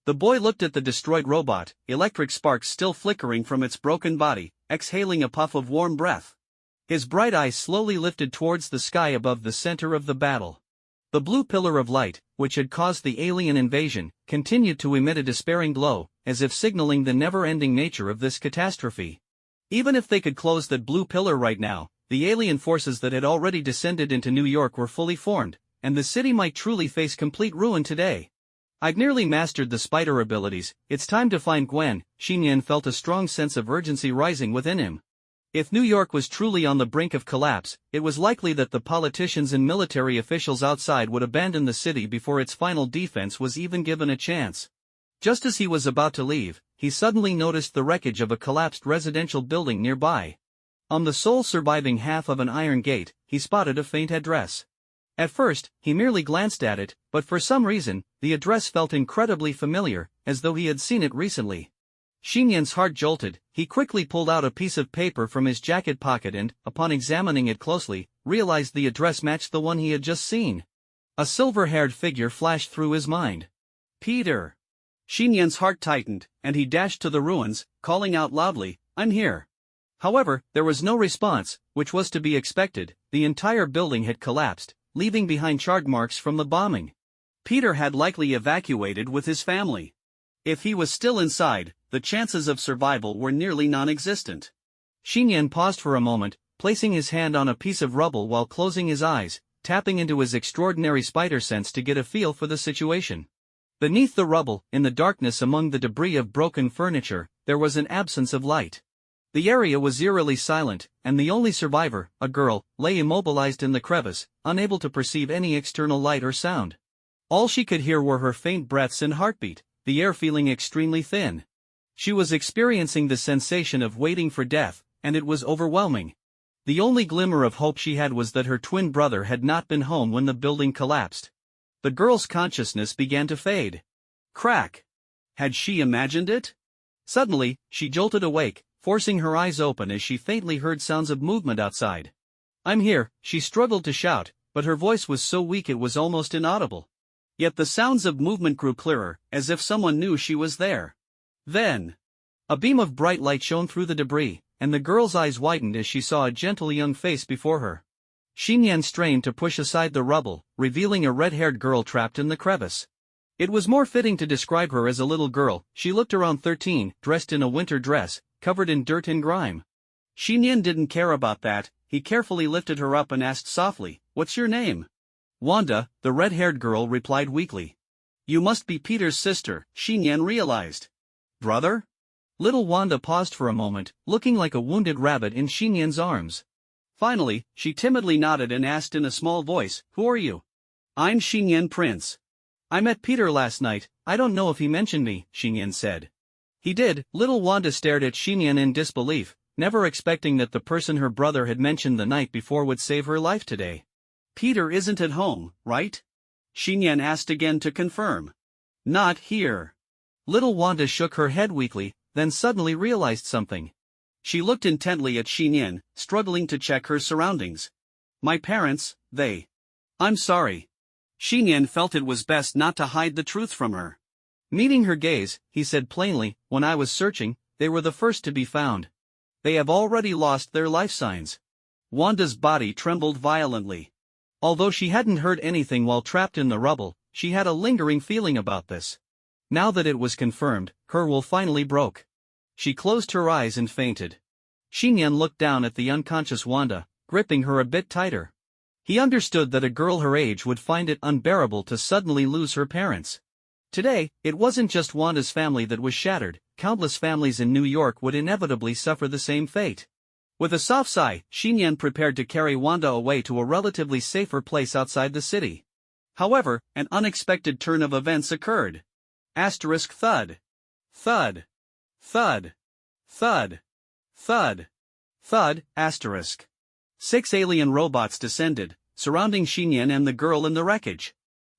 The boy looked at the destroyed robot, electric sparks still flickering from its broken body, exhaling a puff of warm breath. His bright eyes slowly lifted towards the sky above the center of the battle. The blue pillar of light, which had caused the alien invasion, continued to emit a despairing glow, as if signaling the never-ending nature of this catastrophe. Even if they could close that blue pillar right now, the alien forces that had already descended into New York were fully formed, and the city might truly face complete ruin today. I'd nearly mastered the spider abilities, it's time to find Gwen. Xinyan felt a strong sense of urgency rising within him. If New York was truly on the brink of collapse, it was likely that the politicians and military officials outside would abandon the city before its final defense was even given a chance. Just as he was about to leave, he suddenly noticed the wreckage of a collapsed residential building nearby. On the sole surviving half of an iron gate, he spotted a faint address. At first, he merely glanced at it, but for some reason, the address felt incredibly familiar, as though he had seen it recently. Xinyan's heart jolted. He quickly pulled out a piece of paper from his jacket pocket and, upon examining it closely, realized the address matched the one he had just seen. A silver-haired figure flashed through his mind. Peter! Xinyan's heart tightened, and he dashed to the ruins, calling out loudly, "I'm here." However, there was no response, which was to be expected. The entire building had collapsed, leaving behind charred marks from the bombing. Peter had likely evacuated with his family. If he was still inside, the chances of survival were nearly non-existent. Xinyan paused for a moment, placing his hand on a piece of rubble while closing his eyes, tapping into his extraordinary spider sense to get a feel for the situation. Beneath the rubble, in the darkness among the debris of broken furniture, there was an absence of light. The area was eerily silent, and the only survivor, a girl, lay immobilized in the crevice, unable to perceive any external light or sound. All she could hear were her faint breaths and heartbeat, the air feeling extremely thin. She was experiencing the sensation of waiting for death, and it was overwhelming. The only glimmer of hope she had was that her twin brother had not been home when the building collapsed. The girl's consciousness began to fade. Crack! Had she imagined it? Suddenly, she jolted awake, forcing her eyes open as she faintly heard sounds of movement outside. "I'm here," she struggled to shout, but her voice was so weak it was almost inaudible. Yet the sounds of movement grew clearer, as if someone knew she was there. Then, a beam of bright light shone through the debris, and the girl's eyes widened as she saw a gentle young face before her. Xinyan strained to push aside the rubble, revealing a red-haired girl trapped in the crevice. It was more fitting to describe her as a little girl. She looked around 13, dressed in a winter dress, covered in dirt and grime. Xinyan didn't care about that. He carefully lifted her up and asked softly, "What's your name?" "Wanda," the red-haired girl replied weakly. "You must be Peter's sister," Xinyan realized. "Brother?" Little Wanda paused for a moment, looking like a wounded rabbit in Xinyan's arms. Finally, she timidly nodded and asked in a small voice, "Who are you?" "I'm Xiyan Prince," I met Peter last night, I don't know if he mentioned me, Xiyan said. He did. Little Wanda stared at Xiyan in disbelief, never expecting that the person her brother had mentioned the night before would save her life today. Peter isn't at home, right? Xiyan asked again to confirm. Not here. Little Wanda shook her head weakly, then suddenly realized something. She looked intently at Xiyan, struggling to check her surroundings. My parents, I'm sorry. Xiyan felt it was best not to hide the truth from her. Meeting her gaze, he said plainly, when I was searching, they were the first to be found. They have already lost their life signs. Wanda's body trembled violently. Although she hadn't heard anything while trapped in the rubble, she had a lingering feeling about this. Now that it was confirmed, her will finally broke. She closed her eyes and fainted. Xiyan looked down at the unconscious Wanda, gripping her a bit tighter. He understood that a girl her age would find it unbearable to suddenly lose her parents. Today, it wasn't just Wanda's family that was shattered, countless families in New York would inevitably suffer the same fate. With a soft sigh, Xiyan prepared to carry Wanda away to a relatively safer place outside the city. However, an unexpected turn of events occurred. Asterisk thud. Thud. Thud. Thud. Thud. Thud, asterisk. 6 alien robots descended, surrounding Xiyan and the girl in the wreckage.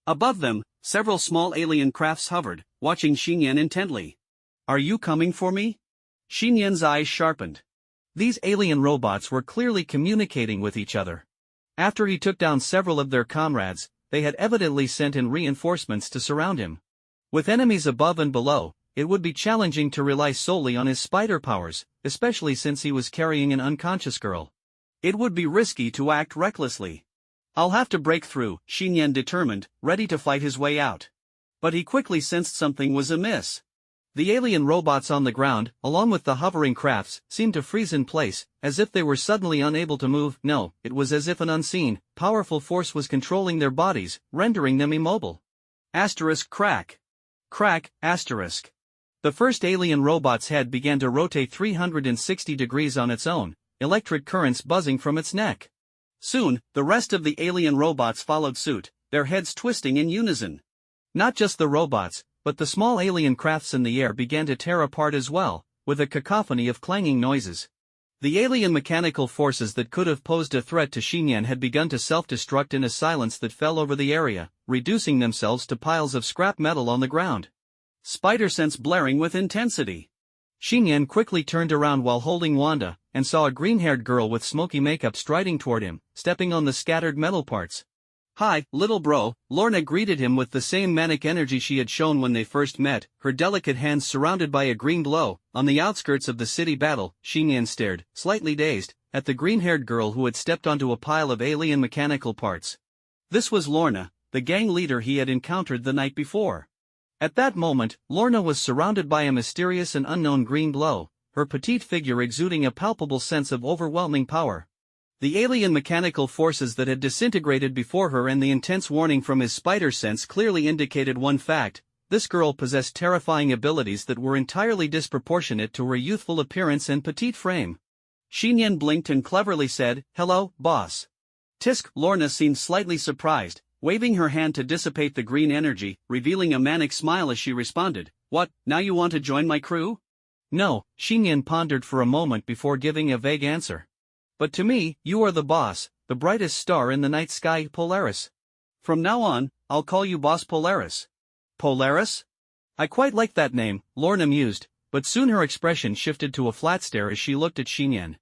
Above them, several small alien crafts hovered, watching Xiyan intently. Are you coming for me? Xiyan's eyes sharpened. These alien robots were clearly communicating with each other. After he took down several of their comrades, they had evidently sent in reinforcements to surround him. With enemies above and below, it would be challenging to rely solely on his spider powers, especially since he was carrying an unconscious girl. It would be risky to act recklessly. I'll have to break through, Xiyan determined, ready to fight his way out. But he quickly sensed something was amiss. The alien robots on the ground, along with the hovering crafts, seemed to freeze in place, as if they were suddenly unable to move. No, it was as if an unseen, powerful force was controlling their bodies, rendering them immobile. Asterisk crack. Crack, asterisk. The first alien robot's head began to rotate 360 degrees on its own, electric currents buzzing from its neck. Soon, the rest of the alien robots followed suit, their heads twisting in unison. Not just the robots, but the small alien crafts in the air began to tear apart as well, with a cacophony of clanging noises. The alien mechanical forces that could have posed a threat to Xiyan had begun to self-destruct in a silence that fell over the area, reducing themselves to piles of scrap metal on the ground. Spider sense blaring with intensity. Xiyan quickly turned around while holding Wanda, and saw a green-haired girl with smoky makeup striding toward him, stepping on the scattered metal parts. Hi, little bro, Lorna greeted him with the same manic energy she had shown when they first met, her delicate hands surrounded by a green glow. On the outskirts of the city battle, Xiyan stared, slightly dazed, at the green-haired girl who had stepped onto a pile of alien mechanical parts. This was Lorna, the gang leader he had encountered the night before. At that moment, Lorna was surrounded by a mysterious and unknown green glow, her petite figure exuding a palpable sense of overwhelming power. The alien mechanical forces that had disintegrated before her and the intense warning from his spider sense clearly indicated one fact: this girl possessed terrifying abilities that were entirely disproportionate to her youthful appearance and petite frame. Xiyan blinked and cleverly said, "Hello, boss." Tisk. Lorna seemed slightly surprised, waving her hand to dissipate the green energy, revealing a manic smile as she responded, "What, now you want to join my crew?" No, Xiyan pondered for a moment before giving a vague answer. But to me, you are the boss, the brightest star in the night sky, Polaris. From now on, I'll call you Boss Polaris. Polaris? I quite like that name, Lorna mused, but soon her expression shifted to a flat stare as she looked at Xiyan.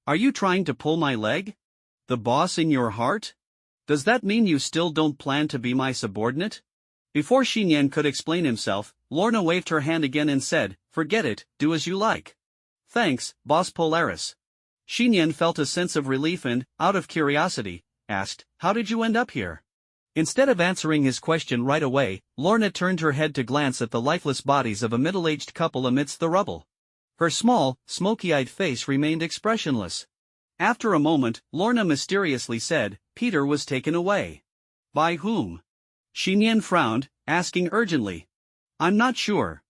Are you trying to pull my leg? The boss in your heart? Does that mean you still don't plan to be my subordinate? Before Xiyan could explain himself, Lorna waved her hand again and said, "Forget it, do as you like." "Thanks, Boss Polaris." Xiyan felt a sense of relief and, out of curiosity, asked, "How did you end up here?" Instead of answering his question right away, Lorna turned her head to glance at the lifeless bodies of a middle-aged couple amidst the rubble. Her small, smoky-eyed face remained expressionless. After a moment, Lorna mysteriously said, "Peter was taken away." "By whom?" Xiyan frowned, asking urgently. "I'm not sure.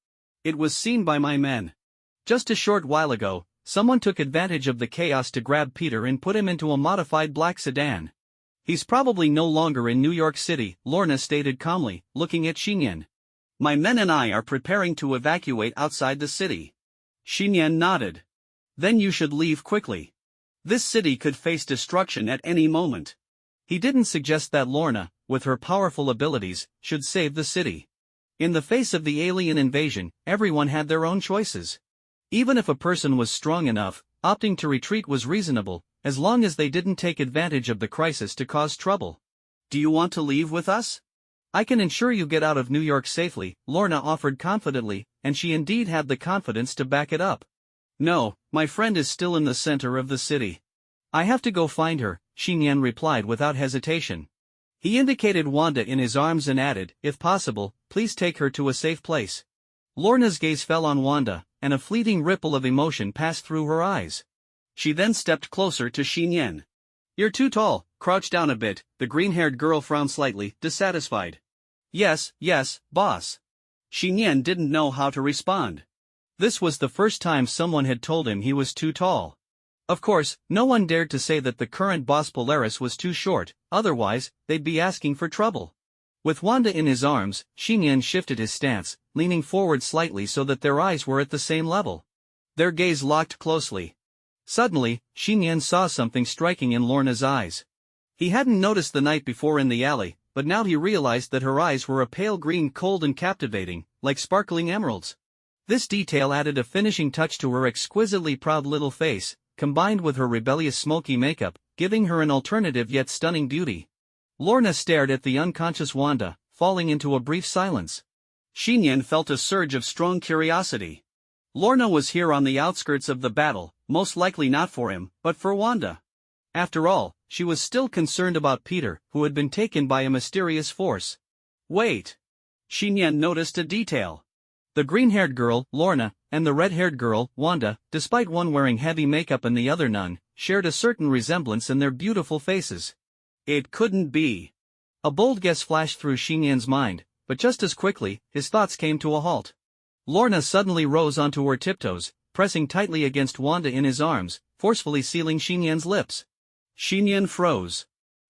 It was seen by my men. Just a short while ago, someone took advantage of the chaos to grab Peter and put him into a modified black sedan. He's probably no longer in New York City, Lorna stated calmly, looking at Xiyan. My men and I are preparing to evacuate outside the city. Xiyan nodded. Then you should leave quickly. This city could face destruction at any moment. He didn't suggest that Lorna, with her powerful abilities, should save the city. In the face of the alien invasion, everyone had their own choices. Even if a person was strong enough, opting to retreat was reasonable, as long as they didn't take advantage of the crisis to cause trouble. Do you want to leave with us? I can ensure you get out of New York safely, Lorna offered confidently, and she indeed had the confidence to back it up. No, my friend is still in the center of the city. I have to go find her, Xiyan replied without hesitation. He indicated Wanda in his arms and added, if possible, please take her to a safe place. Lorna's gaze fell on Wanda, and a fleeting ripple of emotion passed through her eyes. She then stepped closer to Xiyan. You're too tall, crouch down a bit, the green-haired girl frowned slightly, dissatisfied. Yes, boss. Xiyan didn't know how to respond. This was the first time someone had told him he was too tall. Of course, no one dared to say that the current boss Polaris was too short, otherwise, they'd be asking for trouble. With Wanda in his arms, Xiyan shifted his stance, leaning forward slightly so that their eyes were at the same level. Their gaze locked closely. Suddenly, Xiyan saw something striking in Lorna's eyes. He hadn't noticed the night before in the alley, but now he realized that her eyes were a pale green, cold and captivating, like sparkling emeralds. This detail added a finishing touch to her exquisitely proud little face, combined with her rebellious smoky makeup, giving her an alternative yet stunning beauty. Lorna stared at the unconscious Wanda, falling into a brief silence. Xiyan felt a surge of strong curiosity. Lorna was here on the outskirts of the battle, most likely not for him, but for Wanda. After all, she was still concerned about Peter, who had been taken by a mysterious force. Wait. Xiyan noticed a detail. The green-haired girl, Lorna, and the red-haired girl, Wanda, despite one wearing heavy makeup and the other none, shared a certain resemblance in their beautiful faces. It couldn't be. A bold guess flashed through Xiyan's mind, but just as quickly, his thoughts came to a halt. Lorna suddenly rose onto her tiptoes, pressing tightly against Wanda in his arms, forcefully sealing Xiyan's lips. Xiyan froze.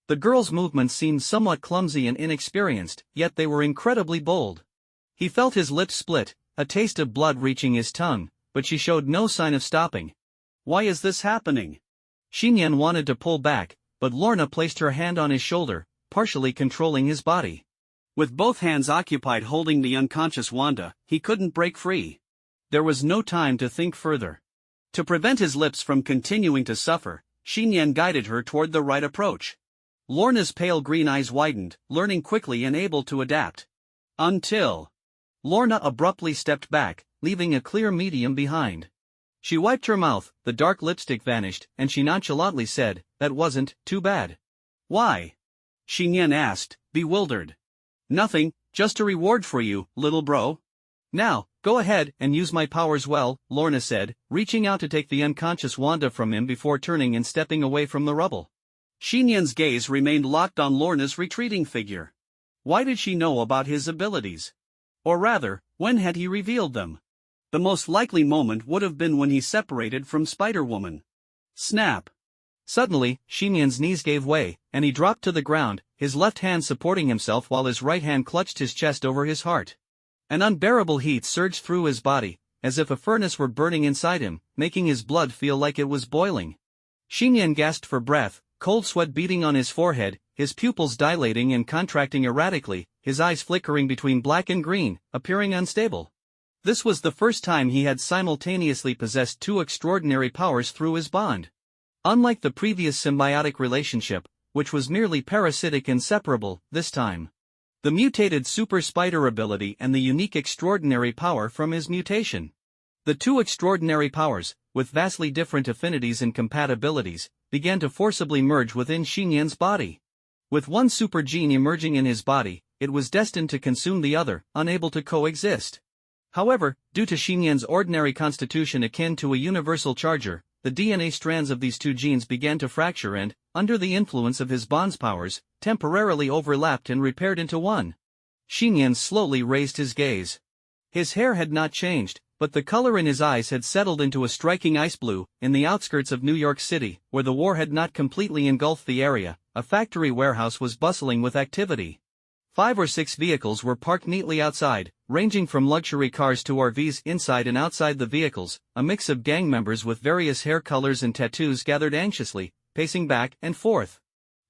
The girl's movements seemed somewhat clumsy and inexperienced, yet they were incredibly bold. He felt his lips split, a taste of blood reaching his tongue, but she showed no sign of stopping. Why is this happening? Xiyan wanted to pull back, but Lorna placed her hand on his shoulder, partially controlling his body. With both hands occupied holding the unconscious Wanda, he couldn't break free. There was no time to think further. To prevent his lips from continuing to suffer, Xiyan guided her toward the right approach. Lorna's pale green eyes widened, learning quickly and able to adapt. Until Lorna abruptly stepped back, leaving a clear medium behind. She wiped her mouth, the dark lipstick vanished, and she nonchalantly said, "That wasn't too bad." Why? Xiyan asked, bewildered. Nothing, just a reward for you, little bro. Now, go ahead and use my powers well, Lorna said, reaching out to take the unconscious Wanda from him before turning and stepping away from the rubble. Xiyan's gaze remained locked on Lorna's retreating figure. Why did she know about his abilities? Or rather, when had he revealed them? The most likely moment would have been when he separated from Spider-Woman. Snap! Suddenly, Xiyan's knees gave way, and he dropped to the ground, his left hand supporting himself while his right hand clutched his chest over his heart. An unbearable heat surged through his body, as if a furnace were burning inside him, making his blood feel like it was boiling. Xiyan gasped for breath, cold sweat beading on his forehead, his pupils dilating and contracting erratically, his eyes flickering between black and green, appearing unstable. This was the first time he had simultaneously possessed two extraordinary powers through his bond. Unlike the previous symbiotic relationship, which was merely parasitic and separable, this time, the mutated super spider ability and the unique extraordinary power from his mutation. The two extraordinary powers, with vastly different affinities and compatibilities, began to forcibly merge within Xiyan's body. With one super gene emerging in his body, it was destined to consume the other, unable to coexist. However, due to Xiyan's ordinary constitution akin to a universal charger, the DNA strands of these two genes began to fracture and, under the influence of his bond's powers, temporarily overlapped and repaired into one. Xiyan slowly raised his gaze. His hair had not changed, but the color in his eyes had settled into a striking ice blue. In the outskirts of New York City, where the war had not completely engulfed the area, a factory warehouse was bustling with activity. 5 or 6 vehicles were parked neatly outside, ranging from luxury cars to RVs. Inside and outside the vehicles, a mix of gang members with various hair colors and tattoos gathered anxiously, pacing back and forth.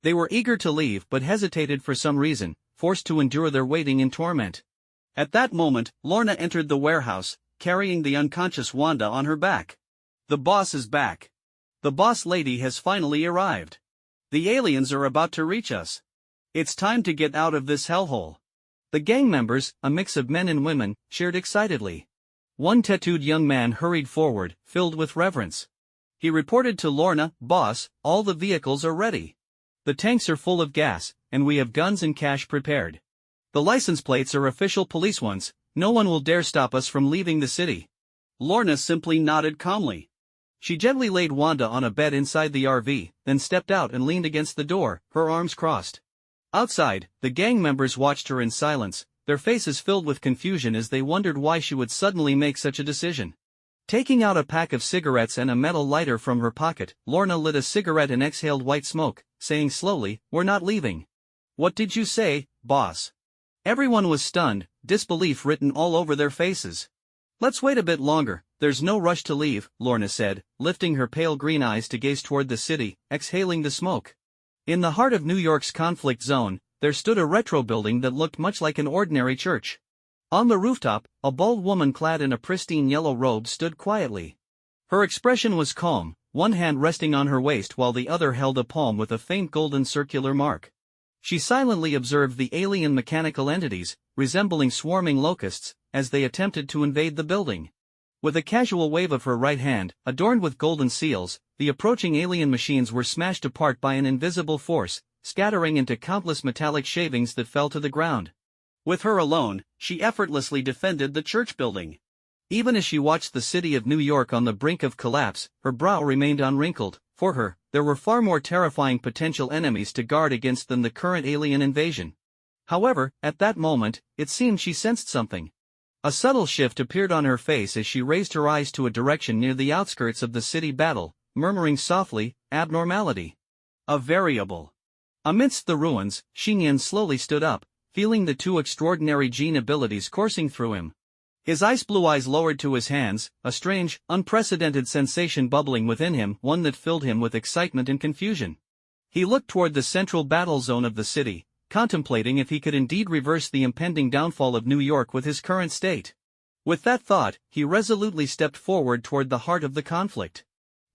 They were eager to leave but hesitated for some reason, forced to endure their waiting in torment. At that moment, Lorna entered the warehouse, carrying the unconscious Wanda on her back. The boss is back. The boss lady has finally arrived. The aliens are about to reach us. It's time to get out of this hellhole. The gang members, a mix of men and women, cheered excitedly. One tattooed young man hurried forward, filled with reverence. He reported to Lorna, "Boss, all the vehicles are ready. The tanks are full of gas, and we have guns and cash prepared. The license plates are official police ones, no one will dare stop us from leaving the city." Lorna simply nodded calmly. She gently laid Wanda on a bed inside the RV, then stepped out and leaned against the door, her arms crossed. Outside, the gang members watched her in silence, their faces filled with confusion as they wondered why she would suddenly make such a decision. Taking out a pack of cigarettes and a metal lighter from her pocket, Lorna lit a cigarette and exhaled white smoke, saying slowly, "We're not leaving." "What did you say, boss?" Everyone was stunned, disbelief written all over their faces. "Let's wait a bit longer, there's no rush to leave," Lorna said, lifting her pale green eyes to gaze toward the city, exhaling the smoke. In the heart of New York's conflict zone, there stood a retro building that looked much like an ordinary church. On the rooftop, a bald woman clad in a pristine yellow robe stood quietly. Her expression was calm, one hand resting on her waist while the other held a palm with a faint golden circular mark. She silently observed the alien mechanical entities, resembling swarming locusts, as they attempted to invade the building. With a casual wave of her right hand, adorned with golden seals, the approaching alien machines were smashed apart by an invisible force, scattering into countless metallic shavings that fell to the ground. With her alone, she effortlessly defended the church building. Even as she watched the city of New York on the brink of collapse, her brow remained unwrinkled. For her, there were far more terrifying potential enemies to guard against than the current alien invasion. However, at that moment, it seemed she sensed something. A subtle shift appeared on her face as she raised her eyes to a direction near the outskirts of the city battle, murmuring softly, "Abnormality. A variable." Amidst the ruins, Xiyan slowly stood up, feeling the two extraordinary gene abilities coursing through him. His ice blue eyes lowered to his hands, a strange, unprecedented sensation bubbling within him, one that filled him with excitement and confusion. He looked toward the central battle zone of the city, contemplating if he could indeed reverse the impending downfall of New York with his current state. With that thought, he resolutely stepped forward toward the heart of the conflict.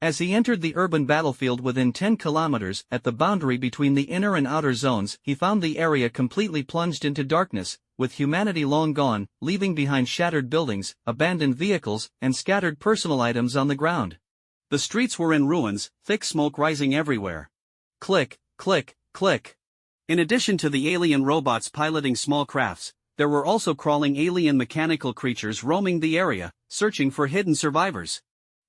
As he entered the urban battlefield within 10 kilometers, at the boundary between the inner and outer zones, he found the area completely plunged into darkness, with humanity long gone, leaving behind shattered buildings, abandoned vehicles, and scattered personal items on the ground. The streets were in ruins, thick smoke rising everywhere. Click, click, click. In addition to the alien robots piloting small crafts, there were also crawling alien mechanical creatures roaming the area, searching for hidden survivors.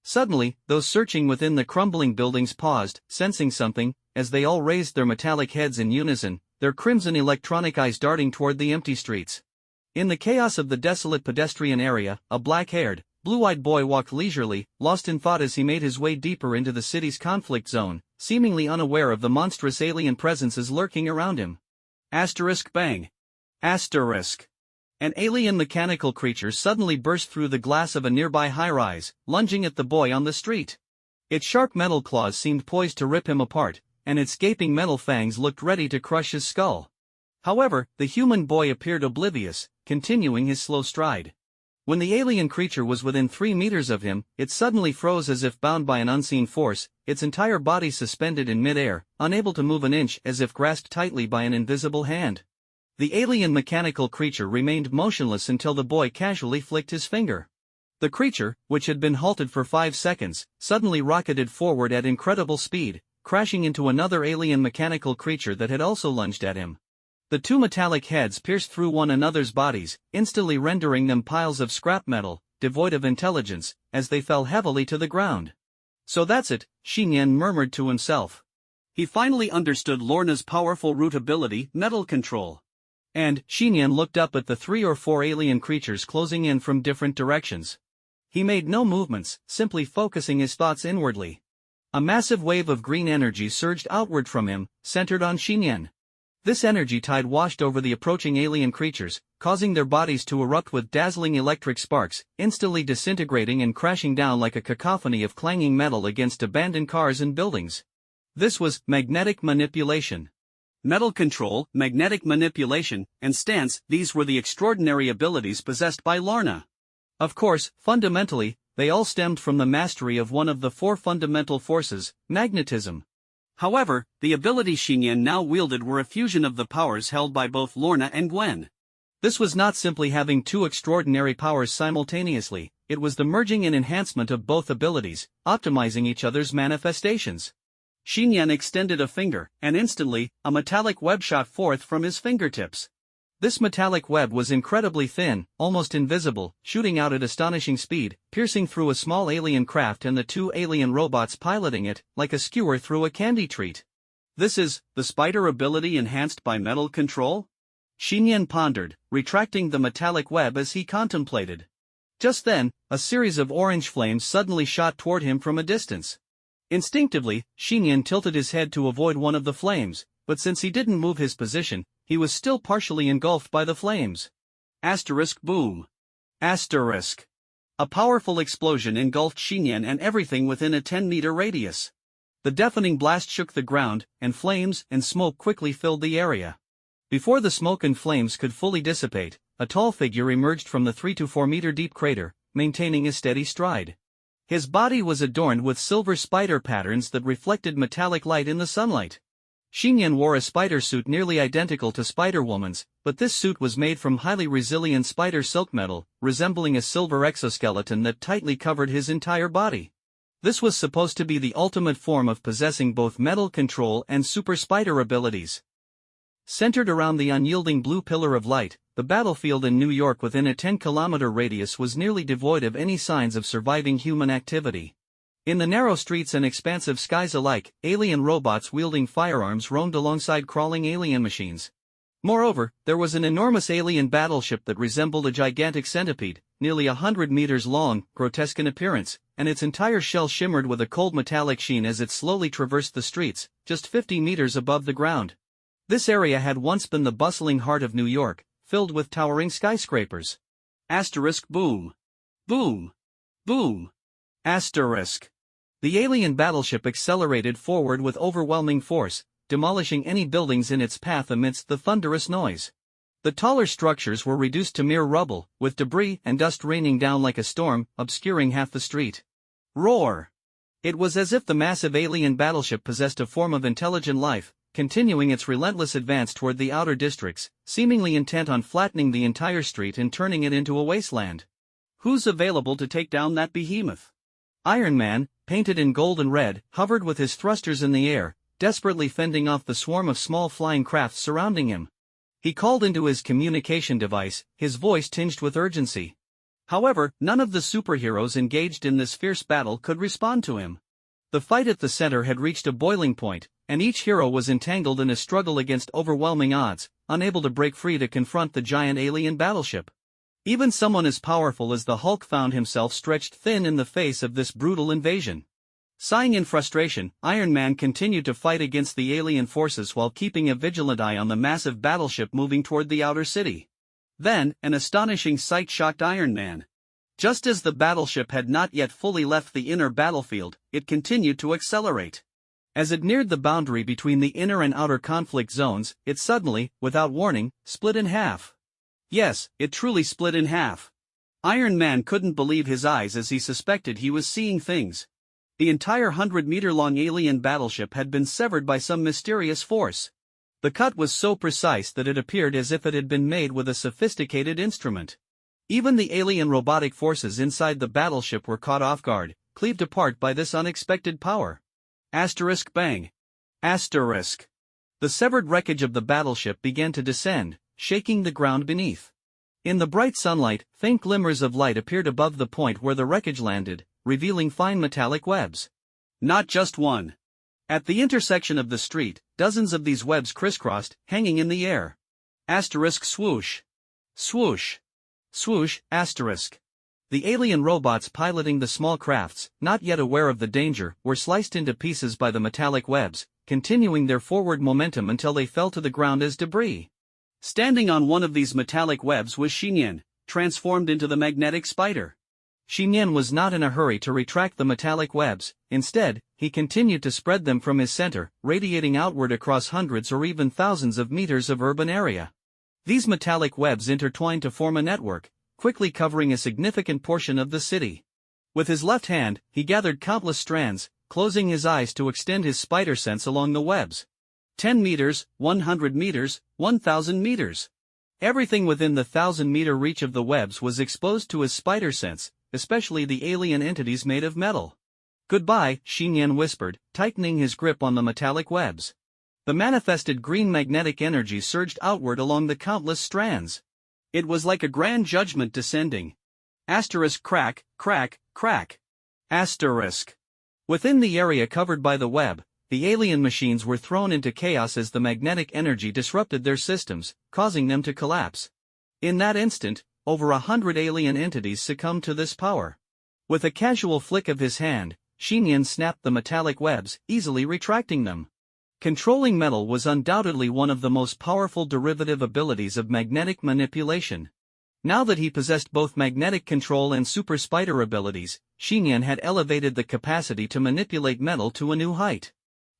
Suddenly, those searching within the crumbling buildings paused, sensing something, as they all raised their metallic heads in unison, their crimson electronic eyes darting toward the empty streets. In the chaos of the desolate pedestrian area, a black-haired, blue-eyed boy walked leisurely, lost in thought as he made his way deeper into the city's conflict zone, seemingly unaware of the monstrous alien presences lurking around him. Asterisk bang. Asterisk. An alien mechanical creature suddenly burst through the glass of a nearby high-rise, lunging at the boy on the street. Its sharp metal claws seemed poised to rip him apart, and its gaping metal fangs looked ready to crush his skull. However, the human boy appeared oblivious, continuing his slow stride. When the alien creature was within 3 meters of him, it suddenly froze as if bound by an unseen force, its entire body suspended in mid-air, unable to move an inch as if grasped tightly by an invisible hand. The alien mechanical creature remained motionless until the boy casually flicked his finger. The creature, which had been halted for 5 seconds, suddenly rocketed forward at incredible speed, crashing into another alien mechanical creature that had also lunged at him. The two metallic heads pierced through one another's bodies, instantly rendering them piles of scrap metal, devoid of intelligence, as they fell heavily to the ground. "So that's it," Xiyan murmured to himself. He finally understood Lorna's powerful root ability, metal control. And Xiyan looked up at the 3 or 4 alien creatures closing in from different directions. He made no movements, simply focusing his thoughts inwardly. A massive wave of green energy surged outward from him, centered on Xiyan. This energy tide washed over the approaching alien creatures, causing their bodies to erupt with dazzling electric sparks, instantly disintegrating and crashing down like a cacophony of clanging metal against abandoned cars and buildings. This was magnetic manipulation. Metal control, magnetic manipulation, and stance, these were the extraordinary abilities possessed by Lorna. Of course, fundamentally, they all stemmed from the mastery of one of the four fundamental forces, magnetism. However, the abilities Xiyan now wielded were a fusion of the powers held by both Lorna and Gwen. This was not simply having two extraordinary powers simultaneously, it was the merging and enhancement of both abilities, optimizing each other's manifestations. Xiyan extended a finger, and instantly, a metallic web shot forth from his fingertips. This metallic web was incredibly thin, almost invisible, shooting out at astonishing speed, piercing through a small alien craft and the two alien robots piloting it, like a skewer through a candy treat. This is the spider ability enhanced by metal control? Xiyan pondered, retracting the metallic web as he contemplated. Just then, a series of orange flames suddenly shot toward him from a distance. Instinctively, Xiyan tilted his head to avoid one of the flames, but since he didn't move his position, he was still partially engulfed by the flames. Boom. A powerful explosion engulfed Xiyan and everything within a 10-meter radius. The deafening blast shook the ground, and flames and smoke quickly filled the area. Before the smoke and flames could fully dissipate, a tall figure emerged from the 3 to 4 meter deep crater, maintaining a steady stride. His body was adorned with silver spider patterns that reflected metallic light in the sunlight. Xiyan wore a spider suit nearly identical to Spider-Woman's, but this suit was made from highly resilient spider silk metal, resembling a silver exoskeleton that tightly covered his entire body. This was supposed to be the ultimate form of possessing both metal control and super spider abilities. Centered around the unyielding blue pillar of light, the battlefield in New York within a 10-kilometer radius was nearly devoid of any signs of surviving human activity. In the narrow streets and expansive skies alike, alien robots wielding firearms roamed alongside crawling alien machines. Moreover, there was an enormous alien battleship that resembled a gigantic centipede, nearly 100 meters long, grotesque in appearance, and its entire shell shimmered with a cold metallic sheen as it slowly traversed the streets, just 50 meters above the ground. This area had once been the bustling heart of New York, filled with towering skyscrapers. Boom. Boom. Boom. The alien battleship accelerated forward with overwhelming force, demolishing any buildings in its path amidst the thunderous noise. The taller structures were reduced to mere rubble, with debris and dust raining down like a storm, obscuring half the street. Roar! It was as if the massive alien battleship possessed a form of intelligent life, continuing its relentless advance toward the outer districts, seemingly intent on flattening the entire street and turning it into a wasteland. Who's available to take down that behemoth? Iron Man, painted in gold and red, hovered with his thrusters in the air, desperately fending off the swarm of small flying crafts surrounding him. He called into his communication device, his voice tinged with urgency. However, none of the superheroes engaged in this fierce battle could respond to him. The fight at the center had reached a boiling point, and each hero was entangled in a struggle against overwhelming odds, unable to break free to confront the giant alien battleship. Even someone as powerful as the Hulk found himself stretched thin in the face of this brutal invasion. Sighing in frustration, Iron Man continued to fight against the alien forces while keeping a vigilant eye on the massive battleship moving toward the outer city. Then, an astonishing sight shocked Iron Man. Just as the battleship had not yet fully left the inner battlefield, it continued to accelerate. As it neared the boundary between the inner and outer conflict zones, it suddenly, without warning, split in half. Yes, it truly split in half. Iron Man couldn't believe his eyes as he suspected he was seeing things. The entire 100-meter-long alien battleship had been severed by some mysterious force. The cut was so precise that it appeared as if it had been made with a sophisticated instrument. Even the alien robotic forces inside the battleship were caught off guard, cleaved apart by this unexpected power. Bang. The severed wreckage of the battleship began to descend, shaking the ground beneath. In the bright sunlight, faint glimmers of light appeared above the point where the wreckage landed, revealing fine metallic webs. Not just one. At the intersection of the street, dozens of these webs crisscrossed, hanging in the air. Swoosh. Swoosh. Swoosh. The alien robots piloting the small crafts, not yet aware of the danger, were sliced into pieces by the metallic webs, continuing their forward momentum until they fell to the ground as debris. Standing on one of these metallic webs was Xiyan, transformed into the magnetic spider. Xiyan was not in a hurry to retract the metallic webs. Instead, he continued to spread them from his center, radiating outward across hundreds or even thousands of meters of urban area. These metallic webs intertwined to form a network, quickly covering a significant portion of the city. With his left hand, he gathered countless strands, closing his eyes to extend his spider sense along the webs. 10 meters, 100 meters, 1,000 meters. Everything within the 1,000-meter reach of the webs was exposed to his spider sense, especially the alien entities made of metal. "Goodbye," Xiyan whispered, tightening his grip on the metallic webs. The manifested green magnetic energy surged outward along the countless strands. It was like a grand judgment descending. Asterisk crack, crack, crack. Asterisk. Within the area covered by the web, the alien machines were thrown into chaos as the magnetic energy disrupted their systems, causing them to collapse. In that instant, over 100 alien entities succumbed to this power. With a casual flick of his hand, Xiyan snapped the metallic webs, easily retracting them. Controlling metal was undoubtedly one of the most powerful derivative abilities of magnetic manipulation. Now that he possessed both magnetic control and super spider abilities, Xiyan had elevated the capacity to manipulate metal to a new height.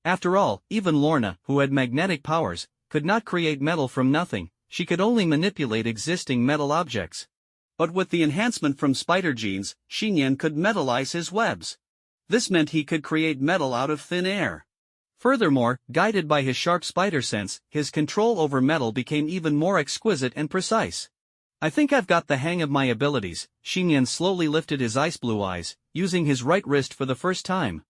After all, even Lorna, who had magnetic powers, could not create metal from nothing. She could only manipulate existing metal objects. But with the enhancement from spider genes, Xiyan could metallize his webs. This meant he could create metal out of thin air. Furthermore, guided by his sharp spider sense, his control over metal became even more exquisite and precise. "I think I've got the hang of my abilities," Xiyan slowly lifted his ice blue eyes, using his right wrist for the first time.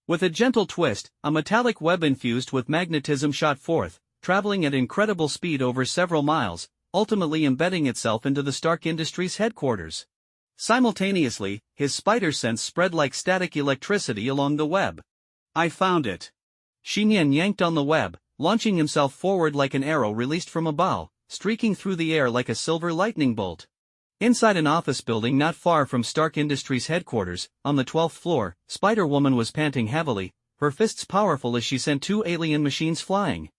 With a gentle twist, a metallic web infused with magnetism shot forth, traveling at incredible speed over several miles, ultimately embedding itself into the Stark Industries headquarters. Simultaneously, his spider sense spread like static electricity along the web. "I found it." Xiyan yanked on the web, launching himself forward like an arrow released from a bow, streaking through the air like a silver lightning bolt. Inside an office building not far from Stark Industries headquarters, on the 12th floor, Spider-Woman was panting heavily, her fists powerful as she sent 2 alien machines flying.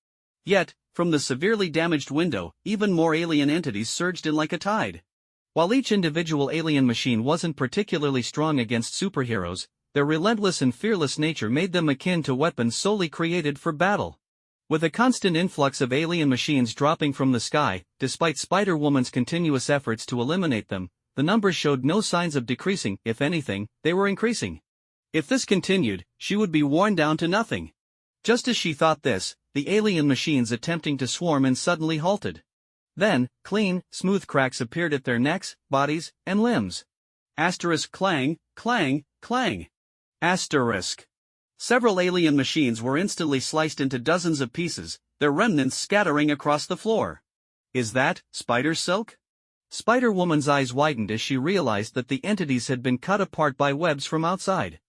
Yet, from the severely damaged window, even more alien entities surged in like a tide. While each individual alien machine wasn't particularly strong against superheroes, their relentless and fearless nature made them akin to weapons solely created for battle. With a constant influx of alien machines dropping from the sky, despite Spider-Woman's continuous efforts to eliminate them, the numbers showed no signs of decreasing. If anything, they were increasing. If this continued, she would be worn down to nothing. Just as she thought this, the alien machines attempting to swarm in suddenly halted. Then, clean, smooth cracks appeared at their necks, bodies, and limbs. Asterisk clang, clang, clang. Asterisk. Several alien machines were instantly sliced into dozens of pieces, their remnants scattering across the floor. "Is that spider silk?" Spider-Woman's eyes widened as she realized that the entities had been cut apart by webs from outside.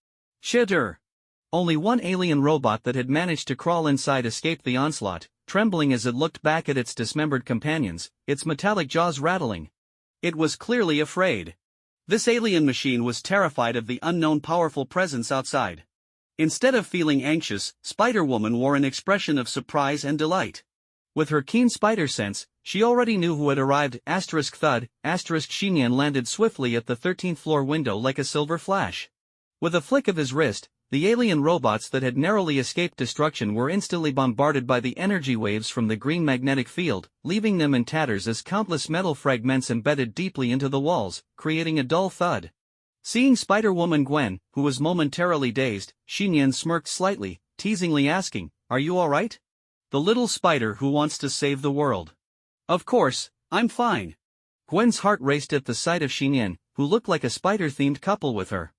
Chitter. Only one alien robot that had managed to crawl inside escaped the onslaught, trembling as it looked back at its dismembered companions, its metallic jaws rattling. It was clearly afraid. This alien machine was terrified of the unknown powerful presence outside. Instead of feeling anxious, Spider-Woman wore an expression of surprise and delight. With her keen spider sense, she already knew who had arrived. Asterisk thud, asterisk Xiyan landed swiftly at the 13th floor window like a silver flash. With a flick of his wrist, the alien robots that had narrowly escaped destruction were instantly bombarded by the energy waves from the green magnetic field, leaving them in tatters as countless metal fragments embedded deeply into the walls, creating a dull thud. Seeing Spider-Woman Gwen, who was momentarily dazed, Xiyan smirked slightly, teasingly asking, "Are you alright?" The little spider who wants to save the world. "Of course, I'm fine." Gwen's heart raced at the sight of Xiyan, who looked like a spider-themed couple with her.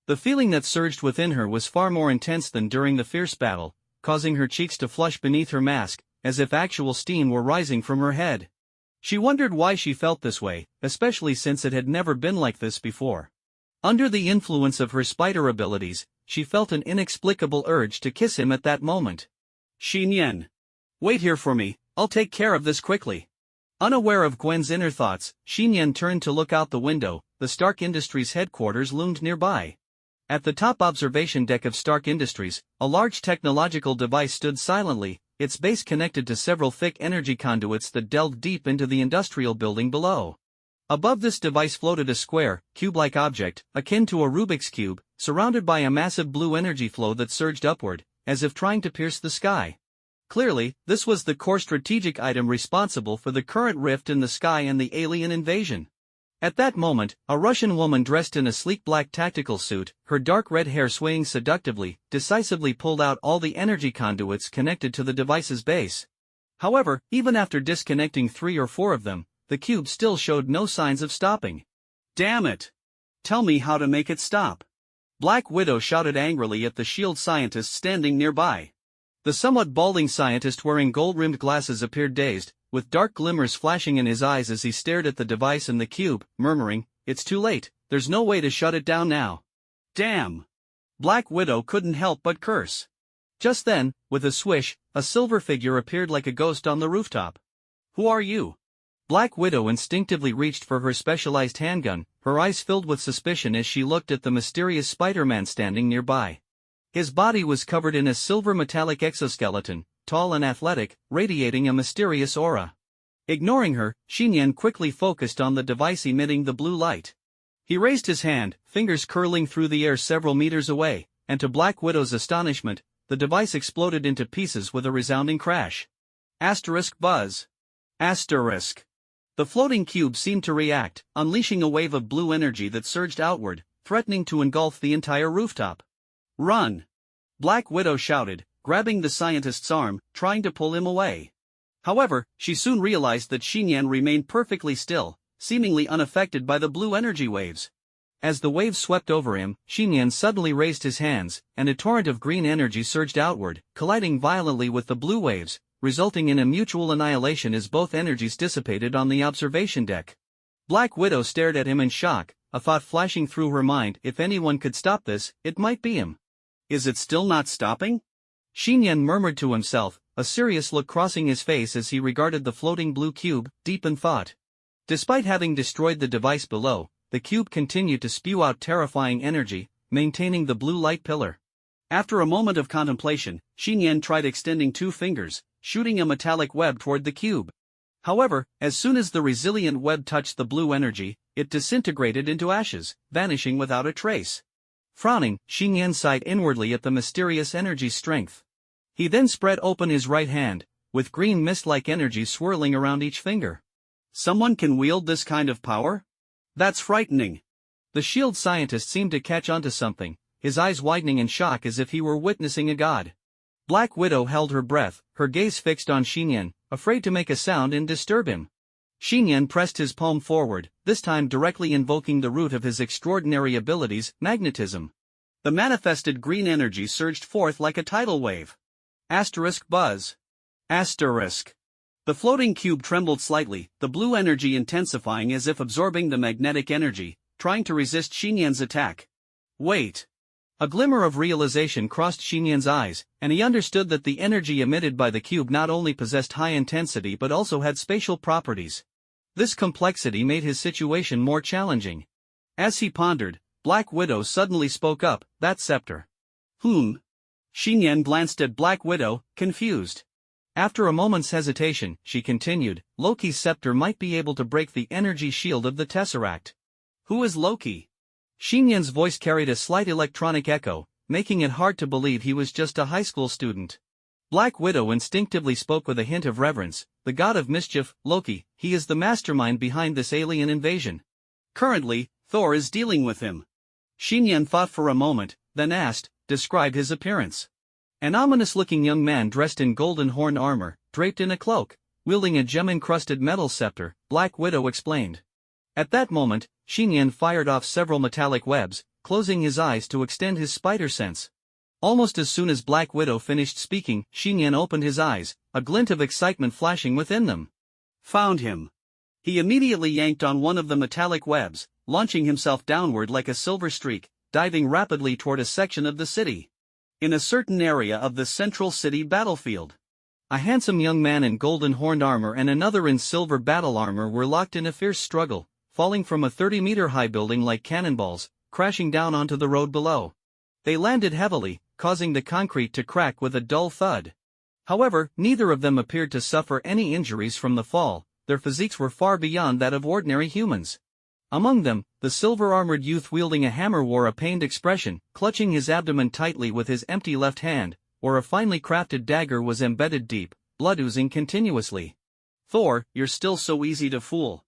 The feeling that surged within her was far more intense than during the fierce battle, causing her cheeks to flush beneath her mask, as if actual steam were rising from her head. She wondered why she felt this way, especially since it had never been like this before. Under the influence of her spider abilities, she felt an inexplicable urge to kiss him at that moment. "Xiyan. Wait here for me, I'll take care of this quickly." Unaware of Gwen's inner thoughts, Xiyan turned to look out the window, the Stark Industries headquarters loomed nearby. At the top observation deck of Stark Industries, a large technological device stood silently, its base connected to several thick energy conduits that delved deep into the industrial building below. Above this device floated a square, cube-like object, akin to a Rubik's Cube, surrounded by a massive blue energy flow that surged upward, as if trying to pierce the sky. Clearly, this was the core strategic item responsible for the current rift in the sky and the alien invasion. At that moment, a Russian woman dressed in a sleek black tactical suit, her dark red hair swaying seductively, decisively pulled out all the energy conduits connected to the device's base. However, even after disconnecting 3 or 4 of them, the cube still showed no signs of stopping. Damn it! Tell me how to make it stop. Black Widow shouted angrily at the SHIELD scientist standing nearby. The somewhat balding scientist wearing gold-rimmed glasses appeared dazed, with dark glimmers flashing in his eyes as he stared at the device and the cube, murmuring, "It's too late, there's no way to shut it down now." Damn! Black Widow couldn't help but curse. Just then, with a swish, a silver figure appeared like a ghost on the rooftop. Who are you? Black Widow instinctively reached for her specialized handgun, her eyes filled with suspicion as she looked at the mysterious Spider-Man standing nearby. His body was covered in a silver metallic exoskeleton, tall and athletic, radiating a mysterious aura. Ignoring her, Xiyan quickly focused on the device emitting the blue light. He raised his hand, fingers curling through the air several meters away, and to Black Widow's astonishment, the device exploded into pieces with a resounding crash. Buzz. The floating cube seemed to react, unleashing a wave of blue energy that surged outward, threatening to engulf the entire rooftop. Run! Black Widow shouted, grabbing the scientist's arm, trying to pull him away. However, she soon realized that Xiyan remained perfectly still, seemingly unaffected by the blue energy waves. As the waves swept over him, Xiyan suddenly raised his hands, and a torrent of green energy surged outward, colliding violently with the blue waves, resulting in a mutual annihilation as both energies dissipated on the observation deck. Black Widow stared at him in shock, a thought flashing through her mind: if anyone could stop this, it might be him. Is it still not stopping? Xiyan murmured to himself, a serious look crossing his face as he regarded the floating blue cube, deep in thought. Despite having destroyed the device below, the cube continued to spew out terrifying energy, maintaining the blue light pillar. After a moment of contemplation, Xiyan tried extending 2 fingers, shooting a metallic web toward the cube. However, as soon as the resilient web touched the blue energy, it disintegrated into ashes, vanishing without a trace. Frowning, Xiyan sighed inwardly at the mysterious energy's strength. He then spread open his right hand, with green mist-like energy swirling around each finger. Someone can wield this kind of power? That's frightening. The SHIELD scientist seemed to catch onto something, his eyes widening in shock as if he were witnessing a god. Black Widow held her breath, her gaze fixed on Xiyan, afraid to make a sound and disturb him. Xiyan pressed his palm forward, this time directly invoking the root of his extraordinary abilities, magnetism. The manifested green energy surged forth like a tidal wave. Buzz. The floating cube trembled slightly, the blue energy intensifying as if absorbing the magnetic energy, trying to resist Xiyan's attack. Wait. A glimmer of realization crossed Xiyan's eyes, and he understood that the energy emitted by the cube not only possessed high intensity but also had spatial properties. This complexity made his situation more challenging. As he pondered, Black Widow suddenly spoke up, "That scepter." Xiyan glanced at Black Widow, confused. After a moment's hesitation, she continued, "Loki's scepter might be able to break the energy shield of the Tesseract." Who is Loki? Xiyan's voice carried a slight electronic echo, making it hard to believe he was just a high school student. Black Widow instinctively spoke with a hint of reverence, "The god of mischief, Loki, he is the mastermind behind this alien invasion. Currently, Thor is dealing with him." Xiyan thought for a moment, then asked, "Describe his appearance." An ominous-looking young man dressed in golden horn armor, draped in a cloak, wielding a gem-encrusted metal scepter, Black Widow explained. At that moment, Xiyan fired off several metallic webs, closing his eyes to extend his spider sense. Almost as soon as Black Widow finished speaking, Xiyan opened his eyes, a glint of excitement flashing within them. Found him. He immediately yanked on one of the metallic webs, launching himself downward like a silver streak, diving rapidly toward a section of the city. In a certain area of the central city battlefield. A handsome young man in golden horned armor and another in silver battle armor were locked in a fierce struggle, falling from a 30-meter-high building like cannonballs, crashing down onto the road below. They landed heavily, causing the concrete to crack with a dull thud. However, neither of them appeared to suffer any injuries from the fall. Their physiques were far beyond that of ordinary humans. Among them, the silver-armored youth wielding a hammer wore a pained expression, clutching his abdomen tightly with his empty left hand, where a finely crafted dagger was embedded deep, blood oozing continuously. "Thor, you're still so easy to fool."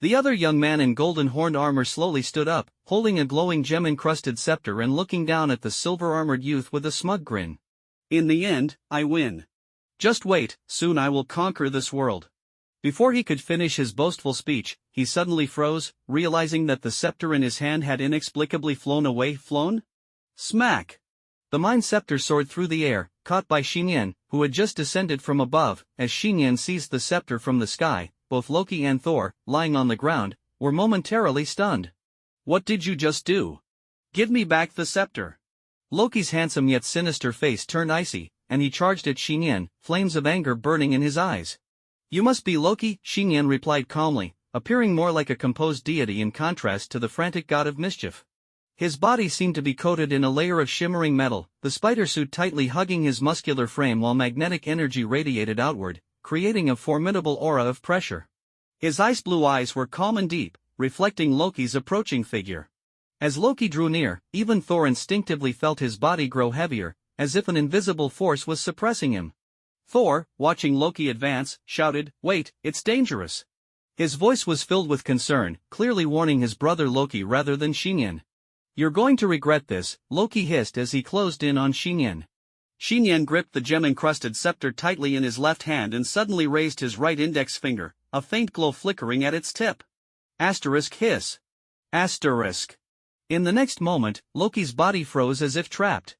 The other young man in golden horned armor slowly stood up, holding a glowing gem-encrusted scepter and looking down at the silver-armored youth with a smug grin. "In the end, I win. Just wait, soon I will conquer this world." Before he could finish his boastful speech, he suddenly froze, realizing that the scepter in his hand had inexplicably flown away. Smack! The mind scepter soared through the air, caught by Xiyan, who had just descended from above. As Xiyan seized the scepter from the sky, both Loki and Thor, lying on the ground, were momentarily stunned. "What did you just do? Give me back the scepter." Loki's handsome yet sinister face turned icy, and he charged at Xiyan, flames of anger burning in his eyes. "You must be Loki," Xiyan replied calmly, appearing more like a composed deity in contrast to the frantic god of mischief. His body seemed to be coated in a layer of shimmering metal, the spider suit tightly hugging his muscular frame while magnetic energy radiated outward, creating a formidable aura of pressure. His ice-blue eyes were calm and deep, reflecting Loki's approaching figure. As Loki drew near, even Thor instinctively felt his body grow heavier, as if an invisible force was suppressing him. Thor, watching Loki advance, shouted, "Wait, it's dangerous." His voice was filled with concern, clearly warning his brother Loki rather than Xiyan. "You're going to regret this," Loki hissed as he closed in on Xiyan. Xiyan gripped the gem-encrusted scepter tightly in his left hand and suddenly raised his right index finger, a faint glow flickering at its tip. Hiss. In the next moment, Loki's body froze as if trapped.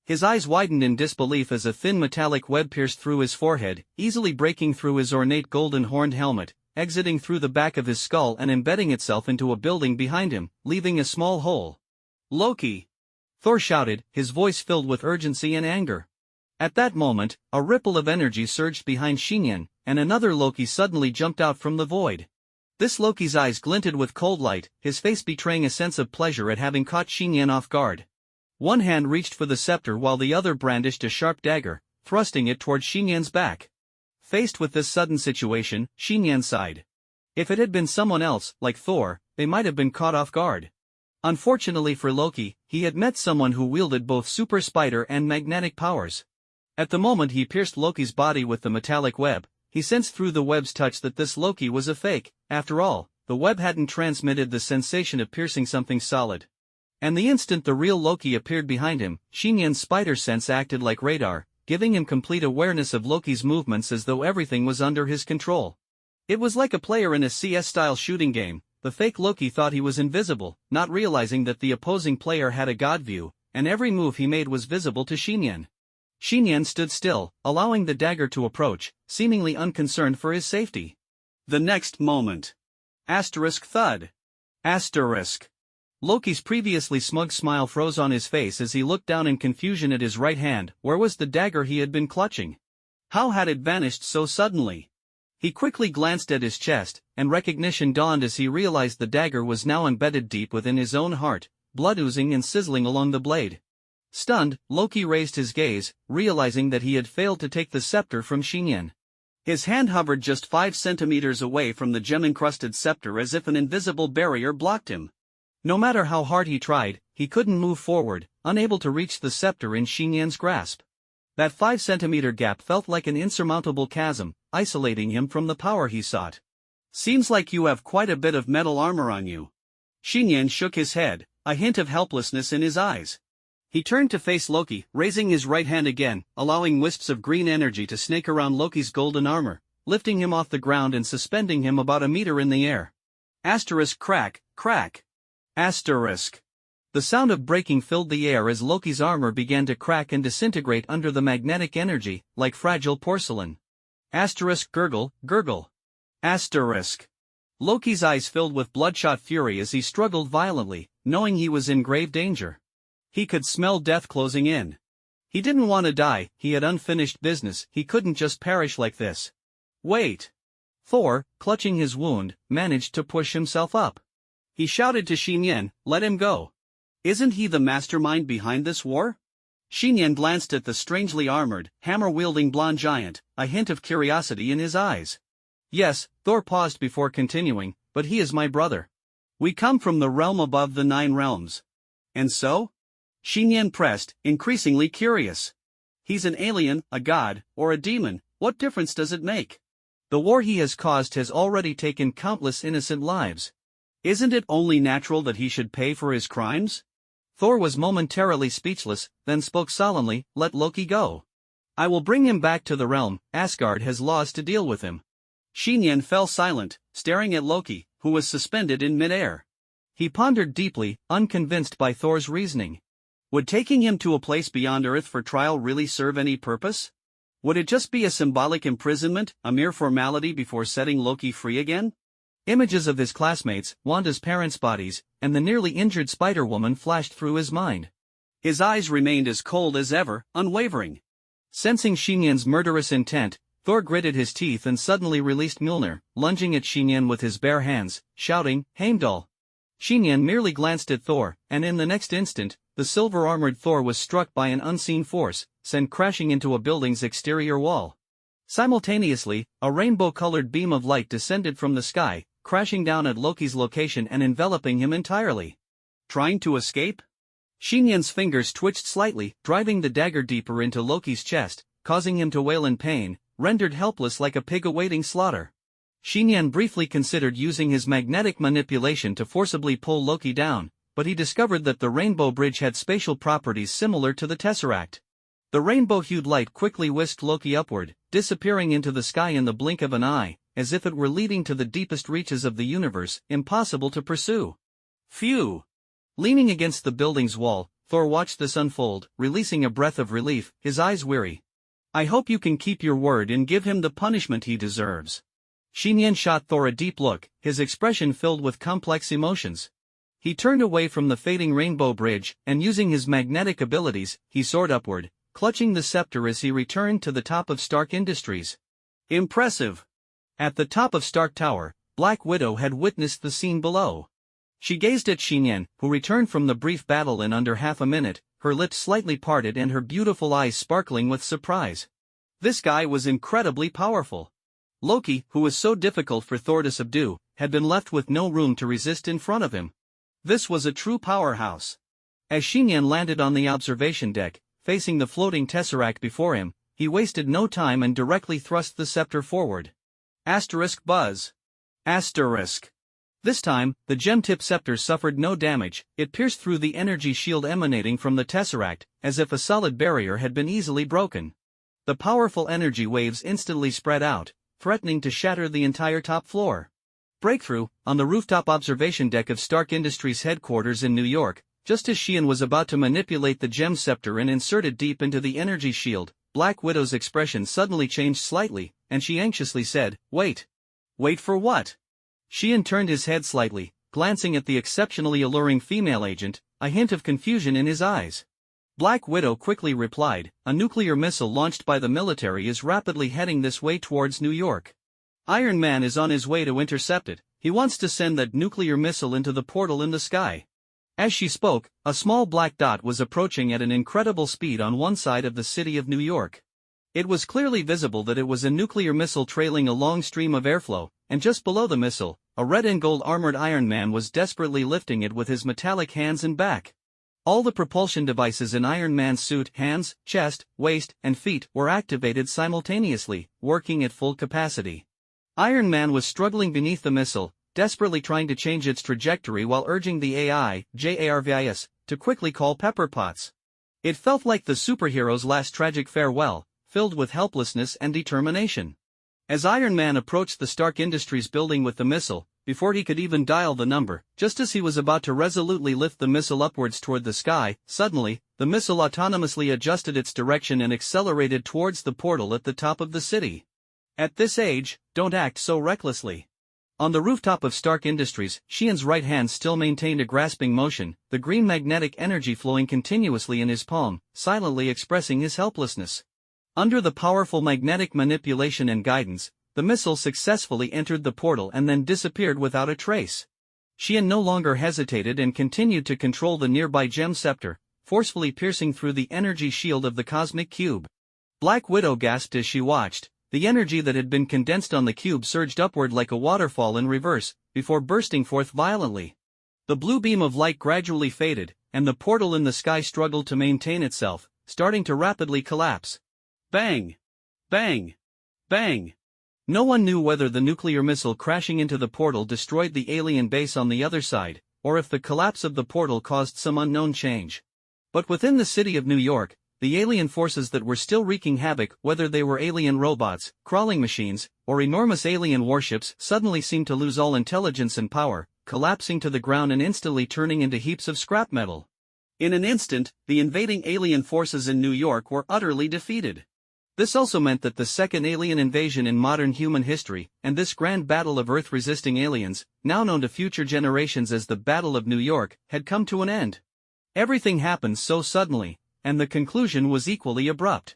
His eyes widened in disbelief as a thin metallic web pierced through his forehead, easily breaking through his ornate golden horned helmet, exiting through the back of his skull and embedding itself into a building behind him, leaving a small hole. "Loki!" Thor shouted, his voice filled with urgency and anger. At that moment, a ripple of energy surged behind Xiyan, and another Loki suddenly jumped out from the void. This Loki's eyes glinted with cold light, his face betraying a sense of pleasure at having caught Xiyan off guard. One hand reached for the scepter while the other brandished a sharp dagger, thrusting it toward Xiyan's back. Faced with this sudden situation, Xiyan sighed. If it had been someone else, like Thor, they might have been caught off guard. Unfortunately for Loki, he had met someone who wielded both super spider and magnetic powers. At the moment he pierced Loki's body with the metallic web, he sensed through the web's touch that this Loki was a fake. After all, the web hadn't transmitted the sensation of piercing something solid. And the instant the real Loki appeared behind him, Xiyan's spider sense acted like radar, giving him complete awareness of Loki's movements as though everything was under his control. It was like a player in a CS-style shooting game. The fake Loki thought he was invisible, not realizing that the opposing player had a god view, and every move he made was visible to Xiyan. Xiyan stood still, allowing the dagger to approach, seemingly unconcerned for his safety. The next moment. Thud. Loki's previously smug smile froze on his face as he looked down in confusion at his right hand. Where was the dagger he had been clutching? How had it vanished so suddenly? He quickly glanced at his chest, and recognition dawned as he realized the dagger was now embedded deep within his own heart, blood oozing and sizzling along the blade. Stunned, Loki raised his gaze, realizing that he had failed to take the scepter from Xiyan. His hand hovered just 5 centimeters away from the gem-encrusted scepter as if an invisible barrier blocked him. No matter how hard he tried, he couldn't move forward, unable to reach the scepter in Xiyan's grasp. That 5-centimeter gap felt like an insurmountable chasm, isolating him from the power he sought. "Seems like you have quite a bit of metal armor on you." Xiyan shook his head, a hint of helplessness in his eyes. He turned to face Loki, raising his right hand again, allowing wisps of green energy to snake around Loki's golden armor, lifting him off the ground and suspending him about a meter in the air. Crack, crack. The sound of breaking filled the air as Loki's armor began to crack and disintegrate under the magnetic energy, like fragile porcelain. Gurgle, gurgle. Loki's eyes filled with bloodshot fury as he struggled violently, knowing he was in grave danger. He could smell death closing in. He didn't want to die, he had unfinished business, he couldn't just perish like this. Wait. Thor, clutching his wound, managed to push himself up. He shouted to Xiyan, "Let him go. Isn't he the mastermind behind this war?" Xiyan glanced at the strangely armored, hammer-wielding blonde giant, a hint of curiosity in his eyes. "Yes," Thor paused before continuing, "but he is my brother. We come from the realm above the 9 realms. And so?" Xiyan pressed, increasingly curious. "He's an alien, a god, or a demon, what difference does it make? The war he has caused has already taken countless innocent lives. Isn't it only natural that he should pay for his crimes?" Thor was momentarily speechless, then spoke solemnly, "Let Loki go. I will bring him back to the realm, Asgard has laws to deal with him." Xiyan fell silent, staring at Loki, who was suspended in midair. He pondered deeply, unconvinced by Thor's reasoning. Would taking him to a place beyond Earth for trial really serve any purpose? Would it just be a symbolic imprisonment, a mere formality before setting Loki free again? Images of his classmates, Wanda's parents' bodies, and the nearly injured Spider-Woman flashed through his mind. His eyes remained as cold as ever, unwavering. Sensing Xian's murderous intent, Thor gritted his teeth and suddenly released Mjolnir, lunging at Xiyan with his bare hands, shouting, "Heimdall!" Xiyan merely glanced at Thor, and in the next instant, the silver-armored Thor was struck by an unseen force, sent crashing into a building's exterior wall. Simultaneously, a rainbow-colored beam of light descended from the sky, crashing down at Loki's location and enveloping him entirely. Trying to escape? Xian's fingers twitched slightly, driving the dagger deeper into Loki's chest, causing him to wail in pain, rendered helpless like a pig awaiting slaughter. Xiyan briefly considered using his magnetic manipulation to forcibly pull Loki down, but he discovered that the rainbow bridge had spatial properties similar to the Tesseract. The rainbow-hued light quickly whisked Loki upward, disappearing into the sky in the blink of an eye, as if it were leading to the deepest reaches of the universe, impossible to pursue. Phew! Leaning against the building's wall, Thor watched this unfold, releasing a breath of relief, his eyes weary. "I hope you can keep your word and give him the punishment he deserves." Xiyan shot Thor a deep look, his expression filled with complex emotions. He turned away from the fading rainbow bridge, and using his magnetic abilities, he soared upward, clutching the scepter as he returned to the top of Stark Industries. Impressive! At the top of Stark Tower, Black Widow had witnessed the scene below. She gazed at Xiyan, who returned from the brief battle in under half a minute, her lips slightly parted and her beautiful eyes sparkling with surprise. This guy was incredibly powerful. Loki, who was so difficult for Thor to subdue, had been left with no room to resist in front of him. This was a true powerhouse. As Xiyan landed on the observation deck, facing the floating tesseract before him, he wasted no time and directly thrust the scepter forward. Buzz. This time, the gem-tip scepter suffered no damage, it pierced through the energy shield emanating from the tesseract, as if a solid barrier had been easily broken. The powerful energy waves instantly spread out, threatening to shatter the entire top floor. Breakthrough, on the rooftop observation deck of Stark Industries headquarters in New York, just as Xiyan was about to manipulate the gem scepter and insert it deep into the energy shield, Black Widow's expression suddenly changed slightly, and she anxiously said, "Wait." "Wait for what?" Xiyan turned his head slightly, glancing at the exceptionally alluring female agent, a hint of confusion in his eyes. Black Widow quickly replied, "A nuclear missile launched by the military is rapidly heading this way towards New York. Iron Man is on his way to intercept it, he wants to send that nuclear missile into the portal in the sky." As she spoke, a small black dot was approaching at an incredible speed on one side of the city of New York. It was clearly visible that it was a nuclear missile trailing a long stream of airflow, and just below the missile, a red and gold armored Iron Man was desperately lifting it with his metallic hands and back. All the propulsion devices in Iron Man's suit, hands, chest, waist, and feet, were activated simultaneously, working at full capacity. Iron Man was struggling beneath the missile, desperately trying to change its trajectory while urging the AI, JARVIS, to quickly call Pepper Potts. It felt like the superhero's last tragic farewell, filled with helplessness and determination. As Iron Man approached the Stark Industries building with the missile, before he could even dial the number, just as he was about to resolutely lift the missile upwards toward the sky, suddenly, the missile autonomously adjusted its direction and accelerated towards the portal at the top of the city. At this age, don't act so recklessly. On the rooftop of Stark Industries, Xian's right hand still maintained a grasping motion, the green magnetic energy flowing continuously in his palm, silently expressing his helplessness. Under the powerful magnetic manipulation and guidance, the missile successfully entered the portal and then disappeared without a trace. Xiyan no longer hesitated and continued to control the nearby gem scepter, forcefully piercing through the energy shield of the cosmic cube. Black Widow gasped as she watched. The energy that had been condensed on the cube surged upward like a waterfall in reverse, before bursting forth violently. The blue beam of light gradually faded, and the portal in the sky struggled to maintain itself, starting to rapidly collapse. Bang! Bang! Bang! No one knew whether the nuclear missile crashing into the portal destroyed the alien base on the other side, or if the collapse of the portal caused some unknown change. But within the city of New York, the alien forces that were still wreaking havoc, whether they were alien robots, crawling machines, or enormous alien warships, suddenly seemed to lose all intelligence and power, collapsing to the ground and instantly turning into heaps of scrap metal. In an instant, the invading alien forces in New York were utterly defeated. This also meant that the second alien invasion in modern human history, and this grand battle of Earth-resisting aliens, now known to future generations as the Battle of New York, had come to an end. Everything happened so suddenly, and the conclusion was equally abrupt.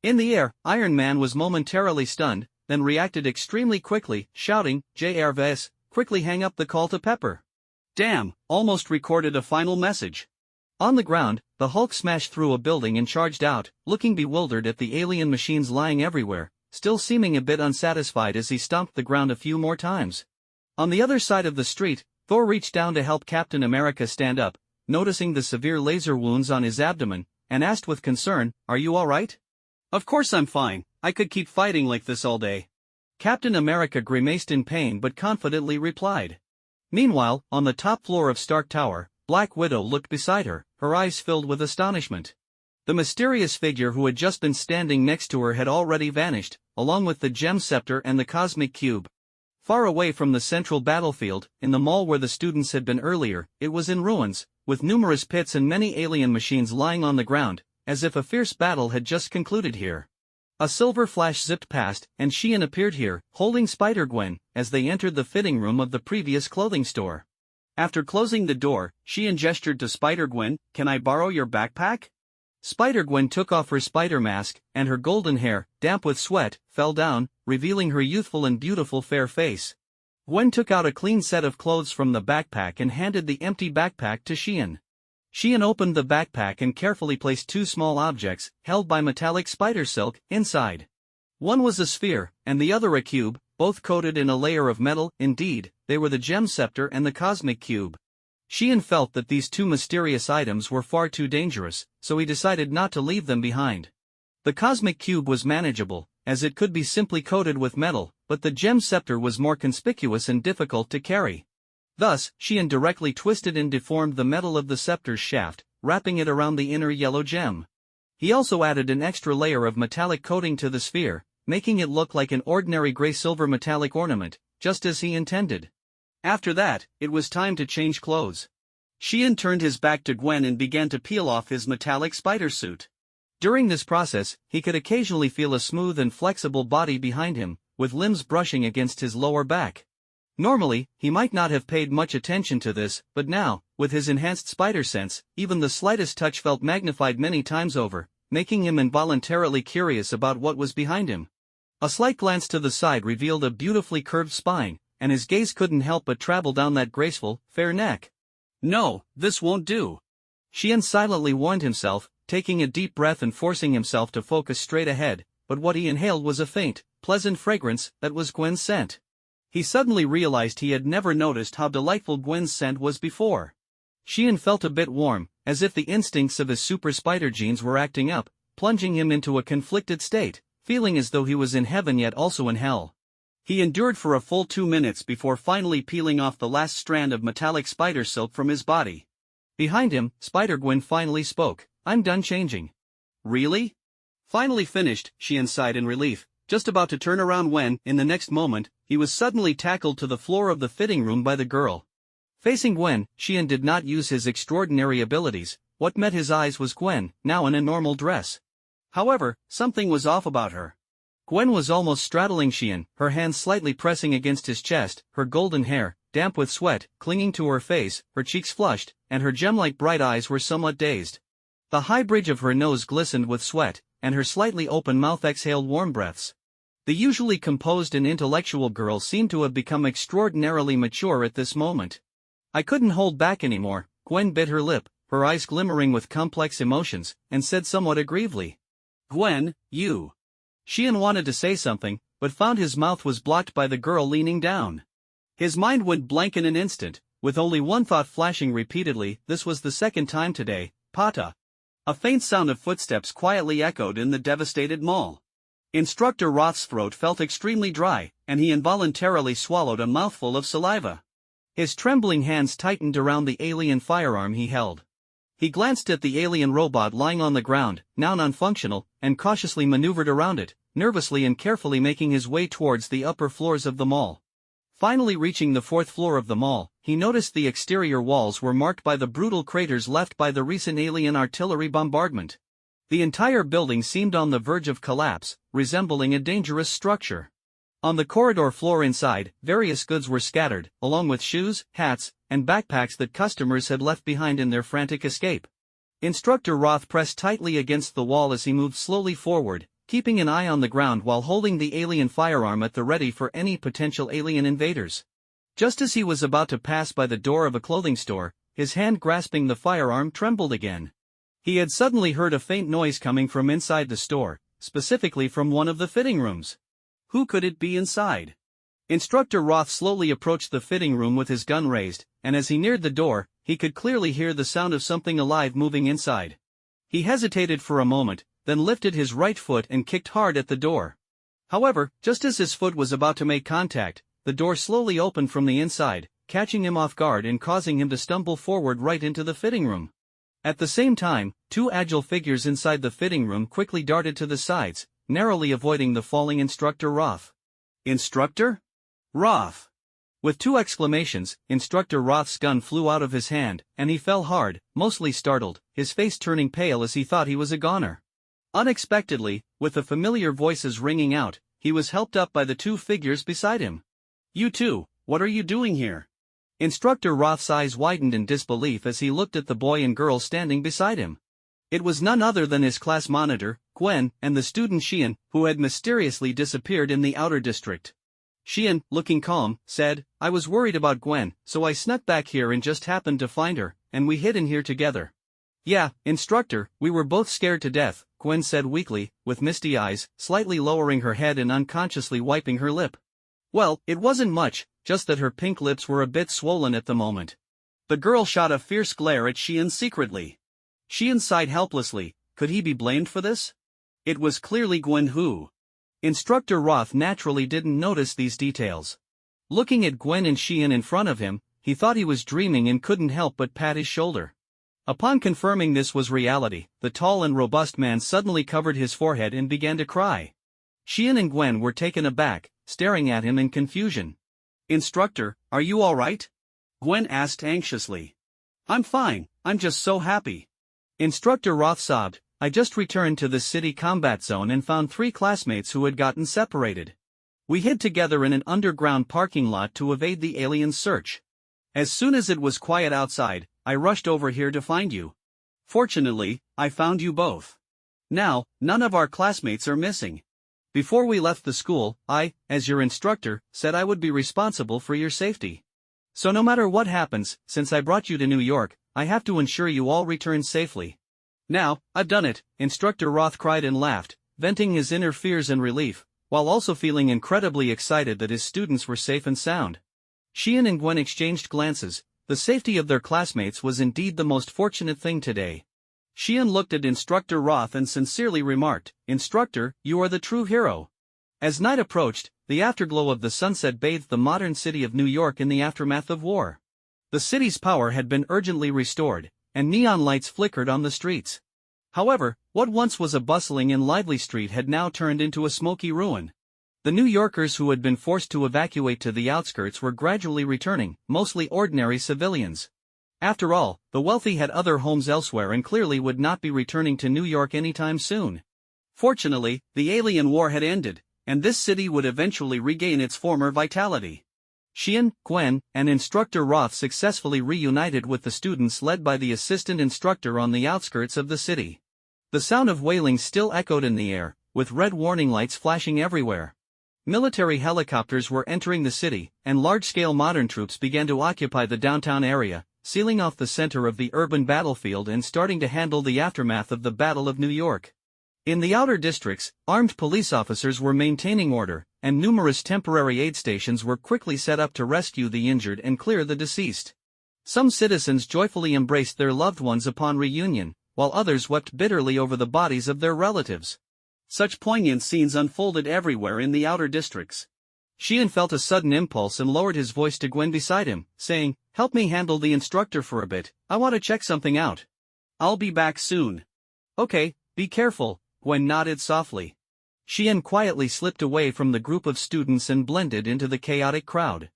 In the air, Iron Man was momentarily stunned, then reacted extremely quickly, shouting, "JRVS, quickly hang up the call to Pepper." Damn, almost recorded a final message. On the ground, the Hulk smashed through a building and charged out, looking bewildered at the alien machines lying everywhere, still seeming a bit unsatisfied as he stomped the ground a few more times. On the other side of the street, Thor reached down to help Captain America stand up, noticing the severe laser wounds on his abdomen, and asked with concern, "Are you alright?" "Of course I'm fine, I could keep fighting like this all day." Captain America grimaced in pain but confidently replied. Meanwhile, on the top floor of Stark Tower, Black Widow looked beside her, her eyes filled with astonishment. The mysterious figure who had just been standing next to her had already vanished, along with the gem scepter and the cosmic cube. Far away from the central battlefield, in the mall where the students had been earlier, it was in ruins, with numerous pits and many alien machines lying on the ground, as if a fierce battle had just concluded here. A silver flash zipped past, and Xiyan appeared here, holding Spider-Gwen, as they entered the fitting room of the previous clothing store. After closing the door, Xiyan gestured to Spider-Gwen, "Can I borrow your backpack?" Spider-Gwen took off her spider mask, and her golden hair, damp with sweat, fell down, revealing her youthful and beautiful fair face. Gwen took out a clean set of clothes from the backpack and handed the empty backpack to Xiyan. Xiyan opened the backpack and carefully placed two small objects, held by metallic spider silk, inside. One was a sphere, and the other a cube, both coated in a layer of metal. Indeed, they were the gem scepter and the cosmic cube. Xiyan felt that these two mysterious items were far too dangerous, so he decided not to leave them behind. The cosmic cube was manageable, as it could be simply coated with metal, but the gem scepter was more conspicuous and difficult to carry. Thus, Xiyan directly twisted and deformed the metal of the scepter's shaft, wrapping it around the inner yellow gem. He also added an extra layer of metallic coating to the sphere, making it look like an ordinary gray-silver metallic ornament, just as he intended. After that, it was time to change clothes. Xiyan turned his back to Gwen and began to peel off his metallic spider suit. During this process, he could occasionally feel a smooth and flexible body behind him, with limbs brushing against his lower back. Normally, he might not have paid much attention to this, but now, with his enhanced spider sense, even the slightest touch felt magnified many times over, making him involuntarily curious about what was behind him. A slight glance to the side revealed a beautifully curved spine, and his gaze couldn't help but travel down that graceful, fair neck. "No, this won't do." Xiyan silently warned himself, taking a deep breath and forcing himself to focus straight ahead, but what he inhaled was a faint, pleasant fragrance that was Gwen's scent. He suddenly realized he had never noticed how delightful Gwen's scent was before. Xiyan felt a bit warm, as if the instincts of his super spider genes were acting up, plunging him into a conflicted state, feeling as though he was in heaven yet also in hell. He endured for a full 2 minutes before finally peeling off the last strand of metallic spider silk from his body. Behind him, Spider-Gwen finally spoke, "I'm done changing." "Really?" "Finally finished," Xiyan sighed in relief, just about to turn around when, in the next moment, he was suddenly tackled to the floor of the fitting room by the girl. Facing Gwen, Xiyan did not use his extraordinary abilities. What met his eyes was Gwen, now in a normal dress. However, something was off about her. Gwen was almost straddling Xiyan, her hands slightly pressing against his chest, her golden hair, damp with sweat, clinging to her face, her cheeks flushed, and her gem-like bright eyes were somewhat dazed. The high bridge of her nose glistened with sweat, and her slightly open mouth exhaled warm breaths. The usually composed and intellectual girl seemed to have become extraordinarily mature at this moment. I couldn't hold back anymore. Gwen bit her lip, her eyes glimmering with complex emotions, and said somewhat aggrievedly. Gwen, you. Xiyan wanted to say something, but found his mouth was blocked by the girl leaning down. His mind went blank in an instant, with only one thought flashing repeatedly. This was the second time today. Pata. A faint sound of footsteps quietly echoed in the devastated mall. Instructor Roth's throat felt extremely dry, and he involuntarily swallowed a mouthful of saliva. His trembling hands tightened around the alien firearm he held. He glanced at the alien robot lying on the ground, now non-functional, and cautiously maneuvered around it, nervously and carefully making his way towards the upper floors of the mall. Finally reaching the fourth floor of the mall, he noticed the exterior walls were marked by the brutal craters left by the recent alien artillery bombardment. The entire building seemed on the verge of collapse, resembling a dangerous structure. On the corridor floor inside, various goods were scattered, along with shoes, hats, and backpacks that customers had left behind in their frantic escape. Instructor Roth pressed tightly against the wall as he moved slowly forward, keeping an eye on the ground while holding the alien firearm at the ready for any potential alien invaders. Just as he was about to pass by the door of a clothing store, his hand grasping the firearm trembled again. He had suddenly heard a faint noise coming from inside the store, specifically from one of the fitting rooms. Who could it be inside? Instructor Roth slowly approached the fitting room with his gun raised, and as he neared the door, he could clearly hear the sound of something alive moving inside. He hesitated for a moment, then lifted his right foot and kicked hard at the door. However, just as his foot was about to make contact, the door slowly opened from the inside, catching him off guard and causing him to stumble forward right into the fitting room. At the same time, two agile figures inside the fitting room quickly darted to the sides, narrowly avoiding the falling Instructor Roth. Instructor? Roth! With two exclamations, Instructor Roth's gun flew out of his hand, and he fell hard, mostly startled, his face turning pale as he thought he was a goner. Unexpectedly, with the familiar voices ringing out, he was helped up by the two figures beside him. You two, what are you doing here? Instructor Roth's eyes widened in disbelief as he looked at the boy and girl standing beside him. It was none other than his class monitor, Gwen, and the student Xiyan, who had mysteriously disappeared in the outer district. Xiyan, looking calm, said, "I was worried about Gwen, so I snuck back here and just happened to find her, and we hid in here together." "Yeah, Instructor, we were both scared to death," Gwen said weakly, with misty eyes, slightly lowering her head and unconsciously wiping her lip. Well, it wasn't much, just that her pink lips were a bit swollen at the moment. The girl shot a fierce glare at Xiyan secretly. Xiyan sighed helplessly. Could he be blamed for this? It was clearly Gwen who. Instructor Roth naturally didn't notice these details. Looking at Gwen and Xiyan in front of him, he thought he was dreaming and couldn't help but pat his shoulder. Upon confirming this was reality, the tall and robust man suddenly covered his forehead and began to cry. Xiyan and Gwen were taken aback, staring at him in confusion. "Instructor, are you all right?" Gwen asked anxiously. "I'm fine, I'm just so happy." Instructor Roth sobbed, "I just returned to the city combat zone and found 3 classmates who had gotten separated. We hid together in an underground parking lot to evade the aliens' search. As soon as it was quiet outside, I rushed over here to find you. Fortunately, I found you both. Now, none of our classmates are missing. Before we left the school, I, as your instructor, said I would be responsible for your safety. So no matter what happens, since I brought you to New York, I have to ensure you all return safely." "Now, I've done it," Instructor Roth cried and laughed, venting his inner fears and relief, while also feeling incredibly excited that his students were safe and sound. Xiyan and Gwen exchanged glances. The safety of their classmates was indeed the most fortunate thing today. Xiyan looked at Instructor Roth and sincerely remarked, "Instructor, you are the true hero." As night approached, the afterglow of the sunset bathed the modern city of New York in the aftermath of war. The city's power had been urgently restored, and neon lights flickered on the streets. However, what once was a bustling and lively street had now turned into a smoky ruin. The New Yorkers who had been forced to evacuate to the outskirts were gradually returning, mostly ordinary civilians. After all, the wealthy had other homes elsewhere and clearly would not be returning to New York anytime soon. Fortunately, the alien war had ended, and this city would eventually regain its former vitality. Xiyan, Gwen, and Instructor Roth successfully reunited with the students led by the assistant instructor on the outskirts of the city. The sound of wailing still echoed in the air, with red warning lights flashing everywhere. Military helicopters were entering the city, and large-scale modern troops began to occupy the downtown area, sealing off the center of the urban battlefield and starting to handle the aftermath of the Battle of New York. In the outer districts, armed police officers were maintaining order, and numerous temporary aid stations were quickly set up to rescue the injured and clear the deceased. Some citizens joyfully embraced their loved ones upon reunion, while others wept bitterly over the bodies of their relatives. Such poignant scenes unfolded everywhere in the outer districts. Xiyan felt a sudden impulse and lowered his voice to Gwen beside him, saying, "Help me handle the instructor for a bit, I want to check something out." "I'll be back soon." "Okay, be careful," Gwen nodded softly. Xiyan quietly slipped away from the group of students and blended into the chaotic crowd.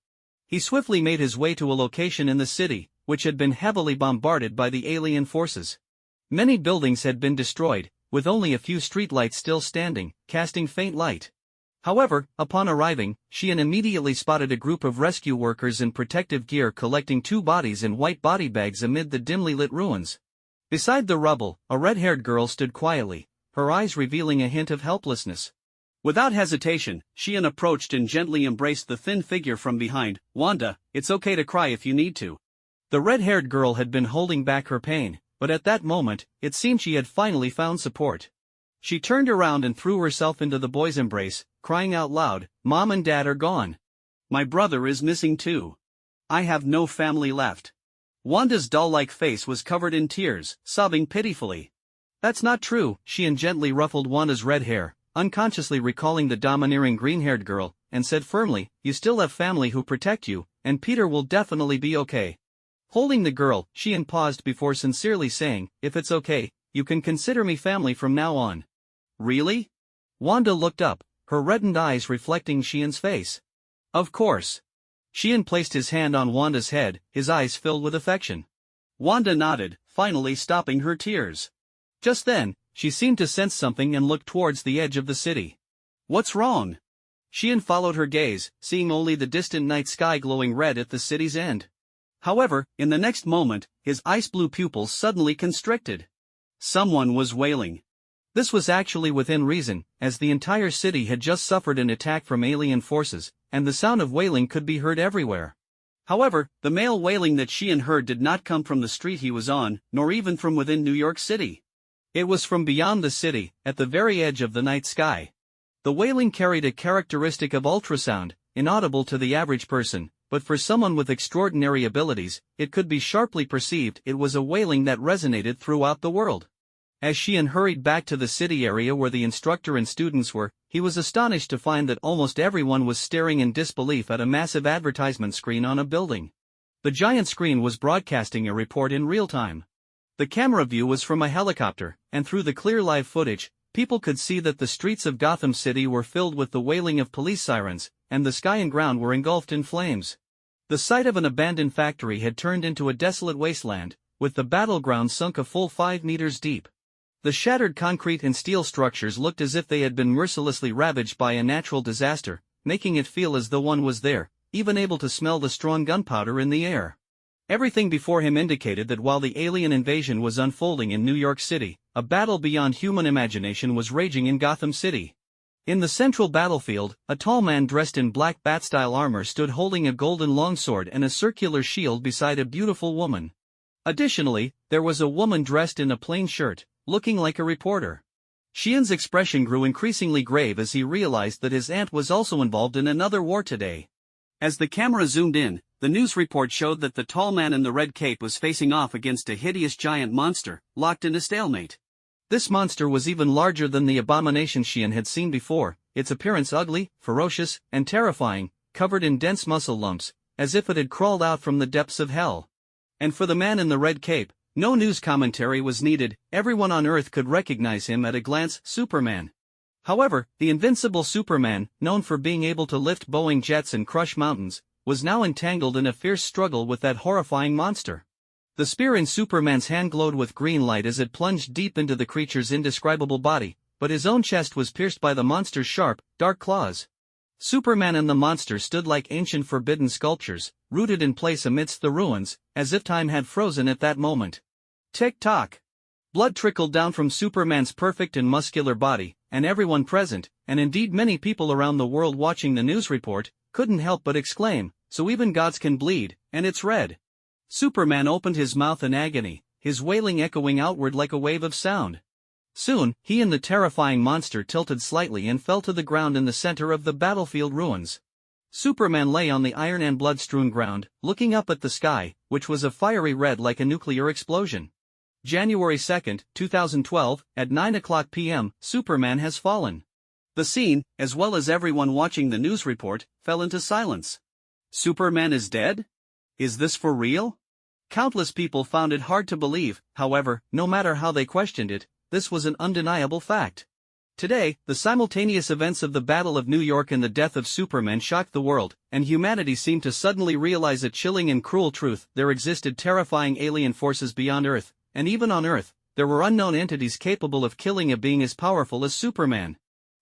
He swiftly made his way to a location in the city, which had been heavily bombarded by the alien forces. Many buildings had been destroyed, with only a few streetlights still standing, casting faint light. However, upon arriving, Xiyan immediately spotted a group of rescue workers in protective gear collecting two bodies in white body bags amid the dimly lit ruins. Beside the rubble, a red-haired girl stood quietly, her eyes revealing a hint of helplessness. Without hesitation, Xiyan approached and gently embraced the thin figure from behind. "Wanda, it's okay to cry if you need to." The red-haired girl had been holding back her pain, but at that moment, it seemed she had finally found support. She turned around and threw herself into the boy's embrace, crying out loud, "Mom and Dad are gone. My brother is missing too. I have no family left." Wanda's doll-like face was covered in tears, sobbing pitifully. "That's not true," Xiyan gently ruffled Wanda's red hair, unconsciously recalling the domineering green-haired girl, and said firmly, "You still have family who protect you, and Peter will definitely be okay." Holding the girl, Xiyan paused before sincerely saying, "If it's okay, you can consider me family from now on." "Really?" Wanda looked up, her reddened eyes reflecting Xian's face. "Of course." Xiyan placed his hand on Wanda's head, his eyes filled with affection. Wanda nodded, finally stopping her tears. Just then, she seemed to sense something and looked towards the edge of the city. "What's wrong?" Xiyan followed her gaze, seeing only the distant night sky glowing red at the city's end. However, in the next moment, his ice-blue pupils suddenly constricted. Someone was wailing. This was actually within reason, as the entire city had just suffered an attack from alien forces, and the sound of wailing could be heard everywhere. However, the male wailing that Xiyan heard did not come from the street he was on, nor even from within New York City. It was from beyond the city, at the very edge of the night sky. The wailing carried a characteristic of ultrasound, inaudible to the average person, but for someone with extraordinary abilities, it could be sharply perceived. It was a wailing that resonated throughout the world. As Xiyan hurried back to the city area where the instructor and students were, he was astonished to find that almost everyone was staring in disbelief at a massive advertisement screen on a building. The giant screen was broadcasting a report in real time. The camera view was from a helicopter, and through the clear live footage, people could see that the streets of Gotham City were filled with the wailing of police sirens, and the sky and ground were engulfed in flames. The site of an abandoned factory had turned into a desolate wasteland, with the battleground sunk a full 5 meters deep. The shattered concrete and steel structures looked as if they had been mercilessly ravaged by a natural disaster, making it feel as though one was there, even able to smell the strong gunpowder in the air. Everything before him indicated that while the alien invasion was unfolding in New York City, a battle beyond human imagination was raging in Gotham City. In the central battlefield, a tall man dressed in black bat-style armor stood holding a golden longsword and a circular shield beside a beautiful woman. Additionally, there was a woman dressed in a plain shirt, looking like a reporter. Xian's expression grew increasingly grave as he realized that his aunt was also involved in another war today. As the camera zoomed in, the news report showed that the tall man in the red cape was facing off against a hideous giant monster, locked in a stalemate. This monster was even larger than the abomination Xiyan had seen before, its appearance ugly, ferocious, and terrifying, covered in dense muscle lumps, as if it had crawled out from the depths of hell. And for the man in the red cape, no news commentary was needed. Everyone on Earth could recognize him at a glance: Superman. However, the invincible Superman, known for being able to lift Boeing jets and crush mountains, was now entangled in a fierce struggle with that horrifying monster. The spear in Superman's hand glowed with green light as it plunged deep into the creature's indescribable body, but his own chest was pierced by the monster's sharp, dark claws. Superman and the monster stood like ancient forbidden sculptures, rooted in place amidst the ruins, as if time had frozen at that moment. Tick-tock. Blood trickled down from Superman's perfect and muscular body, and everyone present, and indeed many people around the world watching the news report, couldn't help but exclaim, "So even gods can bleed, and it's red." Superman opened his mouth in agony, his wailing echoing outward like a wave of sound. Soon, he and the terrifying monster tilted slightly and fell to the ground in the center of the battlefield ruins. Superman lay on the iron and blood-strewn ground, looking up at the sky, which was a fiery red like a nuclear explosion. January 2, 2012, at 9:00 p.m., Superman has fallen. The scene, as well as everyone watching the news report, fell into silence. Superman is dead? Is this for real? Countless people found it hard to believe, however, no matter how they questioned it, this was an undeniable fact. Today, the simultaneous events of the Battle of New York and the death of Superman shocked the world, and humanity seemed to suddenly realize a chilling and cruel truth: there existed terrifying alien forces beyond Earth, and even on Earth, there were unknown entities capable of killing a being as powerful as Superman.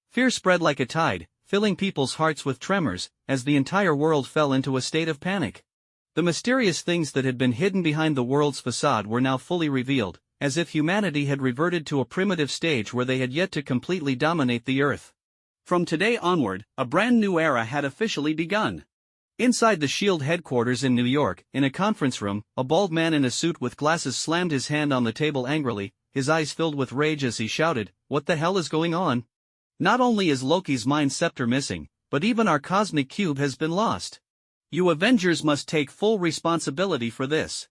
Fear spread like a tide, filling people's hearts with tremors, as the entire world fell into a state of panic. The mysterious things that had been hidden behind the world's facade were now fully revealed, as if humanity had reverted to a primitive stage where they had yet to completely dominate the Earth. From today onward, a brand new era had officially begun. Inside the S.H.I.E.L.D. headquarters in New York, in a conference room, a bald man in a suit with glasses slammed his hand on the table angrily, his eyes filled with rage as he shouted, "What the hell is going on? Not only is Loki's mind scepter missing, but even our cosmic cube has been lost. You Avengers must take full responsibility for this."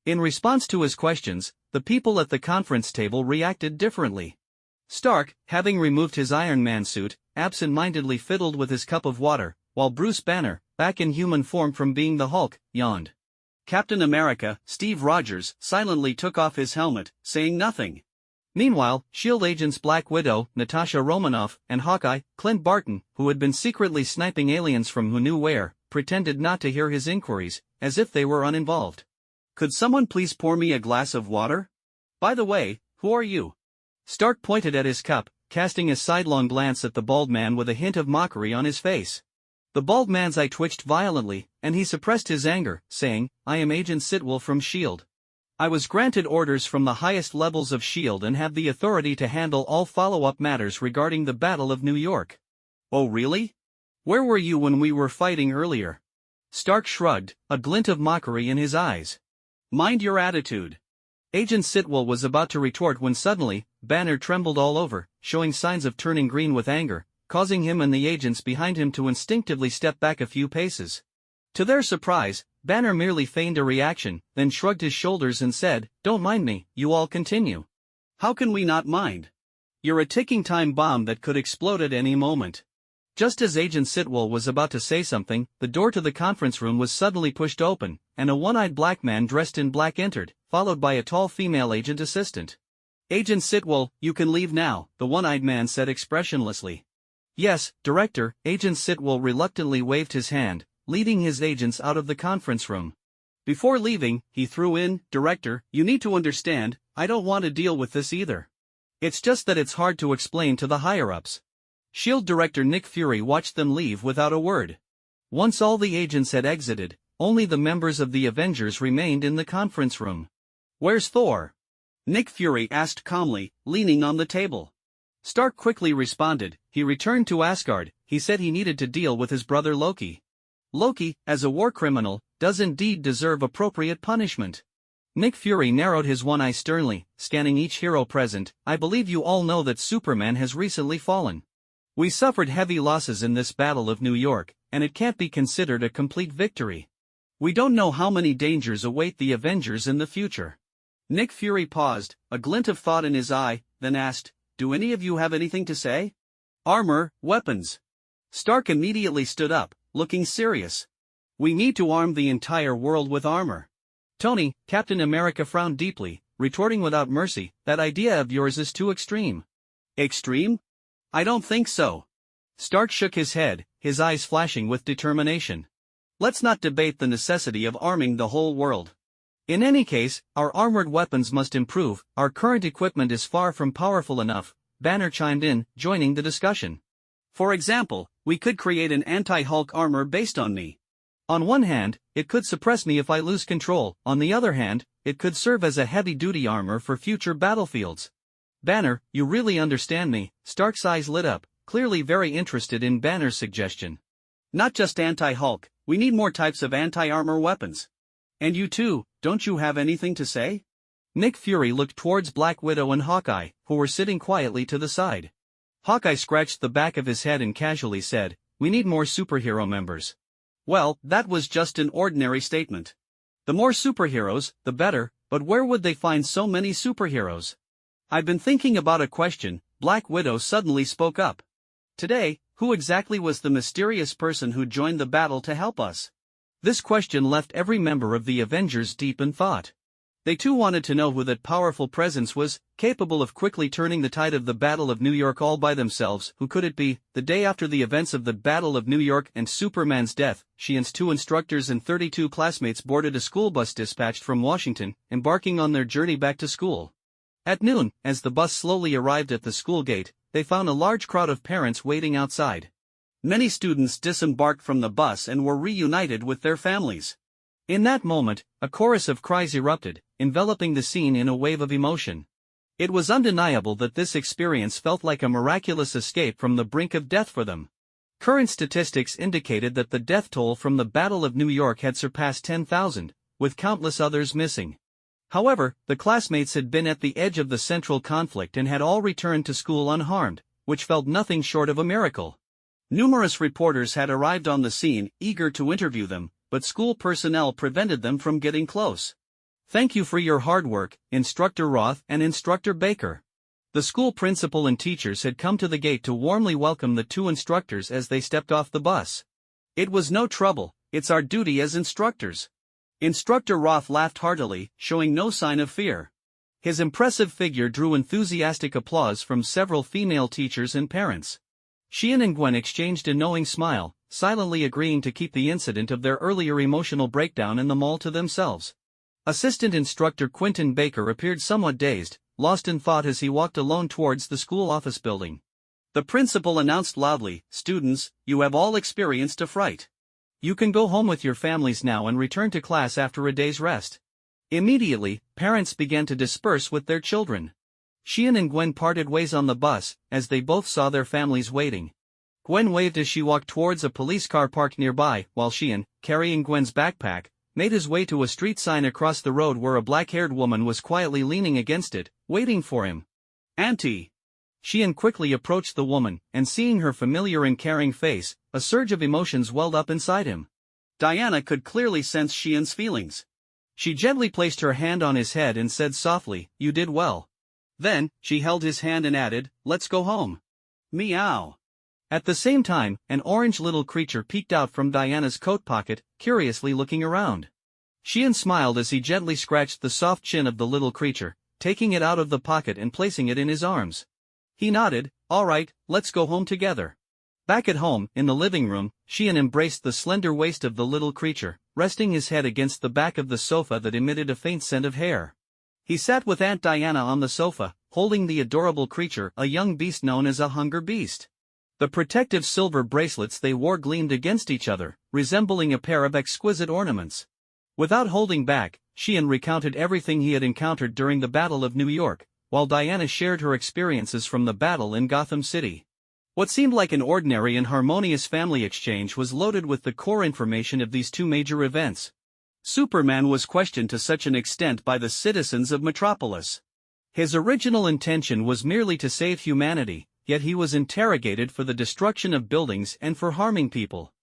In response to his questions, the people at the conference table reacted differently. Stark, having removed his Iron Man suit, absent-mindedly fiddled with his cup of water, while Bruce Banner, back in human form from being the Hulk, yawned. Captain America, Steve Rogers, silently took off his helmet, saying nothing. Meanwhile, S.H.I.E.L.D. agents Black Widow, Natasha Romanoff, and Hawkeye, Clint Barton, who had been secretly sniping aliens from who knew where, pretended not to hear his inquiries, as if they were uninvolved. "Could someone please pour me a glass of water? By the way, who are you?" Stark pointed at his cup, casting a sidelong glance at the bald man with a hint of mockery on his face. The bald man's eye twitched violently, and he suppressed his anger, saying, "I am Agent Sitwell from S.H.I.E.L.D. I was granted orders from the highest levels of S.H.I.E.L.D. and have the authority to handle all follow-up matters regarding the Battle of New York." "Oh really? Where were you when we were fighting earlier?" Stark shrugged, a glint of mockery in his eyes. "Mind your attitude." Agent Sitwell was about to retort when suddenly, Banner trembled all over, showing signs of turning green with anger, causing him and the agents behind him to instinctively step back a few paces. To their surprise, Banner merely feigned a reaction, then shrugged his shoulders and said, "Don't mind me, you all continue." "How can we not mind? You're a ticking time bomb that could explode at any moment." Just as Agent Sitwell was about to say something, the door to the conference room was suddenly pushed open, and a one-eyed black man dressed in black entered, followed by a tall female agent assistant. "Agent Sitwell, you can leave now," the one-eyed man said expressionlessly. "Yes, Director." Agent Sitwell reluctantly waved his hand, leading his agents out of the conference room. Before leaving, he threw in, "Director, you need to understand, I don't want to deal with this either. It's just that it's hard to explain to the higher-ups." S.H.I.E.L.D. Director Nick Fury watched them leave without a word. Once all the agents had exited, only the members of the Avengers remained in the conference room. "Where's Thor?" Nick Fury asked calmly, leaning on the table. Stark quickly responded, "He returned to Asgard. He said he needed to deal with his brother Loki. Loki, as a war criminal, does indeed deserve appropriate punishment." Nick Fury narrowed his one eye sternly, scanning each hero present. "I believe you all know that Superman has recently fallen. We suffered heavy losses in this Battle of New York, and it can't be considered a complete victory. We don't know how many dangers await the Avengers in the future." Nick Fury paused, a glint of thought in his eye, then asked, "Do any of you have anything to say?" "Armor, weapons." Stark immediately stood up, looking serious. "We need to arm the entire world with armor." Tony, Captain America frowned deeply, retorting without mercy, "That idea of yours is too extreme." "Extreme? I don't think so." Stark shook his head, his eyes flashing with determination. "Let's not debate the necessity of arming the whole world. In any case, our armored weapons must improve. Our current equipment is far from powerful enough," Banner chimed in, joining the discussion. "For example, we could create an anti-Hulk armor based on me." On one hand, it could suppress me if I lose control, on the other hand, it could serve as a heavy-duty armor for future battlefields. Banner, you really understand me. Stark's eyes lit up, clearly very interested in Banner's suggestion. Not just anti-Hulk, we need more types of anti-armor weapons. And you too, don't you have anything to say? Nick Fury looked towards Black Widow and Hawkeye, who were sitting quietly to the side. Hawkeye scratched the back of his head and casually said, "We need more superhero members." Well, that was just an ordinary statement. The more superheroes, the better, but where would they find so many superheroes? I've been thinking about a question. Black Widow suddenly spoke up. Today, who exactly was the mysterious person who joined the battle to help us? This question left every member of the Avengers deep in thought. They too wanted to know who that powerful presence was, capable of quickly turning the tide of the Battle of New York all by themselves. Who could it be? The day after the events of the Battle of New York and Superman's death, Xiyan's 2 instructors and 32 classmates boarded a school bus dispatched from Washington, embarking on their journey back to school. At noon, as the bus slowly arrived at the school gate, they found a large crowd of parents waiting outside. Many students disembarked from the bus and were reunited with their families. In that moment, a chorus of cries erupted, enveloping the scene in a wave of emotion. It was undeniable that this experience felt like a miraculous escape from the brink of death for them. Current statistics indicated that the death toll from the Battle of New York had surpassed 10,000, with countless others missing. However, the classmates had been at the edge of the central conflict and had all returned to school unharmed, which felt nothing short of a miracle. Numerous reporters had arrived on the scene, eager to interview them, but school personnel prevented them from getting close. "Thank you for your hard work, Instructor Roth and Instructor Baker." The school principal and teachers had come to the gate to warmly welcome the 2 instructors as they stepped off the bus. "It was no trouble, it's our duty as instructors." Instructor Roth laughed heartily, showing no sign of fear. His impressive figure drew enthusiastic applause from several female teachers and parents. Xiyan and Gwen exchanged a knowing smile, silently agreeing to keep the incident of their earlier emotional breakdown in the mall to themselves. Assistant Instructor Quentin Baker appeared somewhat dazed, lost in thought as he walked alone towards the school office building. The principal announced loudly, "Students, you have all experienced a fright. You can go home with your families now and return to class after a day's rest." Immediately, parents began to disperse with their children. Xiyan and Gwen parted ways on the bus, as they both saw their families waiting. Gwen waved as she walked towards a police car parked nearby, while Xiyan, carrying Gwen's backpack, made his way to a street sign across the road where a black-haired woman was quietly leaning against it, waiting for him. "Auntie!" Xiyan quickly approached the woman, and seeing her familiar and caring face, a surge of emotions welled up inside him. Diana could clearly sense Xiyan's feelings. She gently placed her hand on his head and said softly, "You did well." Then, she held his hand and added, "Let's go home." Meow. At the same time, an orange little creature peeked out from Diana's coat pocket, curiously looking around. Xiyan smiled as he gently scratched the soft chin of the little creature, taking it out of the pocket and placing it in his arms. He nodded, "All right, let's go home together." Back at home, in the living room, Xiyan embraced the slender waist of the little creature, resting his head against the back of the sofa that emitted a faint scent of hair. He sat with Aunt Diana on the sofa, holding the adorable creature, a young beast known as a hunger beast. The protective silver bracelets they wore gleamed against each other, resembling a pair of exquisite ornaments. Without holding back, Xiyan recounted everything he had encountered during the Battle of New York, while Diana shared her experiences from the battle in Gotham City. What seemed like an ordinary and harmonious family exchange was loaded with the core information of these 2 major events. Superman was questioned to such an extent by the citizens of Metropolis. His original intention was merely to save humanity, yet he was interrogated for the destruction of buildings and for harming people.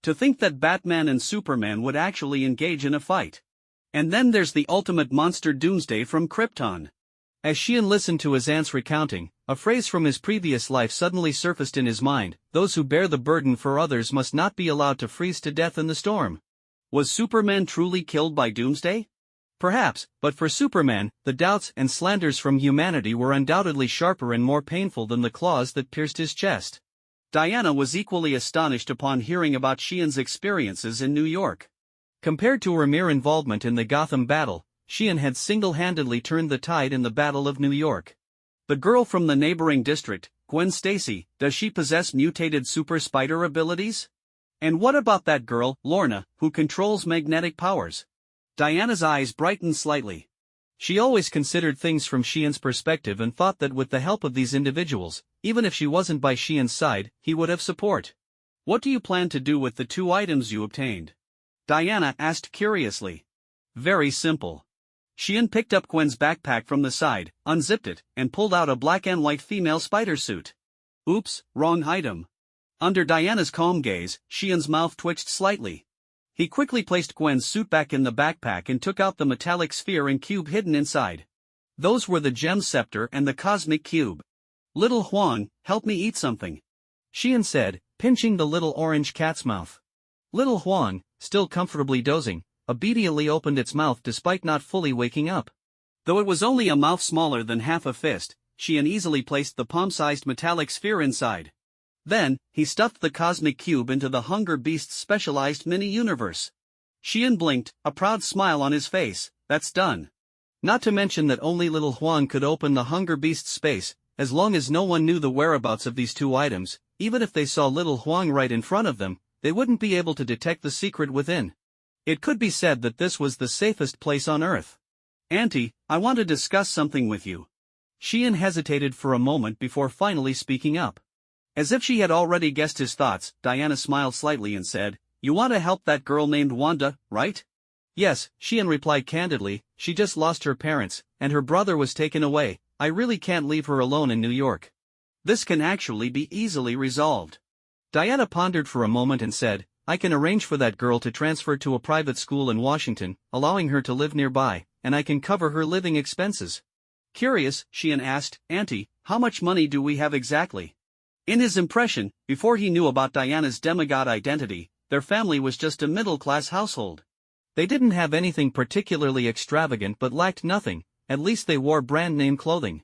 To think that Batman and Superman would actually engage in a fight. And then there's the ultimate monster Doomsday from Krypton. As Xiyan listened to his aunt's recounting, a phrase from his previous life suddenly surfaced in his mind: "Those who bear the burden for others must not be allowed to freeze to death in the storm." Was Superman truly killed by Doomsday? Perhaps, but for Superman, the doubts and slanders from humanity were undoubtedly sharper and more painful than the claws that pierced his chest. Diana was equally astonished upon hearing about Xiyan's experiences in New York. Compared to her mere involvement in the Gotham battle, Xiyan had single-handedly turned the tide in the Battle of New York. The girl from the neighboring district, Gwen Stacy, does she possess mutated super spider abilities? And what about that girl, Lorna, who controls magnetic powers? Diana's eyes brightened slightly. She always considered things from Xian's perspective and thought that with the help of these individuals, even if she wasn't by Xian's side, he would have support. What do you plan to do with the 2 items you obtained? Diana asked curiously. Very simple. Xian picked up Gwen's backpack from the side, unzipped it, and pulled out a black and white female spider suit. Oops, wrong item. Under Diana's calm gaze, Xian's mouth twitched slightly. He quickly placed Gwen's suit back in the backpack and took out the metallic sphere and cube hidden inside. Those were the gem scepter and the cosmic cube. Little Huang, help me eat something, Xian said, pinching the little orange cat's mouth. Little Huang, still comfortably dozing, obediently opened its mouth despite not fully waking up. Though it was only a mouth smaller than half a fist, Xian easily placed the palm-sized metallic sphere inside. Then, he stuffed the cosmic cube into the Hunger Beast's specialized mini-universe. Xian blinked, a proud smile on his face. That's done. Not to mention that only little Huang could open the Hunger Beast's space, as long as no one knew the whereabouts of these 2 items, even if they saw little Huang right in front of them, they wouldn't be able to detect the secret within. It could be said that this was the safest place on Earth. Auntie, I want to discuss something with you. Xian hesitated for a moment before finally speaking up. As if she had already guessed his thoughts, Diana smiled slightly and said, You want to help that girl named Wanda, right? Yes, Xian replied candidly, she just lost her parents, and her brother was taken away. I really can't leave her alone in New York. This can actually be easily resolved. Diana pondered for a moment and said, I can arrange for that girl to transfer to a private school in Washington, allowing her to live nearby, and I can cover her living expenses. Curious, Xian asked, Auntie, how much money do we have exactly? In his impression, before he knew about Diana's demigod identity, their family was just a middle-class household. They didn't have anything particularly extravagant but lacked nothing, at least they wore brand-name clothing.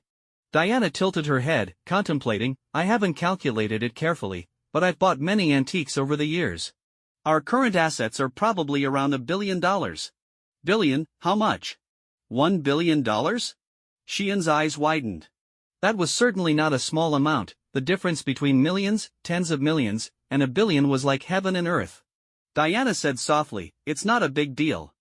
Diana tilted her head, contemplating, I haven't calculated it carefully, but I've bought many antiques over the years. Our current assets are probably around $1 billion. Billion, how much? $1 billion? Xian's eyes widened. That was certainly not a small amount. The difference between millions, tens of millions, and $1 billion was like heaven and earth. Diana said softly, It's not a big deal.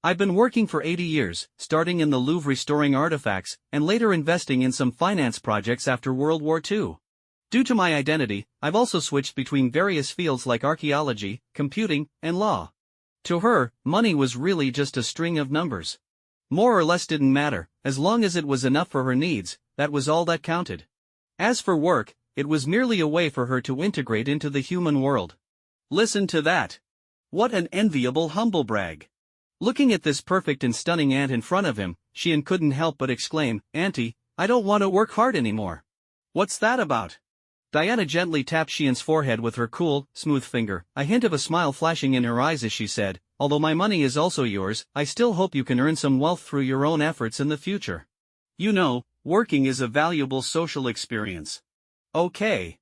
I've been working for 80 years, starting in the Louvre restoring artifacts, and later investing in some finance projects after World War II. Due to my identity, I've also switched between various fields like archaeology, computing, and law. To her, money was really just a string of numbers. More or less didn't matter, as long as it was enough for her needs, that was all that counted. As for work, it was merely a way for her to integrate into the human world. Listen to that. What an enviable humblebrag. Looking at this perfect and stunning aunt in front of him, Xian couldn't help but exclaim, Auntie, I don't want to work hard anymore. What's that about? Diana gently tapped Xian's forehead with her cool, smooth finger, a hint of a smile flashing in her eyes as she said, Although my money is also yours, I still hope you can earn some wealth through your own efforts in the future. You know, working is a valuable social experience. Okay.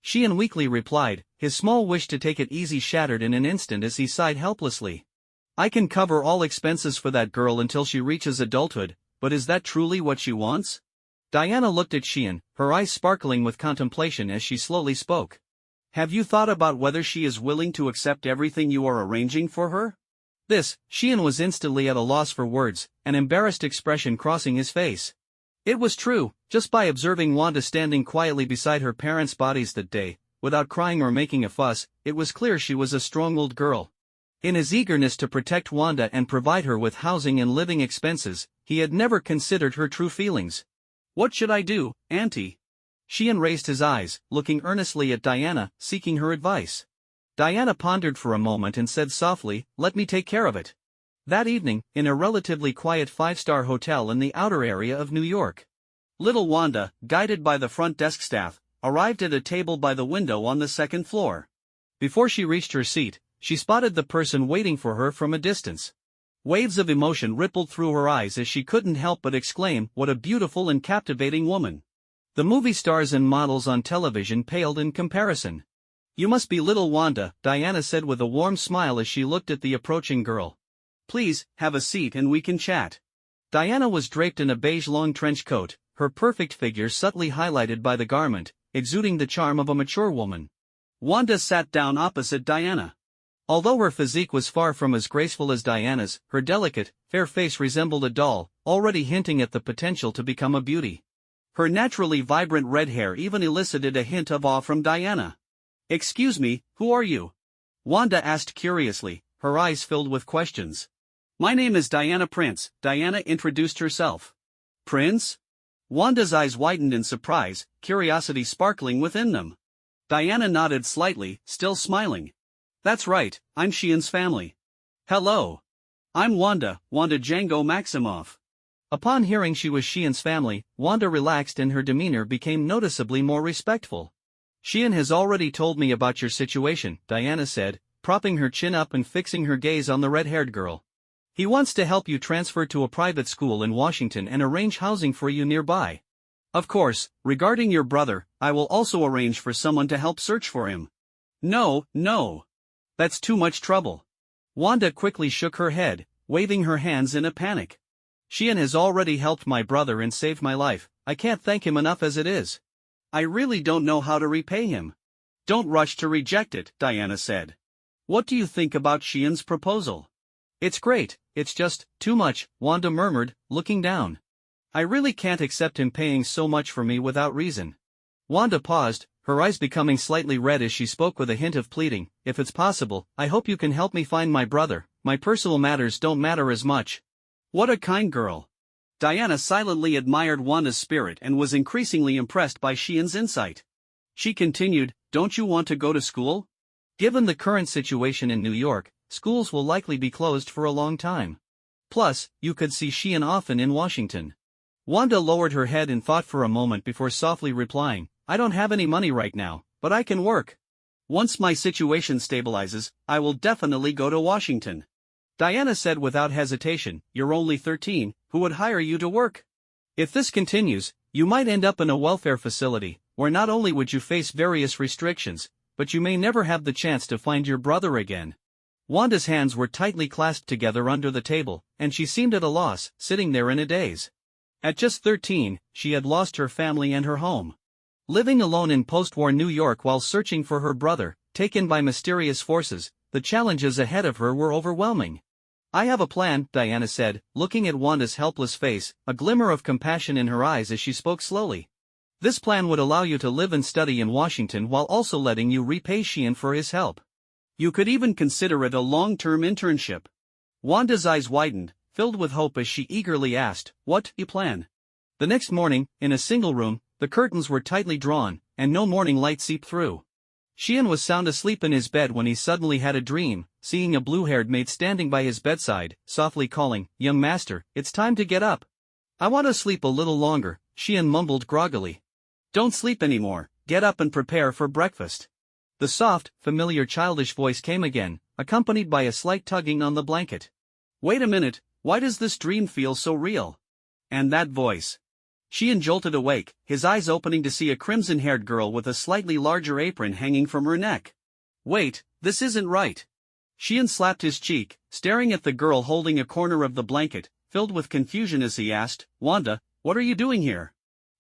Xian weakly replied, his small wish to take it easy shattered in an instant as he sighed helplessly. I can cover all expenses for that girl until she reaches adulthood, but is that truly what she wants? Diana looked at Xian, her eyes sparkling with contemplation as she slowly spoke. Have you thought about whether she is willing to accept everything you are arranging for her? Xian was instantly at a loss for words, an embarrassed expression crossing his face. It was true, just by observing Wanda standing quietly beside her parents' bodies that day, without crying or making a fuss, it was clear she was a strong-willed girl. In his eagerness to protect Wanda and provide her with housing and living expenses, he had never considered her true feelings. What should I do, Auntie? Xian raised his eyes, looking earnestly at Diana, seeking her advice. Diana pondered for a moment and said softly, let me take care of it. That evening, in a relatively quiet five-star hotel in the outer area of New York, little Wanda, guided by the front desk staff, arrived at a table by the window on the second floor. Before she reached her seat, she spotted the person waiting for her from a distance. Waves of emotion rippled through her eyes as she couldn't help but exclaim, what a beautiful and captivating woman. The movie stars and models on television paled in comparison. You must be little Wanda, Diana said with a warm smile as she looked at the approaching girl. Please, have a seat and we can chat. Diana was draped in a beige long trench coat, her perfect figure subtly highlighted by the garment, exuding the charm of a mature woman. Wanda sat down opposite Diana. Although her physique was far from as graceful as Diana's, her delicate, fair face resembled a doll, already hinting at the potential to become a beauty. Her naturally vibrant red hair even elicited a hint of awe from Diana. "Excuse me, who are you?" Wanda asked curiously, her eyes filled with questions. "My name is Diana Prince," Diana introduced herself. "Prince?" Wanda's eyes widened in surprise, curiosity sparkling within them. Diana nodded slightly, still smiling. "That's right, I'm Xiyan's family." "Hello. I'm Wanda, Wanda Django Maximoff." Upon hearing she was Xiyan's family, Wanda relaxed and her demeanor became noticeably more respectful. "Xiyan has already told me about your situation," Diana said, propping her chin up and fixing her gaze on the red-haired girl. "He wants to help you transfer to a private school in Washington and arrange housing for you nearby. Of course, regarding your brother, I will also arrange for someone to help search for him." "No, no. That's too much trouble." Wanda quickly shook her head, waving her hands in a panic. "Xiyan has already helped my brother and saved my life. I can't thank him enough as it is. I really don't know how to repay him." "Don't rush to reject it," Diana said. "What do you think about Xiyan's proposal?" "It's great, it's just too much," Wanda murmured, looking down. "I really can't accept him paying so much for me without reason." Wanda paused, her eyes becoming slightly red as she spoke with a hint of pleading. "If it's possible, I hope you can help me find my brother. My personal matters don't matter as much." "What a kind girl." Diana silently admired Wanda's spirit and was increasingly impressed by Xiyan's insight. She continued, "Don't you want to go to school?" "Given the current situation in New York, schools will likely be closed for a long time. Plus, you could see Xiyan often in Washington." Wanda lowered her head in thought for a moment before softly replying, "I don't have any money right now, but I can work. Once my situation stabilizes, I will definitely go to Washington." Diana said without hesitation, "You're only 13, who would hire you to work?" "If this continues, you might end up in a welfare facility, where not only would you face various restrictions, but you may never have the chance to find your brother again." Wanda's hands were tightly clasped together under the table, and she seemed at a loss, sitting there in a daze. At just 13, she had lost her family and her home. Living alone in post-war New York while searching for her brother, taken by mysterious forces, the challenges ahead of her were overwhelming. "I have a plan," Diana said, looking at Wanda's helpless face, a glimmer of compassion in her eyes as she spoke slowly. "This plan would allow you to live and study in Washington while also letting you repay Xiyan for his help. You could even consider it a long-term internship." Wanda's eyes widened, filled with hope as she eagerly asked, "What you plan?" The next morning, in a single room, the curtains were tightly drawn, and no morning light seeped through. Xiyan was sound asleep in his bed when he suddenly had a dream, seeing a blue-haired maid standing by his bedside, softly calling, "Young master, it's time to get up." "I want to sleep a little longer," Xiyan mumbled groggily. "Don't sleep anymore, get up and prepare for breakfast." The soft, familiar childish voice came again, accompanied by a slight tugging on the blanket. "Wait a minute, why does this dream feel so real? And that voice?" Xiyan jolted awake, his eyes opening to see a crimson-haired girl with a slightly larger apron hanging from her neck. "Wait, this isn't right." Xiyan slapped his cheek, staring at the girl holding a corner of the blanket, filled with confusion as he asked, "Wanda, what are you doing here?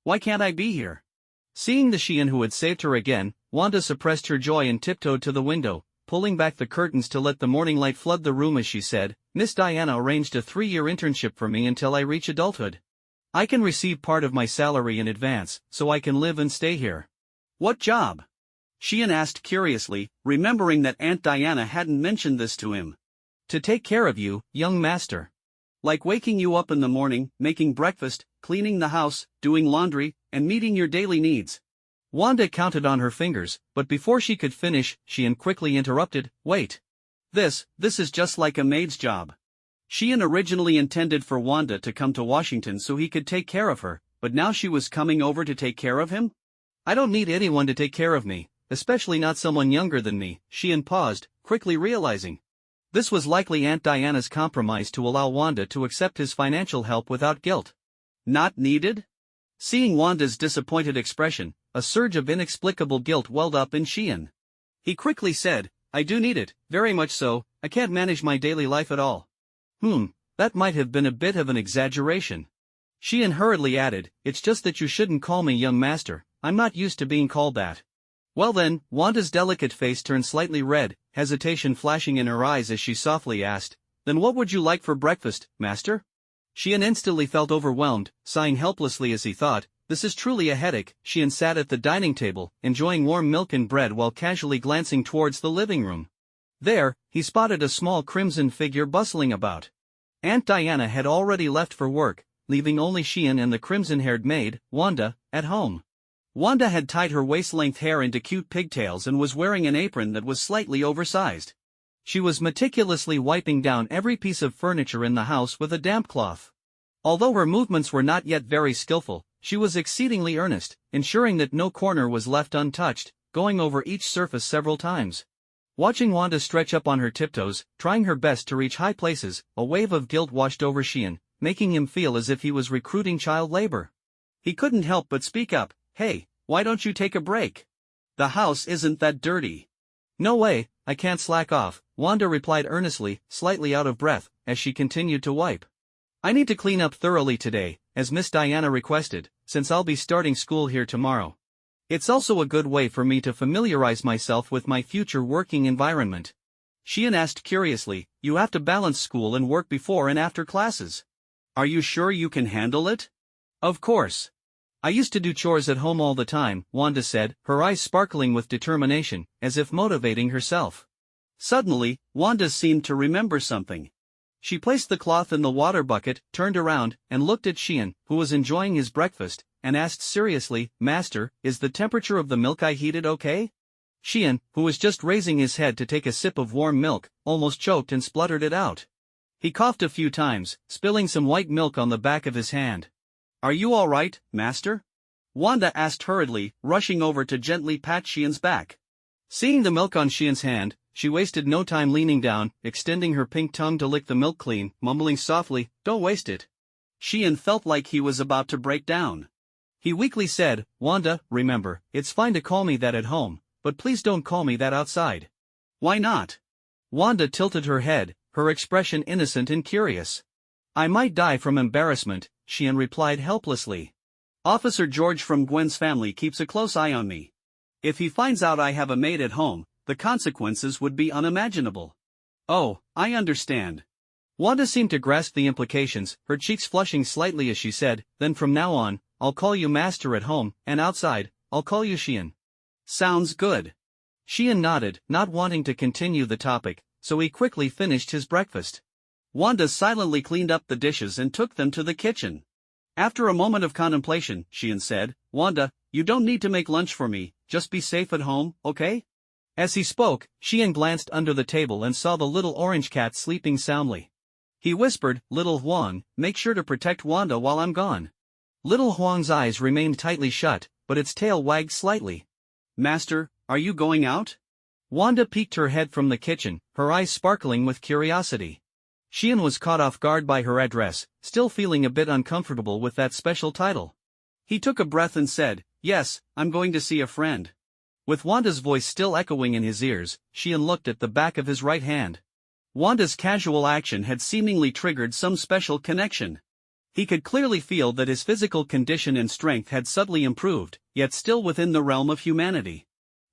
Why can't I be here?" Seeing the Xiyan who had saved her again, Wanda suppressed her joy and tiptoed to the window, pulling back the curtains to let the morning light flood the room as she said, "Miss Diana arranged a 3-year internship for me until I reach adulthood. I can receive part of my salary in advance, so I can live and stay here." "What job?" Xiyan asked curiously, remembering that Aunt Diana hadn't mentioned this to him. "To take care of you, young master." "Like waking you up in the morning, making breakfast, cleaning the house, doing laundry, and meeting your daily needs." Wanda counted on her fingers, but before she could finish, Xiyan quickly interrupted, "Wait. This is just like a maid's job." Xiyan originally intended for Wanda to come to Washington so he could take care of her, but now she was coming over to take care of him? "I don't need anyone to take care of me, especially not someone younger than me," Xiyan paused, quickly realizing. This was likely Aunt Diana's compromise to allow Wanda to accept his financial help without guilt. "Not needed?" Seeing Wanda's disappointed expression, a surge of inexplicable guilt welled up in Xiyan. He quickly said, "I do need it, very much so. I can't manage my daily life at all." That might have been a bit of an exaggeration. Xiyan hurriedly added, "It's just that you shouldn't call me young master, I'm not used to being called that." Well then, Wanda's delicate face turned slightly red, hesitation flashing in her eyes as she softly asked, "Then what would you like for breakfast, master?" Xiyan instantly felt overwhelmed, sighing helplessly as he thought, "This is truly a headache." Xiyan sat at the dining table, enjoying warm milk and bread while casually glancing towards the living room. There, he spotted a small crimson figure bustling about. Aunt Diana had already left for work, leaving only Xiyan and the crimson-haired maid, Wanda, at home. Wanda had tied her waist-length hair into cute pigtails and was wearing an apron that was slightly oversized. She was meticulously wiping down every piece of furniture in the house with a damp cloth. Although her movements were not yet very skillful, she was exceedingly earnest, ensuring that no corner was left untouched, going over each surface several times. Watching Wanda stretch up on her tiptoes, trying her best to reach high places, a wave of guilt washed over Xiyan, making him feel as if he was recruiting child labor. He couldn't help but speak up, "Hey, why don't you take a break? The house isn't that dirty." "No way, I can't slack off," Wanda replied earnestly, slightly out of breath, as she continued to wipe. "I need to clean up thoroughly today, as Miss Diana requested, since I'll be starting school here tomorrow. It's also a good way for me to familiarize myself with my future working environment." Xiyan asked curiously, "You have to balance school and work before and after classes. Are you sure you can handle it?" "Of course. I used to do chores at home all the time," Wanda said, her eyes sparkling with determination, as if motivating herself. Suddenly, Wanda seemed to remember something. She placed the cloth in the water bucket, turned around, and looked at Xiyan, who was enjoying his breakfast, and asked seriously, "Master, is the temperature of the milk I heated okay?" Xiyan, who was just raising his head to take a sip of warm milk, almost choked and spluttered it out. He coughed a few times, spilling some white milk on the back of his hand. "Are you all right, master?" Wanda asked hurriedly, rushing over to gently pat Xian's back. Seeing the milk on Xian's hand, she wasted no time leaning down, extending her pink tongue to lick the milk clean, mumbling softly, "Don't waste it." Xiyan felt like he was about to break down. He weakly said, "Wanda, remember, it's fine to call me that at home, but please don't call me that outside." "Why not?" Wanda tilted her head, her expression innocent and curious. "I might die from embarrassment," Xiyan replied helplessly. "Officer George from Gwen's family keeps a close eye on me. If he finds out I have a maid at home, the consequences would be unimaginable." "Oh, I understand." Wanda seemed to grasp the implications, her cheeks flushing slightly as she said, "Then from now on, I'll call you master at home, and outside, I'll call you Xiyan." "Sounds good." Xiyan nodded, not wanting to continue the topic, so he quickly finished his breakfast. Wanda silently cleaned up the dishes and took them to the kitchen. After a moment of contemplation, Xiyan said, "Wanda, you don't need to make lunch for me, just be safe at home, okay?" As he spoke, Xiyan glanced under the table and saw the little orange cat sleeping soundly. He whispered, "Little Huang, make sure to protect Wanda while I'm gone." Little Huang's eyes remained tightly shut, but its tail wagged slightly. "Master, are you going out?" Wanda peeked her head from the kitchen, her eyes sparkling with curiosity. Xiyan was caught off guard by her address, still feeling a bit uncomfortable with that special title. He took a breath and said, "Yes, I'm going to see a friend." With Wanda's voice still echoing in his ears, Xiyan looked at the back of his right hand. Wanda's casual action had seemingly triggered some special connection. He could clearly feel that his physical condition and strength had subtly improved, yet still within the realm of humanity.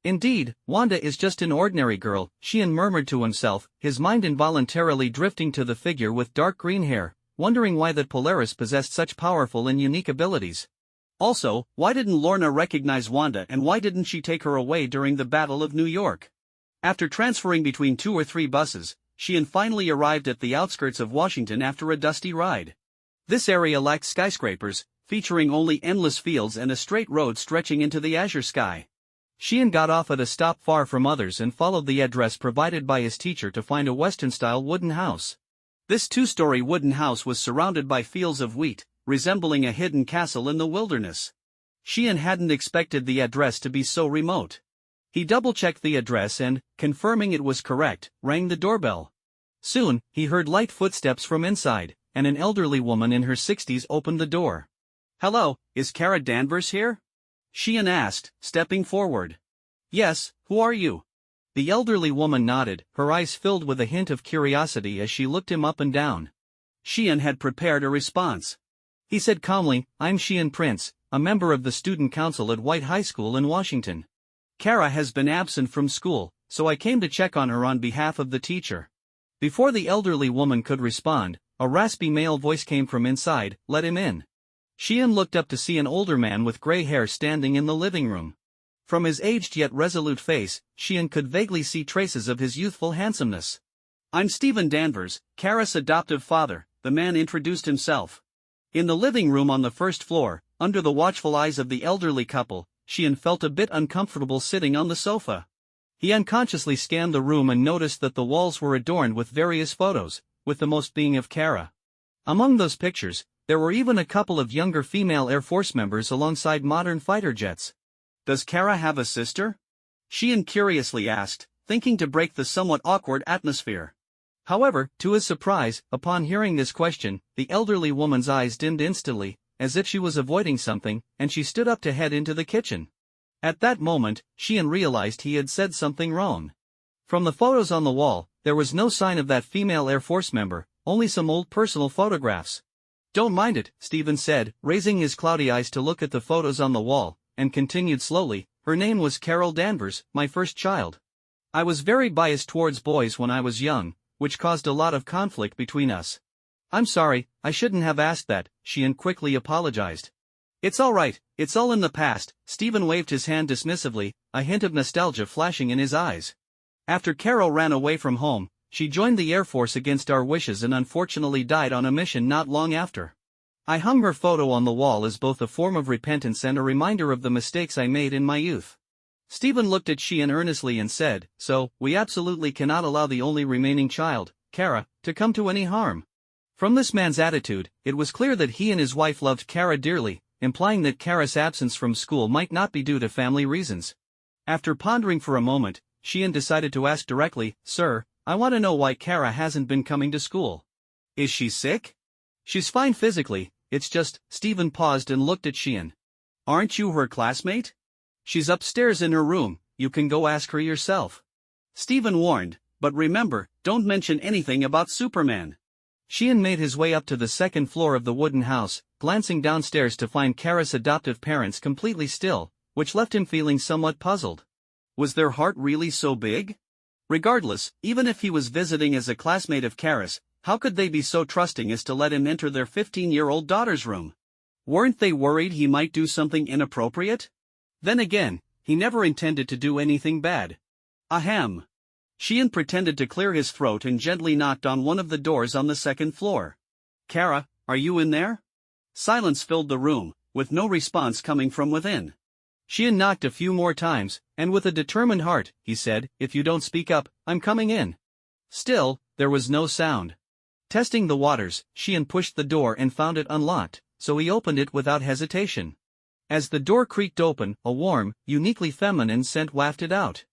"Indeed, Wanda is just an ordinary girl," Xiyan murmured to himself, his mind involuntarily drifting to the figure with dark green hair, wondering why that Polaris possessed such powerful and unique abilities. Also, why didn't Lorna recognize Wanda and why didn't she take her away during the Battle of New York? After transferring between 2 or 3 buses, Xiyan finally arrived at the outskirts of Washington after a dusty ride. This area lacked skyscrapers, featuring only endless fields and a straight road stretching into the azure sky. Xiyan got off at a stop far from others and followed the address provided by his teacher to find a Western-style wooden house. This 2-story wooden house was surrounded by fields of wheat, resembling a hidden castle in the wilderness. Xiyan hadn't expected the address to be so remote. He double-checked the address and, confirming it was correct, rang the doorbell. Soon, he heard light footsteps from inside, and an elderly woman in her 60s opened the door. "Hello, is Kara Danvers here?" Xiyan asked, stepping forward. "Yes, who are you?" The elderly woman nodded, her eyes filled with a hint of curiosity as she looked him up and down. Xiyan had prepared a response. He said calmly, "I'm Xiyan Prince, a member of the student council at White High School in Washington." Kara has been absent from school, so I came to check on her on behalf of the teacher. Before the elderly woman could respond, a raspy male voice came from inside, "Let him in." Xiyan looked up to see an older man with gray hair standing in the living room. From his aged yet resolute face, Xiyan could vaguely see traces of his youthful handsomeness. "I'm Stephen Danvers, Kara's adoptive father," the man introduced himself. In the living room on the first floor, under the watchful eyes of the elderly couple, Xiyan felt a bit uncomfortable sitting on the sofa. He unconsciously scanned the room and noticed that the walls were adorned with various photos, with the most being of Kara. Among those pictures, there were even a couple of younger female Air Force members alongside modern fighter jets. "Does Kara have a sister?" Xiyan curiously asked, thinking to break the somewhat awkward atmosphere. However, to his surprise, upon hearing this question, the elderly woman's eyes dimmed instantly, as if she was avoiding something, and she stood up to head into the kitchen. At that moment, Xiyan realized he had said something wrong. From the photos on the wall, there was no sign of that female Air Force member, only some old personal photographs. "Don't mind it," Stephen said, raising his cloudy eyes to look at the photos on the wall, and continued slowly, "Her name was Carol Danvers, my first child. I was very biased towards boys when I was young, which caused a lot of conflict between us. I'm sorry, I shouldn't have asked that," Xiyan quickly apologized. "It's all right, it's all in the past," Stephen waved his hand dismissively, a hint of nostalgia flashing in his eyes. "After Carol ran away from home, she joined the Air Force against our wishes and unfortunately died on a mission not long after. I hung her photo on the wall as both a form of repentance and a reminder of the mistakes I made in my youth." Stephen looked at Xiyan earnestly and said, "So, we absolutely cannot allow the only remaining child, Kara, to come to any harm." From this man's attitude, it was clear that he and his wife loved Kara dearly, implying that Kara's absence from school might not be due to family reasons. After pondering for a moment, Xiyan decided to ask directly, "Sir, I want to know why Kara hasn't been coming to school. Is she sick?" "She's fine physically, it's just," Stephen paused and looked at Xiyan. "Aren't you her classmate?" "She's upstairs in her room, you can go ask her yourself," Stephen warned, "but remember, don't mention anything about Superman." Xiyan made his way up to the second floor of the wooden house, glancing downstairs to find Kara's adoptive parents completely still, which left him feeling somewhat puzzled. Was their heart really so big? Regardless, even if he was visiting as a classmate of Kara's, how could they be so trusting as to let him enter their 15-year-old daughter's room? Weren't they worried he might do something inappropriate? Then again, he never intended to do anything bad. Ahem. Xiyan pretended to clear his throat and gently knocked on one of the doors on the second floor. "Kara, are you in there?" Silence filled the room, with no response coming from within. Xiyan knocked a few more times, and with a determined heart, he said, "If you don't speak up, I'm coming in." Still, there was no sound. Testing the waters, Xiyan pushed the door and found it unlocked, so he opened it without hesitation. As the door creaked open, a warm, uniquely feminine scent wafted out.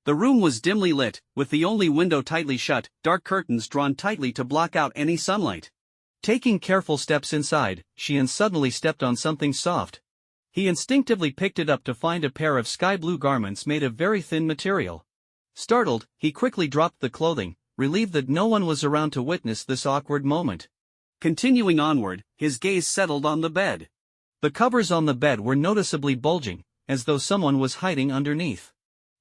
The room was dimly lit, with the only window tightly shut, dark curtains drawn tightly to block out any sunlight. Taking careful steps inside, Xiyan suddenly stepped on something soft. He instinctively picked it up to find a pair of sky-blue garments made of very thin material. Startled, he quickly dropped the clothing, relieved that no one was around to witness this awkward moment. Continuing onward, his gaze settled on the bed. The covers on the bed were noticeably bulging, as though someone was hiding underneath.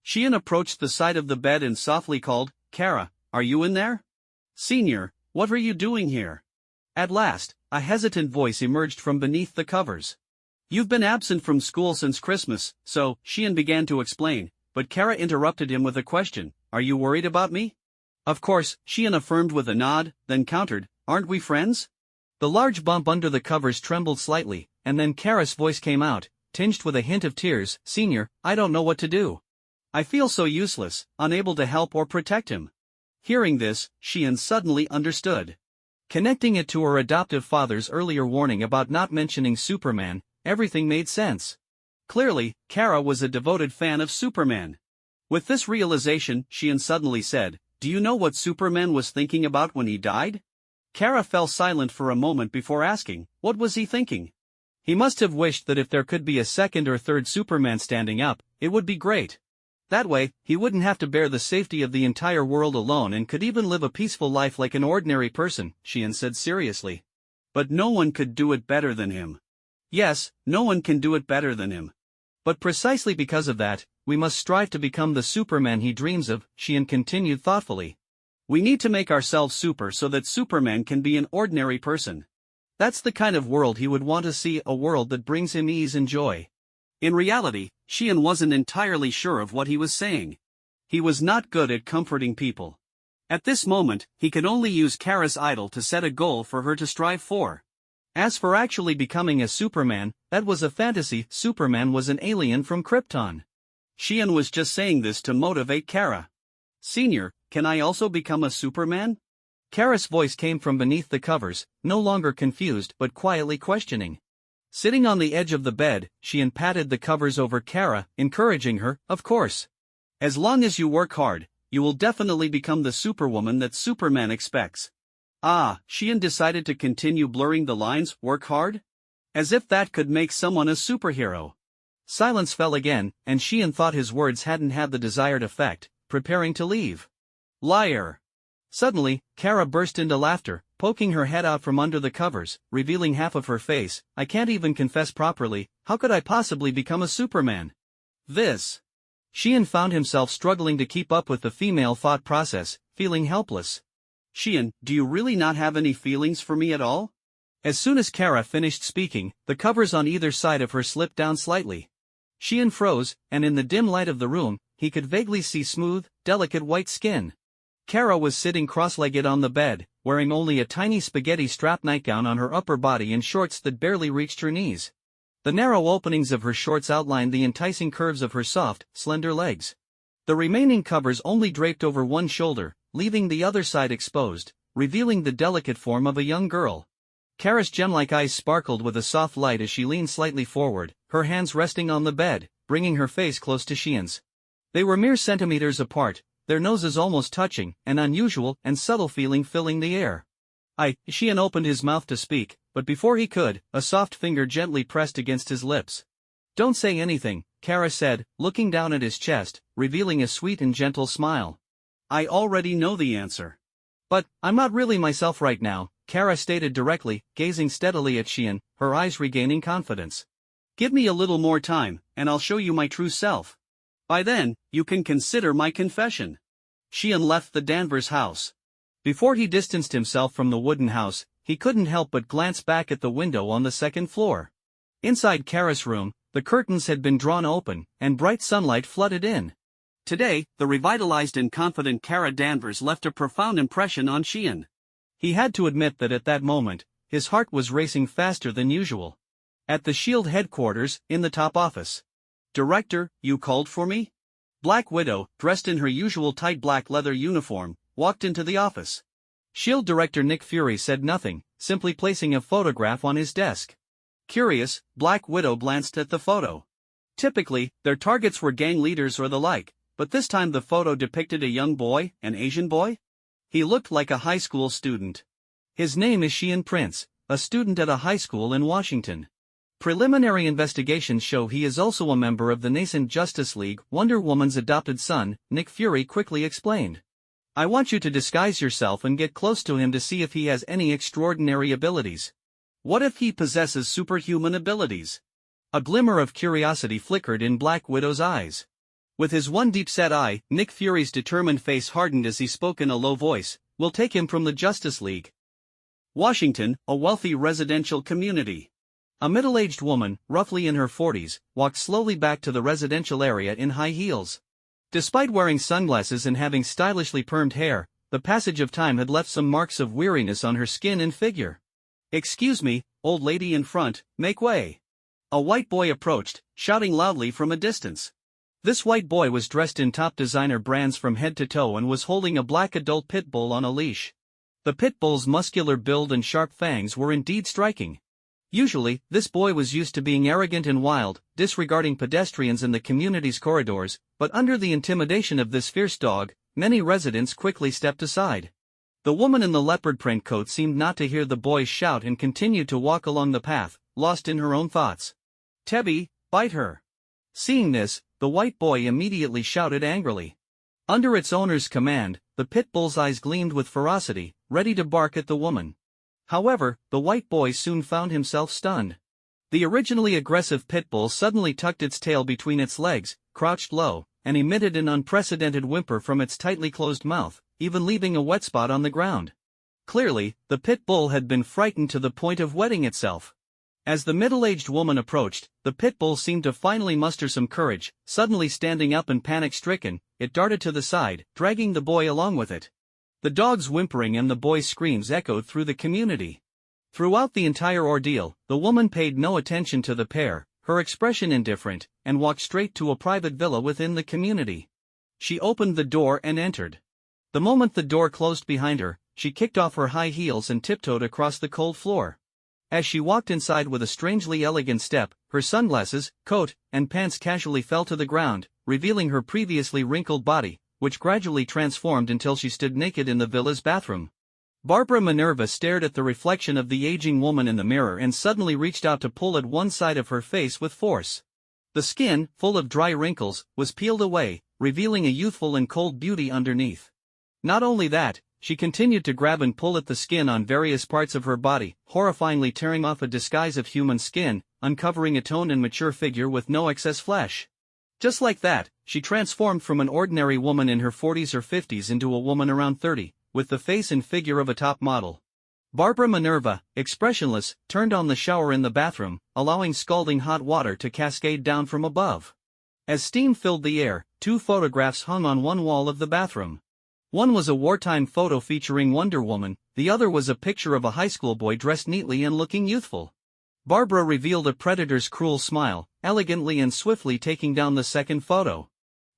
Xiyan approached the side of the bed and softly called, "Kara, are you in there?" "Senior, what are you doing here?" At last, a hesitant voice emerged from beneath the covers. "You've been absent from school since Christmas, so," Xiyan began to explain, but Kara interrupted him with a question, "Are you worried about me?" "Of course," Xiyan affirmed with a nod, then countered, "Aren't we friends?" The large bump under the covers trembled slightly, and then Kara's voice came out, tinged with a hint of tears, "Senior, I don't know what to do. I feel so useless, unable to help or protect him." Hearing this, Xiyan suddenly understood. Connecting it to her adoptive father's earlier warning about not mentioning Superman, everything made sense. Clearly, Kara was a devoted fan of Superman. With this realization, Xiyan suddenly said, "Do you know what Superman was thinking about when he died?" Kara fell silent for a moment before asking, "What was he thinking?" "He must have wished that if there could be a second or third Superman standing up, it would be great. That way, he wouldn't have to bear the safety of the entire world alone and could even live a peaceful life like an ordinary person," Xiyan said seriously. "But no one could do it better than him." "Yes, no one can do it better than him. But precisely because of that, we must strive to become the Superman he dreams of, Xiyan continued thoughtfully. We need to make ourselves super so that Superman can be an ordinary person. That's the kind of world he would want to see, a world that brings him ease and joy. In reality, Xiyan wasn't entirely sure of what he was saying. He was not good at comforting people. At this moment, he could only use Kara's idol to set a goal for her to strive for. As for actually becoming a Superman, that was a fantasy. Superman was an alien from Krypton. Xiyan was just saying this to motivate Kara. Senior, can I also become a Superman? Kara's voice came from beneath the covers, no longer confused but quietly questioning. Sitting on the edge of the bed, Xiyan patted the covers over Kara, encouraging her, of course. As long as you work hard, you will definitely become the superwoman that Superman expects. Xiyan decided to continue blurring the lines, work hard? As if that could make someone a superhero. Silence fell again, and Xiyan thought his words hadn't had the desired effect, preparing to leave. Liar! Suddenly, Kara burst into laughter, poking her head out from under the covers, revealing half of her face. I can't even confess properly, how could I possibly become a Superman? This. Xiyan found himself struggling to keep up with the female thought process, feeling helpless. Xiyan, do you really not have any feelings for me at all? As soon as Kara finished speaking, the covers on either side of her slipped down slightly. Xiyan froze, and in the dim light of the room, he could vaguely see smooth, delicate white skin. Kara was sitting cross-legged on the bed, wearing only a tiny spaghetti-strap nightgown on her upper body and shorts that barely reached her knees. The narrow openings of her shorts outlined the enticing curves of her soft, slender legs. The remaining covers only draped over one shoulder, leaving the other side exposed, revealing the delicate form of a young girl. Kara's gem-like eyes sparkled with a soft light as she leaned slightly forward, her hands resting on the bed, bringing her face close to Xiyan's. They were mere centimeters apart, their noses almost touching, an unusual and subtle feeling filling the air. Xiyan opened his mouth to speak, but before he could, a soft finger gently pressed against his lips. Don't say anything, Kara said, looking down at his chest, revealing a sweet and gentle smile. I already know the answer. But, I'm not really myself right now, Kara stated directly, gazing steadily at Xiyan, her eyes regaining confidence. Give me a little more time, and I'll show you my true self. By then, you can consider my confession. Xiyan left the Danvers house. Before he distanced himself from the wooden house, he couldn't help but glance back at the window on the second floor. Inside Kara's room, the curtains had been drawn open, and bright sunlight flooded in. Today, the revitalized and confident Kara Danvers left a profound impression on Xiyan. He had to admit that at that moment, his heart was racing faster than usual. At the S.H.I.E.L.D. headquarters, in the top office. Director, you called for me? Black Widow, dressed in her usual tight black leather uniform, walked into the office. S.H.I.E.L.D. Director Nick Fury said nothing, simply placing a photograph on his desk. Curious, Black Widow glanced at the photo. Typically, their targets were gang leaders or the like, but this time the photo depicted a young boy, an Asian boy? He looked like a high school student. His name is Xiyan Prince, a student at a high school in Washington. Preliminary investigations show he is also a member of the nascent Justice League, Wonder Woman's adopted son, Nick Fury quickly explained. I want you to disguise yourself and get close to him to see if he has any extraordinary abilities. What if he possesses superhuman abilities? A glimmer of curiosity flickered in Black Widow's eyes. With his one deep-set eye, Nick Fury's determined face hardened as he spoke in a low voice, We'll take him from the Justice League. Washington, a wealthy residential community. A middle-aged woman, roughly in her 40s, walked slowly back to the residential area in high heels. Despite wearing sunglasses and having stylishly permed hair, the passage of time had left some marks of weariness on her skin and figure. Excuse me, old lady in front, make way. A white boy approached, shouting loudly from a distance. This white boy was dressed in top designer brands from head to toe and was holding a black adult pit bull on a leash. The pit bull's muscular build and sharp fangs were indeed striking. Usually, this boy was used to being arrogant and wild, disregarding pedestrians in the community's corridors, but under the intimidation of this fierce dog, many residents quickly stepped aside. The woman in the leopard print coat seemed not to hear the boy's shout and continued to walk along the path, lost in her own thoughts. Tebby, bite her. Seeing this, the white boy immediately shouted angrily. Under its owner's command, the pit bull's eyes gleamed with ferocity, ready to bark at the woman. However, the white boy soon found himself stunned. The originally aggressive pit bull suddenly tucked its tail between its legs, crouched low, and emitted an unprecedented whimper from its tightly closed mouth, even leaving a wet spot on the ground. Clearly, the pit bull had been frightened to the point of wetting itself. As the middle-aged woman approached, the pit bull seemed to finally muster some courage. Suddenly standing up and panic-stricken, it darted to the side, dragging the boy along with it. The dog's whimpering and the boy's screams echoed through the community. Throughout the entire ordeal, the woman paid no attention to the pair, her expression indifferent, and walked straight to a private villa within the community. She opened the door and entered. The moment the door closed behind her, she kicked off her high heels and tiptoed across the cold floor. As she walked inside with a strangely elegant step, her sunglasses, coat, and pants casually fell to the ground, revealing her previously wrinkled body, which gradually transformed until she stood naked in the villa's bathroom. Barbara Minerva stared at the reflection of the aging woman in the mirror and suddenly reached out to pull at one side of her face with force. The skin, full of dry wrinkles, was peeled away, revealing a youthful and cold beauty underneath. Not only that, she continued to grab and pull at the skin on various parts of her body, horrifyingly tearing off a disguise of human skin, uncovering a toned and mature figure with no excess flesh. Just like that, she transformed from an ordinary woman in her 40s or 50s into a woman around 30, with the face and figure of a top model. Barbara Minerva, expressionless, turned on the shower in the bathroom, allowing scalding hot water to cascade down from above. As steam filled the air, two photographs hung on one wall of the bathroom. One was a wartime photo featuring Wonder Woman, the other was a picture of a high school boy dressed neatly and looking youthful. Barbara revealed a predator's cruel smile, elegantly and swiftly taking down the second photo.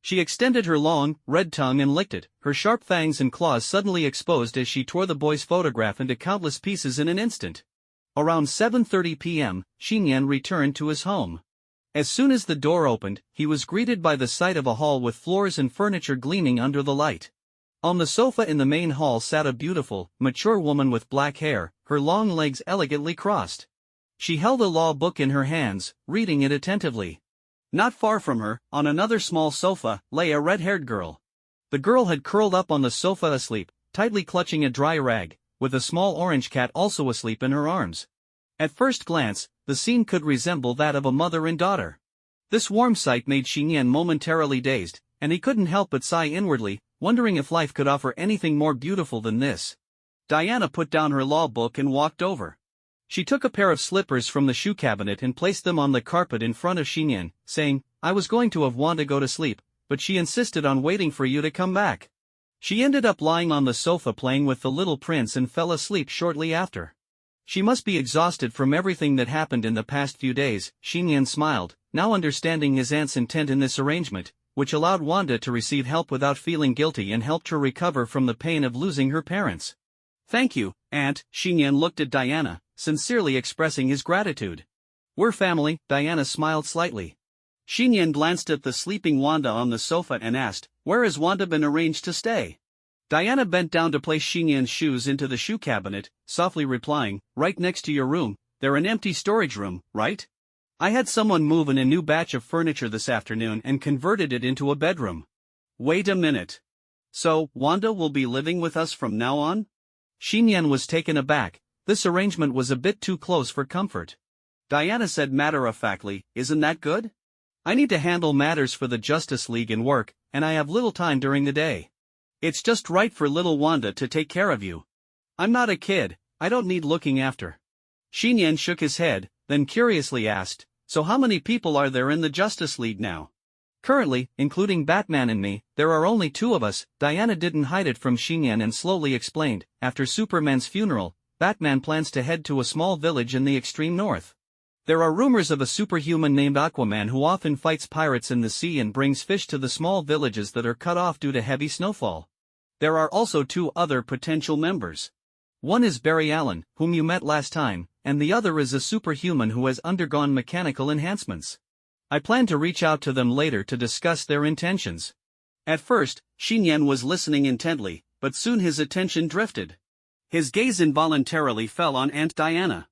She extended her long, red tongue and licked it, her sharp fangs and claws suddenly exposed as she tore the boy's photograph into countless pieces in an instant. Around 7:30 p.m., Xiyan returned to his home. As soon as the door opened, he was greeted by the sight of a hall with floors and furniture gleaming under the light. On the sofa in the main hall sat a beautiful, mature woman with black hair, her long legs elegantly crossed. She held a law book in her hands, reading it attentively. Not far from her, on another small sofa, lay a red-haired girl. The girl had curled up on the sofa asleep, tightly clutching a dry rag, with a small orange cat also asleep in her arms. At first glance, the scene could resemble that of a mother and daughter. This warm sight made Xiyan momentarily dazed, and he couldn't help but sigh inwardly, wondering if life could offer anything more beautiful than this. Diana put down her law book and walked over. She took a pair of slippers from the shoe cabinet and placed them on the carpet in front of Xiyan, saying, "I was going to have Wanda go to sleep, but she insisted on waiting for you to come back." She ended up lying on the sofa playing with the little prince and fell asleep shortly after. She must be exhausted from everything that happened in the past few days, Xiyan smiled, now understanding his aunt's intent in this arrangement, which allowed Wanda to receive help without feeling guilty and helped her recover from the pain of losing her parents. "Thank you, Aunt." Xiyan looked at Diana, sincerely expressing his gratitude. "We're family," Diana smiled slightly. Xiyan glanced at the sleeping Wanda on the sofa and asked, "Where has Wanda been arranged to stay?" Diana bent down to place Xiyan's shoes into the shoe cabinet, softly replying, "Right next to your room. They're an empty storage room, right? I had someone move in a new batch of furniture this afternoon and converted it into a bedroom." "Wait a minute. So, Wanda will be living with us from now on?" Xiyan was taken aback. This arrangement was a bit too close for comfort. Diana said matter-of-factly, "Isn't that good? I need to handle matters for the Justice League and work, and I have little time during the day. It's just right for little Wanda to take care of you. I'm not a kid, I don't need looking after." Xiyan shook his head, then curiously asked, "So how many people are there in the Justice League now?" "Currently, including Batman and me, there are only 2 of us." Diana didn't hide it from Xiyan and slowly explained, "After Superman's funeral, Batman plans to head to a small village in the extreme north. There are rumors of a superhuman named Aquaman who often fights pirates in the sea and brings fish to the small villages that are cut off due to heavy snowfall. There are also 2 other potential members. One is Barry Allen, whom you met last time, and the other is a superhuman who has undergone mechanical enhancements. I plan to reach out to them later to discuss their intentions." At first, Xiyan was listening intently, but soon his attention drifted. His gaze involuntarily fell on Aunt Diana.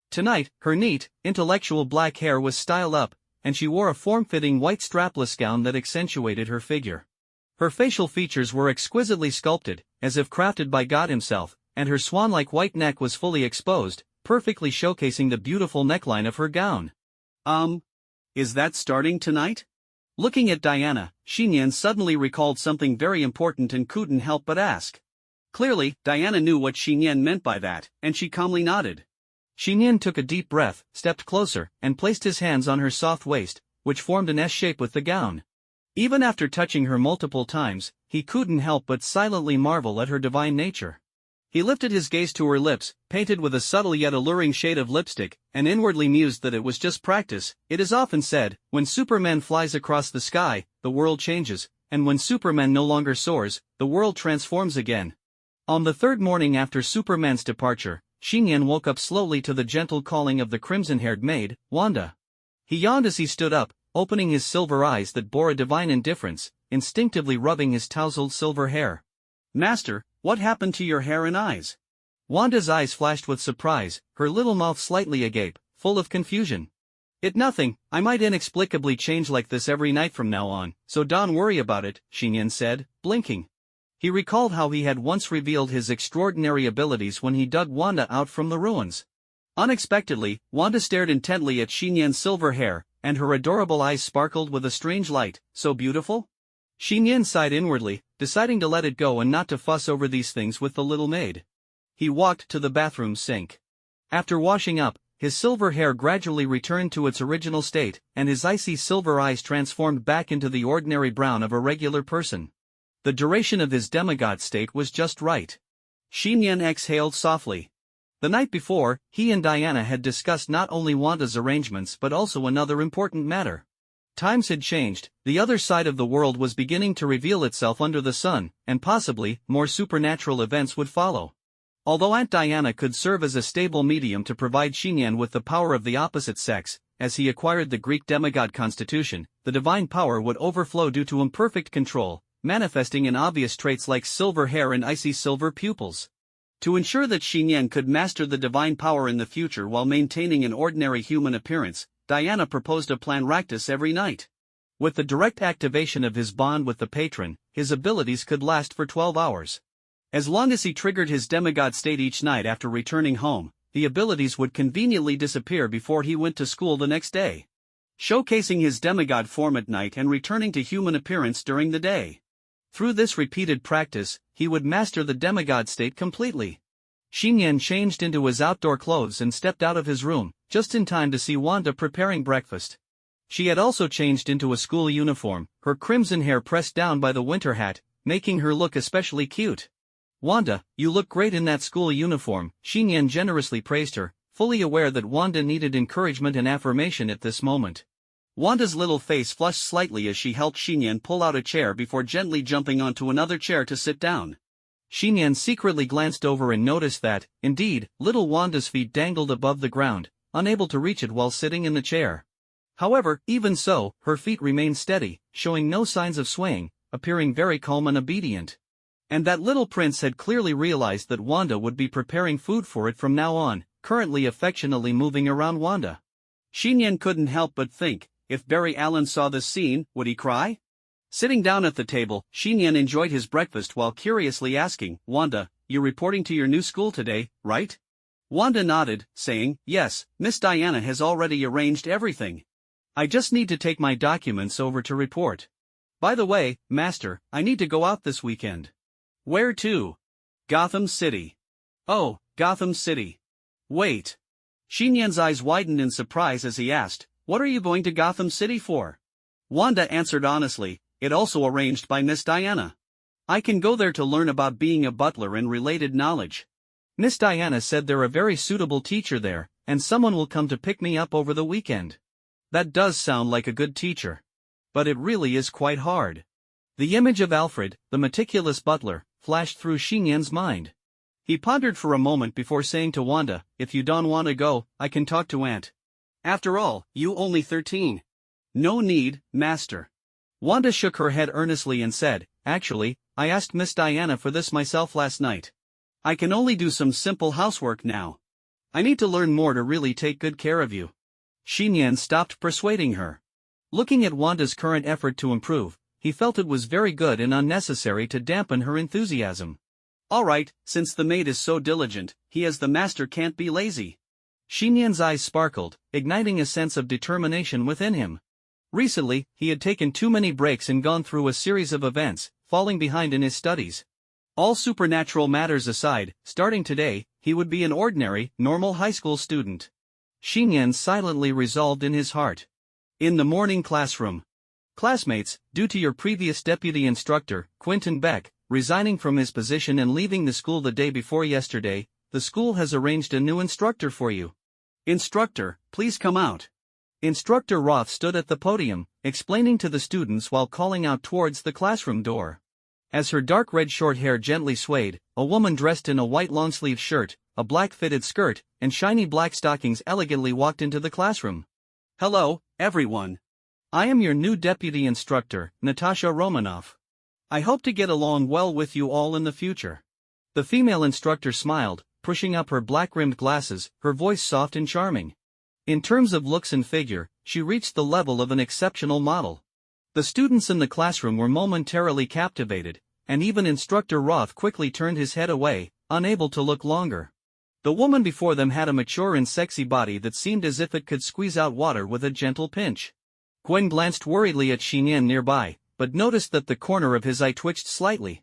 Tonight, her neat, intellectual black hair was styled up, and she wore a form-fitting white strapless gown that accentuated her figure. Her facial features were exquisitely sculpted, as if crafted by God himself, and her swan-like white neck was fully exposed, perfectly showcasing the beautiful neckline of her gown. Is that starting tonight?" Looking at Diana, Xiyan suddenly recalled something very important and couldn't help but ask. Clearly, Diana knew what Xiyan meant by that, and she calmly nodded. Xiyan took a deep breath, stepped closer, and placed his hands on her soft waist, which formed an S shape with the gown. Even after touching her multiple times, he couldn't help but silently marvel at her divine nature. He lifted his gaze to her lips, painted with a subtle yet alluring shade of lipstick, and inwardly mused that it was just practice. It is often said, when Superman flies across the sky, the world changes, and when Superman no longer soars, the world transforms again. On the third morning after Superman's departure, Xiyan woke up slowly to the gentle calling of the crimson-haired maid, Wanda. He yawned as he stood up, opening his silver eyes that bore a divine indifference, instinctively rubbing his tousled silver hair. Master, what happened to your hair and eyes? Wanda's eyes flashed with surprise, her little mouth slightly agape, full of confusion. It nothing, I might inexplicably change like this every night from now on, so don't worry about it, Xiyan said, blinking. He recalled how he had once revealed his extraordinary abilities when he dug Wanda out from the ruins. Unexpectedly, Wanda stared intently at Xiyan's silver hair, and her adorable eyes sparkled with a strange light. So beautiful? Xiyan sighed inwardly, deciding to let it go and not to fuss over these things with the little maid. He walked to the bathroom sink. After washing up, his silver hair gradually returned to its original state, and his icy silver eyes transformed back into the ordinary brown of a regular person. The duration of his demigod state was just right. Xiyan exhaled softly. The night before, he and Diana had discussed not only Wanda's arrangements but also another important matter. Times had changed, the other side of the world was beginning to reveal itself under the sun, and possibly, more supernatural events would follow. Although Aunt Diana could serve as a stable medium to provide Xiyan with the power of the opposite sex, as he acquired the Greek demigod constitution, the divine power would overflow due to imperfect control, manifesting in obvious traits like silver hair and icy silver pupils. To ensure that Xiyan could master the divine power in the future while maintaining an ordinary human appearance, Diana proposed a plan practice every night. With the direct activation of his bond with the patron, his abilities could last for 12 hours. As long as he triggered his demigod state each night after returning home, the abilities would conveniently disappear before he went to school the next day. Showcasing his demigod form at night and returning to human appearance during the day. Through this repeated practice, he would master the demigod state completely. Xiyan changed into his outdoor clothes and stepped out of his room, just in time to see Wanda preparing breakfast. She had also changed into a school uniform, her crimson hair pressed down by the winter hat, making her look especially cute. "Wanda, you look great in that school uniform," Xiyan generously praised her, fully aware that Wanda needed encouragement and affirmation at this moment. Wanda's little face flushed slightly as she helped Xiyan pull out a chair before gently jumping onto another chair to sit down. Xiyan secretly glanced over and noticed that, indeed, little Wanda's feet dangled above the ground, unable to reach it while sitting in the chair. However, even so, her feet remained steady, showing no signs of swaying, appearing very calm and obedient. And that little prince had clearly realized that Wanda would be preparing food for it from now on, currently affectionately moving around Wanda. Xiyan couldn't help but think, if Barry Allen saw this scene, would he cry? Sitting down at the table, Xiyan enjoyed his breakfast while curiously asking, "Wanda, you're reporting to your new school today, right?" Wanda nodded, saying, "Yes, Miss Diana has already arranged everything. I just need to take my documents over to report. By the way, Master, I need to go out this weekend." "Where to?" "Gotham City." "Oh, Gotham City. Wait." Xiyan's eyes widened in surprise as he asked, "What are you going to Gotham City for?" Wanda answered honestly, "It also arranged by Miss Diana. I can go there to learn about being a butler and related knowledge. Miss Diana said they're a very suitable teacher there, and someone will come to pick me up over the weekend." That does sound like a good teacher. But it really is quite hard. The image of Alfred, the meticulous butler, flashed through Xiyan's mind. He pondered for a moment before saying to Wanda, "If you don't want to go, I can talk to Aunt. After all, you only 13. "No need, Master." Wanda shook her head earnestly and said, "Actually, I asked Miss Diana for this myself last night. I can only do some simple housework now. I need to learn more to really take good care of you." Xiyan stopped persuading her. Looking at Wanda's current effort to improve, he felt it was very good and unnecessary to dampen her enthusiasm. "All right, since the maid is so diligent, he as the master can't be lazy." Xiyan's eyes sparkled, igniting a sense of determination within him. Recently, he had taken too many breaks and gone through a series of events, falling behind in his studies. All supernatural matters aside, starting today, he would be an ordinary, normal high school student. Xiyan silently resolved in his heart. In the morning classroom. Classmates, due to your previous deputy instructor, Quentin Beck, resigning from his position and leaving the school the day before yesterday, the school has arranged a new instructor for you. Instructor, please come out. Instructor Roth stood at the podium, explaining to the students while calling out towards the classroom door. As her dark red short hair gently swayed, a woman dressed in a white long-sleeved shirt, a black fitted skirt, and shiny black stockings elegantly walked into the classroom. Hello, everyone. I am your new deputy instructor, Natasha Romanoff. I hope to get along well with you all in the future. The female instructor smiled, pushing up her black-rimmed glasses, her voice soft and charming. In terms of looks and figure, she reached the level of an exceptional model. The students in the classroom were momentarily captivated, and even Instructor Roth quickly turned his head away, unable to look longer. The woman before them had a mature and sexy body that seemed as if it could squeeze out water with a gentle pinch. Gwen glanced worriedly at Xiyan nearby, but noticed that the corner of his eye twitched slightly.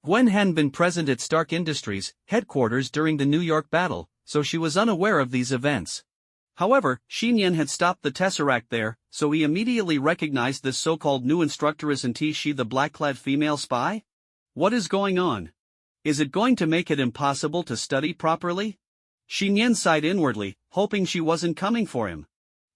Gwen hadn't been present at Stark Industries' headquarters during the New York battle, so she was unaware of these events. However, Xiyan had stopped the Tesseract there, so he immediately recognized this so-called new instructor. Isn't she the black-clad female spy? What is going on? Is it going to make it impossible to study properly? Xiyan sighed inwardly, hoping she wasn't coming for him.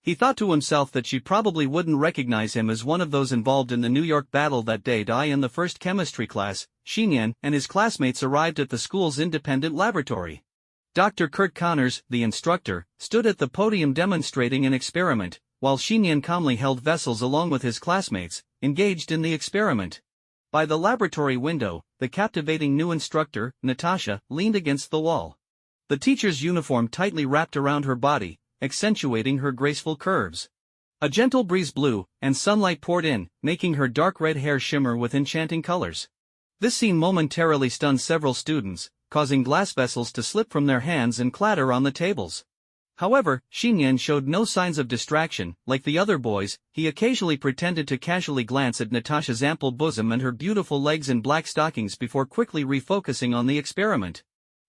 He thought to himself that she probably wouldn't recognize him as one of those involved in the New York battle that day. In the first chemistry class, Xiyan and his classmates arrived at the school's independent laboratory. Dr. Kurt Connors, the instructor, stood at the podium demonstrating an experiment, while Xiyan calmly held vessels along with his classmates, engaged in the experiment. By the laboratory window, the captivating new instructor, Natasha, leaned against the wall. The teacher's uniform tightly wrapped around her body, accentuating her graceful curves. A gentle breeze blew, and sunlight poured in, making her dark red hair shimmer with enchanting colors. This scene momentarily stunned several students, causing glass vessels to slip from their hands and clatter on the tables. However, Xiyan showed no signs of distraction. Like the other boys, he occasionally pretended to casually glance at Natasha's ample bosom and her beautiful legs in black stockings before quickly refocusing on the experiment.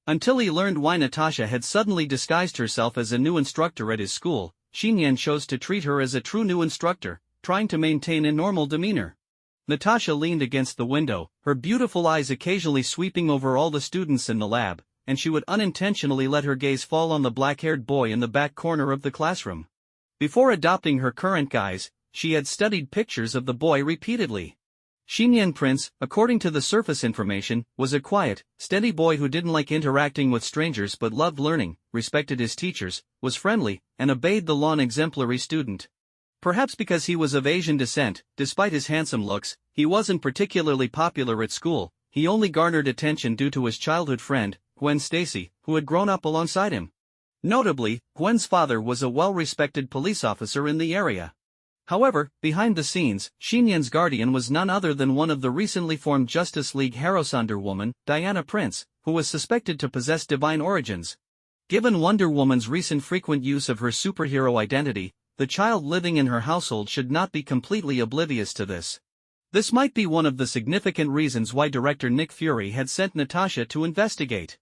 Until he learned why Natasha had suddenly disguised herself as a new instructor at his school, Xiyan chose to treat her as a true new instructor, trying to maintain a normal demeanor. Natasha leaned against the window, her beautiful eyes occasionally sweeping over all the students in the lab, and she would unintentionally let her gaze fall on the black-haired boy in the back corner of the classroom. Before adopting her current guise, she had studied pictures of the boy repeatedly. Xiyan Prince, according to the surface information, was a quiet, steady boy who didn't like interacting with strangers but loved learning, respected his teachers, was friendly, and obeyed the law. An exemplary student. Perhaps because he was of Asian descent, despite his handsome looks, he wasn't particularly popular at school. He only garnered attention due to his childhood friend, Gwen Stacy, who had grown up alongside him. Notably, Gwen's father was a well-respected police officer in the area. However, behind the scenes, Xiyan's guardian was none other than one of the recently formed Justice League heroes Wonder Woman, Xiyan Prince, who was suspected to possess divine origins. Given Wonder Woman's recent frequent use of her superhero identity, the child living in her household should not be completely oblivious to this. This might be one of the significant reasons why director Nick Fury had sent Natasha to investigate.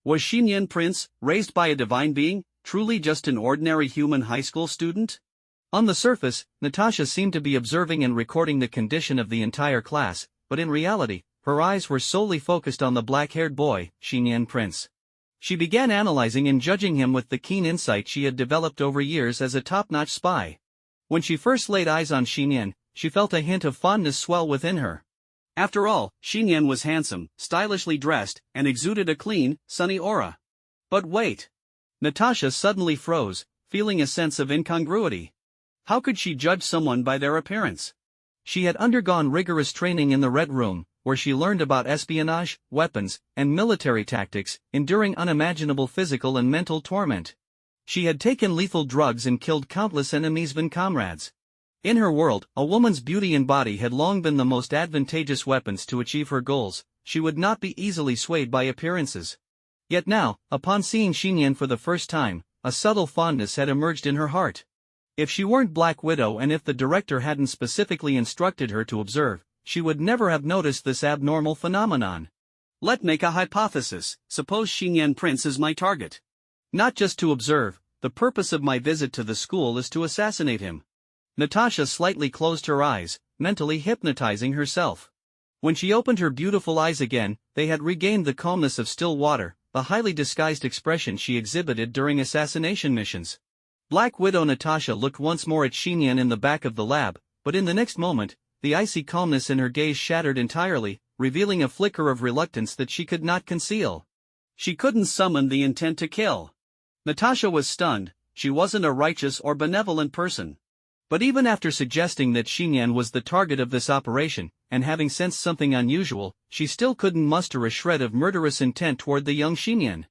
Was Xiyan Prince, raised by a divine being, truly just an ordinary human high school student? On the surface, Natasha seemed to be observing and recording the condition of the entire class, but in reality, her eyes were solely focused on the black-haired boy, Xiyan Prince. She began analyzing and judging him with the keen insight she had developed over years as a top-notch spy. When she first laid eyes on Xiyan, she felt a hint of fondness swell within her. After all, Xiyan was handsome, stylishly dressed, and exuded a clean, sunny aura. But wait! Natasha suddenly froze, feeling a sense of incongruity. How could she judge someone by their appearance? She had undergone rigorous training in the Red Room, where she learned about espionage, weapons, and military tactics, enduring unimaginable physical and mental torment. She had taken lethal drugs and killed countless enemies and comrades. In her world, a woman's beauty and body had long been the most advantageous weapons to achieve her goals. She would not be easily swayed by appearances. Yet now, upon seeing Xiyan for the first time, a subtle fondness had emerged in her heart. If she weren't Black Widow and if the director hadn't specifically instructed her to observe, she would never have noticed this abnormal phenomenon. Let's make a hypothesis. Suppose Xiyan Prince is my target. Not just to observe, the purpose of my visit to the school is to assassinate him. Natasha slightly closed her eyes, mentally hypnotizing herself. When she opened her beautiful eyes again, they had regained the calmness of still water, the highly disguised expression she exhibited during assassination missions. Black Widow Natasha looked once more at Xiyan in the back of the lab, but in the next moment, the icy calmness in her gaze shattered entirely, revealing a flicker of reluctance that she could not conceal. She couldn't summon the intent to kill. Natasha was stunned. She wasn't a righteous or benevolent person. But even after suggesting that Xiyan was the target of this operation, and having sensed something unusual, she still couldn't muster a shred of murderous intent toward the young Xiyan.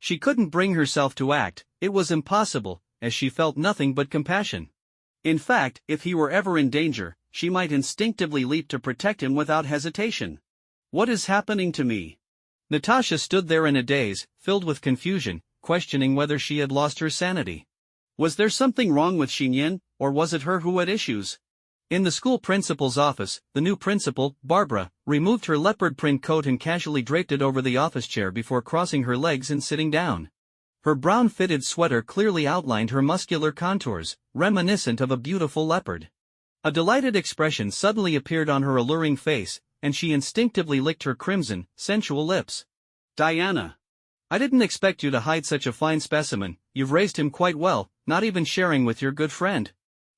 She couldn't bring herself to act, it was impossible, as she felt nothing but compassion. In fact, if he were ever in danger, she might instinctively leap to protect him without hesitation. What is happening to me? Natasha stood there in a daze, filled with confusion, questioning whether she had lost her sanity. Was there something wrong with Xiyan, or was it her who had issues? In the school principal's office, the new principal, Barbara, removed her leopard print coat and casually draped it over the office chair before crossing her legs and sitting down. Her brown fitted sweater clearly outlined her muscular contours, reminiscent of a beautiful leopard. A delighted expression suddenly appeared on her alluring face, and she instinctively licked her crimson, sensual lips. Diana. I didn't expect you to hide such a fine specimen. You've raised him quite well, not even sharing with your good friend.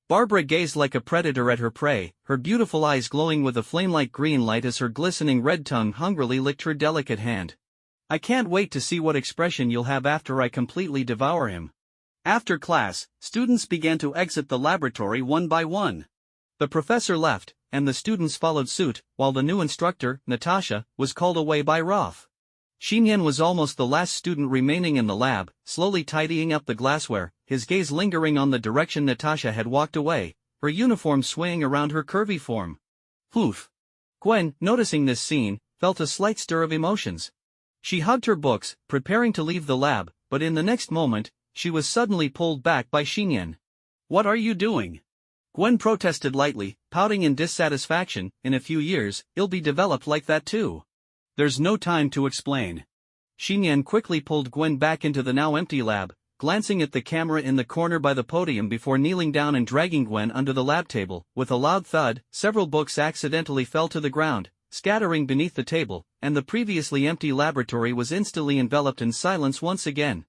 Barbara gazed like a predator at her prey, her beautiful eyes glowing with a flame-like green light as her glistening red tongue hungrily licked her delicate hand. I can't wait to see what expression you'll have after I completely devour him. After class, students began to exit the laboratory one by one. The professor left, and the students followed suit, while the new instructor, Natasha, was called away by Rolf. Xiyan was almost the last student remaining in the lab, slowly tidying up the glassware, his gaze lingering on the direction Natasha had walked away, her uniform swaying around her curvy form. Poof. Gwen, noticing this scene, felt a slight stir of emotions. She hugged her books, preparing to leave the lab, but in the next moment, she was suddenly pulled back by Xiyan. What are you doing? Gwen protested lightly, pouting in dissatisfaction. In a few years, it'll be developed like that too. There's no time to explain. Xiyan quickly pulled Gwen back into the now empty lab, glancing at the camera in the corner by the podium before kneeling down and dragging Gwen under the lab table. With a loud thud, several books accidentally fell to the ground, scattering beneath the table, and the previously empty laboratory was instantly enveloped in silence once again.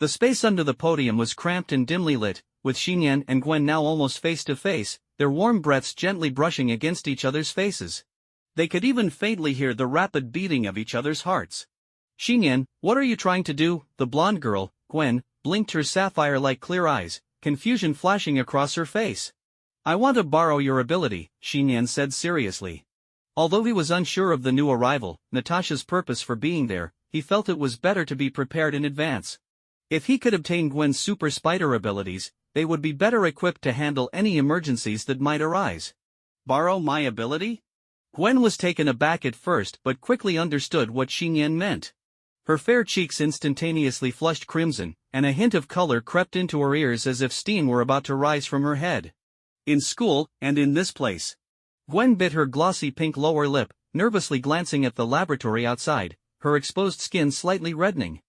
The space under the podium was cramped and dimly lit, with Xiyan and Gwen now almost face to face, their warm breaths gently brushing against each other's faces. They could even faintly hear the rapid beating of each other's hearts. Xiyan, what are you trying to do? The blonde girl, Gwen, blinked her sapphire-like clear eyes, confusion flashing across her face. I want to borrow your ability, Xiyan said seriously. Although he was unsure of the new arrival, Natasha's purpose for being there, he felt it was better to be prepared in advance. If he could obtain Gwen's super spider abilities, they would be better equipped to handle any emergencies that might arise. Borrow my ability? Gwen was taken aback at first but quickly understood what Xiyan meant. Her fair cheeks instantaneously flushed crimson, and a hint of color crept into her ears as if steam were about to rise from her head. In school, and in this place. Gwen bit her glossy pink lower lip, nervously glancing at the laboratory outside, her exposed skin slightly reddening.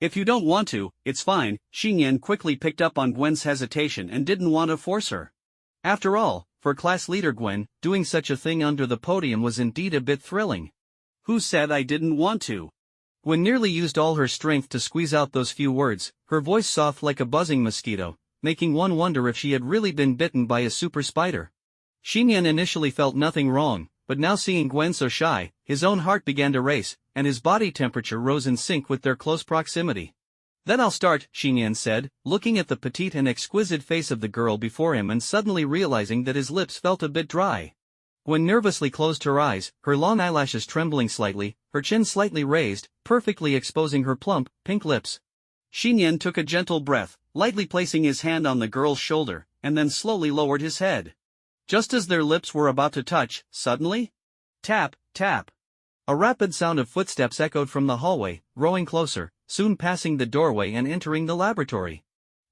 If you don't want to, it's fine. Xiyan quickly picked up on Gwen's hesitation and didn't want to force her. After all, for class leader Gwen, doing such a thing under the podium was indeed a bit thrilling. Who said I didn't want to? Gwen nearly used all her strength to squeeze out those few words, her voice soft like a buzzing mosquito, making one wonder if she had really been bitten by a super spider. Xiyan initially felt nothing wrong, but now seeing Gwen so shy, his own heart began to race, and his body temperature rose in sync with their close proximity. Then I'll start, Xiyan said, looking at the petite and exquisite face of the girl before him and suddenly realizing that his lips felt a bit dry. Gwen nervously closed her eyes, her long eyelashes trembling slightly, her chin slightly raised, perfectly exposing her plump, pink lips. Xiyan took a gentle breath, lightly placing his hand on the girl's shoulder, and then slowly lowered his head. Just as their lips were about to touch, suddenly, tap, tap. A rapid sound of footsteps echoed from the hallway, growing closer, soon passing the doorway and entering the laboratory.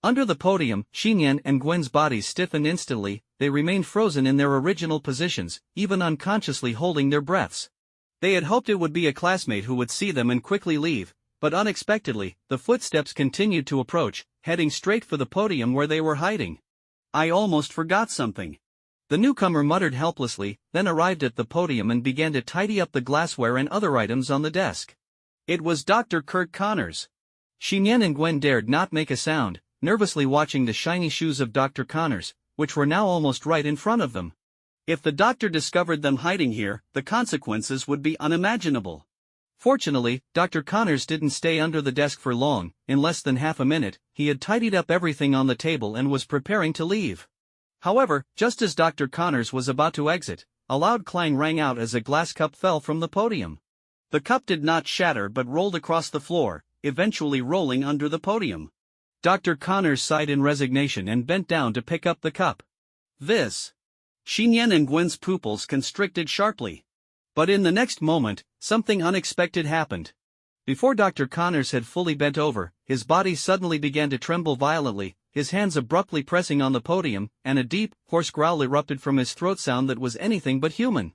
Under the podium, Xiyan and Gwen's bodies stiffened instantly. They remained frozen in their original positions, even unconsciously holding their breaths. They had hoped it would be a classmate who would see them and quickly leave, but unexpectedly, the footsteps continued to approach, heading straight for the podium where they were hiding. I almost forgot something. The newcomer muttered helplessly, then arrived at the podium and began to tidy up the glassware and other items on the desk. It was Dr. Kurt Connors. Xiyan and Gwen dared not make a sound, nervously watching the shiny shoes of Dr. Connors, which were now almost right in front of them. If the doctor discovered them hiding here, the consequences would be unimaginable. Fortunately, Dr. Connors didn't stay under the desk for long. In less than half a minute, he had tidied up everything on the table and was preparing to leave. However, just as Dr. Connors was about to exit, a loud clang rang out as a glass cup fell from the podium. The cup did not shatter but rolled across the floor, eventually rolling under the podium. Dr. Connors sighed in resignation and bent down to pick up the cup. This. Xiyan and Gwen's pupils constricted sharply. But in the next moment, something unexpected happened. Before Dr. Connors had fully bent over, his body suddenly began to tremble violently, his hands abruptly pressing on the podium, and a deep, hoarse growl erupted from his throat, sound that was anything but human.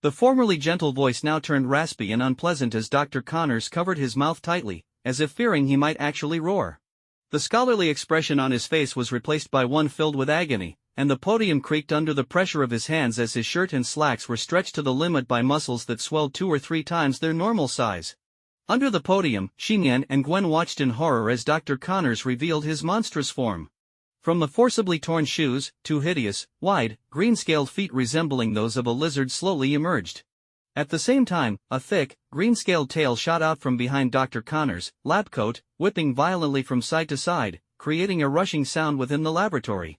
The formerly gentle voice now turned raspy and unpleasant as Dr. Connors covered his mouth tightly, as if fearing he might actually roar. The scholarly expression on his face was replaced by one filled with agony, and the podium creaked under the pressure of his hands as his shirt and slacks were stretched to the limit by muscles that swelled 2 or 3 times their normal size. Under the podium, Xiyan and Gwen watched in horror as Dr. Connors revealed his monstrous form. From the forcibly torn shoes, 2 hideous, wide, green-scaled feet resembling those of a lizard slowly emerged. At the same time, a thick, green-scaled tail shot out from behind Dr. Connors' lab coat, whipping violently from side to side, creating a rushing sound within the laboratory.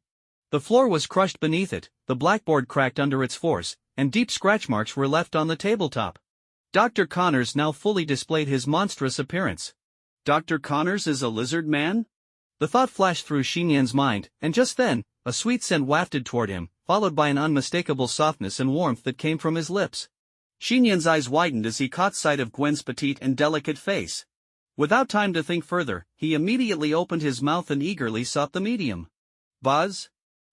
The floor was crushed beneath it, the blackboard cracked under its force, and deep scratch marks were left on the tabletop. Dr. Connors now fully displayed his monstrous appearance. Dr. Connors is a lizard man? The thought flashed through Xiyan's mind, and just then, a sweet scent wafted toward him, followed by an unmistakable softness and warmth that came from his lips. Xiyan's eyes widened as he caught sight of Gwen's petite and delicate face. Without time to think further, he immediately opened his mouth and eagerly sought the medium. Buzz?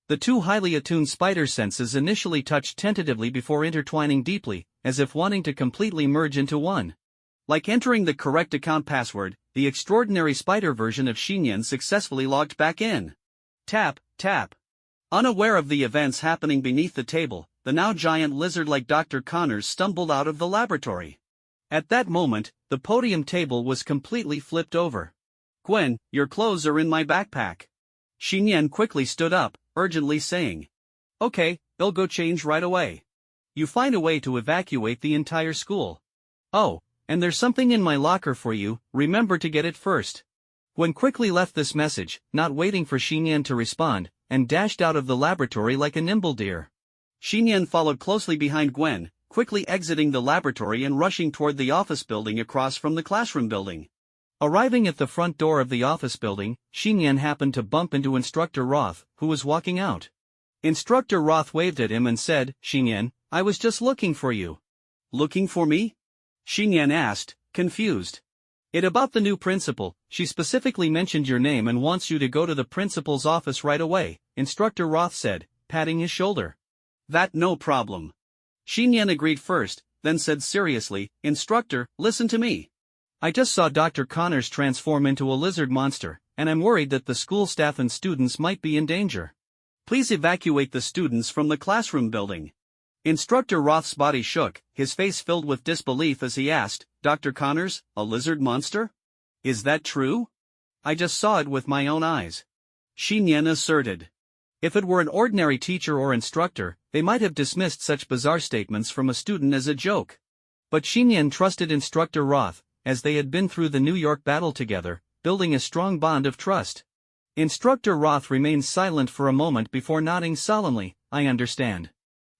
The 2 highly attuned spider senses initially touched tentatively before intertwining deeply, as if wanting to completely merge into one. Like entering the correct account password, the extraordinary spider version of Xiyan successfully logged back in. Tap, tap. Unaware of the events happening beneath the table, the now giant lizard-like Dr. Connors stumbled out of the laboratory. At that moment, the podium table was completely flipped over. Gwen, your clothes are in my backpack. Xiyan quickly stood up, urgently saying. Okay, they'll go change right away. You find a way to evacuate the entire school. Oh, and there's something in my locker for you, remember to get it first. Gwen quickly left this message, not waiting for Xiyan to respond, and dashed out of the laboratory like a nimble deer. Xiyan followed closely behind Gwen, quickly exiting the laboratory and rushing toward the office building across from the classroom building. Arriving at the front door of the office building, Xiyan happened to bump into Instructor Roth, who was walking out. Instructor Roth waved at him and said, "Xiyan, I was just looking for you." Looking for me? Xiyan asked, confused. It about the new principal, she specifically mentioned your name and wants you to go to the principal's office right away, Instructor Roth said, patting his shoulder. That no problem. Xiyan agreed first, then said seriously, Instructor, listen to me. I just saw Dr. Connors transform into a lizard monster, and I'm worried that the school staff and students might be in danger. Please evacuate the students from the classroom building. Instructor Roth's body shook, his face filled with disbelief as he asked, Dr. Connors, a lizard monster? Is that true? I just saw it with my own eyes. Xiyan asserted. If it were an ordinary teacher or instructor, they might have dismissed such bizarre statements from a student as a joke. But Xiyan trusted Instructor Roth, as they had been through the New York battle together, building a strong bond of trust. Instructor Roth remained silent for a moment before nodding solemnly, I understand.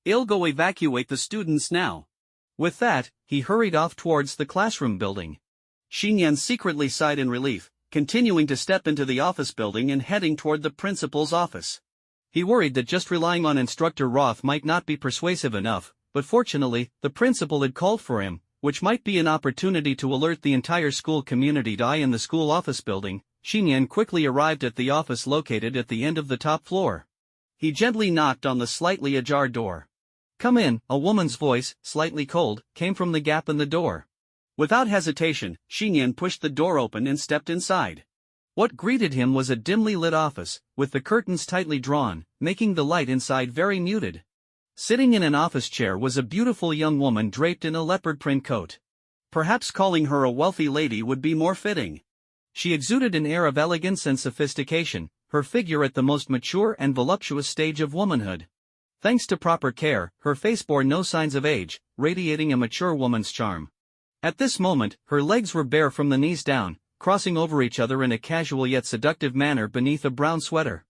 I'll go evacuate the students now. With that, he hurried off towards the classroom building. Xiyan secretly sighed in relief, continuing to step into the office building and heading toward the principal's office. He worried that just relying on Instructor Roth might not be persuasive enough, but fortunately, the principal had called for him, which might be an opportunity to alert the entire school community to eye in the school office building. Xiyan quickly arrived at the office located at the end of the top floor. He gently knocked on the slightly ajar door. "Come in," a woman's voice, slightly cold, came from the gap in the door. Without hesitation, Xiyan pushed the door open and stepped inside. What greeted him was a dimly lit office, with the curtains tightly drawn, making the light inside very muted. Sitting in an office chair was a beautiful young woman draped in a leopard print coat. Perhaps calling her a wealthy lady would be more fitting. She exuded an air of elegance and sophistication, her figure at the most mature and voluptuous stage of womanhood. Thanks to proper care, her face bore no signs of age, radiating a mature woman's charm. At this moment, her legs were bare from the knees down, crossing over each other in a casual yet seductive manner beneath a brown sweater.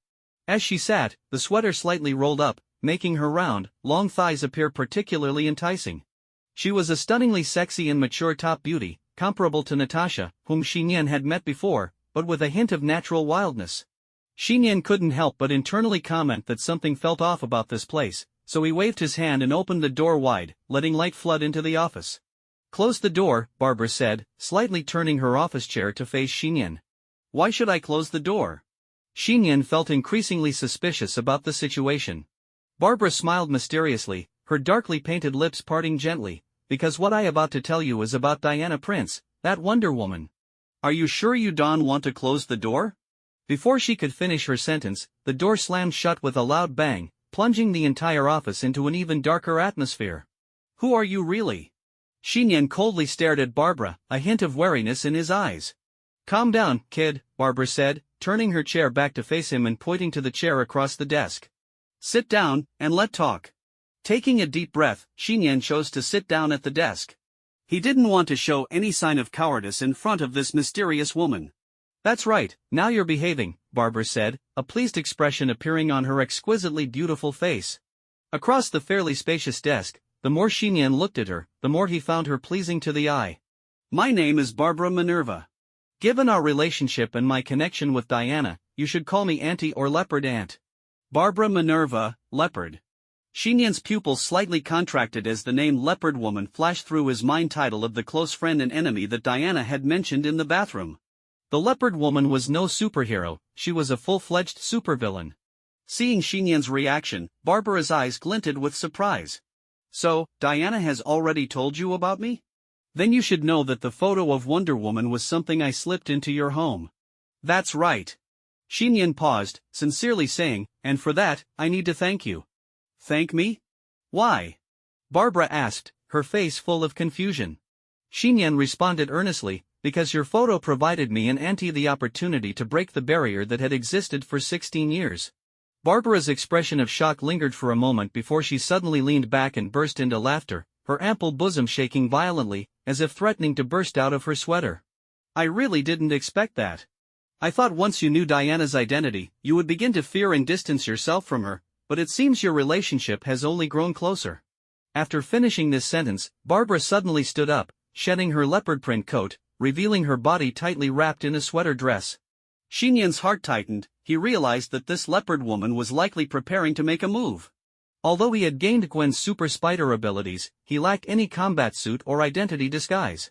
As she sat, the sweater slightly rolled up, making her round, long thighs appear particularly enticing. She was a stunningly sexy and mature top beauty, comparable to Natasha, whom Xiyan had met before, but with a hint of natural wildness. Xiyan couldn't help but internally comment that something felt off about this place, so he waved his hand and opened the door wide, letting light flood into the office. "Close the door," Barbara said, slightly turning her office chair to face Xiyan. "Why should I close the door?" Xiyan felt increasingly suspicious about the situation. Barbara smiled mysteriously, her darkly painted lips parting gently, "Because what I about to tell you is about Xiyan Prince, that Wonder Woman." "Are you sure you don't want to close the door?" Before she could finish her sentence, the door slammed shut with a loud bang, plunging the entire office into an even darker atmosphere. "Who are you really?" Xiyan coldly stared at Barbara, a hint of wariness in his eyes. "Calm down, kid," Barbara said, turning her chair back to face him and pointing to the chair across the desk. "Sit down, and let's talk." Taking a deep breath, Xiyan chose to sit down at the desk. He didn't want to show any sign of cowardice in front of this mysterious woman. "That's right, now you're behaving," Barbara said, a pleased expression appearing on her exquisitely beautiful face. Across the fairly spacious desk, the more Xiyan looked at her, the more he found her pleasing to the eye. "My name is Barbara Minerva. Given our relationship and my connection with Diana, you should call me Auntie or Leopard Aunt." Barbara Minerva, Leopard. Xiyan's pupils slightly contracted as the name Leopard Woman flashed through his mind, title of the close friend and enemy that Diana had mentioned in the bathroom. The Leopard Woman was no superhero, she was a full-fledged supervillain. Seeing Xiyan's reaction, Barbara's eyes glinted with surprise. "So, Diana has already told you about me? Then you should know that the photo of Wonder Woman was something I slipped into your home." "That's right." Xiyan paused, sincerely saying, "And for that, I need to thank you." "Thank me? Why?" Barbara asked, her face full of confusion. Xiyan responded earnestly, "Because your photo provided me and Auntie the opportunity to break the barrier that had existed for 16 years. Barbara's expression of shock lingered for a moment before she suddenly leaned back and burst into laughter, her ample bosom shaking violently, as if threatening to burst out of her sweater. "I really didn't expect that. I thought once you knew Diana's identity, you would begin to fear and distance yourself from her, but it seems your relationship has only grown closer." After finishing this sentence, Barbara suddenly stood up, shedding her leopard print coat, revealing her body tightly wrapped in a sweater dress. Xiyan's heart tightened, he realized that this Leopard Woman was likely preparing to make a move. Although he had gained Gwen's super spider abilities, he lacked any combat suit or identity disguise.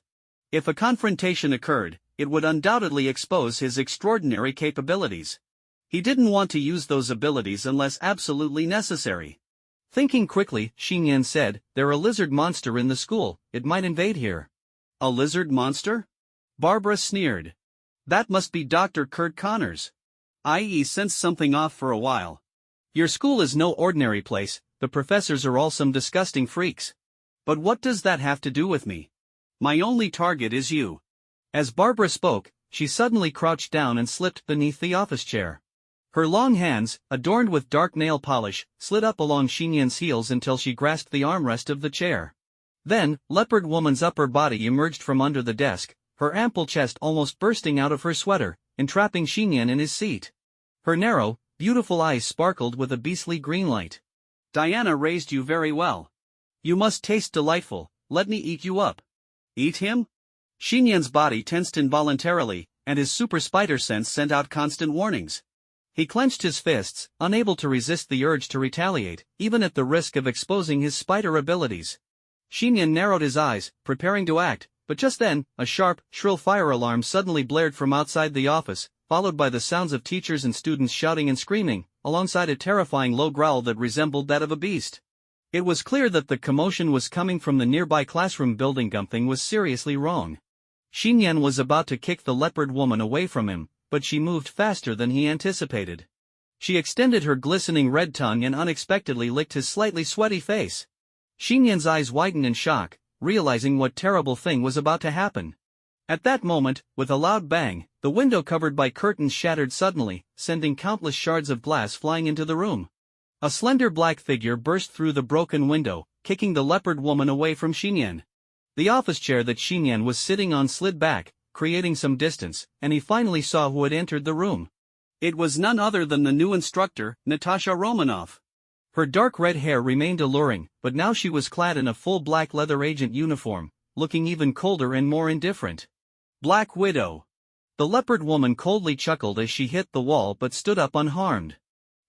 If a confrontation occurred, it would undoubtedly expose his extraordinary capabilities. He didn't want to use those abilities unless absolutely necessary. Thinking quickly, Xiyan said, "There's a lizard monster in the school, it might invade here." "A lizard monster?" Barbara sneered. "That must be Dr. Kurt Connors. I sensed something off for a while. Your school is no ordinary place, the professors are all some disgusting freaks. But what does that have to do with me? My only target is you." As Barbara spoke, she suddenly crouched down and slipped beneath the office chair. Her long hands, adorned with dark nail polish, slid up along Xiyan's heels until she grasped the armrest of the chair. Then, Leopard Woman's upper body emerged from under the desk, her ample chest almost bursting out of her sweater, entrapping Xiyan in his seat. Her narrow, beautiful eyes sparkled with a beastly green light. "Diana raised you very well. You must taste delightful, let me eat you up." "Eat him?" Xiyan's body tensed involuntarily, and his super spider sense sent out constant warnings. He clenched his fists, unable to resist the urge to retaliate, even at the risk of exposing his spider abilities. Xiyan narrowed his eyes, preparing to act, but just then, a sharp, shrill fire alarm suddenly blared from outside the office, followed by the sounds of teachers and students shouting and screaming, alongside a terrifying low growl that resembled that of a beast. It was clear that the commotion was coming from the nearby classroom building. Something was seriously wrong. Xiyan was about to kick the leopard woman away from him, but she moved faster than he anticipated. She extended her glistening red tongue and unexpectedly licked his slightly sweaty face. Xianyan's eyes widened in shock, realizing what terrible thing was about to happen. At that moment, with a loud bang, the window covered by curtains shattered suddenly, sending countless shards of glass flying into the room. A slender black figure burst through the broken window, kicking the leopard woman away from Xiyan. The office chair that Xiyan was sitting on slid back, creating some distance, and he finally saw who had entered the room. It was none other than the new instructor, Natasha Romanov. Her dark red hair remained alluring, but now she was clad in a full black leather agent uniform, looking even colder and more indifferent. Black Widow. The leopard woman coldly chuckled as she hit the wall but stood up unharmed.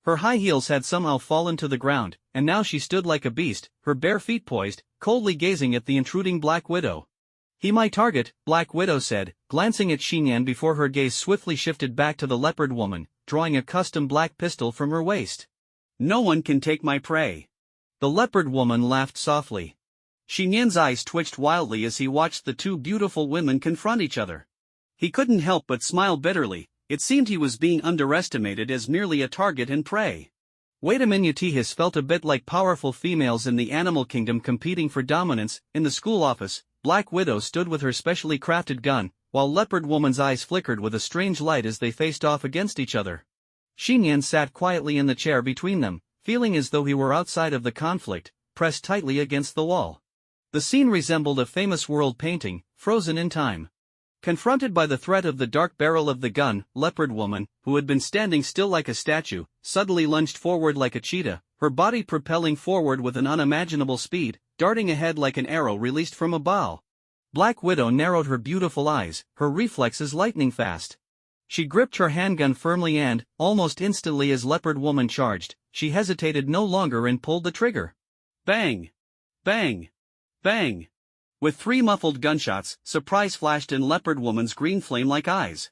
Her high heels had somehow fallen to the ground, and now she stood like a beast, her bare feet poised, coldly gazing at the intruding Black Widow. "He my target," Black Widow said, glancing at Xiyan before her gaze swiftly shifted back to the leopard woman, drawing a custom black pistol from her waist. "No one can take my prey." The leopard woman laughed softly. Xianyan's eyes twitched wildly as he watched the two beautiful women confront each other. He couldn't help but smile bitterly. It seemed he was being underestimated as merely a target and prey. Wait a minute, his felt a bit like powerful females in the animal kingdom competing for dominance. In the school office, Black Widow stood with her specially crafted gun, while Leopard Woman's eyes flickered with a strange light as they faced off against each other. Xiyan sat quietly in the chair between them, feeling as though he were outside of the conflict, pressed tightly against the wall. The scene resembled a famous world painting, frozen in time. Confronted by the threat of the dark barrel of the gun, Leopard Woman, who had been standing still like a statue, suddenly lunged forward like a cheetah, her body propelling forward with an unimaginable speed, darting ahead like an arrow released from a bow. Black Widow narrowed her beautiful eyes, her reflexes lightning fast. She gripped her handgun firmly and, almost instantly as Leopard Woman charged, she hesitated no longer and pulled the trigger. Bang! Bang! Bang! With 3 muffled gunshots, surprise flashed in Leopard Woman's green flame-like eyes.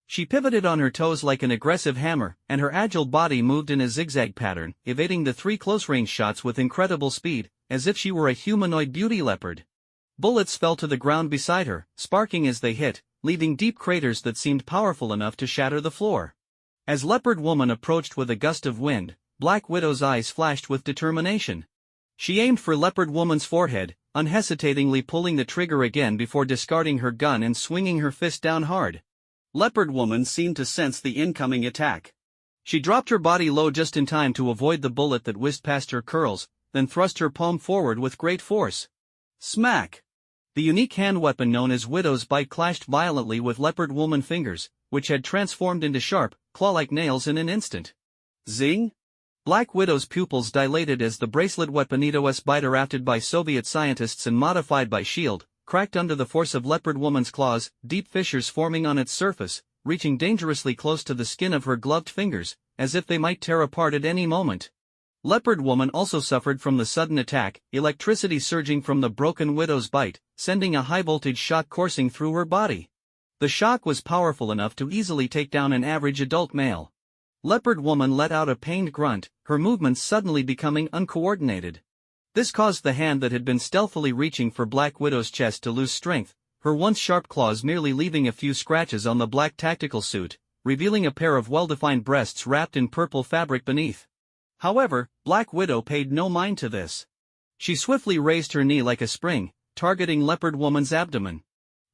She pivoted on her toes like an aggressive hammer, and her agile body moved in a zigzag pattern, evading the 3 close-range shots with incredible speed, as if she were a humanoid beauty leopard. Bullets fell to the ground beside her, sparking as they hit, leaving deep craters that seemed powerful enough to shatter the floor. As Leopard Woman approached with a gust of wind, Black Widow's eyes flashed with determination. She aimed for Leopard Woman's forehead, unhesitatingly pulling the trigger again before discarding her gun and swinging her fist down hard. Leopard Woman seemed to sense the incoming attack. She dropped her body low just in time to avoid the bullet that whizzed past her curls, then thrust her palm forward with great force. Smack! The unique hand weapon known as Widow's Bite clashed violently with Leopard Woman fingers, which had transformed into sharp, claw-like nails in an instant. Zing! Black Widow's pupils dilated as the bracelet weapon Widow's Bite, crafted by Soviet scientists and modified by S.H.I.E.L.D., cracked under the force of Leopard Woman's claws, deep fissures forming on its surface, reaching dangerously close to the skin of her gloved fingers, as if they might tear apart at any moment. Leopard Woman also suffered from the sudden attack, electricity surging from the broken Widow's Bite, sending a high-voltage shock coursing through her body. The shock was powerful enough to easily take down an average adult male. Leopard Woman let out a pained grunt, her movements suddenly becoming uncoordinated. This caused the hand that had been stealthily reaching for Black Widow's chest to lose strength, her once sharp claws merely leaving a few scratches on the black tactical suit, revealing a pair of well-defined breasts wrapped in purple fabric beneath. However, Black Widow paid no mind to this. She swiftly raised her knee like a spring, targeting Leopard Woman's abdomen.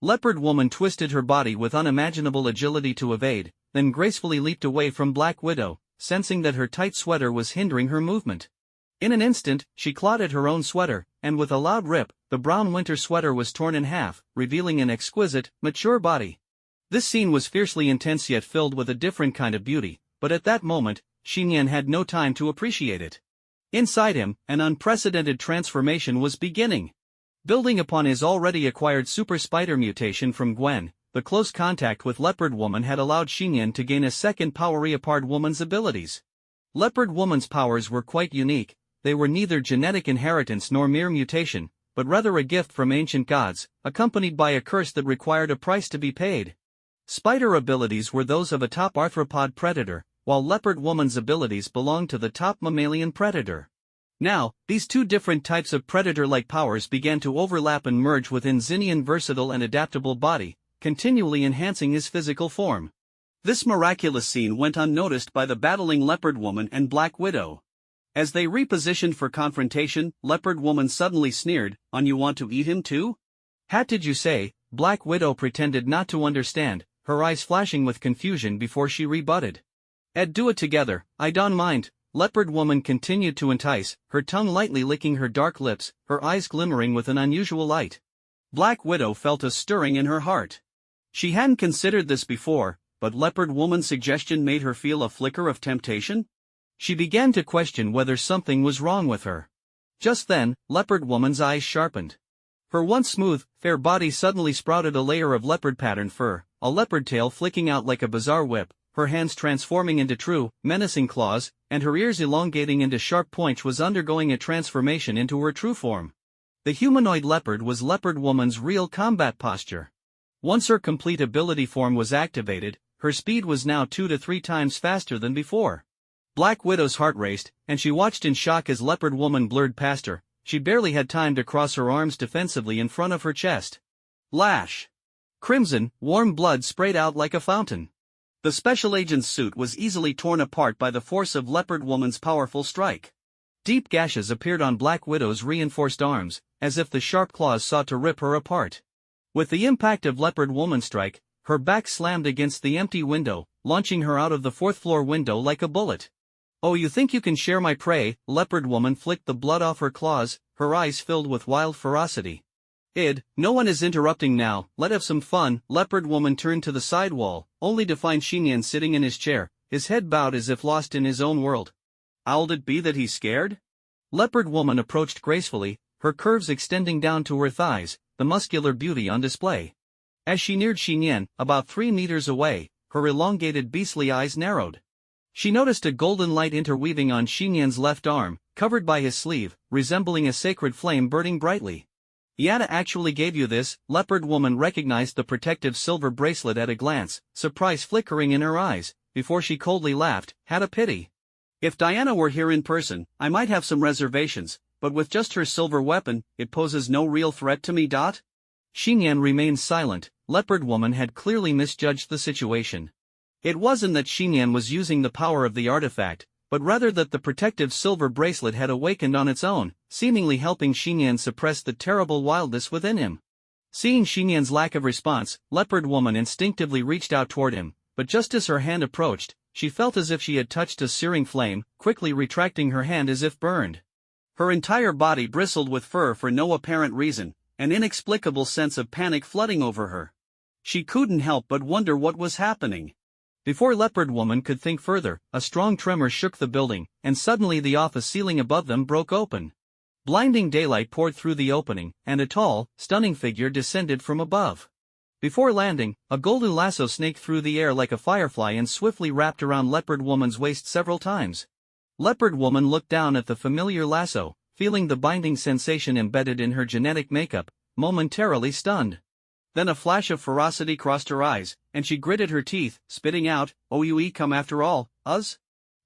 Leopard Woman twisted her body with unimaginable agility to evade, then gracefully leaped away from Black Widow, sensing that her tight sweater was hindering her movement. In an instant, she clawed at her own sweater, and with a loud rip, the brown winter sweater was torn in half, revealing an exquisite, mature body. This scene was fiercely intense yet filled with a different kind of beauty, but at that moment, Xiyan had no time to appreciate it. Inside him, an unprecedented transformation was beginning. Building upon his already acquired super spider mutation from Gwen, the close contact with Leopard Woman had allowed Xiyan to gain a second power Leopard Woman's abilities. Leopard Woman's powers were quite unique. They were neither genetic inheritance nor mere mutation, but rather a gift from ancient gods, accompanied by a curse that required a price to be paid. Spider abilities were those of a top arthropod predator, while leopard woman's abilities belonged to the top mammalian predator. Now, these two different types of predator-like powers began to overlap and merge within Xiyan's versatile and adaptable body, continually enhancing his physical form. This miraculous scene went unnoticed by the battling leopard woman and Black Widow. As they repositioned for confrontation, leopard woman suddenly sneered, "On you want to eat him too?" "Hat did you say?" Black Widow pretended not to understand, her eyes flashing with confusion before she rebutted. "Ed, do it together, I don't mind." Leopard woman continued to entice, her tongue lightly licking her dark lips, her eyes glimmering with an unusual light. Black Widow felt a stirring in her heart. She hadn't considered this before, but leopard woman's suggestion made her feel a flicker of temptation. She began to question whether something was wrong with her. Just then, leopard woman's eyes sharpened. Her once smooth, fair body suddenly sprouted a layer of leopard pattern fur, a leopard tail flicking out like a bizarre whip, her hands transforming into true, menacing claws, and her ears elongating into sharp points was undergoing a transformation into her true form. The humanoid leopard was leopard woman's real combat posture. Once her complete ability form was activated, her speed was now 2 to 3 times faster than before. Black Widow's heart raced, and she watched in shock as leopard woman blurred past her. She barely had time to cross her arms defensively in front of her chest. Lash! Crimson, warm blood sprayed out like a fountain. The special agent's suit was easily torn apart by the force of leopard woman's powerful strike. Deep gashes appeared on Black Widow's reinforced arms, as if the sharp claws sought to rip her apart. With the impact of leopard woman's strike, her back slammed against the empty window, launching her out of the 4th-floor window like a bullet. "Oh, you think you can share my prey?" Leopard woman flicked the blood off her claws, her eyes filled with wild ferocity. "Id, no one is interrupting now, let's have some fun." Leopard woman turned to the side wall, only to find Xiyan sitting in his chair, his head bowed as if lost in his own world. "Owl'd it be that he's scared?" Leopard woman approached gracefully, her curves extending down to her thighs, the muscular beauty on display. As she neared Xiyan, about 3 meters away, her elongated beastly eyes narrowed. She noticed a golden light interweaving on Xiyan's left arm, covered by his sleeve, resembling a sacred flame burning brightly. "Yana actually gave you this?" Leopard woman recognized the protective silver bracelet at a glance, surprise flickering in her eyes, before she coldly laughed, "Had a pity. If Diana were here in person, I might have some reservations, but with just her silver weapon, it poses no real threat to me." Xiyan remained silent. Leopard woman had clearly misjudged the situation. It wasn't that Xiyan was using the power of the artifact, but rather that the protective silver bracelet had awakened on its own, seemingly helping Xiyan suppress the terrible wildness within him. Seeing Xiyan's lack of response, leopard woman instinctively reached out toward him, but just as her hand approached, she felt as if she had touched a searing flame, quickly retracting her hand as if burned. Her entire body bristled with fur for no apparent reason, an inexplicable sense of panic flooding over her. She couldn't help but wonder what was happening. Before leopard woman could think further, a strong tremor shook the building, and suddenly the office ceiling above them broke open. Blinding daylight poured through the opening, and a tall, stunning figure descended from above. Before landing, a golden lasso snaked through the air like a firefly and swiftly wrapped around leopard woman's waist several times. Leopard woman looked down at the familiar lasso, feeling the binding sensation embedded in her genetic makeup, momentarily stunned. Then a flash of ferocity crossed her eyes, and she gritted her teeth, spitting out, "OUE come after all, us?"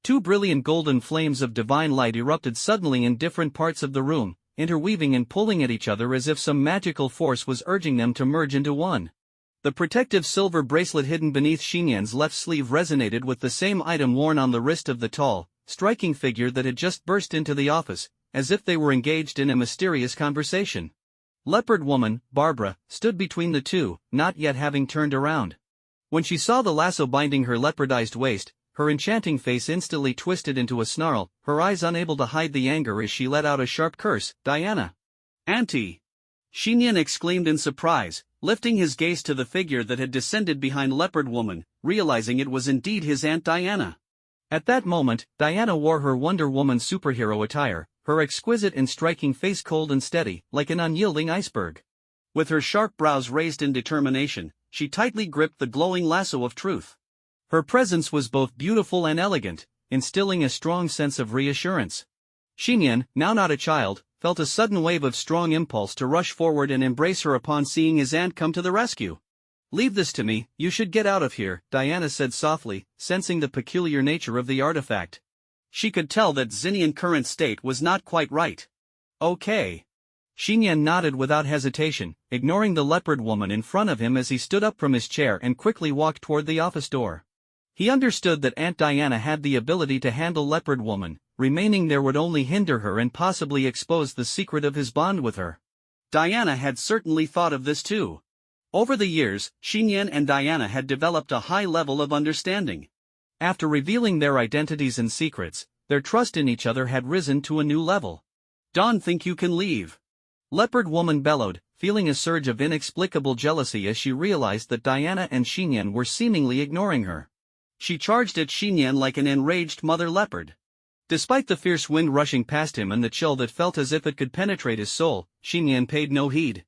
2 brilliant golden flames of divine light erupted suddenly in different parts of the room, interweaving and pulling at each other as if some magical force was urging them to merge into one. The protective silver bracelet hidden beneath Xiyan's left sleeve resonated with the same item worn on the wrist of the tall, striking figure that had just burst into the office, as if they were engaged in a mysterious conversation. Leopard woman, Barbara, stood between the two, not yet having turned around. When she saw the lasso binding her leopardized waist, her enchanting face instantly twisted into a snarl, her eyes unable to hide the anger as she let out a sharp curse. "Diana! Auntie!" Xiyan exclaimed in surprise, lifting his gaze to the figure that had descended behind leopard woman, realizing it was indeed his Aunt Diana. At that moment, Diana wore her Wonder Woman superhero attire, her exquisite and striking face cold and steady, like an unyielding iceberg. With her sharp brows raised in determination, she tightly gripped the glowing lasso of truth. Her presence was both beautiful and elegant, instilling a strong sense of reassurance. Xiyan, now not a child, felt a sudden wave of strong impulse to rush forward and embrace her upon seeing his aunt come to the rescue. Leave this to me, you should get out of here, Diana said softly, sensing the peculiar nature of the artifact. She could tell that Xiyan's current state was not quite right. Okay. Xiyan nodded without hesitation, ignoring the leopard woman in front of him as he stood up from his chair and quickly walked toward the office door. He understood that Aunt Diana had the ability to handle leopard woman, remaining there would only hinder her and possibly expose the secret of his bond with her. Diana had certainly thought of this too. Over the years, Xiyan and Diana had developed a high level of understanding. After revealing their identities and secrets, their trust in each other had risen to a new level. Don't think you can leave. Leopard woman bellowed, feeling a surge of inexplicable jealousy as she realized that Diana and Xiyan were seemingly ignoring her. She charged at Xiyan like an enraged mother leopard. Despite the fierce wind rushing past him and the chill that felt as if it could penetrate his soul, Xiyan paid no heed.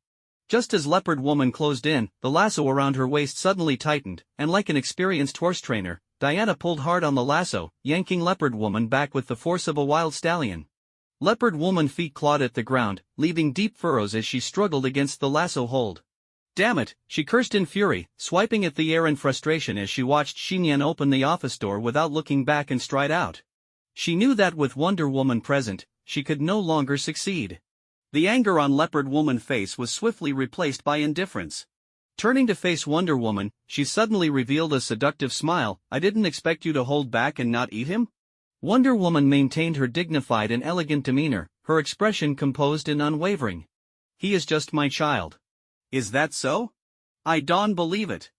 Just as leopard woman closed in, the lasso around her waist suddenly tightened, and like an experienced horse trainer, Diana pulled hard on the lasso, yanking leopard woman back with the force of a wild stallion. Leopard woman's feet clawed at the ground, leaving deep furrows as she struggled against the lasso hold. Damn it, she cursed in fury, swiping at the air in frustration as she watched Xiyan open the office door without looking back and stride out. She knew that with Wonder Woman present, she could no longer succeed. The anger on leopard woman's face was swiftly replaced by indifference. Turning to face Wonder Woman, she suddenly revealed a seductive smile. I didn't expect you to hold back and not eat him? Wonder Woman maintained her dignified and elegant demeanor, her expression composed and unwavering. He is just my child. Is that so? I don't believe it.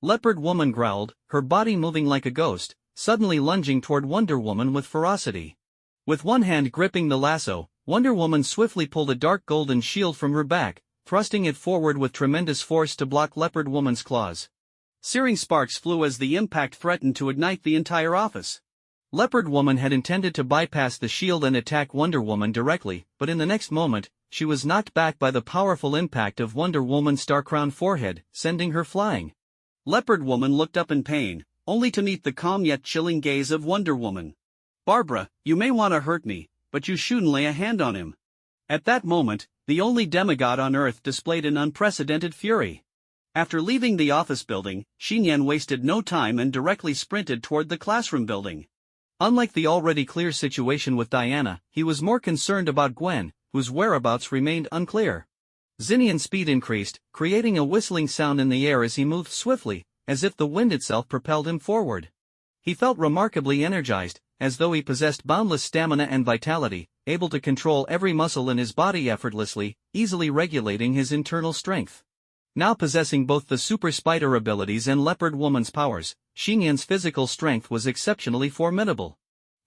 Leopard Woman growled, her body moving like a ghost, suddenly lunging toward Wonder Woman with ferocity. With one hand gripping the lasso, Wonder Woman swiftly pulled a dark golden shield from her back, thrusting it forward with tremendous force to block Leopard Woman's claws. Searing sparks flew as the impact threatened to ignite the entire office. Leopard Woman had intended to bypass the shield and attack Wonder Woman directly, but in the next moment, she was knocked back by the powerful impact of Wonder Woman's star-crowned forehead, sending her flying. Leopard Woman looked up in pain, only to meet the calm yet chilling gaze of Wonder Woman. Barbara, you may want to hurt me, but you shouldn't lay a hand on him. At that moment, the only demigod on Earth displayed an unprecedented fury. After leaving the office building, Xiyan wasted no time and directly sprinted toward the classroom building. Unlike the already clear situation with Diana, he was more concerned about Gwen, whose whereabouts remained unclear. Xiyan's speed increased, creating a whistling sound in the air as he moved swiftly, as if the wind itself propelled him forward. He felt remarkably energized, as though he possessed boundless stamina and vitality, able to control every muscle in his body effortlessly, easily regulating his internal strength. Now possessing both the super spider abilities and leopard woman's powers, Xiyan's physical strength was exceptionally formidable.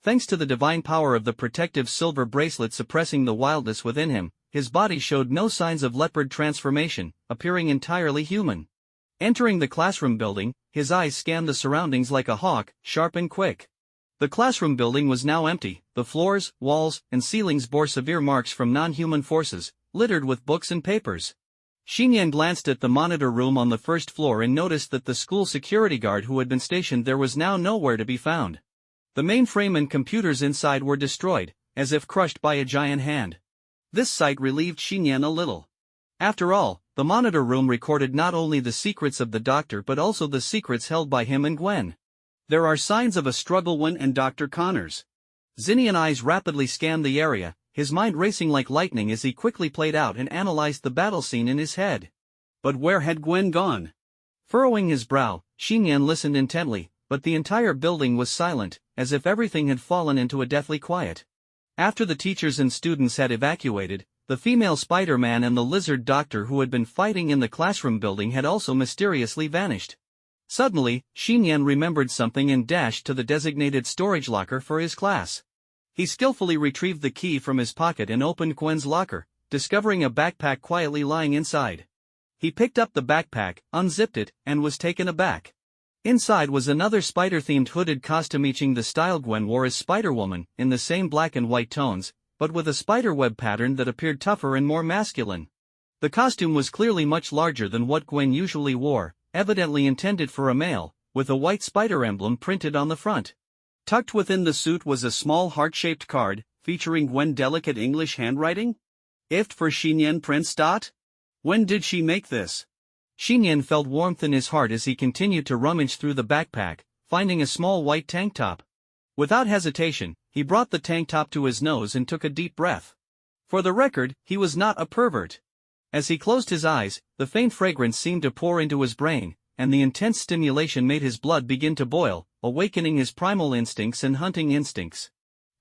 Thanks to the divine power of the protective silver bracelet suppressing the wildness within him, his body showed no signs of leopard transformation, appearing entirely human. Entering the classroom building, his eyes scanned the surroundings like a hawk, sharp and quick. The classroom building was now empty. The floors, walls, and ceilings bore severe marks from non-human forces, littered with books and papers. Xiyan glanced at the monitor room on the first floor and noticed that the school security guard who had been stationed there was now nowhere to be found. The mainframe and computers inside were destroyed, as if crushed by a giant hand. This sight relieved Xiyan a little. After all, the monitor room recorded not only the secrets of the doctor but also the secrets held by him and Gwen. There are signs of a struggle when and Dr. Connor's. Xiyan's eyes rapidly scanned the area, his mind racing like lightning as he quickly played out and analyzed the battle scene in his head. But where had Gwen gone? Furrowing his brow, Xiyan listened intently, but the entire building was silent, as if everything had fallen into a deathly quiet. After the teachers and students had evacuated, the female Spider-Man and the lizard doctor who had been fighting in the classroom building had also mysteriously vanished. Suddenly, Xiyan remembered something and dashed to the designated storage locker for his class. He skillfully retrieved the key from his pocket and opened Gwen's locker, discovering a backpack quietly lying inside. He picked up the backpack, unzipped it, and was taken aback. Inside was another spider-themed hooded costume matching the style Gwen wore as Spider-Woman, in the same black and white tones, but with a spiderweb pattern that appeared tougher and more masculine. The costume was clearly much larger than what Gwen usually wore, evidently intended for a male, with a white spider emblem printed on the front. Tucked within the suit was a small heart-shaped card, featuring Gwen's delicate English handwriting. If for Xiyan Prince. When did she make this? Xiyan felt warmth in his heart as he continued to rummage through the backpack, finding a small white tank top. Without hesitation, he brought the tank top to his nose and took a deep breath. For the record, he was not a pervert. As he closed his eyes, the faint fragrance seemed to pour into his brain, and the intense stimulation made his blood begin to boil, awakening his primal instincts and hunting instincts.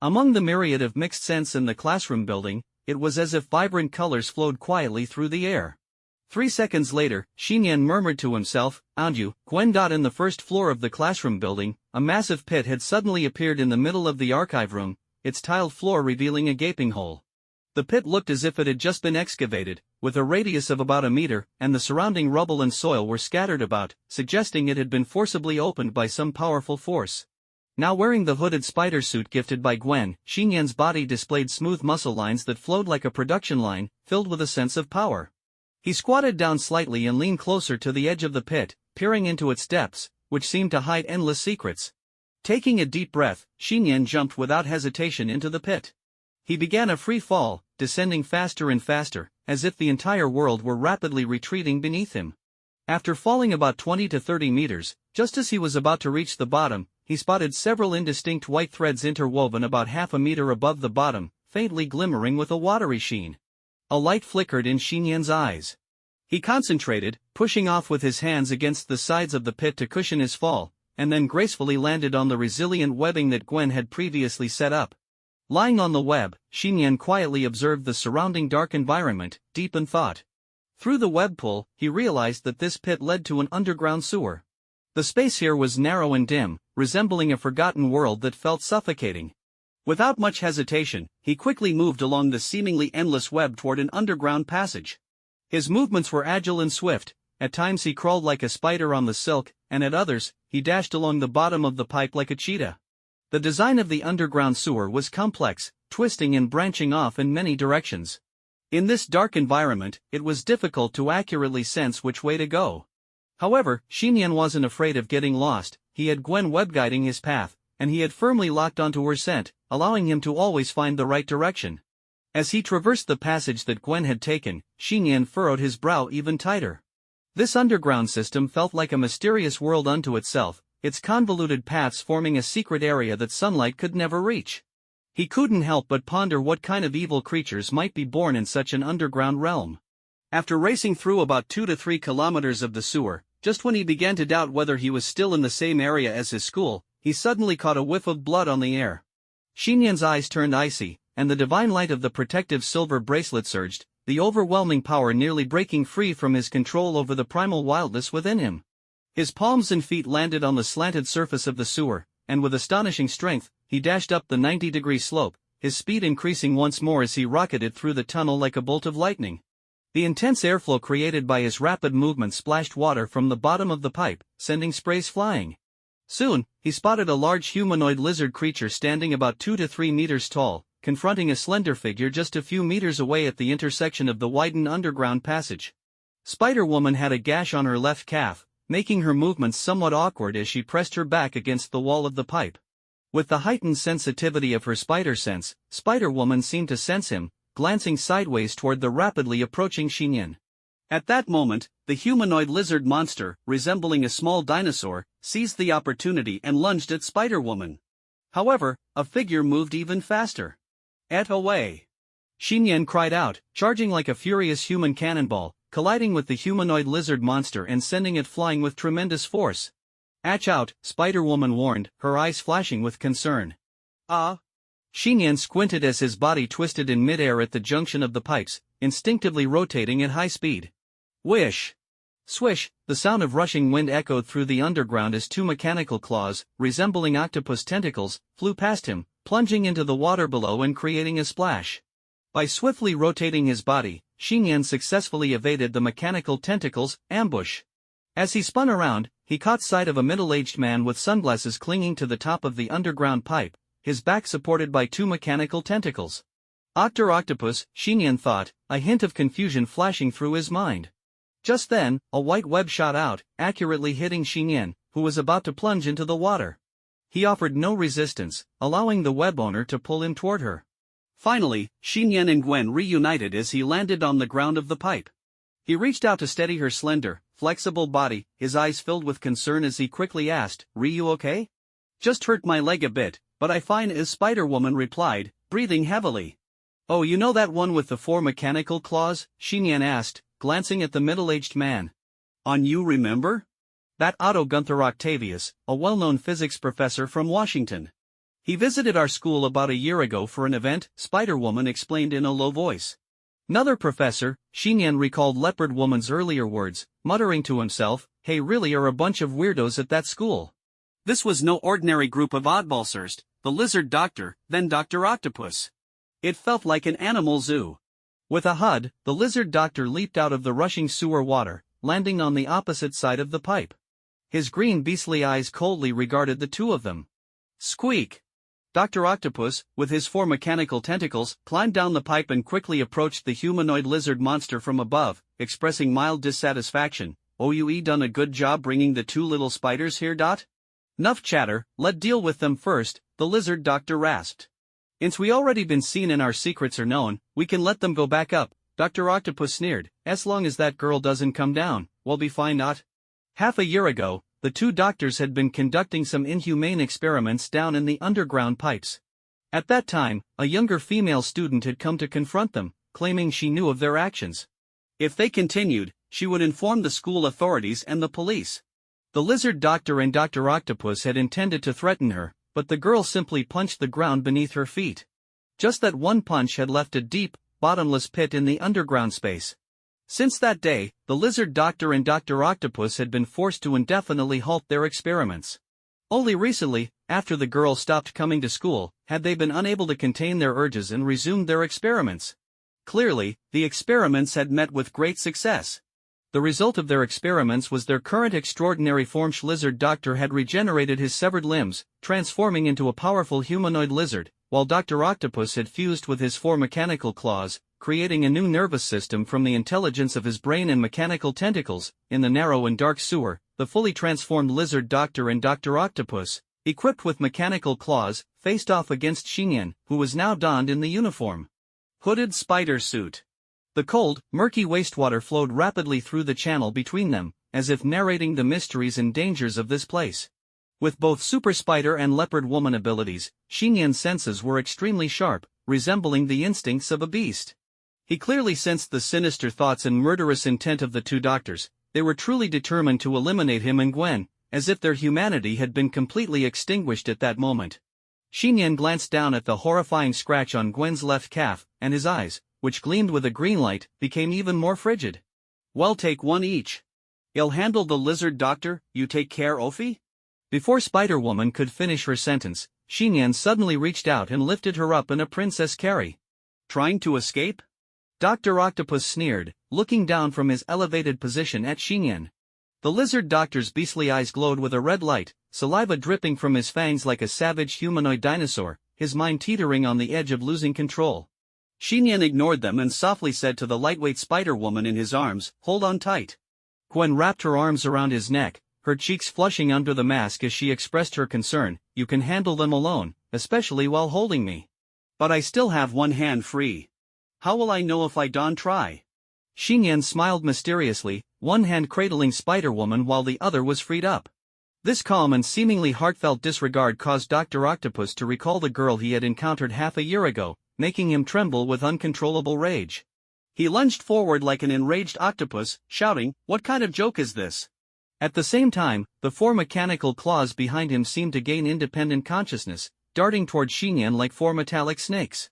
Among the myriad of mixed scents in the classroom building, it was as if vibrant colors flowed quietly through the air. 3 seconds later, Xiyan murmured to himself, "Anju, Gwen." In the first floor of the classroom building, a massive pit had suddenly appeared in the middle of the archive room, its tiled floor revealing a gaping hole. The pit looked as if it had just been excavated, with a radius of about a meter, and the surrounding rubble and soil were scattered about, suggesting it had been forcibly opened by some powerful force. Now wearing the hooded spider suit gifted by Gwen, Xiyan's body displayed smooth muscle lines that flowed like a production line, filled with a sense of power. He squatted down slightly and leaned closer to the edge of the pit, peering into its depths, which seemed to hide endless secrets. Taking a deep breath, Xiyan jumped without hesitation into the pit. He began a free fall, descending faster and faster, as if the entire world were rapidly retreating beneath him. After falling about 20 to 30 meters, just as he was about to reach the bottom, he spotted several indistinct white threads interwoven about half a meter above the bottom, faintly glimmering with a watery sheen. A light flickered in Xiyan's eyes. He concentrated, pushing off with his hands against the sides of the pit to cushion his fall, and then gracefully landed on the resilient webbing that Gwen had previously set up. Lying on the web, Xiyan quietly observed the surrounding dark environment, deep in thought. Through the web pull, he realized that this pit led to an underground sewer. The space here was narrow and dim, resembling a forgotten world that felt suffocating. Without much hesitation, he quickly moved along the seemingly endless web toward an underground passage. His movements were agile and swift. At times he crawled like a spider on the silk, and at others, he dashed along the bottom of the pipe like a cheetah. The design of the underground sewer was complex, twisting and branching off in many directions. In this dark environment, it was difficult to accurately sense which way to go. However, Xiyan wasn't afraid of getting lost. He had Gwen web-guiding his path, and he had firmly locked onto her scent, allowing him to always find the right direction. As he traversed the passage that Gwen had taken, Xiyan furrowed his brow even tighter. This underground system felt like a mysterious world unto itself, its convoluted paths forming a secret area that sunlight could never reach. He couldn't help but ponder what kind of evil creatures might be born in such an underground realm. After racing through about 2 to 3 kilometers of the sewer, just when he began to doubt whether he was still in the same area as his school, he suddenly caught a whiff of blood on the air. Xiyan's eyes turned icy, and the divine light of the protective silver bracelet surged, the overwhelming power nearly breaking free from his control over the primal wildness within him. His palms and feet landed on the slanted surface of the sewer, and with astonishing strength, he dashed up the 90-degree slope, his speed increasing once more as he rocketed through the tunnel like a bolt of lightning. The intense airflow created by his rapid movement splashed water from the bottom of the pipe, sending sprays flying. Soon, he spotted a large humanoid lizard creature standing about 2 to 3 meters tall, confronting a slender figure just a few meters away at the intersection of the widened underground passage. Spider-Woman had a gash on her left calf, making her movements somewhat awkward as she pressed her back against the wall of the pipe. With the heightened sensitivity of her spider sense, Spider-Woman seemed to sense him, glancing sideways toward the rapidly approaching Xiyan. At that moment, the humanoid lizard monster, resembling a small dinosaur, seized the opportunity and lunged at Spider-Woman. However, a figure moved even faster. Away! Xiyan cried out, charging like a furious human cannonball, colliding with the humanoid lizard monster and sending it flying with tremendous force. "Atch out," Spider-Woman warned, her eyes flashing with concern. "Ah!" Xiyan squinted as his body twisted in midair at the junction of the pipes, instinctively rotating at high speed. Whish! Swish! The sound of rushing wind echoed through the underground as 2 mechanical claws, resembling octopus tentacles, flew past him, plunging into the water below and creating a splash. By swiftly rotating his body, Xiyan successfully evaded the mechanical tentacles' ambush. As he spun around, he caught sight of a middle-aged man with sunglasses clinging to the top of the underground pipe, his back supported by 2 mechanical tentacles. Octopus, Xiyan thought, a hint of confusion flashing through his mind. Just then, a white web shot out, accurately hitting Xiyan, who was about to plunge into the water. He offered no resistance, allowing the web owner to pull him toward her. Finally, Xiyan and Gwen reunited as he landed on the ground of the pipe. He reached out to steady her slender, flexible body, his eyes filled with concern as he quickly asked, "You okay?" "Just hurt my leg a bit, but I fine," as Spider-Woman replied, breathing heavily. "Oh, you know that one with the 4 mechanical claws?" Xiyan asked, glancing at the middle-aged man. "On you remember?" "That Otto Gunther Octavius, a well-known physics professor from Washington. He visited our school about a year ago for an event," Spider-Woman explained in a low voice. "'Nother professor," Xiyan recalled Leopard Woman's earlier words, muttering to himself, "Hey, really are a bunch of weirdos at that school." This was no ordinary group of oddballs. First, the lizard doctor, then Dr. Octopus. It felt like an animal zoo. With a hud, the lizard doctor leaped out of the rushing sewer water, landing on the opposite side of the pipe. His green beastly eyes coldly regarded the two of them. Squeak! Dr. Octopus, with his 4 mechanical tentacles, climbed down the pipe and quickly approached the humanoid lizard monster from above, expressing mild dissatisfaction. "Oh, you done a good job bringing the 2 little spiders here, Dot?" "Nuff chatter, let deal with them first," the lizard doctor rasped. "Since we already been seen and our secrets are known, we can let them go back up," Dr. Octopus sneered. "As long as that girl doesn't come down, we'll be fine." Not. Half a year ago, the 2 doctors had been conducting some inhumane experiments down in the underground pipes. At that time, a younger female student had come to confront them, claiming she knew of their actions. If they continued, she would inform the school authorities and the police. The lizard doctor and Dr. Octopus had intended to threaten her, but the girl simply punched the ground beneath her feet. Just that one punch had left a deep, bottomless pit in the underground space. Since that day, the lizard doctor and Dr. Octopus had been forced to indefinitely halt their experiments. Only recently, after the girl stopped coming to school, had they been unable to contain their urges and resumed their experiments. Clearly, the experiments had met with great success. The result of their experiments was their current extraordinary form. Lizard doctor had regenerated his severed limbs, transforming into a powerful humanoid lizard, while Dr. Octopus had fused with his 4 mechanical claws, creating a new nervous system from the intelligence of his brain and mechanical tentacles. In the narrow and dark sewer, the fully transformed lizard doctor and Dr. Octopus, equipped with mechanical claws, faced off against Xiyan, who was now donned in the uniform. Hooded spider suit. The cold, murky wastewater flowed rapidly through the channel between them, as if narrating the mysteries and dangers of this place. With both Super Spider and Leopard Woman abilities, Xiyan's senses were extremely sharp, resembling the instincts of a beast. He clearly sensed the sinister thoughts and murderous intent of the 2 doctors. They were truly determined to eliminate him and Gwen, as if their humanity had been completely extinguished at that moment. Xiyan glanced down at the horrifying scratch on Gwen's left calf, and his eyes, which gleamed with a green light, became even more frigid. "Well, take 1 each. I'll handle the lizard doctor, you take care, Ophi?" Before Spider-Woman could finish her sentence, Xiyan suddenly reached out and lifted her up in a princess carry. "Trying to escape?" Dr. Octopus sneered, looking down from his elevated position at Xiyan. The lizard doctor's beastly eyes glowed with a red light, saliva dripping from his fangs like a savage humanoid dinosaur, his mind teetering on the edge of losing control. Xiyan ignored them and softly said to the lightweight Spider-Woman in his arms, "Hold on tight." Gwen wrapped her arms around his neck, her cheeks flushing under the mask as she expressed her concern. "You can handle them alone, especially while holding me." "But I still have 1 hand free. How will I know if I don't try?" Xiyan smiled mysteriously, one hand cradling Spider-Woman while the other was freed up. This calm and seemingly heartfelt disregard caused Dr. Octopus to recall the girl he had encountered half a year ago, making him tremble with uncontrollable rage. He lunged forward like an enraged octopus, shouting, "What kind of joke is this?" At the same time, the 4 mechanical claws behind him seemed to gain independent consciousness, darting toward Xiyan like 4 metallic snakes.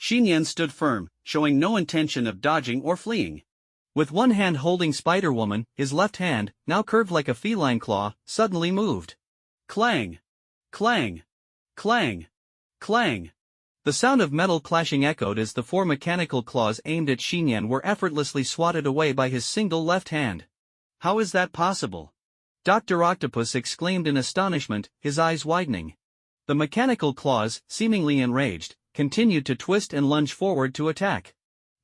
Xiyan stood firm, showing no intention of dodging or fleeing. With one hand holding Spider-Woman, his left hand, now curved like a feline claw, suddenly moved. Clang! Clang! Clang! Clang! The sound of metal clashing echoed as the 4 mechanical claws aimed at Xiyan were effortlessly swatted away by his single left hand. "How is that possible?" Dr. Octopus exclaimed in astonishment, his eyes widening. The mechanical claws, seemingly enraged, continued to twist and lunge forward to attack.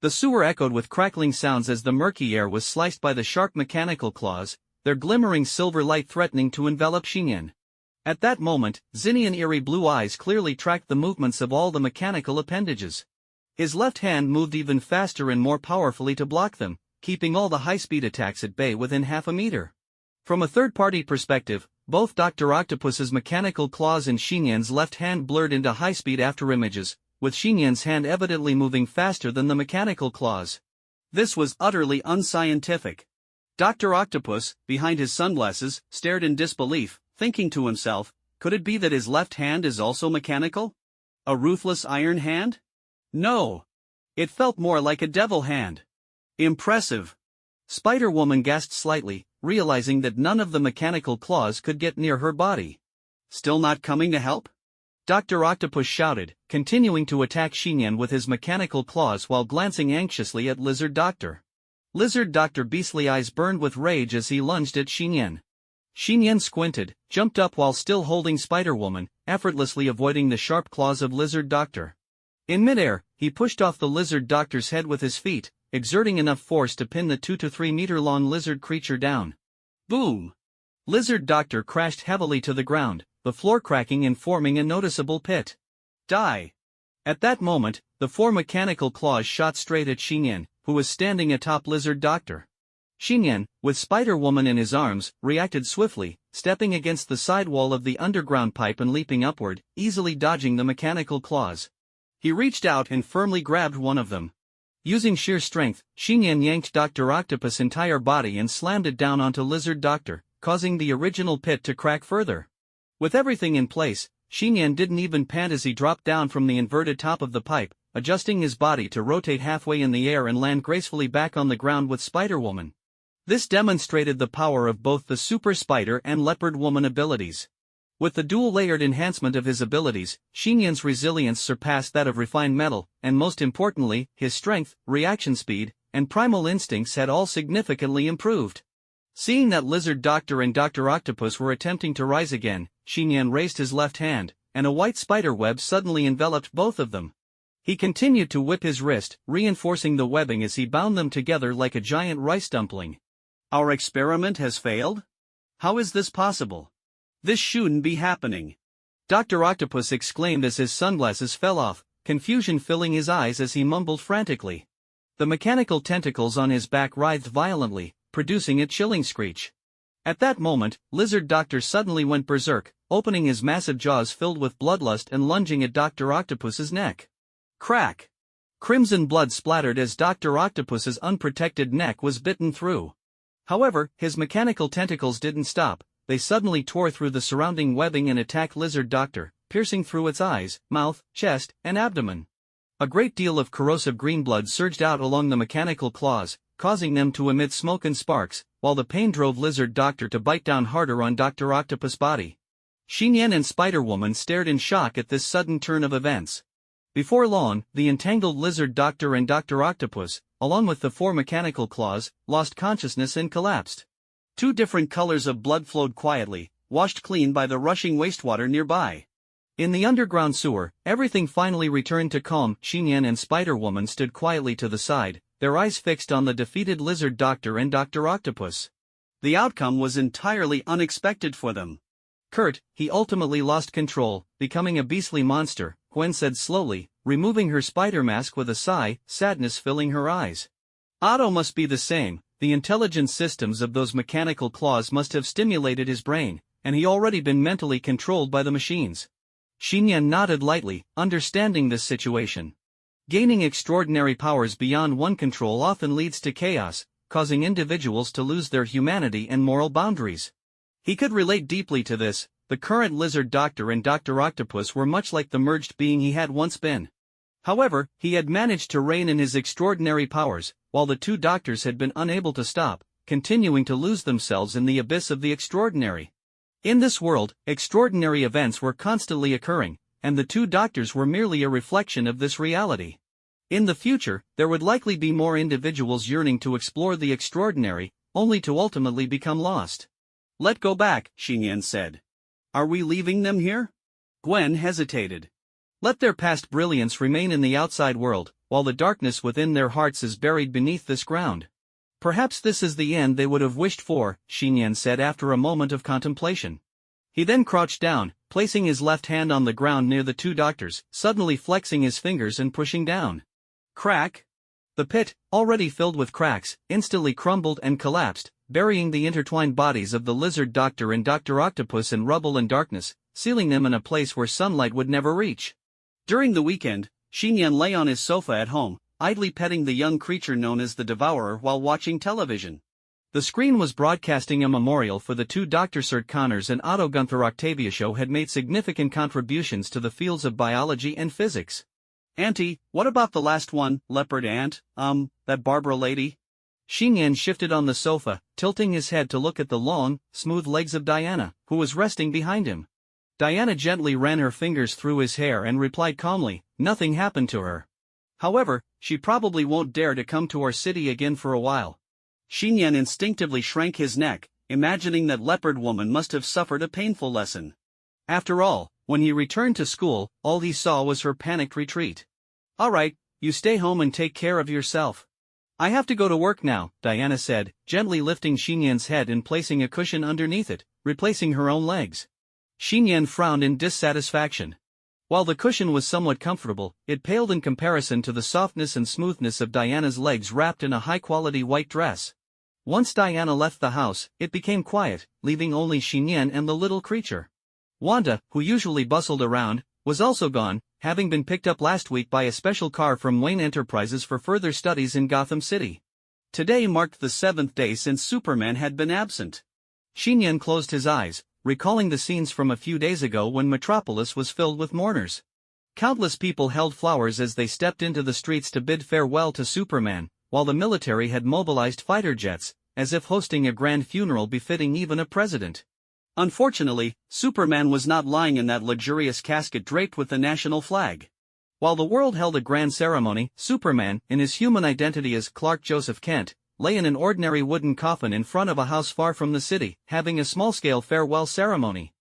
The sewer echoed with crackling sounds as the murky air was sliced by the sharp mechanical claws, their glimmering silver light threatening to envelop Xiyan. At that moment, Xiyan's eerie blue eyes clearly tracked the movements of all the mechanical appendages. His left hand moved even faster and more powerfully to block them, keeping all the high-speed attacks at bay within half a meter. From a third-party perspective, both Dr. Octopus's mechanical claws and Xinyan's left hand blurred into high-speed afterimages, with Xinyan's hand evidently moving faster than the mechanical claws. This was utterly unscientific. Dr. Octopus, behind his sunglasses, stared in disbelief, thinking to himself, could it be that his left hand is also mechanical? A ruthless iron hand? No. It felt more like a devil hand. Impressive. Spider-Woman gasped slightly, realizing that none of the mechanical claws could get near her body. Still not coming to help? Dr. Octopus shouted, continuing to attack Xinyan with his mechanical claws while glancing anxiously at Lizard Doctor. Lizard Doctor beastly eyes burned with rage as he lunged at Xinyan. Xinyan squinted, jumped up while still holding Spider-Woman, effortlessly avoiding the sharp claws of Lizard Doctor. In midair, he pushed off the Lizard Doctor's head with his feet, exerting enough force to pin the 2 to 3 meter long lizard creature down. Boom! Lizard Doctor crashed heavily to the ground, the floor cracking and forming a noticeable pit. Die! At that moment, the 4 mechanical claws shot straight at Xinyan, who was standing atop Lizard Doctor. Xinyan, with Spider-Woman in his arms, reacted swiftly, stepping against the side wall of the underground pipe and leaping upward, easily dodging the mechanical claws. He reached out and firmly grabbed one of them. Using sheer strength, Xinyan yanked Dr. Octopus' entire body and slammed it down onto Lizard Doctor, causing the original pit to crack further. With everything in place, Xinyan didn't even pant as he dropped down from the inverted top of the pipe, adjusting his body to rotate halfway in the air and land gracefully back on the ground with Spider-Woman. This demonstrated the power of both the Super Spider and Leopard Woman abilities. With the dual-layered enhancement of his abilities, Xinyan's resilience surpassed that of refined metal, and most importantly, his strength, reaction speed, and primal instincts had all significantly improved. Seeing that Lizard Doctor and Dr. Octopus were attempting to rise again, Xinyan raised his left hand, and a white spider web suddenly enveloped both of them. He continued to whip his wrist, reinforcing the webbing as he bound them together like a giant rice dumpling. Our experiment has failed? How is this possible? This shouldn't be happening. Dr. Octopus exclaimed as his sunglasses fell off, confusion filling his eyes as he mumbled frantically. The mechanical tentacles on his back writhed violently, producing a chilling screech. At that moment, Lizard Doctor suddenly went berserk, opening his massive jaws filled with bloodlust and lunging at Dr. Octopus's neck. Crack! Crimson blood splattered as Dr. Octopus's unprotected neck was bitten through. However, his mechanical tentacles didn't stop. They suddenly tore through the surrounding webbing and attacked Lizard Doctor, piercing through its eyes, mouth, chest, and abdomen. A great deal of corrosive green blood surged out along the mechanical claws, causing them to emit smoke and sparks, while the pain drove Lizard Doctor to bite down harder on Dr. Octopus' body. Xinyan and Spider-Woman stared in shock at this sudden turn of events. Before long, the entangled Lizard Doctor and Dr. Octopus, along with the 4 mechanical claws, lost consciousness and collapsed. 2 different colors of blood flowed quietly, washed clean by the rushing wastewater nearby. In the underground sewer, everything finally returned to calm. Xinyan and Spider-Woman stood quietly to the side, their eyes fixed on the defeated Lizard Doctor and Dr. Octopus. The outcome was entirely unexpected for them. Kurt, he ultimately lost control, becoming a beastly monster, Gwen said slowly, removing her spider mask with a sigh, sadness filling her eyes. Otto must be the same. The intelligence systems of those mechanical claws must have stimulated his brain, and he already been mentally controlled by the machines. Xinyan nodded lightly, understanding this situation. Gaining extraordinary powers beyond one control often leads to chaos, causing individuals to lose their humanity and moral boundaries. He could relate deeply to this. The current Lizard Doctor and Dr. Octopus were much like the merged being he had once been. However, he had managed to rein in his extraordinary powers, while the 2 doctors had been unable to stop, continuing to lose themselves in the abyss of the extraordinary. In this world, extraordinary events were constantly occurring, and the 2 doctors were merely a reflection of this reality. In the future, there would likely be more individuals yearning to explore the extraordinary, only to ultimately become lost. Let go back, Xinyan said. Are we leaving them here? Gwen hesitated. Let their past brilliance remain in the outside world, while the darkness within their hearts is buried beneath this ground. Perhaps this is the end they would have wished for, Xinyan said after a moment of contemplation. He then crouched down, placing his left hand on the ground near the 2 doctors, suddenly flexing his fingers and pushing down. Crack! The pit, already filled with cracks, instantly crumbled and collapsed, burying the intertwined bodies of the lizard doctor and Dr. Octopus in rubble and darkness, sealing them in a place where sunlight would never reach. During the weekend, Xiyan lay on his sofa at home, idly petting the young creature known as the Devourer while watching television. The screen was broadcasting a memorial for the two Dr. Sir Connors and Otto Gunther Octavia show had made significant contributions to the fields of biology and physics. Auntie, what about the last one, Leopard Ant, that Barbara lady? Xiyan shifted on the sofa, tilting his head to look at the long, smooth legs of Diana, who was resting behind him. Diana gently ran her fingers through his hair and replied calmly, nothing happened to her. However, she probably won't dare to come to our city again for a while. Xiyan instinctively shrank his neck, imagining that leopard woman must have suffered a painful lesson. After all, when he returned to school, all he saw was her panicked retreat. All right, you stay home and take care of yourself. I have to go to work now, Diana said, gently lifting Xiyan's head and placing a cushion underneath it, replacing her own legs. Xiyan frowned in dissatisfaction. While the cushion was somewhat comfortable, it paled in comparison to the softness and smoothness of Diana's legs wrapped in a high-quality white dress. Once Diana left the house, it became quiet, leaving only Xiyan and the little creature. Wanda, who usually bustled around, was also gone, having been picked up last week by a special car from Wayne Enterprises for further studies in Gotham City. Today marked the 7th day since Superman had been absent. Xiyan closed his eyes, recalling the scenes from a few days ago when Metropolis was filled with mourners. Countless people held flowers as they stepped into the streets to bid farewell to Superman, while the military had mobilized fighter jets, as if hosting a grand funeral befitting even a president. Unfortunately, Superman was not lying in that luxurious casket draped with the national flag. While the world held a grand ceremony, Superman, in his human identity as Clark Joseph Kent, lay in an ordinary wooden coffin in front of a house far from the city, having a small-scale farewell ceremony.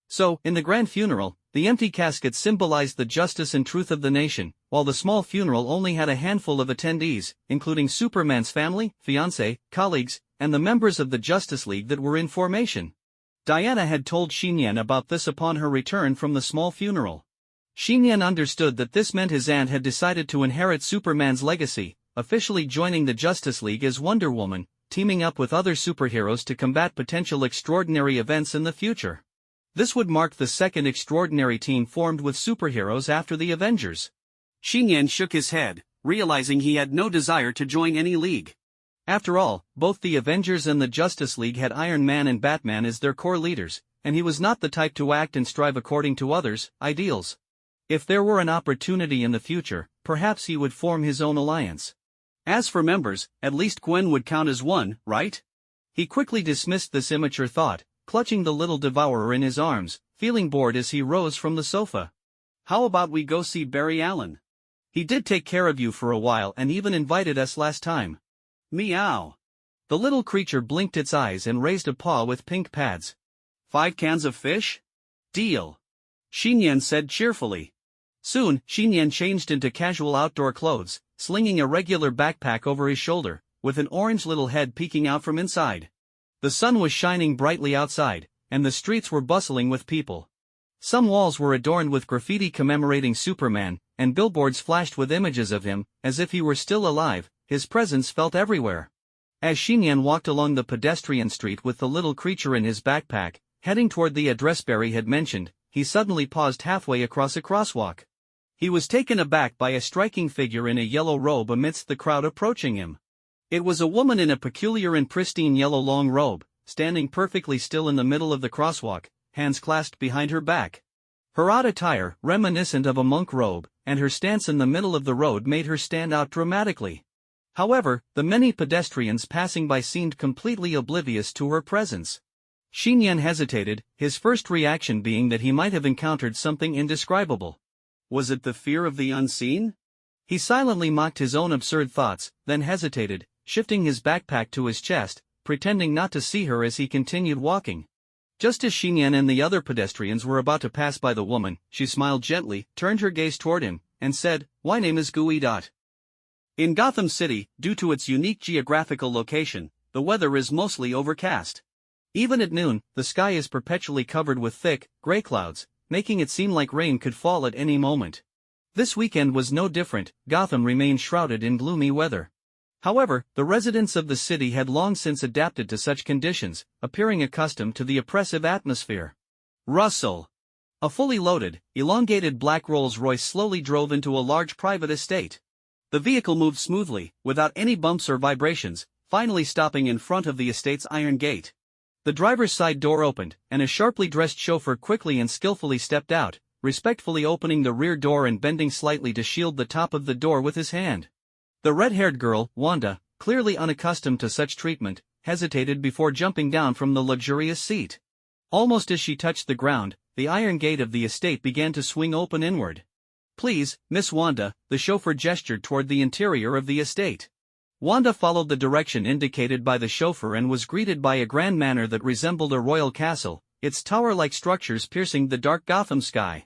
So, in the grand funeral, the empty casket symbolized the justice and truth of the nation, while the small funeral only had a handful of attendees, including Superman's family, fiancé, colleagues, and the members of the Justice League that were in formation. Diana had told Xiyan about this upon her return from the small funeral. Xiyan understood that this meant his aunt had decided to inherit Superman's legacy, officially joining the Justice League as Wonder Woman, teaming up with other superheroes to combat potential extraordinary events in the future. This would mark the second extraordinary team formed with superheroes after the Avengers. Xiyan shook his head, realizing he had no desire to join any league. After all, both the Avengers and the Justice League had Iron Man and Batman as their core leaders, and he was not the type to act and strive according to others' ideals. If there were an opportunity in the future, perhaps he would form his own alliance. As for members, at least Gwen would count as one, right? He quickly dismissed this immature thought, clutching the little devourer in his arms, feeling bored as he rose from the sofa. How about we go see Barry Allen? He did take care of you for a while and even invited us last time. Meow. The little creature blinked its eyes and raised a paw with pink pads. 5 cans of fish? Deal. Xiyan said cheerfully. Soon, Xiyan changed into casual outdoor clothes, slinging a regular backpack over his shoulder, with an orange little head peeking out from inside. The sun was shining brightly outside, and the streets were bustling with people. Some walls were adorned with graffiti commemorating Superman, and billboards flashed with images of him, as if he were still alive. His presence felt everywhere. As Xiyan walked along the pedestrian street with the little creature in his backpack, heading toward the address Barry had mentioned, he suddenly paused halfway across a crosswalk. He was taken aback by a striking figure in a yellow robe amidst the crowd approaching him. It was a woman in a peculiar and pristine yellow long robe, standing perfectly still in the middle of the crosswalk, hands clasped behind her back. Her odd attire, reminiscent of a monk robe, and her stance in the middle of the road made her stand out dramatically. However, the many pedestrians passing by seemed completely oblivious to her presence. Xiyan hesitated, his first reaction being that he might have encountered something indescribable. Was it the fear of the unseen? He silently mocked his own absurd thoughts, then hesitated, shifting his backpack to his chest, pretending not to see her as he continued walking. Just as Xiyan and the other pedestrians were about to pass by the woman, she smiled gently, turned her gaze toward him, and said, "My name is Gooey. In Gotham City, due to its unique geographical location, the weather is mostly overcast. Even at noon, the sky is perpetually covered with thick, gray clouds, making it seem like rain could fall at any moment. This weekend was no different. Gotham remained shrouded in gloomy weather. However, the residents of the city had long since adapted to such conditions, appearing accustomed to the oppressive atmosphere. Rustle. A fully loaded, elongated black Rolls-Royce slowly drove into a large private estate. The vehicle moved smoothly, without any bumps or vibrations, finally stopping in front of the estate's iron gate. The driver's side door opened, and a sharply dressed chauffeur quickly and skillfully stepped out, respectfully opening the rear door and bending slightly to shield the top of the door with his hand. The red-haired girl, Wanda, clearly unaccustomed to such treatment, hesitated before jumping down from the luxurious seat. Almost as she touched the ground, the iron gate of the estate began to swing open inward. "Please, Miss Wanda," the chauffeur gestured toward the interior of the estate. Wanda followed the direction indicated by the chauffeur and was greeted by a grand manor that resembled a royal castle, its tower-like structures piercing the dark Gotham sky.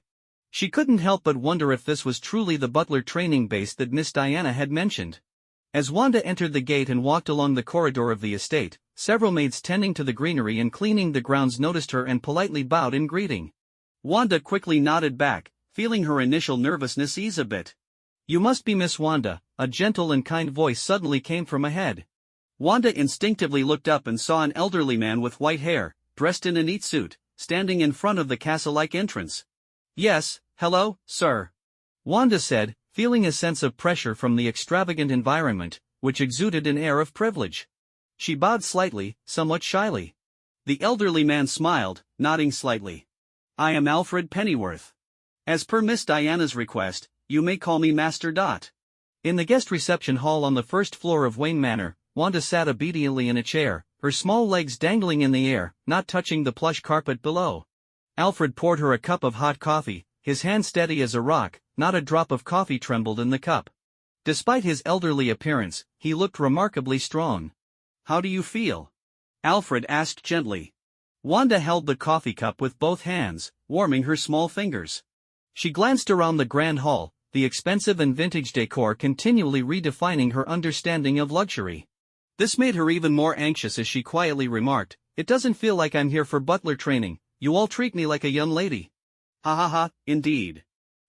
She couldn't help but wonder if this was truly the butler training base that Miss Diana had mentioned. As Wanda entered the gate and walked along the corridor of the estate, several maids tending to the greenery and cleaning the grounds noticed her and politely bowed in greeting. Wanda quickly nodded back, feeling her initial nervousness ease a bit. "You must be Miss Wanda," a gentle and kind voice suddenly came from ahead. Wanda instinctively looked up and saw an elderly man with white hair, dressed in a neat suit, standing in front of the castle-like entrance. "Yes, hello, sir," Wanda said, feeling a sense of pressure from the extravagant environment, which exuded an air of privilege. She bowed slightly, somewhat shyly. The elderly man smiled, nodding slightly. "I am Alfred Pennyworth. As per Miss Diana's request, you may call me Master Dot." In the guest reception hall on the first floor of Wayne Manor, Wanda sat obediently in a chair, her small legs dangling in the air, not touching the plush carpet below. Alfred poured her a cup of hot coffee, his hand steady as a rock, not a drop of coffee trembled in the cup. Despite his elderly appearance, he looked remarkably strong. "How do you feel?" Alfred asked gently. Wanda held the coffee cup with both hands, warming her small fingers. She glanced around the grand hall, the expensive and vintage decor continually redefining her understanding of luxury. This made her even more anxious as she quietly remarked, "It doesn't feel like I'm here for butler training, you all treat me like a young lady." "Ha ha ha, indeed."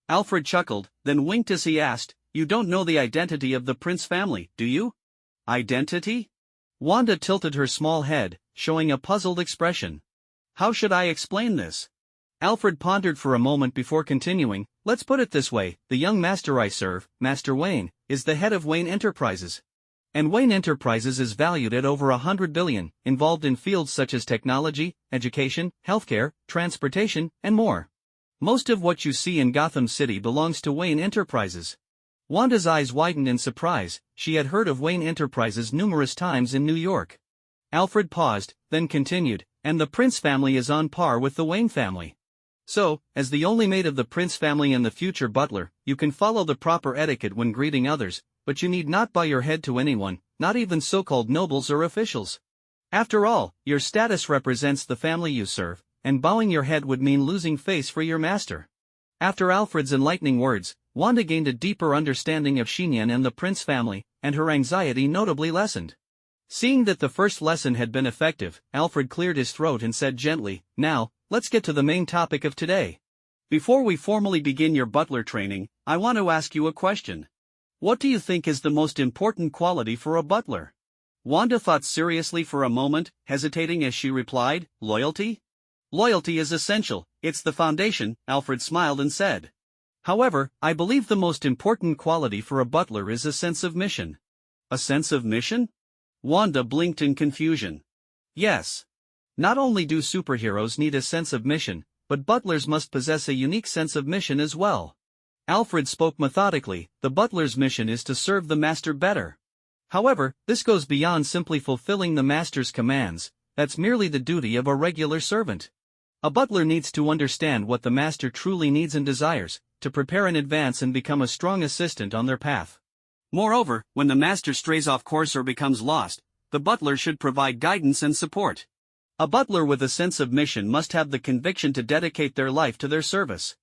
Alfred chuckled, then winked as he asked, "You don't know the identity of the Prince family, do you?" "Identity?" Wanda tilted her small head, showing a puzzled expression. "How should I explain this?" Alfred pondered for a moment before continuing, "Let's put it this way, the young master I serve, Master Wayne, is the head of Wayne Enterprises. And Wayne Enterprises is valued at over 100 billion, involved in fields such as technology, education, healthcare, transportation, and more. Most of what you see in Gotham City belongs to Wayne Enterprises." Wanda's eyes widened in surprise. She had heard of Wayne Enterprises numerous times in New York. Alfred paused, then continued, "And the Prince family is on par with the Wayne family. So, as the only maid of the Prince family and the future butler, you can follow the proper etiquette when greeting others, but you need not bow your head to anyone, not even so-called nobles or officials. After all, your status represents the family you serve, and bowing your head would mean losing face for your master." After Alfred's enlightening words, Wanda gained a deeper understanding of Xiyan and the Prince family, and her anxiety notably lessened. Seeing that the first lesson had been effective, Alfred cleared his throat and said gently, "Now, let's get to the main topic of today. Before we formally begin your butler training, I want to ask you a question. What do you think is the most important quality for a butler?" Wanda thought seriously for a moment, hesitating as she replied, "Loyalty? Loyalty is essential, it's the foundation," Alfred smiled and said. "However, I believe the most important quality for a butler is a sense of mission." "A sense of mission?" Wanda blinked in confusion. "Yes. Not only do superheroes need a sense of mission, but butlers must possess a unique sense of mission as well." Alfred spoke methodically, "The butler's mission is to serve the master better. However, this goes beyond simply fulfilling the master's commands, that's merely the duty of a regular servant. A butler needs to understand what the master truly needs and desires, to prepare in advance and become a strong assistant on their path. Moreover, when the master strays off course or becomes lost, the butler should provide guidance and support. A butler with a sense of mission must have the conviction to dedicate their life to their service."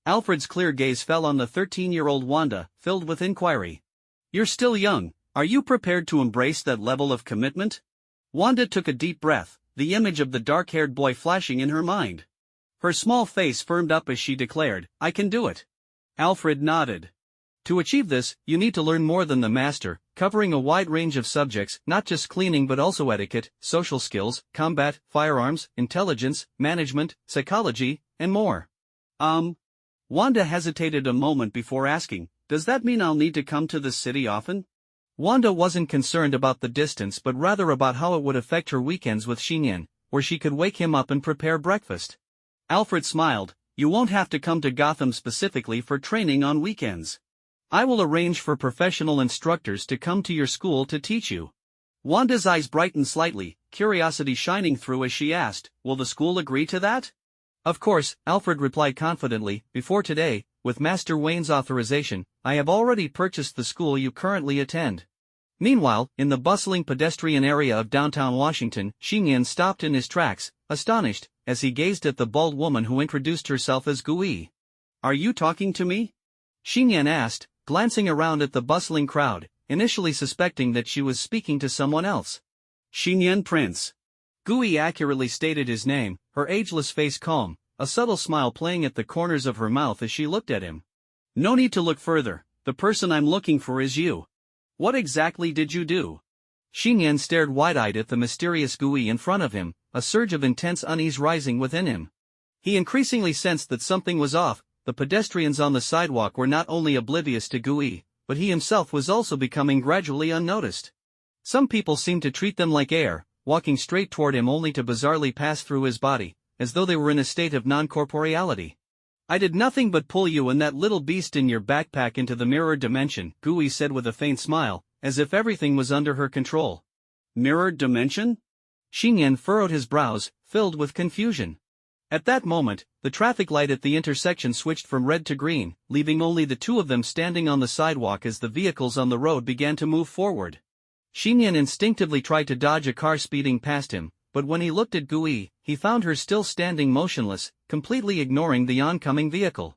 Alfred's clear gaze fell on the 13-year-old Wanda, filled with inquiry. "You're still young, are you prepared to embrace that level of commitment?" Wanda took a deep breath, the image of the dark-haired boy flashing in her mind. Her small face firmed up as she declared, "I can do it. Alfred nodded. To achieve this, you need to learn more than the master, covering a wide range of subjects, not just cleaning but also etiquette, social skills, combat, firearms, intelligence, management, psychology, and more. Wanda hesitated a moment before asking, does that mean I'll need to come to the city often? Wanda wasn't concerned about the distance but rather about how it would affect her weekends with Xiyan, where she could wake him up and prepare breakfast. Alfred smiled, you won't have to come to Gotham specifically for training on weekends. I will arrange for professional instructors to come to your school to teach you. Wanda's eyes brightened slightly, curiosity shining through as she asked, will the school agree to that? Of course, Alfred replied confidently, before today, with Master Wayne's authorization, I have already purchased the school you currently attend. Meanwhile, in the bustling pedestrian area of downtown Washington, Xiyan stopped in his tracks, astonished, as he gazed at the bald woman who introduced herself as Gui. Are you talking to me? Xiyan asked, glancing around at the bustling crowd, initially suspecting that she was speaking to someone else. Xiyan Prince. Gui accurately stated his name, her ageless face calm, a subtle smile playing at the corners of her mouth as she looked at him. No need to look further, the person I'm looking for is you. What exactly did you do? Xiyan stared wide-eyed at the mysterious Gui in front of him, a surge of intense unease rising within him. He increasingly sensed that something was off. The pedestrians on the sidewalk were not only oblivious to Gui, but he himself was also becoming gradually unnoticed. Some people seemed to treat them like air, walking straight toward him only to bizarrely pass through his body, as though they were in a state of non-corporeality. I did nothing but pull you and that little beast in your backpack into the mirrored dimension, Gui said with a faint smile, as if everything was under her control. Mirrored dimension? Xiyan furrowed his brows, filled with confusion. At that moment, the traffic light at the intersection switched from red to green, leaving only the two of them standing on the sidewalk as the vehicles on the road began to move forward. Xiyan instinctively tried to dodge a car speeding past him, but when he looked at Gui, he found her still standing motionless, completely ignoring the oncoming vehicle.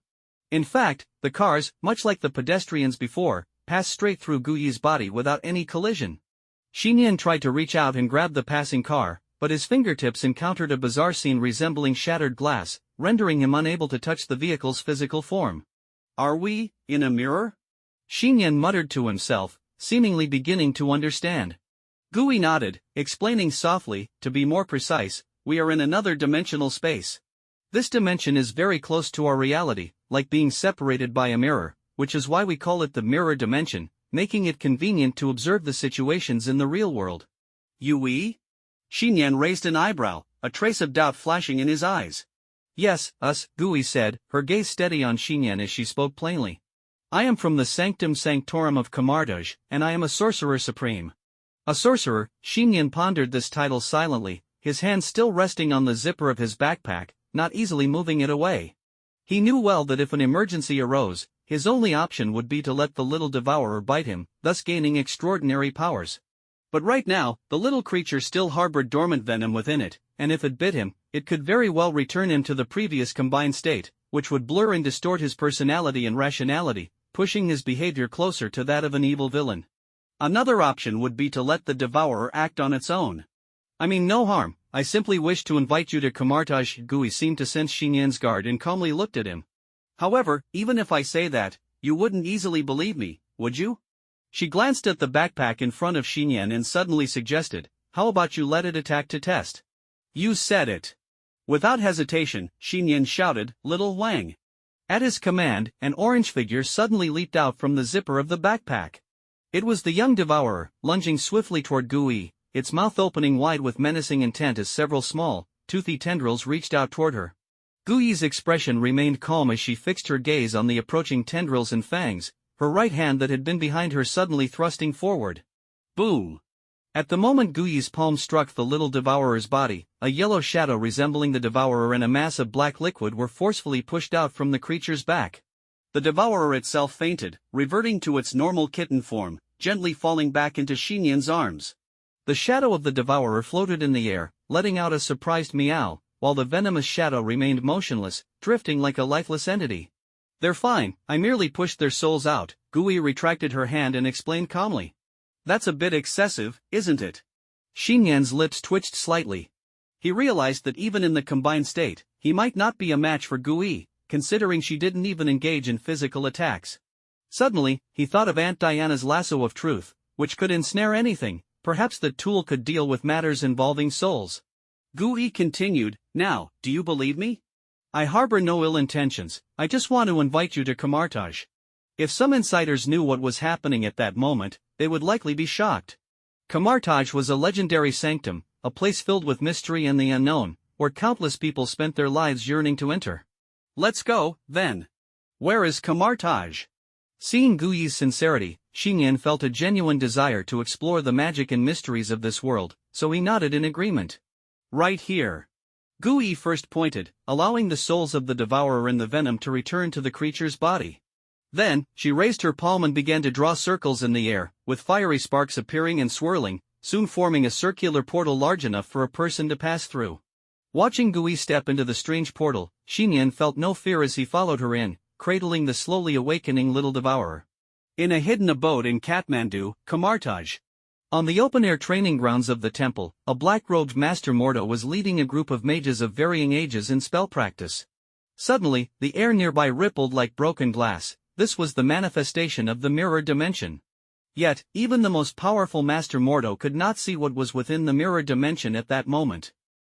In fact, the cars, much like the pedestrians before, passed straight through Gui's body without any collision. Xiyan tried to reach out and grab the passing car, but his fingertips encountered a bizarre scene resembling shattered glass, rendering him unable to touch the vehicle's physical form. Are we in a mirror? Xiyan muttered to himself, seemingly beginning to understand. Gui nodded, explaining softly, to be more precise, we are in another dimensional space. This dimension is very close to our reality, like being separated by a mirror, which is why we call it the mirror dimension, making it convenient to observe the situations in the real world. We? Xiyan raised an eyebrow, a trace of doubt flashing in his eyes. Yes, us, Gui said, her gaze steady on Xiyan as she spoke plainly. I am from the Sanctum Sanctorum of Kamardaj, and I am a sorcerer supreme. A sorcerer, Xiyan pondered this title silently, his hand still resting on the zipper of his backpack, not easily moving it away. He knew well that if an emergency arose, his only option would be to let the little devourer bite him, thus gaining extraordinary powers. But right now, the little creature still harbored dormant venom within it, and if it bit him, it could very well return him to the previous combined state, which would blur and distort his personality and rationality, pushing his behavior closer to that of an evil villain. Another option would be to let the devourer act on its own. I mean no harm, I simply wish to invite you to Kamardaj. Gui seemed to sense Xiyan's guard and calmly looked at him. However, even if I say that, you wouldn't easily believe me, would you? She glanced at the backpack in front of Xiyan and suddenly suggested, how about you let it attack to test? You said it. Without hesitation, Xiyan shouted, Little Wang. At his command, an orange figure suddenly leaped out from the zipper of the backpack. It was the young devourer, lunging swiftly toward Gui, its mouth opening wide with menacing intent as several small, toothy tendrils reached out toward her. Gui's expression remained calm as she fixed her gaze on the approaching tendrils and fangs, her right hand that had been behind her suddenly thrusting forward. Boom! At the moment Gui's palm struck the little devourer's body, a yellow shadow resembling the devourer and a mass of black liquid were forcefully pushed out from the creature's back. The devourer itself fainted, reverting to its normal kitten form, gently falling back into Xiyan's arms. The shadow of the devourer floated in the air, letting out a surprised meow, while the venomous shadow remained motionless, drifting like a lifeless entity. They're fine, I merely pushed their souls out, Gui retracted her hand and explained calmly. That's a bit excessive, isn't it? Xiyan's lips twitched slightly. He realized that even in the combined state, he might not be a match for Gui, considering she didn't even engage in physical attacks. Suddenly, he thought of Aunt Diana's lasso of truth, which could ensnare anything. Perhaps the tool could deal with matters involving souls. Gui continued, "Now, do you believe me? I harbor no ill intentions, I just want to invite you to Kamartaj. If some insiders knew what was happening at that moment, they would likely be shocked. Kamartaj was a legendary sanctum, a place filled with mystery and the unknown, where countless people spent their lives yearning to enter." "Let's go, then. Where is Kamartaj?" Seeing Gui's sincerity, Xiyan felt a genuine desire to explore the magic and mysteries of this world, so he nodded in agreement. "Right here." Gui first pointed, allowing the souls of the devourer and the venom to return to the creature's body. Then, she raised her palm and began to draw circles in the air, with fiery sparks appearing and swirling, soon forming a circular portal large enough for a person to pass through. Watching Gui step into the strange portal, Xiyan felt no fear as he followed her in, cradling the slowly awakening little devourer. In a hidden abode in Kathmandu, Kamartaj. On the open-air training grounds of the temple, a black-robed Master Mordo was leading a group of mages of varying ages in spell practice. Suddenly, the air nearby rippled like broken glass. This was the manifestation of the mirror dimension. Yet, even the most powerful Master Mordo could not see what was within the mirror dimension at that moment.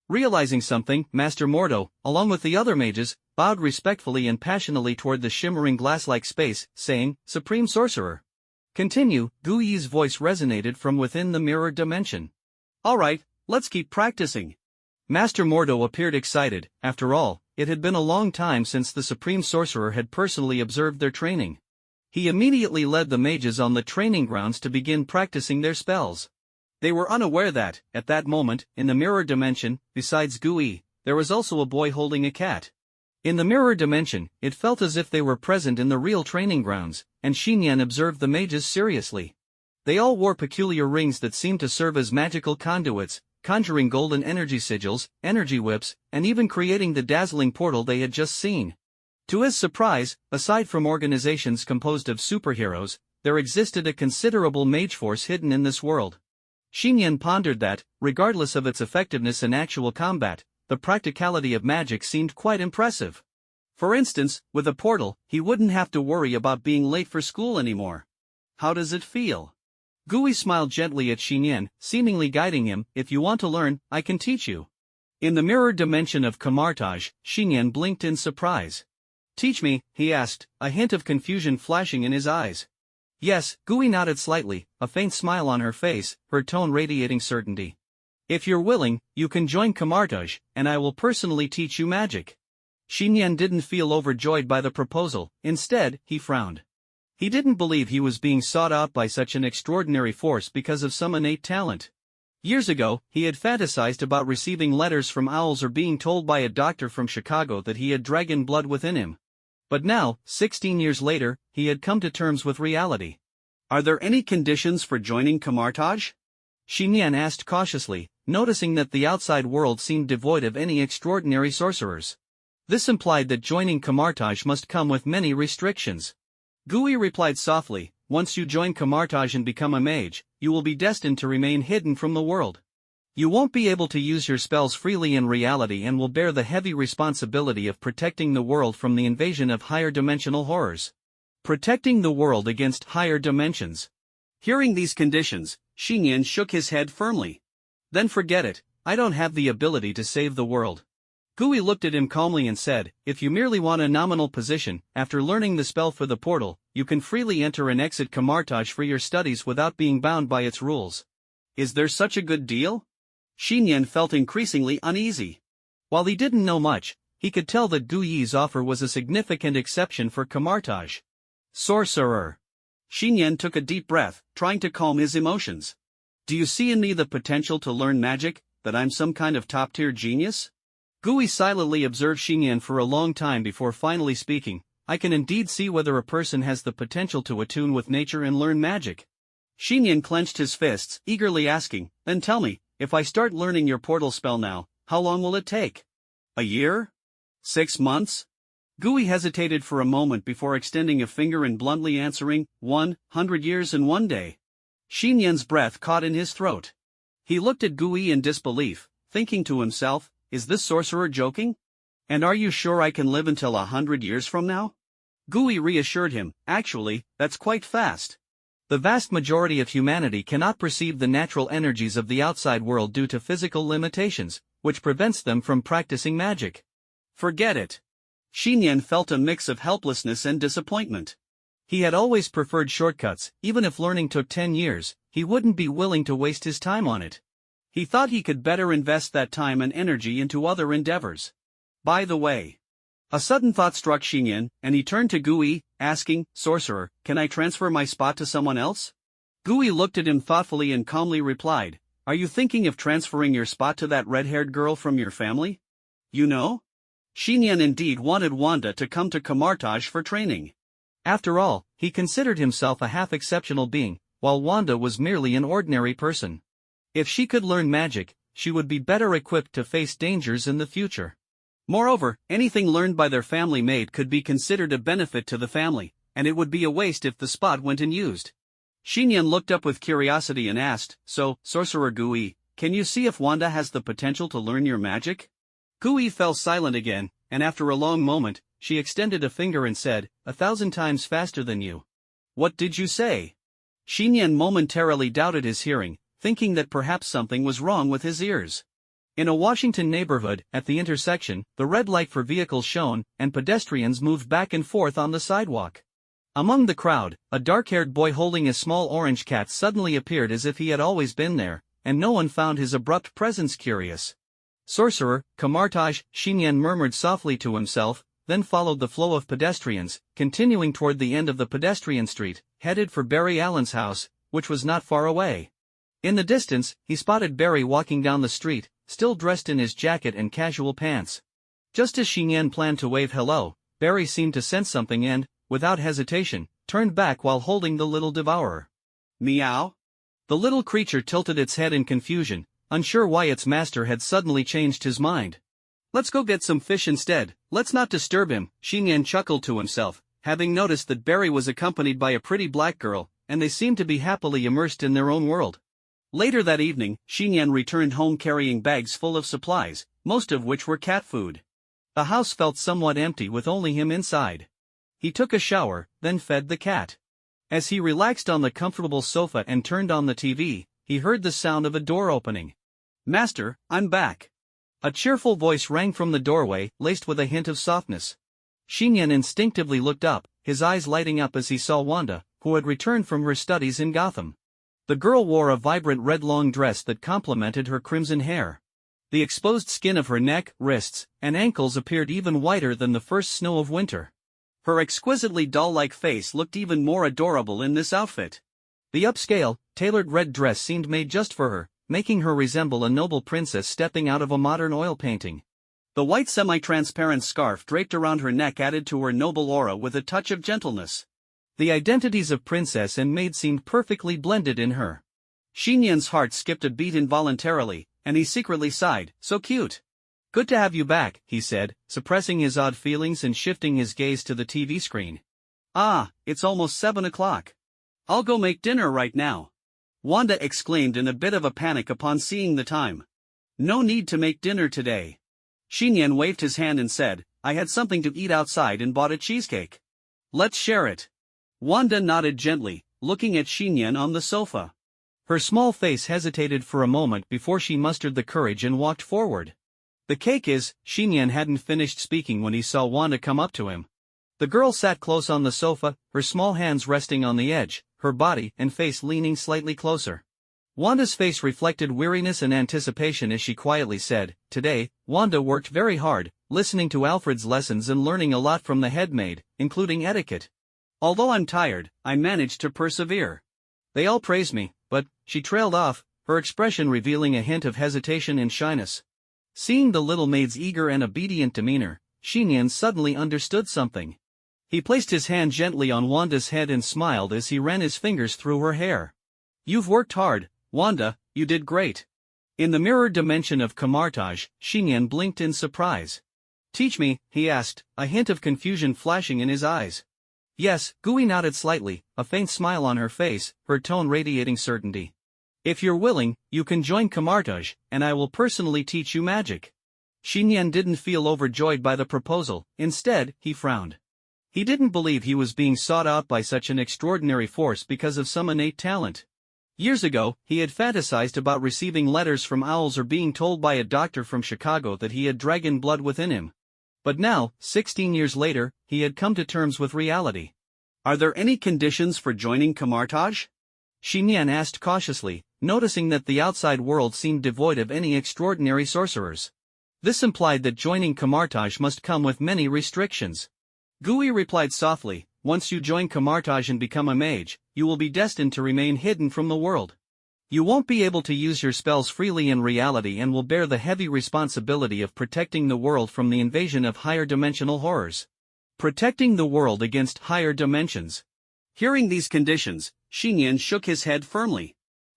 Realizing something, Master Mordo, along with the other mages, bowed respectfully and passionately toward the shimmering glass-like space, saying, "Supreme Sorcerer." "Continue," Gui's voice resonated from within the mirror dimension. "All right, let's keep practicing." Master Mordo appeared excited. After all, it had been a long time since the Supreme Sorcerer had personally observed their training. He immediately led the mages on the training grounds to begin practicing their spells. They were unaware that, at that moment, in the mirror dimension, besides Gui, there was also a boy holding a cat. In the mirror dimension, it felt as if they were present in the real training grounds, and Xiyan observed the mages seriously. They all wore peculiar rings that seemed to serve as magical conduits, conjuring golden energy sigils, energy whips, and even creating the dazzling portal they had just seen. To his surprise, aside from organizations composed of superheroes, there existed a considerable mage force hidden in this world. Xiyan pondered that, regardless of its effectiveness in actual combat, the practicality of magic seemed quite impressive. For instance, with a portal, he wouldn't have to worry about being late for school anymore. How does it feel? Gui smiled gently at Xiyan, seemingly guiding him. "If you want to learn, I can teach you." In the mirror dimension of Kamartaj, Xiyan blinked in surprise. "Teach me?" he asked, a hint of confusion flashing in his eyes. "Yes," Gui nodded slightly, a faint smile on her face, her tone radiating certainty. "If you're willing, you can join Kamartaj, and I will personally teach you magic." Xiyan didn't feel overjoyed by the proposal. Instead, he frowned. He didn't believe he was being sought out by such an extraordinary force because of some innate talent. Years ago, he had fantasized about receiving letters from owls or being told by a doctor from Chicago that he had dragon blood within him. But now, 16 years later, he had come to terms with reality. "Are there any conditions for joining Kamartaj?" Xiyan asked cautiously, noticing that the outside world seemed devoid of any extraordinary sorcerers. This implied that joining Kamartaj must come with many restrictions. Gui replied softly, "Once you join Kamartaj and become a mage, you will be destined to remain hidden from the world. You won't be able to use your spells freely in reality and will bear the heavy responsibility of protecting the world from the invasion of higher dimensional horrors." Protecting the world against higher dimensions. Hearing these conditions, Xiyan shook his head firmly. "Then forget it, I don't have the ability to save the world." Gui looked at him calmly and said, "If you merely want a nominal position, after learning the spell for the portal, you can freely enter and exit Kamartaj for your studies without being bound by its rules." Is there such a good deal? Xiyan felt increasingly uneasy. While he didn't know much, he could tell that Gui's offer was a significant exception for Kamartaj. "Sorcerer." Xiyan took a deep breath, trying to calm his emotions. "Do you see in me the potential to learn magic, that I'm some kind of top-tier genius?" Gui silently observed Xiyan for a long time before finally speaking. "I can indeed see whether a person has the potential to attune with nature and learn magic." Xiyan clenched his fists, eagerly asking, "Then tell me, if I start learning your portal spell now, how long will it take? A year? 6 months?" Gui hesitated for a moment before extending a finger and bluntly answering, 100 years and 1 day. Xianyan's breath caught in his throat. He looked at Gui in disbelief, thinking to himself, is this sorcerer joking? And are you sure I can live until 100 years from now? Gui reassured him, actually, that's quite fast. The vast majority of humanity cannot perceive the natural energies of the outside world due to physical limitations, which prevents them from practicing magic. Forget it. Xiyan felt a mix of helplessness and disappointment. He had always preferred shortcuts. Even if learning took 10 years, he wouldn't be willing to waste his time on it. He thought he could better invest that time and energy into other endeavors. By the way, a sudden thought struck Xiyan, and he turned to Gui, asking, "Sorcerer, can I transfer my spot to someone else?" Gui looked at him thoughtfully and calmly replied, "Are you thinking of transferring your spot to that red-haired girl from your family? You know?" Xiyan indeed wanted Wanda to come to Kamartaj for training. After all, he considered himself a half-exceptional being, while Wanda was merely an ordinary person. If she could learn magic, she would be better equipped to face dangers in the future. Moreover, anything learned by their family maid could be considered a benefit to the family, and it would be a waste if the spot went unused. Xiyan looked up with curiosity and asked, "So, Sorcerer Gui, can you see if Wanda has the potential to learn your magic?" Gui fell silent again, and after a long moment, she extended a finger and said, 1,000 times faster than you." "What did you say?" Xiyan momentarily doubted his hearing, thinking that perhaps something was wrong with his ears. In a Washington neighborhood, at the intersection, the red light for vehicles shone, and pedestrians moved back and forth on the sidewalk. Among the crowd, a dark-haired boy holding a small orange cat suddenly appeared as if he had always been there, and no one found his abrupt presence curious. "Sorcerer, Kamartaj," Xiyan murmured softly to himself, then followed the flow of pedestrians, continuing toward the end of the pedestrian street, headed for Barry Allen's house, which was not far away. In the distance, he spotted Barry walking down the street, still dressed in his jacket and casual pants. Just as Xiyan planned to wave hello, Barry seemed to sense something and, without hesitation, turned back while holding the little devourer. "Meow?" The little creature tilted its head in confusion, unsure why its master had suddenly changed his mind. "Let's go get some fish instead, let's not disturb him," Xiyan chuckled to himself, having noticed that Barry was accompanied by a pretty black girl, and they seemed to be happily immersed in their own world. Later that evening, Xiyan returned home carrying bags full of supplies, most of which were cat food. The house felt somewhat empty with only him inside. He took a shower, then fed the cat. As he relaxed on the comfortable sofa and turned on the TV, he heard the sound of a door opening. "Master, I'm back." A cheerful voice rang from the doorway, laced with a hint of softness. Xiyan instinctively looked up, his eyes lighting up as he saw Wanda, who had returned from her studies in Gotham. The girl wore a vibrant red long dress that complemented her crimson hair. The exposed skin of her neck, wrists, and ankles appeared even whiter than the first snow of winter. Her exquisitely doll-like face looked even more adorable in this outfit. The upscale, tailored red dress seemed made just for her, making her resemble a noble princess stepping out of a modern oil painting. The white semi-transparent scarf draped around her neck added to her noble aura with a touch of gentleness. The identities of princess and maid seemed perfectly blended in her. Xiyan's heart skipped a beat involuntarily, and he secretly sighed, "So cute." "Good to have you back," he said, suppressing his odd feelings and shifting his gaze to the TV screen. "Ah, it's almost 7 o'clock. I'll go make dinner right now," Wanda exclaimed in a bit of a panic upon seeing the time. "No need to make dinner today." Xiyan waved his hand and said, "I had something to eat outside and bought a cheesecake. Let's share it." Wanda nodded gently, looking at Xiyan on the sofa. Her small face hesitated for a moment before she mustered the courage and walked forward. "The cake is," Xiyan hadn't finished speaking when he saw Wanda come up to him. The girl sat close on the sofa, her small hands resting on the edge, her body and face leaning slightly closer. Wanda's face reflected weariness and anticipation as she quietly said, "Today, Wanda worked very hard, listening to Alfred's lessons and learning a lot from the head maid, including etiquette. Although I'm tired, I managed to persevere. They all praise me, but," she trailed off, her expression revealing a hint of hesitation and shyness. Seeing the little maid's eager and obedient demeanor, Xiyan suddenly understood something. He placed his hand gently on Wanda's head and smiled as he ran his fingers through her hair. "You've worked hard, Wanda, you did great." In the mirror dimension of Kamartaj, Xiyan blinked in surprise. "Teach me," he asked, a hint of confusion flashing in his eyes. "Yes," Gui nodded slightly, a faint smile on her face, her tone radiating certainty. "If you're willing, you can join Kamartaj, and I will personally teach you magic." Xiyan didn't feel overjoyed by the proposal, instead, he frowned. He didn't believe he was being sought out by such an extraordinary force because of some innate talent. Years ago, he had fantasized about receiving letters from owls or being told by a doctor from Chicago that he had dragon blood within him. But now, 16 years later, he had come to terms with reality. Are there any conditions for joining Kamartaj? Xiyan asked cautiously, noticing that the outside world seemed devoid of any extraordinary sorcerers. This implied that joining Kamartaj must come with many restrictions. Gui replied softly, once you join Kamartaj and become a mage, you will be destined to remain hidden from the world. You won't be able to use your spells freely in reality and will bear the heavy responsibility of protecting the world from the invasion of higher dimensional horrors. Protecting the world against higher dimensions. Hearing these conditions, Xiyan shook his head firmly.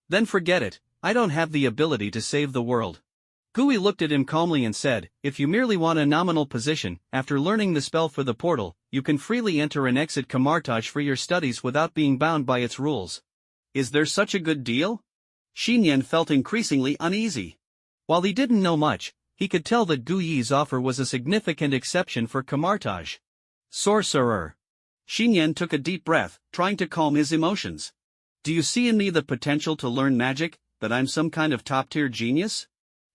Then forget it, I don't have the ability to save the world. Gui looked at him calmly and said, if you merely want a nominal position, after learning the spell for the portal, you can freely enter and exit Kamartaj for your studies without being bound by its rules. Is there such a good deal? Xiyan felt increasingly uneasy. While he didn't know much, he could tell that Gui's offer was a significant exception for Kamartaj. Sorcerer. Xiyan took a deep breath, trying to calm his emotions. Do you see in me the potential to learn magic, that I'm some kind of top-tier genius?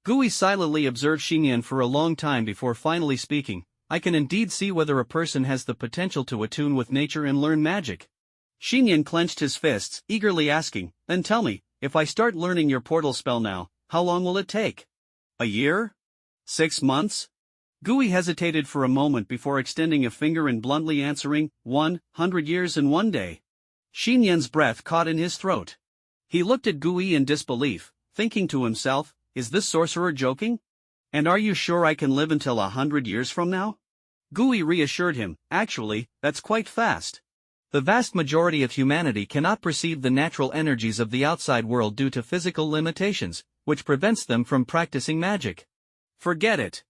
Gui silently observed Xiyan for a long time before finally speaking, I can indeed see whether a person has the potential to attune with nature and learn magic. Xiyan clenched his fists, eagerly asking, then tell me, if I start learning your portal spell now, how long will it take? A year? 6 months? Gui hesitated for a moment before extending a finger and bluntly answering, 100 years and 1 day. Xiyan's breath caught in his throat. He looked at Gui in disbelief, thinking to himself, is this sorcerer joking? And are you sure I can live until 100 years from now? Gui reassured him, actually, that's quite fast. The vast majority of humanity cannot perceive the natural energies of the outside world due to physical limitations, which prevents them from practicing magic. Forget it.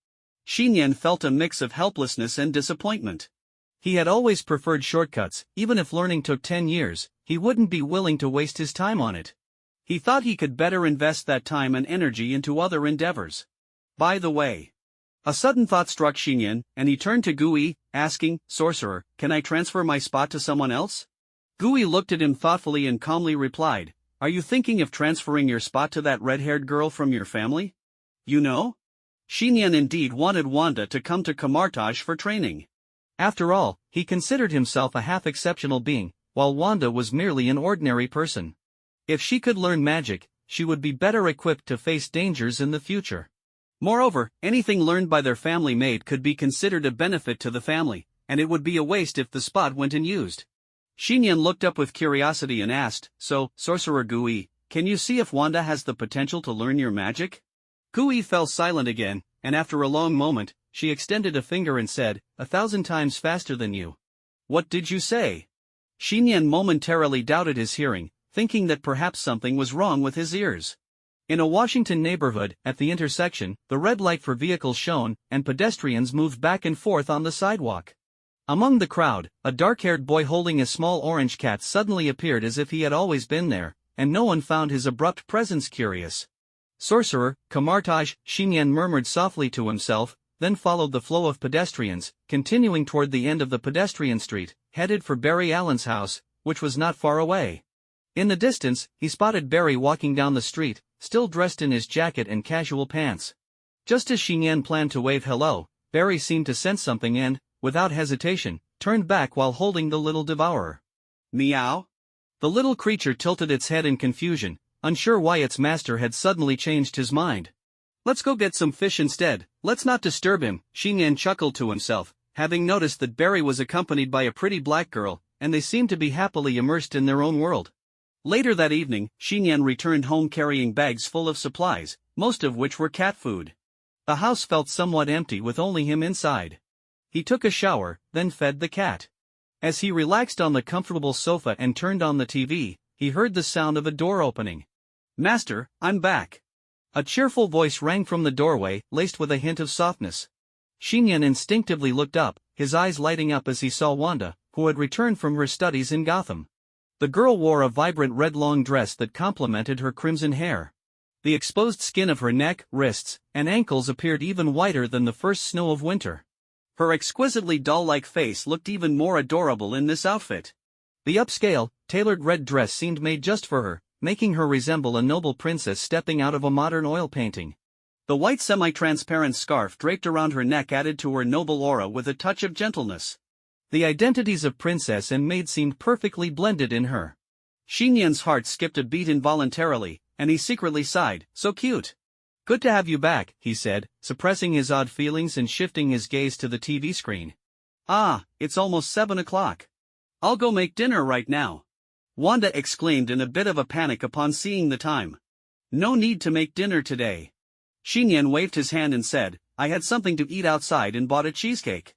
Xiyan felt a mix of helplessness and disappointment. He had always preferred shortcuts, even if learning took 10 years, he wouldn't be willing to waste his time on it. He thought he could better invest that time and energy into other endeavors. By the way. A sudden thought struck Xiyan, and he turned to Gui, asking, Sorcerer, can I transfer my spot to someone else? Gui looked at him thoughtfully and calmly replied, are you thinking of transferring your spot to that red-haired girl from your family? You know? Xiyan indeed wanted Wanda to come to Kamartaj for training. After all, he considered himself a half-exceptional being, while Wanda was merely an ordinary person. If she could learn magic, she would be better equipped to face dangers in the future. Moreover, anything learned by their family maid could be considered a benefit to the family, and it would be a waste if the spot went unused. Xiyan looked up with curiosity and asked, so, Sorcerer Gui, can you see if Wanda has the potential to learn your magic? Gui fell silent again, and after a long moment, she extended a finger and said, 1,000 times faster than you. What did you say? Xiyan momentarily doubted his hearing, thinking that perhaps something was wrong with his ears. In a Washington neighborhood, at the intersection, the red light for vehicles shone, and pedestrians moved back and forth on the sidewalk. Among the crowd, a dark-haired boy holding a small orange cat suddenly appeared as if he had always been there, and no one found his abrupt presence curious. Sorcerer, Kamartaj, Xiyan murmured softly to himself, then followed the flow of pedestrians, continuing toward the end of the pedestrian street, headed for Barry Allen's house, which was not far away. In the distance, he spotted Barry walking down the street, still dressed in his jacket and casual pants. Just as Xiyan planned to wave hello, Barry seemed to sense something and, without hesitation, turned back while holding the little devourer. Meow? The little creature tilted its head in confusion, unsure why its master had suddenly changed his mind. Let's go get some fish instead, let's not disturb him, Xiyan chuckled to himself, having noticed that Barry was accompanied by a pretty black girl, and they seemed to be happily immersed in their own world. Later that evening, Xiyan returned home carrying bags full of supplies, most of which were cat food. The house felt somewhat empty with only him inside. He took a shower, then fed the cat. As he relaxed on the comfortable sofa and turned on the TV, he heard the sound of a door opening. Master, I'm back. A cheerful voice rang from the doorway, laced with a hint of softness. Xiyan instinctively looked up, his eyes lighting up as he saw Wanda, who had returned from her studies in Gotham. The girl wore a vibrant red long dress that complemented her crimson hair. The exposed skin of her neck, wrists, and ankles appeared even whiter than the first snow of winter. Her exquisitely doll-like face looked even more adorable in this outfit. The upscale, tailored red dress seemed made just for her, making her resemble a noble princess stepping out of a modern oil painting. The white semi-transparent scarf draped around her neck added to her noble aura with a touch of gentleness. The identities of princess and maid seemed perfectly blended in her. Xiyan's heart skipped a beat involuntarily, and he secretly sighed, "So cute." "Good to have you back," he said, suppressing his odd feelings and shifting his gaze to the TV screen. "Ah, it's almost 7 o'clock. I'll go make dinner right now," Wanda exclaimed in a bit of a panic upon seeing the time. "No need to make dinner today." Xiyan waved his hand and said, "I had something to eat outside and bought a cheesecake.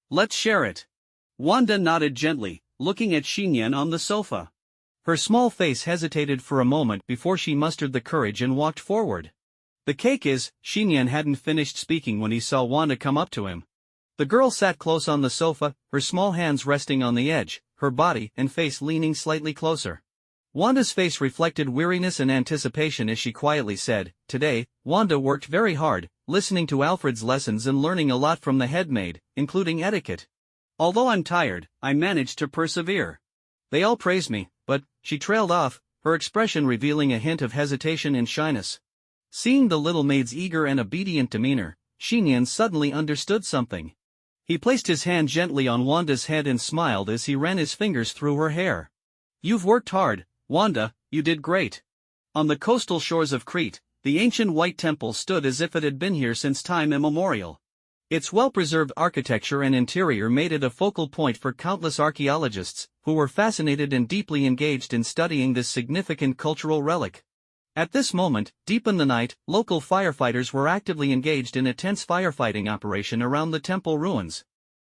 Let's share it." Wanda nodded gently, looking at Xiyan on the sofa. Her small face hesitated for a moment before she mustered the courage and walked forward. "The cake is," Xiyan hadn't finished speaking when he saw Wanda come up to him. The girl sat close on the sofa, her small hands resting on the edge, her body and face leaning slightly closer. Wanda's face reflected weariness and anticipation as she quietly said, "Today, Wanda worked very hard, listening to Alfred's lessons and learning a lot from the head maid, including etiquette. Although I'm tired, I managed to persevere. They all praise me, but," she trailed off, her expression revealing a hint of hesitation and shyness. Seeing the little maid's eager and obedient demeanor, Xiyan suddenly understood something. He placed his hand gently on Wanda's head and smiled as he ran his fingers through her hair. "You've worked hard, Wanda, you did great." On the coastal shores of Crete, the ancient white temple stood as if it had been here since time immemorial. Its well-preserved architecture and interior made it a focal point for countless archaeologists, who were fascinated and deeply engaged in studying this significant cultural relic. At this moment, deep in the night, local firefighters were actively engaged in a tense firefighting operation around the temple ruins.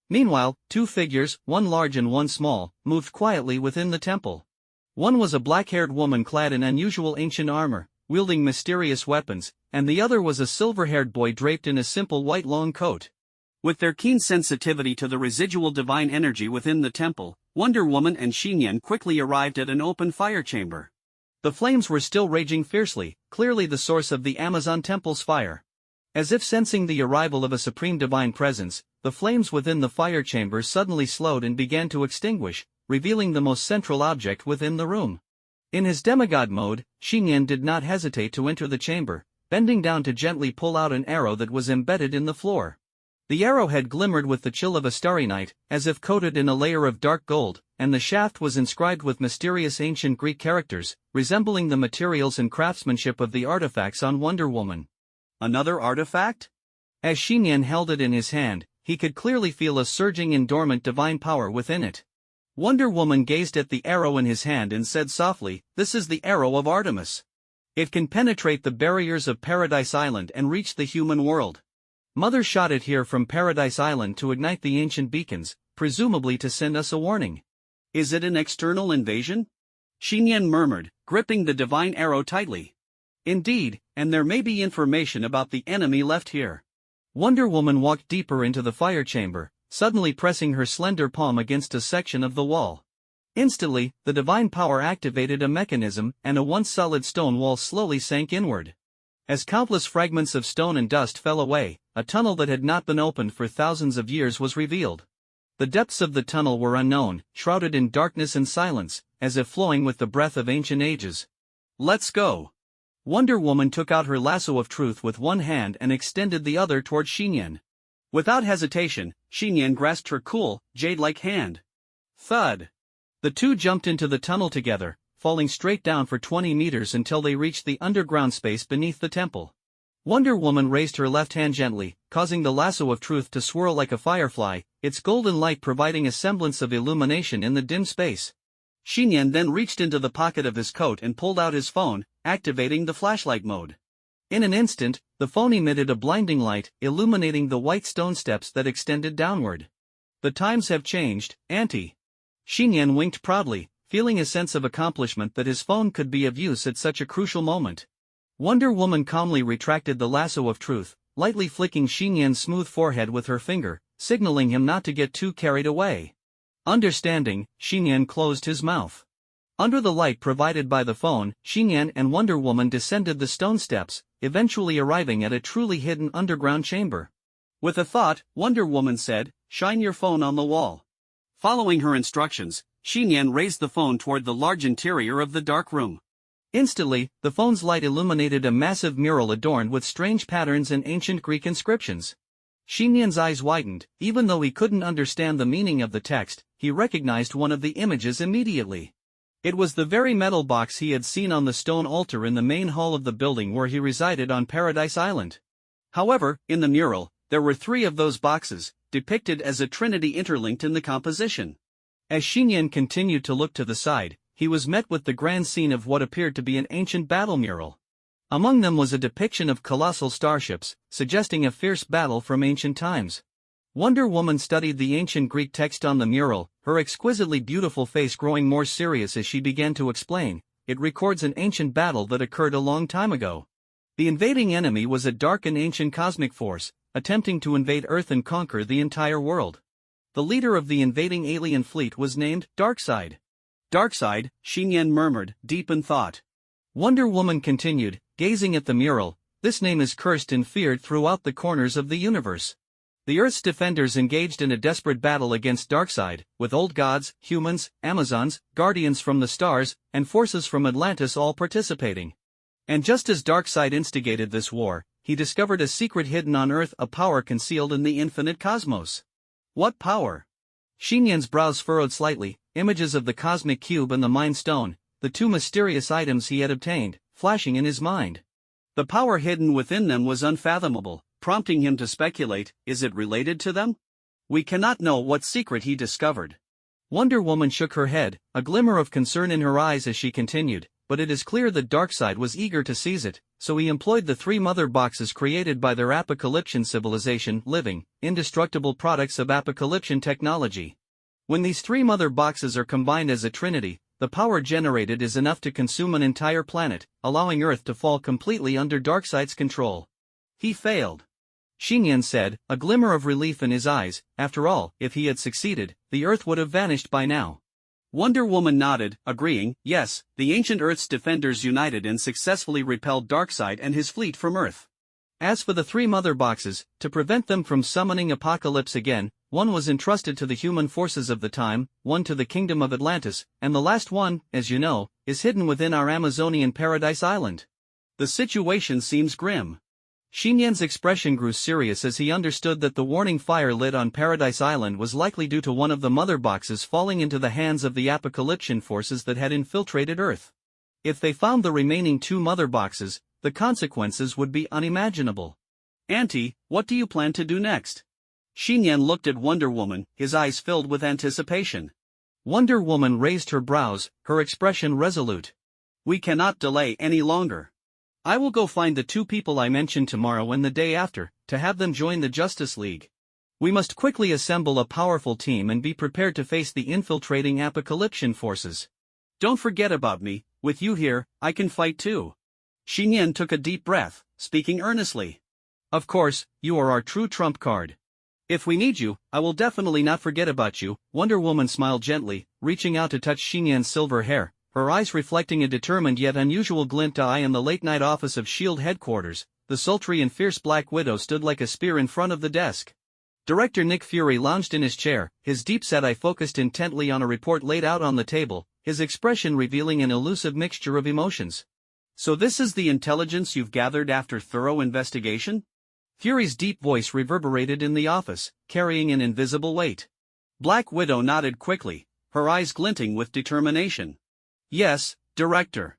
Meanwhile, two figures, one large and one small, moved quietly within the temple. One was a black-haired woman clad in unusual ancient armor, wielding mysterious weapons, and the other was a silver-haired boy draped in a simple white long coat. With their keen sensitivity to the residual divine energy within the temple, Wonder Woman and Xiyan quickly arrived at an open fire chamber. The flames were still raging fiercely, clearly the source of the Amazon temple's fire. As if sensing the arrival of a supreme divine presence, the flames within the fire chamber suddenly slowed and began to extinguish, revealing the most central object within the room. In his demigod mode, Xiyan did not hesitate to enter the chamber, bending down to gently pull out an arrow that was embedded in the floor. The arrowhead glimmered with the chill of a starry night, as if coated in a layer of dark gold, and the shaft was inscribed with mysterious ancient Greek characters, resembling the materials and craftsmanship of the artifacts on Wonder Woman. Another artifact? As Xiyan held it in his hand, he could clearly feel a surging and dormant divine power within it. Wonder Woman gazed at the arrow in his hand and said softly, "This is the arrow of Artemis. It can penetrate the barriers of Paradise Island and reach the human world. Mother shot it here from Paradise Island to ignite the ancient beacons, presumably to send us a warning." "Is it an external invasion?" Xiyan murmured, gripping the divine arrow tightly. "Indeed, and there may be information about the enemy left here." Wonder Woman walked deeper into the fire chamber, suddenly pressing her slender palm against a section of the wall. Instantly, the divine power activated a mechanism, and a once solid stone wall slowly sank inward. As countless fragments of stone and dust fell away, a tunnel that had not been opened for thousands of years was revealed. The depths of the tunnel were unknown, shrouded in darkness and silence, as if flowing with the breath of ancient ages. "Let's go." Wonder Woman took out her lasso of truth with one hand and extended the other toward Xiyan. Without hesitation, Xiyan grasped her cool, jade-like hand. Thud! The two jumped into the tunnel together, falling straight down for 20 meters until they reached the underground space beneath the temple. Wonder Woman raised her left hand gently, causing the lasso of truth to swirl like a firefly, its golden light providing a semblance of illumination in the dim space. Xiyan then reached into the pocket of his coat and pulled out his phone, activating the flashlight mode. In an instant, the phone emitted a blinding light, illuminating the white stone steps that extended downward. "The times have changed, Auntie." Xiyan winked proudly, feeling a sense of accomplishment that his phone could be of use at such a crucial moment. Wonder Woman calmly retracted the lasso of truth, lightly flicking Xiyan's smooth forehead with her finger, signaling him not to get too carried away. Understanding, Xiyan closed his mouth. Under the light provided by the phone, Xiyan and Wonder Woman descended the stone steps, eventually arriving at a truly hidden underground chamber. With a thought, Wonder Woman said, "Shine your phone on the wall." Following her instructions, Xiyan raised the phone toward the large interior of the dark room. Instantly, the phone's light illuminated a massive mural adorned with strange patterns and ancient Greek inscriptions. Xiyan's eyes widened. Even though he couldn't understand the meaning of the text, he recognized one of the images immediately. It was the very metal box he had seen on the stone altar in the main hall of the building where he resided on Paradise Island. However, in the mural, there were 3 of those boxes, depicted as a trinity interlinked in the composition. As Xiyan continued to look to the side, he was met with the grand scene of what appeared to be an ancient battle mural. Among them was a depiction of colossal starships, suggesting a fierce battle from ancient times. Wonder Woman studied the ancient Greek text on the mural, her exquisitely beautiful face growing more serious as she began to explain. It records an ancient battle that occurred a long time ago. The invading enemy was a dark and ancient cosmic force, attempting to invade Earth and conquer the entire world. The leader of the invading alien fleet was named Darkseid. Darkseid, Xiyan murmured, deep in thought. Wonder Woman continued, gazing at the mural, this name is cursed and feared throughout the corners of the universe. The Earth's defenders engaged in a desperate battle against Darkseid, with old gods, humans, Amazons, guardians from the stars, and forces from Atlantis all participating. And just as Darkseid instigated this war, he discovered a secret hidden on Earth, a power concealed in the infinite cosmos. What power? Xiyan's brows furrowed slightly. Images of the cosmic cube and the Mind Stone, the 2 mysterious items he had obtained, flashing in his mind. The power hidden within them was unfathomable, prompting him to speculate, is it related to them? We cannot know what secret he discovered. Wonder Woman shook her head, a glimmer of concern in her eyes as she continued, but it is clear that Darkseid was eager to seize it, so he employed the 3 mother boxes created by their Apocalyptian civilization, living, indestructible products of Apocalyptian technology. When these 3 mother boxes are combined as a trinity, the power generated is enough to consume an entire planet, allowing Earth to fall completely under Darkseid's control. He failed. Xiyan said, a glimmer of relief in his eyes. After all, if he had succeeded, the Earth would have vanished by now. Wonder Woman nodded, agreeing, yes, the ancient Earth's defenders united and successfully repelled Darkseid and his fleet from Earth. As for the 3 mother boxes, to prevent them from summoning apocalypse again, one was entrusted to the human forces of the time, one to the kingdom of Atlantis, and the last one, as you know, is hidden within our Amazonian Paradise Island. The situation seems grim. Xiyan's expression grew serious as he understood that the warning fire lit on Paradise Island was likely due to one of the mother boxes falling into the hands of the Apocalyptian forces that had infiltrated Earth. If they found the remaining 2 mother boxes, the consequences would be unimaginable. Auntie, what do you plan to do next? Xiyan looked at Wonder Woman, his eyes filled with anticipation. Wonder Woman raised her brows, her expression resolute. We cannot delay any longer. I will go find the 2 people I mentioned tomorrow and the day after, to have them join the Justice League. We must quickly assemble a powerful team and be prepared to face the infiltrating Apocalyptian forces. Don't forget about me, with you here, I can fight too. Xiyan took a deep breath, speaking earnestly. Of course, you are our true trump card. If we need you, I will definitely not forget about you. Wonder Woman smiled gently, reaching out to touch Xiyan's silver hair, her eyes reflecting a determined yet unusual glint. In the late-night office of S.H.I.E.L.D. headquarters, the sultry and fierce Black Widow stood like a spear in front of the desk. Director Nick Fury lounged in his chair, his deep-set eye focused intently on a report laid out on the table, his expression revealing an elusive mixture of emotions. So this is the intelligence you've gathered after thorough investigation? Fury's deep voice reverberated in the office, carrying an invisible weight. Black Widow nodded quickly, her eyes glinting with determination. Yes, Director.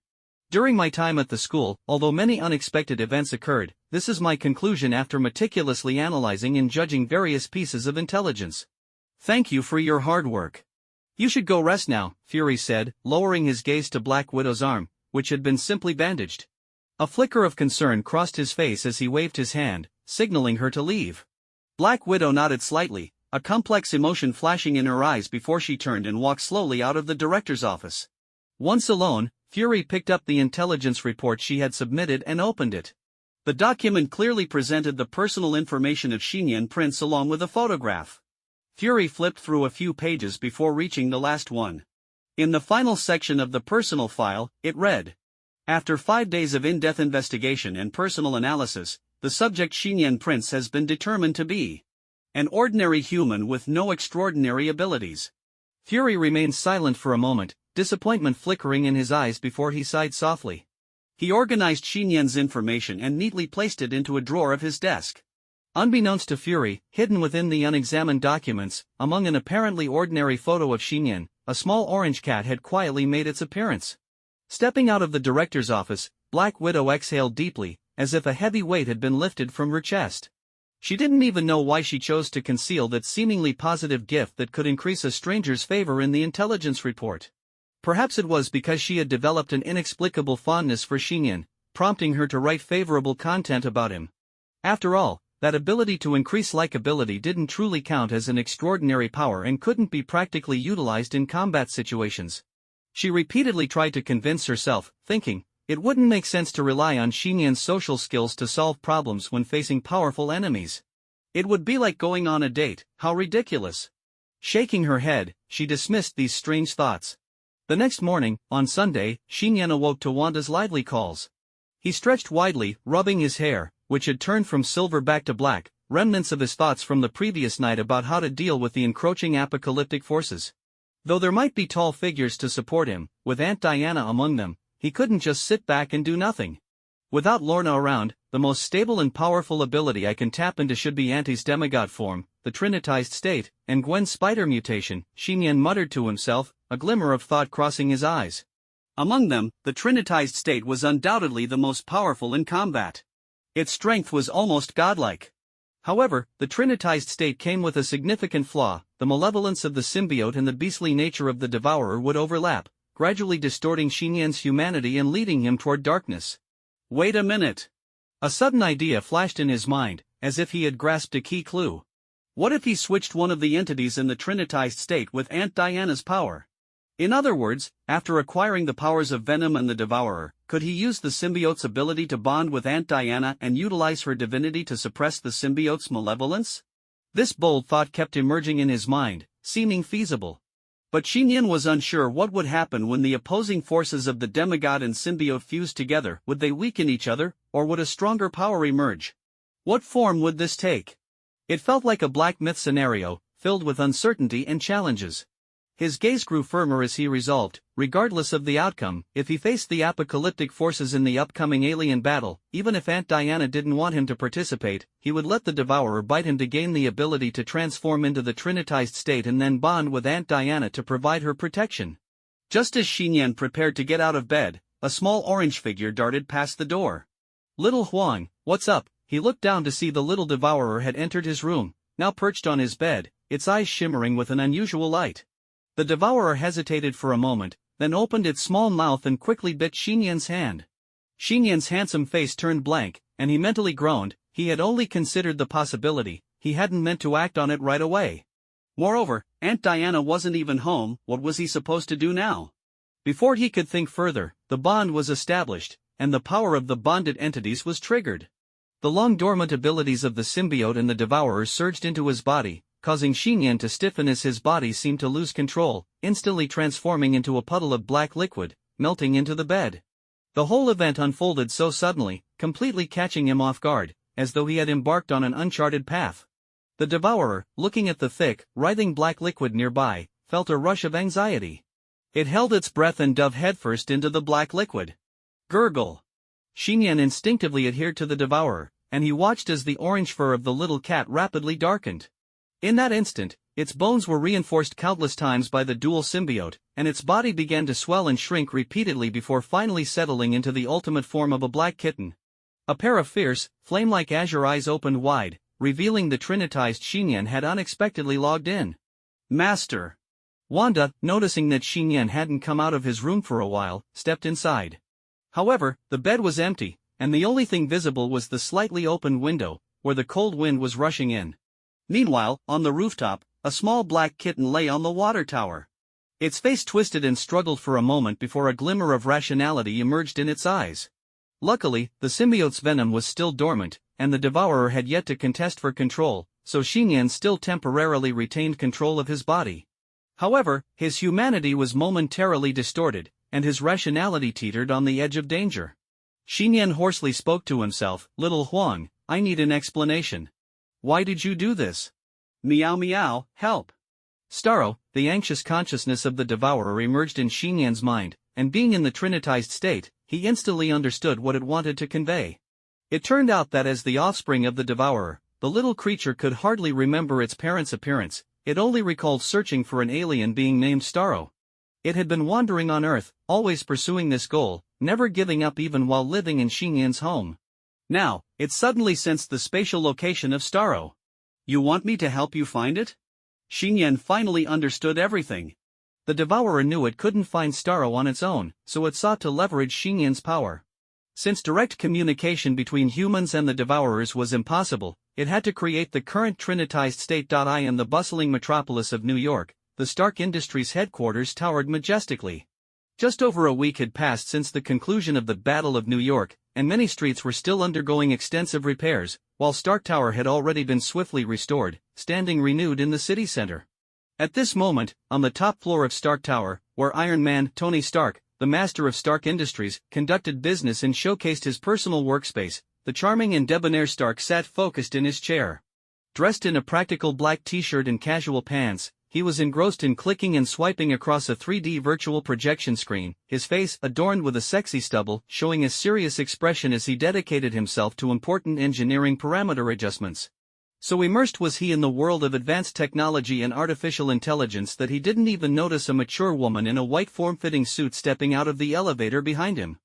During my time at the school, although many unexpected events occurred, this is my conclusion after meticulously analyzing and judging various pieces of intelligence. Thank you for your hard work. You should go rest now, Fury said, lowering his gaze to Black Widow's arm, which had been simply bandaged. A flicker of concern crossed his face as he waved his hand, signaling her to leave. Black Widow nodded slightly, a complex emotion flashing in her eyes before she turned and walked slowly out of the director's office. Once alone, Fury picked up the intelligence report she had submitted and opened it. The document clearly presented the personal information of Xiyan Prince along with a photograph. Fury flipped through a few pages before reaching the last one. In the final section of the personal file, it read: after 5 days of in-depth investigation and personal analysis, the subject Xiyan Prince has been determined to be an ordinary human with no extraordinary abilities. Fury remained silent for a moment, disappointment flickering in his eyes before he sighed softly. He organized Xiyan's information and neatly placed it into a drawer of his desk. Unbeknownst to Fury, hidden within the unexamined documents, among an apparently ordinary photo of Xiyan, a small orange cat had quietly made its appearance. Stepping out of the director's office, Black Widow exhaled deeply, as if a heavy weight had been lifted from her chest. She didn't even know why she chose to conceal that seemingly positive gift that could increase a stranger's favor in the intelligence report. Perhaps it was because she had developed an inexplicable fondness for Xiyan, prompting her to write favorable content about him. After all, that ability to increase likability didn't truly count as an extraordinary power and couldn't be practically utilized in combat situations. She repeatedly tried to convince herself, thinking, it wouldn't make sense to rely on Xiyan's social skills to solve problems when facing powerful enemies. It would be like going on a date, how ridiculous. Shaking her head, she dismissed these strange thoughts. The next morning, on Sunday, Xiyan awoke to Wanda's lively calls. He stretched widely, rubbing his hair, which had turned from silver back to black, remnants of his thoughts from the previous night about how to deal with the encroaching apocalyptic forces. Though there might be tall figures to support him, with Aunt Diana among them, he couldn't just sit back and do nothing. Without Lorna around, the most stable and powerful ability I can tap into should be Auntie's demigod form, the trinitized state, and Gwen's spider mutation, Xiyan muttered to himself, a glimmer of thought crossing his eyes. Among them, the trinitized state was undoubtedly the most powerful in combat. Its strength was almost godlike. However, the trinitized state came with a significant flaw: the malevolence of the symbiote and the beastly nature of the devourer would overlap, gradually distorting Xiyan's humanity and leading him toward darkness. Wait a minute. A sudden idea flashed in his mind, as if he had grasped a key clue. What if he switched one of the entities in the trinitized state with Aunt Diana's power? In other words, after acquiring the powers of Venom and the Devourer, could he use the symbiote's ability to bond with Aunt Diana and utilize her divinity to suppress the symbiote's malevolence? This bold thought kept emerging in his mind, seeming feasible. But Xiyan was unsure what would happen when the opposing forces of the demigod and symbiote fused together. Would they weaken each other, or would a stronger power emerge? What form would this take? It felt like a black myth scenario, filled with uncertainty and challenges. His gaze grew firmer as he resolved, regardless of the outcome, if he faced the apocalyptic forces in the upcoming alien battle, even if Aunt Diana didn't want him to participate, he would let the Devourer bite him to gain the ability to transform into the trinitized state and then bond with Aunt Diana to provide her protection. Just as Xiyan prepared to get out of bed, a small orange figure darted past the door. Little Huang, what's up? He looked down to see the little Devourer had entered his room, now perched on his bed, its eyes shimmering with an unusual light. The Devourer hesitated for a moment, then opened its small mouth and quickly bit Xiyan's hand. Xiyan's handsome face turned blank, and he mentally groaned. He had only considered the possibility, he hadn't meant to act on it right away. Moreover, Aunt Diana wasn't even home. What was he supposed to do now? Before he could think further, the bond was established, and the power of the bonded entities was triggered. The long-dormant abilities of the symbiote and the Devourer surged into his body, causing Xiyan to stiffen as his body seemed to lose control, instantly transforming into a puddle of black liquid, melting into the bed. The whole event unfolded so suddenly, completely catching him off guard, as though he had embarked on an uncharted path. The Devourer, looking at the thick, writhing black liquid nearby, felt a rush of anxiety. It held its breath and dove headfirst into the black liquid. Gurgle! Xiyan instinctively adhered to the Devourer, and he watched as the orange fur of the little cat rapidly darkened. In that instant, its bones were reinforced countless times by the dual symbiote, and its body began to swell and shrink repeatedly before finally settling into the ultimate form of a black kitten. A pair of fierce, flame-like azure eyes opened wide, revealing the trinitized Xiyan had unexpectedly logged in. Master! Wanda, noticing that Xiyan hadn't come out of his room for a while, stepped inside. However, the bed was empty, and the only thing visible was the slightly open window, where the cold wind was rushing in. Meanwhile, on the rooftop, a small black kitten lay on the water tower. Its face twisted and struggled for a moment before a glimmer of rationality emerged in its eyes. Luckily, the symbiote's venom was still dormant, and the Devourer had yet to contest for control, so Xiyan still temporarily retained control of his body. However, his humanity was momentarily distorted, and his rationality teetered on the edge of danger. Xiyan hoarsely spoke to himself, "Little Huang, I need an explanation. Why did you do this?" Meow meow, help. Starro, the anxious consciousness of the devourer emerged in Xiyan's mind, and being in the trinitized state, he instantly understood what it wanted to convey. It turned out that as the offspring of the devourer, the little creature could hardly remember its parents' appearance, it only recalled searching for an alien being named Starro. It had been wandering on Earth, always pursuing this goal, never giving up even while living in Xiyan's home. Now, it suddenly sensed the spatial location of Starro. You want me to help you find it? Xiyan finally understood everything. The devourer knew it couldn't find Starro on its own, so it sought to leverage Xiyan's power. Since direct communication between humans and the devourers was impossible, it had to create the current trinitized state. In the bustling metropolis of New York, the Stark Industries headquarters towered majestically. Just over a week had passed since the conclusion of the Battle of New York, and many streets were still undergoing extensive repairs, while Stark Tower had already been swiftly restored, standing renewed in the city center. At this moment, on the top floor of Stark Tower, where Iron Man Tony Stark, the master of Stark Industries, conducted business and showcased his personal workspace, the charming and debonair Stark sat focused in his chair. Dressed in a practical black t-shirt and casual pants, he was engrossed in clicking and swiping across a 3D virtual projection screen, his face adorned with a sexy stubble, showing a serious expression as he dedicated himself to important engineering parameter adjustments. So immersed was he in the world of advanced technology and artificial intelligence that he didn't even notice a mature woman in a white form-fitting suit stepping out of the elevator behind him.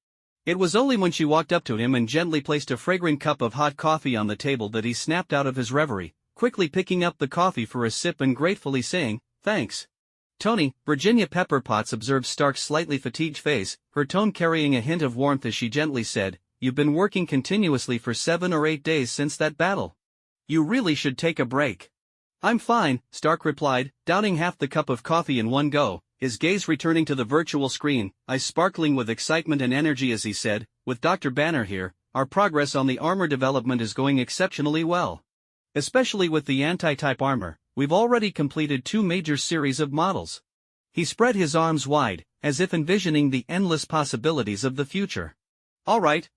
It was only when she walked up to him and gently placed a fragrant cup of hot coffee on the table that he snapped out of his reverie, quickly picking up the coffee for a sip and gratefully saying, "Thanks." "Tony," Virginia Pepperpotts observed Stark's slightly fatigued face, her tone carrying a hint of warmth as she gently said, "You've been working continuously for 7 or 8 days since that battle. You really should take a break." "I'm fine," Stark replied, downing half the cup of coffee in one go, his gaze returning to the virtual screen, eyes sparkling with excitement and energy as he said, "With Dr. Banner here, our progress on the armor development is going exceptionally well. Especially with the anti-type armor, we've already completed 2 major series of models." He spread his arms wide, as if envisioning the endless possibilities of the future. All right.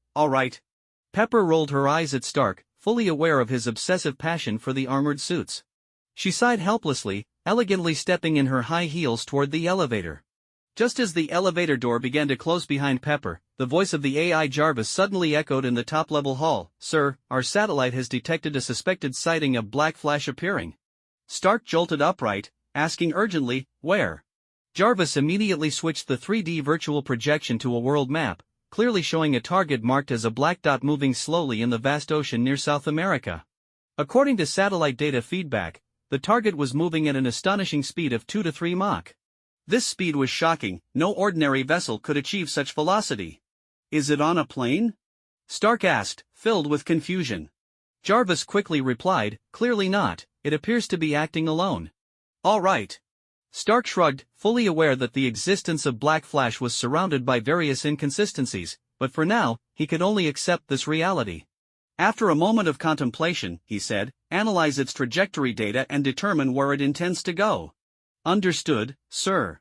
Pepper rolled her eyes at Stark, fully aware of his obsessive passion for the armored suits. She sighed helplessly, elegantly stepping in her high heels toward the elevator. Just as the elevator door began to close behind Pepper, the voice of the AI Jarvis suddenly echoed in the top-level hall, "Sir, our satellite has detected a suspected sighting of black flash appearing." Stark jolted upright, asking urgently, "Where?" Jarvis immediately switched the 3D virtual projection to a world map, clearly showing a target marked as a black dot moving slowly in the vast ocean near South America. According to satellite data feedback, the target was moving at an astonishing speed of 2 to 3 Mach. This speed was shocking, no ordinary vessel could achieve such velocity. "Is it on a plane?" Stark asked, filled with confusion. Jarvis quickly replied, "Clearly not, it appears to be acting alone." "All right." Stark shrugged, fully aware that the existence of Black Flash was surrounded by various inconsistencies, but for now, he could only accept this reality. After a moment of contemplation, he said, "Analyze its trajectory data and determine where it intends to go." "Understood, sir."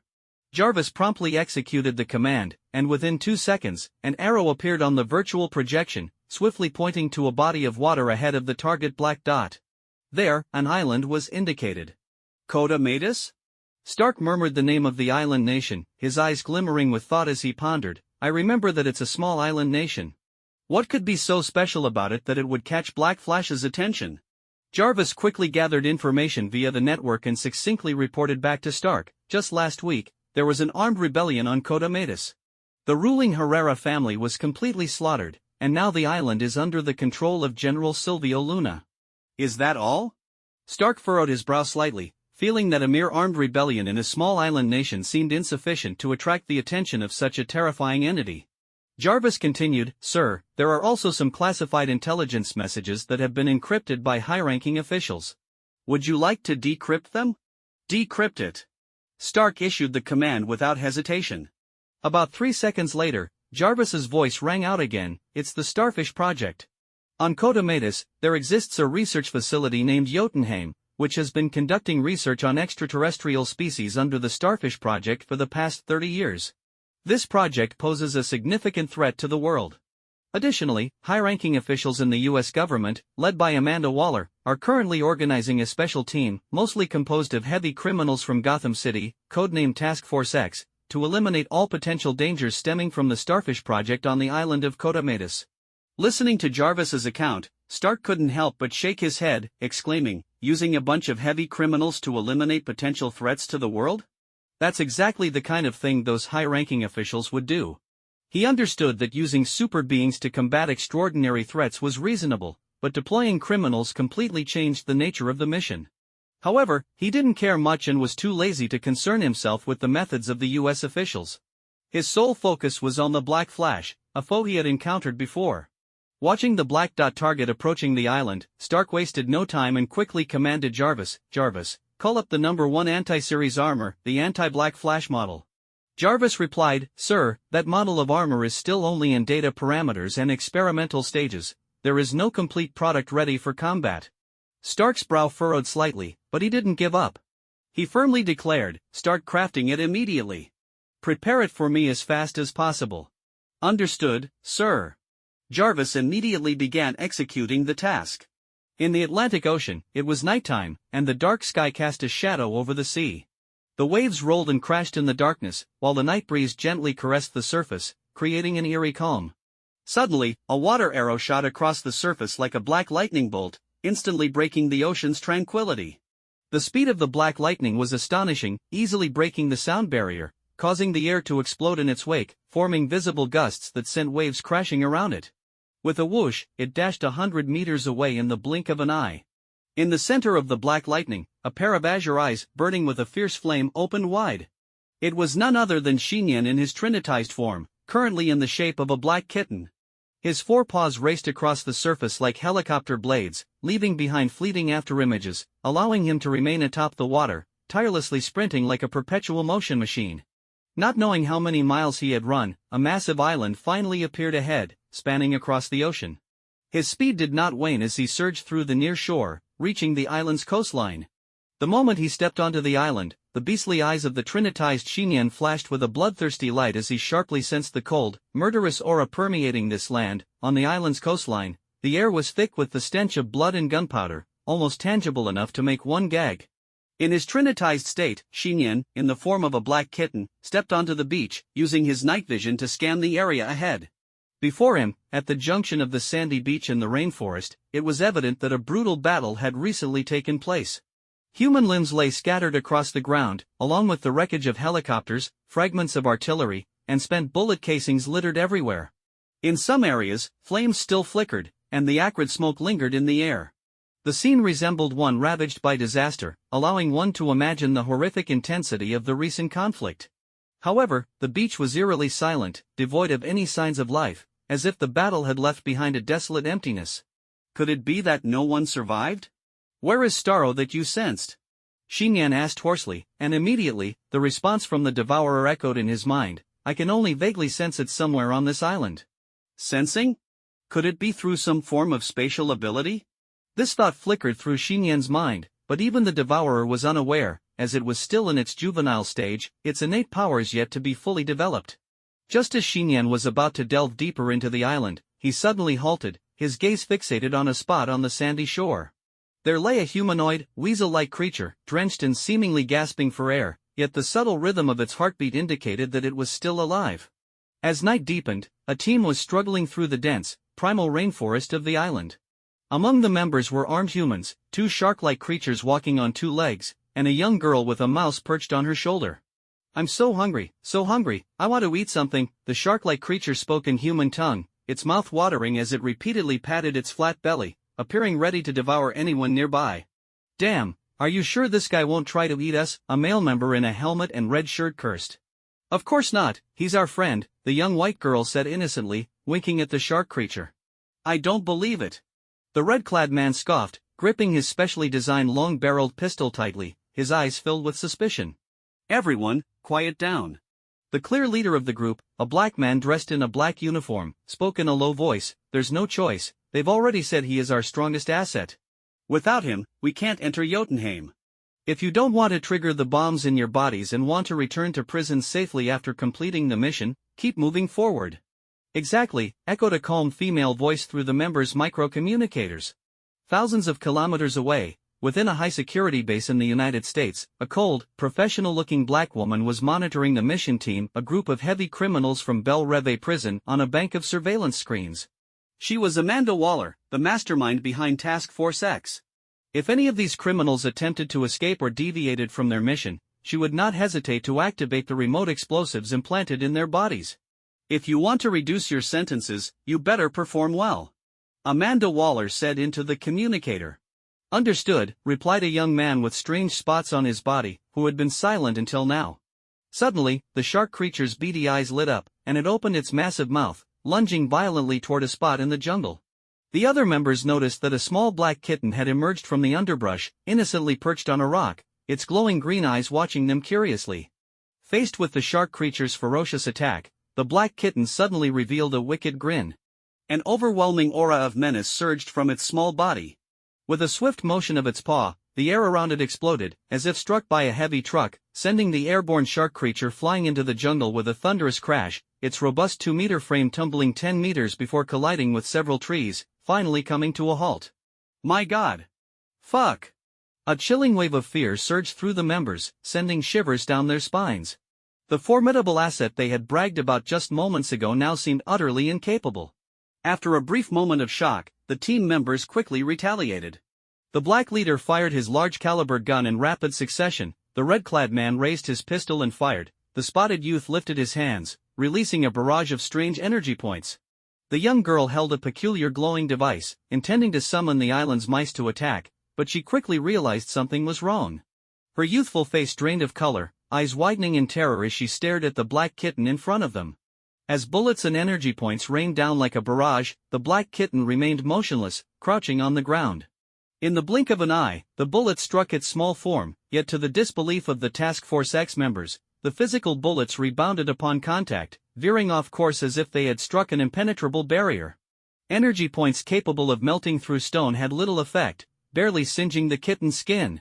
Jarvis promptly executed the command, and within 2 seconds, an arrow appeared on the virtual projection, swiftly pointing to a body of water ahead of the target black dot. There, an island was indicated. "Coda Matus?" Stark murmured the name of the island nation, his eyes glimmering with thought as he pondered, "I remember that it's a small island nation. What could be so special about it that it would catch Black Flash's attention?" Jarvis quickly gathered information via the network and succinctly reported back to Stark, "Just last week, there was an armed rebellion on Coda Matus. The ruling Herrera family was completely slaughtered, and now the island is under the control of General Silvio Luna." "Is that all?" Stark furrowed his brow slightly, feeling that a mere armed rebellion in a small island nation seemed insufficient to attract the attention of such a terrifying entity. Jarvis continued, "Sir, there are also some classified intelligence messages that have been encrypted by high-ranking officials. Would you like to decrypt them?" "Decrypt it." Stark issued the command without hesitation. About 3 seconds later, Jarvis's voice rang out again, "It's the Starfish Project. On Coda Matus, there exists a research facility named Jotunheim, which has been conducting research on extraterrestrial species under the Starfish Project for the past 30 years. This project poses a significant threat to the world. Additionally, high-ranking officials in the U.S. government, led by Amanda Waller, are currently organizing a special team, mostly composed of heavy criminals from Gotham City, codenamed Task Force X, to eliminate all potential dangers stemming from the Starfish Project on the island of Kotomatus. Listening to Jarvis's account, Stark couldn't help but shake his head, exclaiming, "Using a bunch of heavy criminals to eliminate potential threats to the world?" That's exactly the kind of thing those high-ranking officials would do. He understood that using super beings to combat extraordinary threats was reasonable, but deploying criminals completely changed the nature of the mission. However, he didn't care much and was too lazy to concern himself with the methods of the U.S. officials. His sole focus was on the Black Flash, a foe he had encountered before. Watching the black dot target approaching the island, Stark wasted no time and quickly commanded Jarvis, "Call up the number 1 anti-series armor, the anti-Black Flash model." Jarvis replied, "Sir, that model of armor is still only in data parameters and experimental stages. There is no complete product ready for combat." Stark's brow furrowed slightly, but he didn't give up. He firmly declared, "Start crafting it immediately. Prepare it for me as fast as possible." "Understood, sir." Jarvis immediately began executing the task. In the Atlantic Ocean, it was nighttime, and the dark sky cast a shadow over the sea. The waves rolled and crashed in the darkness, while the night breeze gently caressed the surface, creating an eerie calm. Suddenly, a water arrow shot across the surface like a black lightning bolt, instantly breaking the ocean's tranquility. The speed of the black lightning was astonishing, easily breaking the sound barrier, causing the air to explode in its wake, forming visible gusts that sent waves crashing around it. With a whoosh, it dashed 100 meters away in the blink of an eye. In the center of the black lightning, a pair of azure eyes, burning with a fierce flame, opened wide. It was none other than Xiyan in his trinitized form, currently in the shape of a black kitten. His forepaws raced across the surface like helicopter blades, leaving behind fleeting afterimages, allowing him to remain atop the water, tirelessly sprinting like a perpetual motion machine. Not knowing how many miles he had run, a massive island finally appeared ahead, spanning across the ocean. His speed did not wane as he surged through the near shore, reaching the island's coastline. The moment he stepped onto the island, the beastly eyes of the trinitized Xiyan flashed with a bloodthirsty light as he sharply sensed the cold, murderous aura permeating this land. On the island's coastline, the air was thick with the stench of blood and gunpowder, almost tangible enough to make one gag. In his trinitized state, Xiyan, in the form of a black kitten, stepped onto the beach, using his night vision to scan the area ahead. Before him, at the junction of the sandy beach and the rainforest, it was evident that a brutal battle had recently taken place. Human limbs lay scattered across the ground, along with the wreckage of helicopters, fragments of artillery, and spent bullet casings littered everywhere. In some areas, flames still flickered, and the acrid smoke lingered in the air. The scene resembled one ravaged by disaster, allowing one to imagine the horrific intensity of the recent conflict. However, the beach was eerily silent, devoid of any signs of life, as if the battle had left behind a desolate emptiness. Could it be that no one survived? "Where is Starro that you sensed?" Xiyan asked hoarsely, and immediately, the response from the Devourer echoed in his mind, "I can only vaguely sense it somewhere on this island." Sensing? Could it be through some form of spatial ability? This thought flickered through Xiyan's mind, but even the Devourer was unaware, as it was still in its juvenile stage, its innate powers yet to be fully developed. Just as Xiyan was about to delve deeper into the island, he suddenly halted, his gaze fixated on a spot on the sandy shore. There lay a humanoid, weasel-like creature, drenched and seemingly gasping for air, yet the subtle rhythm of its heartbeat indicated that it was still alive. As night deepened, a team was struggling through the dense, primal rainforest of the island. Among the members were armed humans, 2 shark-like creatures walking on 2 legs, and a young girl with a mouse perched on her shoulder. "I'm so hungry, I want to eat something," the shark-like creature spoke in human tongue, its mouth watering as it repeatedly patted its flat belly, appearing ready to devour anyone nearby. "Damn, are you sure this guy won't try to eat us?" a male member in a helmet and red shirt cursed. "Of course not, he's our friend," the young white girl said innocently, winking at the shark creature. "I don't believe it." The red-clad man scoffed, gripping his specially designed long-barreled pistol tightly, his eyes filled with suspicion. "Everyone, quiet down." The clear leader of the group, a black man dressed in a black uniform, spoke in a low voice, "There's no choice, they've already said he is our strongest asset." Without him, we can't enter Jotunheim. If you don't want to trigger the bombs in your bodies and want to return to prison safely after completing the mission, keep moving forward. Exactly, echoed a calm female voice through the members' micro-communicators. Thousands of kilometers away, within a high-security base in the United States, a cold, professional-looking black woman was monitoring the mission team, a group of heavy criminals from Belle Reve prison, on a bank of surveillance screens. She was Amanda Waller, the mastermind behind Task Force X. If any of these criminals attempted to escape or deviated from their mission, she would not hesitate to activate the remote explosives implanted in their bodies. If you want to reduce your sentences, you better perform well, Amanda Waller said into the communicator. Understood, replied a young man with strange spots on his body, who had been silent until now. Suddenly, the shark creature's beady eyes lit up, and it opened its massive mouth, lunging violently toward a spot in the jungle. The other members noticed that a small black kitten had emerged from the underbrush, innocently perched on a rock, its glowing green eyes watching them curiously. Faced with the shark creature's ferocious attack, the black kitten suddenly revealed a wicked grin. An overwhelming aura of menace surged from its small body. With a swift motion of its paw, the air around it exploded, as if struck by a heavy truck, sending the airborne shark creature flying into the jungle with a thunderous crash, its robust 2-meter frame tumbling 10 meters before colliding with several trees, finally coming to a halt. My God! Fuck! A chilling wave of fear surged through the members, sending shivers down their spines. The formidable asset they had bragged about just moments ago now seemed utterly incapable. After a brief moment of shock, the team members quickly retaliated. The black leader fired his large-caliber gun in rapid succession, the red-clad man raised his pistol and fired, the spotted youth lifted his hands, releasing a barrage of strange energy points. The young girl held a peculiar glowing device, intending to summon the island's mice to attack, but she quickly realized something was wrong. Her youthful face drained of color, eyes widening in terror as she stared at the black kitten in front of them. As bullets and energy points rained down like a barrage, the black kitten remained motionless, crouching on the ground. In the blink of an eye, the bullet struck its small form, yet to the disbelief of the Task Force X members, the physical bullets rebounded upon contact, veering off course as if they had struck an impenetrable barrier. Energy points capable of melting through stone had little effect, barely singeing the kitten's skin.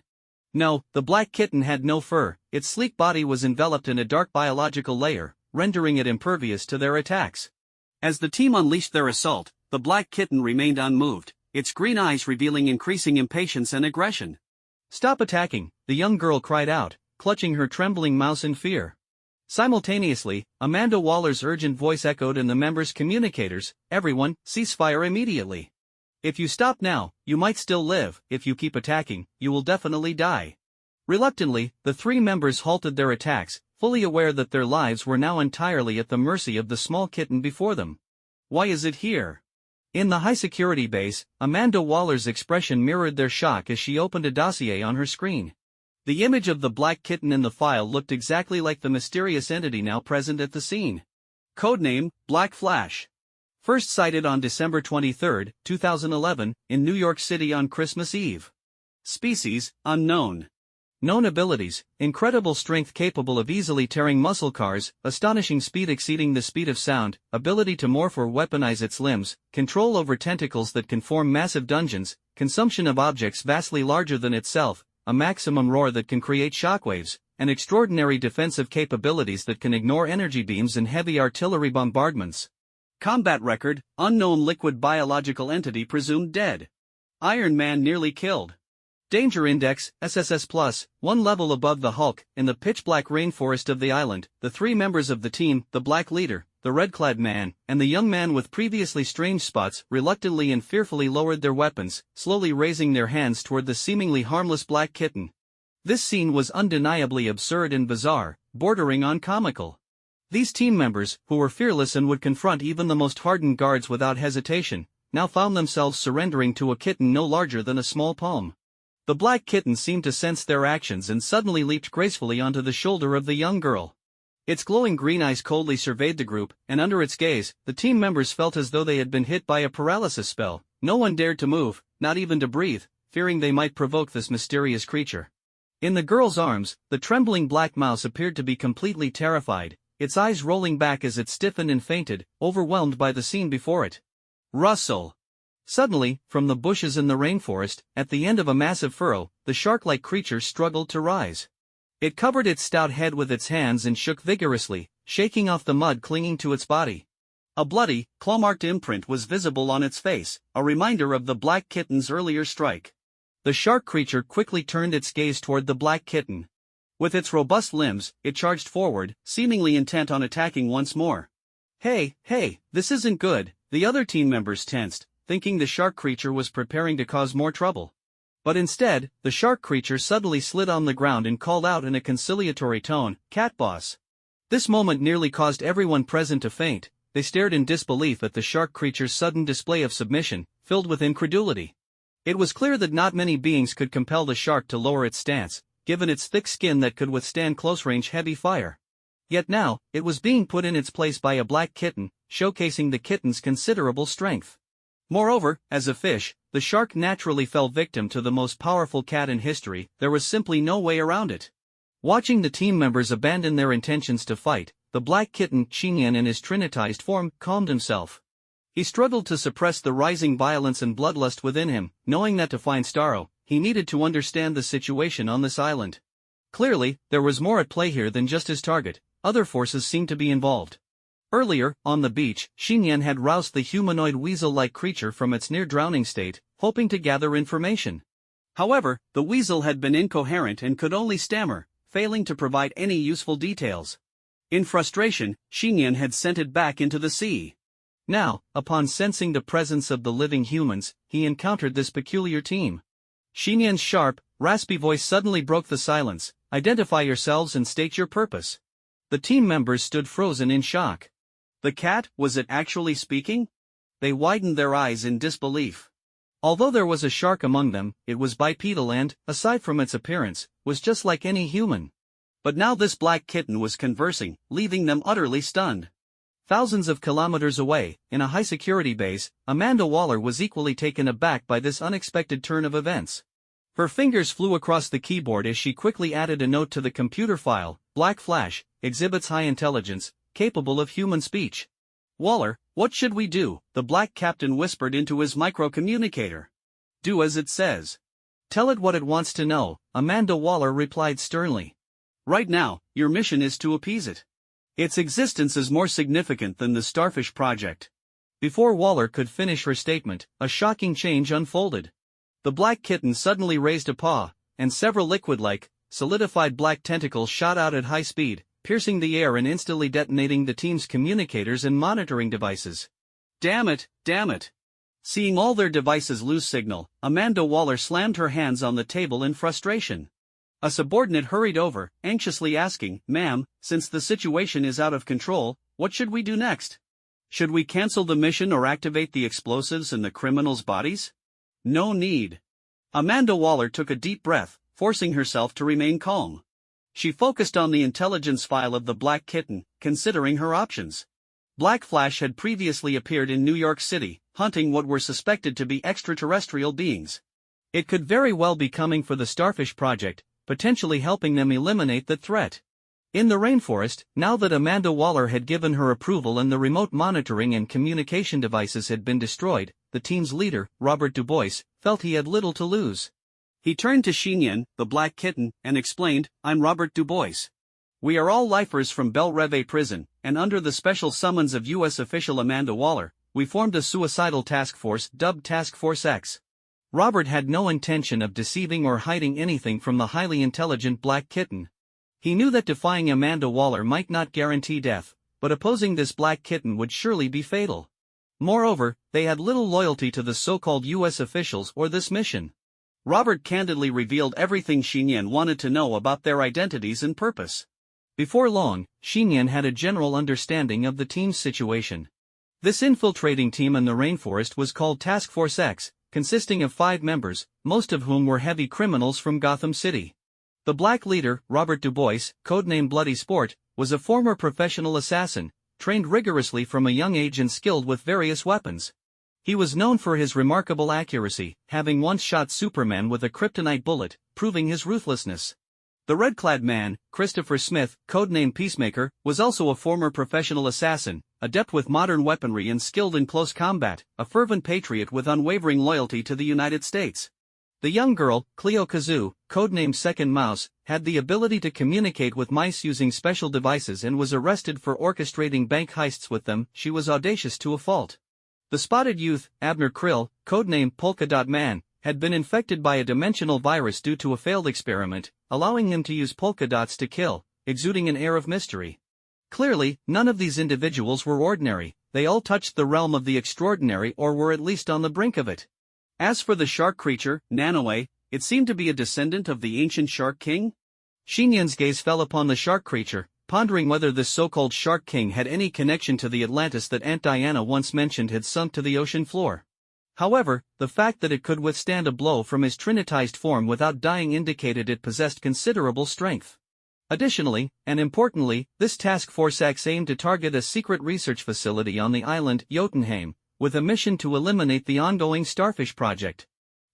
No, the black kitten had no fur, its sleek body was enveloped in a dark biological layer, rendering it impervious to their attacks. As the team unleashed their assault, the black kitten remained unmoved, its green eyes revealing increasing impatience and aggression. "Stop attacking," the young girl cried out, clutching her trembling mouse in fear. Simultaneously, Amanda Waller's urgent voice echoed in the members' communicators, "Everyone, ceasefire immediately. If you stop now, you might still live. If you keep attacking, you will definitely die." Reluctantly, the three members halted their attacks, fully aware that their lives were now entirely at the mercy of the small kitten before them. "Why is it here?" In the high-security base, Amanda Waller's expression mirrored their shock as she opened a dossier on her screen. The image of the black kitten in the file looked exactly like the mysterious entity now present at the scene. Codename, Black Flash. First sighted on December 23, 2011, in New York City on Christmas Eve. Species, unknown. Known abilities: incredible strength capable of easily tearing muscle cars, astonishing speed exceeding the speed of sound, ability to morph or weaponize its limbs, control over tentacles that can form massive dungeons, consumption of objects vastly larger than itself, a maximum roar that can create shockwaves, and extraordinary defensive capabilities that can ignore energy beams and heavy artillery bombardments. Combat record, unknown liquid biological entity presumed dead. Iron Man nearly killed. Danger Index, SSS+, 1 level above the Hulk. In the pitch-black rainforest of the island, the three members of the team, the black leader, the red-clad man, and the young man with previously strange spots, reluctantly and fearfully lowered their weapons, slowly raising their hands toward the seemingly harmless black kitten. This scene was undeniably absurd and bizarre, bordering on comical. These team members, who were fearless and would confront even the most hardened guards without hesitation, now found themselves surrendering to a kitten no larger than a small palm. The black kitten seemed to sense their actions and suddenly leaped gracefully onto the shoulder of the young girl. Its glowing green eyes coldly surveyed the group, and under its gaze, the team members felt as though they had been hit by a paralysis spell. No one dared to move, not even to breathe, fearing they might provoke this mysterious creature. In the girl's arms, the trembling black mouse appeared to be completely terrified, its eyes rolling back as it stiffened and fainted, overwhelmed by the scene before it. "Russell! Suddenly, from the bushes in the rainforest, at the end of a massive furrow, the shark-like creature struggled to rise. It covered its stout head with its hands and shook vigorously, shaking off the mud clinging to its body. A bloody, claw-marked imprint was visible on its face, a reminder of the black kitten's earlier strike. The shark creature quickly turned its gaze toward the black kitten. With its robust limbs, it charged forward, seemingly intent on attacking once more. Hey, this isn't good, the other team members tensed, thinking the shark creature was preparing to cause more trouble. But instead, the shark creature suddenly slid on the ground and called out in a conciliatory tone, "Cat boss." This moment nearly caused everyone present to faint. They stared in disbelief at the shark creature's sudden display of submission, filled with incredulity. It was clear that not many beings could compel the shark to lower its stance, given its thick skin that could withstand close-range heavy fire. Yet now, it was being put in its place by a black kitten, showcasing the kitten's considerable strength. Moreover, as a fish, the shark naturally fell victim to the most powerful cat in history. There was simply no way around it. Watching the team members abandon their intentions to fight, the black kitten, Xiyan in his trinitized form, calmed himself. He struggled to suppress the rising violence and bloodlust within him, knowing that to find Starro, he needed to understand the situation on this island. Clearly, there was more at play here than just his target. Other forces seemed to be involved. Earlier, on the beach, Xiyan had roused the humanoid weasel-like creature from its near-drowning state, hoping to gather information. However, the weasel had been incoherent and could only stammer, failing to provide any useful details. In frustration, Xiyan had sent it back into the sea. Now, upon sensing the presence of the living humans, he encountered this peculiar team. Xiyan's sharp, raspy voice suddenly broke the silence. "Identify yourselves and state your purpose." The team members stood frozen in shock. The cat, was it actually speaking? They widened their eyes in disbelief. Although there was a shark among them, it was bipedal and, aside from its appearance, was just like any human. But now this black kitten was conversing, leaving them utterly stunned. Thousands of kilometers away, in a high-security base, Amanda Waller was equally taken aback by this unexpected turn of events. Her fingers flew across the keyboard as she quickly added a note to the computer file. "Black Flash, exhibits high intelligence, capable of human speech." "Waller, what should we do?" the black captain whispered into his microcommunicator. "Do as it says. Tell it what it wants to know," Amanda Waller replied sternly. "Right now, your mission is to appease it. Its existence is more significant than the Starfish project." Before Waller could finish her statement, a shocking change unfolded. The black kitten suddenly raised a paw, and several liquid-like, solidified black tentacles shot out at high speed, piercing the air and instantly detonating the team's communicators and monitoring devices. Damn it! Seeing all their devices lose signal, Amanda Waller slammed her hands on the table in frustration. A subordinate hurried over, anxiously asking, "Ma'am, since the situation is out of control, what should we do next? Should we cancel the mission or activate the explosives in the criminals' bodies?" "No need." Amanda Waller took a deep breath, forcing herself to remain calm. She focused on the intelligence file of the black kitten, considering her options. Black Flash had previously appeared in New York City, hunting what were suspected to be extraterrestrial beings. It could very well be coming for the Starfish project, potentially helping them eliminate the threat. In the rainforest, now that Amanda Waller had given her approval and the remote monitoring and communication devices had been destroyed, the team's leader, Robert Dubois, felt he had little to lose. He turned to Xiyan, the black kitten, and explained, "I'm Robert Dubois. We are all lifers from Belle Reve prison, and under the special summons of U.S. official Amanda Waller, we formed a suicidal task force dubbed Task Force X." Robert had no intention of deceiving or hiding anything from the highly intelligent black kitten. He knew that defying Amanda Waller might not guarantee death, but opposing this black kitten would surely be fatal. Moreover, they had little loyalty to the so-called U.S. officials or this mission. Robert candidly revealed everything Xiyan wanted to know about their identities and purpose. Before long, Xiyan had a general understanding of the team's situation. This infiltrating team in the rainforest was called Task Force X, consisting of 5 members, most of whom were heavy criminals from Gotham City. The black leader, Robert Dubois, codenamed Bloody Sport, was a former professional assassin, trained rigorously from a young age and skilled with various weapons. He was known for his remarkable accuracy, having once shot Superman with a kryptonite bullet, proving his ruthlessness. The red-clad man, Christopher Smith, codenamed Peacemaker, was also a former professional assassin, adept with modern weaponry and skilled in close combat, a fervent patriot with unwavering loyalty to the United States. The young girl, Cleo Kazu, codenamed Second Mouse, had the ability to communicate with mice using special devices and was arrested for orchestrating bank heists with them. She was audacious to a fault. The spotted youth, Abner Krill, codenamed Polka Dot Man, had been infected by a dimensional virus due to a failed experiment, allowing him to use polka dots to kill, exuding an air of mystery. Clearly, none of these individuals were ordinary, they all touched the realm of the extraordinary or were at least on the brink of it. As for the shark creature, Nanoe, it seemed to be a descendant of the ancient Shark King. Xinyan's gaze fell upon the shark creature, pondering whether this so-called Shark King had any connection to the Atlantis that Aunt Diana once mentioned had sunk to the ocean floor. However, the fact that it could withstand a blow from his trinitized form without dying indicated it possessed considerable strength. Additionally, and importantly, this task force aimed to target a secret research facility on the island Jotunheim, with a mission to eliminate the ongoing Starfish Project.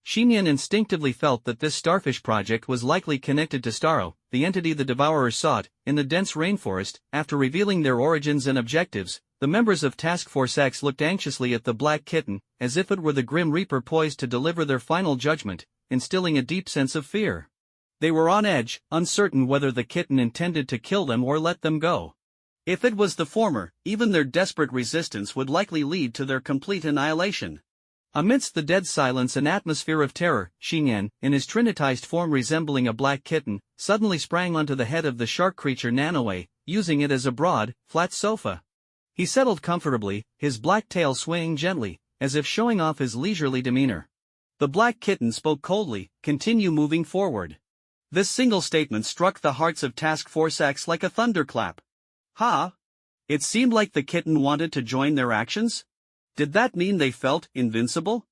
Xinyan instinctively felt that this Starfish Project was likely connected to Starro, the entity the Devourers sought, in the dense rainforest. After revealing their origins and objectives, the members of Task Force X looked anxiously at the Black Kitten, as if it were the Grim Reaper poised to deliver their final judgment, instilling a deep sense of fear. They were on edge, uncertain whether the kitten intended to kill them or let them go. If it was the former, even their desperate resistance would likely lead to their complete annihilation. Amidst the dead silence and atmosphere of terror, Xinyan, in his trinitized form resembling a black kitten, suddenly sprang onto the head of the shark creature Nanoe, using it as a broad, flat sofa. He settled comfortably, his black tail swaying gently, as if showing off his leisurely demeanor. The black kitten spoke coldly, "Continue moving forward." This single statement struck the hearts of Task Force X like a thunderclap. It seemed like the kitten wanted to join their actions? Did that mean they felt invincible?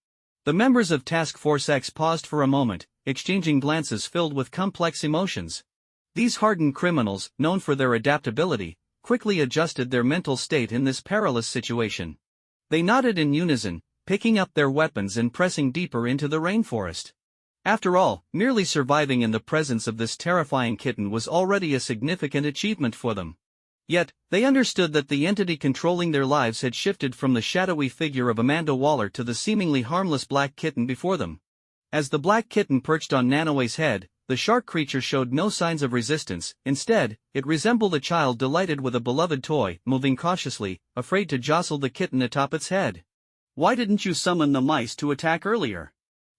The members of Task Force X paused for a moment, exchanging glances filled with complex emotions. These hardened criminals, known for their adaptability, quickly adjusted their mental state in this perilous situation. They nodded in unison, picking up their weapons and pressing deeper into the rainforest. After all, merely surviving in the presence of this terrifying kitten was already a significant achievement for them. Yet, they understood that the entity controlling their lives had shifted from the shadowy figure of Amanda Waller to the seemingly harmless black kitten before them. As the black kitten perched on Nanoe's head, the shark creature showed no signs of resistance. Instead, it resembled a child delighted with a beloved toy, moving cautiously, afraid to jostle the kitten atop its head. "Why didn't you summon the mice to attack earlier?"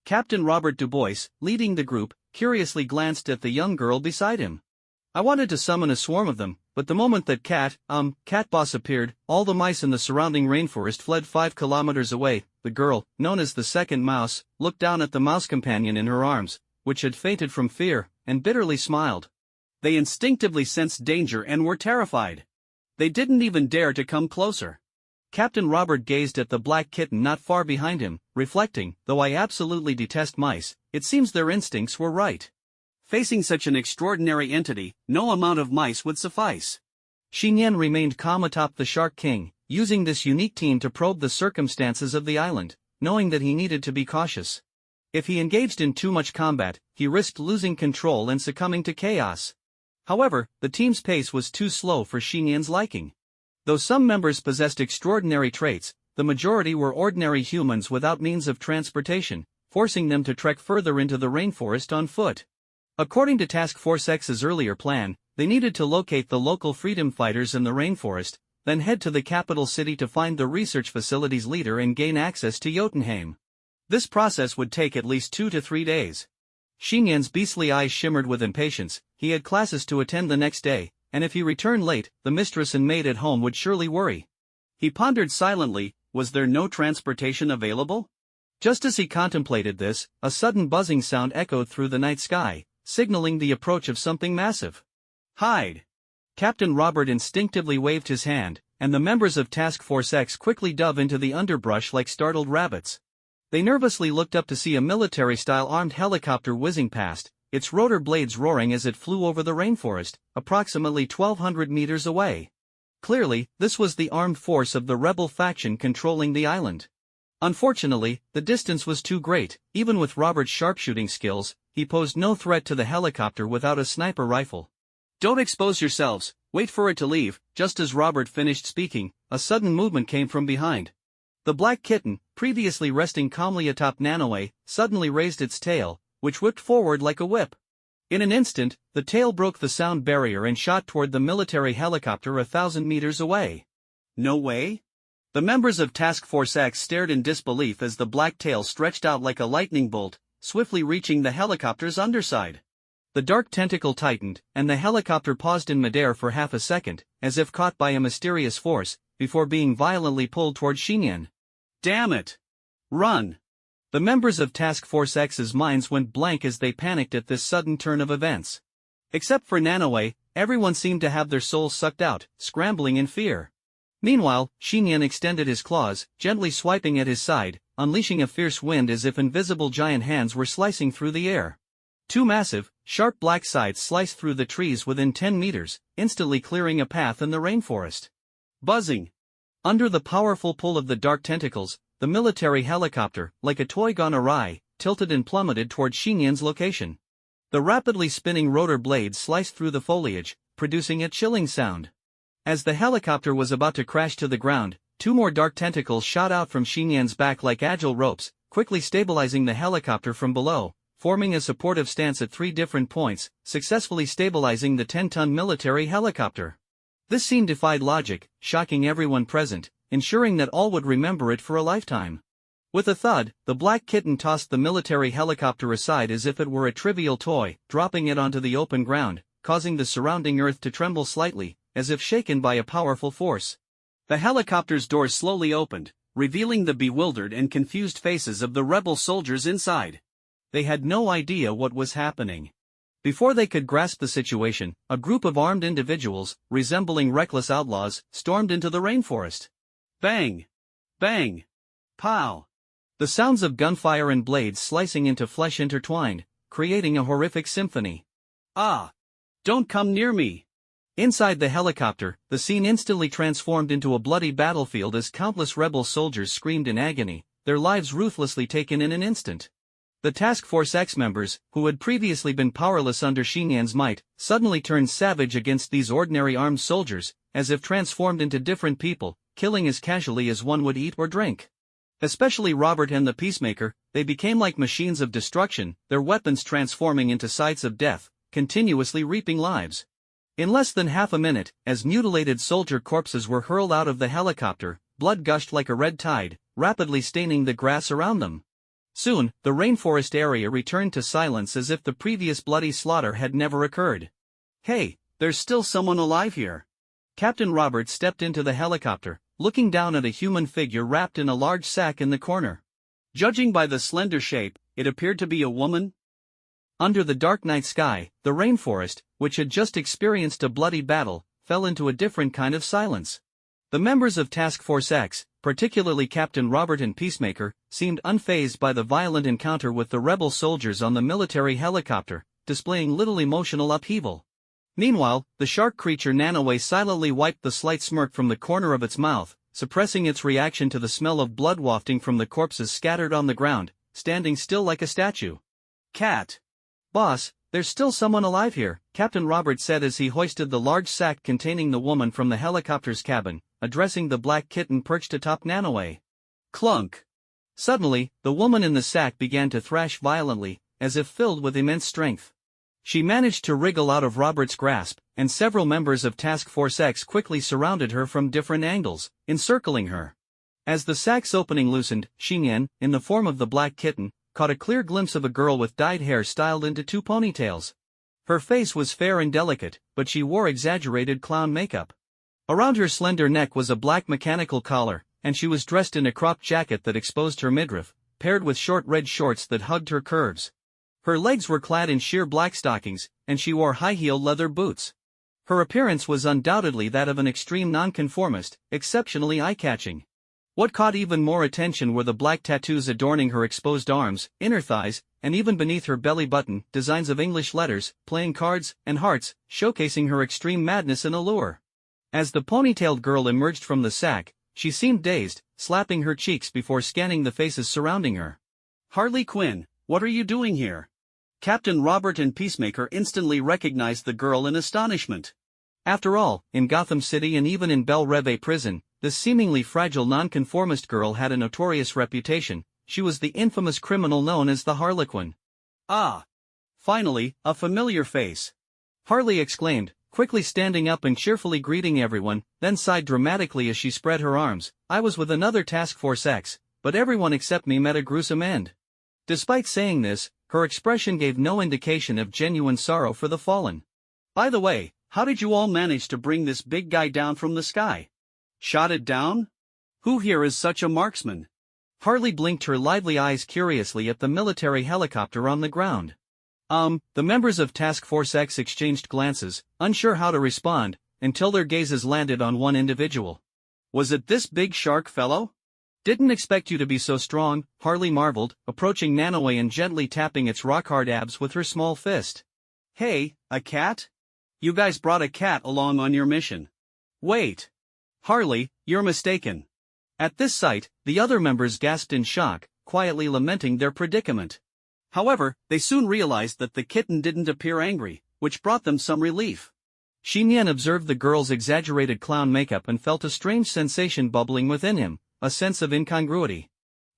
Captain Robert Dubois, leading the group, curiously glanced at the young girl beside him. "I wanted to summon a swarm of them, but the moment that Cat Boss appeared, all the mice in the surrounding rainforest fled 5 kilometers away." The girl, known as the Second Mouse, looked down at the mouse companion in her arms, which had fainted from fear, and bitterly smiled. They instinctively sensed danger and were terrified. They didn't even dare to come closer. Captain Robert gazed at the black kitten not far behind him, reflecting, "Though I absolutely detest mice, it seems their instincts were right." Facing such an extraordinary entity, no amount of mice would suffice. Xinyan remained calm atop the Shark King, using this unique team to probe the circumstances of the island, knowing that he needed to be cautious. If he engaged in too much combat, he risked losing control and succumbing to chaos. However, the team's pace was too slow for Xinyan's liking. Though some members possessed extraordinary traits, the majority were ordinary humans without means of transportation, forcing them to trek further into the rainforest on foot. According to Task Force X's earlier plan, they needed to locate the local freedom fighters in the rainforest, then head to the capital city to find the research facility's leader and gain access to Jotunheim. This process would take at least 2 to 3 days. Xinyan's beastly eyes shimmered with impatience. He had classes to attend the next day, and if he returned late, the mistress and maid at home would surely worry. He pondered silently, was there no transportation available? Just as he contemplated this, a sudden buzzing sound echoed through the night sky, signaling the approach of something massive. "Hide!" Captain Robert instinctively waved his hand, and the members of Task Force X quickly dove into the underbrush like startled rabbits. They nervously looked up to see a military-style armed helicopter whizzing past, its rotor blades roaring as it flew over the rainforest, approximately 1,200 meters away. Clearly, this was the armed force of the rebel faction controlling the island. Unfortunately, the distance was too great. Even with Robert's sharpshooting skills, he posed no threat to the helicopter without a sniper rifle. Don't expose yourselves, wait for it to leave. Just as Robert finished speaking, a sudden movement came from behind. The black kitten, previously resting calmly atop Nanoe, suddenly raised its tail, which whipped forward like a whip. In an instant, the tail broke the sound barrier and shot toward the military helicopter 1,000 meters away. No way? The members of Task Force X stared in disbelief as the black tail stretched out like a lightning bolt, swiftly reaching the helicopter's underside. The dark tentacle tightened, and the helicopter paused in midair for half a second, as if caught by a mysterious force, before being violently pulled toward Xiyan. Damn it! Run! The members of Task Force X's minds went blank as they panicked at this sudden turn of events. Except for Nanoe, everyone seemed to have their souls sucked out, scrambling in fear. Meanwhile, Xiyan extended his claws, gently swiping at his side, unleashing a fierce wind as if invisible giant hands were slicing through the air. Two massive, sharp black scythes sliced through the trees within 10 meters, instantly clearing a path in the rainforest. Buzzing! Under the powerful pull of the dark tentacles, the military helicopter, like a toy gone awry, tilted and plummeted toward Xiyan's location. The rapidly spinning rotor blades sliced through the foliage, producing a chilling sound. As the helicopter was about to crash to the ground, two more dark tentacles shot out from Xiyan's back like agile ropes, quickly stabilizing the helicopter from below, forming a supportive stance at 3 different points, successfully stabilizing the 10-ton military helicopter. This scene defied logic, shocking everyone present, ensuring that all would remember it for a lifetime. With a thud, the black kitten tossed the military helicopter aside as if it were a trivial toy, dropping it onto the open ground, causing the surrounding earth to tremble slightly, as if shaken by a powerful force. The helicopter's doors slowly opened, revealing the bewildered and confused faces of the rebel soldiers inside. They had no idea what was happening. Before they could grasp the situation, a group of armed individuals, resembling reckless outlaws, stormed into the rainforest. Bang! Bang! Pow! The sounds of gunfire and blades slicing into flesh intertwined, creating a horrific symphony. Ah! Don't come near me! Inside the helicopter, the scene instantly transformed into a bloody battlefield as countless rebel soldiers screamed in agony, their lives ruthlessly taken in an instant. The Task Force X members, who had previously been powerless under Xiyan's might, suddenly turned savage against these ordinary armed soldiers, as if transformed into different people, killing as casually as one would eat or drink. Especially Robert and the Peacemaker, they became like machines of destruction, their weapons transforming into scythes of death, continuously reaping lives. In less than half a minute, as mutilated soldier corpses were hurled out of the helicopter, blood gushed like a red tide, rapidly staining the grass around them. Soon, the rainforest area returned to silence as if the previous bloody slaughter had never occurred. Hey, there's still someone alive here. Captain Robert stepped into the helicopter, looking down at a human figure wrapped in a large sack in the corner. Judging by the slender shape, it appeared to be a woman. Under the dark night sky, the rainforest, which had just experienced a bloody battle, fell into a different kind of silence. The members of Task Force X, particularly Captain Robert and Peacemaker, seemed unfazed by the violent encounter with the rebel soldiers on the military helicopter, displaying little emotional upheaval. Meanwhile, the shark creature Nanoe silently wiped the slight smirk from the corner of its mouth, suppressing its reaction to the smell of blood wafting from the corpses scattered on the ground, standing still like a statue. Cat. Boss, there's still someone alive here, Captain Robert said as he hoisted the large sack containing the woman from the helicopter's cabin, addressing the black kitten perched atop Nanoe. Clunk. Suddenly, the woman in the sack began to thrash violently, as if filled with immense strength. She managed to wriggle out of Robert's grasp, and several members of Task Force X quickly surrounded her from different angles, encircling her. As the sack's opening loosened, Xiyan, in the form of the black kitten, caught a clear glimpse of a girl with dyed hair styled into 2 ponytails. Her face was fair and delicate, but she wore exaggerated clown makeup. Around her slender neck was a black mechanical collar, and she was dressed in a cropped jacket that exposed her midriff, paired with short red shorts that hugged her curves. Her legs were clad in sheer black stockings, and she wore high-heeled leather boots. Her appearance was undoubtedly that of an extreme nonconformist, exceptionally eye-catching. What caught even more attention were the black tattoos adorning her exposed arms, inner thighs, and even beneath her belly button, designs of English letters, playing cards, and hearts, showcasing her extreme madness and allure. As the ponytailed girl emerged from the sack, she seemed dazed, slapping her cheeks before scanning the faces surrounding her. Harley Quinn, what are you doing here? Captain Robert and Peacemaker instantly recognized the girl in astonishment. After all, in Gotham City and even in Belle Reve prison, this seemingly fragile nonconformist girl had a notorious reputation. She was the infamous criminal known as the Harlequin. Ah! Finally, a familiar face. Harley exclaimed, quickly standing up and cheerfully greeting everyone, then sighed dramatically as she spread her arms. I was with another Task Force X, but everyone except me met a gruesome end. Despite saying this, her expression gave no indication of genuine sorrow for the fallen. By the way, how did you all manage to bring this big guy down from the sky? Shot it down? Who here is such a marksman? Harley blinked her lively eyes curiously at the military helicopter on the ground. The members of Task Force X exchanged glances, unsure how to respond, until their gazes landed on one individual. Was it this big shark fellow? Didn't expect you to be so strong, Harley marveled, approaching Nanoe and gently tapping its rock-hard abs with her small fist. Hey, a cat? You guys brought a cat along on your mission. Wait. Harley, you're mistaken. At this sight, the other members gasped in shock, quietly lamenting their predicament. However, they soon realized that the kitten didn't appear angry, which brought them some relief. Xiyan observed the girl's exaggerated clown makeup and felt a strange sensation bubbling within him, a sense of incongruity.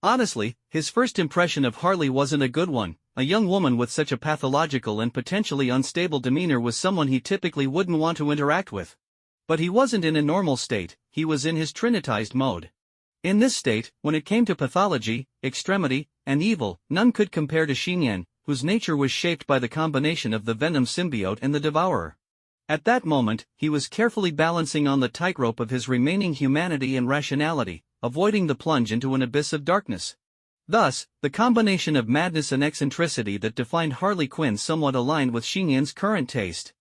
Honestly, his first impression of Harley wasn't a good one. A young woman with such a pathological and potentially unstable demeanor was someone he typically wouldn't want to interact with. But he wasn't in a normal state, he was in his trinitized mode. In this state, when it came to pathology, extremity, and evil, none could compare to Xiyan, whose nature was shaped by the combination of the venom symbiote and the devourer. At that moment, he was carefully balancing on the tightrope of his remaining humanity and rationality, avoiding the plunge into an abyss of darkness. Thus, the combination of madness and eccentricity that defined Harley Quinn somewhat aligned with Xiyan's current taste.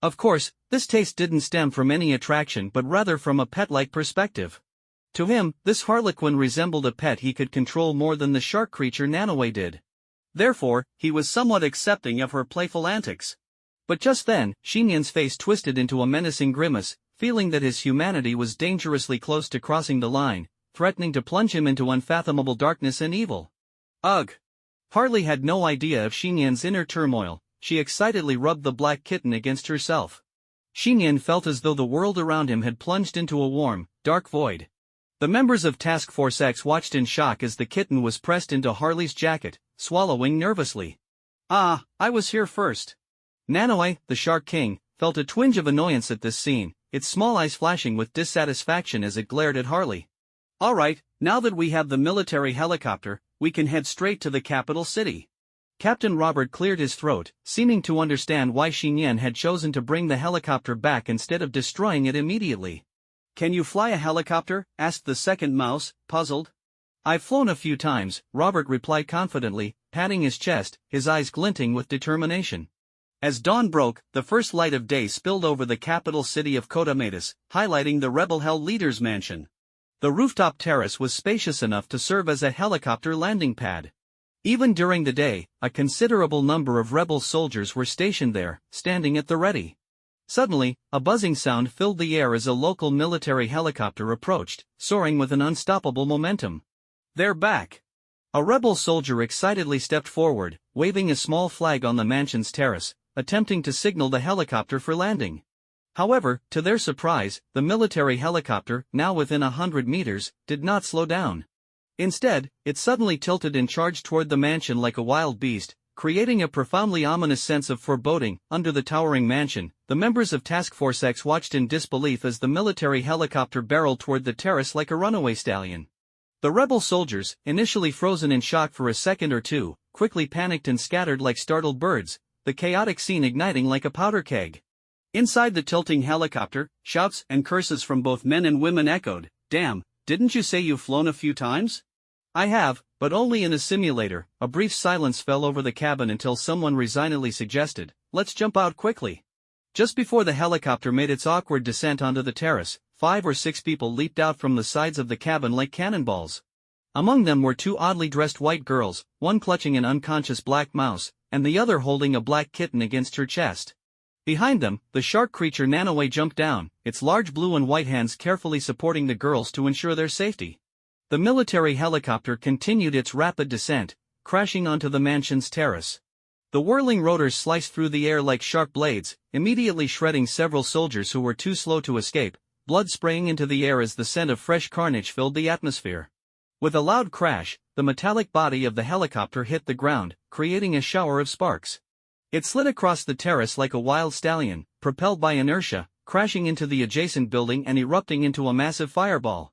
Of course, this taste didn't stem from any attraction but rather from a pet-like perspective. To him, this Harlequin resembled a pet he could control more than the shark creature Nanoe did. Therefore, he was somewhat accepting of her playful antics. But just then, Xiyan's face twisted into a menacing grimace, feeling that his humanity was dangerously close to crossing the line, threatening to plunge him into unfathomable darkness and evil. Ugh! Harley had no idea of Xiyan's inner turmoil. She excitedly rubbed the black kitten against herself. Xiyan felt as though the world around him had plunged into a warm, dark void. The members of Task Force X watched in shock as the kitten was pressed into Harley's jacket, swallowing nervously. Ah, I was here first. Nanoe, the Shark King, felt a twinge of annoyance at this scene, its small eyes flashing with dissatisfaction as it glared at Harley. Alright, now that we have the military helicopter, we can head straight to the capital city. Captain Robert cleared his throat, seeming to understand why Xiyan had chosen to bring the helicopter back instead of destroying it immediately. Can you fly a helicopter? Asked the second mouse, puzzled. I've flown a few times, Robert replied confidently, patting his chest, his eyes glinting with determination. As dawn broke, the first light of day spilled over the capital city of Kodamatis, highlighting the rebel hell leader's mansion. The rooftop terrace was spacious enough to serve as a helicopter landing pad. Even during the day, a considerable number of rebel soldiers were stationed there, standing at the ready. Suddenly, a buzzing sound filled the air as a local military helicopter approached, soaring with an unstoppable momentum. They're back! A rebel soldier excitedly stepped forward, waving a small flag on the mansion's terrace, attempting to signal the helicopter for landing. However, to their surprise, the military helicopter, now within 100 meters, did not slow down. Instead, it suddenly tilted and charged toward the mansion like a wild beast, creating a profoundly ominous sense of foreboding. Under the towering mansion, the members of Task Force X watched in disbelief as the military helicopter barreled toward the terrace like a runaway stallion. The rebel soldiers, initially frozen in shock for a second or two, quickly panicked and scattered like startled birds, the chaotic scene igniting like a powder keg. Inside the tilting helicopter, shouts and curses from both men and women echoed. Damn, didn't you say you've flown a few times? I have, but only in a simulator. A brief silence fell over the cabin until someone resignedly suggested, let's jump out quickly. Just before the helicopter made its awkward descent onto the terrace, 5 or 6 people leaped out from the sides of the cabin like cannonballs. Among them were 2 oddly dressed white girls, one clutching an unconscious black mouse, and the other holding a black kitten against her chest. Behind them, the shark creature Nanoe jumped down, its large blue and white hands carefully supporting the girls to ensure their safety. The military helicopter continued its rapid descent, crashing onto the mansion's terrace. The whirling rotors sliced through the air like sharp blades, immediately shredding several soldiers who were too slow to escape, blood spraying into the air as the scent of fresh carnage filled the atmosphere. With a loud crash, the metallic body of the helicopter hit the ground, creating a shower of sparks. It slid across the terrace like a wild stallion, propelled by inertia, crashing into the adjacent building and erupting into a massive fireball.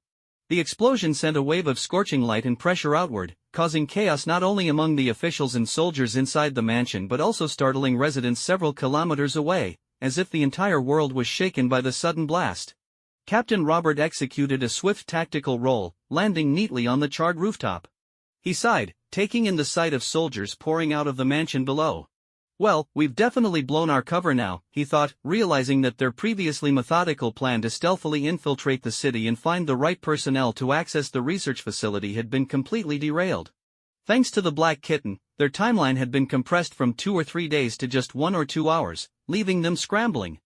The explosion sent a wave of scorching light and pressure outward, causing chaos not only among the officials and soldiers inside the mansion but also startling residents several kilometers away, as if the entire world was shaken by the sudden blast. Captain Robert executed a swift tactical roll, landing neatly on the charred rooftop. He sighed, taking in the sight of soldiers pouring out of the mansion below. Well, we've definitely blown our cover now, he thought, realizing that their previously methodical plan to stealthily infiltrate the city and find the right personnel to access the research facility had been completely derailed. Thanks to the Black Kitten, their timeline had been compressed from 2 or 3 days to just 1 or 2 hours, leaving them scrambling.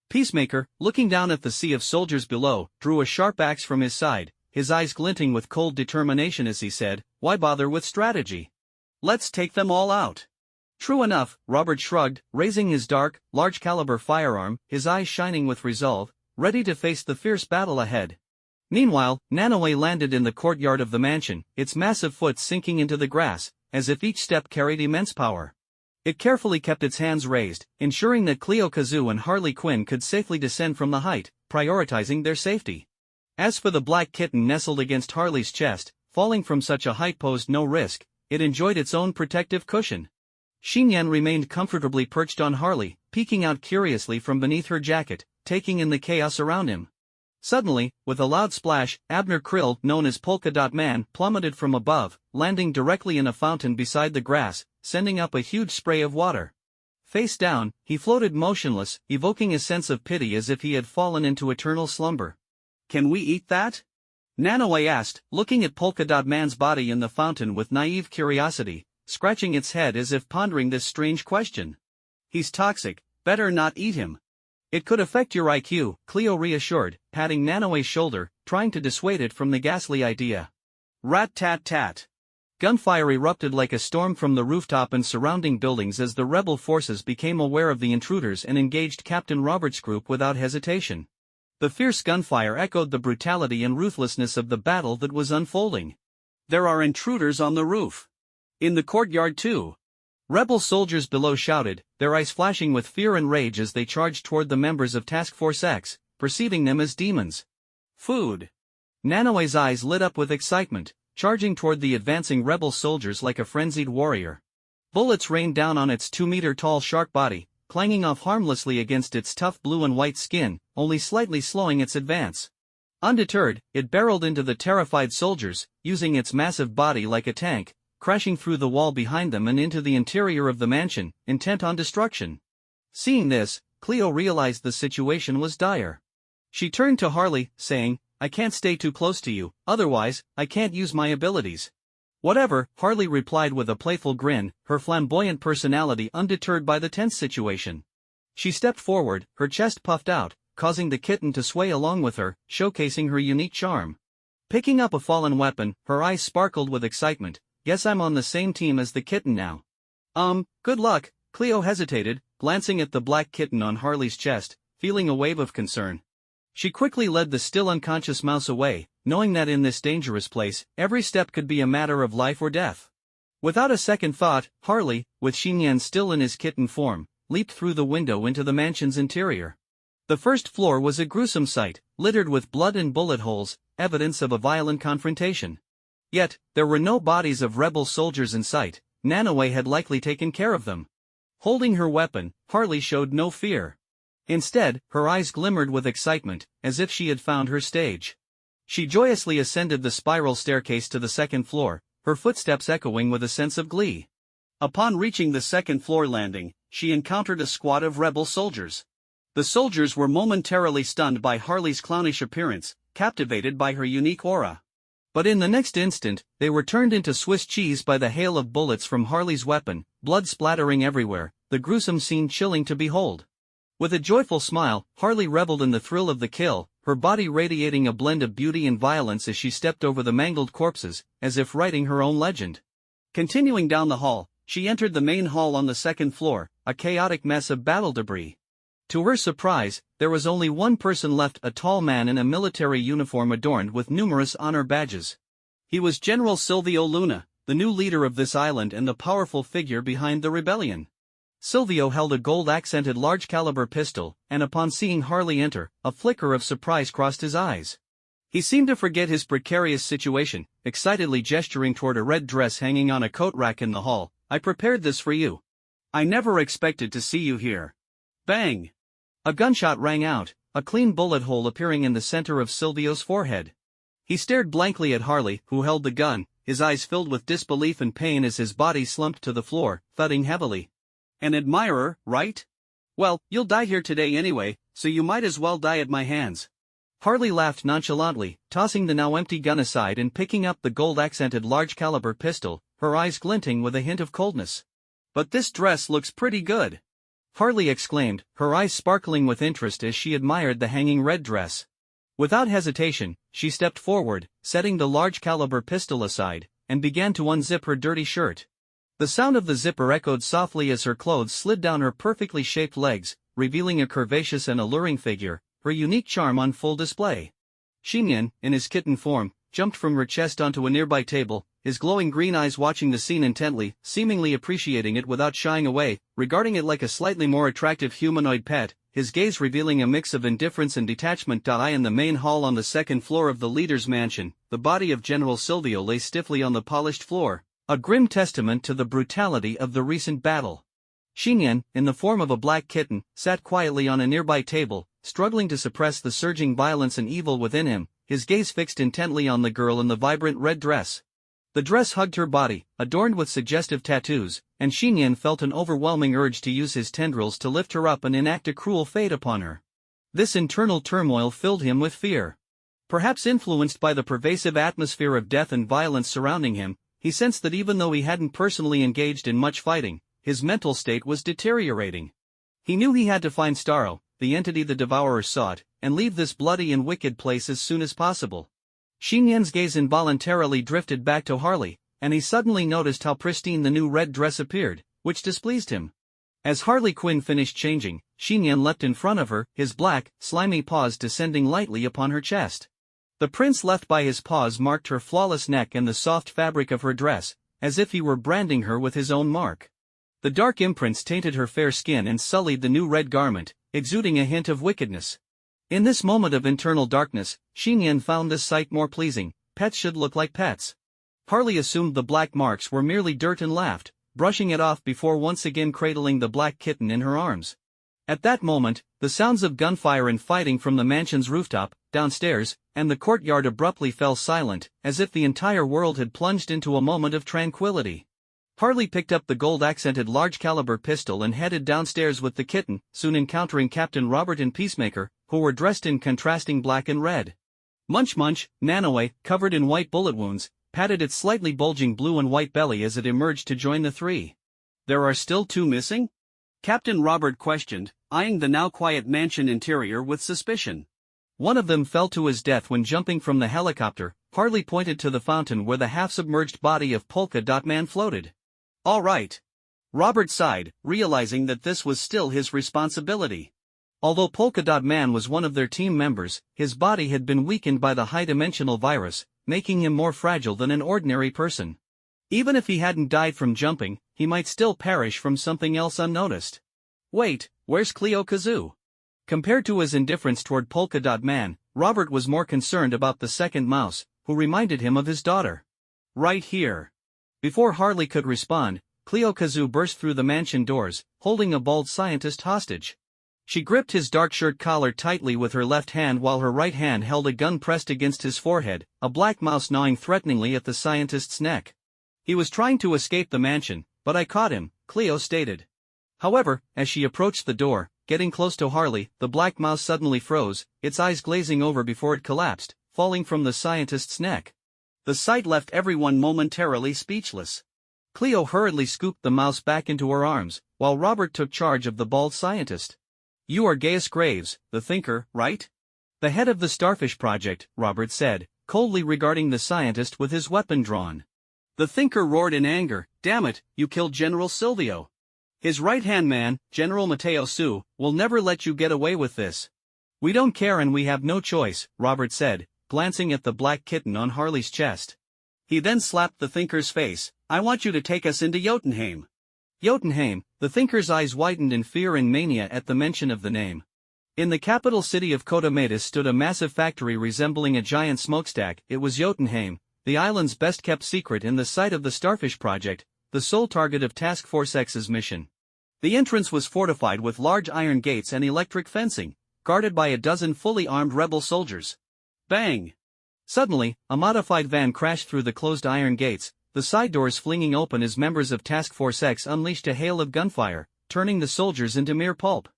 Peacemaker, looking down at the sea of soldiers below, drew a sharp axe from his side, his eyes glinting with cold determination as he said, "Why bother with strategy? Let's take them all out." True enough, Robert shrugged, raising his dark, large-caliber firearm, his eyes shining with resolve, ready to face the fierce battle ahead. Meanwhile, Nanoe landed in the courtyard of the mansion, its massive foot sinking into the grass, as if each step carried immense power. It carefully kept its hands raised, ensuring that Cleo Kazoo and Harley Quinn could safely descend from the height, prioritizing their safety. As for the Black Kitten nestled against Harley's chest, falling from such a height posed no risk, it enjoyed its own protective cushion. Xiyan remained comfortably perched on Harley, peeking out curiously from beneath her jacket, taking in the chaos around him. Suddenly, with a loud splash, Abner Krill, known as Polka Dot Man, plummeted from above, landing directly in a fountain beside the grass, sending up a huge spray of water. Face down, he floated motionless, evoking a sense of pity as if he had fallen into eternal slumber. "Can we eat that?" Nanoe asked, looking at Polka Dot Man's body in the fountain with naive curiosity, scratching its head as if pondering this strange question. "He's toxic, better not eat him." "It could affect your IQ," Cleo reassured, patting Nanoe's shoulder, trying to dissuade it from the ghastly idea. Rat-tat-tat. Gunfire erupted like a storm from the rooftop and surrounding buildings as the rebel forces became aware of the intruders and engaged Captain Roberts' group without hesitation. The fierce gunfire echoed the brutality and ruthlessness of the battle that was unfolding. "There are intruders on the roof. In the courtyard too." Rebel soldiers below shouted, their eyes flashing with fear and rage as they charged toward the members of Task Force X, perceiving them as demons. "Food." Nanoe's eyes lit up with excitement, charging toward the advancing rebel soldiers like a frenzied warrior. Bullets rained down on its 2-meter-tall shark body, clanging off harmlessly against its tough blue and white skin, only slightly slowing its advance. Undeterred, it barreled into the terrified soldiers, using its massive body like a tank, crashing through the wall behind them and into the interior of the mansion, intent on destruction. Seeing this, Cleo realized the situation was dire. She turned to Harley, saying, "I can't stay too close to you, otherwise, I can't use my abilities." "Whatever," Harley replied with a playful grin, her flamboyant personality undeterred by the tense situation. She stepped forward, her chest puffed out, causing the kitten to sway along with her, showcasing her unique charm. Picking up a fallen weapon, her eyes sparkled with excitement. "Guess I'm on the same team as the kitten now." Good luck," Cleo hesitated, glancing at the Black Kitten on Harley's chest, feeling a wave of concern. She quickly led the still unconscious mouse away, knowing that in this dangerous place, every step could be a matter of life or death. Without a second thought, Harley, with Xiyan still in his kitten form, leaped through the window into the mansion's interior. The first floor was a gruesome sight, littered with blood and bullet holes, evidence of a violent confrontation. Yet, there were no bodies of rebel soldiers in sight. Nanoe had likely taken care of them. Holding her weapon, Harley showed no fear. Instead, her eyes glimmered with excitement, as if she had found her stage. She joyously ascended the spiral staircase to the second floor, her footsteps echoing with a sense of glee. Upon reaching the second-floor landing, she encountered a squad of rebel soldiers. The soldiers were momentarily stunned by Harley's clownish appearance, captivated by her unique aura. But in the next instant, they were turned into Swiss cheese by the hail of bullets from Harley's weapon, blood splattering everywhere, the gruesome scene chilling to behold. With a joyful smile, Harley reveled in the thrill of the kill, her body radiating a blend of beauty and violence as she stepped over the mangled corpses, as if writing her own legend. Continuing down the hall, she entered the main hall on the second floor, a chaotic mess of battle debris. To her surprise, there was only one person left, a tall man in a military uniform adorned with numerous honor badges. He was General Silvio Luna, the new leader of this island and the powerful figure behind the rebellion. Silvio held a gold-accented large-caliber pistol, and upon seeing Harley enter, a flicker of surprise crossed his eyes. He seemed to forget his precarious situation, excitedly gesturing toward a red dress hanging on a coat rack in the hall. "I prepared this for you. I never expected to see you here." Bang! A gunshot rang out, a clean bullet hole appearing in the center of Silvio's forehead. He stared blankly at Harley, who held the gun, his eyes filled with disbelief and pain as his body slumped to the floor, thudding heavily. "An admirer, right? Well, you'll die here today anyway, so you might as well die at my hands." Harley laughed nonchalantly, tossing the now empty gun aside and picking up the gold-accented large-caliber pistol, her eyes glinting with a hint of coldness. "But this dress looks pretty good," Harley exclaimed, her eyes sparkling with interest as she admired the hanging red dress. Without hesitation, she stepped forward, setting the large-caliber pistol aside, and began to unzip her dirty shirt. The sound of the zipper echoed softly as her clothes slid down her perfectly shaped legs, revealing a curvaceous and alluring figure, her unique charm on full display. Xiyan, in his kitten form, jumped from her chest onto a nearby table, his glowing green eyes watching the scene intently, seemingly appreciating it without shying away, regarding it like a slightly more attractive humanoid pet, his gaze revealing a mix of indifference and detachment. In the main hall on the second floor of the leader's mansion, the body of General Silvio lay stiffly on the polished floor, a grim testament to the brutality of the recent battle. Xiyan, in the form of a black kitten, sat quietly on a nearby table, struggling to suppress the surging violence and evil within him, his gaze fixed intently on the girl in the vibrant red dress. The dress hugged her body, adorned with suggestive tattoos, and Xiyan felt an overwhelming urge to use his tendrils to lift her up and enact a cruel fate upon her. This internal turmoil filled him with fear. Perhaps influenced by the pervasive atmosphere of death and violence surrounding him, he sensed that even though he hadn't personally engaged in much fighting, his mental state was deteriorating. He knew he had to find Starro, the entity the Devourer sought, and leave this bloody and wicked place as soon as possible. Xiyan's gaze involuntarily drifted back to Harley, and he suddenly noticed how pristine the new red dress appeared, which displeased him. As Harley Quinn finished changing, Xiyan leapt in front of her, his black, slimy paws descending lightly upon her chest. The prints left by his paws marked her flawless neck and the soft fabric of her dress, as if he were branding her with his own mark. The dark imprints tainted her fair skin and sullied the new red garment, exuding a hint of wickedness. In this moment of internal darkness, Xiyan found this sight more pleasing. Pets should look like pets. Harley assumed the black marks were merely dirt and laughed, brushing it off before once again cradling the black kitten in her arms. At that moment, the sounds of gunfire and fighting from the mansion's rooftop, downstairs, and the courtyard abruptly fell silent, as if the entire world had plunged into a moment of tranquility. Harley picked up the gold-accented large-caliber pistol and headed downstairs with the kitten, soon encountering Captain Robert and Peacemaker, who were dressed in contrasting black and red. Munch Munch, Nanoe, covered in white bullet wounds, patted its slightly bulging blue and white belly as it emerged to join the three. "There are still two missing?" Captain Robert questioned, eyeing the now quiet mansion interior with suspicion. "One of them fell to his death when jumping from the helicopter." Harley pointed to the fountain where the half-submerged body of Polka Dot Man floated. "All right." Robert sighed, realizing that this was still his responsibility. Although Polka Dot Man was one of their team members, his body had been weakened by the high-dimensional virus, making him more fragile than an ordinary person. Even if he hadn't died from jumping, he might still perish from something else unnoticed. Wait, where's Cleo Kazoo? Compared to his indifference toward Polka Dot Man, Robert was more concerned about the second mouse, who reminded him of his daughter. Right here. Before Harley could respond, Cleo Kazoo burst through the mansion doors, holding a bald scientist hostage. She gripped his dark shirt collar tightly with her left hand while her right hand held a gun pressed against his forehead, a black mouse gnawing threateningly at the scientist's neck. "He was trying to escape the mansion, but I caught him," Cleo stated. However, as she approached the door, getting close to Harley, the black mouse suddenly froze, its eyes glazing over before it collapsed, falling from the scientist's neck. The sight left everyone momentarily speechless. Cleo hurriedly scooped the mouse back into her arms, while Robert took charge of the bald scientist. You are Gaius Graves, the thinker, right? The head of the Starfish Project, Robert said, coldly regarding the scientist with his weapon drawn. The thinker roared in anger, "Damn it, you killed General Silvio. His right-hand man, General Matteo Su, will never let you get away with this." "We don't care and we have no choice," Robert said, glancing at the black kitten on Harley's chest. He then slapped the thinker's face. "I want you to take us into Jotunheim." Jotunheim, the thinker's eyes widened in fear and mania at the mention of the name. In the capital city of Cotomatus stood a massive factory resembling a giant smokestack. It was Jotunheim, the island's best-kept secret in the site of the Starfish Project, the sole target of Task Force X's mission. The entrance was fortified with large iron gates and electric fencing, guarded by a dozen fully armed rebel soldiers. Bang! Suddenly, a modified van crashed through the closed iron gates, the side doors flinging open as members of Task Force X unleashed a hail of gunfire, turning the soldiers into mere pulp.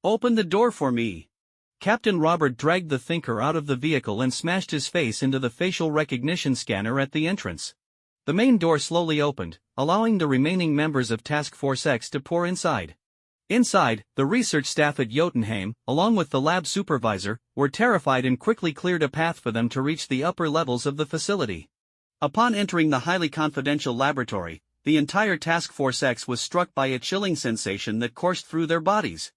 "Open the door for me." Captain Robert dragged the thinker out of the vehicle and smashed his face into the facial recognition scanner at the entrance. The main door slowly opened, allowing the remaining members of Task Force X to pour inside. Inside, the research staff at Jotunheim, along with the lab supervisor, were terrified and quickly cleared a path for them to reach the upper levels of the facility. Upon entering the highly confidential laboratory, the entire Task Force X was struck by a chilling sensation that coursed through their bodies.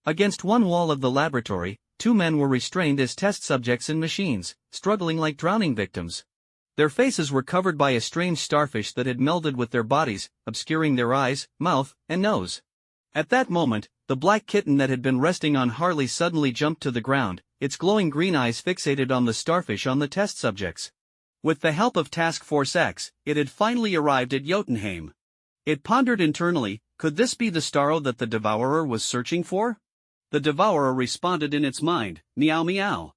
Against one wall of the laboratory, two men were restrained as test subjects in machines, struggling like drowning victims. Their faces were covered by a strange starfish that had melded with their bodies, obscuring their eyes, mouth, and nose. At that moment, the black kitten that had been resting on Harley suddenly jumped to the ground, its glowing green eyes fixated on the starfish on the test subjects. With the help of Task Force X, it had finally arrived at Jotunheim. It pondered internally, could this be the Starro that the Devourer was searching for? The Devourer responded in its mind, "Meow meow."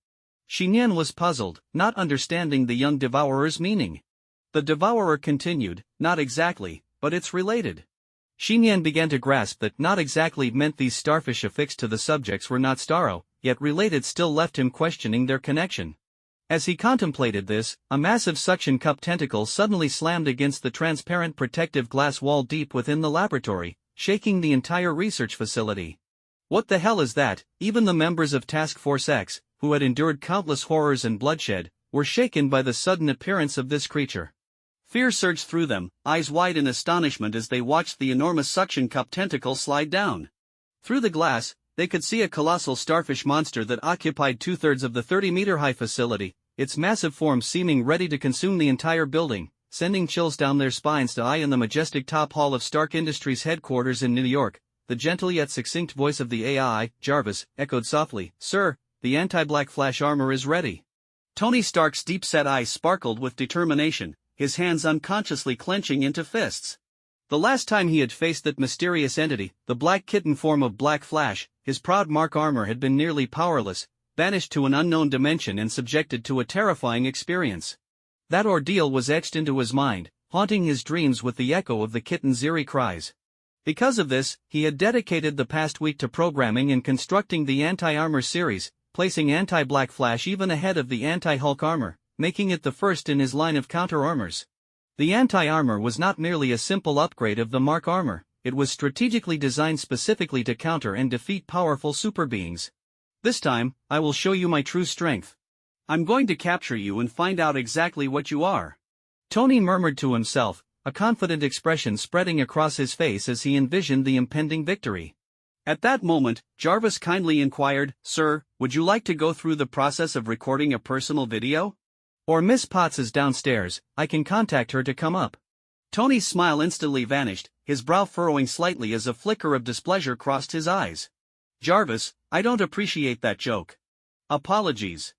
Xiyan was puzzled, not understanding the young Devourer's meaning. The Devourer continued, "Not exactly, but it's related." Xiyan began to grasp that "not exactly" meant these starfish affixed to the subjects were not Starro, yet related still left him questioning their connection. As he contemplated this, a massive suction cup tentacle suddenly slammed against the transparent protective glass wall deep within the laboratory, shaking the entire research facility. What the hell is that? Even the members of Task Force X, who had endured countless horrors and bloodshed, were shaken by the sudden appearance of this creature. Fear surged through them, eyes wide in astonishment as they watched the enormous suction cup tentacle slide down. Through the glass, they could see a colossal starfish monster that occupied 2/3 of the 30-meter-high facility, its massive form seeming ready to consume the entire building, sending chills down their spines to eye in the majestic top hall of Stark Industries headquarters in New York. The gentle yet succinct voice of the AI, Jarvis, echoed softly, "Sir, the anti-black flash armor is ready." Tony Stark's deep-set eyes sparkled with determination, his hands unconsciously clenching into fists. The last time he had faced that mysterious entity, the black kitten form of Black Flash, his proud Mark armor had been nearly powerless, banished to an unknown dimension and subjected to a terrifying experience. That ordeal was etched into his mind, haunting his dreams with the echo of the kitten's eerie cries. Because of this, he had dedicated the past week to programming and constructing the Anti-Armor series, placing Anti-Black Flash even ahead of the Anti-Hulk armor, making it the first in his line of counter-armors. The Anti-Armor was not merely a simple upgrade of the Mark armor, it was strategically designed specifically to counter and defeat powerful superbeings. "This time, I will show you my true strength. I'm going to capture you and find out exactly what you are," Tony murmured to himself, a confident expression spreading across his face as he envisioned the impending victory. At that moment, Jarvis kindly inquired, "Sir, would you like to go through the process of recording a personal video? Or Miss Potts is downstairs, I can contact her to come up." Tony's smile instantly vanished, his brow furrowing slightly as a flicker of displeasure crossed his eyes. "Jarvis, I don't appreciate that joke." "Apologies.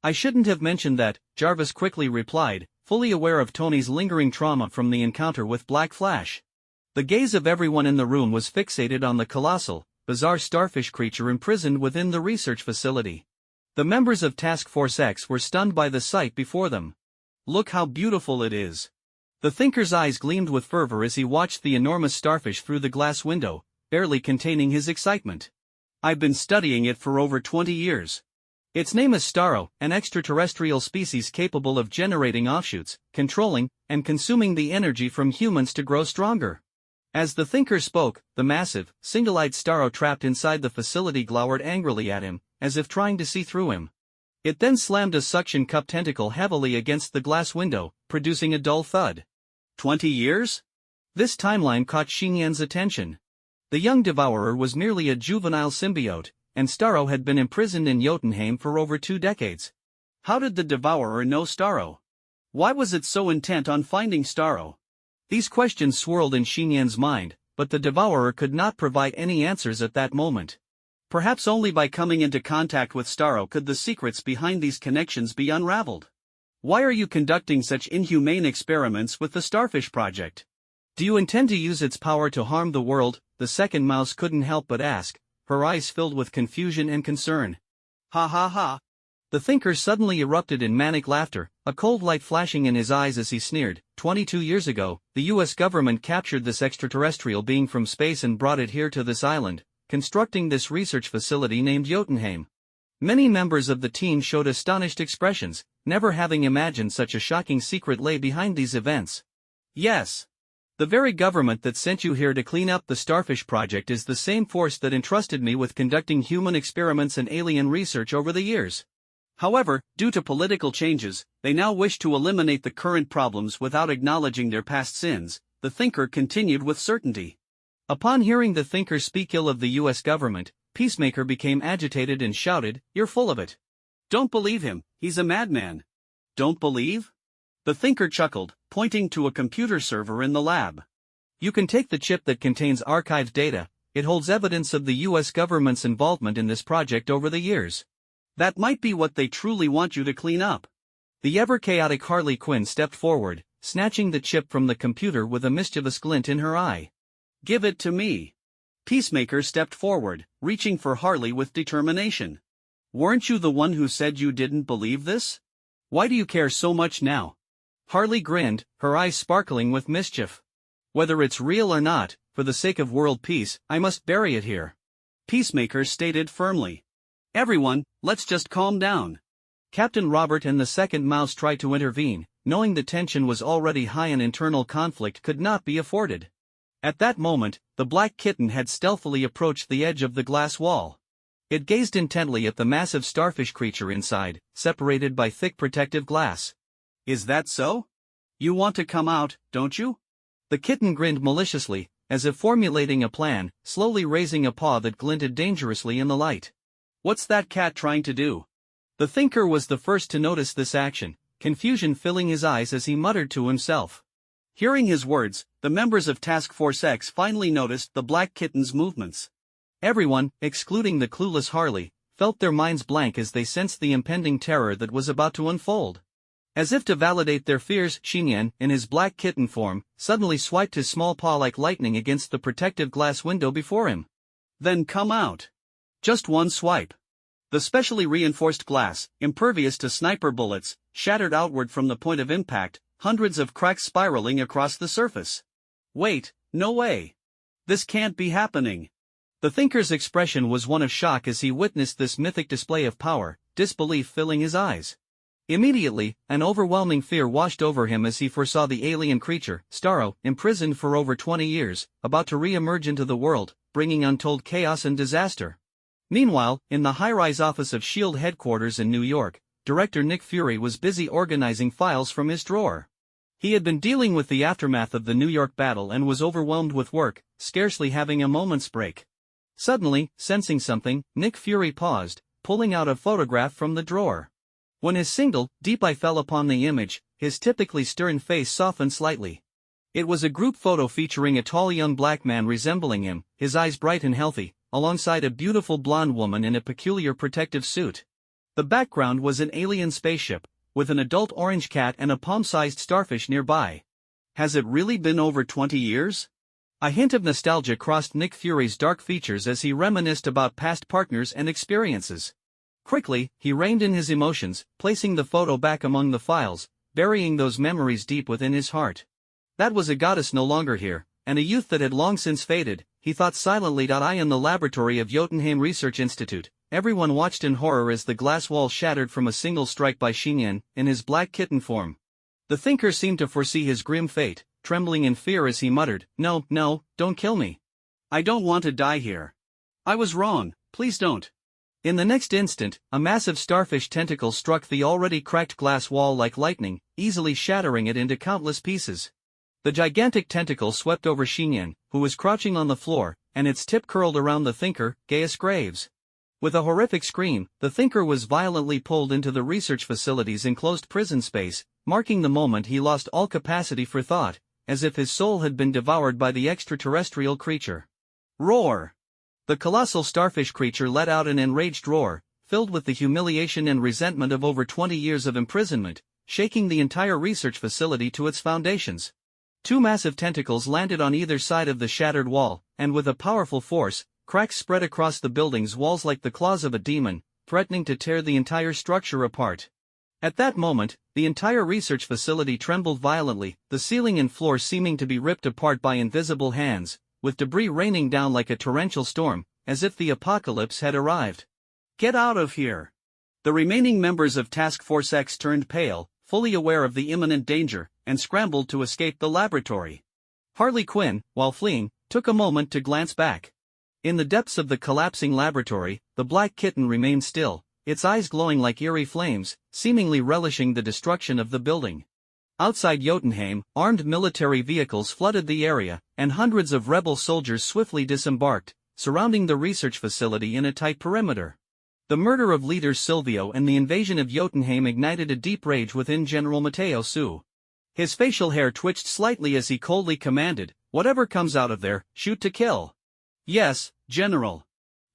I shouldn't have mentioned that," Jarvis quickly replied, fully aware of Tony's lingering trauma from the encounter with Black Flash. The gaze of everyone in the room was fixated on the colossal, bizarre starfish creature imprisoned within the research facility. The members of Task Force X were stunned by the sight before them. "Look how beautiful it is." The thinker's eyes gleamed with fervor as he watched the enormous starfish through the glass window, barely containing his excitement. "I've been studying it for over 20 years. Its name is Starro, an extraterrestrial species capable of generating offshoots, controlling, and consuming the energy from humans to grow stronger. As the thinker spoke, the massive, single-eyed Starro trapped inside the facility glowered angrily at him, as if trying to see through him. It then slammed a suction cup tentacle heavily against the glass window, producing a dull thud. 20 years? This timeline caught Xiyan's attention. The young devourer was merely a juvenile symbiote, and Starro had been imprisoned in Jotunheim for over 2 decades. How did the devourer know Starro? Why was it so intent on finding Starro? These questions swirled in Xiyan's mind, but the devourer could not provide any answers at that moment. Perhaps only by coming into contact with Starro could the secrets behind these connections be unraveled. Why are you conducting such inhumane experiments with the Starfish Project? Do you intend to use its power to harm the world? The second mouse couldn't help but ask, her eyes filled with confusion and concern. Ha ha ha. The thinker suddenly erupted in manic laughter, a cold light flashing in his eyes as he sneered. 22 years ago, the US government captured this extraterrestrial being from space and brought it here to this island, constructing this research facility named Jotunheim. Many members of the team showed astonished expressions, never having imagined such a shocking secret lay behind these events. Yes. The very government that sent you here to clean up the Starfish Project is the same force that entrusted me with conducting human experiments and alien research over the years. However, due to political changes, they now wish to eliminate the current problems without acknowledging their past sins, the thinker continued with certainty. Upon hearing the thinker speak ill of the US government, Peacemaker became agitated and shouted, "You're full of it. Don't believe him, he's a madman." Don't believe? The thinker chuckled, pointing to a computer server in the lab. You can take the chip that contains archived data. It holds evidence of the US government's involvement in this project over the years. That might be what they truly want you to clean up. The ever-chaotic Harley Quinn stepped forward, snatching the chip from the computer with a mischievous glint in her eye. Give it to me. Peacemaker stepped forward, reaching for Harley with determination. Weren't you the one who said you didn't believe this? Why do you care so much now? Harley grinned, her eyes sparkling with mischief. Whether it's real or not, for the sake of world peace, I must bury it here. Peacemaker stated firmly. Everyone, let's just calm down. Captain Robert and the second mouse tried to intervene, knowing the tension was already high and internal conflict could not be afforded. At that moment, the black kitten had stealthily approached the edge of the glass wall. It gazed intently at the massive starfish creature inside, separated by thick protective glass. Is that so? You want to come out, don't you? The kitten grinned maliciously, as if formulating a plan, slowly raising a paw that glinted dangerously in the light. What's that cat trying to do? The thinker was the first to notice this action, confusion filling his eyes as he muttered to himself. Hearing his words, the members of Task Force X finally noticed the black kitten's movements. Everyone, excluding the clueless Harley, felt their minds blank as they sensed the impending terror that was about to unfold. As if to validate their fears, Xiyan, in his black kitten form, suddenly swiped his small paw like lightning against the protective glass window before him. Then come out. Just one swipe. The specially reinforced glass, impervious to sniper bullets, shattered outward from the point of impact, hundreds of cracks spiraling across the surface. Wait, no way. This can't be happening. The thinker's expression was one of shock as he witnessed this mythic display of power, disbelief filling his eyes. Immediately, an overwhelming fear washed over him as he foresaw the alien creature, Starro, imprisoned for over 20 years, about to re-emerge into the world, bringing untold chaos and disaster. Meanwhile, in the high-rise office of S.H.I.E.L.D. headquarters in New York, Director Nick Fury was busy organizing files from his drawer. He had been dealing with the aftermath of the New York battle and was overwhelmed with work, scarcely having a moment's break. Suddenly, sensing something, Nick Fury paused, pulling out a photograph from the drawer. When his single, deep eye fell upon the image, his typically stern face softened slightly. It was a group photo featuring a tall young black man resembling him, his eyes bright and healthy, alongside a beautiful blonde woman in a peculiar protective suit. The background was an alien spaceship, with an adult orange cat and a palm-sized starfish nearby. Has it really been over 20 years? A hint of nostalgia crossed Nick Fury's dark features as he reminisced about past partners and experiences. Quickly, he reined in his emotions, placing the photo back among the files, burying those memories deep within his heart. That was a goddess no longer here, and a youth that had long since faded, he thought silently. I in the laboratory of Jotunheim Research Institute, everyone watched in horror as the glass wall shattered from a single strike by Xiyan, in his black kitten form. The thinker seemed to foresee his grim fate, trembling in fear as he muttered, "No, no, don't kill me. I don't want to die here. I was wrong, please don't." In the next instant, a massive starfish tentacle struck the already cracked glass wall like lightning, easily shattering it into countless pieces. The gigantic tentacle swept over Xiyan, who was crouching on the floor, and its tip curled around the thinker, Gaius Graves. With a horrific scream, the thinker was violently pulled into the research facility's enclosed prison space, marking the moment he lost all capacity for thought, as if his soul had been devoured by the extraterrestrial creature. Roar! The colossal starfish creature let out an enraged roar, filled with the humiliation and resentment of over 20 years of imprisonment, shaking the entire research facility to its foundations. Two massive tentacles landed on either side of the shattered wall, and with a powerful force, cracks spread across the building's walls like the claws of a demon, threatening to tear the entire structure apart. At that moment, the entire research facility trembled violently, the ceiling and floor seeming to be ripped apart by invisible hands, with debris raining down like a torrential storm, as if the apocalypse had arrived. "Get out of here!" The remaining members of Task Force X turned pale, fully aware of the imminent danger, and scrambled to escape the laboratory. Harley Quinn, while fleeing, took a moment to glance back. In the depths of the collapsing laboratory, the black kitten remained still, its eyes glowing like eerie flames, seemingly relishing the destruction of the building. Outside Jotunheim, armed military vehicles flooded the area, and hundreds of rebel soldiers swiftly disembarked, surrounding the research facility in a tight perimeter. The murder of leaders Silvio and the invasion of Jotunheim ignited a deep rage within General Matteo Su. His facial hair twitched slightly as he coldly commanded, "Whatever comes out of there, shoot to kill." "Yes, General."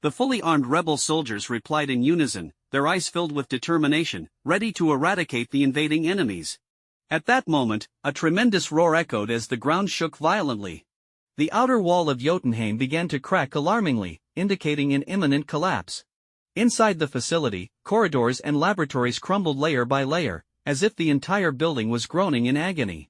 The fully armed rebel soldiers replied in unison, their eyes filled with determination, ready to eradicate the invading enemies. At that moment, a tremendous roar echoed as the ground shook violently. The outer wall of Jotunheim began to crack alarmingly, indicating an imminent collapse. Inside the facility, corridors and laboratories crumbled layer by layer, as if the entire building was groaning in agony.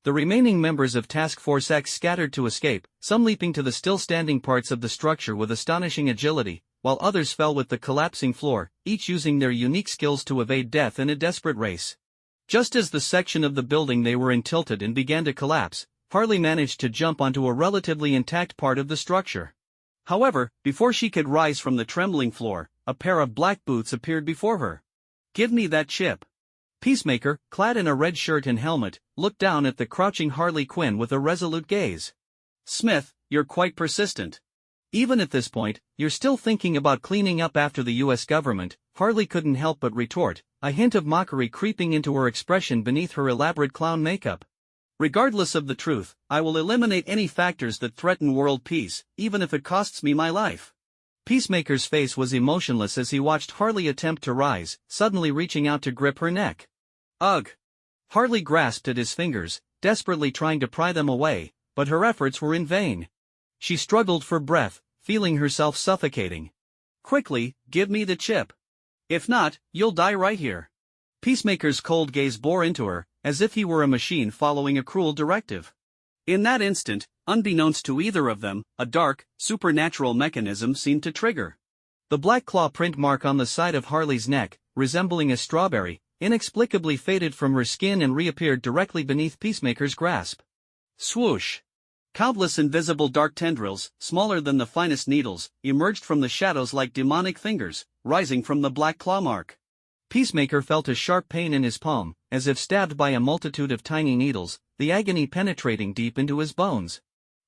The remaining members of Task Force X scattered to escape, some leaping to the still-standing parts of the structure with astonishing agility, while others fell with the collapsing floor, each using their unique skills to evade death in a desperate race. Just as the section of the building they were in tilted and began to collapse, Harley managed to jump onto a relatively intact part of the structure. However, before she could rise from the trembling floor, a pair of black boots appeared before her. "Give me that chip." Peacemaker, clad in a red shirt and helmet, looked down at the crouching Harley Quinn with a resolute gaze. "Smith, you're quite persistent. Even at this point, you're still thinking about cleaning up after the US government," Harley couldn't help but retort, a hint of mockery creeping into her expression beneath her elaborate clown makeup. "Regardless of the truth, I will eliminate any factors that threaten world peace, even if it costs me my life." Peacemaker's face was emotionless as he watched Harley attempt to rise, suddenly reaching out to grip her neck. "Ugh!" Harley grasped at his fingers, desperately trying to pry them away, but her efforts were in vain. She struggled for breath, feeling herself suffocating. "Quickly, give me the chip. If not, you'll die right here." Peacemaker's cold gaze bore into her, as if he were a machine following a cruel directive. In that instant, unbeknownst to either of them, a dark, supernatural mechanism seemed to trigger. The black claw print mark on the side of Harley's neck, resembling a strawberry, inexplicably faded from her skin and reappeared directly beneath Peacemaker's grasp. Swoosh! Countless invisible dark tendrils, smaller than the finest needles, emerged from the shadows like demonic fingers, rising from the black claw mark. Peacemaker felt a sharp pain in his palm, as if stabbed by a multitude of tiny needles, the agony penetrating deep into his bones.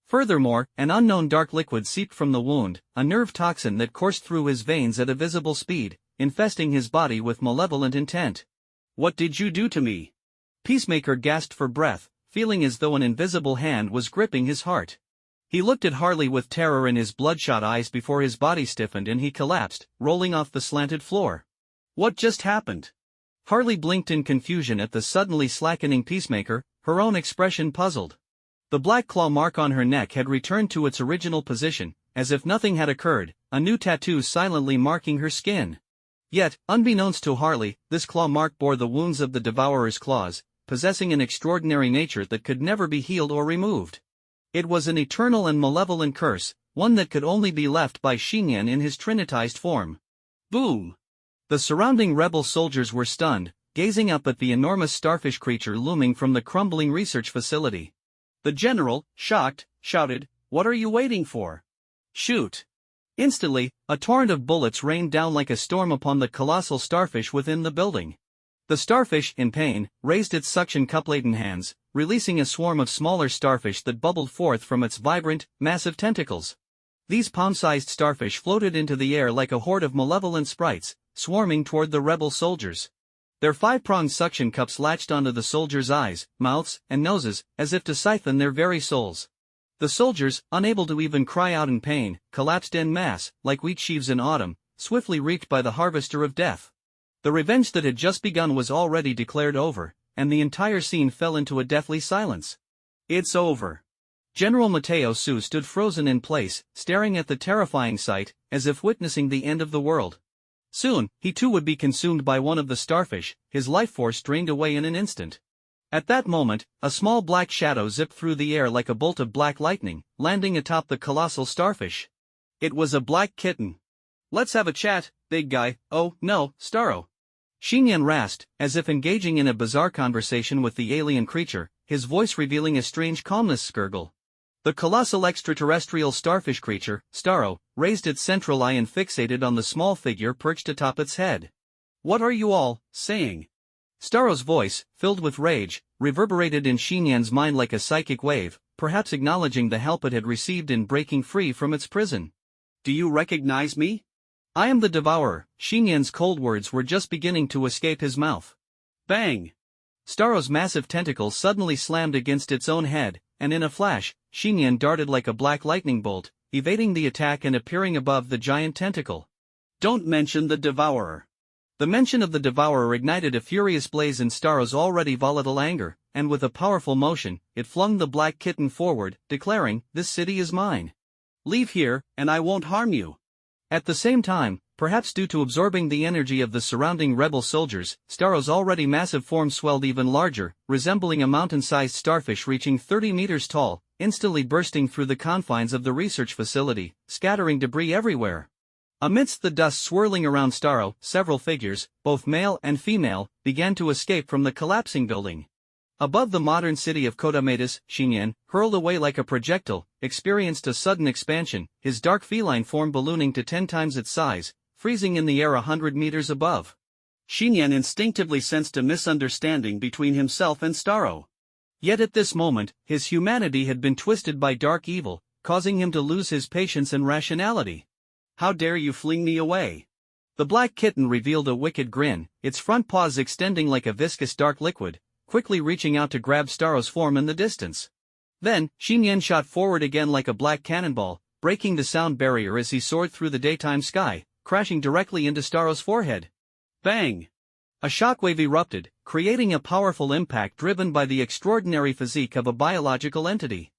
Furthermore, an unknown dark liquid seeped from the wound, a nerve toxin that coursed through his veins at a visible speed, infesting his body with malevolent intent. "What did you do to me?" Peacemaker gasped for breath, feeling as though an invisible hand was gripping his heart. He looked at Harley with terror in his bloodshot eyes before his body stiffened and he collapsed, rolling off the slanted floor. "What just happened?" Harley blinked in confusion at the suddenly slackening Peacemaker, her own expression puzzled. The black claw mark on her neck had returned to its original position, as if nothing had occurred, a new tattoo silently marking her skin. Yet, unbeknownst to Harley, this claw mark bore the wounds of the Devourer's claws, possessing an extraordinary nature that could never be healed or removed. It was an eternal and malevolent curse, one that could only be left by Xiyan in his trinitized form. Boom! The surrounding rebel soldiers were stunned, gazing up at the enormous starfish creature looming from the crumbling research facility. The general, shocked, shouted, "What are you waiting for? Shoot!" Instantly, a torrent of bullets rained down like a storm upon the colossal starfish within the building. The starfish, in pain, raised its suction cup-laden hands, releasing a swarm of smaller starfish that bubbled forth from its vibrant, massive tentacles. These palm-sized starfish floated into the air like a horde of malevolent sprites, swarming toward the rebel soldiers. Their 5-pronged suction cups latched onto the soldiers' eyes, mouths, and noses, as if to siphon their very souls. The soldiers, unable to even cry out in pain, collapsed en masse, like wheat sheaves in autumn, swiftly reaped by the harvester of death. The revenge that had just begun was already declared over, and the entire scene fell into a deathly silence. It's over. General Mateo Su stood frozen in place, staring at the terrifying sight, as if witnessing the end of the world. Soon, he too would be consumed by one of the starfish, his life force drained away in an instant. At that moment, a small black shadow zipped through the air like a bolt of black lightning, landing atop the colossal starfish. It was a black kitten. "Let's have a chat, big guy." "Oh, no, Starro." Xiyan rasped, as if engaging in a bizarre conversation with the alien creature, his voice revealing a strange calmness gurgle. The colossal extraterrestrial starfish creature, Starro, raised its central eye and fixated on the small figure perched atop its head. "What are you all saying?" Starro's voice, filled with rage, reverberated in Xiyan's mind like a psychic wave, perhaps acknowledging the help it had received in breaking free from its prison. "Do you recognize me?" "I am the Devourer." Xiyan's cold words were just beginning to escape his mouth. Bang! Starro's massive tentacle suddenly slammed against its own head, and in a flash, Xiyan darted like a black lightning bolt, evading the attack and appearing above the giant tentacle. "Don't mention the Devourer." The mention of the Devourer ignited a furious blaze in Starro's already volatile anger, and with a powerful motion, it flung the black kitten forward, declaring, "This city is mine. Leave here, and I won't harm you." At the same time, perhaps due to absorbing the energy of the surrounding rebel soldiers, Starro's already massive form swelled even larger, resembling a mountain-sized starfish reaching 30 meters tall, instantly bursting through the confines of the research facility, scattering debris everywhere. Amidst the dust swirling around Starro, several figures, both male and female, began to escape from the collapsing building. Above the modern city of Kodamedas, Xiyan, hurled away like a projectile, experienced a sudden expansion, his dark feline form ballooning to 10 times its size, freezing in the air 100 meters above. Xiyan instinctively sensed a misunderstanding between himself and Starro. Yet at this moment, his humanity had been twisted by dark evil, causing him to lose his patience and rationality. "How dare you fling me away?" The black kitten revealed a wicked grin, its front paws extending like a viscous dark liquid, quickly reaching out to grab Starro's form in the distance. Then, Xiyan shot forward again like a black cannonball, breaking the sound barrier as he soared through the daytime sky, crashing directly into Starro's forehead. Bang! A shockwave erupted, creating a powerful impact driven by the extraordinary physique of a biological entity.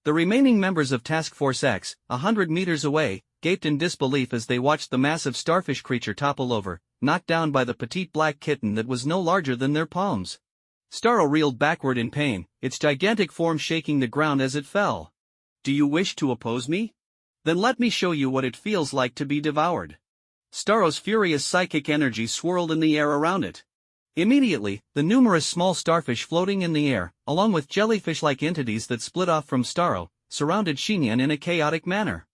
The remaining members of Task Force X, 100 meters away, gaped in disbelief as they watched the massive starfish creature topple over, knocked down by the petite black kitten that was no larger than their palms. Starro reeled backward in pain, its gigantic form shaking the ground as it fell. "Do you wish to oppose me? Then let me show you what it feels like to be devoured." Starro's furious psychic energy swirled in the air around it. Immediately, the numerous small starfish floating in the air, along with jellyfish-like entities that split off from Starro, surrounded Xiyan in a chaotic manner.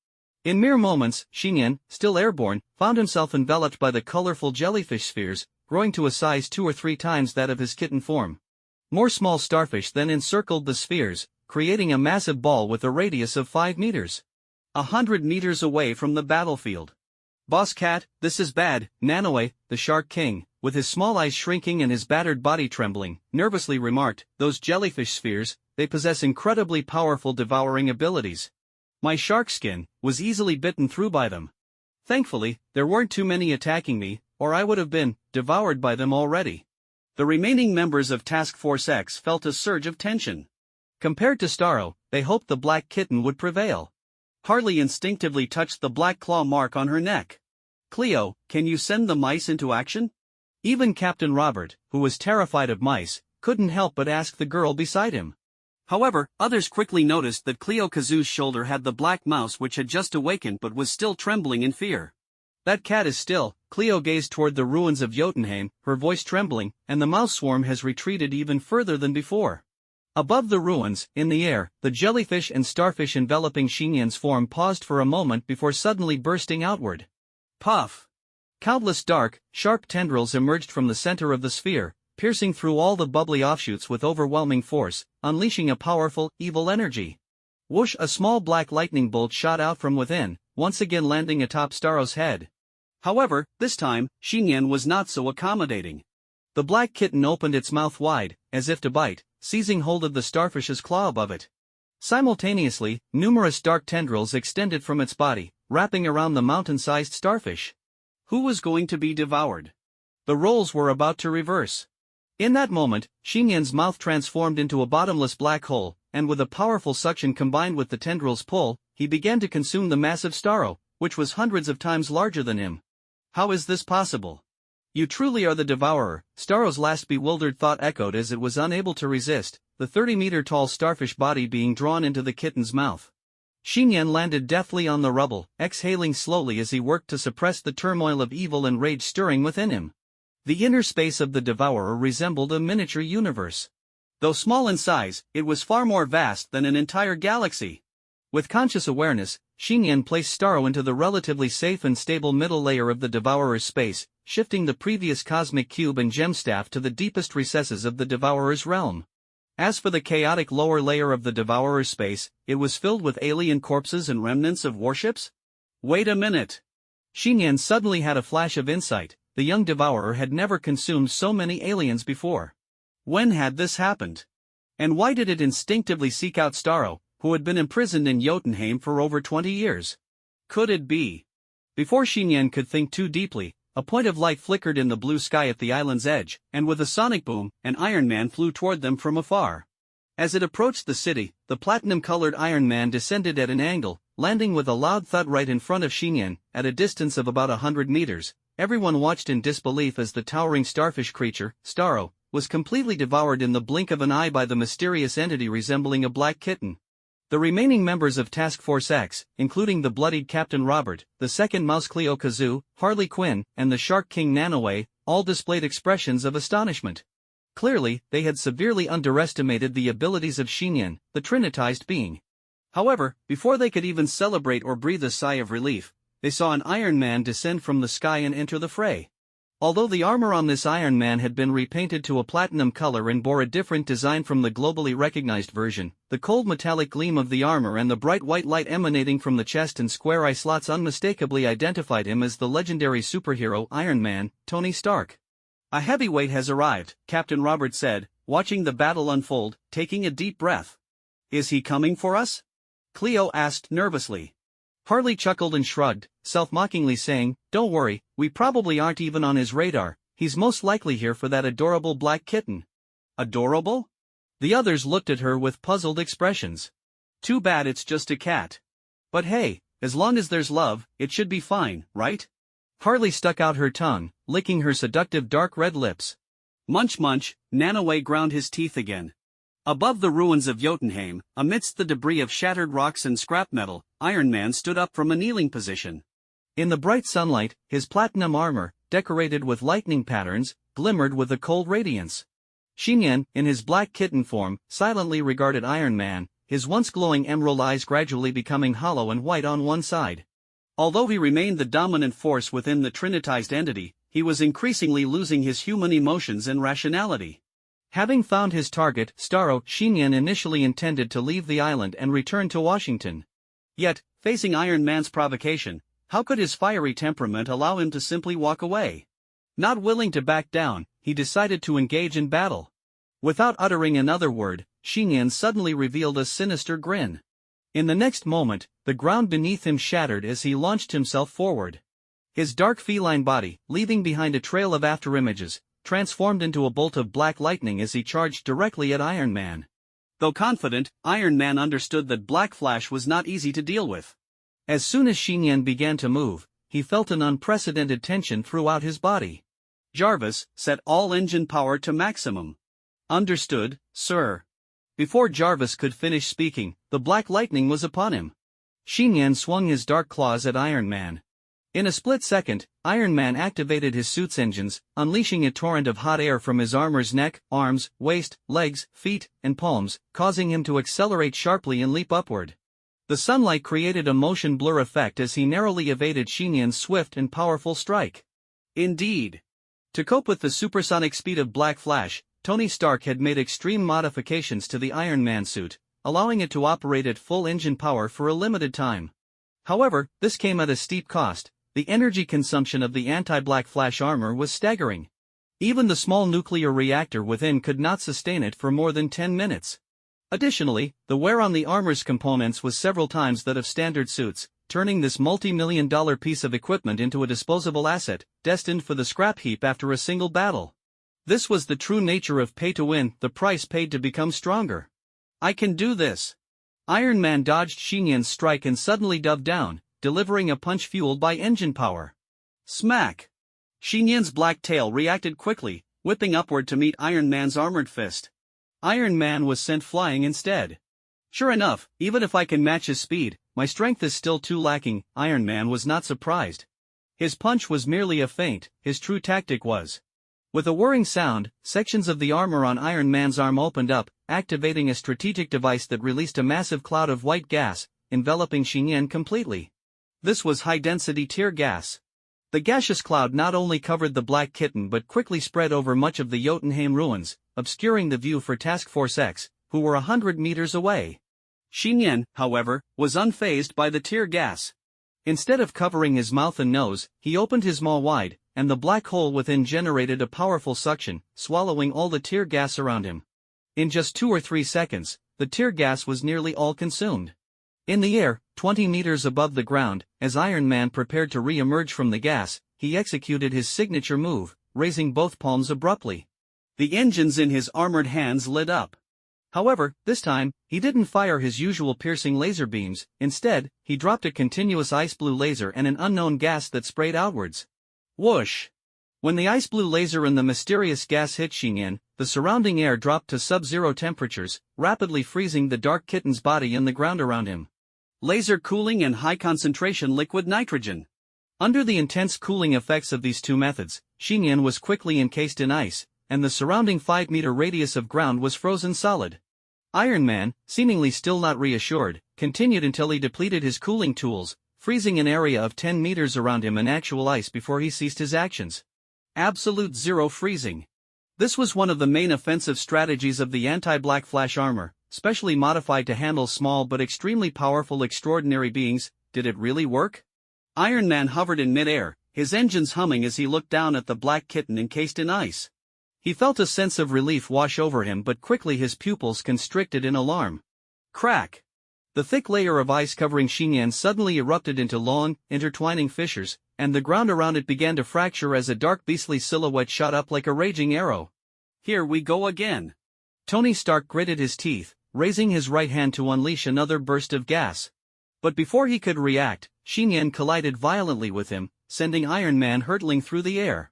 In mere moments, Xiyan, still airborne, found himself enveloped by the colorful jellyfish spheres, growing to a size 2 or 3 times that of his kitten form. More small starfish then encircled the spheres, creating a massive ball with a radius of 5 meters. 100 meters away from the battlefield. "Boss Cat, this is bad," Nanoe, the Shark King, with his small eyes shrinking and his battered body trembling, nervously remarked, "Those jellyfish spheres, they possess incredibly powerful devouring abilities. My shark skin was easily bitten through by them. Thankfully, there weren't too many attacking me, or I would have been devoured by them already." The remaining members of Task Force X felt a surge of tension. Compared to Starro, they hoped the black kitten would prevail. Harley instinctively touched the black claw mark on her neck. "Cleo, can you send the mice into action?" Even Captain Robert, who was terrified of mice, couldn't help but ask the girl beside him. However, others quickly noticed that Cleo Kazu's shoulder had the black mouse which had just awakened but was still trembling in fear. "That cat is still." Cleo gazed toward the ruins of Jotunheim, her voice trembling, "and the mouse swarm has retreated even further than before." Above the ruins, in the air, the jellyfish and starfish enveloping Xiyan's form paused for a moment before suddenly bursting outward. Puff! Countless dark, sharp tendrils emerged from the center of the sphere, piercing through all the bubbly offshoots with overwhelming force, unleashing a powerful, evil energy. Whoosh! A small black lightning bolt shot out from within, once again landing atop Staro's head. However, this time, Xiyan was not so accommodating. The black kitten opened its mouth wide, as if to bite, seizing hold of the starfish's claw above it. Simultaneously, numerous dark tendrils extended from its body, wrapping around the mountain-sized starfish. Who was going to be devoured? The roles were about to reverse. In that moment, Xiyan's mouth transformed into a bottomless black hole, and with a powerful suction combined with the tendrils' pull, he began to consume the massive Staro, which was hundreds of times larger than him. How is this possible? You truly are the devourer, Staro's last bewildered thought echoed as it was unable to resist, the 30-meter-tall starfish body being drawn into the kitten's mouth. Xiyan landed deftly on the rubble, exhaling slowly as he worked to suppress the turmoil of evil and rage stirring within him. The inner space of the devourer resembled a miniature universe. Though small in size, it was far more vast than an entire galaxy. With conscious awareness, Xiyan placed Staro into the relatively safe and stable middle layer of the devourer's space, shifting the previous cosmic cube and gemstaff to the deepest recesses of the devourer's realm. As for the chaotic lower layer of the devourer's space, it was filled with alien corpses and remnants of warships? Wait a minute! Xiyan suddenly had a flash of insight. The young devourer had never consumed so many aliens before. When had this happened? And why did it instinctively seek out Staro, who had been imprisoned in Jotunheim for over 20 years? Could it be? Before Xiyan could think too deeply, a point of light flickered in the blue sky at the island's edge, and with a sonic boom, an Iron Man flew toward them from afar. As it approached the city, the platinum-colored Iron Man descended at an angle, landing with a loud thud right in front of Xiyan, at a distance of about 100 meters. Everyone watched in disbelief as the towering starfish creature, Staro, was completely devoured in the blink of an eye by the mysterious entity resembling a black kitten. The remaining members of Task Force X, including the bloodied Captain Robert, the second Mouse Cleo Kazoo, Harley Quinn, and the Shark King Nanoe, all displayed expressions of astonishment. Clearly, they had severely underestimated the abilities of Xiyan, the trinitized being. However, before they could even celebrate or breathe a sigh of relief, they saw an Iron Man descend from the sky and enter the fray. Although the armor on this Iron Man had been repainted to a platinum color and bore a different design from the globally recognized version, the cold metallic gleam of the armor and the bright white light emanating from the chest and square eye slots unmistakably identified him as the legendary superhero Iron Man, Tony Stark. A heavyweight has arrived, Captain Robert said, watching the battle unfold, taking a deep breath. Is he coming for us? Cleo asked nervously. Harley chuckled and shrugged, self-mockingly saying, "Don't worry, we probably aren't even on his radar, he's most likely here for that adorable black kitten." Adorable? The others looked at her with puzzled expressions. Too bad it's just a cat. But hey, as long as there's love, it should be fine, right? Harley stuck out her tongue, licking her seductive dark red lips. Munch munch, Nanoe ground his teeth again. Above the ruins of Jotunheim, amidst the debris of shattered rocks and scrap metal, Iron Man stood up from a kneeling position. In the bright sunlight, his platinum armor, decorated with lightning patterns, glimmered with a cold radiance. Xiyan, in his black kitten form, silently regarded Iron Man, his once glowing emerald eyes gradually becoming hollow and white on one side. Although he remained the dominant force within the trinitized entity, he was increasingly losing his human emotions and rationality. Having found his target, Staro, Xiyan initially intended to leave the island and return to Washington. Yet, facing Iron Man's provocation, how could his fiery temperament allow him to simply walk away? Not willing to back down, he decided to engage in battle. Without uttering another word, Xiyan suddenly revealed a sinister grin. In the next moment, the ground beneath him shattered as he launched himself forward. His dark feline body, leaving behind a trail of afterimages, transformed into a bolt of black lightning as he charged directly at Iron Man. Though confident, Iron Man understood that Black Flash was not easy to deal with. As soon as Xiyan began to move, he felt an unprecedented tension throughout his body. Jarvis, set all engine power to maximum. Understood, sir. Before Jarvis could finish speaking, the black lightning was upon him. Xiyan swung his dark claws at Iron Man. In a split second, Iron Man activated his suit's engines, unleashing a torrent of hot air from his armor's neck, arms, waist, legs, feet, and palms, causing him to accelerate sharply and leap upward. The sunlight created a motion blur effect as he narrowly evaded Xiyan's swift and powerful strike. Indeed. To cope with the supersonic speed of Black Flash, Tony Stark had made extreme modifications to the Iron Man suit, allowing it to operate at full engine power for a limited time. However, this came at a steep cost. The energy consumption of the anti-Black Flash armor was staggering. Even the small nuclear reactor within could not sustain it for more than 10 minutes. Additionally, the wear on the armor's components was several times that of standard suits, turning this multi-million-dollar piece of equipment into a disposable asset, destined for the scrap heap after a single battle. This was the true nature of pay-to-win, the price paid to become stronger. I can do this. Iron Man dodged Xiyan's strike and suddenly dove down, delivering a punch fueled by engine power. Smack! Xiyan's black tail reacted quickly, whipping upward to meet Iron Man's armored fist. Iron Man was sent flying instead. Sure enough, even if I can match his speed, my strength is still too lacking. Iron Man was not surprised. His punch was merely a feint, his true tactic was. With a whirring sound, sections of the armor on Iron Man's arm opened up, activating a strategic device that released a massive cloud of white gas, enveloping Xiyan completely. This was high-density tear gas. The gaseous cloud not only covered the Black Kitten but quickly spread over much of the Jotunheim ruins, obscuring the view for Task Force X, who were 100 meters away. Xiyan, however, was unfazed by the tear gas. Instead of covering his mouth and nose, he opened his maw wide, and the black hole within generated a powerful suction, swallowing all the tear gas around him. In just 2 or 3 seconds, the tear gas was nearly all consumed. In the air, 20 meters above the ground, as Iron Man prepared to re-emerge from the gas, he executed his signature move, raising both palms abruptly. The engines in his armored hands lit up. However, this time, he didn't fire his usual piercing laser beams. Instead, he dropped a continuous ice blue laser and an unknown gas that sprayed outwards. Whoosh! When the ice blue laser and the mysterious gas hit Xiyan, the surrounding air dropped to sub-zero temperatures, rapidly freezing the Dark Kitten's body and the ground around him. Laser cooling and high-concentration liquid nitrogen. Under the intense cooling effects of these two methods, Xiyan was quickly encased in ice, and the surrounding 5-meter radius of ground was frozen solid. Iron Man, seemingly still not reassured, continued until he depleted his cooling tools, freezing an area of 10 meters around him in actual ice before he ceased his actions. Absolute zero freezing. This was one of the main offensive strategies of the anti-Black Flash armor, specially modified to handle small but extremely powerful extraordinary beings. Did it really work? Iron Man hovered in mid-air, his engines humming as he looked down at the Black Kitten encased in ice. He felt a sense of relief wash over him, but quickly his pupils constricted in alarm. Crack! The thick layer of ice covering Xiyan suddenly erupted into long, intertwining fissures, and the ground around it began to fracture as a dark beastly silhouette shot up like a raging arrow. Here we go again. Tony Stark gritted his teeth, raising his right hand to unleash another burst of gas. But before he could react, Xiyan collided violently with him, sending Iron Man hurtling through the air.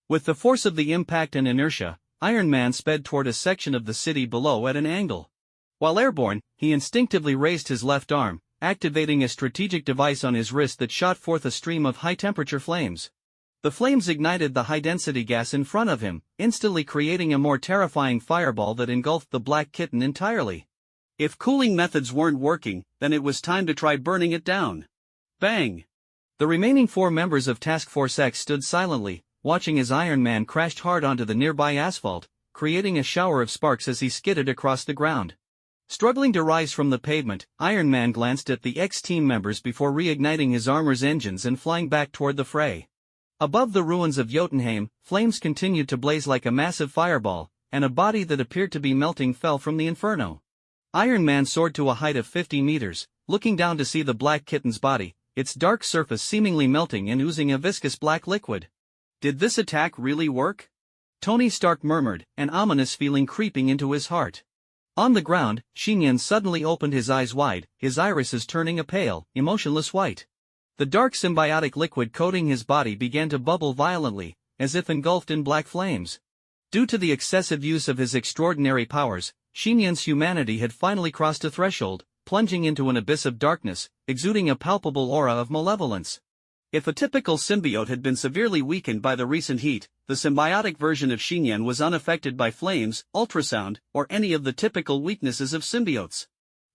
With the force of the impact and inertia, Iron Man sped toward a section of the city below at an angle. While airborne, he instinctively raised his left arm, activating a strategic device on his wrist that shot forth a stream of high-temperature flames. The flames ignited the high-density gas in front of him, instantly creating a more terrifying fireball that engulfed the Black Kitten entirely. If cooling methods weren't working, then it was time to try burning it down. Bang! The remaining 4 members of Task Force X stood silently, watching as Iron Man crashed hard onto the nearby asphalt, creating a shower of sparks as he skidded across the ground. Struggling to rise from the pavement, Iron Man glanced at the X-team members before reigniting his armor's engines and flying back toward the fray. Above the ruins of Jotunheim, flames continued to blaze like a massive fireball, and a body that appeared to be melting fell from the inferno. Iron Man soared to a height of 50 meters, looking down to see the Black Kitten's body, its dark surface seemingly melting and oozing a viscous black liquid. Did this attack really work? Tony Stark murmured, an ominous feeling creeping into his heart. On the ground, Xiyan suddenly opened his eyes wide, his irises turning a pale, emotionless white. The dark symbiotic liquid coating his body began to bubble violently, as if engulfed in black flames. Due to the excessive use of his extraordinary powers, Xiyan's humanity had finally crossed a threshold, plunging into an abyss of darkness, exuding a palpable aura of malevolence. If a typical symbiote had been severely weakened by the recent heat, the symbiotic version of Xiyan was unaffected by flames, ultrasound, or any of the typical weaknesses of symbiotes.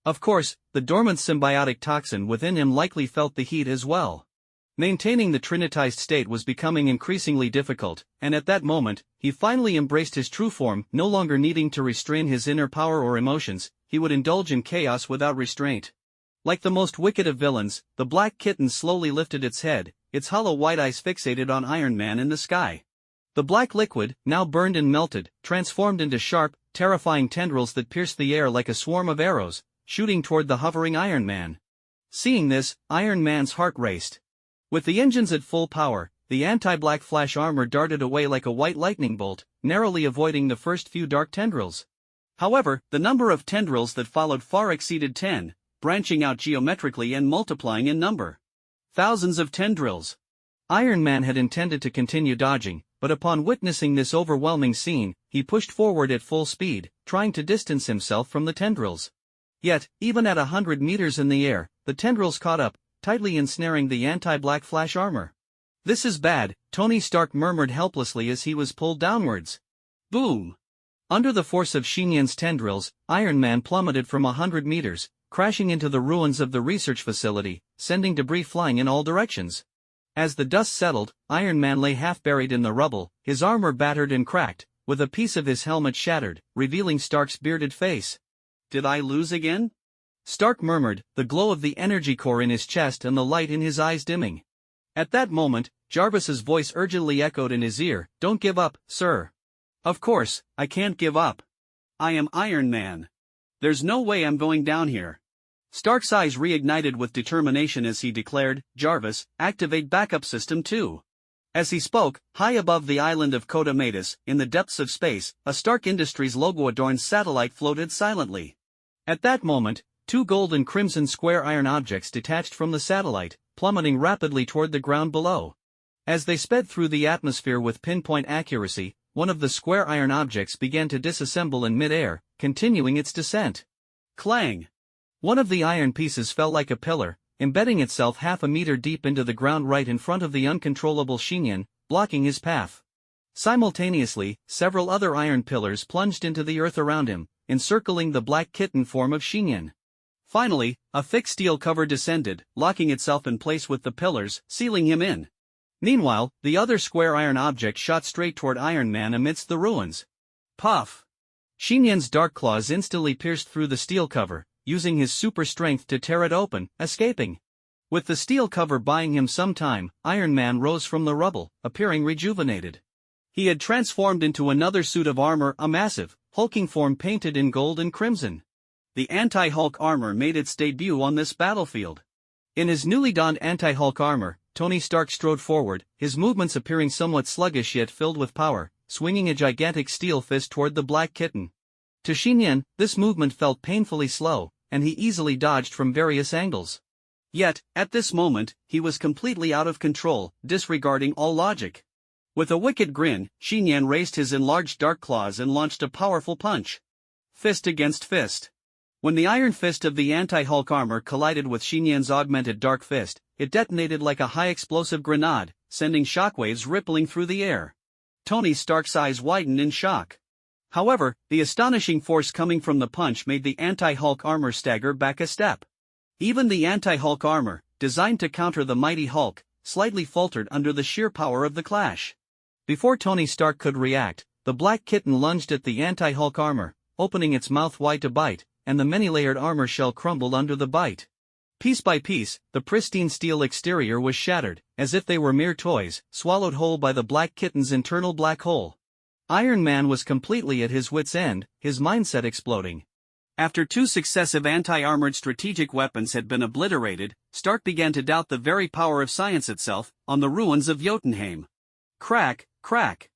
Of course, the dormant symbiotic toxin within him likely felt the heat as well. Maintaining the trinitized state was becoming increasingly difficult, and at that moment, he finally embraced his true form, no longer needing to restrain his inner power or emotions. He would indulge in chaos without restraint. Like the most wicked of villains, the black kitten slowly lifted its head, its hollow white eyes fixated on Iron Man in the sky. The black liquid, now burned and melted, transformed into sharp, terrifying tendrils that pierced the air like a swarm of arrows, shooting toward the hovering Iron Man. Seeing this, Iron Man's heart raced. With the engines at full power, the anti-black flash armor darted away like a white lightning bolt, narrowly avoiding the first few dark tendrils. However, the number of tendrils that followed far exceeded 10, branching out geometrically and multiplying in number. Thousands of tendrils. Iron Man had intended to continue dodging, but upon witnessing this overwhelming scene, he pushed forward at full speed, trying to distance himself from the tendrils. Yet, even at 100 meters in the air, the tendrils caught up, tightly ensnaring the anti-black flash armor. "This is bad," Tony Stark murmured helplessly as he was pulled downwards. Boom! Under the force of Xiyan's tendrils, Iron Man plummeted from 100 meters, crashing into the ruins of the research facility, sending debris flying in all directions. As the dust settled, Iron Man lay half buried in the rubble, his armor battered and cracked, with a piece of his helmet shattered, revealing Stark's bearded face. "Did I lose again?" Stark murmured, the glow of the energy core in his chest and the light in his eyes dimming. At that moment, Jarvis's voice urgently echoed in his ear, "Don't give up, sir." "Of course, I can't give up. I am Iron Man. There's no way I'm going down here." Stark's eyes reignited with determination as he declared, "Jarvis, activate backup system 2. As he spoke, high above the island of Coda Matus, in the depths of space, a Stark Industries logo-adorned satellite floated silently. At that moment, 2 gold and crimson square iron objects detached from the satellite, plummeting rapidly toward the ground below. As they sped through the atmosphere with pinpoint accuracy, one of the square iron objects began to disassemble in mid-air, continuing its descent. Clang! One of the iron pieces fell like a pillar, embedding itself half a meter deep into the ground right in front of the uncontrollable Xiyan, blocking his path. Simultaneously, several other iron pillars plunged into the earth around him, encircling the black kitten form of Xiyan. Finally, a thick steel cover descended, locking itself in place with the pillars, sealing him in. Meanwhile, the other square iron object shot straight toward Iron Man amidst the ruins. Puff! Xiyan's dark claws instantly pierced through the steel cover, using his super strength to tear it open, escaping. With the steel cover buying him some time, Iron Man rose from the rubble, appearing rejuvenated. He had transformed into another suit of armor, a massive, hulking form painted in gold and crimson. The anti-Hulk armor made its debut on this battlefield. In his newly donned anti-Hulk armor, Tony Stark strode forward, his movements appearing somewhat sluggish yet filled with power, swinging a gigantic steel fist toward the black kitten. To Xiyan, this movement felt painfully slow, and he easily dodged from various angles. Yet, at this moment, he was completely out of control, disregarding all logic. With a wicked grin, Xiyan raised his enlarged dark claws and launched a powerful punch. Fist against fist. When the iron fist of the anti-Hulk armor collided with Xiyan's augmented dark fist, it detonated like a high-explosive grenade, sending shockwaves rippling through the air. Tony Stark's eyes widened in shock. However, the astonishing force coming from the punch made the anti-Hulk armor stagger back a step. Even the anti-Hulk armor, designed to counter the mighty Hulk, slightly faltered under the sheer power of the clash. Before Tony Stark could react, the black kitten lunged at the anti-Hulk armor, opening its mouth wide to bite, and the many-layered armor shell crumbled under the bite. Piece by piece, the pristine steel exterior was shattered, as if they were mere toys, swallowed whole by the black kitten's internal black hole. Iron Man was completely at his wits' end, his mindset exploding. After 2 successive anti-armored strategic weapons had been obliterated, Stark began to doubt the very power of science itself, on the ruins of Jotunheim. Crack, crack.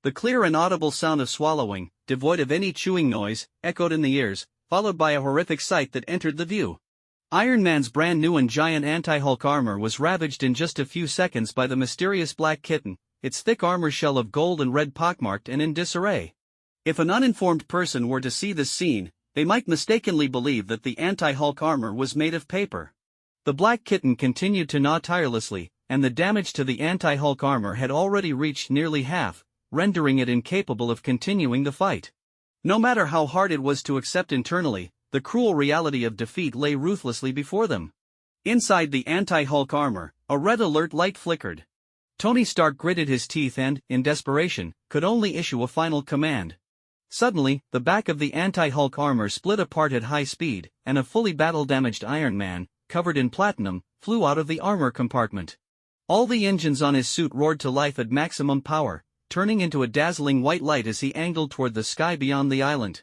The clear and audible sound of swallowing, devoid of any chewing noise, echoed in the ears, followed by a horrific sight that entered the view. Iron Man's brand new and giant anti-Hulk armor was ravaged in just a few seconds by the mysterious black kitten, its thick armor shell of gold and red pockmarked and in disarray. If an uninformed person were to see this scene, they might mistakenly believe that the anti-Hulk armor was made of paper. The black kitten continued to gnaw tirelessly, and the damage to the anti-Hulk armor had already reached nearly half, rendering it incapable of continuing the fight. No matter how hard it was to accept internally, the cruel reality of defeat lay ruthlessly before them. Inside the anti-Hulk armor, a red alert light flickered. Tony Stark gritted his teeth and, in desperation, could only issue a final command. Suddenly, the back of the anti-Hulk armor split apart at high speed, and a fully battle-damaged Iron Man, covered in platinum, flew out of the armor compartment. All the engines on his suit roared to life at maximum power, turning into a dazzling white light as he angled toward the sky beyond the island.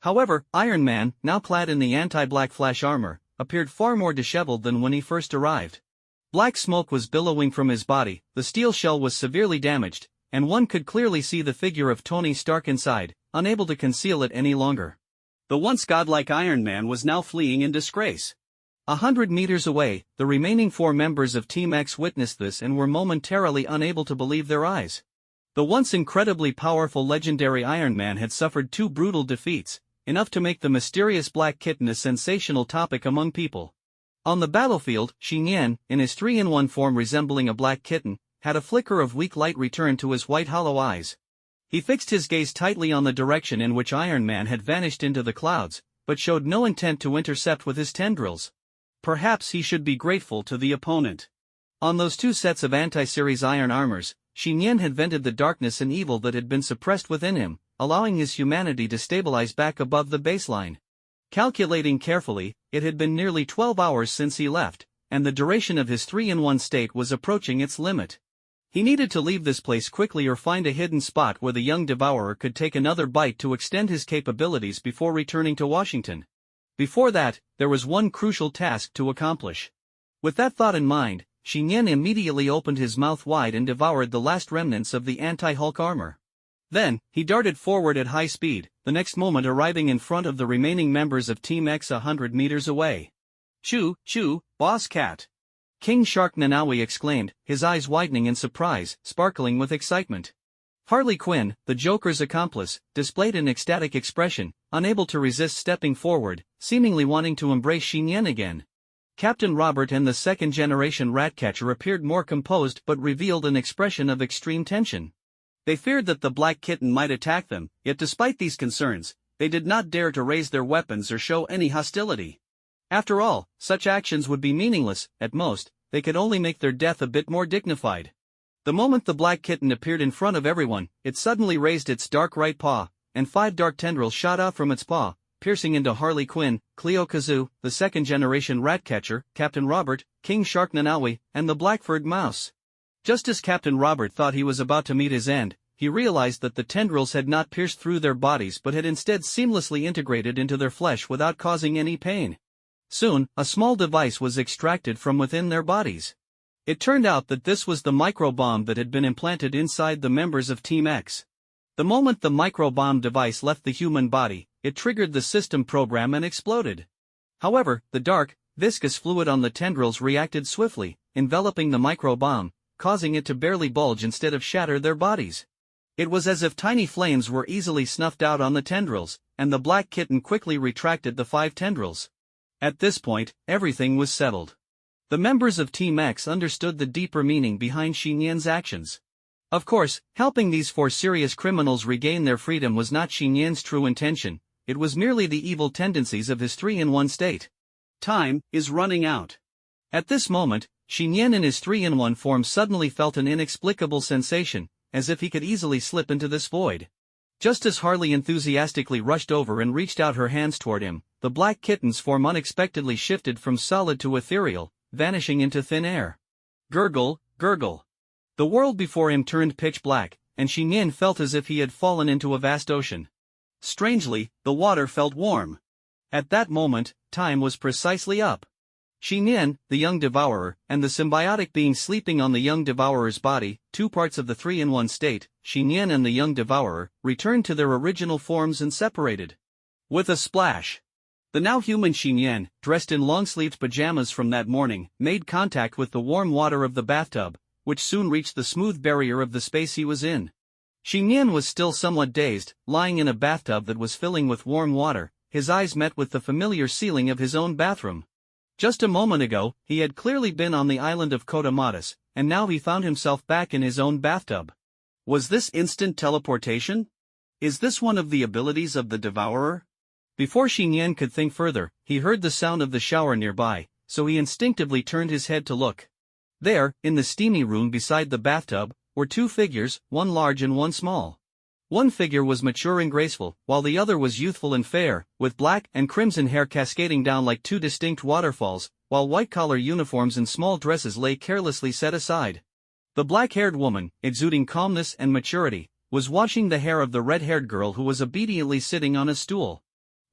However, Iron Man, now clad in the anti-Black Flash armor, appeared far more disheveled than when he first arrived. Black smoke was billowing from his body, the steel shell was severely damaged, and one could clearly see the figure of Tony Stark inside, unable to conceal it any longer. The once godlike Iron Man was now fleeing in disgrace. 100 meters away, the remaining 4 members of Team X witnessed this and were momentarily unable to believe their eyes. The once incredibly powerful legendary Iron Man had suffered 2 brutal defeats, enough to make the mysterious Black Kitten a sensational topic among people. On the battlefield, Xiyan, in his 3-in-1 form resembling a black kitten, had a flicker of weak light return to his white hollow eyes. He fixed his gaze tightly on the direction in which Iron Man had vanished into the clouds, but showed no intent to intercept with his tendrils. Perhaps he should be grateful to the opponent. On those 2 sets of anti-series iron armors, Xiyan had vented the darkness and evil that had been suppressed within him, allowing his humanity to stabilize back above the baseline. Calculating carefully, it had been nearly 12 hours since he left, and the duration of his 3-in-1 state was approaching its limit. He needed to leave this place quickly or find a hidden spot where the young devourer could take another bite to extend his capabilities before returning to Washington. Before that, there was one crucial task to accomplish. With that thought in mind, Xiyan immediately opened his mouth wide and devoured the last remnants of the anti-Hulk armor. Then, he darted forward at high speed, the next moment arriving in front of the remaining members of Team X 100 meters away. "Choo, choo, Boss Cat!" King Shark Nanawi exclaimed, his eyes widening in surprise, sparkling with excitement. Harley Quinn, the Joker's accomplice, displayed an ecstatic expression, unable to resist stepping forward, seemingly wanting to embrace Xiyan again. Captain Robert and the second-generation Ratcatcher appeared more composed but revealed an expression of extreme tension. They feared that the Black Kitten might attack them, yet despite these concerns, they did not dare to raise their weapons or show any hostility. After all, such actions would be meaningless. At most, they could only make their death a bit more dignified. The moment the Black Kitten appeared in front of everyone, it suddenly raised its dark right paw, and 5 dark tendrils shot out from its paw, piercing into Harley Quinn, Cleo Kazoo, the second-generation Ratcatcher, Captain Robert, King Shark Nanawi, and the Blackfurred Mouse. Just as Captain Robert thought he was about to meet his end, he realized that the tendrils had not pierced through their bodies but had instead seamlessly integrated into their flesh without causing any pain. Soon, a small device was extracted from within their bodies. It turned out that this was the microbomb that had been implanted inside the members of Team X. The moment the microbomb device left the human body, it triggered the system program and exploded. However, the dark, viscous fluid on the tendrils reacted swiftly, enveloping the microbomb, causing it to barely bulge instead of shatter their bodies. It was as if tiny flames were easily snuffed out on the tendrils, and the Black Kitten quickly retracted the 5 tendrils. At this point, everything was settled. The members of Team X understood the deeper meaning behind Xiyan's actions. Of course, helping these 4 serious criminals regain their freedom was not Xiyan's true intention, it was merely the evil tendencies of his 3-in-1 state. Time is running out. At this moment, Xiyan in his 3-in-1 form suddenly felt an inexplicable sensation, as if he could easily slip into this void. Just as Harley enthusiastically rushed over and reached out her hands toward him, the Black Kitten's form unexpectedly shifted from solid to ethereal, vanishing into thin air. Gurgle, gurgle. The world before him turned pitch black, and Xiyan felt as if he had fallen into a vast ocean. Strangely, the water felt warm. At that moment, time was precisely up. Xiyan, the young devourer, and the symbiotic being sleeping on the young devourer's body, 2 parts of the 3-in-1 state, Xiyan and the young devourer, returned to their original forms and separated. With a splash. The now human Xiyan, dressed in long-sleeved pajamas from that morning, made contact with the warm water of the bathtub, which soon reached the smooth barrier of the space he was in. Xiyan was still somewhat dazed, lying in a bathtub that was filling with warm water, his eyes met with the familiar ceiling of his own bathroom. Just a moment ago, he had clearly been on the island of Kodamatis, and now he found himself back in his own bathtub. Was this instant teleportation? Is this one of the abilities of the Devourer? Before Xiyan could think further, he heard the sound of the shower nearby, so he instinctively turned his head to look. There, in the steamy room beside the bathtub, were two figures, one large and one small. One figure was mature and graceful, while the other was youthful and fair, with black and crimson hair cascading down like two distinct waterfalls, while white-collar uniforms and small dresses lay carelessly set aside. The black-haired woman, exuding calmness and maturity, was washing the hair of the red-haired girl who was obediently sitting on a stool.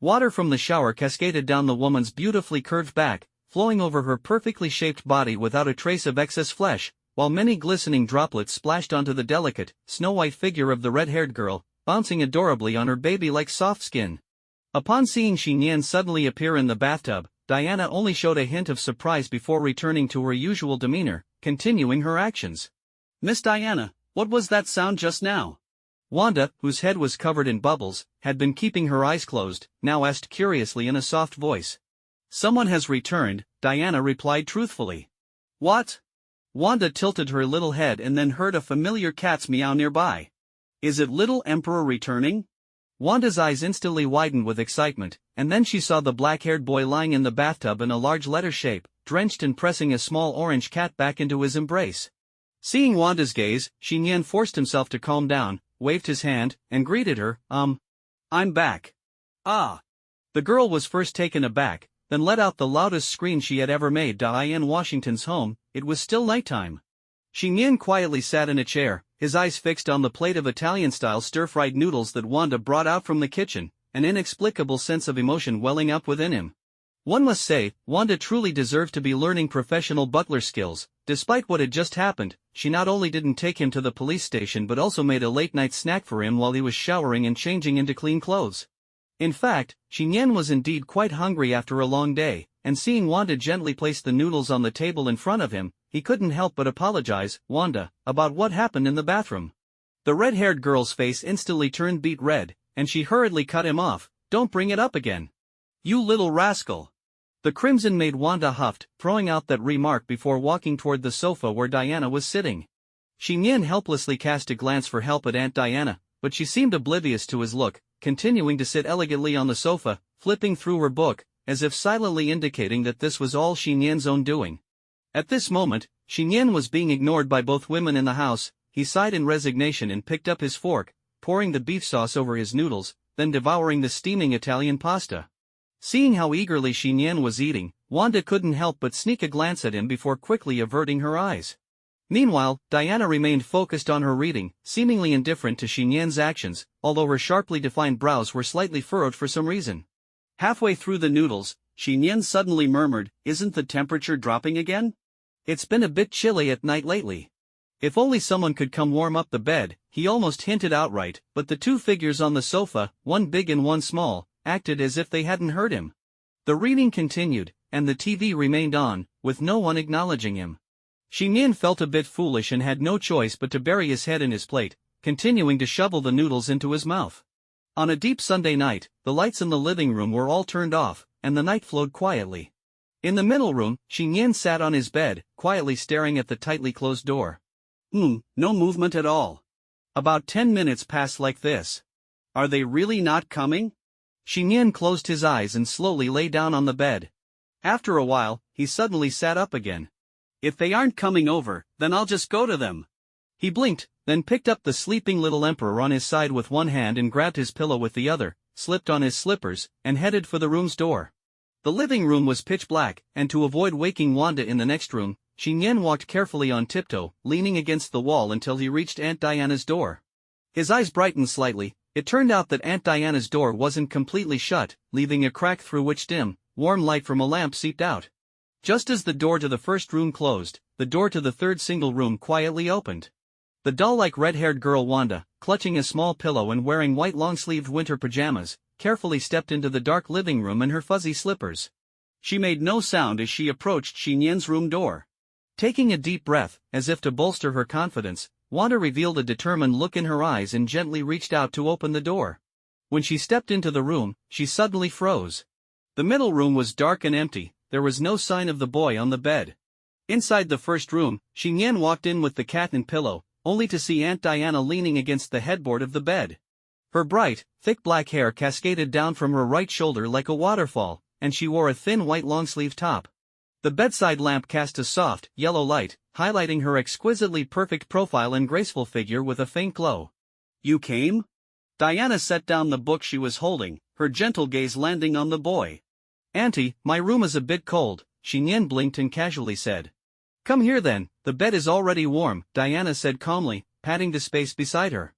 Water from the shower cascaded down the woman's beautifully curved back, flowing over her perfectly shaped body without a trace of excess flesh, while many glistening droplets splashed onto the delicate, snow-white figure of the red-haired girl, bouncing adorably on her baby-like soft skin. Upon seeing Xiyan suddenly appear in the bathtub, Diana only showed a hint of surprise before returning to her usual demeanor, continuing her actions. Miss Diana, what was that sound just now? Wanda, whose head was covered in bubbles, had been keeping her eyes closed, now asked curiously in a soft voice. Someone has returned, Diana replied truthfully. What? Wanda tilted her little head and then heard a familiar cat's meow nearby. Is it little Emperor returning? Wanda's eyes instantly widened with excitement, and then she saw the black-haired boy lying in the bathtub in a large letter shape, drenched and pressing a small orange cat back into his embrace. Seeing Wanda's gaze, Xiyan forced himself to calm down, waved his hand, and greeted her, I'm back. Ah. The girl was first taken aback, then let out the loudest scream she had ever made. In Washington's home, it was still nighttime. Xiyan quietly sat in a chair, his eyes fixed on the plate of Italian-style stir-fried noodles that Wanda brought out from the kitchen, an inexplicable sense of emotion welling up within him. One must say, Wanda truly deserved to be learning professional butler skills. Despite what had just happened, she not only didn't take him to the police station but also made a late-night snack for him while he was showering and changing into clean clothes. In fact, Xiyan was indeed quite hungry after a long day, and seeing Wanda gently place the noodles on the table in front of him, he couldn't help but apologize, Wanda, about what happened in the bathroom. The red-haired girl's face instantly turned beet red, and she hurriedly cut him off. Don't bring it up again. You little rascal. The crimson maid Wanda huffed, throwing out that remark before walking toward the sofa where Diana was sitting. Xiyan helplessly cast a glance for help at Aunt Diana, but she seemed oblivious to his look, continuing to sit elegantly on the sofa, flipping through her book, as if silently indicating that this was all Xiyan's own doing. At this moment, Xiyan was being ignored by both women in the house. He sighed in resignation and picked up his fork, pouring the beef sauce over his noodles, then devouring the steaming Italian pasta. Seeing how eagerly Xiyan was eating, Wanda couldn't help but sneak a glance at him before quickly averting her eyes. Meanwhile, Diana remained focused on her reading, seemingly indifferent to Xiyan's actions, although her sharply defined brows were slightly furrowed for some reason. Halfway through the noodles, Xiyan suddenly murmured, "Isn't the temperature dropping again? It's been a bit chilly at night lately. If only someone could come warm up the bed," he almost hinted outright, but the two figures on the sofa, one big and one small, acted as if they hadn't heard him. The reading continued, and the TV remained on, with no one acknowledging him. Xiyan felt a bit foolish and had no choice but to bury his head in his plate, continuing to shovel the noodles into his mouth. On a deep Sunday night, the lights in the living room were all turned off, and the night flowed quietly. In the middle room, Xiyan sat on his bed, quietly staring at the tightly closed door. No movement at all. About 10 minutes passed like this. Are they really not coming? Xiyan closed his eyes and slowly lay down on the bed. After a while, he suddenly sat up again. If they aren't coming over, then I'll just go to them. He blinked, then picked up the sleeping little emperor on his side with one hand and grabbed his pillow with the other, slipped on his slippers, and headed for the room's door. The living room was pitch black, and to avoid waking Wanda in the next room, Xiyan walked carefully on tiptoe, leaning against the wall until he reached Aunt Diana's door. His eyes brightened slightly. It turned out that Aunt Diana's door wasn't completely shut, leaving a crack through which dim, warm light from a lamp seeped out. Just as the door to the first room closed, the door to the third single room quietly opened. The doll-like red-haired girl Wanda, clutching a small pillow and wearing white long-sleeved winter pajamas, carefully stepped into the dark living room in her fuzzy slippers. She made no sound as she approached Xiyan's room door. Taking a deep breath, as if to bolster her confidence, Wanda revealed a determined look in her eyes and gently reached out to open the door. When she stepped into the room, she suddenly froze. The middle room was dark and empty. there was no sign of the boy on the bed. Inside the first room, Xiyan walked in with the cat and pillow, only to see Aunt Diana leaning against the headboard of the bed. Her bright, thick black hair cascaded down from her right shoulder like a waterfall, and she wore a thin white long-sleeve top. The bedside lamp cast a soft, yellow light, highlighting her exquisitely perfect profile and graceful figure with a faint glow. "You came?" Diana set down the book she was holding, her gentle gaze landing on the boy. "Auntie, my room is a bit cold," Xiyan blinked and casually said. "Come here then, the bed is already warm," Diana said calmly, patting the space beside her.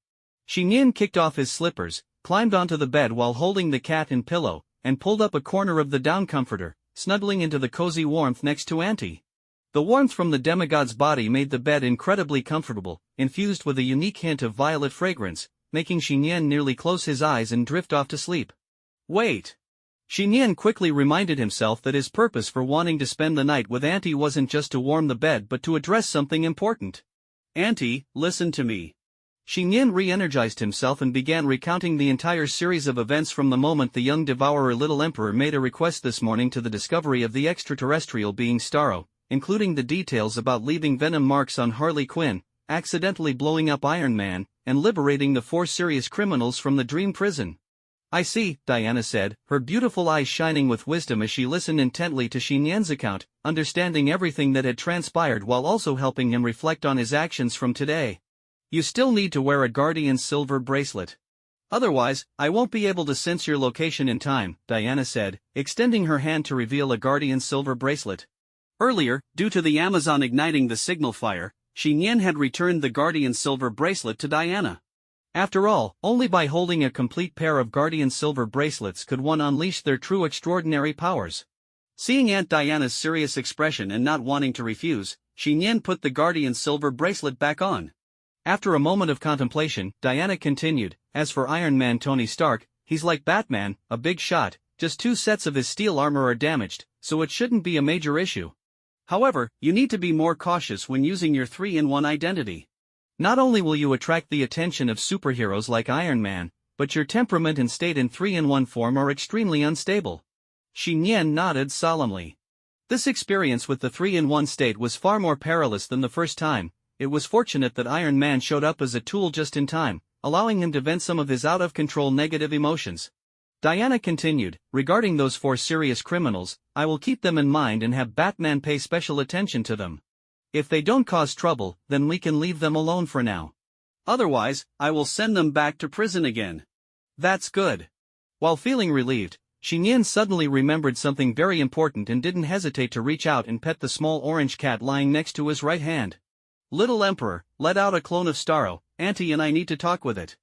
Xiyan kicked off his slippers, climbed onto the bed while holding the cat and pillow, and pulled up a corner of the down comforter, snuggling into the cozy warmth next to Auntie. The warmth from the demigod's body made the bed incredibly comfortable, infused with a unique hint of violet fragrance, making Xiyan nearly close his eyes and drift off to sleep. "Wait." Xiyan quickly reminded himself that his purpose for wanting to spend the night with Auntie wasn't just to warm the bed but to address something important. "Auntie, listen to me." Xiyan re-energized himself and began recounting the entire series of events from the moment the young devourer Little Emperor made a request this morning to the discovery of the extraterrestrial being Starro, including the details about leaving venom marks on Harley Quinn, accidentally blowing up Iron Man, and liberating the 4 serious criminals from the dream prison. "I see," Diana said, her beautiful eyes shining with wisdom as she listened intently to Xiyan's account, understanding everything that had transpired while also helping him reflect on his actions from today. "You still need to wear a Guardian's silver bracelet. Otherwise, I won't be able to sense your location in time," Diana said, extending her hand to reveal a Guardian's silver bracelet. Earlier, due to the Amazon igniting the signal fire, Xiyan had returned the Guardian's silver bracelet to Diana. After all, only by holding a complete pair of Guardian silver bracelets could one unleash their true extraordinary powers. Seeing Aunt Diana's serious expression and not wanting to refuse, Xiyan put the Guardian silver bracelet back on. After a moment of contemplation, Diana continued, "As for Iron Man Tony Stark, he's like Batman, a big shot, just 2 sets of his steel armor are damaged, so it shouldn't be a major issue. However, you need to be more cautious when using your 3-in-1 identity. Not only will you attract the attention of superheroes like Iron Man, but your temperament and state in 3-in-1 form are extremely unstable." Xiyan nodded solemnly. This experience with the 3-in-1 state was far more perilous than the first time. It was fortunate that Iron Man showed up as a tool just in time, allowing him to vent some of his out-of-control negative emotions. Diana continued, "Regarding those 4 serious criminals, I will keep them in mind and have Batman pay special attention to them. If they don't cause trouble, then we can leave them alone for now. Otherwise, I will send them back to prison again." "That's good." While feeling relieved, Xiyan suddenly remembered something very important and didn't hesitate to reach out and pet the small orange cat lying next to his right hand. "Little Emperor, let out a clone of Starro, Auntie and I need to talk with it."